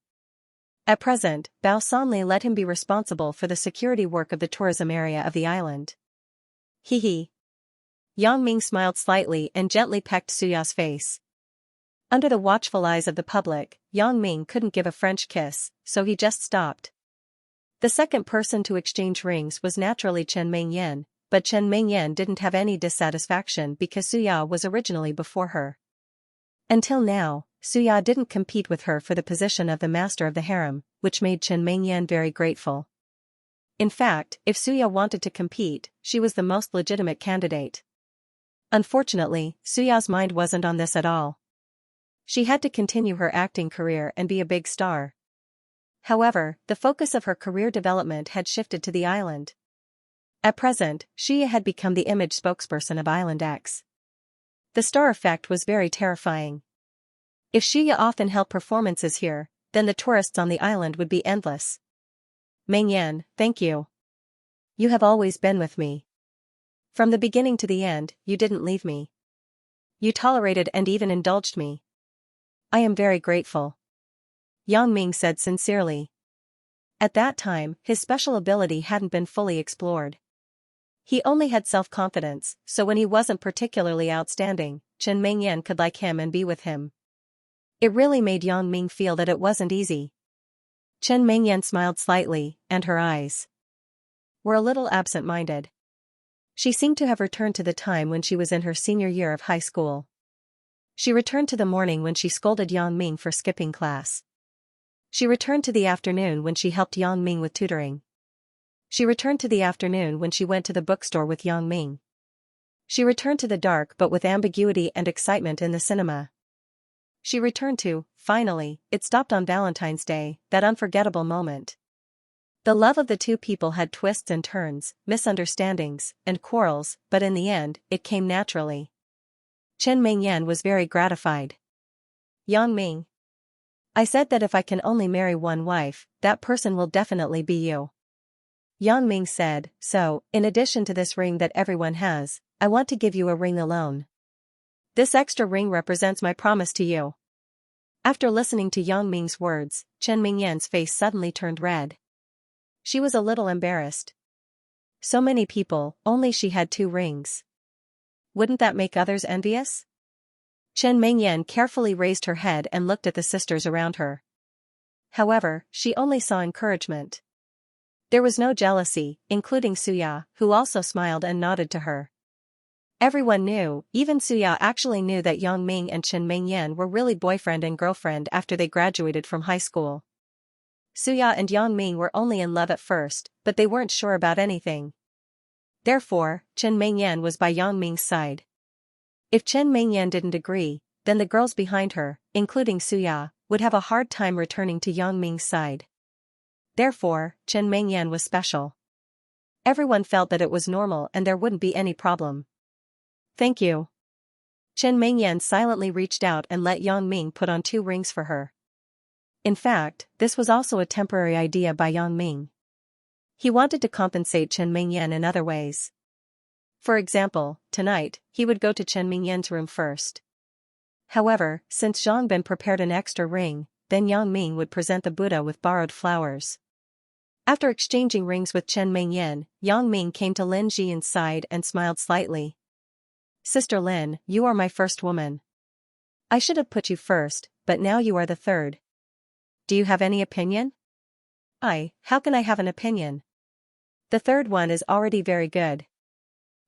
At present, Bao Sanli let him be responsible for the security work of the tourism area of the island. Hee hee. Yang Ming smiled slightly and gently pecked Suya's face. Under the watchful eyes of the public, Yang Ming couldn't give a French kiss, so he just stopped. The second person to exchange rings was naturally Chen Mingyan, but Chen Mingyan didn't have any dissatisfaction because Suya was originally before her. Until now, Suya didn't compete with her for the position of the master of the harem, which made Chen Mingyan very grateful. In fact, if Suya wanted to compete, she was the most legitimate candidate. Unfortunately, Suya's mind wasn't on this at all. She had to continue her acting career and be a big star. However, the focus of her career development had shifted to the island. At present, Xia had become the image spokesperson of Island X. The star effect was very terrifying. If Xia often held performances here, then the tourists on the island would be endless. Mingyan, thank you. You have always been with me. From the beginning to the end, you didn't leave me. You tolerated and even indulged me. I am very grateful. Yang Ming said sincerely. At that time, his special ability hadn't been fully explored. He only had self-confidence, so when he wasn't particularly outstanding, Chen Mingyan could like him and be with him. It really made Yang Ming feel that it wasn't easy. Chen Mingyan smiled slightly, and her eyes were a little absent-minded. She seemed to have returned to the time when she was in her senior year of high school. She returned to the morning when she scolded Yang Ming for skipping class. She returned to the afternoon when she helped Yang Ming with tutoring. She returned to the afternoon when she went to the bookstore with Yang Ming. She returned to the dark but with ambiguity and excitement in the cinema. She returned to, finally, it stopped on Valentine's Day, that unforgettable moment. The love of the two people had twists and turns, misunderstandings, and quarrels, but in the end, it came naturally. Chen Mingyan was very gratified. Yang Ming. I said that if I can only marry one wife, that person will definitely be you. Yang Ming said, so, in addition to this ring that everyone has, I want to give you a ring alone. This extra ring represents my promise to you. After listening to Yang Ming's words, Chen Mingyan's face suddenly turned red. She was a little embarrassed. So many people, only she had 2 rings. Wouldn't that make others envious? Chen Mingyan carefully raised her head and looked at the sisters around her. However, she only saw encouragement. There was no jealousy, including Suya, who also smiled and nodded to her. Everyone knew, even Suya actually knew that Yang Ming and Chen Mingyan were really boyfriend and girlfriend after they graduated from high school. Suya and Yang Ming were only in love at first, but they weren't sure about anything. Therefore, Chen Mingyan was by Yang Ming's side. If Chen Mingyan didn't agree, then the girls behind her, including Suya, would have a hard time returning to Yang Ming's side. Therefore, Chen Mingyan was special. Everyone felt that it was normal and there wouldn't be any problem. Thank you. Chen Mingyan silently reached out and let Yang Ming put on 2 rings for her. In fact, this was also a temporary idea by Yang Ming. He wanted to compensate Chen Mingyan in other ways. For example, tonight, he would go to Chen Mingyan's room first. However, since Zhang Bin prepared an extra ring, then Yang Ming would present the Buddha with borrowed flowers. After exchanging rings with Chen Mingyan, Yang Ming came to Lin Jian's side and smiled slightly. Sister Lin, you are my first woman. I should have put you first, but now you are the third. Do you have any opinion? How can I have an opinion? The third one is already very good.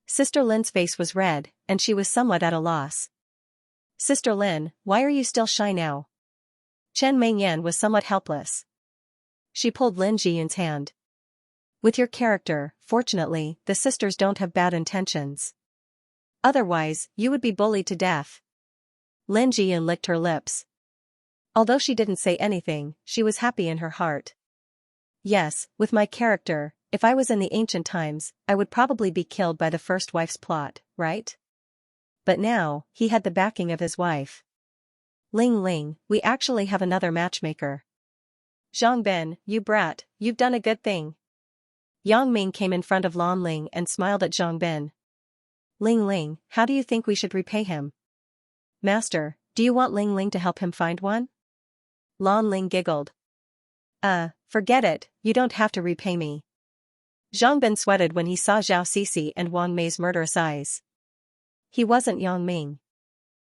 Sister Lin's face was red, and she was somewhat at a loss. Sister Lin, why are you still shy now? Chen Mingyan was somewhat helpless. She pulled Lin Jian's hand. With your character, fortunately, the sisters don't have bad intentions. Otherwise, you would be bullied to death. Lin Jian licked her lips. Although she didn't say anything, she was happy in her heart. Yes, with my character, if I was in the ancient times, I would probably be killed by the first wife's plot, right? But now, he had the backing of his wife. Ling Ling, we actually have another matchmaker. Zhang Bin, you brat, you've done a good thing. Yang Ming came in front of Lan Ling and smiled at Zhang Bin. Ling Ling, how do you think we should repay him? Master, do you want Ling Ling to help him find one? Lan Ling giggled. Forget it, you don't have to repay me. Zhang Bin sweated when he saw Zhao Sisi and Wang Mei's murderous eyes. He wasn't Yang Ming.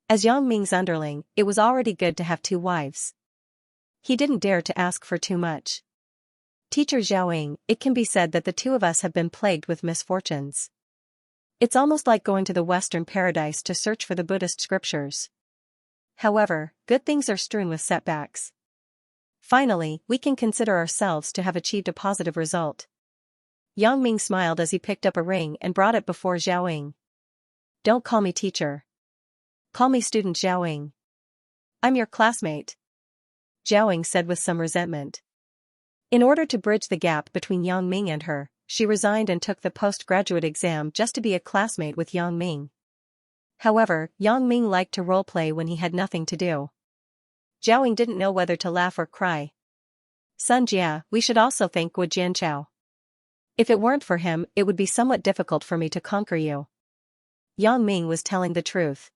As Yang Ming's underling, it was already good to have 2 wives. He didn't dare to ask for too much. Teacher Zhaoying, it can be said that the 2 of us have been plagued with misfortunes. It's almost like going to the Western paradise to search for the Buddhist scriptures. However, good things are strewn with setbacks. Finally, we can consider ourselves to have achieved a positive result. Yang Ming smiled as he picked up a ring and brought it before Zhaoying. Don't call me teacher. Call me student Zhaoying. I'm your classmate. Zhaoying said with some resentment. In order to bridge the gap between Yang Ming and her, she resigned and took the postgraduate exam just to be a classmate with Yang Ming. However, Yang Ming liked to roleplay when he had nothing to do. Zhaoying didn't know whether to laugh or cry. Sun Jia, we should also thank Gu Jianchao. If it weren't for him, it would be somewhat difficult for me to conquer you. Yang Ming was telling the truth.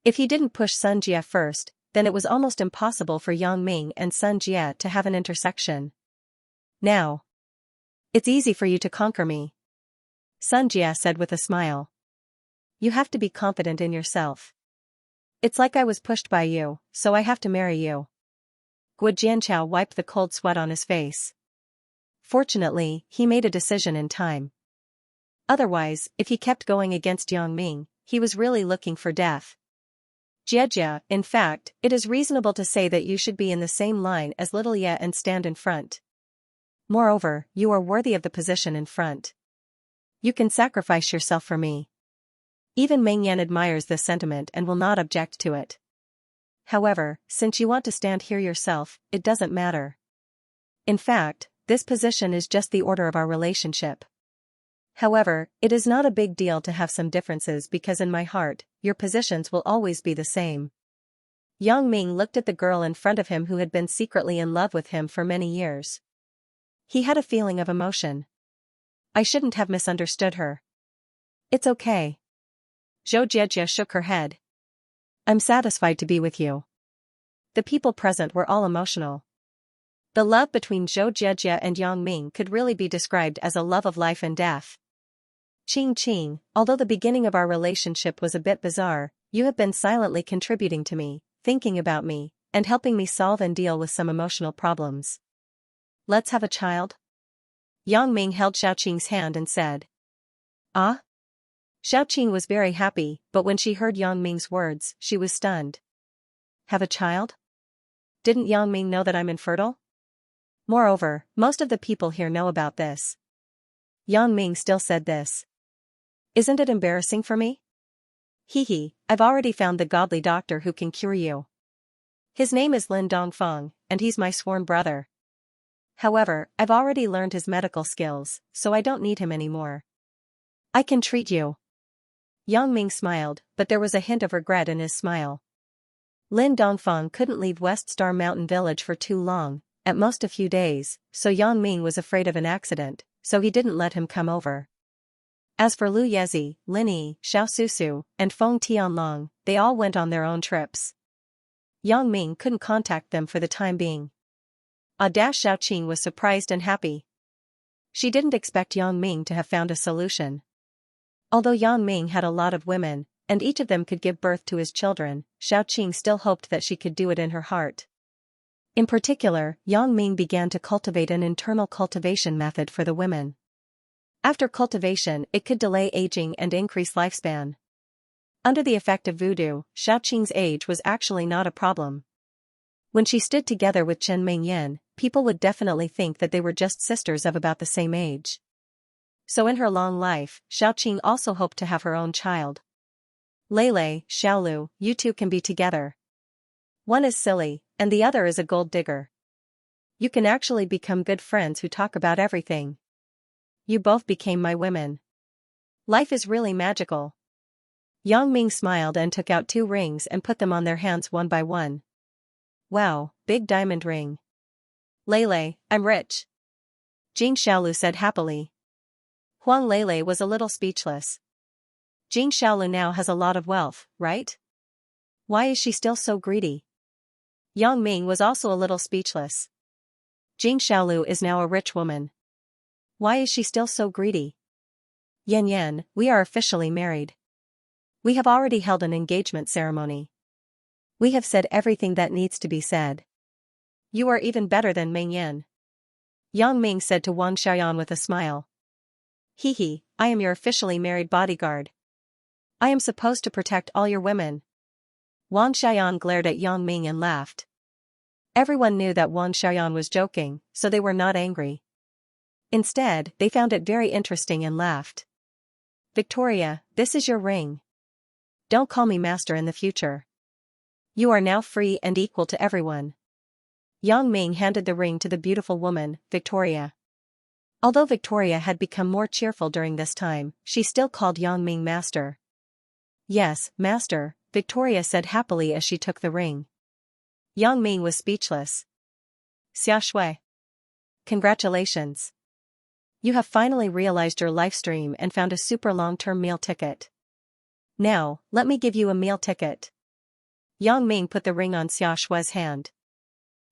If he didn't push Sun Jia first, then it was almost impossible for Yang Ming and Sun Jia to have an intersection. Now, it's easy for you to conquer me. Xianxia said with a smile. You have to be confident in yourself. It's like I was pushed by you, so I have to marry you. Xianxia wiped the cold sweat on his face. Fortunately, he made a decision in time. Otherwise, if he kept going against Yang Ming, he was really looking for death. Jie, in fact, it is reasonable to say that you should be in the same line as little Ye and stand in front. Moreover, you are worthy of the position in front. You can sacrifice yourself for me. Even Meng Yan admires this sentiment and will not object to it. However, since you want to stand here yourself, it doesn't matter. In fact, this position is just the order of our relationship. However, it is not a big deal to have some differences because in my heart, your positions will always be the same. Yang Ming looked at the girl in front of him who had been secretly in love with him for many years. He had a feeling of emotion. I shouldn't have misunderstood her. It's okay. Zhou Jie shook her head. I'm satisfied to be with you. The people present were all emotional. The love between Zhou Jie and Yang Ming could really be described as a love of life and death. Qing, although the beginning of our relationship was a bit bizarre, you have been silently contributing to me, thinking about me, and helping me solve and deal with some emotional problems. Let's have a child? Yang Ming held Xiaoqing's hand and said. Ah? Xiaoqing was very happy, but when she heard Yang Ming's words, she was stunned. Have a child? Didn't Yang Ming know that I'm infertile? Moreover, most of the people here know about this. Yang Ming still said this. Isn't it embarrassing for me? Hee, I've already found the godly doctor who can cure you. His name is Lin Dongfeng, and he's my sworn brother. However, I've already learned his medical skills, so I don't need him anymore. I can treat you. Yang Ming smiled, but there was a hint of regret in his smile. Lin Dongfeng couldn't leave West Star Mountain Village for too long, at most a few days, so Yang Ming was afraid of an accident, so he didn't let him come over. As for Lu Yezi, Lin Yi, Xiao Susu, and Feng Tianlong, they all went on their own trips. Yang Ming couldn't contact them for the time being. Xiaoqing was surprised and happy. She didn't expect Yang Ming to have found a solution. Although Yang Ming had a lot of women, and each of them could give birth to his children, Xiaoqing still hoped that she could do it in her heart. In particular, Yang Ming began to cultivate an internal cultivation method for the women. After cultivation, it could delay aging and increase lifespan. Under the effect of voodoo, Xiaoqing's age was actually not a problem. When she stood together with Chen Mingyan, people would definitely think that they were just sisters of about the same age. So in her long life, Xiaoqing also hoped to have her own child. Lele, Xiaolu, you two can be together. One is silly, and the other is a gold digger. You can actually become good friends who talk about everything. You both became my women. Life is really magical. Yang Ming smiled and took out 2 rings and put them on their hands one by one. Wow, big diamond ring. Lele, I'm rich. Jing Xiaolu said happily. Huang Lele was a little speechless. Jing Xiaolu now has a lot of wealth, right? Why is she still so greedy? Yang Ming was also a little speechless. Jing Xiaolu is now a rich woman. Why is she still so greedy? Yan, we are officially married. We have already held an engagement ceremony. We have said everything that needs to be said. You are even better than Meng Yan. Yang Ming said to Wang Xiaoyan with a smile. Hee, I am your officially married bodyguard. I am supposed to protect all your women. Wang Xiaoyan glared at Yang Ming and laughed. Everyone knew that Wang Xiaoyan was joking, so they were not angry. Instead, they found it very interesting and laughed. Victoria, this is your ring. Don't call me master in the future. You are now free and equal to everyone. Yang Ming handed the ring to the beautiful woman, Victoria. Although Victoria had become more cheerful during this time, she still called Yang Ming master. Yes, master, Victoria said happily as she took the ring. Yang Ming was speechless. Xia Shui. Congratulations. You have finally realized your life stream and found a super long-term meal ticket. Now, let me give you a meal ticket. Yang Ming put the ring on Xia Shui's hand.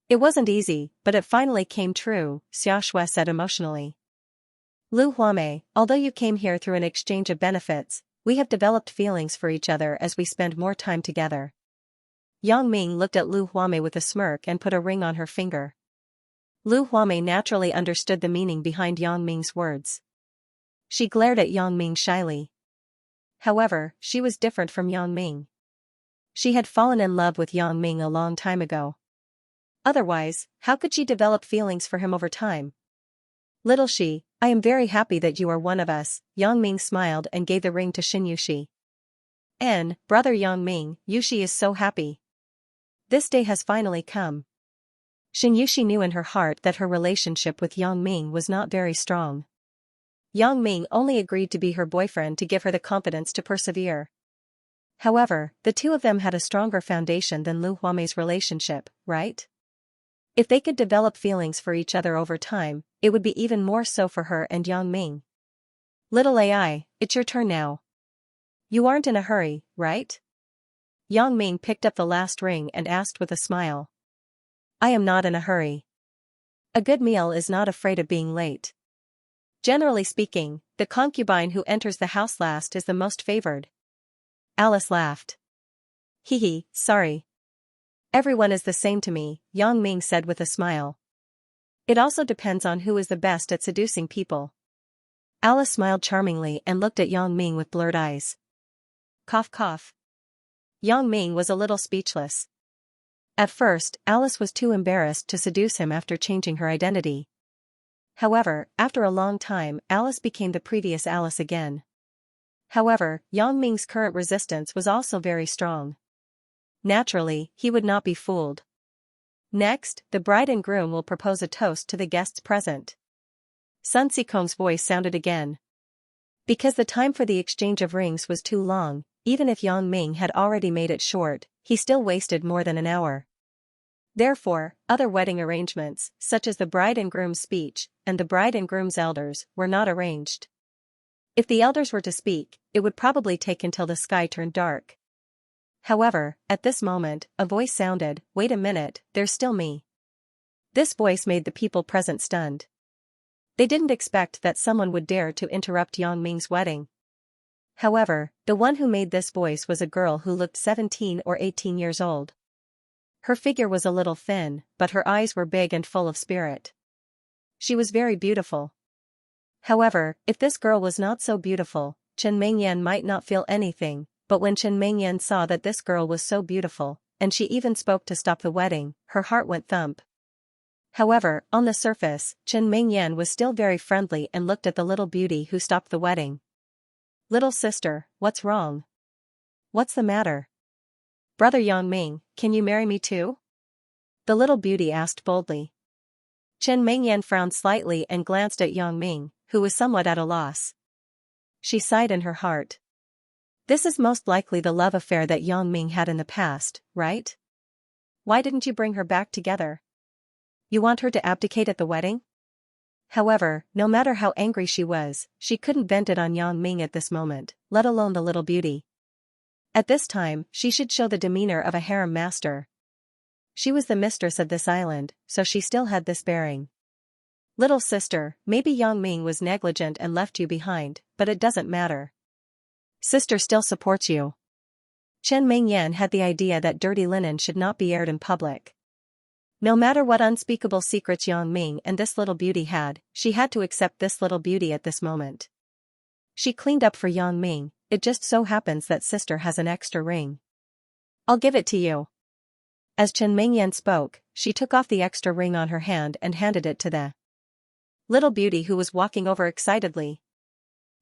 It wasn't easy, but it finally came true, Xia Shui said emotionally. Lu Huamei, although you came here through an exchange of benefits, we have developed feelings for each other as we spend more time together. Yang Ming looked at Lu Huamei with a smirk and put a ring on her finger. Lu Huamei naturally understood the meaning behind Yang Ming's words. She glared at Yang Ming shyly. However, she was different from Yang Ming. She had fallen in love with Yang Ming a long time ago. Otherwise, how could she develop feelings for him over time? Little Shi, I am very happy that you are one of us, Yang Ming smiled and gave the ring to Xianxia. Brother Yang Ming, Yushi is so happy. This day has finally come. Xianxia knew in her heart that her relationship with Yang Ming was not very strong. Yang Ming only agreed to be her boyfriend to give her the confidence to persevere. However, the two of them had a stronger foundation than Lu Huamei's relationship, right? If they could develop feelings for each other over time, it would be even more so for her and Yang Ming. Little AI, it's your turn now. You aren't in a hurry, right? Yang Ming picked up the last ring and asked with a smile. I am not in a hurry. A good meal is not afraid of being late. Generally speaking, the concubine who enters the house last is the most favored. Alice laughed. Hee, sorry. Everyone is the same to me, Yang Ming said with a smile. It also depends on who is the best at seducing people. Alice smiled charmingly and looked at Yang Ming with blurred eyes. Cough cough. Yang Ming was a little speechless. At first, Alice was too embarrassed to seduce him after changing her identity. However, after a long time, Alice became the previous Alice again. However, Yang Ming's current resistance was also very strong. Naturally, he would not be fooled. Next, the bride and groom will propose a toast to the guests present. Sun Sikong's voice sounded again. Because the time for the exchange of rings was too long, even if Yang Ming had already made it short, he still wasted more than an hour. Therefore, other wedding arrangements, such as the bride and groom's speech, and the bride and groom's elders, were not arranged. If the elders were to speak, it would probably take until the sky turned dark. However, at this moment, a voice sounded, wait a minute, there's still me. This voice made the people present stunned. They didn't expect that someone would dare to interrupt Yang Ming's wedding. However, the one who made this voice was a girl who looked 17 or 18 years old. Her figure was a little thin, but her eyes were big and full of spirit. She was very beautiful. However, if this girl was not so beautiful, Chen Mengyan might not feel anything, but when Chen Mengyan saw that this girl was so beautiful, and she even spoke to stop the wedding, her heart went thump. However, on the surface, Chen Mengyan was still very friendly and looked at the little beauty who stopped the wedding. Little sister, what's wrong? What's the matter? Brother Yang Ming, can you marry me too? The little beauty asked boldly. Chen Mengyan frowned slightly and glanced at Yang Ming, who was somewhat at a loss. She sighed in her heart. This is most likely the love affair that Yang Ming had in the past, right? Why didn't you bring her back together? You want her to abdicate at the wedding? However, no matter how angry she was, she couldn't vent it on Yang Ming at this moment, let alone the little beauty. At this time, she should show the demeanor of a harem master. She was the mistress of this island, so she still had this bearing. Little sister, maybe Yang Ming was negligent and left you behind, but it doesn't matter. Sister still supports you. Chen Mengyan had the idea that dirty linen should not be aired in public. No matter what unspeakable secrets Yang Ming and this little beauty had, she had to accept this little beauty at this moment. She cleaned up for Yang Ming, it just so happens that sister has an extra ring. I'll give it to you. As Chen Mengyan spoke, she took off the extra ring on her hand and handed it to the little beauty who was walking over excitedly.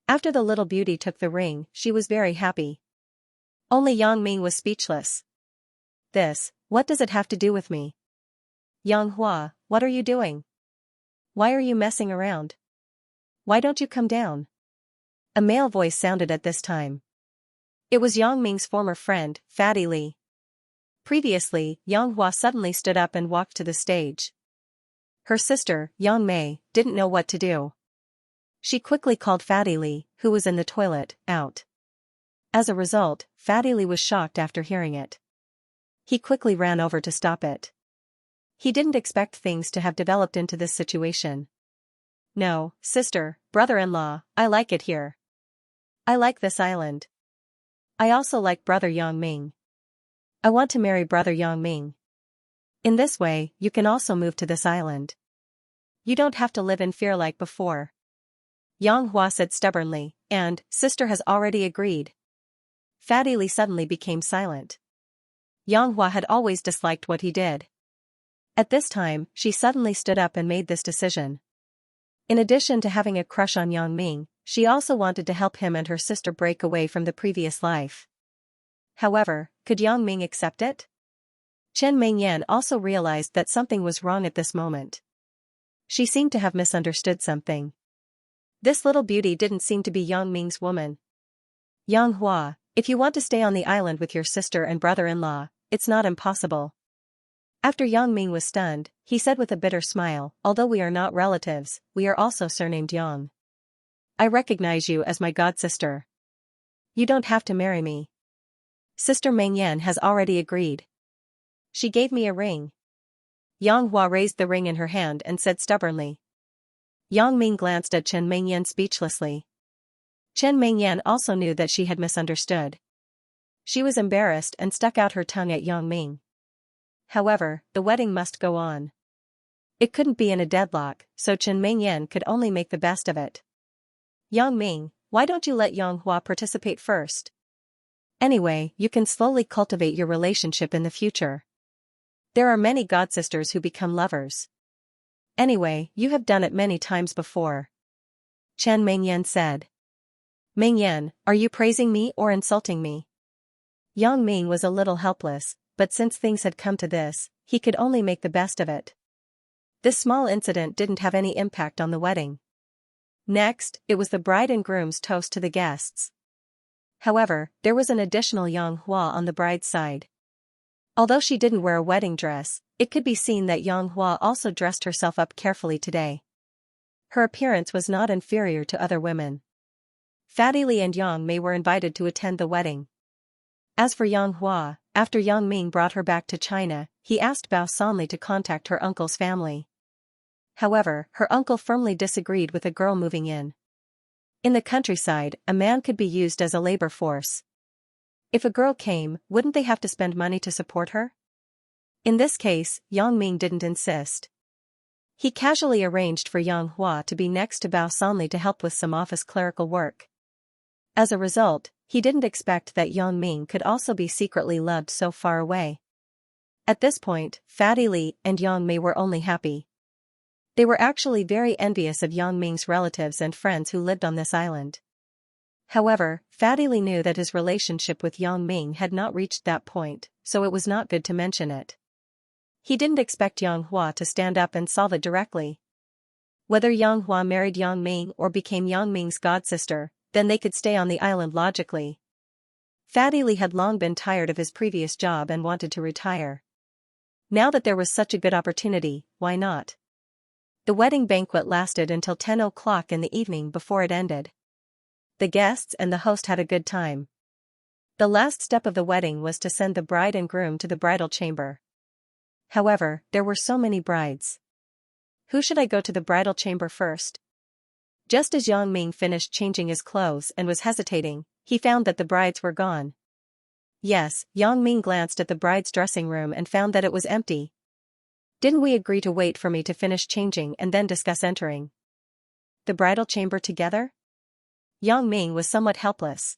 After the little beauty took the ring, she was very happy. Only Yang Ming was speechless. What does it have to do with me? Yang Hua, what are you doing? Why are you messing around? Why don't you come down? A male voice sounded at this time. It was Yang Ming's former friend, Fatty Li. Previously, Yang Hua suddenly stood up and walked to the stage. Her sister, Yang Mei, didn't know what to do. She quickly called Fatty Li, who was in the toilet, out. As a result, Fatty Li was shocked after hearing it. He quickly ran over to stop it. He didn't expect things to have developed into this situation. No, sister, brother-in-law, I like it here. I like this island. I also like brother Yang Ming. I want to marry brother Yang Ming. In this way, you can also move to this island. You don't have to live in fear like before. Yang Hua said stubbornly, and sister has already agreed. Fatty Li suddenly became silent. Yang Hua had always disliked what he did. At this time, she suddenly stood up and made this decision. In addition to having a crush on Yang Ming, she also wanted to help him and her sister break away from the previous life. However, could Yang Ming accept it? Chen Mingyan also realized that something was wrong at this moment. She seemed to have misunderstood something. This little beauty didn't seem to be Yang Ming's woman. Yang Hua, if you want to stay on the island with your sister and brother-in-law, it's not impossible. After Yang Ming was stunned, he said with a bitter smile, although we are not relatives, we are also surnamed Yang. I recognize you as my godsister. You don't have to marry me. Sister Mingyan has already agreed. She gave me a ring. Yang Hua raised the ring in her hand and said stubbornly. Yang Ming glanced at Chen Mingyan speechlessly. Chen Mingyan also knew that she had misunderstood. She was embarrassed and stuck out her tongue at Yang Ming. However, the wedding must go on. It couldn't be in a deadlock, so Chen Mingyan could only make the best of it. Yang Ming, why don't you let Yang Hua participate first? Anyway, you can slowly cultivate your relationship in the future. There are many godsisters who become lovers. Anyway, you have done it many times before. Chen Mingyan said. Mingyan, are you praising me or insulting me? Yang Ming was a little helpless, but since things had come to this, he could only make the best of it. This small incident didn't have any impact on the wedding. Next, it was the bride and groom's toast to the guests. However, there was an additional Yang Hua on the bride's side. Although she didn't wear a wedding dress, it could be seen that Yang Hua also dressed herself up carefully today. Her appearance was not inferior to other women. Fatty Li and Yang Mei were invited to attend the wedding. As for Yang Hua, after Yang Ming brought her back to China, he asked Bao Sanli to contact her uncle's family. However, her uncle firmly disagreed with a girl moving in. In the countryside, a man could be used as a labor force. If a girl came, wouldn't they have to spend money to support her? In this case, Yang Ming didn't insist. He casually arranged for Yang Hua to be next to Bao Sanli to help with some office clerical work. As a result, he didn't expect that Yang Ming could also be secretly loved so far away. At this point, Fatty Li and Yang Mei were only happy. They were actually very envious of Yang Ming's relatives and friends who lived on this island. However, Fatty Li knew that his relationship with Yang Ming had not reached that point, so it was not good to mention it. He didn't expect Yang Hua to stand up and solve it directly. Whether Yang Hua married Yang Ming or became Yang Ming's godsister, then they could stay on the island logically. Fatty Li had long been tired of his previous job and wanted to retire. Now that there was such a good opportunity, why not? The wedding banquet lasted until 10 o'clock in the evening before it ended. The guests and the host had a good time. The last step of the wedding was to send the bride and groom to the bridal chamber. However, there were so many brides. Who should I go to the bridal chamber first? Just as Yang Ming finished changing his clothes and was hesitating, he found that the brides were gone. Yes, Yang Ming glanced at the bride's dressing room and found that it was empty. Didn't we agree to wait for me to finish changing and then discuss entering the bridal chamber together? Yang Ming was somewhat helpless.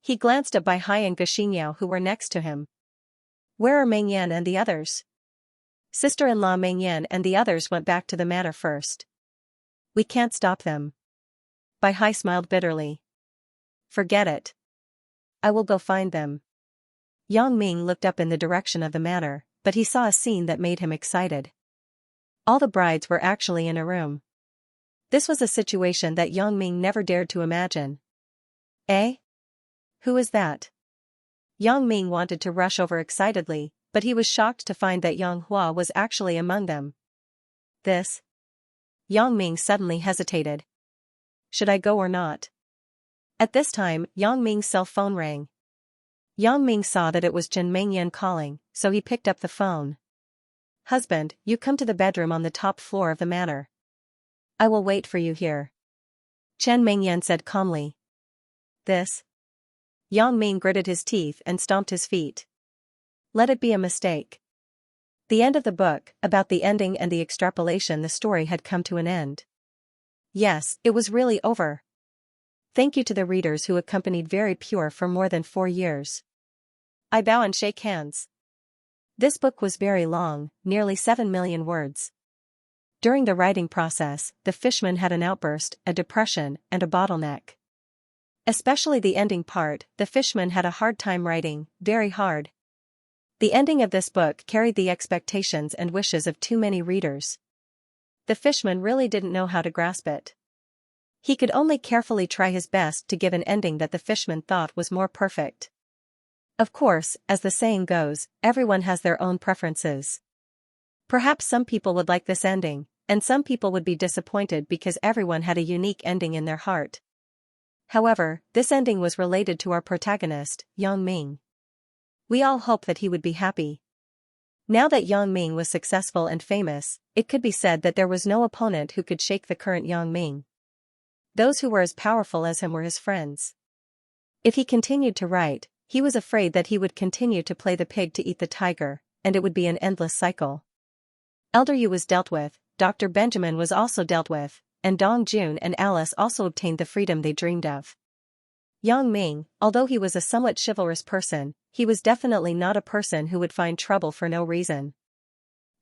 He glanced at Bai Hai and Xianxia who were next to him. Where are Meng Yan and the others? Sister-in-law Meng Yan and the others went back to the manor first. We can't stop them. Bai Hai smiled bitterly. Forget it. I will go find them. Yang Ming looked up in the direction of the manor, but he saw a scene that made him excited. All the brides were actually in a room. This was a situation that Yang Ming never dared to imagine. Eh? Who is that? Yang Ming wanted to rush over excitedly, but he was shocked to find that Yang Hua was actually among them. This? Yang Ming suddenly hesitated. Should I go or not? At this time, Yang Ming's cell phone rang. Yang Ming saw that it was Chen Mingyan calling, so he picked up the phone. Husband, you come to the bedroom on the top floor of the manor. I will wait for you here. Chen Mingyan said calmly. This? Yang Ming gritted his teeth and stomped his feet. Let it be a mistake. The end of the book, about the ending and the extrapolation, the story had come to an end. Yes, it was really over. Thank you to the readers who accompanied Very Pure for more than 4 years. I bow and shake hands. This book was very long, nearly 7 million words. During the writing process, the fishman had an outburst, a depression, and a bottleneck. Especially the ending part, the fishman had a hard time writing, very hard. The ending of this book carried the expectations and wishes of too many readers. The fishman really didn't know how to grasp it. He could only carefully try his best to give an ending that the fishman thought was more perfect. Of course, as the saying goes, everyone has their own preferences. Perhaps some people would like this ending, and some people would be disappointed because everyone had a unique ending in their heart. However, this ending was related to our protagonist, Yang Ming. We all hoped that he would be happy. Now that Yang Ming was successful and famous, it could be said that there was no opponent who could shake the current Yang Ming. Those who were as powerful as him were his friends. If he continued to write, he was afraid that he would continue to play the pig to eat the tiger, and it would be an endless cycle. Elder Yu was dealt with, Dr. Benjamin was also dealt with, and Dong Jun and Alice also obtained the freedom they dreamed of. Yang Ming, although he was a somewhat chivalrous person, he was definitely not a person who would find trouble for no reason.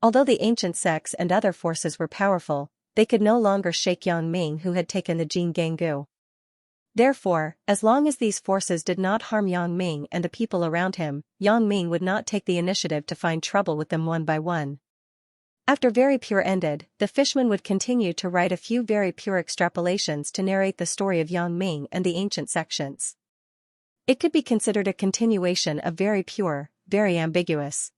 Although the ancient sects and other forces were powerful, they could no longer shake Yang Ming, who had taken the Jin Ganggu. Therefore, as long as these forces did not harm Yang Ming and the people around him, Yang Ming would not take the initiative to find trouble with them one by one. After Very Pure ended, the fishman would continue to write a few Very Pure extrapolations to narrate the story of Yang Ming and the ancient sections. It could be considered a continuation of Very Pure, very ambiguous.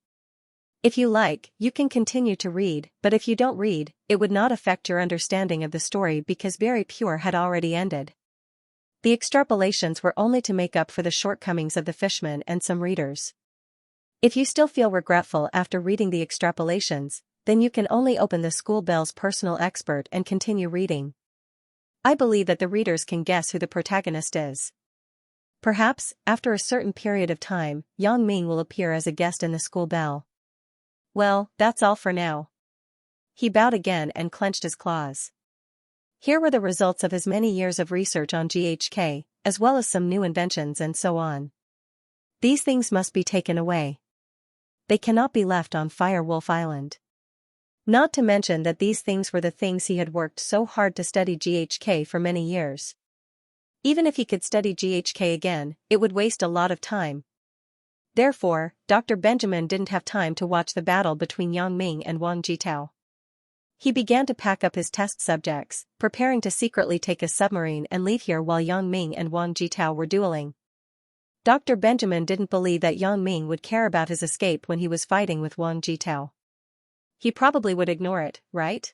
If you like, you can continue to read, but if you don't read, it would not affect your understanding of the story because Very Pure had already ended. The extrapolations were only to make up for the shortcomings of the fishman and some readers. If you still feel regretful after reading the extrapolations, then you can only open the School Bell's Personal Expert and continue reading. I believe that the readers can guess who the protagonist is. Perhaps, after a certain period of time, Yang Ming will appear as a guest in the School Bell. Well, that's all for now. He bowed again and clenched his claws. Here were the results of his many years of research on GHK, as well as some new inventions and so on. These things must be taken away. They cannot be left on Fire Wolf Island. Not to mention that these things were the things he had worked so hard to study GHK for many years. Even if he could study GHK again, it would waste a lot of time. Therefore, Dr. Benjamin didn't have time to watch the battle between Yang Ming and Wang Jitao. He began to pack up his test subjects, preparing to secretly take a submarine and leave here while Yang Ming and Wang Jitao were dueling. Dr. Benjamin didn't believe that Yang Ming would care about his escape when he was fighting with Wang Jitao. He probably would ignore it, right?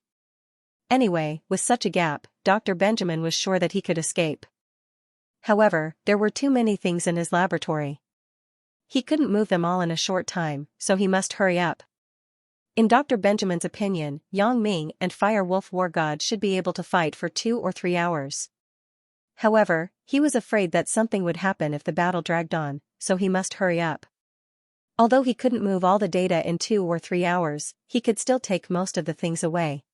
Anyway, with such a gap, Dr. Benjamin was sure that he could escape. However, there were too many things in his laboratory. He couldn't move them all in a short time, so he must hurry up. In Dr. Benjamin's opinion, Yang Ming and Fire Wolf War God should be able to fight for 2 or 3 hours. However, he was afraid that something would happen if the battle dragged on, so he must hurry up. Although he couldn't move all the data in 2 or 3 hours, he could still take most of the things away.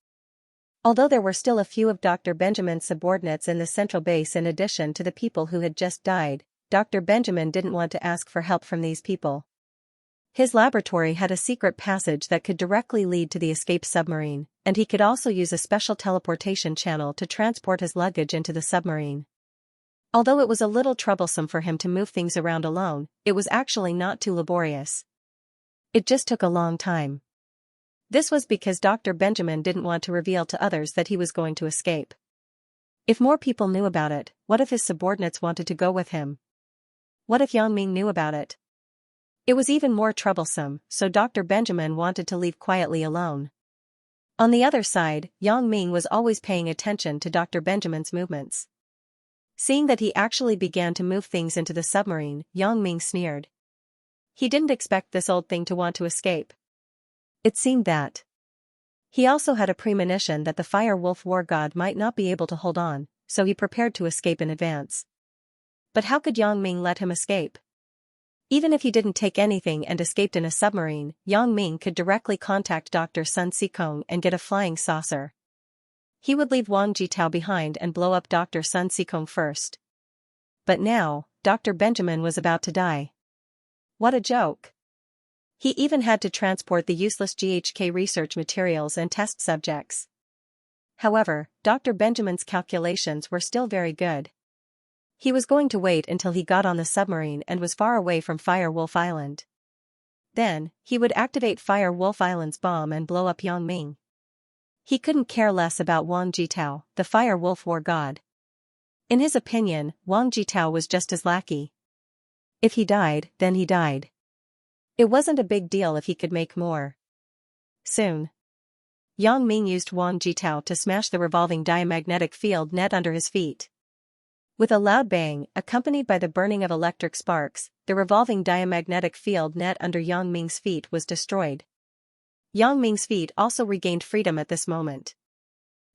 Although there were still a few of Dr. Benjamin's subordinates in the central base in addition to the people who had just died, Dr. Benjamin didn't want to ask for help from these people. His laboratory had a secret passage that could directly lead to the escape submarine, and he could also use a special teleportation channel to transport his luggage into the submarine. Although it was a little troublesome for him to move things around alone, it was actually not too laborious. It just took a long time. This was because Dr. Benjamin didn't want to reveal to others that he was going to escape. If more people knew about it, what if his subordinates wanted to go with him? What if Yang Ming knew about it? It was even more troublesome, so Dr. Benjamin wanted to leave quietly alone. On the other side, Yang Ming was always paying attention to Dr. Benjamin's movements. Seeing that he actually began to move things into the submarine, Yang Ming sneered. He didn't expect this old thing to want to escape. It seemed that He also had a premonition that the fire wolf war god might not be able to hold on, so he prepared to escape in advance. But how could Yang Ming let him escape? Even if he didn't take anything and escaped in a submarine, Yang Ming could directly contact Dr. Sun Sikong and get a flying saucer. He would leave Wang Jitao behind and blow up Dr. Sun Sikong first. But now, Dr. Benjamin was about to die. What a joke. He even had to transport the useless GHK research materials and test subjects. However, Dr. Benjamin's calculations were still very good. He was going to wait until he got on the submarine and was far away from Fire Wolf Island. Then, he would activate Fire Wolf Island's bomb and blow up Yang Ming. He couldn't care less about Wang Jitao, the Fire Wolf war god. In his opinion, Wang Jitao was just his lackey. If he died, then he died. It wasn't a big deal if he could make more. Soon, Yang Ming used Wang Jitao to smash the revolving diamagnetic field net under his feet. With a loud bang, accompanied by the burning of electric sparks, the revolving diamagnetic field net under Yang Ming's feet was destroyed. Yang Ming's feet also regained freedom at this moment.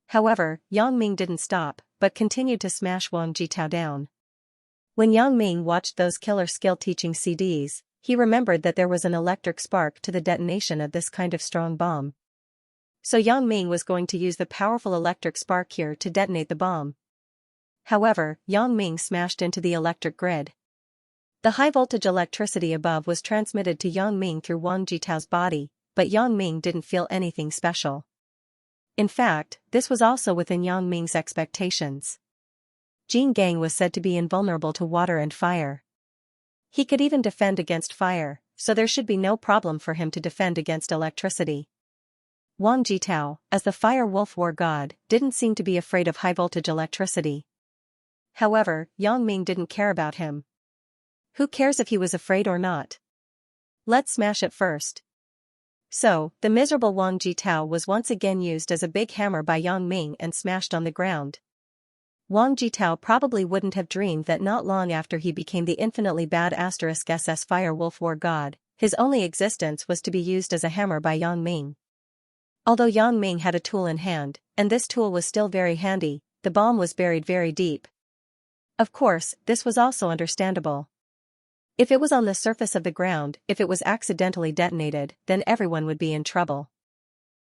However, Yang Ming didn't stop, but continued to smash Wang Jitao down. When Yang Ming watched those killer skill teaching CDs, he remembered that there was an electric spark to the detonation of this kind of strong bomb. So Yang Ming was going to use the powerful electric spark here to detonate the bomb. However, Yang Ming smashed into the electric grid. The high-voltage electricity above was transmitted to Yang Ming through Wang Jitao's body, but Yang Ming didn't feel anything special. In fact, this was also within Yang Ming's expectations. Jin Gang was said to be invulnerable to water and fire. He could even defend against fire, so there should be no problem for him to defend against electricity. Wang Jitao, as the Fire Wolf war god, didn't seem to be afraid of high-voltage electricity. However, Yang Ming didn't care about him. Who cares if he was afraid or not? Let's smash it first. So, the miserable Wang Jitao was once again used as a big hammer by Yang Ming and smashed on the ground. Wang Jitao probably wouldn't have dreamed that not long after he became the infinitely bad *SS Fire Wolf war god, his only existence was to be used as a hammer by Yang Ming. Although Yang Ming had a tool in hand, and this tool was still very handy, the bomb was buried very deep. Of course, this was also understandable. If it was on the surface of the ground, if it was accidentally detonated, then everyone would be in trouble.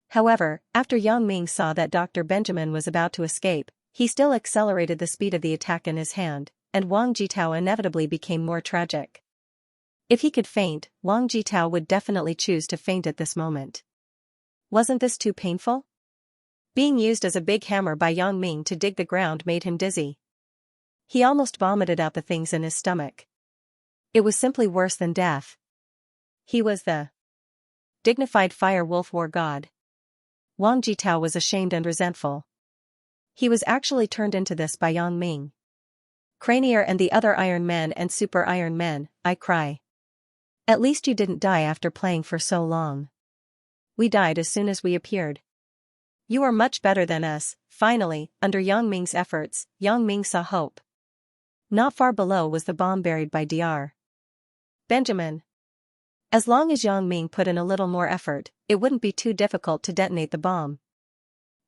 However, after Yang Ming saw that Dr. Benjamin was about to escape, he still accelerated the speed of the attack in his hand, and Wang Jitao inevitably became more tragic. If he could faint, Wang Jitao would definitely choose to faint at this moment. Wasn't this too painful? Being used as a big hammer by Yang Ming to dig the ground made him dizzy. He almost vomited out the things in his stomach. It was simply worse than death. He was the dignified Fire Wolf war god. Wang Jitao was ashamed and resentful. He was actually turned into this by Yang Ming. Cranier and the other Iron Men and Super Iron Men, I cry. At least you didn't die after playing for so long. We died as soon as we appeared. You are much better than us. Finally, under Yang Ming's efforts, Yang Ming saw hope. Not far below was the bomb buried by Dr. Benjamin. As long as Yang Ming put in a little more effort, it wouldn't be too difficult to detonate the bomb.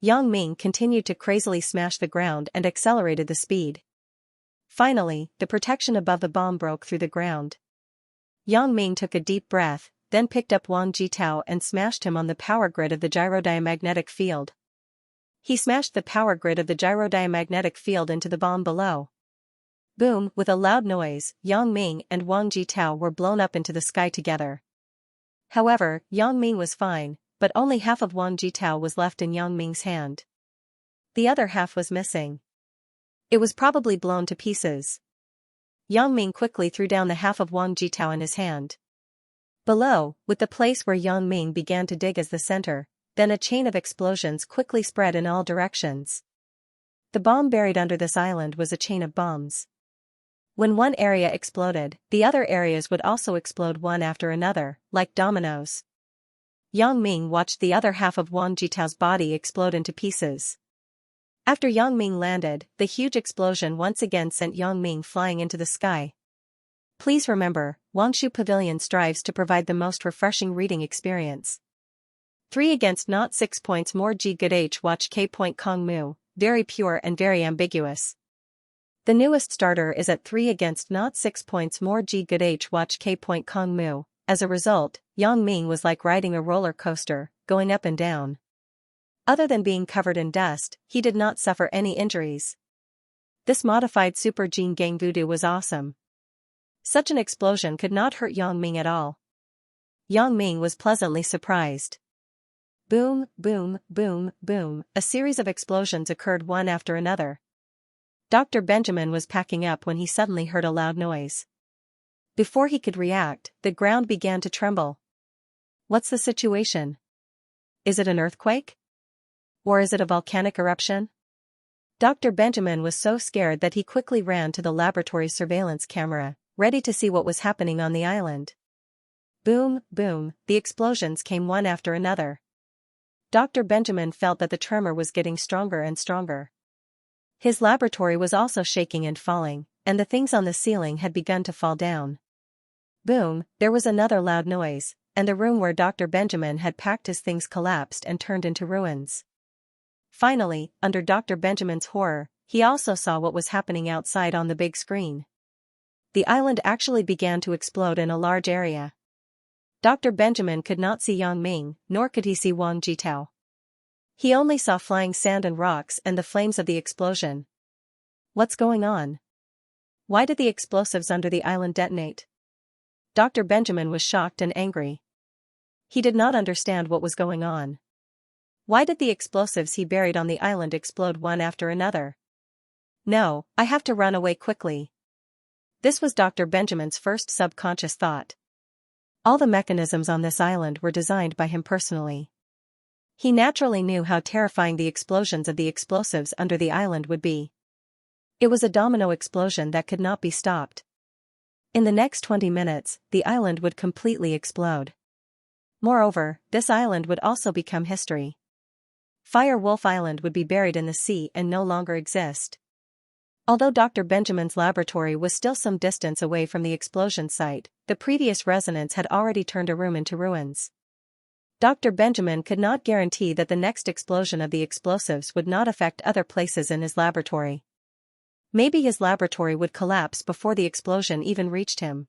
Yang Ming continued to crazily smash the ground and accelerated the speed. Finally, the protection above the bomb broke through the ground. Yang Ming took a deep breath, then picked up Wang Jitao and smashed him on the power grid of the gyrodiamagnetic field. He smashed the power grid of the gyrodiamagnetic field into the bomb below. Boom! With a loud noise, Yang Ming and Wang Jitao were blown up into the sky together. However, Yang Ming was fine, but only half of Wang Jitao was left in Yang Ming's hand. The other half was missing. It was probably blown to pieces. Yang Ming quickly threw down the half of Wang Jitao in his hand. Below, with the place where Yang Ming began to dig as the center, then a chain of explosions quickly spread in all directions. The bomb buried under this island was a chain of bombs. When one area exploded, the other areas would also explode one after another, like dominoes. Yang Ming watched the other half of Wang Jitao's body explode into pieces. After Yang Ming landed, the huge explosion once again sent Yang Ming flying into the sky. Please remember, Wangshu Pavilion strives to provide the most refreshing reading experience. 3 against not 6 points more G good H watch K point Kong Mu, very pure and very ambiguous. The newest starter is at 3 against not 6 points more G good H watch K point Kong Mu. As a result, Yang Ming was like riding a roller coaster, going up and down. Other than being covered in dust, he did not suffer any injuries. This modified Super Gene Gang Voodoo was awesome. Such an explosion could not hurt Yang Ming at all. Yang Ming was pleasantly surprised. Boom, boom, boom, boom, a series of explosions occurred one after another. Dr. Benjamin was packing up when he suddenly heard a loud noise. Before he could react, the ground began to tremble. What's the situation? Is it an earthquake? Or is it a volcanic eruption? Dr. Benjamin was so scared that he quickly ran to the laboratory surveillance camera, ready to see what was happening on the island. Boom, boom, the explosions came one after another. Dr. Benjamin felt that the tremor was getting stronger and stronger. His laboratory was also shaking and falling, and the things on the ceiling had begun to fall down. Boom, there was another loud noise, and the room where Dr. Benjamin had packed his things collapsed and turned into ruins. Finally, under Dr. Benjamin's horror, he also saw what was happening outside on the big screen. The island actually began to explode in a large area. Dr. Benjamin could not see Yang Ming, nor could he see Wang Jitao. He only saw flying sand and rocks and the flames of the explosion. What's going on? Why did the explosives under the island detonate? Dr. Benjamin was shocked and angry. He did not understand what was going on. Why did the explosives he buried on the island explode one after another? No, I have to run away quickly. This was Dr. Benjamin's first subconscious thought. All the mechanisms on this island were designed by him personally. He naturally knew how terrifying the explosions of the explosives under the island would be. It was a domino explosion that could not be stopped. In the next 20 minutes, the island would completely explode. Moreover, this island would also become history. Fire Wolf Island would be buried in the sea and no longer exist. Although Dr. Benjamin's laboratory was still some distance away from the explosion site, the previous residents had already turned a room into ruins. Dr. Benjamin could not guarantee that the next explosion of the explosives would not affect other places in his laboratory. Maybe his laboratory would collapse before the explosion even reached him.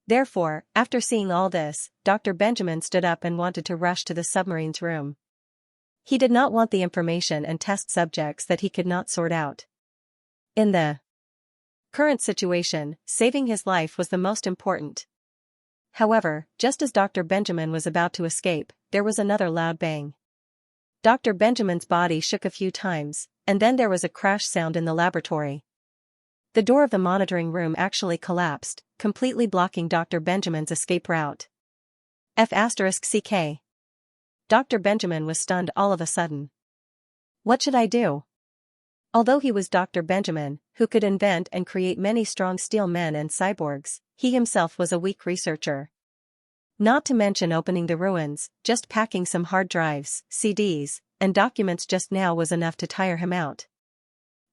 Therefore, after seeing all this, Dr. Benjamin stood up and wanted to rush to the submarine's room. He did not want the information and test subjects that he could not sort out. In the current situation, saving his life was the most important. However, just as Dr. Benjamin was about to escape, there was another loud bang. Dr. Benjamin's body shook a few times, and then there was a crash sound in the laboratory. The door of the monitoring room actually collapsed, completely blocking Dr. Benjamin's escape route. F***CK. Dr. Benjamin was stunned all of a sudden. What should I do? Although he was Dr. Benjamin, who could invent and create many strong steel men and cyborgs, he himself was a weak researcher. Not to mention opening the ruins, just packing some hard drives, CDs, and documents just now was enough to tire him out.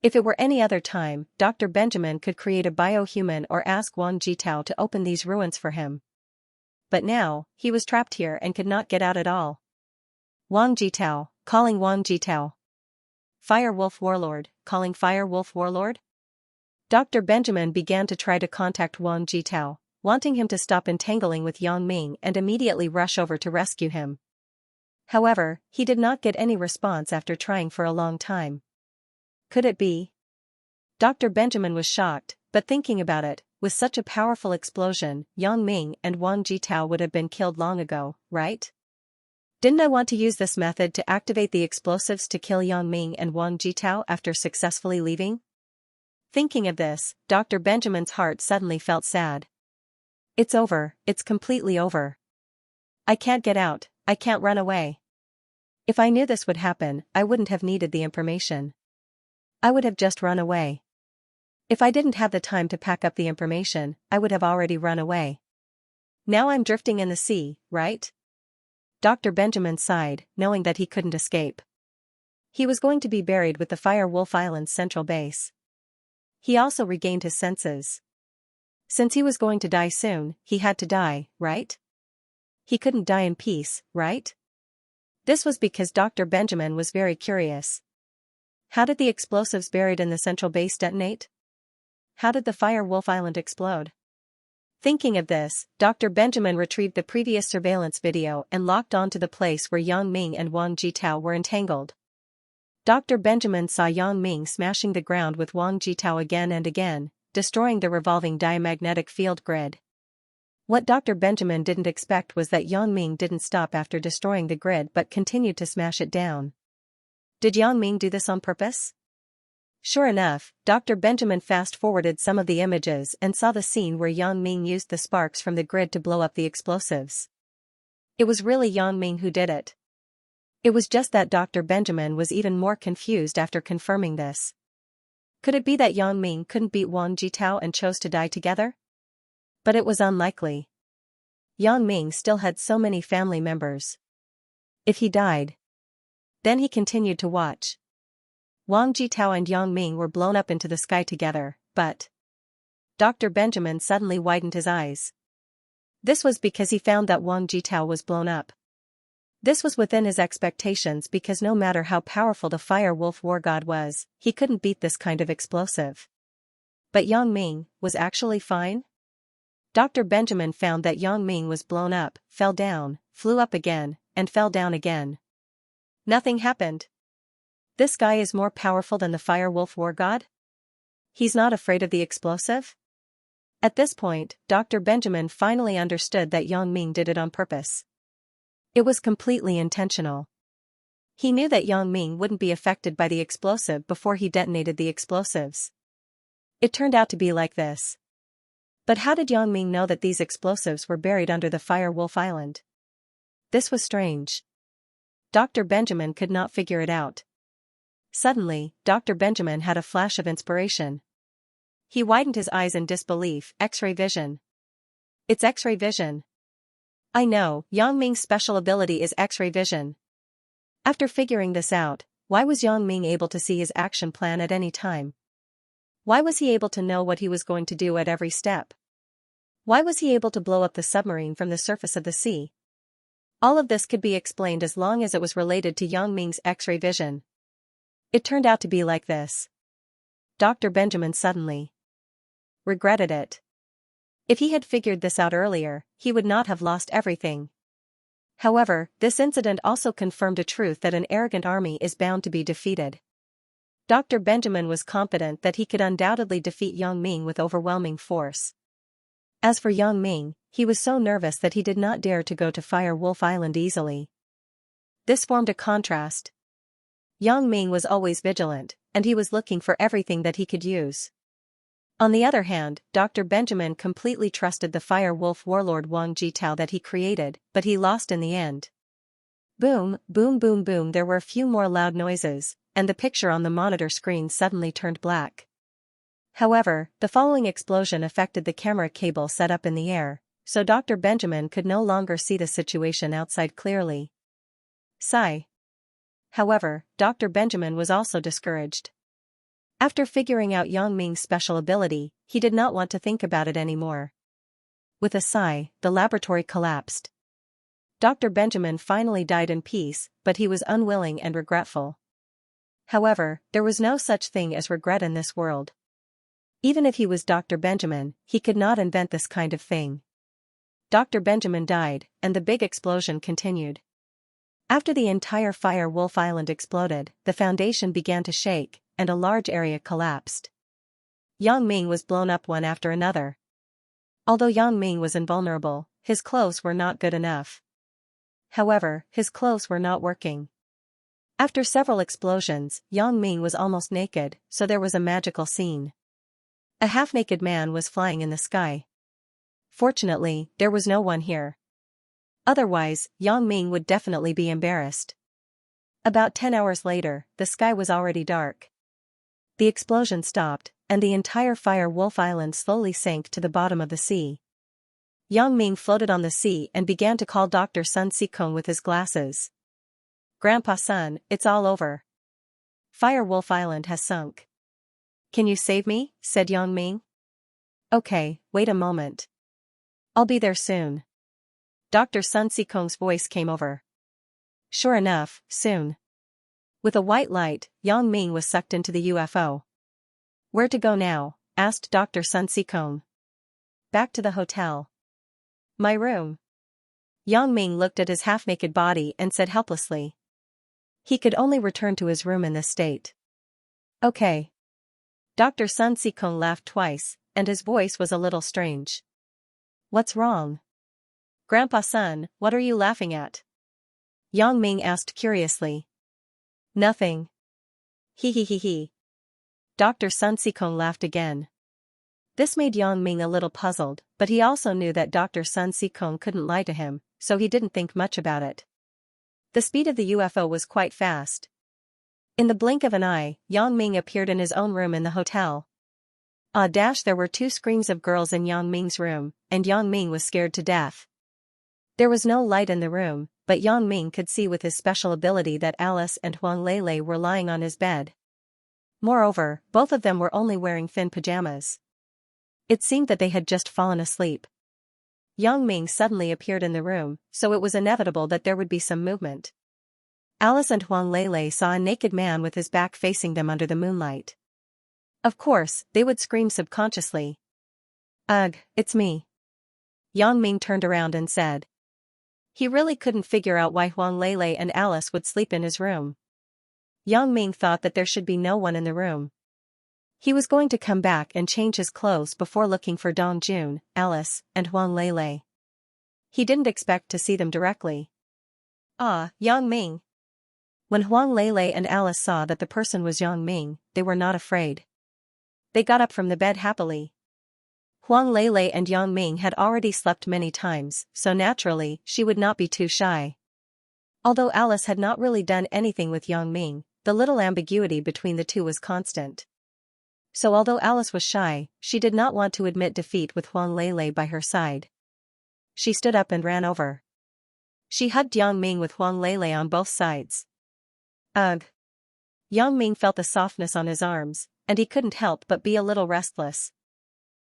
If it were any other time, Dr. Benjamin could create a biohuman or ask Wang Jitao to open these ruins for him. But now, he was trapped here and could not get out at all. Wang Jitao, calling Wang Jitao. Fire Wolf Warlord, calling Fire Wolf Warlord? Dr. Benjamin began to try to contact Wang Jitao, wanting him to stop entangling with Yang Ming and immediately rush over to rescue him. However, he did not get any response after trying for a long time. Could it be? Dr. Benjamin was shocked, but thinking about it, with such a powerful explosion, Yang Ming and Wang Jitao would have been killed long ago, right? Didn't I want to use this method to activate the explosives to kill Yang Ming and Wang Jitao after successfully leaving? Thinking of this, Dr. Benjamin's heart suddenly felt sad. It's over, it's completely over. I can't get out, I can't run away. If I knew this would happen, I wouldn't have needed the information. I would have just run away. If I didn't have the time to pack up the information, I would have already run away. Now I'm drifting in the sea, right? Dr. Benjamin sighed, knowing that he couldn't escape. He was going to be buried with the Fire Wolf Island's central base. He also regained his senses. Since he was going to die soon, he had to die, right? He couldn't die in peace, right? This was because Dr. Benjamin was very curious. How did the explosives buried in the central base detonate? How did the Fire Wolf Island explode? Thinking of this, Dr. Benjamin retrieved the previous surveillance video and locked onto the place where Yang Ming and Wang Jitao were entangled. Dr. Benjamin saw Yang Ming smashing the ground with Wang Jitao again and again, destroying the revolving diamagnetic field grid. What Dr. Benjamin didn't expect was that Yang Ming didn't stop after destroying the grid but continued to smash it down. Did Yang Ming do this on purpose? Sure enough, Dr. Benjamin fast-forwarded some of the images and saw the scene where Yang Ming used the sparks from the grid to blow up the explosives. It was really Yang Ming who did it. It was just that Dr. Benjamin was even more confused after confirming this. Could it be that Yang Ming couldn't beat Wang Jitao and chose to die together? But it was unlikely. Yang Ming still had so many family members. If he died, then he continued to watch. Wang Jitao and Yang Ming were blown up into the sky together, but Dr. Benjamin suddenly widened his eyes. This was because he found that Wang Jitao was blown up. This was within his expectations because no matter how powerful the Fire Wolf War God was, he couldn't beat this kind of explosive. But Yang Ming was actually fine? Dr. Benjamin found that Yang Ming was blown up, fell down, flew up again, and fell down again. Nothing happened. This guy is more powerful than the Fire Wolf War God? He's not afraid of the explosive? At this point, Dr. Benjamin finally understood that Yang Ming did it on purpose. It was completely intentional. He knew that Yang Ming wouldn't be affected by the explosive before he detonated the explosives. It turned out to be like this. But how did Yang Ming know that these explosives were buried under the Fire Wolf Island? This was strange. Dr. Benjamin could not figure it out. Suddenly, Dr. Benjamin had a flash of inspiration. He widened his eyes in disbelief. X-ray vision. It's X-ray vision. I know, Yang Ming's special ability is X-ray vision. After figuring this out, why was Yang Ming able to see his action plan at any time? Why was he able to know what he was going to do at every step? Why was he able to blow up the submarine from the surface of the sea? All of this could be explained as long as it was related to Yang Ming's X-ray vision. It turned out to be like this. Dr. Benjamin suddenly regretted it. If he had figured this out earlier, he would not have lost everything. However, this incident also confirmed a truth that an arrogant army is bound to be defeated. Dr. Benjamin was confident that he could undoubtedly defeat Yang Ming with overwhelming force. As for Yang Ming, he was so nervous that he did not dare to go to Fire Wolf Island easily. This formed a contrast. Yang Ming was always vigilant, and he was looking for everything that he could use. On the other hand, Dr. Benjamin completely trusted the Fire Wolf warlord Wang Jitao that he created, but he lost in the end. Boom, boom, boom, boom. There were a few more loud noises, and the picture on the monitor screen suddenly turned black. However, the following explosion affected the camera cable set up in the air, so Dr. Benjamin could no longer see the situation outside clearly. Sigh. However, Dr. Benjamin was also discouraged. After figuring out Yang Ming's special ability, he did not want to think about it anymore. With a sigh, the laboratory collapsed. Dr. Benjamin finally died in peace, but he was unwilling and regretful. However, there was no such thing as regret in this world. Even if he was Dr. Benjamin, he could not invent this kind of thing. Dr. Benjamin died, and the big explosion continued. After the entire Fire Wolf Island exploded, the foundation began to shake, and a large area collapsed. Yang Ming was blown up one after another. Although Yang Ming was invulnerable, his clothes were not good enough. However, his clothes were not working. After several explosions, Yang Ming was almost naked, so there was a magical scene. A half-naked man was flying in the sky. Fortunately, there was no one here. Otherwise, Yang Ming would definitely be embarrassed. About 10 hours later, the sky was already dark. The explosion stopped, and the entire Fire Wolf Island slowly sank to the bottom of the sea. Yang Ming floated on the sea and began to call Dr. Sun Sikong with his glasses. Grandpa Sun, it's all over. Fire Wolf Island has sunk. Can you save me? Said Yang Ming. Okay, wait a moment. I'll be there soon. Dr. Sun Sikong's voice came over. Sure enough, soon. With a white light, Yang Ming was sucked into the UFO. Where to go now? Asked Dr. Sun Sikong. Back to the hotel. My room. Yang Ming looked at his half-naked body and said helplessly. He could only return to his room in this state. Okay. Dr. Sun Sikong laughed twice, and his voice was a little strange. What's wrong? Grandpa Sun, what are you laughing at? Yang Ming asked curiously. Nothing. He he he he. Dr. Sun Sikong laughed again. This made Yang Ming a little puzzled, but he also knew that Dr. Sun Sikong couldn't lie to him, so he didn't think much about it. The speed of the UFO was quite fast. In the blink of an eye, Yang Ming appeared in his own room in the hotel. There were 2 screams of girls in Yang Ming's room, and Yang Ming was scared to death. There was no light in the room, but Yang Ming could see with his special ability that Alice and Huang Lele were lying on his bed. Moreover, both of them were only wearing thin pajamas. It seemed that they had just fallen asleep. Yang Ming suddenly appeared in the room, so it was inevitable that there would be some movement. Alice and Huang Lele saw a naked man with his back facing them under the moonlight. Of course, they would scream subconsciously. Ugh, it's me. Yang Ming turned around and said. He really couldn't figure out why Huang Lele and Alice would sleep in his room. Yang Ming thought that there should be no one in the room. He was going to come back and change his clothes before looking for Dong Jun, Alice, and Huang Lele. He didn't expect to see them directly. Yang Ming. When Huang Lele and Alice saw that the person was Yang Ming, they were not afraid. They got up from the bed happily. Huang Lele and Yang Ming had already slept many times, so naturally, she would not be too shy. Although Alice had not really done anything with Yang Ming, the little ambiguity between the two was constant. So although Alice was shy, she did not want to admit defeat with Huang Lele by her side. She stood up and ran over. She hugged Yang Ming with Huang Lele on both sides. Ugh. Yang Ming felt the softness on his arms, and he couldn't help but be a little restless.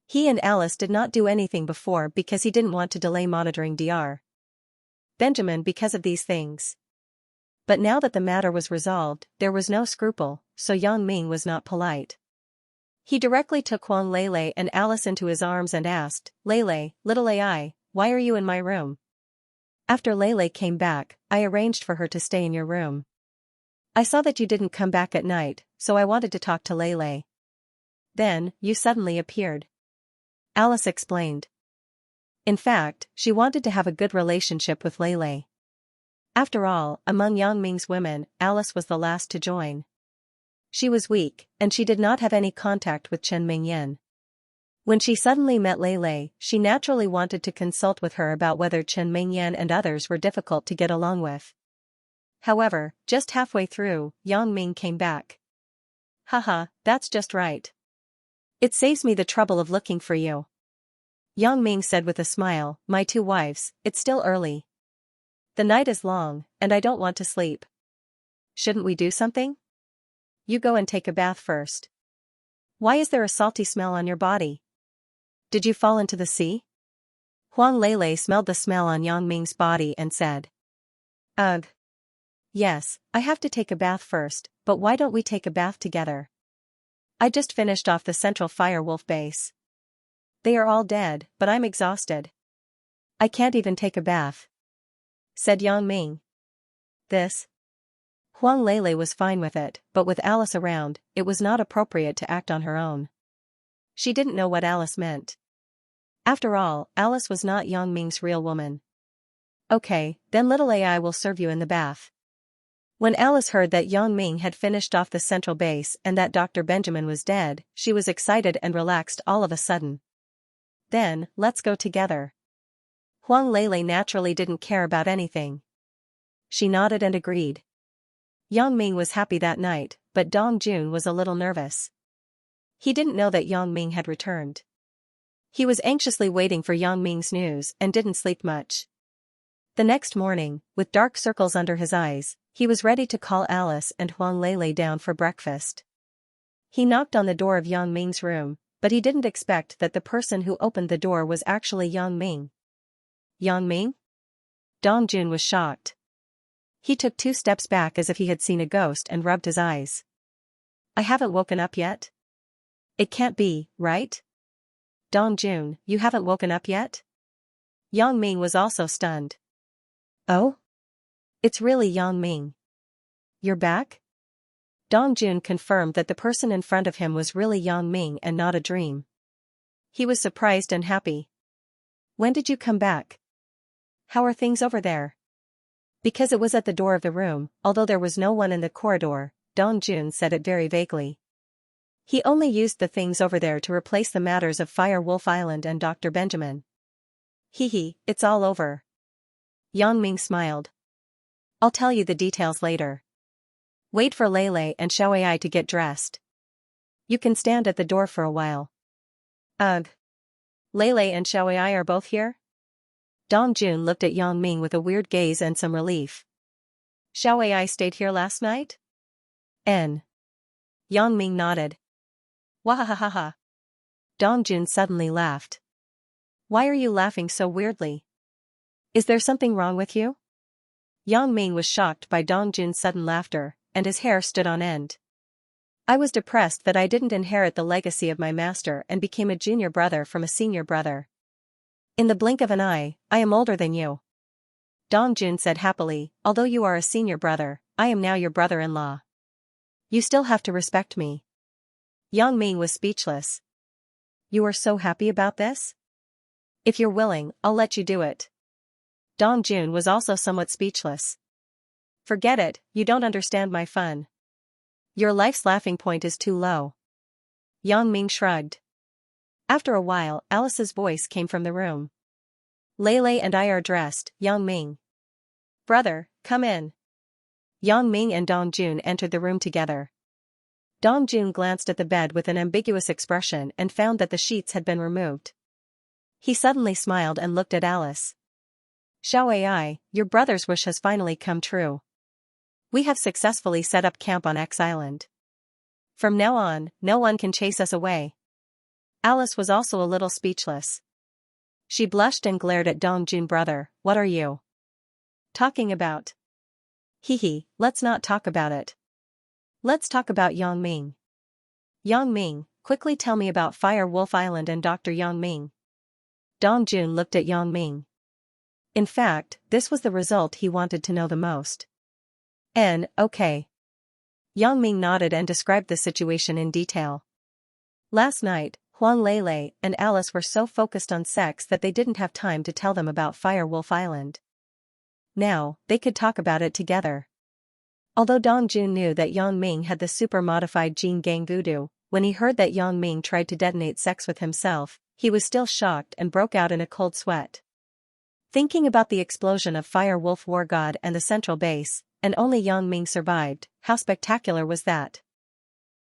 He and Alice did not do anything before because he didn't want to delay monitoring Dr. Benjamin because of these things. But now that the matter was resolved, there was no scruple, so Yang Ming was not polite. He directly took Huang Lele and Alice into his arms and asked, Lele, little AI, why are you in my room? After Lele came back, I arranged for her to stay in your room. I saw that you didn't come back at night, so I wanted to talk to Lele. Then, you suddenly appeared. Alice explained. In fact, she wanted to have a good relationship with Lele. After all, among Yang Ming's women, Alice was the last to join. She was weak, and she did not have any contact with Chen Mingyan. When she suddenly met Lele, she naturally wanted to consult with her about whether Chen Mingyan and others were difficult to get along with. However, just halfway through, Yang Ming came back. Haha, that's just right. It saves me the trouble of looking for you. Yang Ming said with a smile, my 2 wives, it's still early. The night is long, and I don't want to sleep. Shouldn't we do something? You go and take a bath first. Why is there a salty smell on your body? Did you fall into the sea? Huang Lele smelled the smell on Yang Ming's body and said. Ugh. Yes, I have to take a bath first, but why don't we take a bath together? I just finished off the Central Firewolf base. They are all dead, but I'm exhausted. I can't even take a bath, said Yang Ming. This? Huang Lele was fine with it, but with Alice around, it was not appropriate to act on her own. She didn't know what Alice meant. After all, Alice was not Yang Ming's real woman. Okay, then little AI will serve you in the bath. When Alice heard that Yang Ming had finished off the central base and that Dr. Benjamin was dead, she was excited and relaxed all of a sudden. Then, let's go together. Huang Lele naturally didn't care about anything. She nodded and agreed. Yang Ming was happy that night, but Dong Jun was a little nervous. He didn't know that Yang Ming had returned. He was anxiously waiting for Yang Ming's news and didn't sleep much. The next morning, with dark circles under his eyes, he was ready to call Alice and Huang Lele down for breakfast. He knocked on the door of Yang Ming's room, but he didn't expect that the person who opened the door was actually Yang Ming. Yang Ming? Dong Jun was shocked. He took 2 steps back as if he had seen a ghost and rubbed his eyes. I haven't woken up yet? It can't be, right? Dongjun, you haven't woken up yet? Yang Ming was also stunned. Oh? It's really Yang Ming. You're back? Dongjun confirmed that the person in front of him was really Yang Ming and not a dream. He was surprised and happy. When did you come back? How are things over there? Because it was at the door of the room, although there was no one in the corridor, Dongjun said it very vaguely. He only used the things over there to replace the matters of Fire Wolf Island and Dr. Benjamin. Hehe, it's all over. Yang Ming smiled. I'll tell you the details later. Wait for Lele and Xiaoai to get dressed. You can stand at the door for a while. Ugh. Lele and Xiaoai are both here? Dongjun looked at Yang Ming with a weird gaze and some relief. Xiaoai stayed here last night? N. Yang Ming nodded. Wahahaha. Dongjun suddenly laughed. Why are you laughing so weirdly? Is there something wrong with you? Yang Ming was shocked by Dongjun's sudden laughter, and his hair stood on end. I was depressed that I didn't inherit the legacy of my master and became a junior brother from a senior brother. In the blink of an eye, I am older than you. Dongjun said happily, although you are a senior brother, I am now your brother-in-law. You still have to respect me. Yang Ming was speechless. You are so happy about this? If you're willing, I'll let you do it. Dongjun was also somewhat speechless. Forget it, you don't understand my fun. Your life's laughing point is too low. Yang Ming shrugged. After a while, Alice's voice came from the room. Lele and I are dressed, Yang Ming. Brother, come in. Yang Ming and Dongjun entered the room together. Dongjun glanced at the bed with an ambiguous expression and found that the sheets had been removed. He suddenly smiled and looked at Alice. Xiaoai, your brother's wish has finally come true. We have successfully set up camp on X Island. From now on, no one can chase us away. Alice was also a little speechless. She blushed and glared at Dongjun. Brother, what are you talking about? Hehe, let's not talk about it. Let's talk about Yang Ming. Yang Ming, quickly tell me about Fire Wolf Island and Dr. Yang Ming. Dongjun looked at Yang Ming. In fact, this was the result he wanted to know the most. Okay. Yang Ming nodded and described the situation in detail. Last night, Huang Lele and Alice were so focused on sex that they didn't have time to tell them about Fire Wolf Island. Now, they could talk about it together. Although Dongjun knew that Yang Ming had the super-modified gene gang voodoo, when he heard that Yang Ming tried to detonate sex with himself, he was still shocked and broke out in a cold sweat. Thinking about the explosion of Fire Wolf War God and the central base, and only Yang Ming survived, how spectacular was that?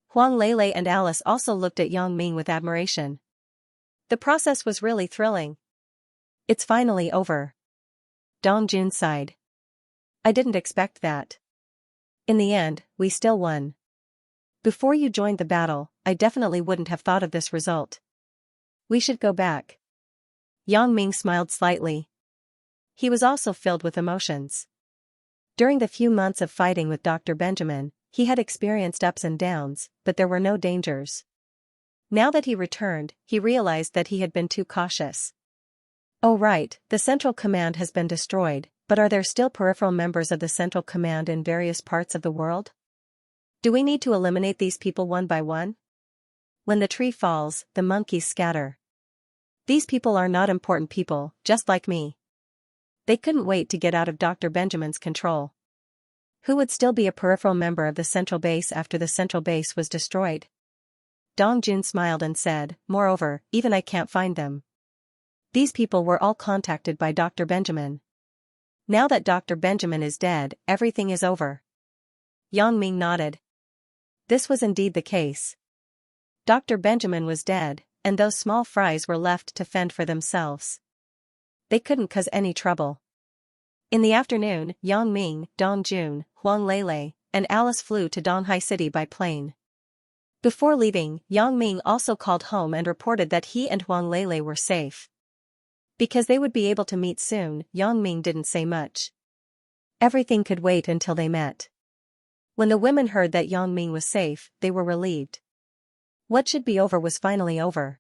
Huang Lele and Alice also looked at Yang Ming with admiration. The process was really thrilling. It's finally over. Dongjun sighed. I didn't expect that. In the end, we still won. Before you joined the battle, I definitely wouldn't have thought of this result. We should go back. Yang Ming smiled slightly. He was also filled with emotions. During the few months of fighting with Dr. Benjamin, he had experienced ups and downs, but there were no dangers. Now that he returned, he realized that he had been too cautious. Oh right, the Central Command has been destroyed, but are there still peripheral members of the Central Command in various parts of the world? Do we need to eliminate these people one by one? When the tree falls, the monkeys scatter. These people are not important people, just like me. They couldn't wait to get out of Dr. Benjamin's control. Who would still be a peripheral member of the central base after the central base was destroyed? Dongjun smiled and said, moreover, even I can't find them. These people were all contacted by Dr. Benjamin. Now that Dr. Benjamin is dead, everything is over. Yang Ming nodded. This was indeed the case. Dr. Benjamin was dead, and those small fries were left to fend for themselves. They couldn't cause any trouble. In the afternoon, Yang Ming, Dongjun, Huang Lele, and Alice flew to Donghai City by plane. Before leaving, Yang Ming also called home and reported that he and Huang Lele were safe. Because they would be able to meet soon, Yang Ming didn't say much. Everything could wait until they met. When the women heard that Yang Ming was safe, they were relieved. What should be over was finally over.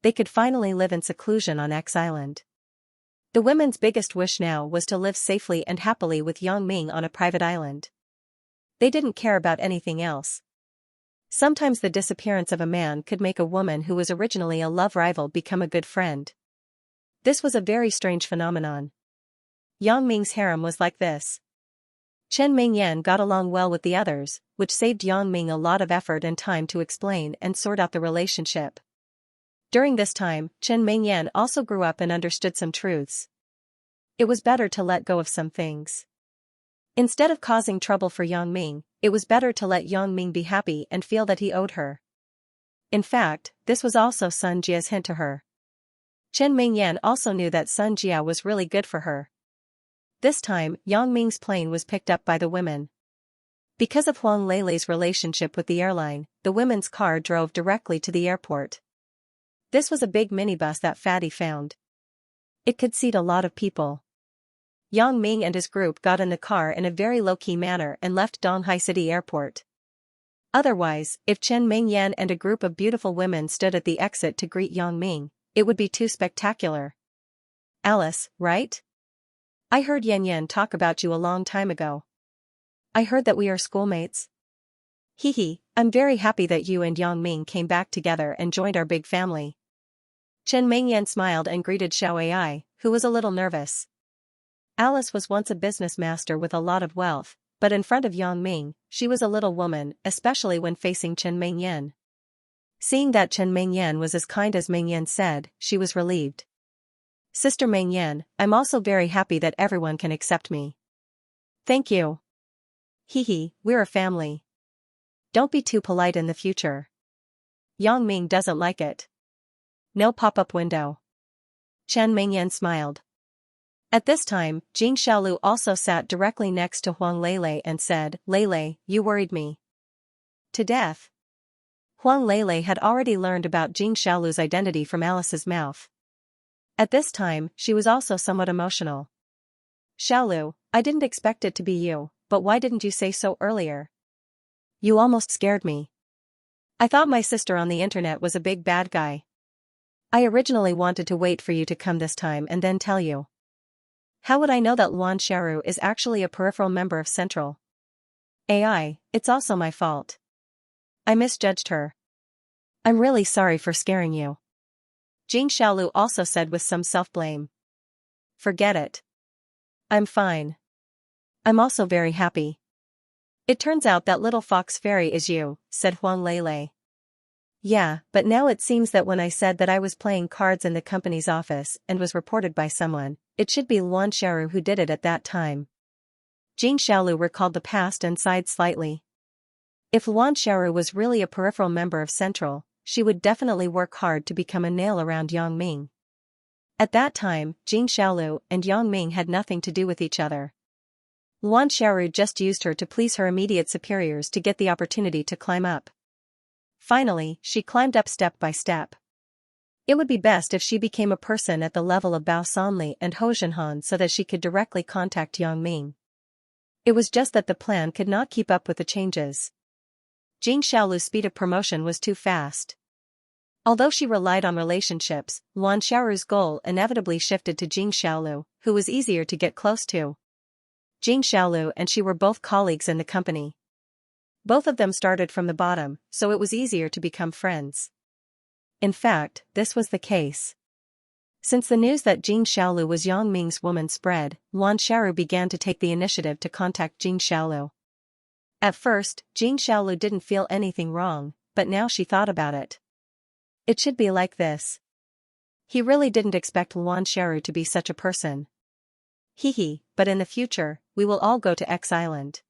They could finally live in seclusion on X Island. The women's biggest wish now was to live safely and happily with Yang Ming on a private island. They didn't care about anything else. Sometimes the disappearance of a man could make a woman who was originally a love rival become a good friend. This was a very strange phenomenon. Yang Ming's harem was like this. Chen Mingyan got along well with the others, which saved Yang Ming a lot of effort and time to explain and sort out the relationship. During this time, Chen Mingyan also grew up and understood some truths. It was better to let go of some things. Instead of causing trouble for Yang Ming, it was better to let Yang Ming be happy and feel that he owed her. In fact, this was also Sun Jia's hint to her. Chen Mingyan also knew that Sun Jia was really good for her. This time, Yang Ming's plane was picked up by the women. Because of Huang Leilei's relationship with the airline, the women's car drove directly to the airport. This was a big minibus that Fatty found. It could seat a lot of people. Yang Ming and his group got in the car in a very low-key manner and left Donghai City Airport. Otherwise, if Chen Mingyan and a group of beautiful women stood at the exit to greet Yang Ming, it would be too spectacular. Alice, right? I heard Yan Yan talk about you a long time ago. I heard that we are schoolmates. Hee, I'm very happy that you and Yang Ming came back together and joined our big family. Chen Mingyan smiled and greeted Xiao Ai, who was a little nervous. Alice was once a business master with a lot of wealth, but in front of Yang Ming, she was a little woman, especially when facing Chen Mingyan. Seeing that Chen Mingyan was as kind as Mingyan said, she was relieved. Sister Mingyan, I'm also very happy that everyone can accept me. Thank you. Hee, we're a family. Don't be too polite in the future. Yang Ming doesn't like it. No pop-up window. Chen Mingyan smiled. At this time, Jing Xiaolu also sat directly next to Huang Leilei and said, Leilei, you worried me to death. Huang Leilei had already learned about Jing Xiaolu's identity from Alice's mouth. At this time, she was also somewhat emotional. Xiaolu, I didn't expect it to be you, but why didn't you say so earlier? You almost scared me. I thought my sister on the internet was a big bad guy. I originally wanted to wait for you to come this time and then tell you. How would I know that Luan Xiaoru is actually a peripheral member of Central AI? It's also my fault. I misjudged her. I'm really sorry for scaring you. Jing Xiaolu also said with some self-blame. Forget it. I'm fine. I'm also very happy. It turns out that little fox fairy is you, said Huang Leilei. Yeah, but now it seems that when I said that I was playing cards in the company's office and was reported by someone, it should be Luan Xiaoru who did it at that time. Jing Xiaolu recalled the past and sighed slightly. If Luan Xiaoru was really a peripheral member of Central, she would definitely work hard to become a nail around Yang Ming. At that time, Jing Xiaolu and Yang Ming had nothing to do with each other. Luan Xiaoru just used her to please her immediate superiors to get the opportunity to climb up. Finally, she climbed up step by step. It would be best if she became a person at the level of Bao Sanli and Ho Zhenhan so that she could directly contact Yang Ming. It was just that the plan could not keep up with the changes. Jing Xiaolu's speed of promotion was too fast. Although she relied on relationships, Luan Xiaoru's goal inevitably shifted to Jing Xiaolu, who was easier to get close to. Jing Xiaolu and she were both colleagues in the company. Both of them started from the bottom, so it was easier to become friends. In fact, this was the case. Since the news that Jing Xiaolu was Yang Ming's woman spread, Luan Xiaoru began to take the initiative to contact Jing Xiaolu. At first, Jing Xiaolu didn't feel anything wrong, but now she thought about it. It should be like this. He really didn't expect Luan Xiaoru to be such a person. But in the future, we will all go to X Island.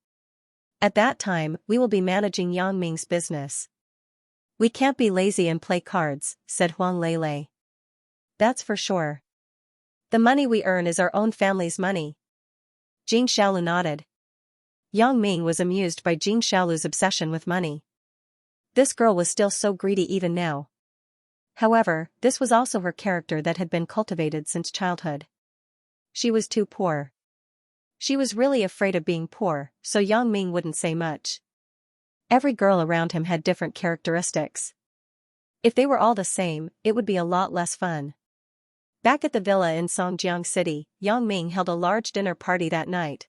At that time, we will be managing Yang Ming's business. We can't be lazy and play cards, said Huang Leilei. That's for sure. The money we earn is our own family's money. Jing Xiaolu nodded. Yang Ming was amused by Jing Xiaolu's obsession with money. This girl was still so greedy even now. However, this was also her character that had been cultivated since childhood. She was too poor. She was really afraid of being poor, so Yang Ming wouldn't say much. Every girl around him had different characteristics. If they were all the same, it would be a lot less fun. Back at the villa in Songjiang City, Yang Ming held a large dinner party that night.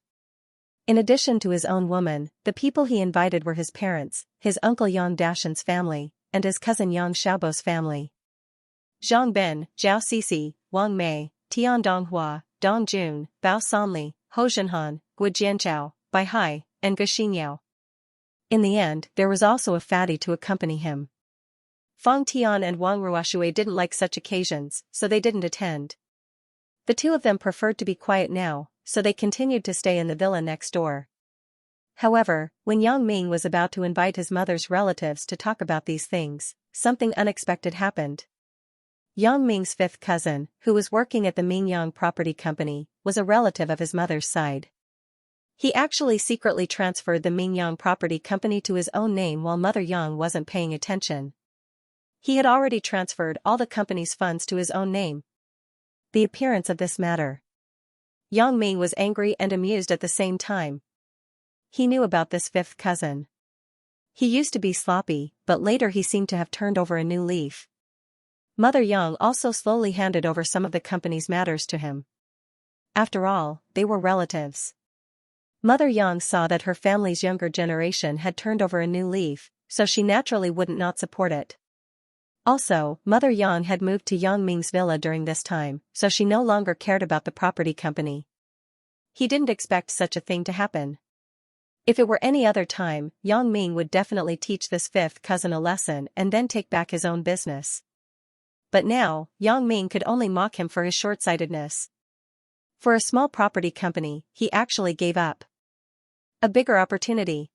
In addition to his own woman, the people he invited were his parents, his uncle Yang Dashan's family, and his cousin Yang Xiaobo's family. Zhang Bin, Zhao Sisi, Wang Mei, Tian Donghua, Dong Jun, Bao Sanli, Ho Zhenhan, Gu Jianchao, Bai Hai, and Gu Xingyao. In the end, there was also a fatty to accompany him. Fang Tian and Wang Ruoshui didn't like such occasions, so they didn't attend. The two of them preferred to be quiet now, so they continued to stay in the villa next door. However, when Yang Ming was about to invite his mother's relatives to talk about these things, something unexpected happened. Yang Ming's fifth cousin, who was working at the Mingyang Property Company, was a relative of his mother's side. He actually secretly transferred the Mingyang Property Company to his own name while Mother Yang wasn't paying attention. He had already transferred all the company's funds to his own name. The appearance of this matter. Yang Ming was angry and amused at the same time. He knew about this fifth cousin. He used to be sloppy, but later he seemed to have turned over a new leaf. Mother Yang also slowly handed over some of the company's matters to him. After all, they were relatives. Mother Yang saw that her family's younger generation had turned over a new leaf, so she naturally wouldn't not support it. Also, Mother Yang had moved to Yang Ming's villa during this time, so she no longer cared about the property company. He didn't expect such a thing to happen. If it were any other time, Yang Ming would definitely teach this fifth cousin a lesson and then take back his own business. But now, Yang Ming could only mock him for his short-sightedness. For a small property company, he actually gave up a bigger opportunity.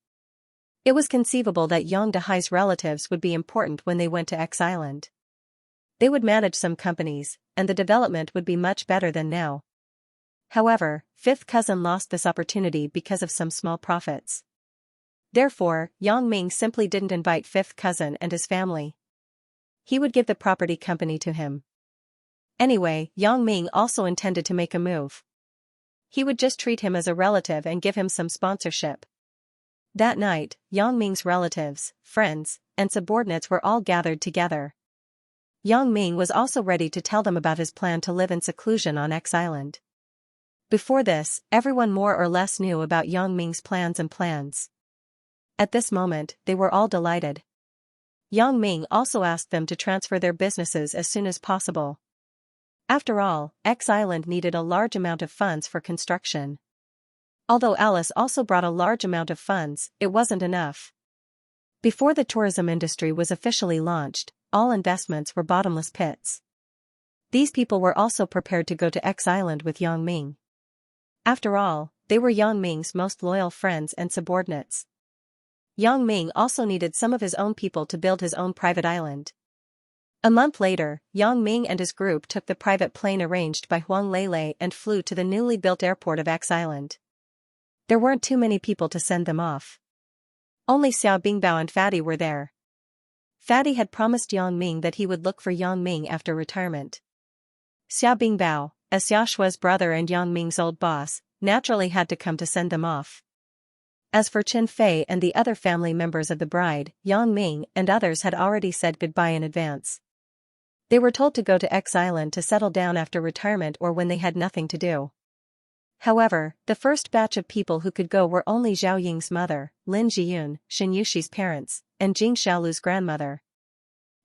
It was conceivable that Yang Dahai's relatives would be important when they went to X Island. They would manage some companies, and the development would be much better than now. However, fifth cousin lost this opportunity because of some small profits. Therefore, Yang Ming simply didn't invite fifth cousin and his family. He would give the property company to him. Anyway, Yang Ming also intended to make a move. He would just treat him as a relative and give him some sponsorship. That night, Yang Ming's relatives, friends, and subordinates were all gathered together. Yang Ming was also ready to tell them about his plan to live in seclusion on X Island. Before this, everyone more or less knew about Yang Ming's plans. At this moment, they were all delighted. Yang Ming also asked them to transfer their businesses as soon as possible. After all, X Island needed a large amount of funds for construction. Although Alice also brought a large amount of funds, it wasn't enough. Before the tourism industry was officially launched, all investments were bottomless pits. These people were also prepared to go to X Island with Yang Ming. After all, they were Yang Ming's most loyal friends and subordinates. Yang Ming also needed some of his own people to build his own private island. A month later, Yang Ming and his group took the private plane arranged by Huang Lele and flew to the newly built airport of X Island. There weren't too many people to send them off. Only Xiao Bingbao and Fatty were there. Fatty had promised Yang Ming that he would look for Yang Ming after retirement. Xiao Bingbao, as Xiaoshua's brother and Yang Ming's old boss, naturally had to come to send them off. As for Chen Fei and the other family members of the bride, Yang Ming and others had already said goodbye in advance. They were told to go to X Island to settle down after retirement or when they had nothing to do. However, the first batch of people who could go were only Zhao Ying's mother, Lin Jiyun, Shen Yushi's parents, and Jing Xiaolu's grandmother.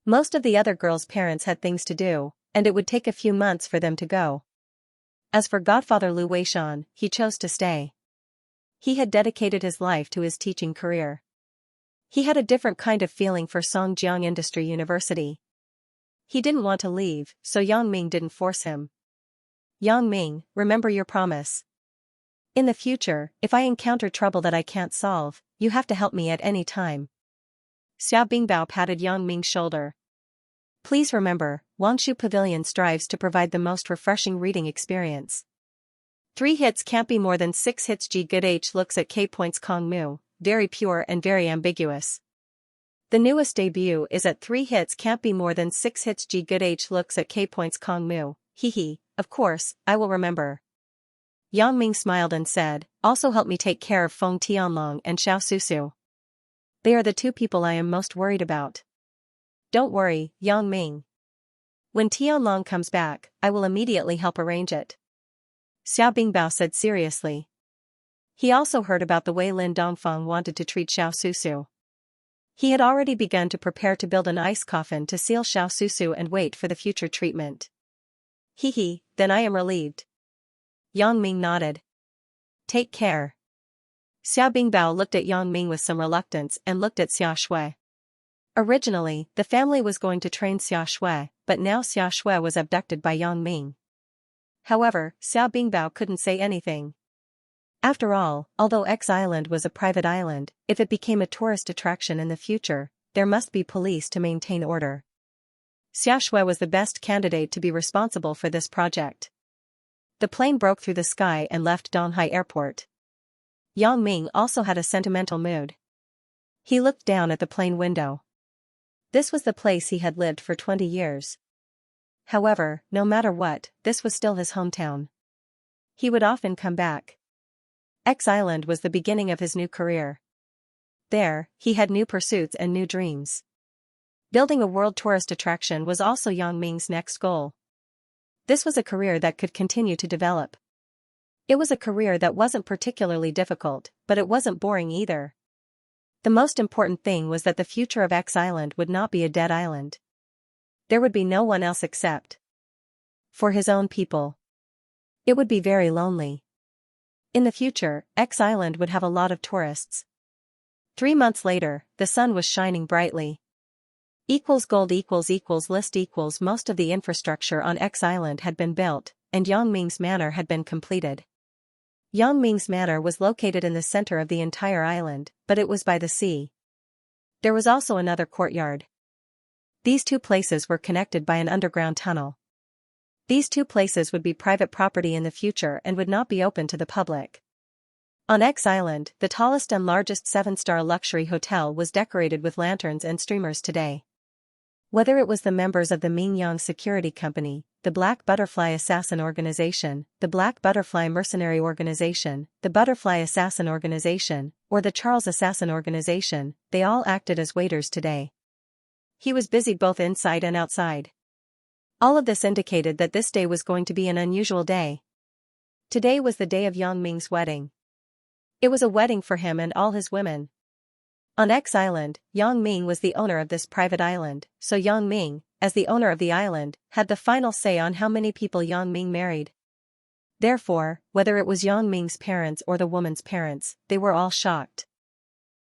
Most of the other girls' parents had things to do, and it would take a few months for them to go. As for godfather Lu Weishan, he chose to stay. He had dedicated his life to his teaching career. He had a different kind of feeling for Songjiang Industry University. He didn't want to leave, so Yang Ming didn't force him. Yang Ming, remember your promise. In the future, if I encounter trouble that I can't solve, you have to help me at any time. Xiao Bingbao patted Yang Ming's shoulder. Please remember, Wangshu Pavilion strives to provide the most refreshing reading experience. 3 hits can't be more than 6 hits. G Good H looks at K points Kong Mu, very pure and very ambiguous. The newest debut is at 3 hits can't be more than 6 hits. G Good H looks at K points Kong Mu, hee hee, of course, I will remember. Yang Ming smiled and said, also help me take care of Feng Tianlong and Xiao Susu. They are the two people I am most worried about. Don't worry, Yang Ming. When Tianlong comes back, I will immediately help arrange it. Xiao Bingbao said seriously. He also heard about the way Lin Dongfeng wanted to treat Xiao Susu. He had already begun to prepare to build an ice coffin to seal Xiao Susu and wait for the future treatment. Hee, then I am relieved. Yang Ming nodded. Take care. Xiao Bingbao looked at Yang Ming with some reluctance and looked at Xia Shui. Originally, the family was going to train Xia Shui, but now Xia Shui was abducted by Yang Ming. However, Xiao Bingbao couldn't say anything. After all, although X Island was a private island, if it became a tourist attraction in the future, there must be police to maintain order. Xia Shui was the best candidate to be responsible for this project. The plane broke through the sky and left Donghai Airport. Yang Ming also had a sentimental mood. He looked down at the plane window. This was the place he had lived for 20 years. However, no matter what, this was still his hometown. He would often come back. X Island was the beginning of his new career. There, he had new pursuits and new dreams. Building a world tourist attraction was also Yang Ming's next goal. This was a career that could continue to develop. It was a career that wasn't particularly difficult, but it wasn't boring either. The most important thing was that the future of X Island would not be a dead island. There would be no one else except for his own people. It would be very lonely. In the future, X Island would have a lot of tourists. 3 months later, the sun was shining brightly. Gold list most of the infrastructure on X Island had been built, and Yang Ming's manor had been completed. Yang Ming's manor was located in the center of the entire island, but it was by the sea. There was also another courtyard. These two places were connected by an underground tunnel. These two places would be private property in the future and would not be open to the public. On X Island, the tallest and largest 7-star luxury hotel was decorated with lanterns and streamers today. Whether it was the members of the Mingyang Security Company, the Black Butterfly Assassin Organization, the Black Butterfly Mercenary Organization, the Butterfly Assassin Organization, or the Charles Assassin Organization, they all acted as waiters today. He was busy both inside and outside. All of this indicated that this day was going to be an unusual day. Today was the day of Yang Ming's wedding. It was a wedding for him and all his women. On X Island, Yang Ming was the owner of this private island, so Yang Ming, as the owner of the island, had the final say on how many people Yang Ming married. Therefore, whether it was Yang Ming's parents or the woman's parents, they were all shocked.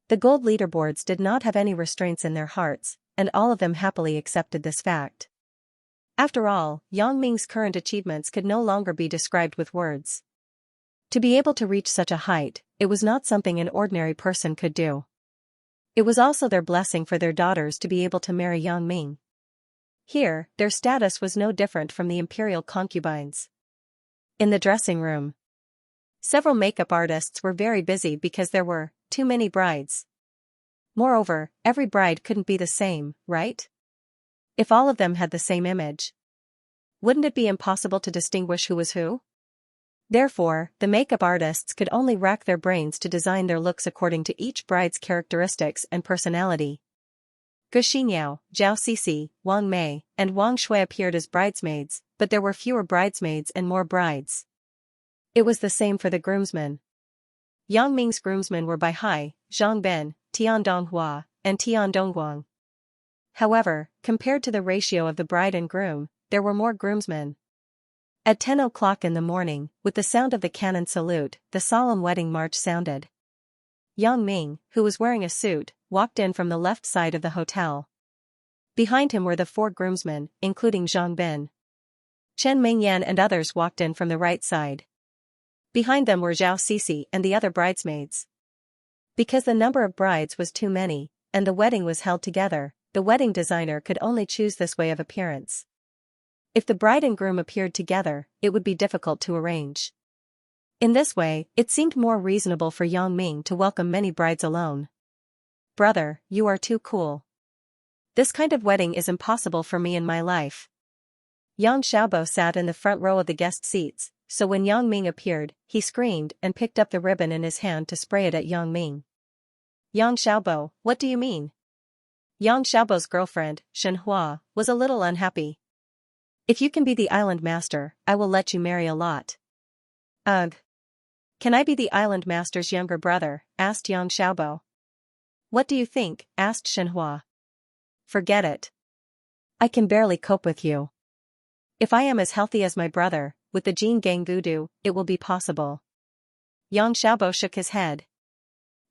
The gold leaderboards did not have any restraints in their hearts, and all of them happily accepted this fact. After all, Yang Ming's current achievements could no longer be described with words. To be able to reach such a height, it was not something an ordinary person could do. It was also their blessing for their daughters to be able to marry Yang Ming. Here, their status was no different from the imperial concubines. In the dressing room, several makeup artists were very busy because there were too many brides. Moreover, every bride couldn't be the same, right? If all of them had the same image, wouldn't it be impossible to distinguish who was who? Therefore, the makeup artists could only rack their brains to design their looks according to each bride's characteristics and personality. Gu Xinyao, Zhao Sisi, Wang Mei, and Wang Shui appeared as bridesmaids, but there were fewer bridesmaids and more brides. It was the same for the groomsmen. Yang Ming's groomsmen were Bai Hai, Zhang Bin, Tian Donghua, and Tian Dongguang. However, compared to the ratio of the bride and groom, there were more groomsmen. At 10 o'clock in the morning, with the sound of the cannon salute, the solemn wedding march sounded. Yang Ming, who was wearing a suit, walked in from the left side of the hotel. Behind him were the 4 groomsmen, including Zhang Bin. Chen Mingyan and others walked in from the right side. Behind them were Zhao Sisi and the other bridesmaids. Because the number of brides was too many, and the wedding was held together, the wedding designer could only choose this way of appearance. If the bride and groom appeared together, it would be difficult to arrange. In this way, it seemed more reasonable for Yang Ming to welcome many brides alone. Brother, you are too cool. This kind of wedding is impossible for me in my life. Yang Xiaobo sat in the front row of the guest seats, so when Yang Ming appeared, he screamed and picked up the ribbon in his hand to spray it at Yang Ming. Yang Xiaobo, what do you mean? Yang Xiaobo's girlfriend, Xianxia, was a little unhappy. If you can be the island master, I will let you marry a lot. Ugh. Can I be the island master's younger brother? Asked Yang Xiaobo. What do you think? Asked Xianxia. Forget it. I can barely cope with you. If I am as healthy as my brother, with the Jin Gang voodoo, it will be possible. Yang Xiaobo shook his head.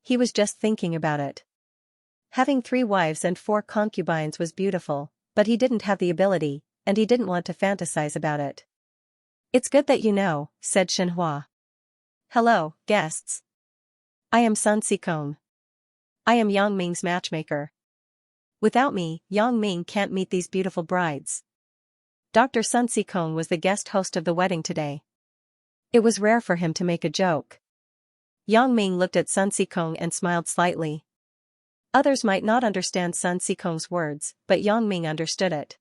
He was just thinking about it. Having 3 wives and 4 concubines was beautiful, but he didn't have the ability, and he didn't want to fantasize about it. It's good that you know, said Xianxia. Hello, guests. I am Sun Sikong. I am Yang Ming's matchmaker. Without me, Yang Ming can't meet these beautiful brides. Dr. Sun Sikong was the guest host of the wedding today. It was rare for him to make a joke. Yang Ming looked at Sun Sikong and smiled slightly. Others might not understand Sun Sikong's words, but Yang Ming understood it.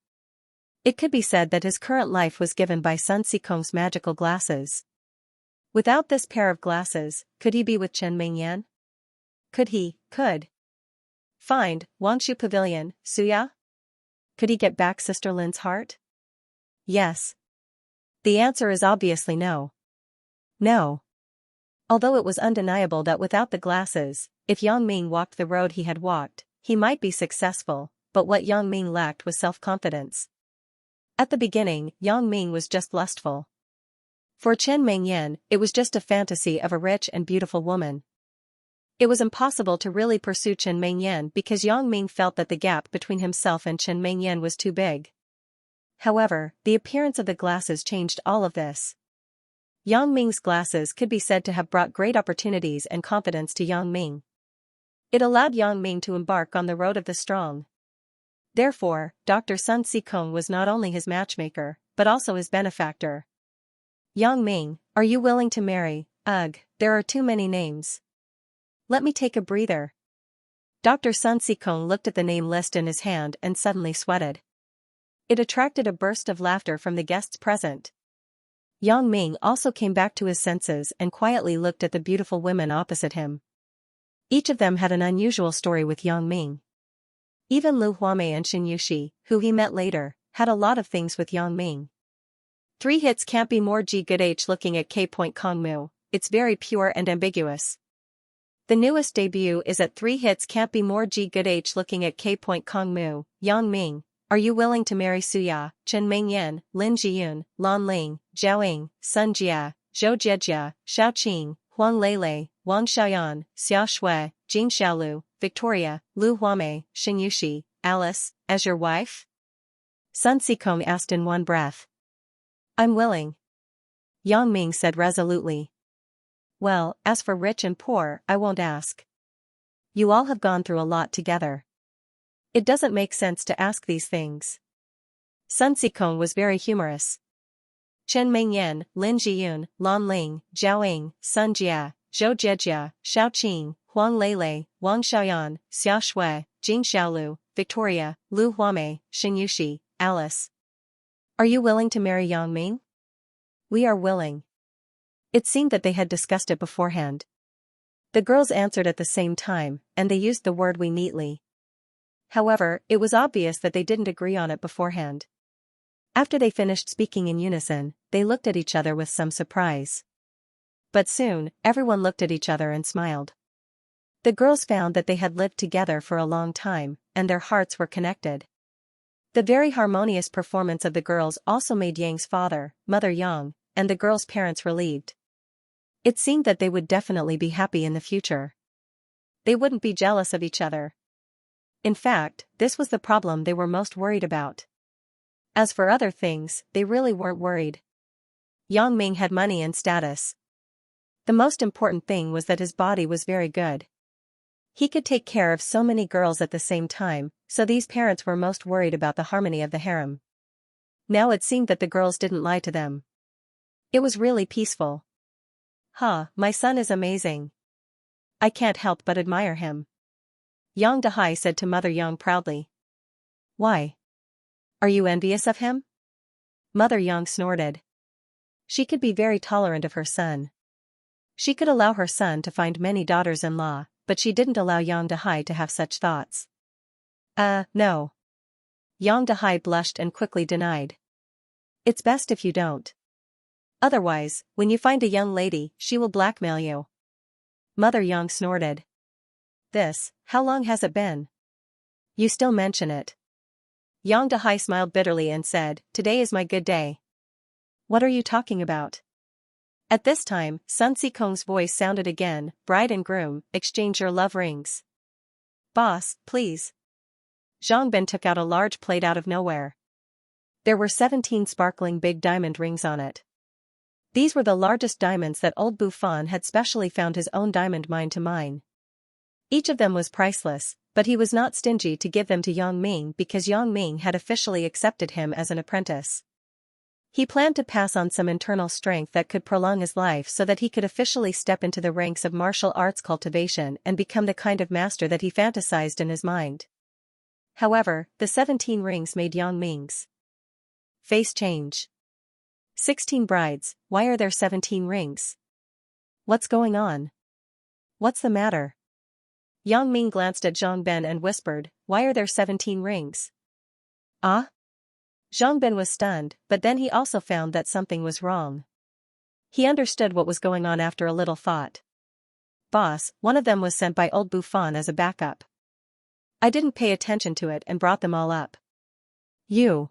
It could be said that his current life was given by Sun Sikong's magical glasses. Without this pair of glasses, could he be with Chen Mingyan? Could. Find Wangshu Pavilion, Suya? Could he get back Sister Lin's heart? Yes. The answer is obviously no. No. Although it was undeniable that without the glasses, if Yang Ming walked the road he had walked, he might be successful, but what Yang Ming lacked was self-confidence. At the beginning, Yang Ming was just lustful. For Chen Mingyan, it was just a fantasy of a rich and beautiful woman. It was impossible to really pursue Chen Mingyan because Yang Ming felt that the gap between himself and Chen Mingyan was too big. However, the appearance of the glasses changed all of this. Yang Ming's glasses could be said to have brought great opportunities and confidence to Yang Ming. It allowed Yang Ming to embark on the road of the strong. Therefore, Dr. Sun Sikong was not only his matchmaker, but also his benefactor. Yang Ming, are you willing to marry? Ugh, there are too many names. Let me take a breather. Dr. Sun Sikong looked at the name list in his hand and suddenly sweated. It attracted a burst of laughter from the guests present. Yang Ming also came back to his senses and quietly looked at the beautiful women opposite him. Each of them had an unusual story with Yang Ming. Even Lu Huamei and Xin Yuxi, who he met later, had a lot of things with Yang Ming. 3 hits can't be more good H looking at K. Kongmu, it's very pure and ambiguous. The newest debut is at 3 hits can't be more good H looking at K. Kongmu, Yang Ming, are you willing to marry Suya, Chen Mingyan, Lin Jiyun, Lan Ling, Zhao Ying, Sun Jia, Zhou Jiejia, Xiao Qing, Huang Lele, Wang Xiaoyan, Xia Shui, Jing Xiaolu, Victoria, Lu Huamei, Xin Yuxi, Alice, as your wife? Sun Sikong asked in one breath. I'm willing. Yang Ming said resolutely. Well, as for rich and poor, I won't ask. You all have gone through a lot together. It doesn't make sense to ask these things. Sun Sikong was very humorous. Chen Mingyan, Lin Jiyun, Lan Ling, Zhao Ying, Sun Jia, Zhou Jiejia, Xiao Qing, Huang Lele, Wang Xiaoyan, Xia Shui, Jing Xiaolu, Victoria, Lu Huamei, Xin Yuxi, Alice. Are you willing to marry Yang Ming? We are willing. It seemed that they had discussed it beforehand. The girls answered at the same time, and they used the word we neatly. However, it was obvious that they didn't agree on it beforehand. After they finished speaking in unison, they looked at each other with some surprise. But soon, everyone looked at each other and smiled. The girls found that they had lived together for a long time, and their hearts were connected. The very harmonious performance of the girls also made Yang's father, Mother Yang, and the girls' parents relieved. It seemed that they would definitely be happy in the future. They wouldn't be jealous of each other. In fact, this was the problem they were most worried about. As for other things, they really weren't worried. Yang Ming had money and status. The most important thing was that his body was very good. He could take care of so many girls at the same time, so these parents were most worried about the harmony of the harem. Now it seemed that the girls didn't lie to them. It was really peaceful. My son is amazing. I can't help but admire him. Yang Dehai said to Mother Yang proudly. Why? Are you envious of him? Mother Yang snorted. She could be very tolerant of her son. She could allow her son to find many daughters-in-law, but she didn't allow Yang Dahai to have such thoughts. No. Yang Dahai blushed and quickly denied. It's best if you don't. Otherwise, when you find a young lady, she will blackmail you. Mother Yang snorted. How long has it been? You still mention it. Yang Dahai smiled bitterly and said, today is my good day. What are you talking about? At this time, Sun Sikong's voice sounded again, bride and groom, exchange your love rings. Boss, please. Zhang Ben took out a large plate out of nowhere. There were 17 sparkling big diamond rings on it. These were the largest diamonds that old Buffon had specially found his own diamond mine to mine. Each of them was priceless, but he was not stingy to give them to Yang Ming because Yang Ming had officially accepted him as an apprentice. He planned to pass on some internal strength that could prolong his life so that he could officially step into the ranks of martial arts cultivation and become the kind of master that he fantasized in his mind. However, the 17 rings made Yang Ming's face change. 16 brides, why are there 17 rings? What's going on? What's the matter? Yang Ming glanced at Zhang Ben and whispered, why are there 17 rings? Ah? Zhang Ben was stunned, but then he also found that something was wrong. He understood what was going on after a little thought. Boss, one of them was sent by old Buffon as a backup. I didn't pay attention to it and brought them all up. You.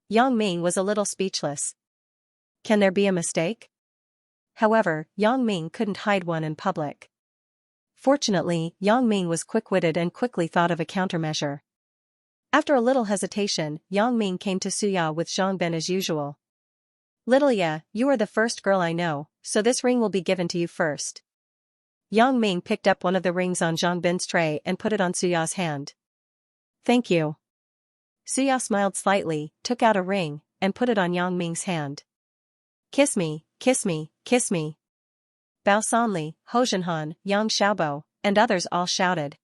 Yang Ming was a little speechless. Can there be a mistake? However, Yang Ming couldn't hide one in public. Fortunately, Yang Ming was quick-witted and quickly thought of a countermeasure. After a little hesitation, Yang Ming came to Suya with Zhang Ben as usual. Little Ya, you are the first girl I know, so this ring will be given to you first. Yang Ming picked up one of the rings on Zhang Ben's tray and put it on Suya's hand. Thank you. Suya smiled slightly, took out a ring, and put it on Yang Ming's hand. Kiss me, kiss me, kiss me. Bao Sanli, Ho Zhenhan, Yang Xiaobo, and others all shouted.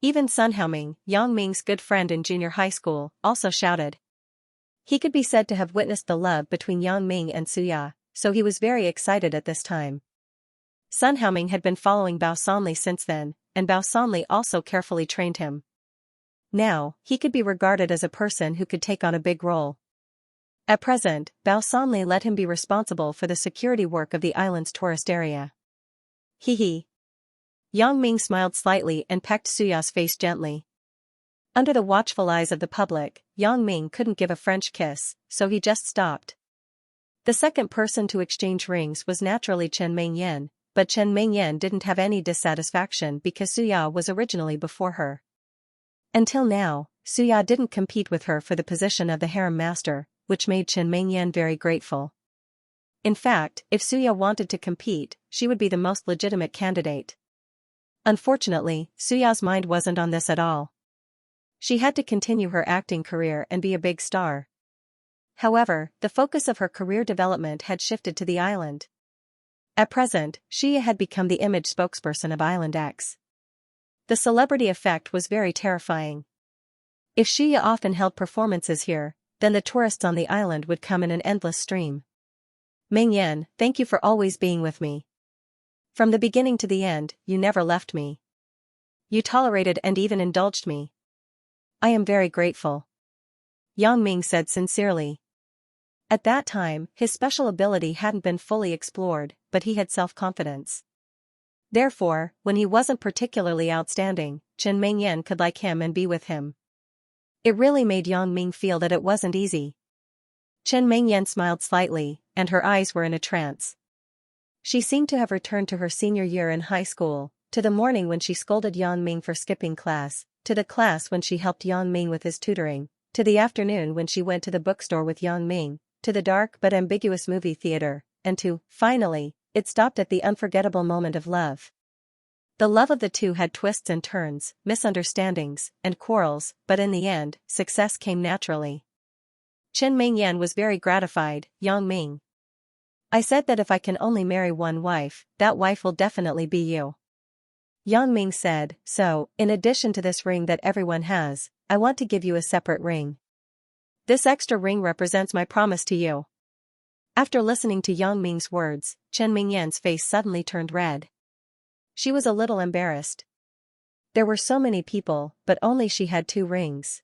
Even Sun Haoming, Yang Ming's good friend in junior high school, also shouted. He could be said to have witnessed the love between Yang Ming and Suya, so he was very excited at this time. Sun Haoming had been following Bao Sanli since then, and Bao Sanli also carefully trained him. Now, he could be regarded as a person who could take on a big role. At present, Bao Sanli let him be responsible for the security work of the island's tourist area. Hee hee. Yang Ming smiled slightly and pecked Suya's face gently. Under the watchful eyes of the public, Yang Ming couldn't give a French kiss, so he just stopped. The second person to exchange rings was naturally Chen Mengyan, but Chen Mengyan didn't have any dissatisfaction because Suya was originally before her. Until now, Suya didn't compete with her for the position of the harem master, which made Chen Mengyan very grateful. In fact, if Suya wanted to compete, she would be the most legitimate candidate. Unfortunately, Suya's mind wasn't on this at all. She had to continue her acting career and be a big star. However, the focus of her career development had shifted to the island. At present, Xia had become the image spokesperson of Island X. The celebrity effect was very terrifying. If Xia often held performances here, then the tourists on the island would come in an endless stream. Ming Yan, thank you for always being with me. From the beginning to the end, you never left me. You tolerated and even indulged me. I am very grateful. Yang Ming said sincerely. At that time, his special ability hadn't been fully explored, but he had self-confidence. Therefore, when he wasn't particularly outstanding, Chen Mengyan could like him and be with him. It really made Yang Ming feel that it wasn't easy. Chen Mengyan smiled slightly, and her eyes were in a trance. She seemed to have returned to her senior year in high school, to the morning when she scolded Yang Ming for skipping class, to the class when she helped Yang Ming with his tutoring, to the afternoon when she went to the bookstore with Yang Ming, to the dark but ambiguous movie theater, and to, finally, it stopped at the unforgettable moment of love. The love of the two had twists and turns, misunderstandings, and quarrels, but in the end, success came naturally. Chen Mengyan was very gratified. Yang Ming. I said that if I can only marry one wife, that wife will definitely be you. Yang Ming said, so, in addition to this ring that everyone has, I want to give you a separate ring. This extra ring represents my promise to you. After listening to Yang Ming's words, Chen Mingyan's face suddenly turned red. She was a little embarrassed. There were so many people, but only she had 2 rings.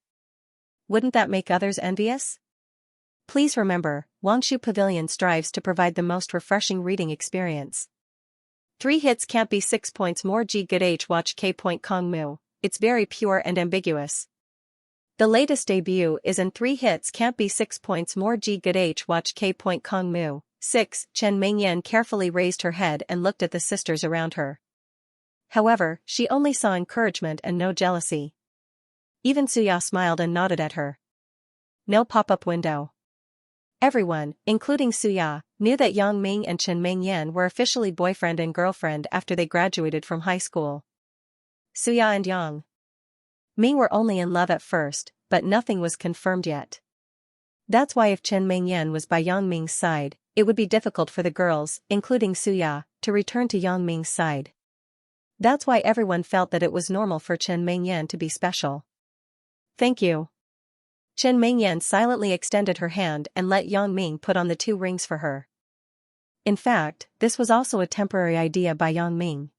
Wouldn't that make others envious? Please remember, Wangshu Pavilion strives to provide the most refreshing reading experience. 3 hits can't be 6 points more. G good H watch K point Kong Mu. It's very pure and ambiguous. The latest debut is in 3 hits can't be 6 points more. G good H watch K point Kong Mu. 6. Chen Mingyan carefully raised her head and looked at the sisters around her. However, she only saw encouragement and no jealousy. Even Suya smiled and nodded at her. No pop-up window. Everyone, including Suya, knew that Yang Ming and Chen Mingyan were officially boyfriend and girlfriend after they graduated from high school. Suya and Yang Ming were only in love at first, but nothing was confirmed yet. That's why if Chen Mingyan was by Yang Ming's side, it would be difficult for the girls, including Suya, to return to Yang Ming's side. That's why everyone felt that it was normal for Chen Mingyan to be special. Thank you. Chen Mingyan silently extended her hand and let Yang Ming put on the 2 rings for her. In fact, this was also a temporary idea by Yang Ming.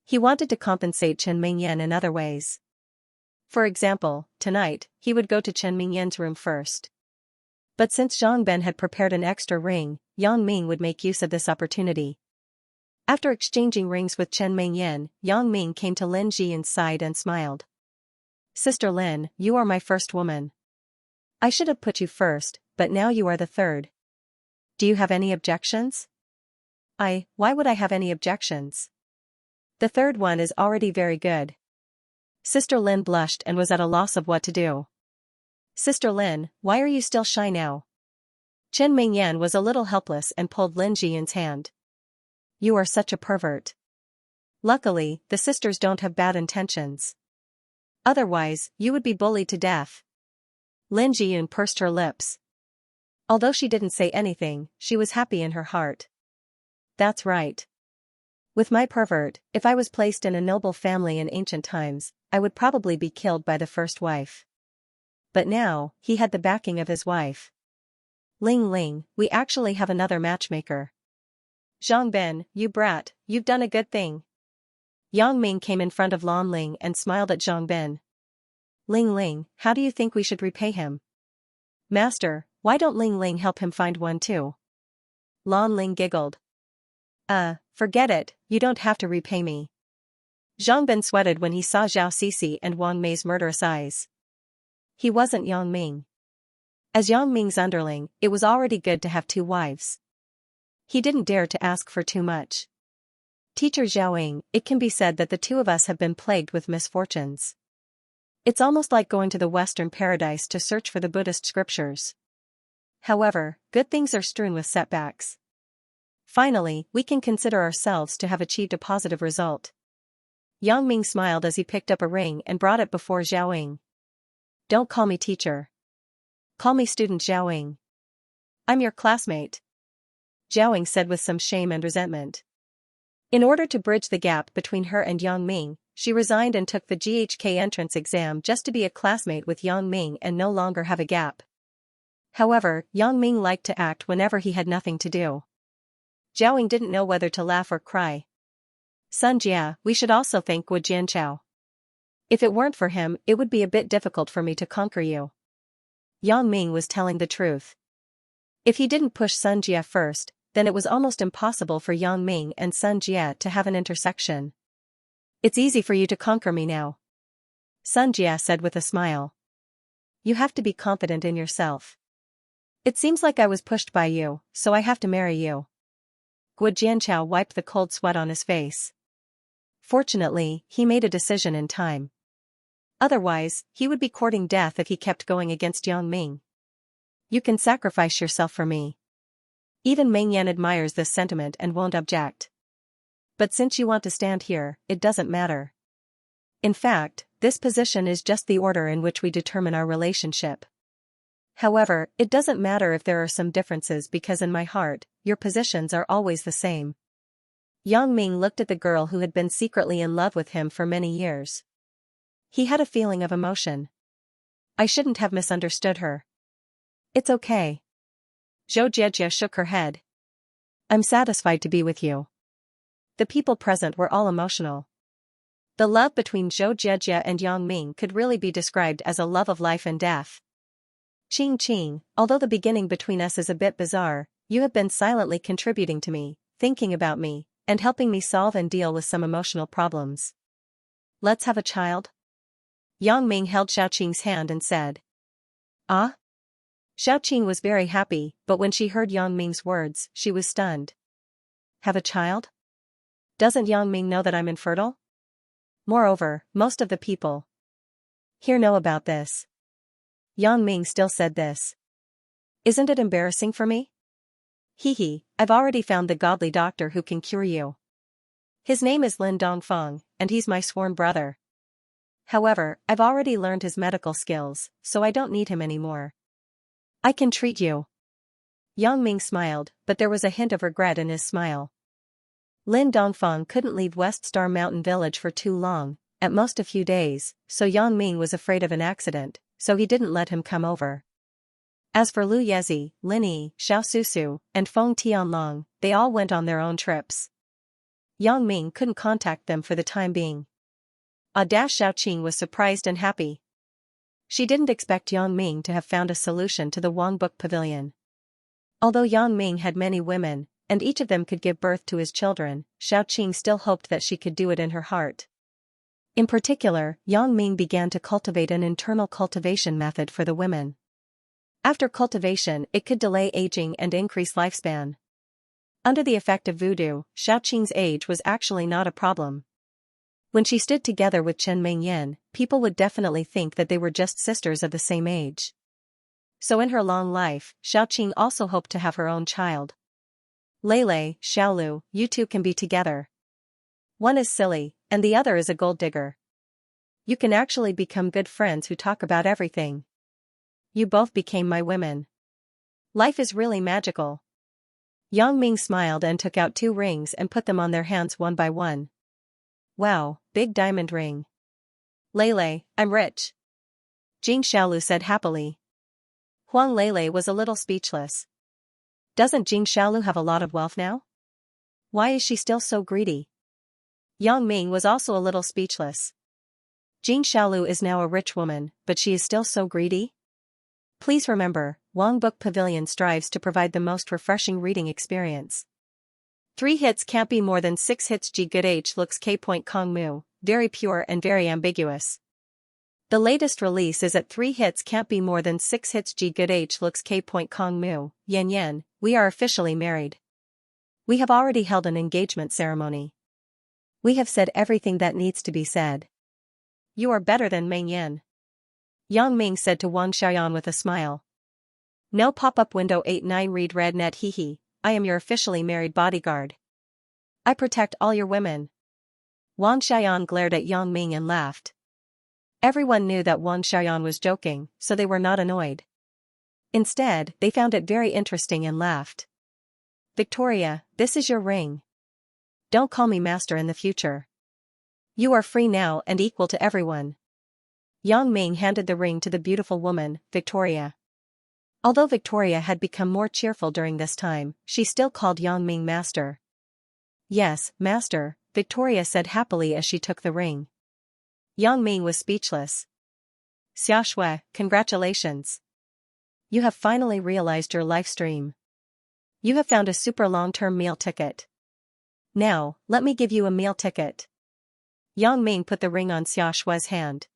He wanted to compensate Chen Mingyan in other ways. For example, tonight, he would go to Chen Mingyan's room first. But since Zhang Ben had prepared an extra ring, Yang Ming would make use of this opportunity. After exchanging rings with Chen Mingyan, Yang Ming came to Lin Jian's side and smiled. Sister Lin, you are my first woman. I should have put you first, but now you are the third. Do you have any objections? Why would I have any objections? The third one is already very good. Sister Lin blushed and was at a loss of what to do. Sister Lin, why are you still shy now? Chen Mingyan was a little helpless and pulled Lin Jian's hand. You are such a pervert. Luckily, the sisters don't have bad intentions. Otherwise, you would be bullied to death. Lin Jian pursed her lips. Although she didn't say anything, she was happy in her heart. That's right. With my pervert, if I was placed in a noble family in ancient times, I would probably be killed by the first wife. But now, he had the backing of his wife. Ling Ling, we actually have another matchmaker. Zhang Ben, you brat, you've done a good thing. Yang Ming came in front of Lan Ling and smiled at Zhang Ben. Ling Ling, how do you think we should repay him? Master, why don't Ling Ling help him find one too? Lan Ling giggled. Forget it, you don't have to repay me. Zhang Ben sweated when he saw Zhao Sisi and Wang Mei's murderous eyes. He wasn't Yang Ming. As Yang Ming's underling, it was already good to have 2 wives. He didn't dare to ask for too much. Teacher Zhaoying, it can be said that the 2 of us have been plagued with misfortunes. It's almost like going to the Western paradise to search for the Buddhist scriptures. However, good things are strewn with setbacks. Finally, we can consider ourselves to have achieved a positive result. Yang Ming smiled as he picked up a ring and brought it before Zhaoying. Don't call me teacher. Call me student Zhaoying. I'm your classmate. Zhaoying said with some shame and resentment. In order to bridge the gap between her and Yang Ming, she resigned and took the GHK entrance exam just to be a classmate with Yang Ming and no longer have a gap. However, Yang Ming liked to act whenever he had nothing to do. Zhaoying didn't know whether to laugh or cry. Sun Jia, we should also thank Guo Jianchao. If it weren't for him, it would be a bit difficult for me to conquer you. Yang Ming was telling the truth. If he didn't push Sun Jia first, then it was almost impossible for Yang Ming and Sun Jia to have an intersection. It's easy for you to conquer me now. Sun Jia said with a smile. You have to be confident in yourself. It seems like I was pushed by you, so I have to marry you. Guo Jianchao wiped the cold sweat on his face. Fortunately, he made a decision in time. Otherwise, he would be courting death if he kept going against Yang Ming. You can sacrifice yourself for me. Even Ming Yan admires this sentiment and won't object. But since you want to stand here, it doesn't matter. In fact, this position is just the order in which we determine our relationship. However, it doesn't matter if there are some differences because in my heart, your positions are always the same. Yang Ming looked at the girl who had been secretly in love with him for many years. He had a feeling of emotion. I shouldn't have misunderstood her. It's okay. Zhou Jiejie shook her head. I'm satisfied to be with you. The people present were all emotional. The love between Zhou Jiejie and Yang Ming could really be described as a love of life and death. Qing, although the beginning between us is a bit bizarre, you have been silently contributing to me, thinking about me, and helping me solve and deal with some emotional problems. Let's have a child? Yang Ming held Xiaoqing's hand and said. Ah? Xiaoqing was very happy, but when she heard Yang Ming's words, she was stunned. Have a child? Doesn't Yang Ming know that I'm infertile? Moreover, most of the people here know about this. Yang Ming still said this. Isn't it embarrassing for me? I've already found the godly doctor who can cure you. His name is Lin Dongfeng, and he's my sworn brother. However, I've already learned his medical skills, so I don't need him anymore. I can treat you. Yang Ming smiled, but there was a hint of regret in his smile. Lin Dongfeng couldn't leave West Star Mountain Village for too long, at most a few days, so Yang Ming was afraid of an accident, so he didn't let him come over. As for Lu Yezi, Lin Yi, Xiao Susu, and Feng Tianlong, they all went on their own trips. Yang Ming couldn't contact them for the time being. Xiaoqing was surprised and happy. She didn't expect Yang Ming to have found a solution to the Audiobook Pavilion. Although Yang Ming had many women, and each of them could give birth to his children, Xiaoqing still hoped that she could do it in her heart. In particular, Yang Ming began to cultivate an internal cultivation method for the women. After cultivation, it could delay aging and increase lifespan. Under the effect of voodoo, Xiaoqing's age was actually not a problem. When she stood together with Chen Mingyan, people would definitely think that they were just sisters of the same age. So in her long life, Xiaoqing also hoped to have her own child. Lele, Xiaolu, you two can be together. One is silly, and the other is a gold digger. You can actually become good friends who talk about everything. You both became my women. Life is really magical. Yang Ming smiled and took out 2 rings and put them on their hands one by one. Wow, big diamond ring. Lele, I'm rich. Jing Xiaolu said happily. Huang Lele was a little speechless. Doesn't Jing Xiaolu have a lot of wealth now? Why is she still so greedy? Yang Ming was also a little speechless. Jing Xiaolu is now a rich woman, but she is still so greedy? Please remember, Audiobook Pavilion strives to provide the most refreshing reading experience. 3 hits can't be more than 6 hits. G good H looks K. Kong Mu, very pure and very ambiguous. The latest release is at 3 hits can't be more than 6 hits. G good H looks K. Kong Mu, Yan, we are officially married. We have already held an engagement ceremony. We have said everything that needs to be said. You are better than Meng Yan. Yang Ming said to Wang Xiaoyan with a smile. No pop-up window 89 read red net I am your officially married bodyguard. I protect all your women. Wang Xiaoyan glared at Yang Ming and laughed. Everyone knew that Wang Xiaoyan was joking, so they were not annoyed. Instead, they found it very interesting and laughed. Victoria, this is your ring. Don't call me master in the future. You are free now and equal to everyone. Yang Ming handed the ring to the beautiful woman, Victoria. Although Victoria had become more cheerful during this time, she still called Yang Ming master. Yes, master, Victoria said happily as she took the ring. Yang Ming was speechless. Xiaxue, congratulations. You have finally realized your life stream. You have found a super long-term meal ticket. Now, let me give you a meal ticket. Yang Ming put the ring on Xiaxue's hand.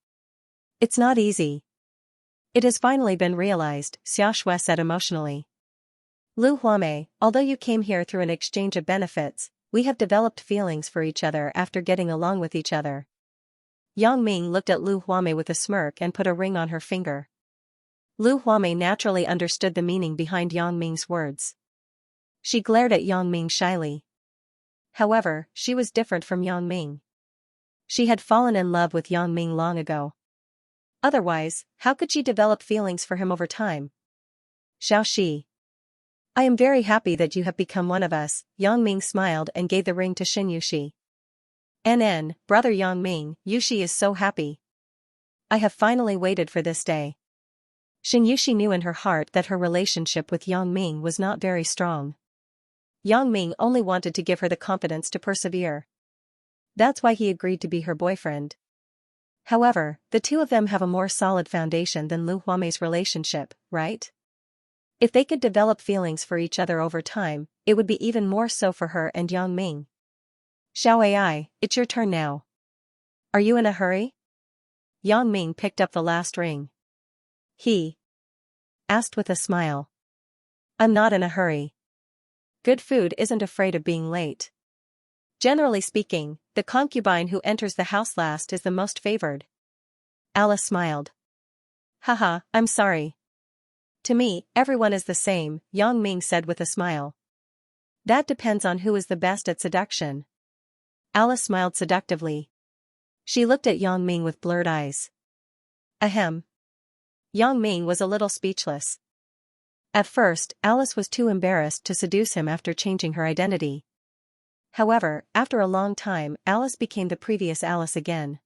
It's not easy. It has finally been realized, Xiaxue said emotionally. Lu Huame, although you came here through an exchange of benefits, we have developed feelings for each other after getting along with each other. Yang Ming looked at Lu Huame with a smirk and put a ring on her finger. Lu Huame naturally understood the meaning behind Yang Ming's words. She glared at Yang Ming shyly. However, she was different from Yang Ming. She had fallen in love with Yang Ming long ago. Otherwise, how could she develop feelings for him over time? Xiaoxi. I am very happy that you have become one of us, Yang Ming smiled and gave the ring to Xin Yuxi. Brother Yang Ming, Yuxi is so happy. I have finally waited for this day. Xianxia knew in her heart that her relationship with Yang Ming was not very strong. Yang Ming only wanted to give her the confidence to persevere. That's why he agreed to be her boyfriend. However, the two of them have a more solid foundation than Lu Huamei's relationship, right? If they could develop feelings for each other over time, it would be even more so for her and Yang Ming. Xiao Ai, it's your turn now. Are you in a hurry? Yang Ming picked up the last ring. He asked with a smile. I'm not in a hurry. Good food isn't afraid of being late. Generally speaking, the concubine who enters the house last is the most favored. Alice smiled. Haha, I'm sorry. To me, everyone is the same, Yang Ming said with a smile. That depends on who is the best at seduction. Alice smiled seductively. She looked at Yang Ming with blurred eyes. Ahem. Yang Ming was a little speechless. At first, Alice was too embarrassed to seduce him after changing her identity. However, after a long time, Alice became the previous Alice again.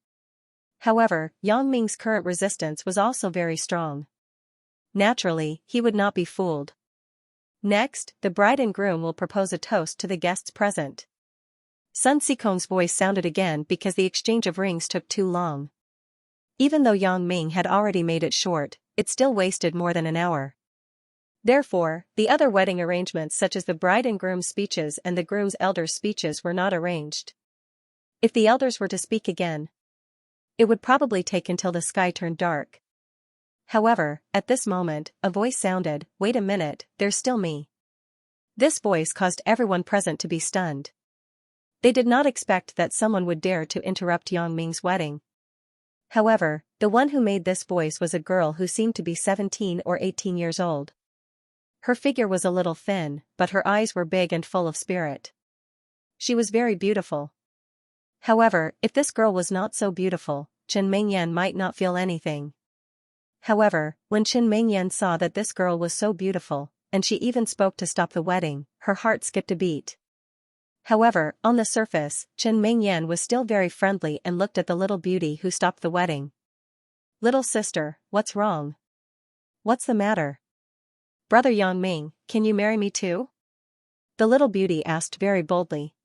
However, Yang Ming's current resistance was also very strong. Naturally, he would not be fooled. Next, the bride and groom will propose a toast to the guests present. Sun Xikong's voice sounded again because the exchange of rings took too long. Even though Yang Ming had already made it short, it still wasted more than an hour. Therefore, the other wedding arrangements such as the bride and groom's speeches and the groom's elders' speeches were not arranged. If the elders were to speak again, it would probably take until the sky turned dark. However, at this moment, a voice sounded, "Wait a minute, there's still me." This voice caused everyone present to be stunned. They did not expect that someone would dare to interrupt Yang Ming's wedding. However, the one who made this voice was a girl who seemed to be 17 or 18 years old. Her figure was a little thin, but her eyes were big and full of spirit. She was very beautiful. However, if this girl was not so beautiful, Chen Mingyan might not feel anything. However, when Chen Mingyan saw that this girl was so beautiful, and she even spoke to stop the wedding, her heart skipped a beat. However, on the surface, Chen Mingyan was still very friendly and looked at the little beauty who stopped the wedding. Little sister, what's wrong? What's the matter? Brother Yang Ming, can you marry me too? The little beauty asked very boldly.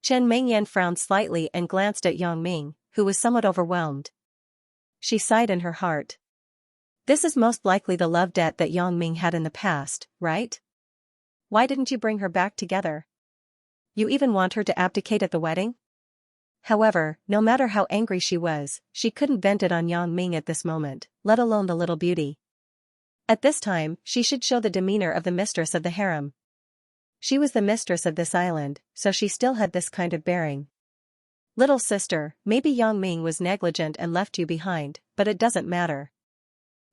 Chen Mingyan frowned slightly and glanced at Yang Ming, who was somewhat overwhelmed. She sighed in her heart. This is most likely the love debt that Yang Ming had in the past, right? Why didn't you bring her back together? You even want her to abdicate at the wedding? However, no matter how angry she was, she couldn't vent it on Yang Ming at this moment, let alone the little beauty. At this time, she should show the demeanor of the mistress of the harem. She was the mistress of this island, so she still had this kind of bearing. Little sister, maybe Yang Ming was negligent and left you behind, but it doesn't matter.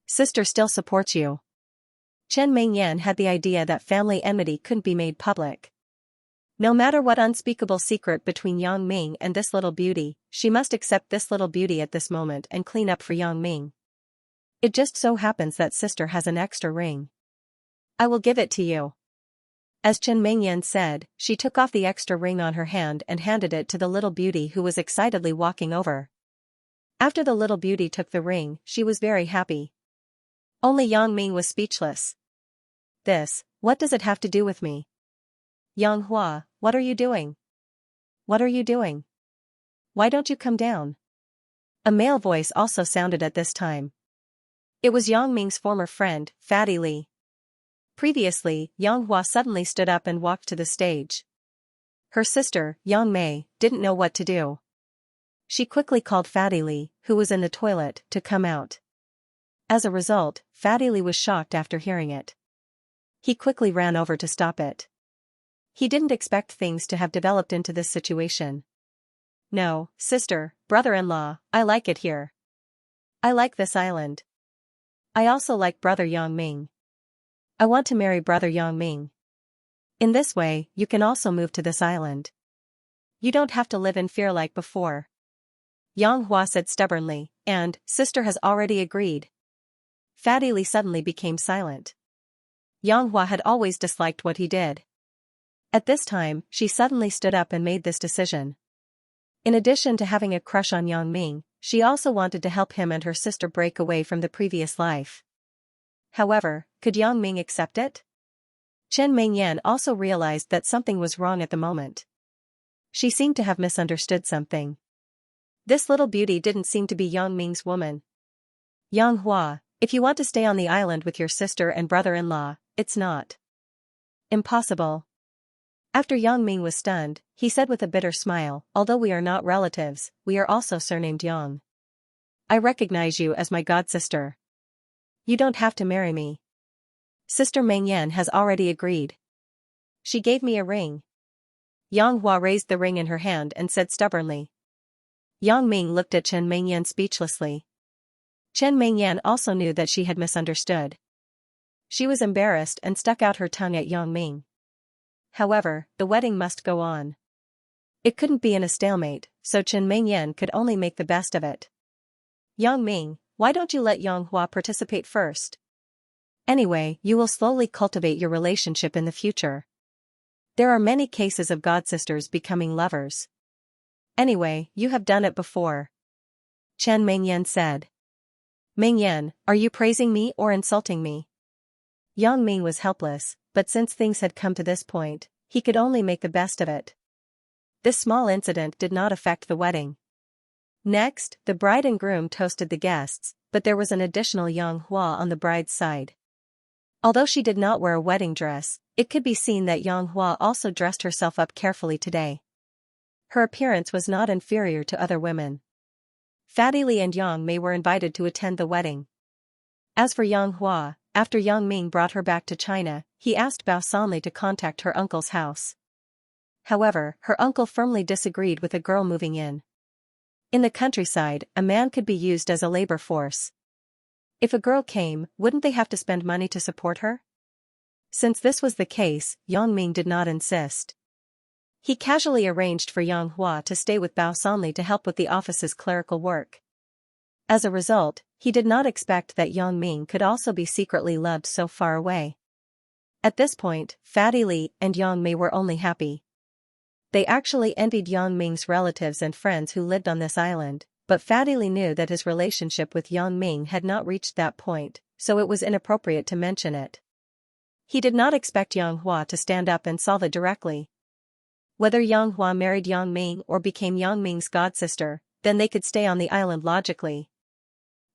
Sister still supports you. Chen Mingyan had the idea that family enmity couldn't be made public. No matter what unspeakable secret between Yang Ming and this little beauty, she must accept this little beauty at this moment and clean up for Yang Ming. It just so happens that sister has an extra ring. I will give it to you. As Chen Mingyan said, she took off the extra ring on her hand and handed it to the little beauty who was excitedly walking over. After the little beauty took the ring, she was very happy. Only Yang Ming was speechless. What does it have to do with me? Yang Hua, what are you doing? What are you doing? Why don't you come down? A male voice also sounded at this time. It was Yang Ming's former friend, Fatty Li. Previously, Yang Hua suddenly stood up and walked to the stage. Her sister, Yang Mei, didn't know what to do. She quickly called Fatty Li, who was in the toilet, to come out. As a result, Fatty Li was shocked after hearing it. He quickly ran over to stop it. He didn't expect things to have developed into this situation. No, sister, brother-in-law, I like it here. I like this island. I also like brother Yang Ming. I want to marry brother Yang Ming. In this way, you can also move to this island. You don't have to live in fear like before. Yang Hua said stubbornly, and sister has already agreed. Fatty Li suddenly became silent. Yang Hua had always disliked what he did. At this time, she suddenly stood up and made this decision. In addition to having a crush on Yang Ming, she also wanted to help him and her sister break away from the previous life. However, could Yang Ming accept it? Chen Mingyan also realized that something was wrong at the moment. She seemed to have misunderstood something. This little beauty didn't seem to be Yang Ming's woman. Yang Hua, if you want to stay on the island with your sister and brother-in-law, it's not impossible. After Yang Ming was stunned, he said with a bitter smile, although we are not relatives, we are also surnamed Yang. I recognize you as my godsister. You don't have to marry me. Sister Mingyan has already agreed. She gave me a ring. Yang Hua raised the ring in her hand and said stubbornly. Yang Ming looked at Chen Mingyan speechlessly. Chen Mingyan also knew that she had misunderstood. She was embarrassed and stuck out her tongue at Yang Ming. However, the wedding must go on. It couldn't be in a stalemate, so Chen Mingyan could only make the best of it. Yang Ming, why don't you let Yang Hua participate first? Anyway, you will slowly cultivate your relationship in the future. There are many cases of godsisters becoming lovers. Anyway, you have done it before. Chen Mingyan said. Mingyan, are you praising me or insulting me? Yang Ming was helpless, but since things had come to this point, he could only make the best of it. This small incident did not affect the wedding. Next, the bride and groom toasted the guests, but there was an additional Yang Hua on the bride's side. Although she did not wear a wedding dress, it could be seen that Yang Hua also dressed herself up carefully today. Her appearance was not inferior to other women. Fatty Li and Yang Mei were invited to attend the wedding. As for Yang Hua, after Yang Ming brought her back to China, he asked Bao Sanli to contact her uncle's house. However, her uncle firmly disagreed with a girl moving in. In the countryside, a man could be used as a labor force. If a girl came, wouldn't they have to spend money to support her? Since this was the case, Yang Ming did not insist. He casually arranged for Yang Hua to stay with Bao Sanli to help with the office's clerical work. As a result, he did not expect that Yang Ming could also be secretly loved so far away. At this point, Fatty Li and Yang Mei were only happy. They actually envied Yang Ming's relatives and friends who lived on this island, but Fatty Li knew that his relationship with Yang Ming had not reached that point, so it was inappropriate to mention it. He did not expect Yang Hua to stand up and solve it directly. Whether Yang Hua married Yang Ming or became Yang Ming's godsister, then they could stay on the island logically.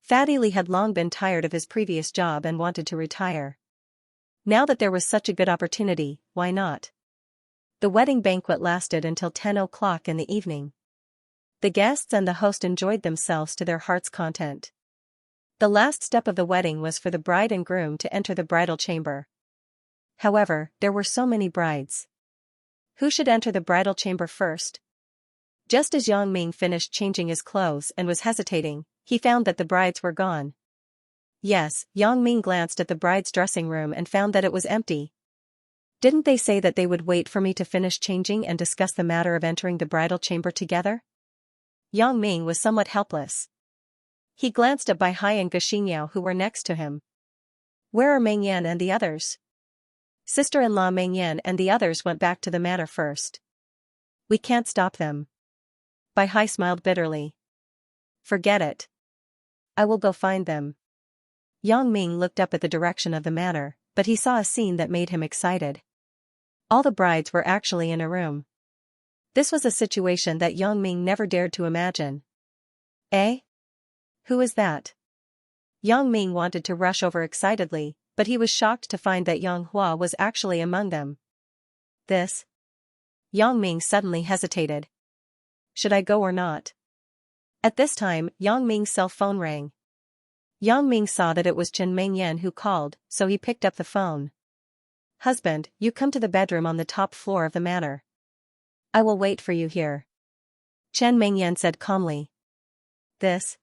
Fatty Li had long been tired of his previous job and wanted to retire. Now that there was such a good opportunity, why not? The wedding banquet lasted until 10 o'clock in the evening. The guests and the host enjoyed themselves to their heart's content. The last step of the wedding was for the bride and groom to enter the bridal chamber. However, there were so many brides. Who should enter the bridal chamber first? Just as Yang Ming finished changing his clothes and was hesitating, he found that the brides were gone. Yes, Yang Ming glanced at the bride's dressing room and found that it was empty. Didn't they say that they would wait for me to finish changing and discuss the matter of entering the bridal chamber together? Yang Ming was somewhat helpless. He glanced at Bai Hai and Xianxia who were next to him. Where are Meng Yan and the others? Sister-in-law Meng Yan and the others went back to the manor first. We can't stop them. Bai Hai smiled bitterly. Forget it. I will go find them. Yang Ming looked up at the direction of the manor, but he saw a scene that made him excited. All the brides were actually in a room. This was a situation that Yang Ming never dared to imagine. Eh? Who is that? Yang Ming wanted to rush over excitedly, but he was shocked to find that Yang Hua was actually among them. This? Yang Ming suddenly hesitated. Should I go or not? At this time, Yang Ming's cell phone rang. Yang Ming saw that it was Chen Mingyan who called, so he picked up the phone. Husband, you come to the bedroom on the top floor of the manor. I will wait for you here. Chen Mingyan said calmly. This?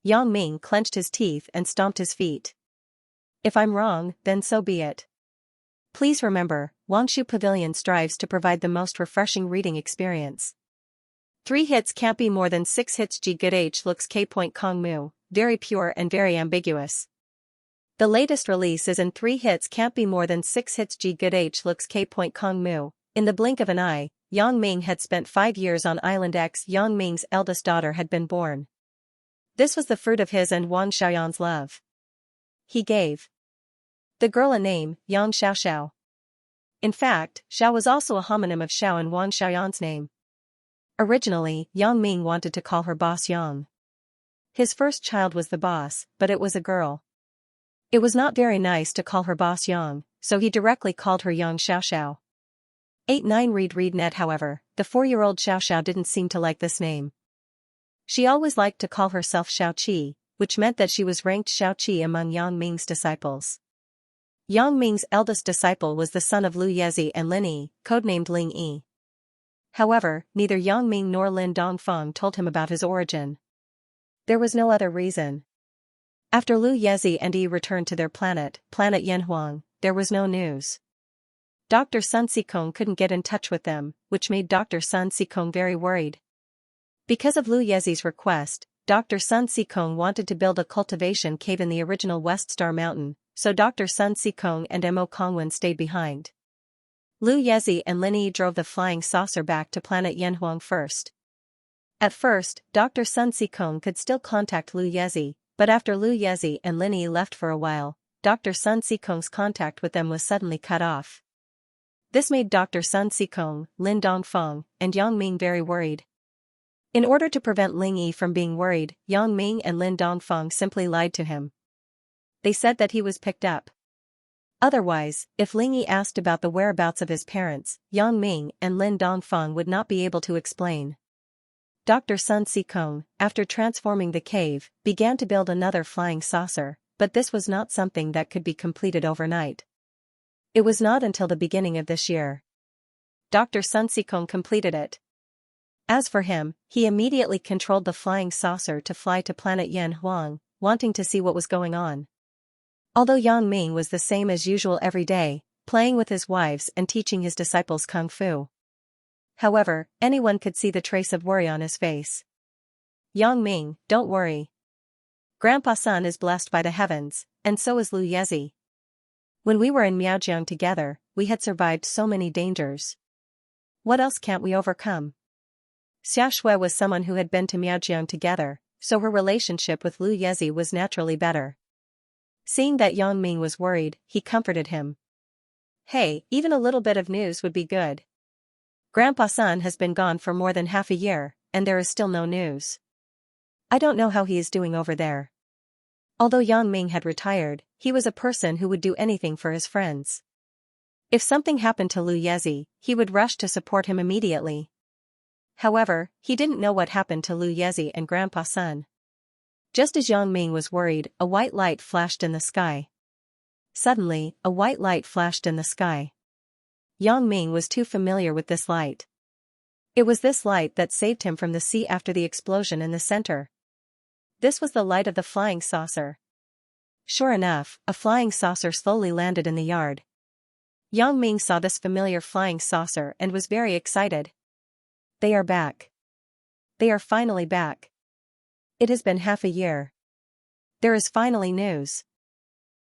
Yang Ming clenched his teeth and stomped his feet. If I'm wrong, then so be it. Please remember, Wangshu Pavilion strives to provide the most refreshing reading experience. 3 hits can't be more than 6 hits. G good H looks K. Kong Mu, very pure and very ambiguous. The latest release is in 3 hits can't be more than 6 hits. G good H looks K. Kong Mu. In the blink of an eye, Yang Ming had spent 5 years on Island X. Yang Ming's eldest daughter had been born. This was the fruit of his and Wang Xiaoyan's love. He gave. The girl a name, Yang Xiao. In fact, Xiao was also a homonym of Xiao in Wang Xiaoyan's name. Originally, Yang Ming wanted to call her boss Yang. His first child was the boss, but it was a girl. It was not very nice to call her boss Yang, so he directly called her Yang Xiao. 89 Read Net. However, the 4-year-old Xiao didn't seem to like this name. She always liked to call herself Xiao Qi, which meant that she was ranked Xiao Qi among Yang Ming's disciples. Yang Ming's eldest disciple was the son of Lu Yezi and Lin Yi, codenamed Ling Yi. However, neither Yang Ming nor Lin Dongfeng told him about his origin. There was no other reason. After Lu Yezi and Yi returned to their planet Yanhuang, there was no news. Dr. Sun Sikong couldn't get in touch with them, which made Dr. Sun Sikong very worried. Because of Lu Yezi's request, Dr. Sun Sikong wanted to build a cultivation cave in the original West Star Mountain, so Dr. Sun Sikong and Mo Kongwen stayed behind. Lu Yezi and Lin Yi drove the flying saucer back to planet Yanhuang first. At first, Dr. Sun Sikong could still contact Lu Yezi, but after Lu Yezi and Lin Yi left for a while, Dr. Sun Sikong's contact with them was suddenly cut off. This made Dr. Sun Sikong, Lin Dongfeng, and Yang Ming very worried. In order to prevent Ling Yi from being worried, Yang Ming and Lin Dongfeng simply lied to him. They said that he was picked up. Otherwise, if Ling Yi asked about the whereabouts of his parents, Yang Ming and Lin Dongfeng would not be able to explain. Dr. Sun Sikong, after transforming the cave, began to build another flying saucer, but this was not something that could be completed overnight. It was not until the beginning of this year. Dr. Sun Sikong completed it. As for him, he immediately controlled the flying saucer to fly to planet Yanhuang, wanting to see what was going on. Although Yang Ming was the same as usual every day, playing with his wives and teaching his disciples kung fu. However, anyone could see the trace of worry on his face. Yang Ming, don't worry. Grandpa Sun is blessed by the heavens, and so is Lu Yezi. When we were in Miaojiang together, we had survived so many dangers. What else can't we overcome? Xiaxue was someone who had been to Miaojiang together, so her relationship with Lu Yezi was naturally better. Seeing that Yang Ming was worried, he comforted him. Hey, even a little bit of news would be good. Grandpa Sun has been gone for more than half a year, and there is still no news. I don't know how he is doing over there. Although Yang Ming had retired, he was a person who would do anything for his friends. If something happened to Lu Yezi, he would rush to support him immediately. However, he didn't know what happened to Lu Yezi and Grandpa Sun. Just as Yang Ming was worried, a white light flashed in the sky. Suddenly, a white light flashed in the sky. Yang Ming was too familiar with this light. It was this light that saved him from the sea after the explosion in the center. This was the light of the flying saucer. Sure enough, a flying saucer slowly landed in the yard. Yang Ming saw this familiar flying saucer and was very excited. They are back. They are finally back. It has been half a year. There is finally news.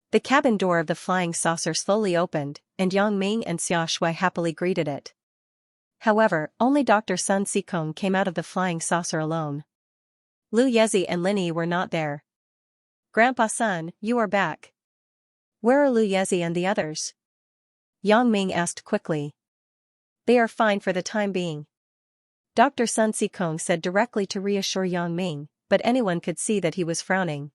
The cabin door of the flying saucer slowly opened, and Yang Ming and Xiaxue happily greeted it. However, only Dr. Sun Sikong came out of the flying saucer alone. Lu Yezi and Lin Yi were not there. Grandpa Sun, you are back. Where are Lu Yezi and the others? Yang Ming asked quickly. They are fine for the time being. Dr. Sun Sikong said directly to reassure Yang Ming, but anyone could see that he was frowning.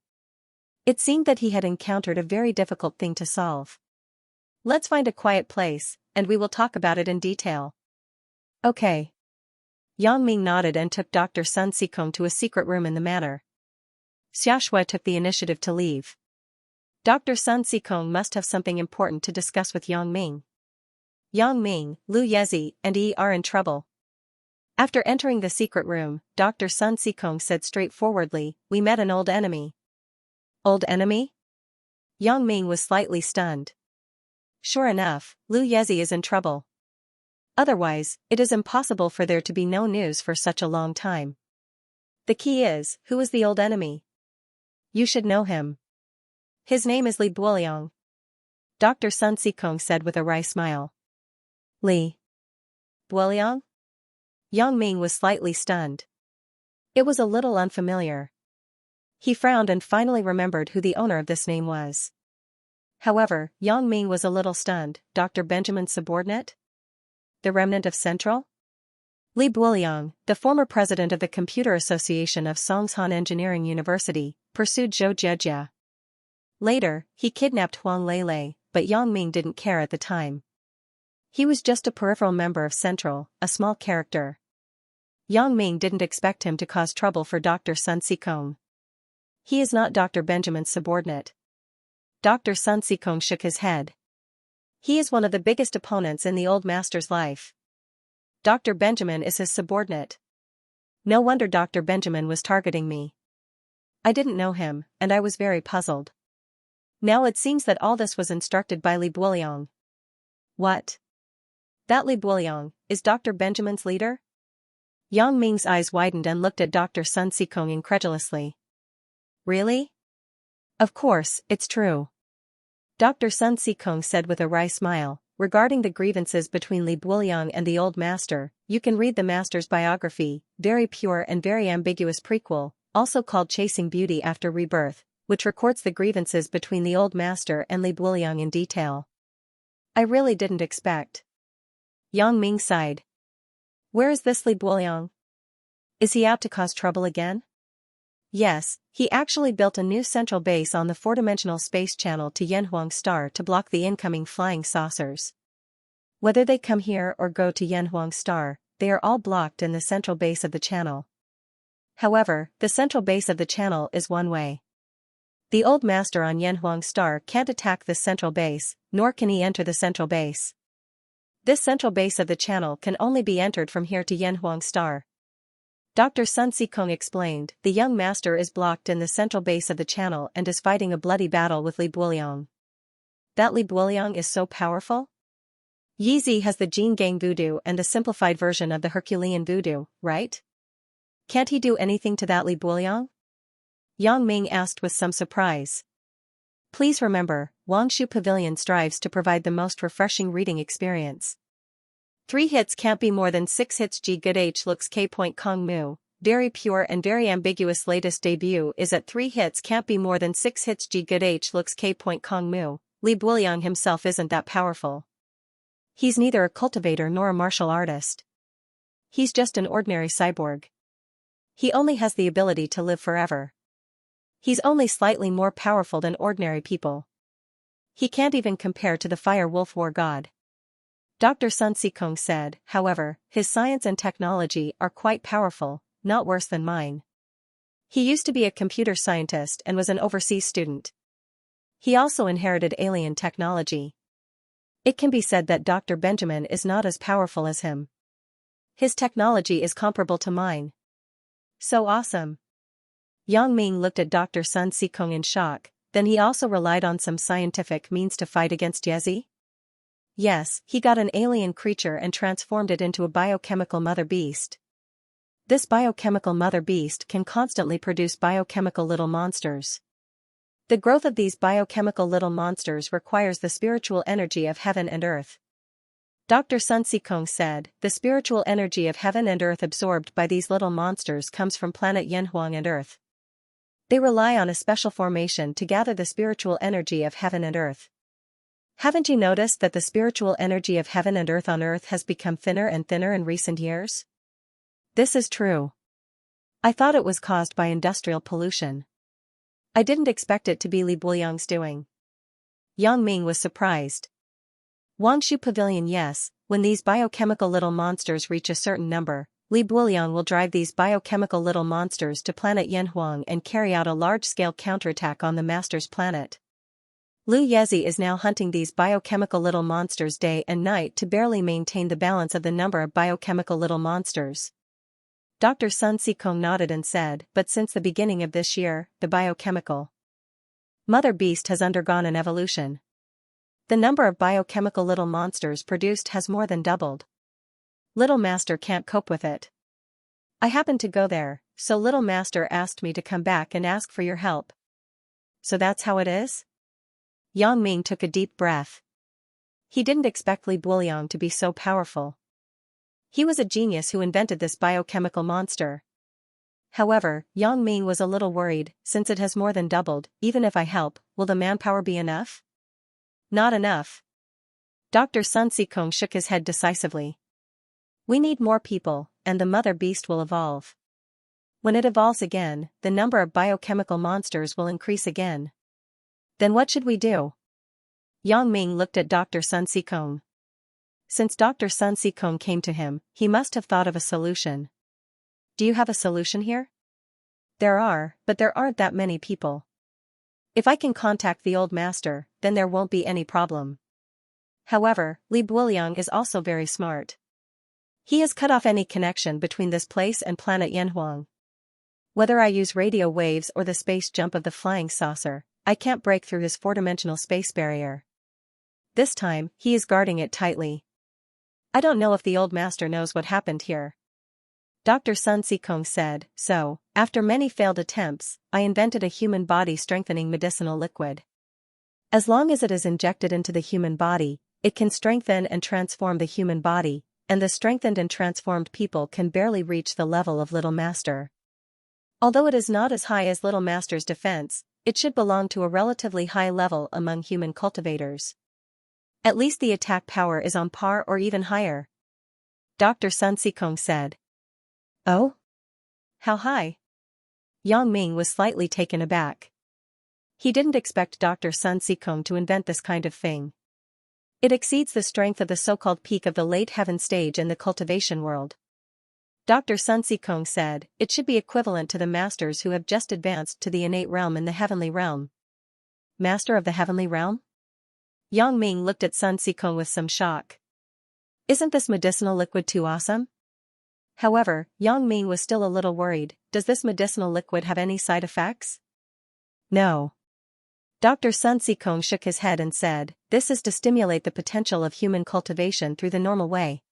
It seemed that he had encountered a very difficult thing to solve. Let's find a quiet place, and we will talk about it in detail. Okay. Yang Ming nodded and took Dr. Sun Sikong to a secret room in the manor. Xiaxue took the initiative to leave. Dr. Sun Sikong must have something important to discuss with Yang Ming. Yang Ming, Lu Yezi, and Yi are in trouble. After entering the secret room, Dr. Sun Sikong said straightforwardly, we met an old enemy. Old enemy? Yang Ming was slightly stunned. Sure enough, Lu Yezi is in trouble. Otherwise, it is impossible for there to be no news for such a long time. The key is, who is the old enemy? You should know him. His name is Li Buoliang. Dr. Sun Sikong said with a wry smile. Li Buoliang? Yang Ming was slightly stunned. It was a little unfamiliar. He frowned and finally remembered who the owner of this name was. However, Yang Ming was a little stunned. Dr. Benjamin's subordinate? The remnant of Central? Li Builiang, the former president of the Computer Association of Songshan Engineering University, pursued Zhou Jejia. Later, he kidnapped Huang Lele, but Yang Ming didn't care at the time. He was just a peripheral member of Central, a small character. Yang Ming didn't expect him to cause trouble for Dr. Sun Sikong. He is not Dr. Benjamin's subordinate. Dr. Sun Sikong shook his head. He is one of the biggest opponents in the old master's life. Dr. Benjamin is his subordinate. No wonder Dr. Benjamin was targeting me. I didn't know him, and I was very puzzled. Now it seems that all this was instructed by Li Builiang. What? That Li Builiang is Dr. Benjamin's leader? Yang Ming's eyes widened and looked at Dr. Sun Sikong incredulously. Really? Of course, it's true. Dr. Sun Sikong said with a wry smile. Regarding the grievances between Li Builiang and the old master, you can read the master's biography, very pure and very ambiguous prequel, also called Chasing Beauty After Rebirth, which records the grievances between the old master and Li Builiang in detail. I really didn't expect. Yang Ming sighed. Where is this Li Builiang? Is he out to cause trouble again? Yes, he actually built a new central base on the four-dimensional space channel to Yanhuang Star to block the incoming flying saucers. Whether they come here or go to Yanhuang Star, they are all blocked in the central base of the channel. However, the central base of the channel is one way. The old master on Yanhuang Star can't attack this central base, nor can he enter the central base. This central base of the channel can only be entered from here to Yanhuang Star. Dr. Sun Sikong explained, the young master is blocked in the central base of the channel and is fighting a bloody battle with Li Builiang. That Li Builiang is so powerful? Yizi has the Jin Gang voodoo and a simplified version of the Herculean voodoo, right? Can't he do anything to that Li Builiang? Yang Ming asked with some surprise. Please remember, Wangshu Pavilion strives to provide the most refreshing reading experience. 3 hits can't be more than 6 hits. G Good H looks K. Kong Mu, very pure and very ambiguous. Latest debut is at 3 hits can't be more than 6 hits. G Good H looks K. Kong Mu. Li Builiang himself isn't that powerful. He's neither a cultivator nor a martial artist. He's just an ordinary cyborg. He only has the ability to live forever. He's only slightly more powerful than ordinary people. He can't even compare to the Fire Wolf War God. Dr. Sun Sikong said, however, his science and technology are quite powerful, not worse than mine. He used to be a computer scientist and was an overseas student. He also inherited alien technology. It can be said that Dr. Benjamin is not as powerful as him. His technology is comparable to mine. So awesome. Yang Ming looked at Dr. Sun Sikong in shock, then he also relied on some scientific means to fight against Yezi? Yes, he got an alien creature and transformed it into a biochemical mother beast. This biochemical mother beast can constantly produce biochemical little monsters. The growth of these biochemical little monsters requires the spiritual energy of heaven and earth. Dr. Sun Sikong said, the spiritual energy of heaven and earth absorbed by these little monsters comes from planet Yanhuang and earth. They rely on a special formation to gather the spiritual energy of heaven and earth. Haven't you noticed that the spiritual energy of heaven and earth on earth has become thinner and thinner in recent years? This is true. I thought it was caused by industrial pollution. I didn't expect it to be Li Builiang's doing. Yang Ming was surprised. Wangshu Pavilion. Yes, when these biochemical little monsters reach a certain number, Li Builiang will drive these biochemical little monsters to planet Yanhuang and carry out a large-scale counterattack on the master's planet. Lu Yezi is now hunting these biochemical little monsters day and night to barely maintain the balance of the number of biochemical little monsters. Dr. Sun Sikong nodded and said, but since the beginning of this year, the biochemical mother beast has undergone an evolution. The number of biochemical little monsters produced has more than doubled. Little Master can't cope with it. I happened to go there, so Little Master asked me to come back and ask for your help. So that's how it is? Yang Ming took a deep breath. He didn't expect Li Builiang to be so powerful. He was a genius who invented this biochemical monster. However, Yang Ming was a little worried, since it has more than doubled. Even if I help, will the manpower be enough? Not enough. Dr. Sun Sikong shook his head decisively. We need more people, and the mother beast will evolve. When it evolves again, the number of biochemical monsters will increase again. Then what should we do? Yang Ming looked at Dr. Sun Sikong. Since Dr. Sun Sikong came to him, he must have thought of a solution. Do you have a solution here? There are, but there aren't that many people. If I can contact the old master, then there won't be any problem. However, Li Builiang is also very smart. He has cut off any connection between this place and planet Yanhuang. Whether I use radio waves or the space jump of the flying saucer, I can't break through his four-dimensional space barrier. This time, he is guarding it tightly. I don't know if the old master knows what happened here. Dr. Sun Sikong said, so, after many failed attempts, I invented a human body strengthening medicinal liquid. As long as it is injected into the human body, it can strengthen and transform the human body, and the strengthened and transformed people can barely reach the level of Little Master. Although it is not as high as Little Master's defense, it should belong to a relatively high level among human cultivators. At least the attack power is on par or even higher. Dr. Sun Sikong said. Oh? How high? Yang Ming was slightly taken aback. He didn't expect Dr. Sun Sikong to invent this kind of thing. It exceeds the strength of the so-called peak of the late heaven stage in the cultivation world. Dr. Sun Sikong said, it should be equivalent to the masters who have just advanced to the innate realm in the heavenly realm. Master of the heavenly realm? Yang Ming looked at Sun Sikong with some shock. Isn't this medicinal liquid too awesome? However, Yang Ming was still a little worried. Does this medicinal liquid have any side effects? No. Dr. Sun Sikong shook his head and said, this is to stimulate the potential of human cultivation through the normal way.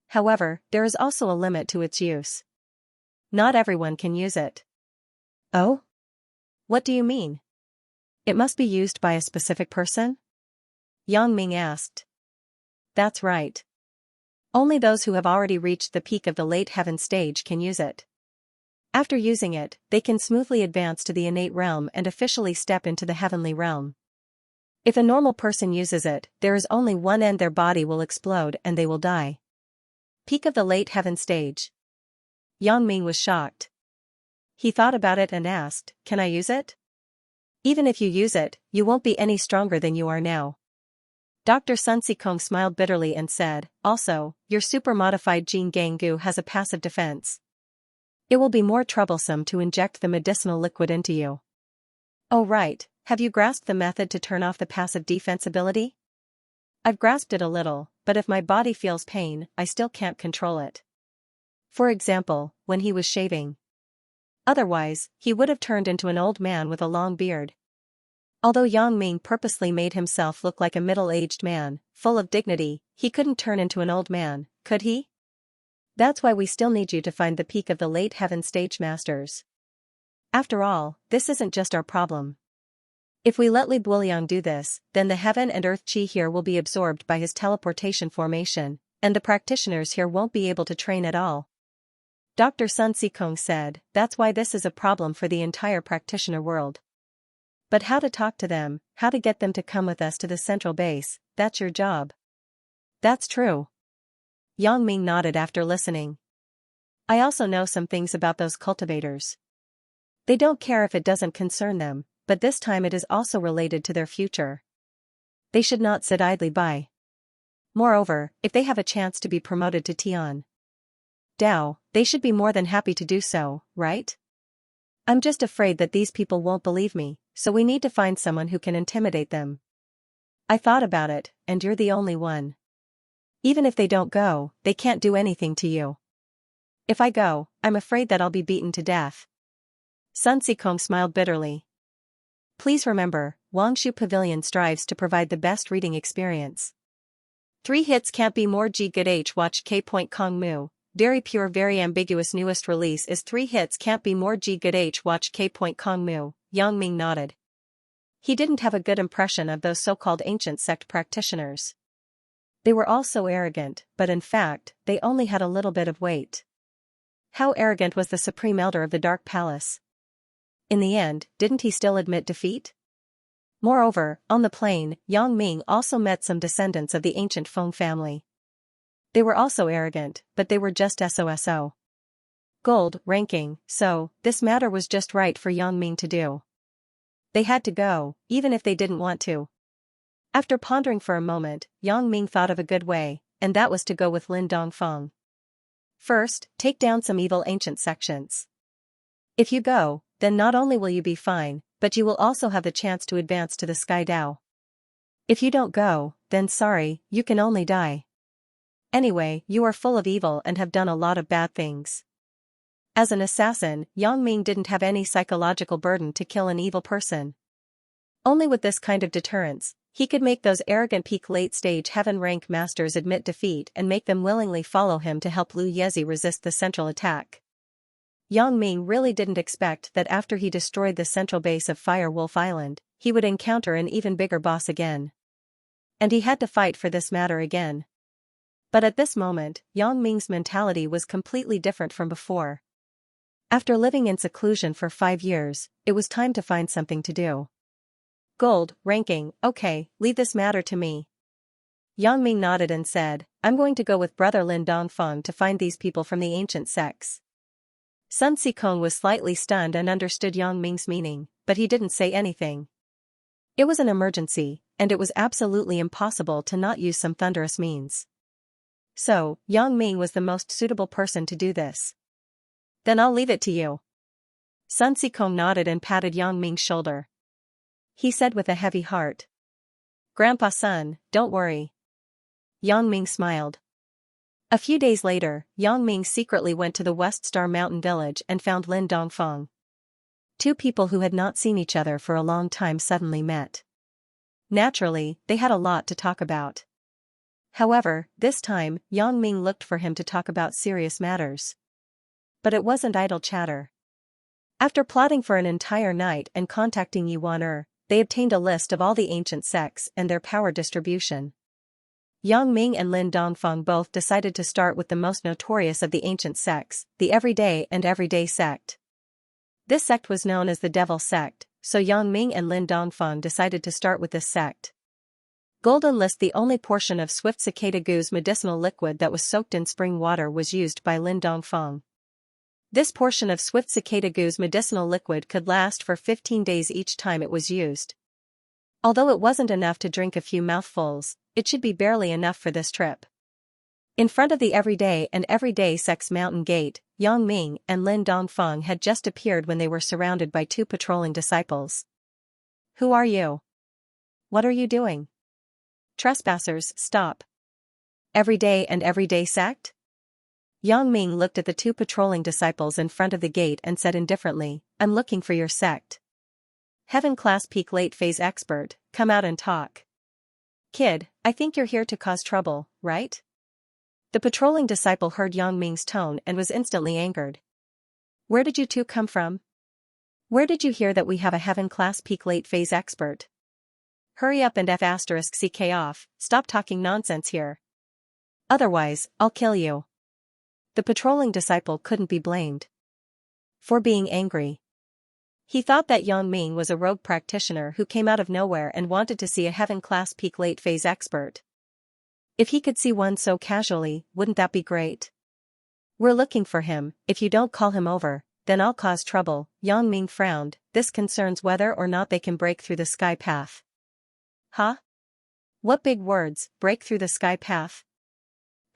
However, there is also a limit to its use. Not everyone can use it. Oh? What do you mean? It must be used by a specific person? Yang Ming asked. That's right. Only those who have already reached the peak of the late heaven stage can use it. After using it, they can smoothly advance to the innate realm and officially step into the heavenly realm. If a normal person uses it, there is only one end: their body will explode and they will die. Peak of the late heaven stage. Yang Ming was shocked. He thought about it and asked, can I use it? Even if you use it, you won't be any stronger than you are now. Dr. Sun Sikong smiled bitterly and said, also, your super-modified Jing Gangu has a passive defense. It will be more troublesome to inject the medicinal liquid into you. Oh right, have you grasped the method to turn off the passive defense ability? I've grasped it a little, but if my body feels pain, I still can't control it. For example, when he was shaving. Otherwise, he would have turned into an old man with a long beard. Although Yang Ming purposely made himself look like a middle-aged man, full of dignity, he couldn't turn into an old man, could he? That's why we still need you to find the peak of the late heaven stage masters. After all, this isn't just our problem. If we let Li Builiang do this, then the heaven and earth chi here will be absorbed by his teleportation formation, and the practitioners here won't be able to train at all. Dr. Sun Sikong said, that's why this is a problem for the entire practitioner world. But how to talk to them, how to get them to come with us to the central base, that's your job. That's true. Yang Ming nodded after listening. I also know some things about those cultivators. They don't care if it doesn't concern them, but this time it is also related to their future. They should not sit idly by. Moreover, if they have a chance to be promoted to Tian Dao, they should be more than happy to do so, right? I'm just afraid that these people won't believe me, so we need to find someone who can intimidate them. I thought about it, and you're the only one. Even if they don't go, they can't do anything to you. If I go, I'm afraid that I'll be beaten to death. Sun Sikong smiled bitterly. Please remember, Wangshu Pavilion strives to provide the best reading experience. 3 hits can't be more G good H watch K. Kong Mu. Very pure, very ambiguous. Newest release is 3 hits can't be more G good H watch K. Kong Mu. Yang Ming nodded. He didn't have a good impression of those so-called ancient sect practitioners. They were all so arrogant, but in fact, they only had a little bit of weight. How arrogant was the Supreme Elder of the Dark Palace? In the end, didn't he still admit defeat? Moreover, on the plane, Yang Ming also met some descendants of the ancient Feng family. They were also arrogant, but they were just SOSO. Gold ranking, so this matter was just right for Yang Ming to do. They had to go, even if they didn't want to. After pondering for a moment, Yang Ming thought of a good way, and that was to go with Lin Dongfeng. First, take down some evil ancient sections. If you go, then not only will you be fine, but you will also have the chance to advance to the Sky Dao. If you don't go, then sorry, you can only die. Anyway, you are full of evil and have done a lot of bad things. As an assassin, Yang Ming didn't have any psychological burden to kill an evil person. Only with this kind of deterrence, he could make those arrogant peak late-stage heaven-rank masters admit defeat and make them willingly follow him to help Lu Yezi resist the central attack. Yang Ming really didn't expect that after he destroyed the central base of Fire Wolf Island, he would encounter an even bigger boss again. And he had to fight for this matter again. But at this moment, Yang Ming's mentality was completely different from before. After living in seclusion for 5 years, it was time to find something to do. Gold ranking, okay, leave this matter to me. Yang Ming nodded and said, I'm going to go with brother Lin Dongfeng to find these people from the ancient sects. Sun Sikong was slightly stunned and understood Yang Ming's meaning, but he didn't say anything. It was an emergency, and it was absolutely impossible to not use some thunderous means. So, Yang Ming was the most suitable person to do this. Then I'll leave it to you. Sun Sikong nodded and patted Yang Ming's shoulder. He said with a heavy heart. Grandpa Sun, don't worry. Yang Ming smiled. A few days later, Yang Ming secretly went to the West Star Mountain village and found Lin Dongfeng. Two people who had not seen each other for a long time suddenly met. Naturally, they had a lot to talk about. However, this time, Yang Ming looked for him to talk about serious matters. But it wasn't idle chatter. After plotting for an entire night and contacting Yuan, they obtained a list of all the ancient sects and their power distribution. Yang Ming and Lin Dongfeng both decided to start with the most notorious of the ancient sects, the Everyday sect. This sect was known as the Devil sect, so Yang Ming and Lin Dongfeng decided to start with this sect. Golden List, the only portion of Swift Cicada Goo's medicinal liquid that was soaked in spring water, was used by Lin Dongfeng. This portion of Swift Cicada Goo's medicinal liquid could last for 15 days each time it was used. Although it wasn't enough to drink a few mouthfuls, it should be barely enough for this trip. In front of the Everyday sect's mountain gate, Yang Ming and Lin Dongfeng had just appeared when they were surrounded by 2 patrolling disciples. Who are you? What are you doing? Trespassers, stop. Everyday sect? Yang Ming looked at the 2 patrolling disciples in front of the gate and said indifferently, I'm looking for your sect. Heaven class peak late phase expert, come out and talk. Kid, I think you're here to cause trouble, right? The patrolling disciple heard Yang Ming's tone and was instantly angered. Where did you 2 come from? Where did you hear that we have a heaven class peak late phase expert? Hurry up and *CK off, stop talking nonsense here. Otherwise, I'll kill you. The patrolling disciple couldn't be blamed for being angry. He thought that Yang Ming was a rogue practitioner who came out of nowhere and wanted to see a heaven-class peak late phase expert. If he could see one so casually, wouldn't that be great? We're looking for him, if you don't call him over, then I'll cause trouble. Yang Ming frowned, this concerns whether or not they can break through the sky path. Huh? What big words, break through the sky path?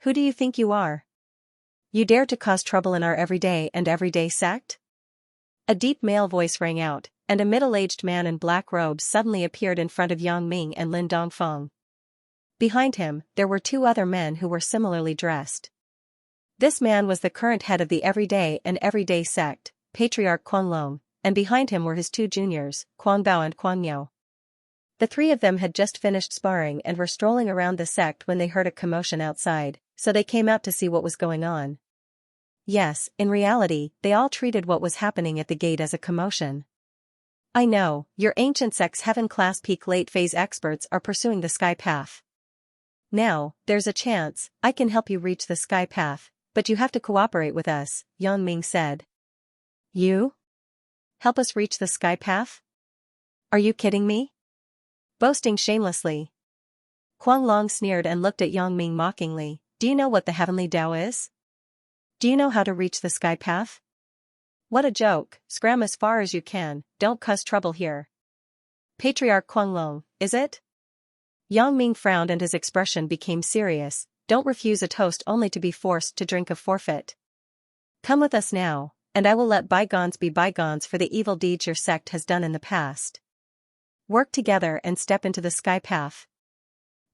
Who do you think you are? You dare to cause trouble in our Everyday sect? A deep male voice rang out, and a middle-aged man in black robes suddenly appeared in front of Yang Ming and Lin Dongfeng. Behind him, there were 2 other men who were similarly dressed. This man was the current head of the Everyday sect, Patriarch Kuanglong, and behind him were his 2 juniors, Kuangbao and Kuangyou. The 3 of them had just finished sparring and were strolling around the sect when they heard a commotion outside, so they came out to see what was going on. Yes, in reality, they all treated what was happening at the gate as a commotion. I know, your ancient sect's heaven-class peak late phase experts are pursuing the sky path. Now, there's a chance, I can help you reach the sky path, but you have to cooperate with us, Yang Ming said. You? Help us reach the sky path? Are you kidding me? Boasting shamelessly. Kuang Long sneered and looked at Yang Ming mockingly. Do you know what the heavenly Tao is? Do you know how to reach the sky path? What a joke, scram as far as you can, don't cause trouble here. Patriarch Kuang Long, is it? Yang Ming frowned and his expression became serious. Don't refuse a toast only to be forced to drink a forfeit. Come with us now, and I will let bygones be bygones for the evil deeds your sect has done in the past. Work together and step into the sky path.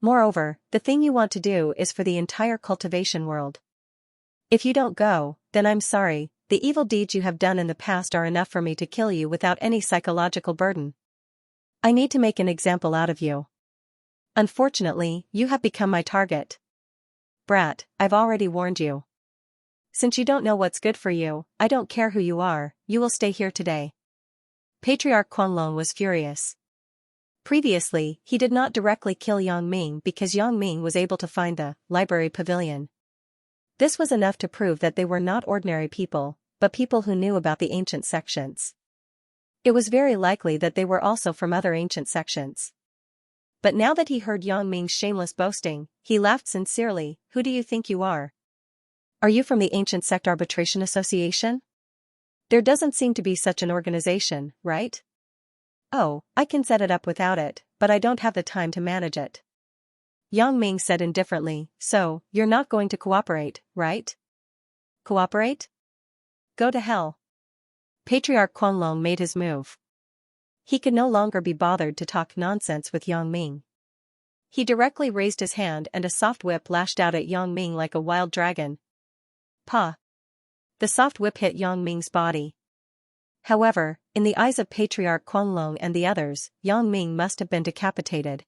Moreover, the thing you want to do is for the entire cultivation world. If you don't go, then I'm sorry, the evil deeds you have done in the past are enough for me to kill you without any psychological burden. I need to make an example out of you. Unfortunately, you have become my target. Brat, I've already warned you. Since you don't know what's good for you, I don't care who you are, you will stay here today. Patriarch Kuang Long was furious. Previously, he did not directly kill Yang Ming because Yang Ming was able to find the library pavilion. This was enough to prove that they were not ordinary people, but people who knew about the ancient sections. It was very likely that they were also from other ancient sections. But now that he heard Yang Ming's shameless boasting, he laughed sincerely. Who do you think you are? Are you from the Ancient Sect Arbitration Association? There doesn't seem to be such an organization, right? Oh, I can set it up without it, but I don't have the time to manage it. Yang Ming said indifferently, so, you're not going to cooperate, right? Cooperate? Go to hell. Patriarch Kuang Long made his move. He could no longer be bothered to talk nonsense with Yang Ming. He directly raised his hand and a soft whip lashed out at Yang Ming like a wild dragon. Pa! The soft whip hit Yang Ming's body. However, in the eyes of Patriarch Kuang Long and the others, Yang Ming must have been decapitated.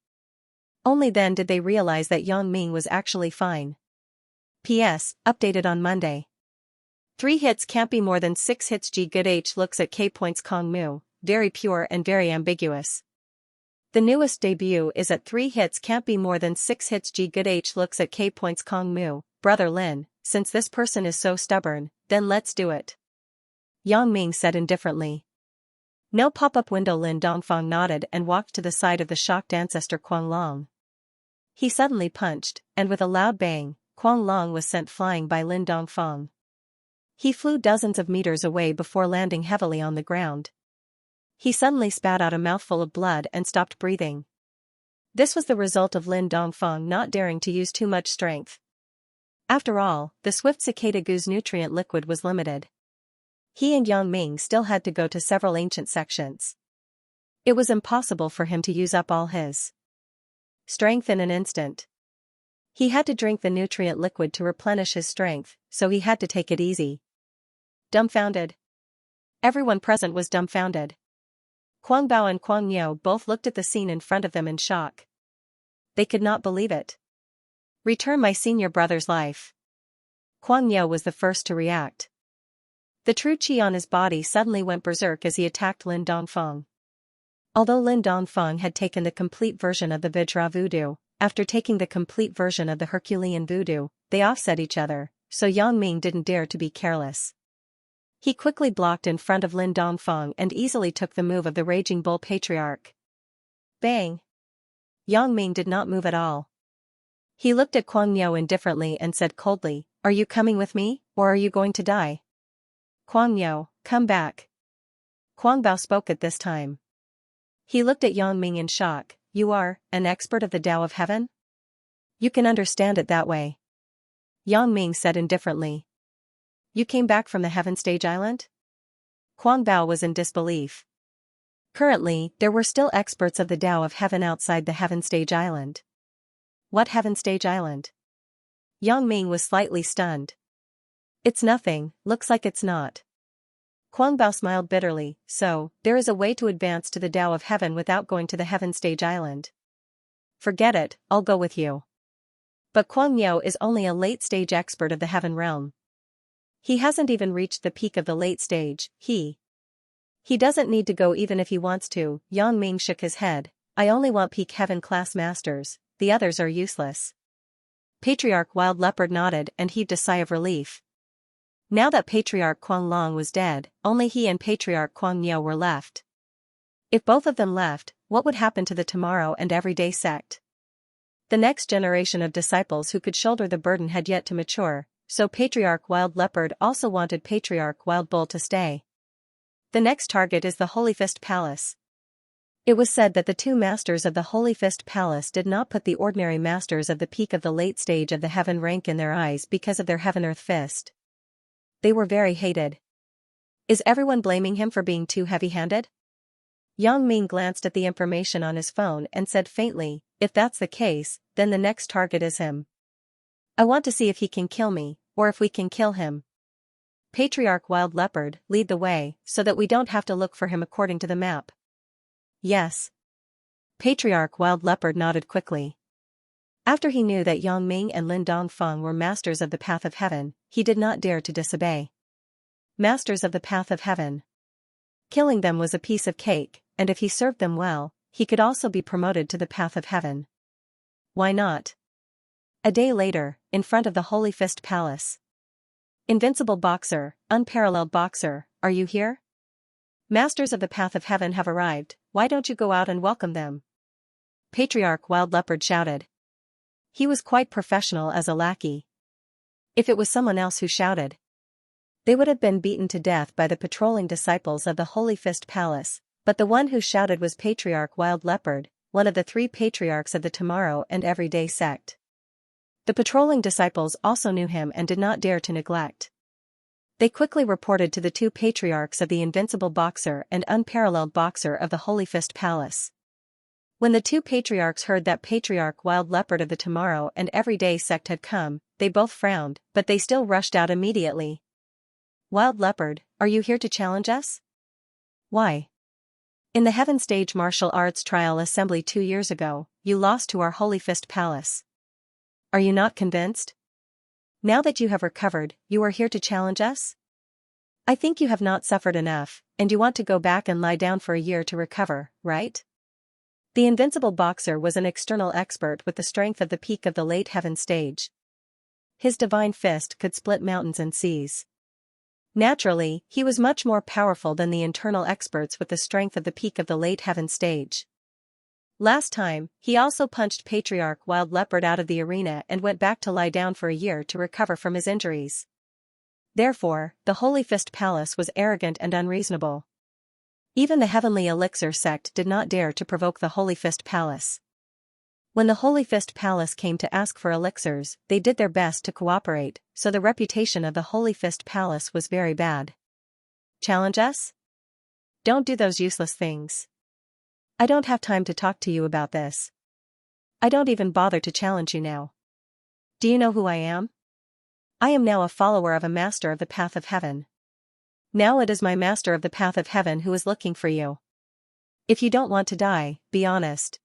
Only then did they realize that Yang Ming was actually fine. P.S. Updated on Monday. 3 hits can't be more than 6 hits. G Good H looks at K points Kong Mu, very pure and very ambiguous. The newest debut is at 3 hits can't be more than 6 hits. G Good H looks at K points Kong Mu, Brother Lin, since this person is so stubborn, then let's do it. Yang Ming said indifferently. No pop-up window. Lin Dongfang nodded and walked to the side of the shocked ancestor Kuang Long. He suddenly punched, and with a loud bang, Kuang Long was sent flying by Lin Dongfang. He flew dozens of meters away before landing heavily on the ground. He suddenly spat out a mouthful of blood and stopped breathing. This was the result of Lin Dongfang not daring to use too much strength. After all, the swift cicada goo's nutrient liquid was limited. He and Yang Ming still had to go to several ancient sections. It was impossible for him to use up all his strength in an instant. He had to drink the nutrient liquid to replenish his strength, so he had to take it easy. Dumbfounded. Everyone present was dumbfounded. Kuang Bao and Kuang Niu both looked at the scene in front of them in shock. They could not believe it. Return my senior brother's life. Kuang Niu was the first to react. The true qi on his body suddenly went berserk as he attacked Lin Dongfang. Although Lin Dongfang had taken the complete version of the Vajra voodoo, after taking the complete version of the Herculean voodoo, they offset each other, so Yang Ming didn't dare to be careless. He quickly blocked in front of Lin Dongfang and easily took the move of the Raging Bull Patriarch. Bang! Yang Ming did not move at all. He looked at Kuang Niu indifferently and said coldly, "Are you coming with me, or are you going to die?" Kuang Niu, come back. Kuang Bao spoke at this time. He looked at Yang Ming in shock. You are an expert of the Tao of Heaven? You can understand it that way. Yang Ming said indifferently. You came back from the Heaven Stage Island? Kuang Bao was in disbelief. Currently, there were still experts of the Tao of Heaven outside the Heaven Stage Island. What Heaven Stage Island? Yang Ming was slightly stunned. It's nothing, looks like it's not. Kuang Bao smiled bitterly. So, there is a way to advance to the Tao of Heaven without going to the Heaven Stage Island. Forget it, I'll go with you. But Kuang Niu is only a late-stage expert of the Heaven Realm. He hasn't even reached the peak of the late stage. He doesn't need to go even if he wants to. Yang Ming shook his head. I only want peak Heaven class masters, the others are useless. Patriarch Wild Leopard nodded and heaved a sigh of relief. Now that Patriarch Kuang Long was dead, only he and Patriarch Kuang Niu were left. If both of them left, what would happen to the tomorrow and everyday sect? The next generation of disciples who could shoulder the burden had yet to mature, so Patriarch Wild Leopard also wanted Patriarch Wild Bull to stay. The next target is the Holy Fist Palace. It was said that the two masters of the Holy Fist Palace did not put the ordinary masters of the peak of the late stage of the heaven rank in their eyes because of their heaven-earth fist. They were very hated. Is everyone blaming him for being too heavy-handed? Yang Ming glanced at the information on his phone and said faintly, if that's the case, then the next target is him. I want to see if he can kill me, or if we can kill him. Patriarch Wild Leopard, lead the way, so that we don't have to look for him according to the map. Yes. Patriarch Wild Leopard nodded quickly. After he knew that Yang Ming and Lin Dongfeng were masters of the path of heaven, he did not dare to disobey. Masters of the path of heaven. Killing them was a piece of cake, and if he served them well, he could also be promoted to the path of heaven. Why not? A day later, in front of the Holy Fist Palace. Invincible boxer, unparalleled boxer, are you here? Masters of the path of heaven have arrived, why don't you go out and welcome them? Patriarch Wild Leopard shouted. He was quite professional as a lackey. If it was someone else who shouted, they would have been beaten to death by the patrolling disciples of the Holy Fist Palace, but the one who shouted was Patriarch Wild Leopard, one of the three patriarchs of the tomorrow and everyday sect. The patrolling disciples also knew him and did not dare to neglect. They quickly reported to the two patriarchs of the invincible boxer and unparalleled boxer of the Holy Fist Palace. When the two patriarchs heard that Patriarch Wild Leopard of the tomorrow and everyday sect had come, they both frowned, but they still rushed out immediately. Wild Leopard, are you here to challenge us? Why? In the Heaven Stage Martial Arts Trial Assembly 2 years ago, you lost to our Holy Fist Palace. Are you not convinced? Now that you have recovered, you are here to challenge us? I think you have not suffered enough, and you want to go back and lie down for a year to recover, right? The invincible boxer was an external expert with the strength of the peak of the late heaven stage. His divine fist could split mountains and seas. Naturally, he was much more powerful than the internal experts with the strength of the peak of the late heaven stage. Last time, he also punched Patriarch Wild Leopard out of the arena and went back to lie down for a year to recover from his injuries. Therefore, the Holy Fist Palace was arrogant and unreasonable. Even the Heavenly Elixir sect did not dare to provoke the Holy Fist Palace. When the Holy Fist Palace came to ask for elixirs, they did their best to cooperate, so the reputation of the Holy Fist Palace was very bad. Challenge us? Don't do those useless things. I don't have time to talk to you about this. I don't even bother to challenge you now. Do you know who I am? I am now a follower of a master of the path of heaven. Now it is my master of the path of heaven who is looking for you. If you don't want to die, be honest.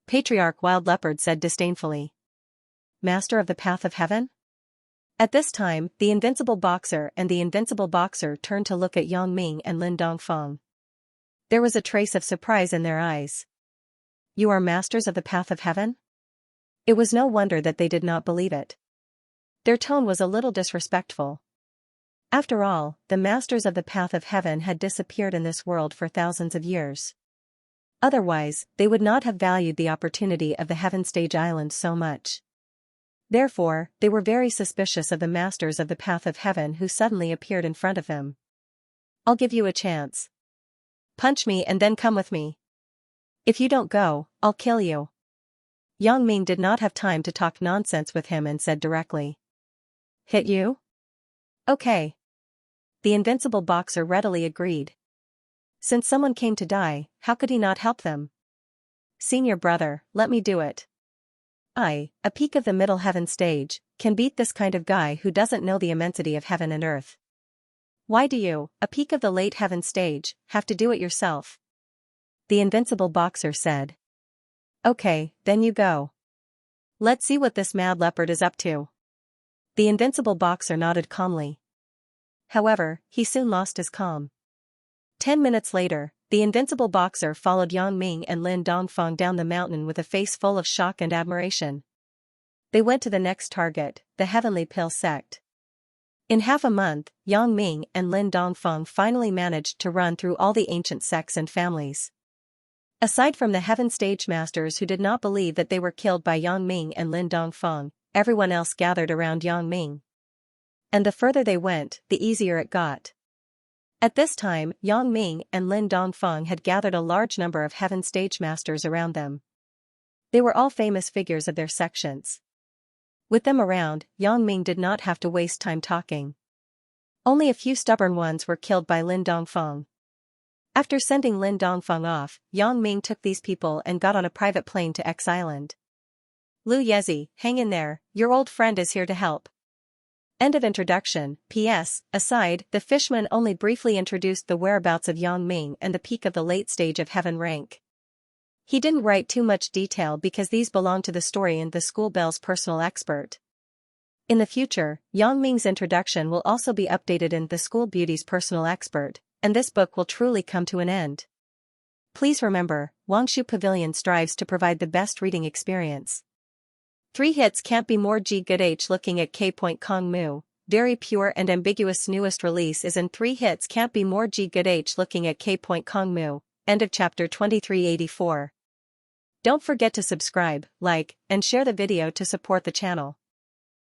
Patriarch Wild Leopard said disdainfully. Master of the path of heaven? At this time, the invincible boxer and the invincible boxer turned to look at Yang Ming and Lin Dongfeng. There was a trace of surprise in their eyes. You are masters of the path of heaven? It was no wonder that they did not believe it. Their tone was a little disrespectful. After all, the masters of the path of heaven had disappeared in this world for thousands of years. Otherwise, they would not have valued the opportunity of the Heaven Stage Island so much. Therefore, they were very suspicious of the masters of the path of heaven who suddenly appeared in front of them. I'll give you a chance. Punch me and then come with me. If you don't go, I'll kill you. Yang Ming did not have time to talk nonsense with him and said directly. Hit you? Okay. The invincible boxer readily agreed. Since someone came to die, how could he not help them? Senior brother, let me do it. I, a peak of the middle heaven stage, can beat this kind of guy who doesn't know the immensity of heaven and earth. Why do you, a peak of the late heaven stage, have to do it yourself? The invincible boxer said. Okay, then you go. Let's see what this mad leopard is up to. The invincible boxer nodded calmly. However, he soon lost his calm. 10 minutes later, the invincible boxer followed Yang Ming and Lin Dongfeng down the mountain with a face full of shock and admiration. They went to the next target, the Heavenly Pill sect. In half a month, Yang Ming and Lin Dongfeng finally managed to run through all the ancient sects and families. Aside from the Heaven Stage Masters who did not believe that they were killed by Yang Ming and Lin Dongfeng, everyone else gathered around Yang Ming. And the further they went, the easier it got. At this time, Yang Ming and Lin Dongfeng had gathered a large number of Heaven Stage Masters around them. They were all famous figures of their sections. With them around, Yang Ming did not have to waste time talking. Only a few stubborn ones were killed by Lin Dongfeng. After sending Lin Dongfeng off, Yang Ming took these people and got on a private plane to X Island. Lu Yezi, hang in there, your old friend is here to help. End of introduction. P.S. Aside, the fishman only briefly introduced the whereabouts of Yang Ming and the peak of the late stage of heaven rank. He didn't write too much detail because these belong to the story and the school bell's personal expert. In the future, Yang Ming's introduction will also be updated in the school beauty's personal expert, and this book will truly come to an end. Please remember, Wangshu Pavilion strives to provide the best reading experience. 3 hits can't be more good H looking at K. Kong Mu, very pure and ambiguous newest release is in 3 hits can't be more good H looking at K. Kong Mu, end of chapter 2384. Don't forget to subscribe, like, and share the video to support the channel.